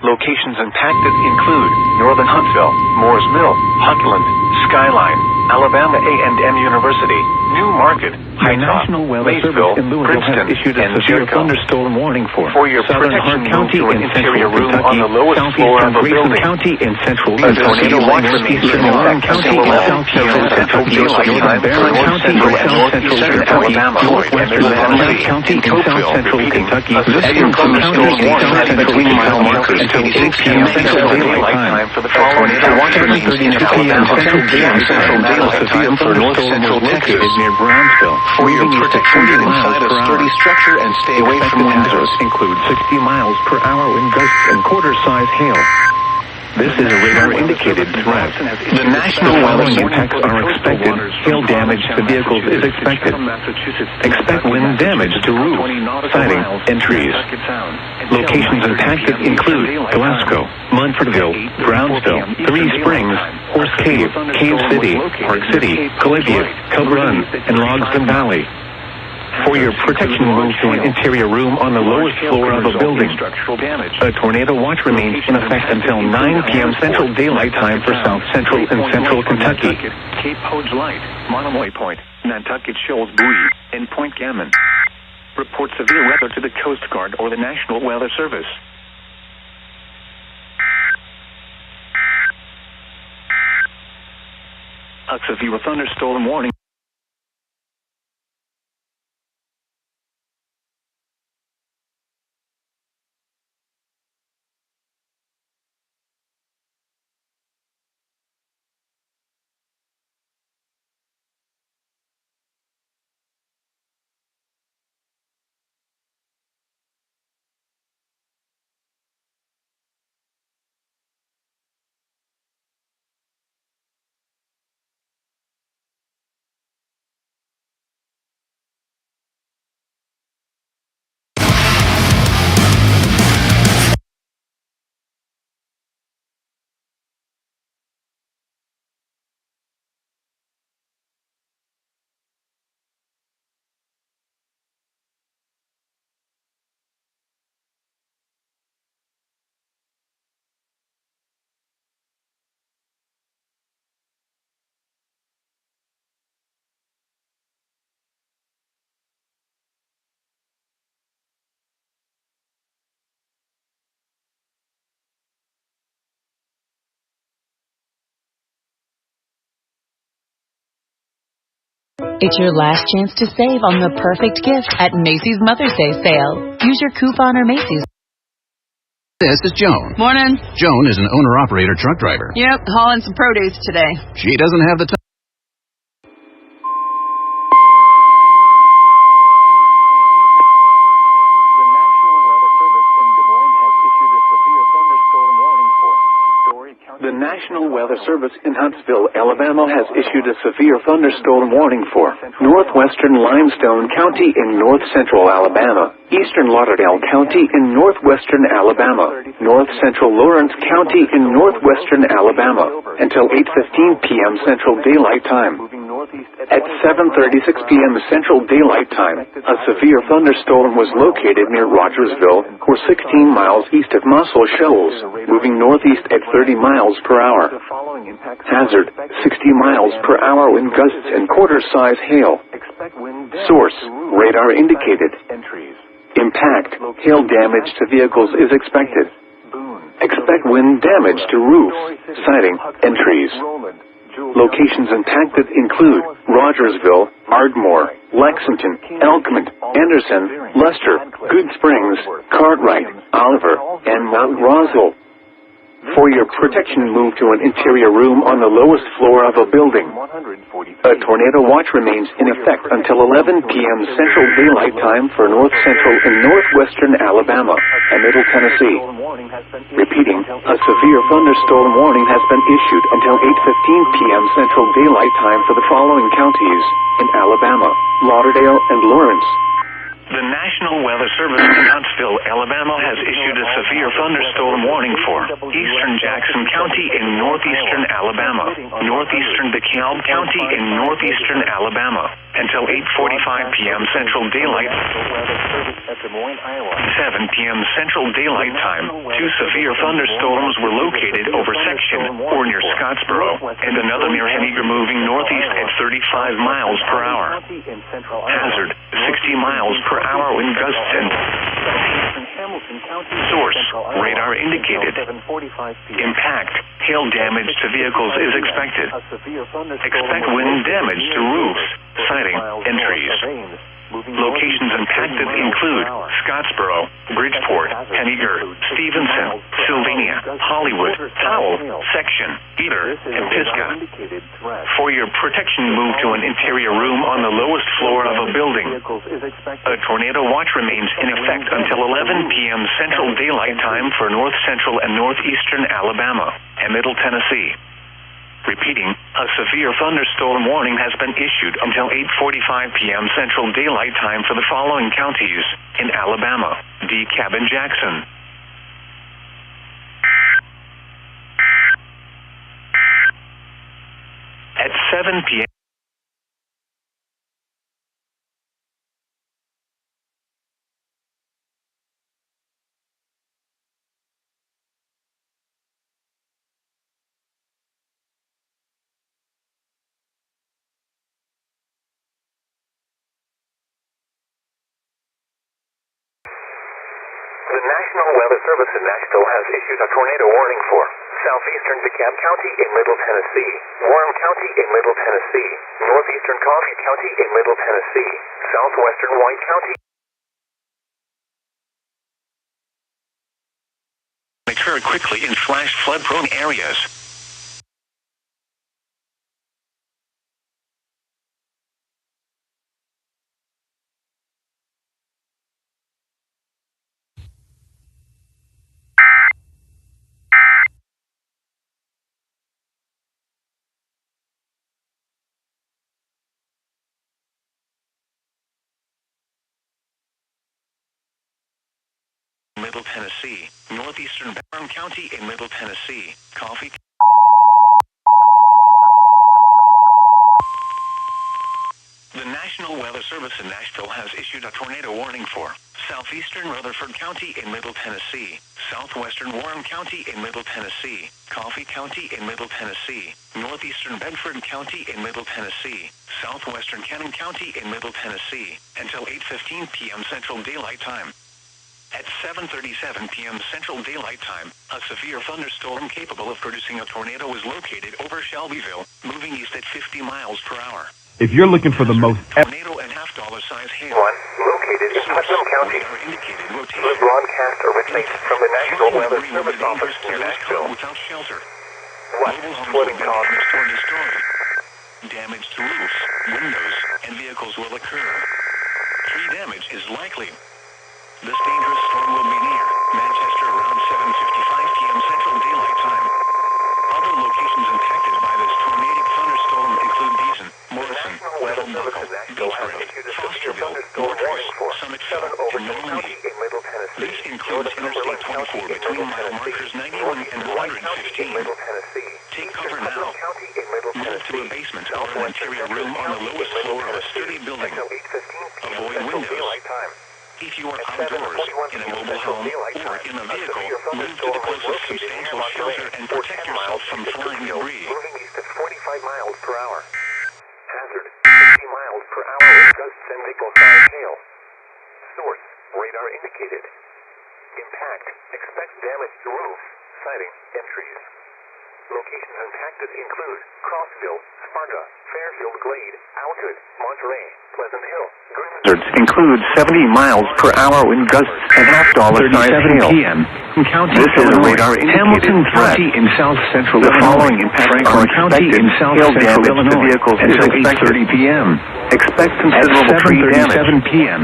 Locations impacted include Northern Huntsville, Moore's Mill, Huntland, Skyline, Alabama A&M University, New Market, Hightop, Maysville, Princeton, and Jericho. Thunderstorm warning for your protection, move to an interior room on the lowest floor of the building. County in central A tornado watch remains in effect until 11 p.m. Central Daylight Time for North Central and Northeastern Alabama, Northwestern Tennessee, and Cokeville, repeating. A severe thunderstorm warning has been between mile markers until 8 p.m. Central Daylight Time for the tornado watch remains in Alabama, 2 p.m. Central Daylight Time for North Central Texas. Near Brownsville. For your protection, get inside a sturdy structure and stay away from windows. Include 60 miles per hour wind gusts and quarter-size hail. This is a radar-indicated threat. The National Weather impacts are expected. Hail damage to vehicles is expected. Expect wind damage to roofs, siding, and trees. Locations impacted include Glasgow, Munfordville, Brownsville, Three Springs, Horse Cave, Cave City, Park City, Columbia, Cub Run, and Logsdon Valley. For your protection, move to an interior room on the lowest floor of a building. A tornado watch remains in effect until 9 p.m. Central Daylight Time for South Central and Central Kentucky. Cape Hode's Light, Monomoy Point, Nantucket Shoals Buoy, and Point Gammon. Report severe weather to the Coast Guard or the National Weather Service. A severe thunderstorm warning. It's your last chance to save on the perfect gift at Macy's Mother's Day sale. Use your coupon or Macy's. This is Joan. Morning. Joan is an owner-operator truck driver. Yep, hauling some produce today. She doesn't have the time. The National Weather Service in Huntsville, Alabama has issued a severe thunderstorm warning for northwestern Limestone County in north central Alabama, eastern Lauderdale County in northwestern Alabama, north central Lawrence County in northwestern Alabama, until 8:15 p.m. Central Daylight Time. At 7:36 p.m. Central Daylight Time, a severe thunderstorm was located near Rogersville, or 16 miles east of Muscle Shoals, moving northeast at 30 miles per hour. Hazard, 60 miles per hour wind gusts and quarter-size hail. Source, radar indicated. Impact, hail damage to vehicles is expected. Expect wind damage to roofs, siding, and trees. Locations impacted include Rogersville, Ardmore, Lexington, Elkmont, Anderson, Lester, Good Springs, Cartwright, Oliver, and Mount Roswell. For your protection, move to an interior room on the lowest floor of a building. A tornado watch remains in effect until 11 p.m. Central Daylight Time for north central and northwestern Alabama and Middle Tennessee. Repeating, a severe thunderstorm warning has been issued until 8:15 p.m. Central Daylight Time for the following counties in Alabama: Lauderdale and Lawrence. The National Weather Service in Huntsville, Alabama has issued a severe thunderstorm warning for eastern Jackson County in northeastern Alabama, northeastern DeKalb County in northeastern Alabama, until 8:45 p.m. Central Daylight, 7 p.m. Central Daylight Time. Two severe thunderstorms were located over Section or near Scottsboro, and another near Henniger moving northeast at 35 miles per hour. Hazard, 60 miles per hour wind gusts and source, radar indicated. Impact, hail damage to vehicles is expected. Expect wind damage to roofs, siding, and trees. Locations impacted include Scottsboro, Bridgeport, Henniger, Stevenson, Sylvania, Hollywood, Powell, Section, Eder, and Pisgah. For your protection, move to an interior room on the lowest floor of a building. A tornado watch remains in effect until 11 p.m. Central Daylight Time for north central and northeastern Alabama and Middle Tennessee. Repeating, a severe thunderstorm warning has been issued until 8:45 p.m. Central Daylight Time for the following counties in Alabama: DeKalb and Jackson. At 7 p.m. The National Weather Service in Nashville has issued a tornado warning for southeastern DeKalb County in Middle Tennessee, Warren County in Middle Tennessee, northeastern Coffee County in Middle Tennessee, southwestern White County. Occur quickly in flash flood-prone areas. Middle Tennessee, northeastern Barron County in Middle Tennessee, Coffee. The National Weather Service in Nashville has issued a tornado warning for southeastern Rutherford County in Middle Tennessee, southwestern Warren County in Middle Tennessee, Coffee County in Middle Tennessee, northeastern Bedford County in Middle Tennessee, southwestern Cannon County in Middle Tennessee, until 8:15 p.m. Central Daylight Time. At 7:37 p.m. Central Daylight Time, a severe thunderstorm capable of producing a tornado was located over Shelbyville, moving east at 50 miles per hour. If you're looking for the most tornado and half-dollar size hail. Located in Putnam County. The broadcast originates from the National Weather Service office in Nashville. Without shelter. Mobile homes will be damaged or destroyed. Damage to roofs, windows, and vehicles will occur. Tree damage is likely. This dangerous storm will be near Manchester around 7:55 p.m. Central Daylight Time. Other locations impacted by this tornadic thunderstorm include Beeson, Morrison, Weddell-Buckle, Beechbridge, Fosterville, Fortress, Summitville, and Normandy. This includes Interstate 24 between mile markers 91 and 115. Take cover now. Move to a basement or an interior room on the lowest floor of a sturdy building. Avoid windows. If you are outdoors, in a mobile home, or in a vehicle, move to the closest substantial shelter and protect yourself from flying debris. Moving east at 45 miles per hour. Hazard, 60 miles per hour wind gusts and nickel-sized hail. Source, radar indicated. Impact, expect damage to roofs, siding, and trees. Locations impacted include Crossville, Sparta, Fairfield Glade, Algood, Monterey, Hazards include 70 miles per hour wind gusts and $50 size hail. p.m. This is a radar indicated threat. County in south central The Illinois. following impacts are County expected. in south Hail central damage to Illinois vehicles is until expected. 8:30 p.m. Expect considerable At tree damage. 7:37 p.m.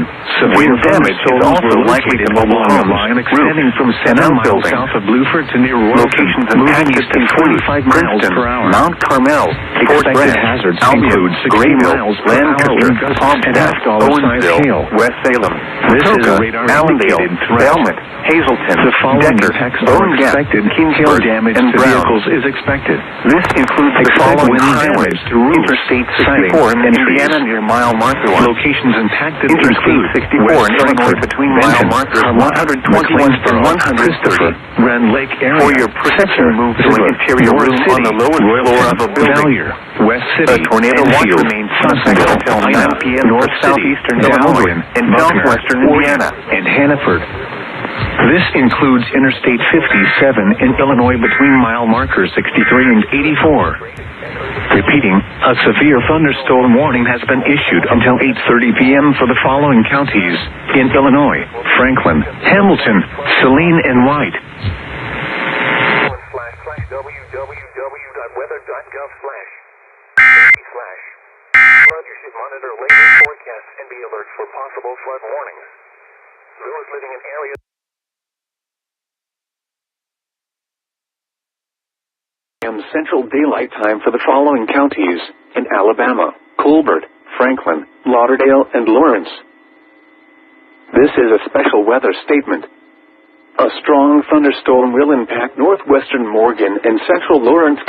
Wind damage is also likely to mobile homes, line extending roofs, from and 7 miles outbuildings. south of Bluford to near Royalton. Locations moving impacted east at include 45 miles Princeton, per hour. Mount Carmel, Fort Expected Bragg, hazards Albion, include 60 Grayville, miles per hour Lancaster, wind gusts and Pompton, $50 size Owensville, hail. West Salem, This is a Atoka, radar Allendale, indicated threat. Belmont, Hazleton, The following Decker, impacts Bone are Gap, expected. Hail Kingsburg, damage and to Brown. vehicles is expected. This includes the Expect following wind highways: damage to roofs, Interstate siding, 64 in entries. Indiana near mile marker 1. Locations impacted Interstate include 64 West in Illinois Frankfort, between Benton, mile markers Carmont, 121 and Christopher, 130. Grand Lake area. For your protection, move to an interior North room City, on the lowest Royalton, floor of a building. Valier, West City, A tornado watch Enfield, remains suspended until 9 p.m. for North City, southeastern Illinois Baldwin, and Buckner, southwestern Oregon, Indiana. and Hannaford. This includes Interstate 57 in Illinois between mile markers 63 and 84. Repeating, a severe thunderstorm warning has been issued until 8:30 p.m. for the following counties in Illinois: Franklin, Hamilton, Saline, and White. You should monitor later forecasts and be alert for possible flood warnings. Those living in areas Central Daylight Time for the following counties in Alabama: Colbert, Franklin, Lauderdale, and Lawrence. This is a special weather statement. A strong thunderstorm will impact northwestern Morgan and central Lawrence.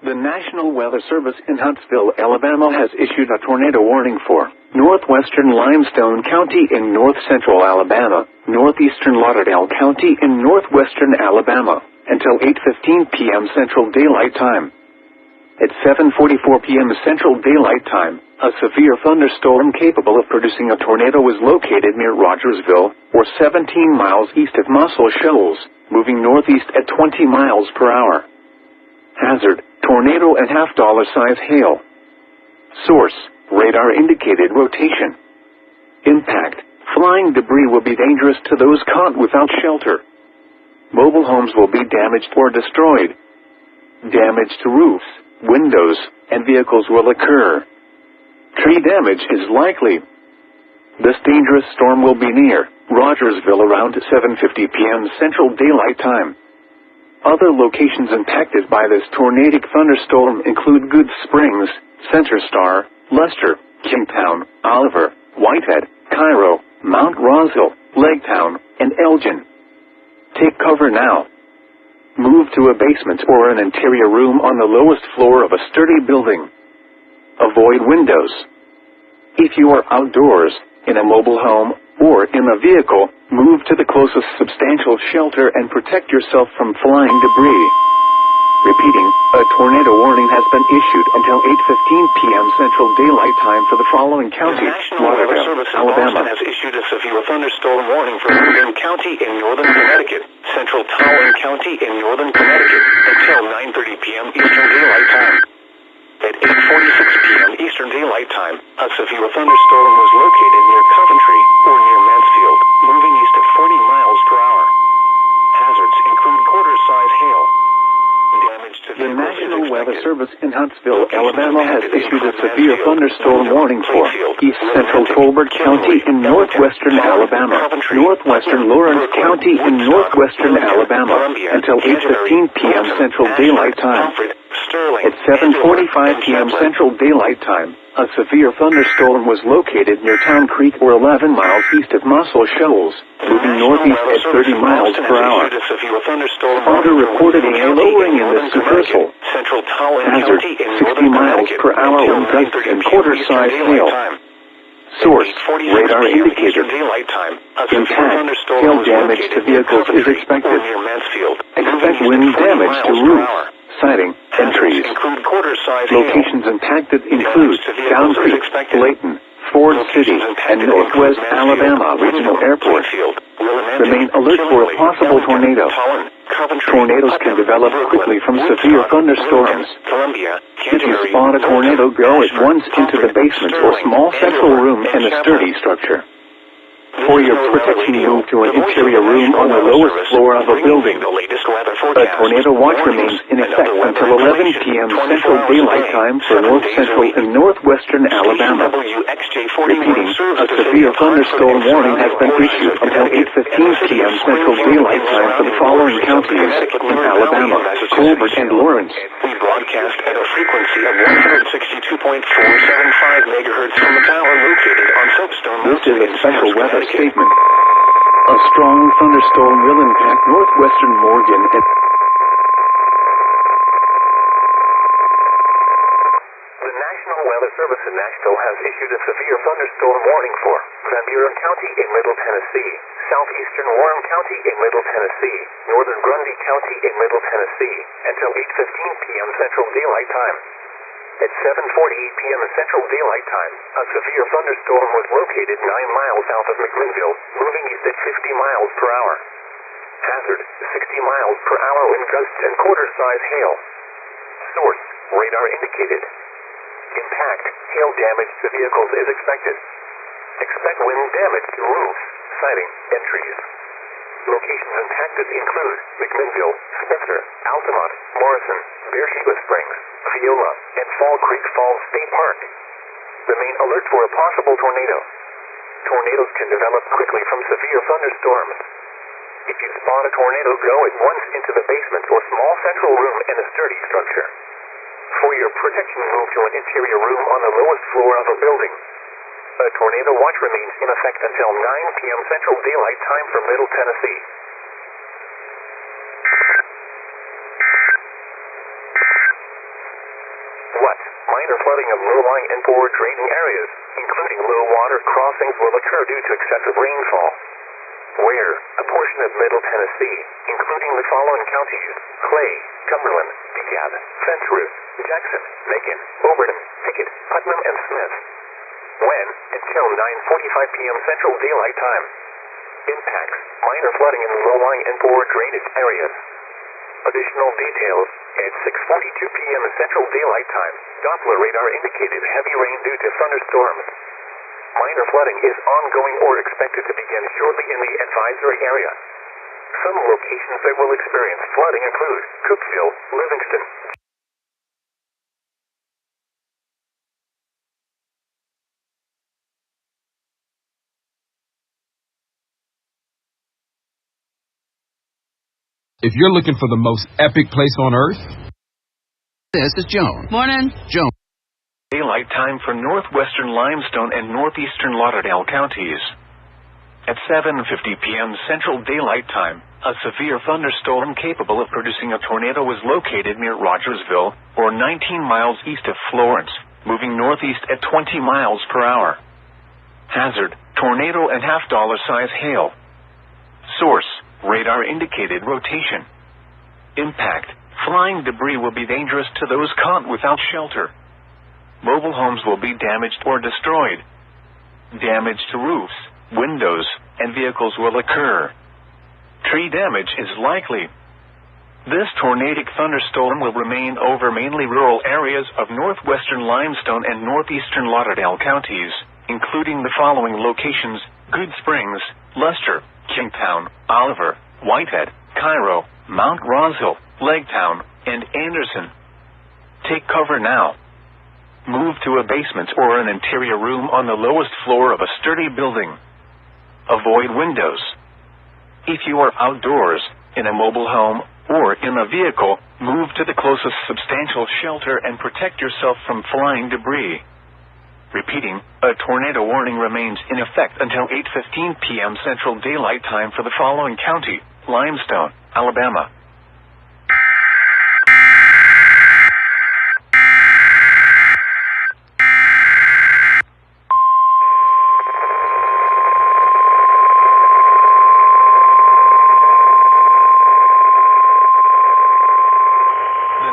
The National Weather Service in Huntsville, Alabama has issued a tornado warning for northwestern Limestone County in north-central Alabama, northeastern Lauderdale County in northwestern Alabama, until 8:15 p.m. Central Daylight Time. At 7:44 p.m. Central Daylight Time, a severe thunderstorm capable of producing a tornado was located near Rogersville, or 17 miles east of Muscle Shoals, moving northeast at 20 miles per hour. Hazard: tornado and $50 size hail. Source: radar indicated rotation. Impact: flying debris will be dangerous to those caught without shelter. Mobile homes will be damaged or destroyed. Damage to roofs, windows, and vehicles will occur. Tree damage is likely. This dangerous storm will be near Rogersville around 7:50 p.m. Central Daylight Time. Other locations impacted by this tornadic thunderstorm include Good Springs, Center Star, Lester, Kingstown, Oliver, Whitehead, Cairo, Mount Roswell, Legtown, and Elgin. Take cover now. Move to a basement or an interior room on the lowest floor of a sturdy building. Avoid windows. If you are outdoors, in a mobile home, or in a vehicle, move to the closest substantial shelter and protect yourself from flying debris. Repeating, a tornado warning has been issued until 8:15 p.m. Central Daylight Time for the following counties: Lauderdale, Alabama. has issued a severe thunderstorm warning for Linden County in northern Connecticut, central Towin County in northern Connecticut, until 9:30 p.m. Eastern Daylight Time. At 8:46 p.m. Eastern Daylight Time, a severe thunderstorm was located near Coventry, or near Mansfield, moving east at 40 miles per hour. Hazards include quarter-size hail. Damage to The National Weather Service in Huntsville, Alabama has issued a severe thunderstorm warning for east central Colbert County in northwestern Alabama, northwestern Lawrence County in northwestern Alabama, until 8:15 p.m. Central Daylight Time. At 7:45 p.m. Central Daylight Time, a severe thunderstorm was located near Town Creek, or 11 miles east of Muscle Shoals, moving northeast at 30 miles per hour. Father reported a lowering in this reversal. Hazard: 60 miles per hour wind gusts and quarter-size hail. Source: radar indicator. Impact: hail damage to vehicles is expected. Expect wind damage to roofs, siding, and trees. Locations impacted include Down Creek, Layton, Ford City, and Northwest Alabama Regional Airport. Remain alert for a possible tornado. Tornadoes can develop quickly from severe thunderstorms. If you spot a tornado, go at once into the basement or small central room in a sturdy structure. For your protection, move to an interior room on the lowest floor of a building. A tornado watch remains in effect until 11 p.m. Central Daylight Time for north central and northwestern Alabama. Repeating, a severe thunderstorm warning has been issued until 8:15 p.m. Central Daylight Time for the following counties in Alabama: Colbert and Lawrence. We broadcast at a frequency of 162.475 megahertz from the tower located on Soapstone This Mountain. is a special weather statement. A strong thunderstorm will impact northwestern Morgan and The National Weather Service in Nashville has issued a severe thunderstorm warning for Van Buren County in Middle Tennessee, southeastern Warren County in Middle Tennessee, northern Grundy County in Middle Tennessee, until 8:15 p.m. Central Daylight Time. At 7:48 p.m. Central Daylight Time, a severe thunderstorm was located 9 miles south of McMinnville, moving east at 50 miles per hour. Hazard, 60 miles per hour wind gusts and quarter-size hail. Source, radar indicated. Impact, hail damage to vehicles is expected. Expect wind damage to roofs, siding, and trees. Locations impacted include McMinnville, Spencer, Altamont, Morrison, Beersheba Springs, Viola, and Fall Creek Falls State Park. Remain alert for a possible tornado. Tornadoes can develop quickly from severe thunderstorms. If you spot a tornado, go at once into the basement or small central room in a sturdy structure. For your protection, move to an interior room on the lowest floor of a building. A tornado watch remains in effect until 9 p.m. Central Daylight Time for Middle Tennessee. What? Minor flooding of low-lying and poor draining areas, including low water crossings, will occur due to excessive rainfall. Where? A portion of Middle Tennessee, including the following counties: Clay, Cumberland, DeKalb, Fence Root, Jackson, Macon, Overton, Pickett, Putnam, and Smith. When? Until 9:45 p.m. Central Daylight Time. Impacts: minor flooding in low-lying and poor drainage areas. Additional details: at 6:42 p.m. Central Daylight Time, Doppler radar indicated heavy rain due to thunderstorms. Minor flooding is ongoing or expected to begin shortly in the advisory area. Some locations that will experience flooding include Cookeville, Livingston, If you're looking for the most epic place on earth, This is Joan. Morning. Joan. Daylight time for northwestern Limestone and northeastern Lauderdale counties. At 7:50 p.m. Central Daylight Time, a severe thunderstorm capable of producing a tornado was located near Rogersville, or 19 miles east of Florence, moving northeast at 20 miles per hour. Hazard, tornado and half-dollar-size hail. Source, radar indicated rotation. Impact, flying debris will be dangerous to those caught without shelter. Mobile homes will be damaged or destroyed. Damage to roofs, windows, and vehicles will occur. Tree damage is likely. This tornadic thunderstorm will remain over mainly rural areas of northwestern Limestone and northeastern Lauderdale counties, including the following locations: Good Springs, Luster, Kingstown, Oliver, Whitehead, Cairo, Mount Roshill, Legtown, and Anderson. Take cover now. Move to a basement or an interior room on the lowest floor of a sturdy building. Avoid windows. If you are outdoors, in a mobile home, or in a vehicle, move to the closest substantial shelter and protect yourself from flying debris. Repeating, a tornado warning remains in effect until 8:15 p.m. Central Daylight Time for the following county: Limestone, Alabama. The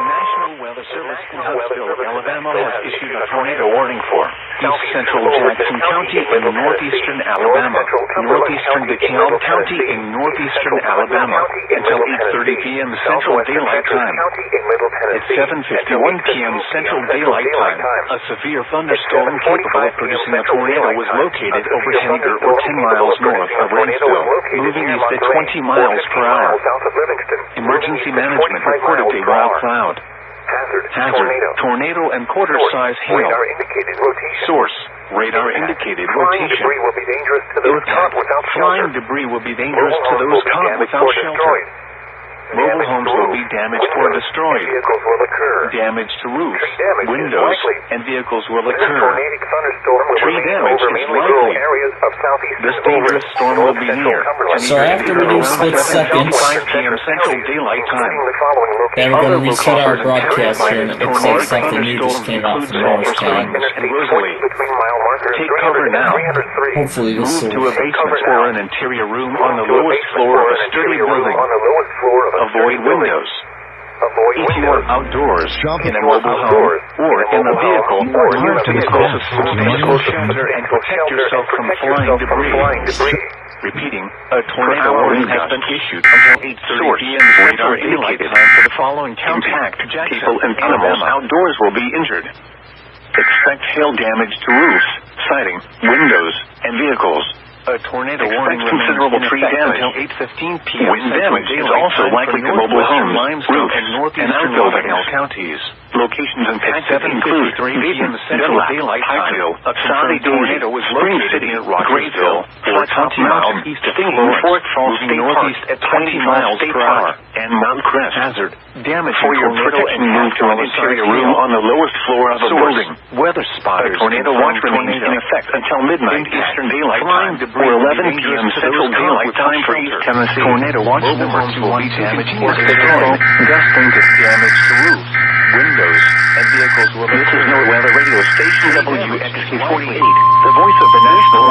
northeastern Alabama, northeastern DeKalb County in northeastern Alabama until 8:30 p.m. Central Daylight Time. At 7:51 p.m. Central Daylight Time, a severe thunderstorm capable of producing a tornado was located over Henniger or 10 miles north of Rainsville, moving east at 20 miles per hour. Emergency management reported a wild cloud. Hazard, tornado and quarter-size hail. Source, radar indicated rotation. Impact, flying debris will be dangerous to those caught without shelter. Mobile homes will be damaged or destroyed. Damage to roofs, windows, and vehicles will occur. Tree damage is likely. This dangerous storm will be near. So after we do split seconds, 5 p.m. Central Daylight Time. then we're going to reset our broadcast here, and it looks like something new just came out from Morristown. Take cover now. Hopefully this Move to will... a basement or an interior room on the lowest floor of a sturdy building. Avoid windows. If you are outdoors, in a mobile home, or in a vehicle, move to the closest substantial shelter and protect yourself from flying debris. Repeating, a tornado warning has been issued until 8:30 p.m. Central Daylight Time for the following county. People and animals outdoors will be injured. Expect hail damage to roofs, siding, windows, and vehicles. A tornado warning considerable tree damage until 8:15 p.m. Wind damage is also likely to mobile homes, roofs, and outbuildings. Counties. Locations in Texas include Central Daylight Time. A Saudi tornado was located in Grayville, 20 miles east of Fort Falls State northeast at 20 miles per hour, and Mount Crest. Hazard. Damage for your protection. Move to an interior room on the lowest floor of a building. Weather spotters. A tornado watch remains in effect until midnight Eastern Daylight Time, or 11 p.m. Central Daylight Time for East Tennessee. Tornado watch numbers will be damaged or destroyed. Gusting to damage to roofs, windows, and vehicles will. This is NOAA Weather Radio Station WXQ 48, the voice of the National